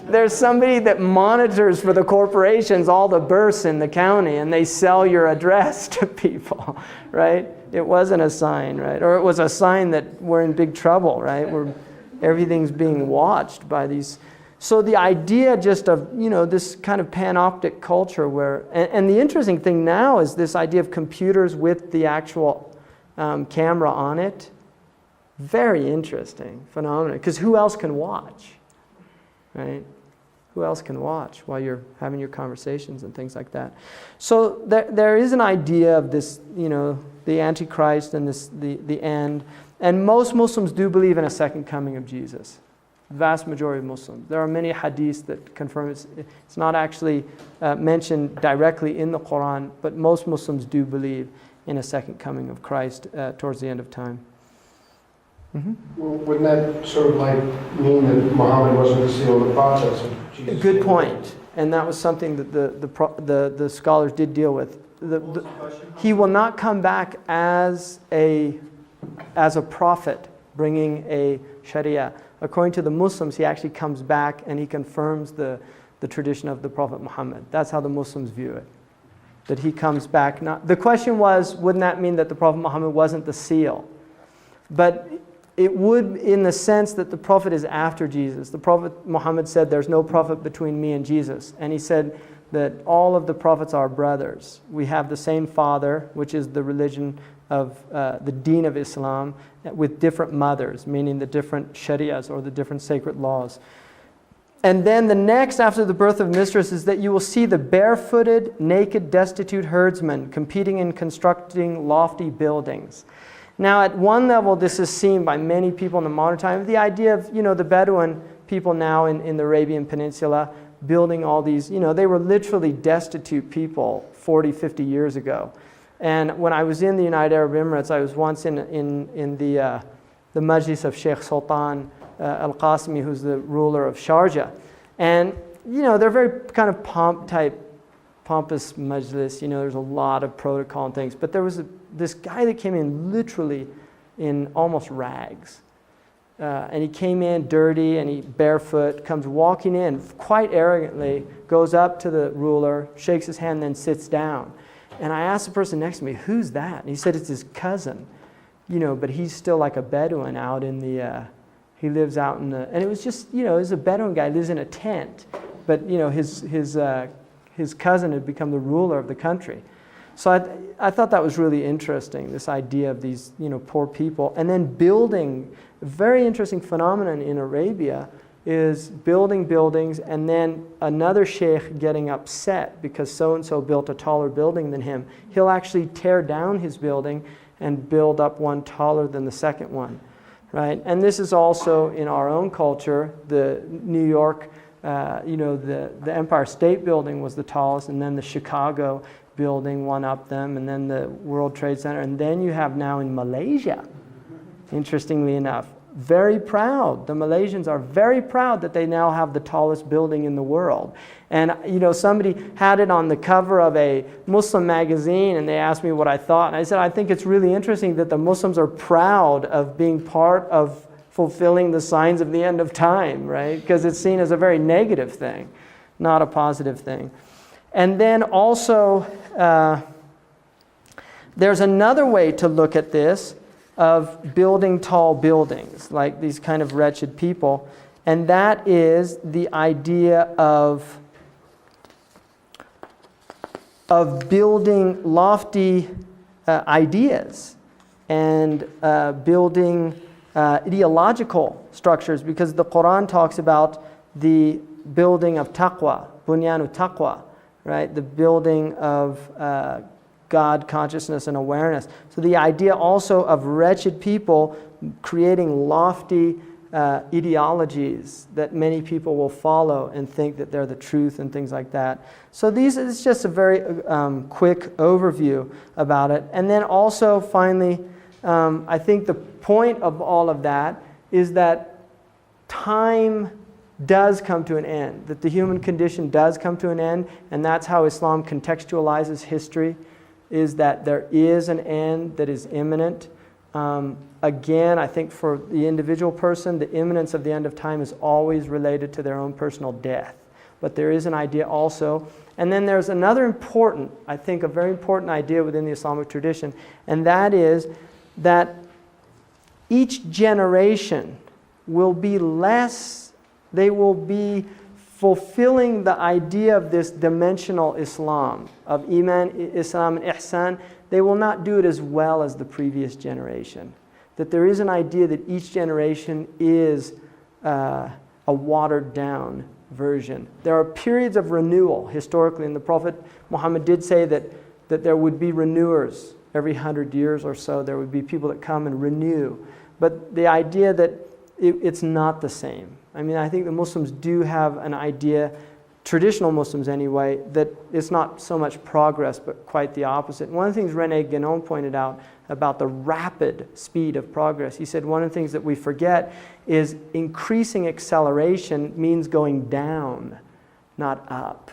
There's somebody that monitors for the corporations all the births in the county, and they sell your address to people, right? It wasn't a sign, right? Or it was a sign that we're in big trouble, right? Where everything's being watched by these. So the idea just of, this kind of panoptic culture where, and the interesting thing now is this idea of computers with the actual camera on it. Very interesting phenomenon, because who else can watch, right? Who else can watch while you're having your conversations and things like that? So there is an idea of this, the Antichrist and the end. And most Muslims do believe in a second coming of Jesus. Vast majority of Muslims. There are many hadiths that confirm it's not actually mentioned directly in the Qur'an, but most Muslims do believe in a second coming of Christ towards the end of time. Mm-hmm. Well, wouldn't that sort of like mean that Muhammad wasn't the seal of the process of Jesus? Good point. And that was something that the scholars did deal with. He will not come back as a prophet bringing a Sharia. According to the Muslims, he actually comes back and he confirms the tradition of the Prophet Muhammad. That's how the Muslims view it. that he comes back. The question was, wouldn't that mean that the Prophet Muhammad wasn't the seal? But it would, in the sense that the Prophet is after Jesus. The Prophet Muhammad said, there's no prophet between me and Jesus. And he said that all of the prophets are brothers. We have the same father, which is the religion of the deen of Islam, with different mothers, meaning the different sharias or the different sacred laws. And then the next after the birth of mistress is that you will see the barefooted, naked, destitute herdsmen competing in constructing lofty buildings. Now, at one level, this is seen by many people in the modern time. The idea of, the Bedouin people now in the Arabian Peninsula building all these, they were literally destitute people 40, 50 years ago. And when I was in the United Arab Emirates, I was once in the Majlis of Sheikh Sultan Al-Qasimi, who's the ruler of Sharjah. And, they're very kind of pompous majlis, there's a lot of protocol and things. But there was this guy that came in literally in almost rags. And he came in dirty and he barefoot, comes walking in quite arrogantly, goes up to the ruler, shakes his hand, then sits down. And I asked the person next to me, who's that? And he said it's his cousin, but he's still like a Bedouin out in the, he lives out in the, and it was just, it was a Bedouin guy, lives in a tent. But, his cousin had become the ruler of the country. So I thought that was really interesting, this idea of these, poor people. And then building, a very interesting phenomenon in Arabia is building buildings and then another sheikh getting upset because so-and-so built a taller building than him. He'll actually tear down his building and build up one taller than the second one, right? And this is also in our own culture. The New York, the Empire State Building was the tallest, and then the Chicago building one up them, and then the World Trade Center. And then you have now in Malaysia, interestingly enough, very proud. The Malaysians are very proud that they now have the tallest building in the world. And, somebody had it on the cover of a Muslim magazine, and they asked me what I thought. And I said, I think it's really interesting that the Muslims are proud of being part of fulfilling the signs of the end of time, right? Because it's seen as a very negative thing, not a positive thing. And then also, there's another way to look at this, of building tall buildings, like these kind of wretched people. And that is the idea of building lofty ideas and building ideological structures, because the Qur'an talks about the building of taqwa, bunyanu taqwa, right? The building of God consciousness and awareness. So the idea also of wretched people creating lofty ideologies that many people will follow and think that they're the truth and things like that. So it's just a very quick overview about it. And then also finally, I think the point of all of that is that time does come to an end, that the human condition does come to an end, and that's how Islam contextualizes history, is that there is an end that is imminent. Again, I think for the individual person, the imminence of the end of time is always related to their own personal death. But there is an idea also. And then there's another important, I think a very important idea within the Islamic tradition, and that is that each generation will be less, they will be fulfilling the idea of this dimensional Islam, of Iman, Islam, and Ihsan. They will not do it as well as the previous generation. That there is an idea that each generation is a watered down version. There are periods of renewal historically, and the Prophet Muhammad did say that there would be renewers every 100 years or so. There would be people that come and renew. But the idea that it's not the same. I mean, I think the Muslims do have an idea, traditional Muslims anyway, that it's not so much progress, but quite the opposite. One of the things René Guénon pointed out about the rapid speed of progress, he said one of the things that we forget is increasing acceleration means going down, not up,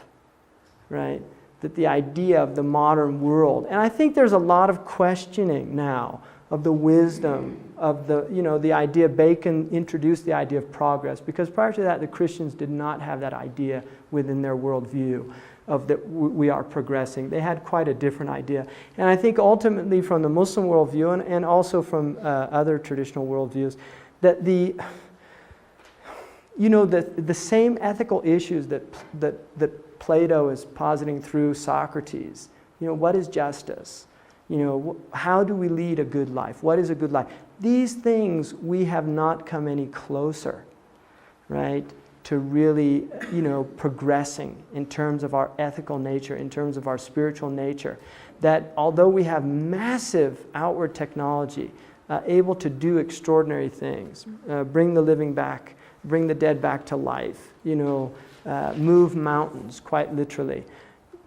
right? That the idea of the modern world, and I think there's a lot of questioning now of the wisdom of the idea. Bacon introduced the idea of progress, because prior to that the Christians did not have that idea within their worldview. of that we are progressing. They had quite a different idea. And I think ultimately from the Muslim worldview and also from other traditional worldviews, that the same ethical issues that Plato is positing through Socrates, what is justice? How do we lead a good life? What is a good life? These things we have not come any closer, right, to really, progressing in terms of our ethical nature, in terms of our spiritual nature. That although we have massive outward technology, able to do extraordinary things, bring the living back, bring the dead back to life, move mountains, quite literally.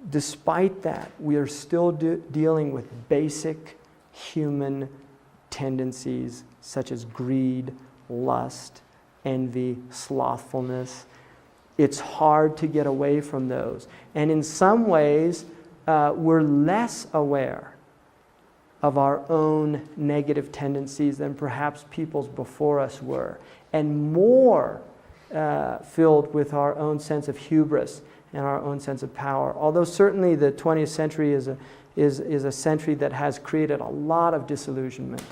Despite that, we are still dealing with basic human tendencies such as greed, lust, envy, slothfulness. It's hard to get away from those. And in some ways, we're less aware of our own negative tendencies than perhaps peoples before us were, and more filled with our own sense of hubris and our own sense of power. Although certainly the 20th century is a century that has created a lot of disillusionment.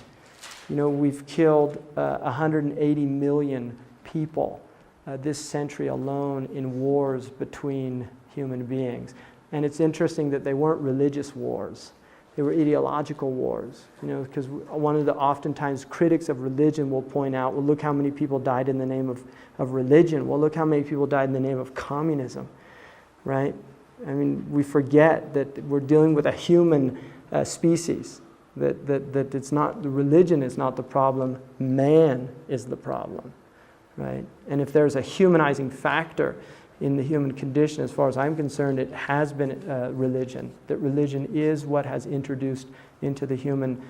We've killed 180 million people this century alone in wars between human beings. And it's interesting that they weren't religious wars. They were ideological wars, because one of the oftentimes critics of religion will point out, well, look how many people died in the name of religion. Well, look how many people died in the name of communism, right? I mean, we forget that we're dealing with a human species, that it's not, the religion is not the problem, man is the problem, right? And if there's a humanizing factor in the human condition, as far as I'm concerned, it has been religion. That religion is what has introduced into the human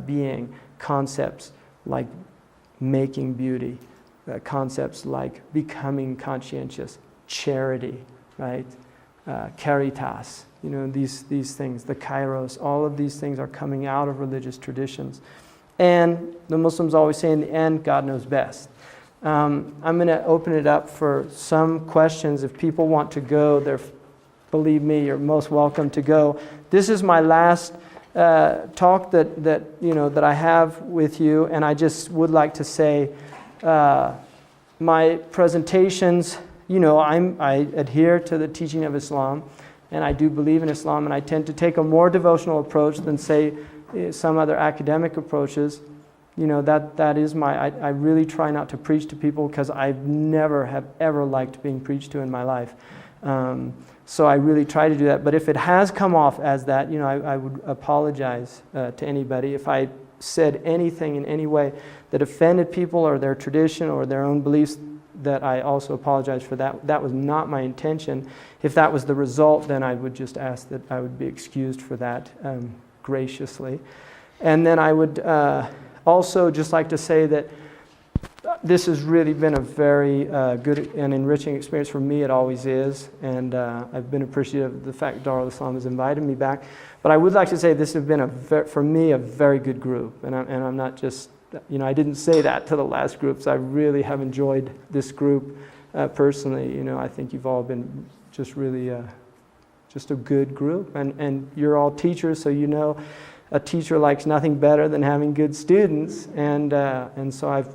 being concepts like making beauty, concepts like becoming conscientious, charity, right? Caritas, these things, the kairos, all of these things are coming out of religious traditions. And the Muslims always say in the end, God knows best. I'm going to open it up for some questions. If people want to go, believe me, you're most welcome to go. This is my last talk that I have with you, and I just would like to say my presentations, I adhere to the teaching of Islam, and I do believe in Islam, and I tend to take a more devotional approach than, say, some other academic approaches. That is I really try not to preach to people because I never have ever liked being preached to in my life. So I really try to do that. But if it has come off as that, I would apologize to anybody. If I said anything in any way that offended people or their tradition or their own beliefs, that I also apologize for that. That was not my intention. If that was the result, then I would just ask that I would be excused for that graciously. And then I would also just like to say that this has really been a very good and enriching experience for me. It always is. And I've been appreciative of the fact Darul Islam has invited me back. But I would like to say this has been, for me, a very good group. And I'm not just, I didn't say that to the last groups. I really have enjoyed this group personally. I think you've all been just really just a good group. And you're all teachers, so a teacher likes nothing better than having good students. And so I've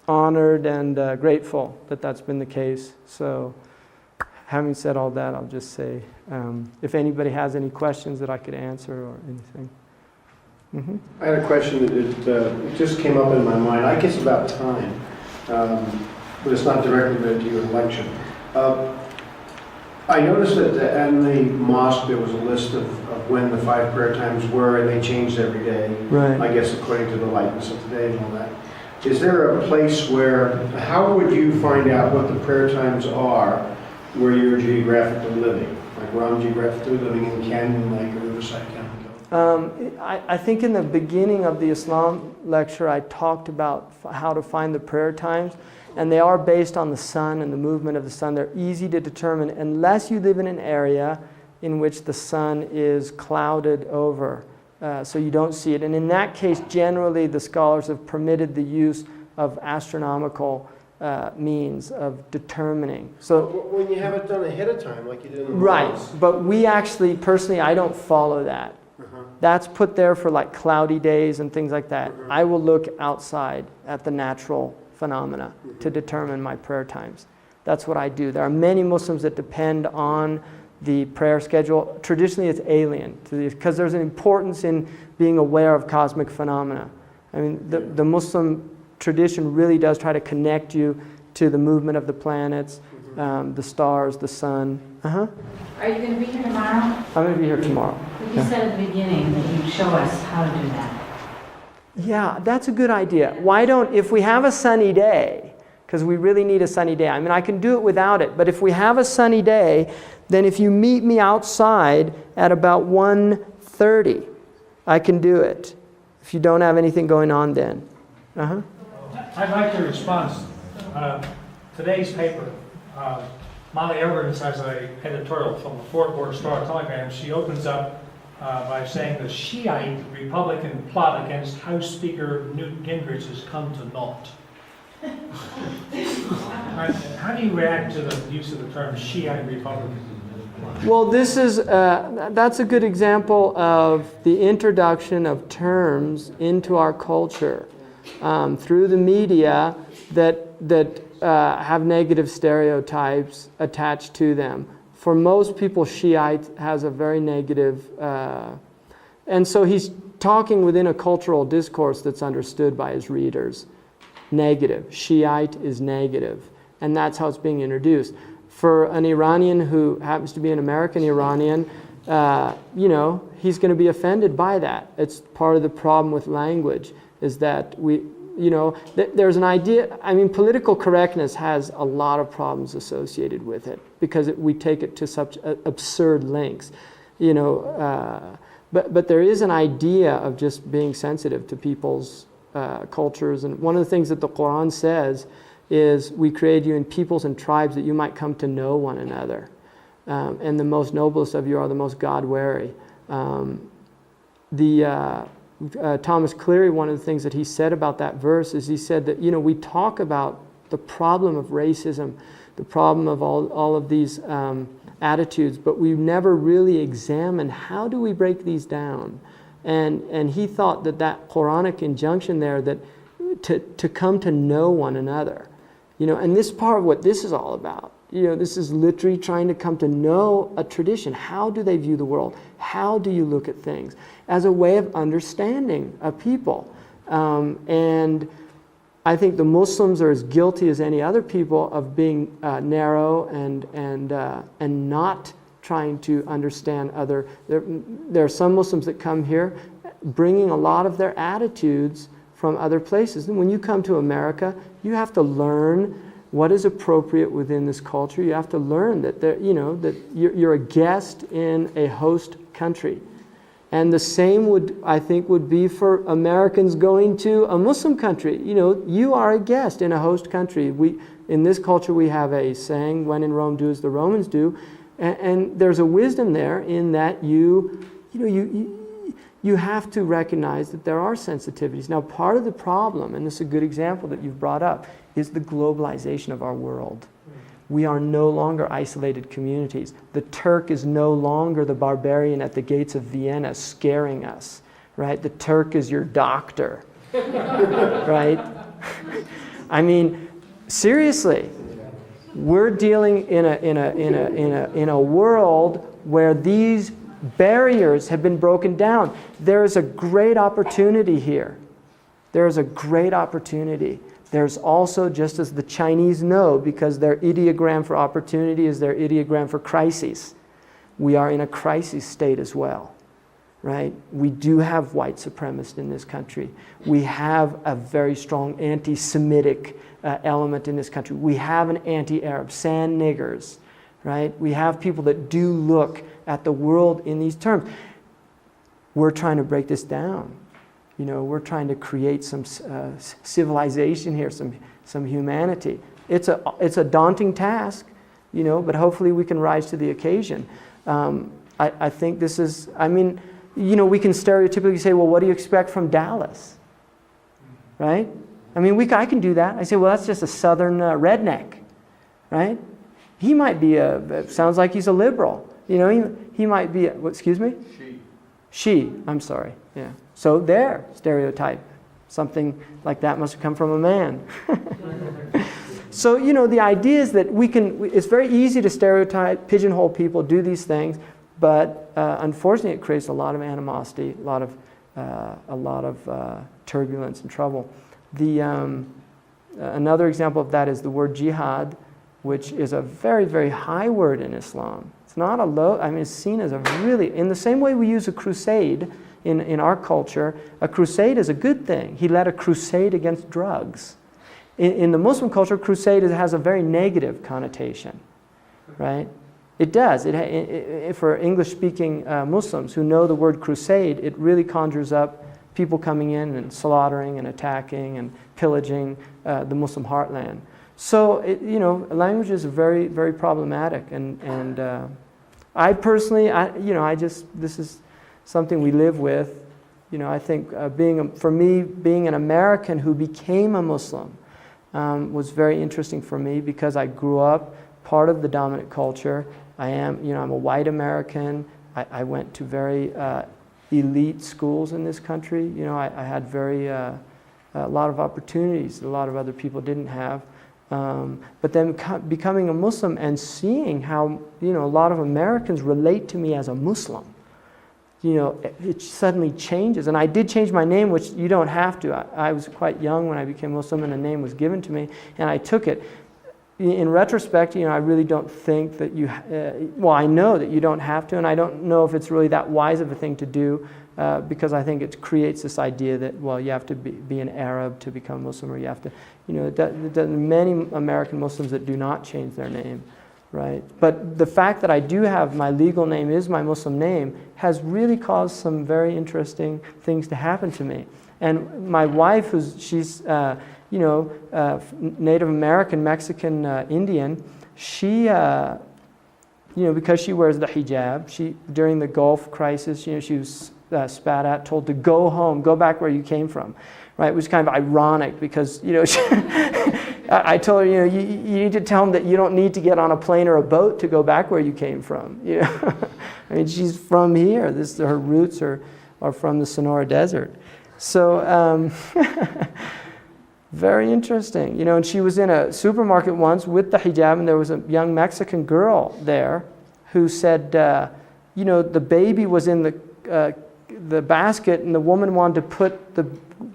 honored and grateful that that's been the case. So having said all that, I'll just say, if anybody has any questions that I could answer or anything. Mm-hmm. I had a question that it just came up in my mind. I guess about time, but it's not directly related to your lecture. I noticed that in the mosque there was a list of when the 5 prayer times were, and they changed every day. Right. I guess according to the likeness of today and all that. Is there a place where, how would you find out what the prayer times are where you're geographically living? Like where I'm geographically living in Canyon Lake or Riverside County? I think in the beginning of the Islam lecture I talked about how to find the prayer times, and they are based on the sun and the movement of the sun. They're easy to determine unless you live in an area in which the sun is clouded over, so you don't see it. And in that case, generally the scholars have permitted the use of astronomical means of determining. So when you have it done ahead of time, like you did in the right, laws. but we actually, personally, I don't follow that. That's put there for like cloudy days and things like that. I will look outside at the natural phenomena to determine my prayer times. That's what I do. There are many Muslims that depend on the prayer schedule. Traditionally, it's alien because there's an importance in being aware of cosmic phenomena. I mean, the Muslim tradition really does try to connect you to the movement of the planets, the stars, the sun. Are you going to be here tomorrow? I'm going to be here tomorrow. But you said at the beginning that you'd show us how to do that. Yeah, that's a good idea. Why don't, if we have a sunny day, because we really need a sunny day. I mean, I can do it without it, but if we have a sunny day, then if you meet me outside at about 1:30, I can do it. If you don't have anything going on then. I'd like your response. Today's paper, Molly Evans has an editorial from the Fort Worth Star-Telegram. She opens up by saying the Shiite Republican plot against House Speaker Newt Gingrich has come to naught. How do you react to the use of the term Shiite Republican? Well, this is that's a good example of the introduction of terms into our culture through the media that have negative stereotypes attached to them. For most people, Shiite has a very negative, and so he's talking within a cultural discourse that's understood by his readers. Negative. Shiite is negative, and that's how it's being introduced. For an Iranian who happens to be an American Iranian, he's going to be offended by that. It's part of the problem with language, is that there's an idea. I mean, political correctness has a lot of problems associated with it because we take it to such absurd lengths, But there is an idea of just being sensitive to people's cultures, and one of the things that the Qur'an says is, we created you in peoples and tribes that you might come to know one another. And the most noblest of you are the most God-wary. Thomas Cleary, one of the things that he said about that verse is he said that, we talk about the problem of racism, the problem of all of these attitudes, but we never really examine how do we break these down. And he thought that Quranic injunction there, that to come to know one another, and this part of what this is all about. This is literally trying to come to know a tradition. How do they view the world? How do you look at things? As a way of understanding a people. And I think the Muslims are as guilty as any other people of being narrow and not trying to understand other. There are some Muslims that come here bringing a lot of their attitudes from other places. And when you come to America, you have to learn what is appropriate within this culture. You have to learn that that you're a guest in a host country. And the same would be for Americans going to a Muslim country. You are a guest in a host country. In this culture we have a saying, when in Rome, do as the Romans do. And there's a wisdom there in that you have to recognize that there are sensitivities. Now, part of the problem, and this is a good example that you've brought up, is the globalization of our world. We are no longer isolated communities. The Turk is no longer the barbarian at the gates of Vienna scaring us, right? The Turk is your doctor, right? I mean, seriously, we're dealing in a world where these barriers have been broken down. There is a great opportunity here. There is a great opportunity. There's also, just as the Chinese know, because their ideogram for opportunity is their ideogram for crises, we are in a crisis state as well, right? We do have white supremacists in this country. We have a very strong anti-Semitic element in this country. We have an anti-Arab, sand niggers, right? We have people that do look at the world in these terms. We're trying to break this down. We're trying to create some civilization here, some humanity. It's a daunting task, but hopefully we can rise to the occasion. I think this is, we can stereotypically say, well, what do you expect from Dallas? Right? I mean, I can do that. I say, well, that's just a southern redneck, right? He might be sounds like he's a liberal. You know, he might be, excuse me? She, I'm sorry, yeah. So there, stereotype. Something like that must have come from a man. So, you know, the idea is that it's very easy to stereotype, pigeonhole people, do these things, but unfortunately it creates a lot of animosity, a lot of turbulence and trouble. Another example of that is the word jihad, which is a very, very high word in Islam. It's not a low, I mean, it's seen as a really, in the same way we use a crusade in our culture, a crusade is a good thing. He led a crusade against drugs. In the Muslim culture, crusade has a very negative connotation, right? It does. For English-speaking Muslims who know the word crusade, it really conjures up people coming in and slaughtering and attacking and pillaging the Muslim heartland. So, you know, language is very, very problematic. And I personally, this is something we live with. You know, I think for me, being an American who became a Muslim was very interesting for me because I grew up part of the dominant culture. I'm a white American. I went to very elite schools in this country. You know, I had a lot of opportunities that a lot of other people didn't have. But then becoming a Muslim and seeing how, you know, a lot of Americans relate to me as a Muslim, you know, it suddenly changes. And I did change my name, which you don't have to. I was quite young when I became Muslim and a name was given to me, and I took it. In retrospect, you know, I really don't think that I know that you don't have to, and I don't know if it's really that wise of a thing to do, because I think it creates this idea that, well, you have to be an Arab to become Muslim, or you have to, you know, many American Muslims that do not change their name, right? But the fact that I do have my legal name is my Muslim name has really caused some very interesting things to happen to me. And my wife, she's Native American, Mexican, Indian, she, because she wears the hijab, during the Gulf crisis, you know, she was spat at, told to go home, go back where you came from, right? It was kind of ironic because, you know, I told her, you know, you need to tell them that you don't need to get on a plane or a boat to go back where you came from. You know, I mean, she's from here. Her roots are from the Sonora Desert. So, very interesting. You know, and she was in a supermarket once with the hijab, and there was a young Mexican girl there who said, you know, the baby was in the basket, and the woman wanted to put the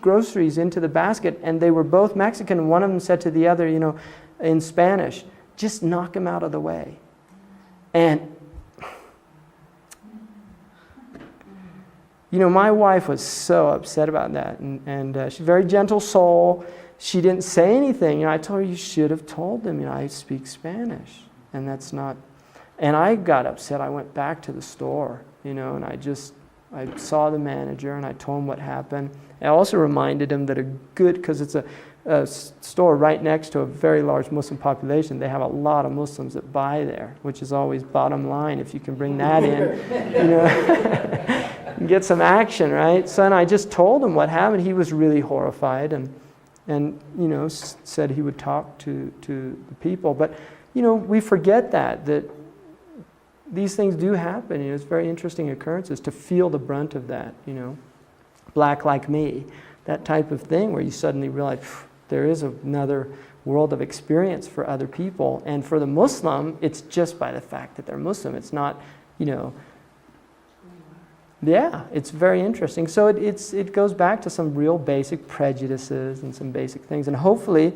groceries into the basket, and they were both Mexican, and one of them said to the other, you know, in Spanish, just knock him out of the way. And, you know, my wife was so upset about that, and she's a very gentle soul. She didn't say anything. You know, I told her, you should have told them, you know, I speak Spanish, and that's not, and I got upset. I went back to the store, you know, and I saw the manager, and I told him what happened. I also reminded him that because it's a store right next to a very large Muslim population, they have a lot of Muslims that buy there, which is always bottom line if you can bring that in, you know, get some action, right? So and I just told him what happened. He was really horrified and you know, said he would talk to the people. But, you know, we forget that these things do happen. You know, it's very interesting occurrences to feel the brunt of that, you know. Black like me, that type of thing where you suddenly realize there is another world of experience for other people. And for the Muslim, it's just by the fact that they're Muslim. It's not, you know, yeah, it's very interesting. So it goes back to some real basic prejudices and some basic things. And hopefully,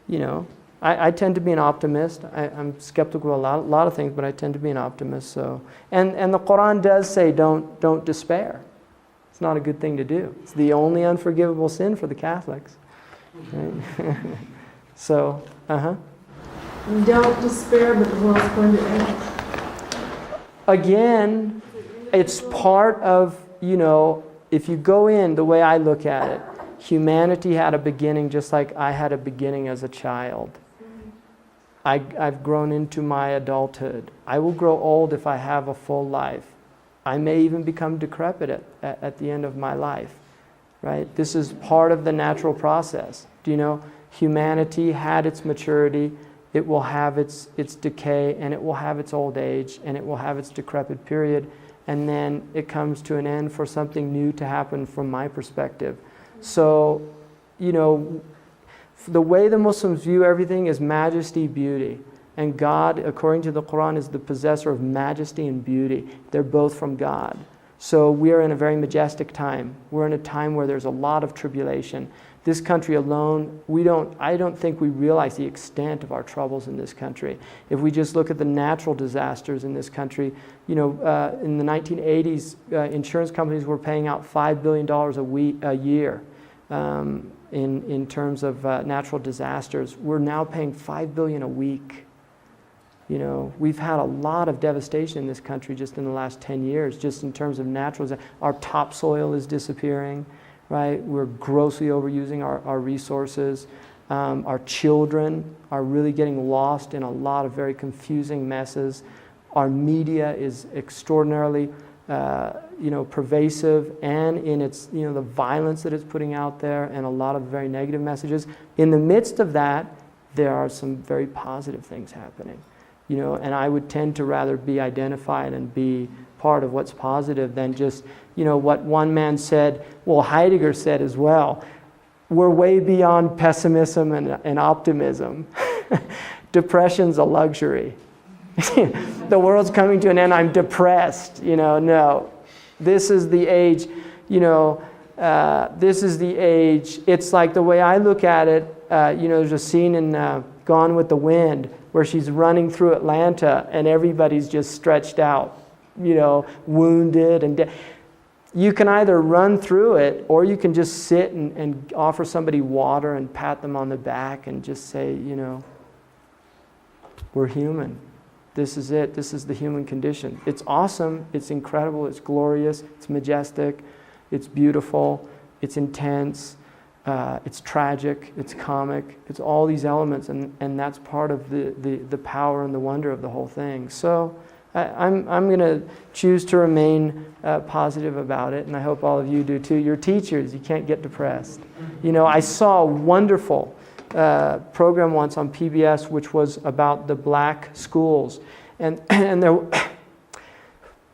you know, I tend to be an optimist. I'm skeptical of a lot of things, but I tend to be an optimist. So, and the Qur'an does say don't despair. It's not a good thing to do. It's the only unforgivable sin for the Catholics. Right? So, Don't despair, but the world's going to end. Again, it's part of, you know, if you go in the way I look at it, humanity had a beginning just like I had a beginning as a child. I've grown into my adulthood. I will grow old if I have a full life. I may even become decrepit at the end of my life. right? This is part of the natural process. Do you know? Humanity had its maturity, it will have its decay, and it will have its old age, and it will have its decrepit period, and then it comes to an end for something new to happen from my perspective. So, you know, the way the Muslims view everything is majesty, beauty. And God, according to the Qur'an, is the possessor of majesty and beauty. They're both from God. So we are in a very majestic time. We're in a time where there's a lot of tribulation. This country alone, I don't think we realize the extent of our troubles in this country. If we just look at the natural disasters in this country, you know, in the 1980s, insurance companies were paying out $5 billion a year in terms of natural disasters. We're now paying $5 billion a week. You know, we've had a lot of devastation in this country just in the last 10 years, just in terms of natural disasters. Our topsoil is disappearing. Right? We're grossly overusing our resources. Our children are really getting lost in a lot of very confusing messes. Our media is extraordinarily, pervasive, and in its, the violence that it's putting out there, and a lot of very negative messages. In the midst of that, there are some very positive things happening. And I would tend to rather be identified and be part of what's positive than just, what one man said, well, Heidegger said as well, we're way beyond pessimism and optimism. Depression's a luxury. The world's coming to an end, I'm depressed. No. This is the age, this is the age. It's like the way I look at it, there's a scene in Gone with the Wind where she's running through Atlanta and everybody's just stretched out, wounded and dead. You can either run through it, or you can just sit and offer somebody water and pat them on the back and just say, we're human. This is it. This is the human condition. It's awesome. It's incredible. It's glorious. It's majestic. It's beautiful. It's intense. It's tragic. It's comic. It's all these elements, and that's part of the power and the wonder of the whole thing. So I'm going to choose to remain positive about it, and I hope all of you do too. You're teachers. You can't get depressed. I saw a wonderful program once on PBS which was about the black schools, and they're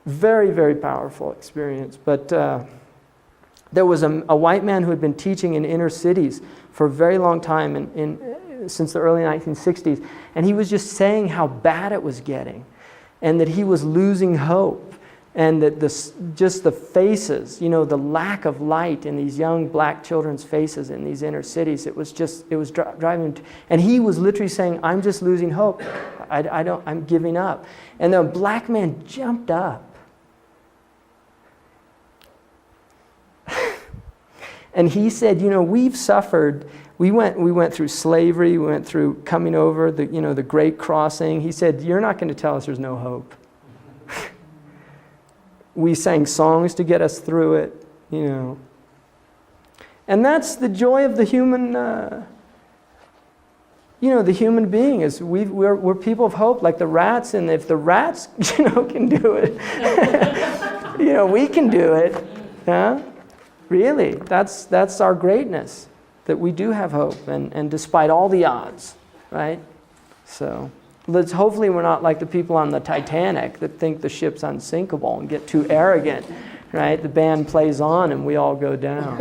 very, very powerful experience. But there was a white man who had been teaching in inner cities for a very long time, since the early 1960s, and he was just saying how bad it was getting, and that he was losing hope, and that just the faces, the lack of light in these young black children's faces in these inner cities, it was driving him. And he was literally saying, I'm just losing hope. I'm giving up. And the black man jumped up. And he said, we've suffered. We went through slavery. We went through coming over the Great Crossing. He said, you're not going to tell us there's no hope. We sang songs to get us through it, And that's the joy of the human, the human being is we're people of hope, like the rats. And if the rats, can do it, we can do it. Huh? Really, that's our greatness, that we do have hope, and despite all the odds, right? So hopefully we're not like the people on the Titanic that think the ship's unsinkable and get too arrogant, right? The band plays on and we all go down.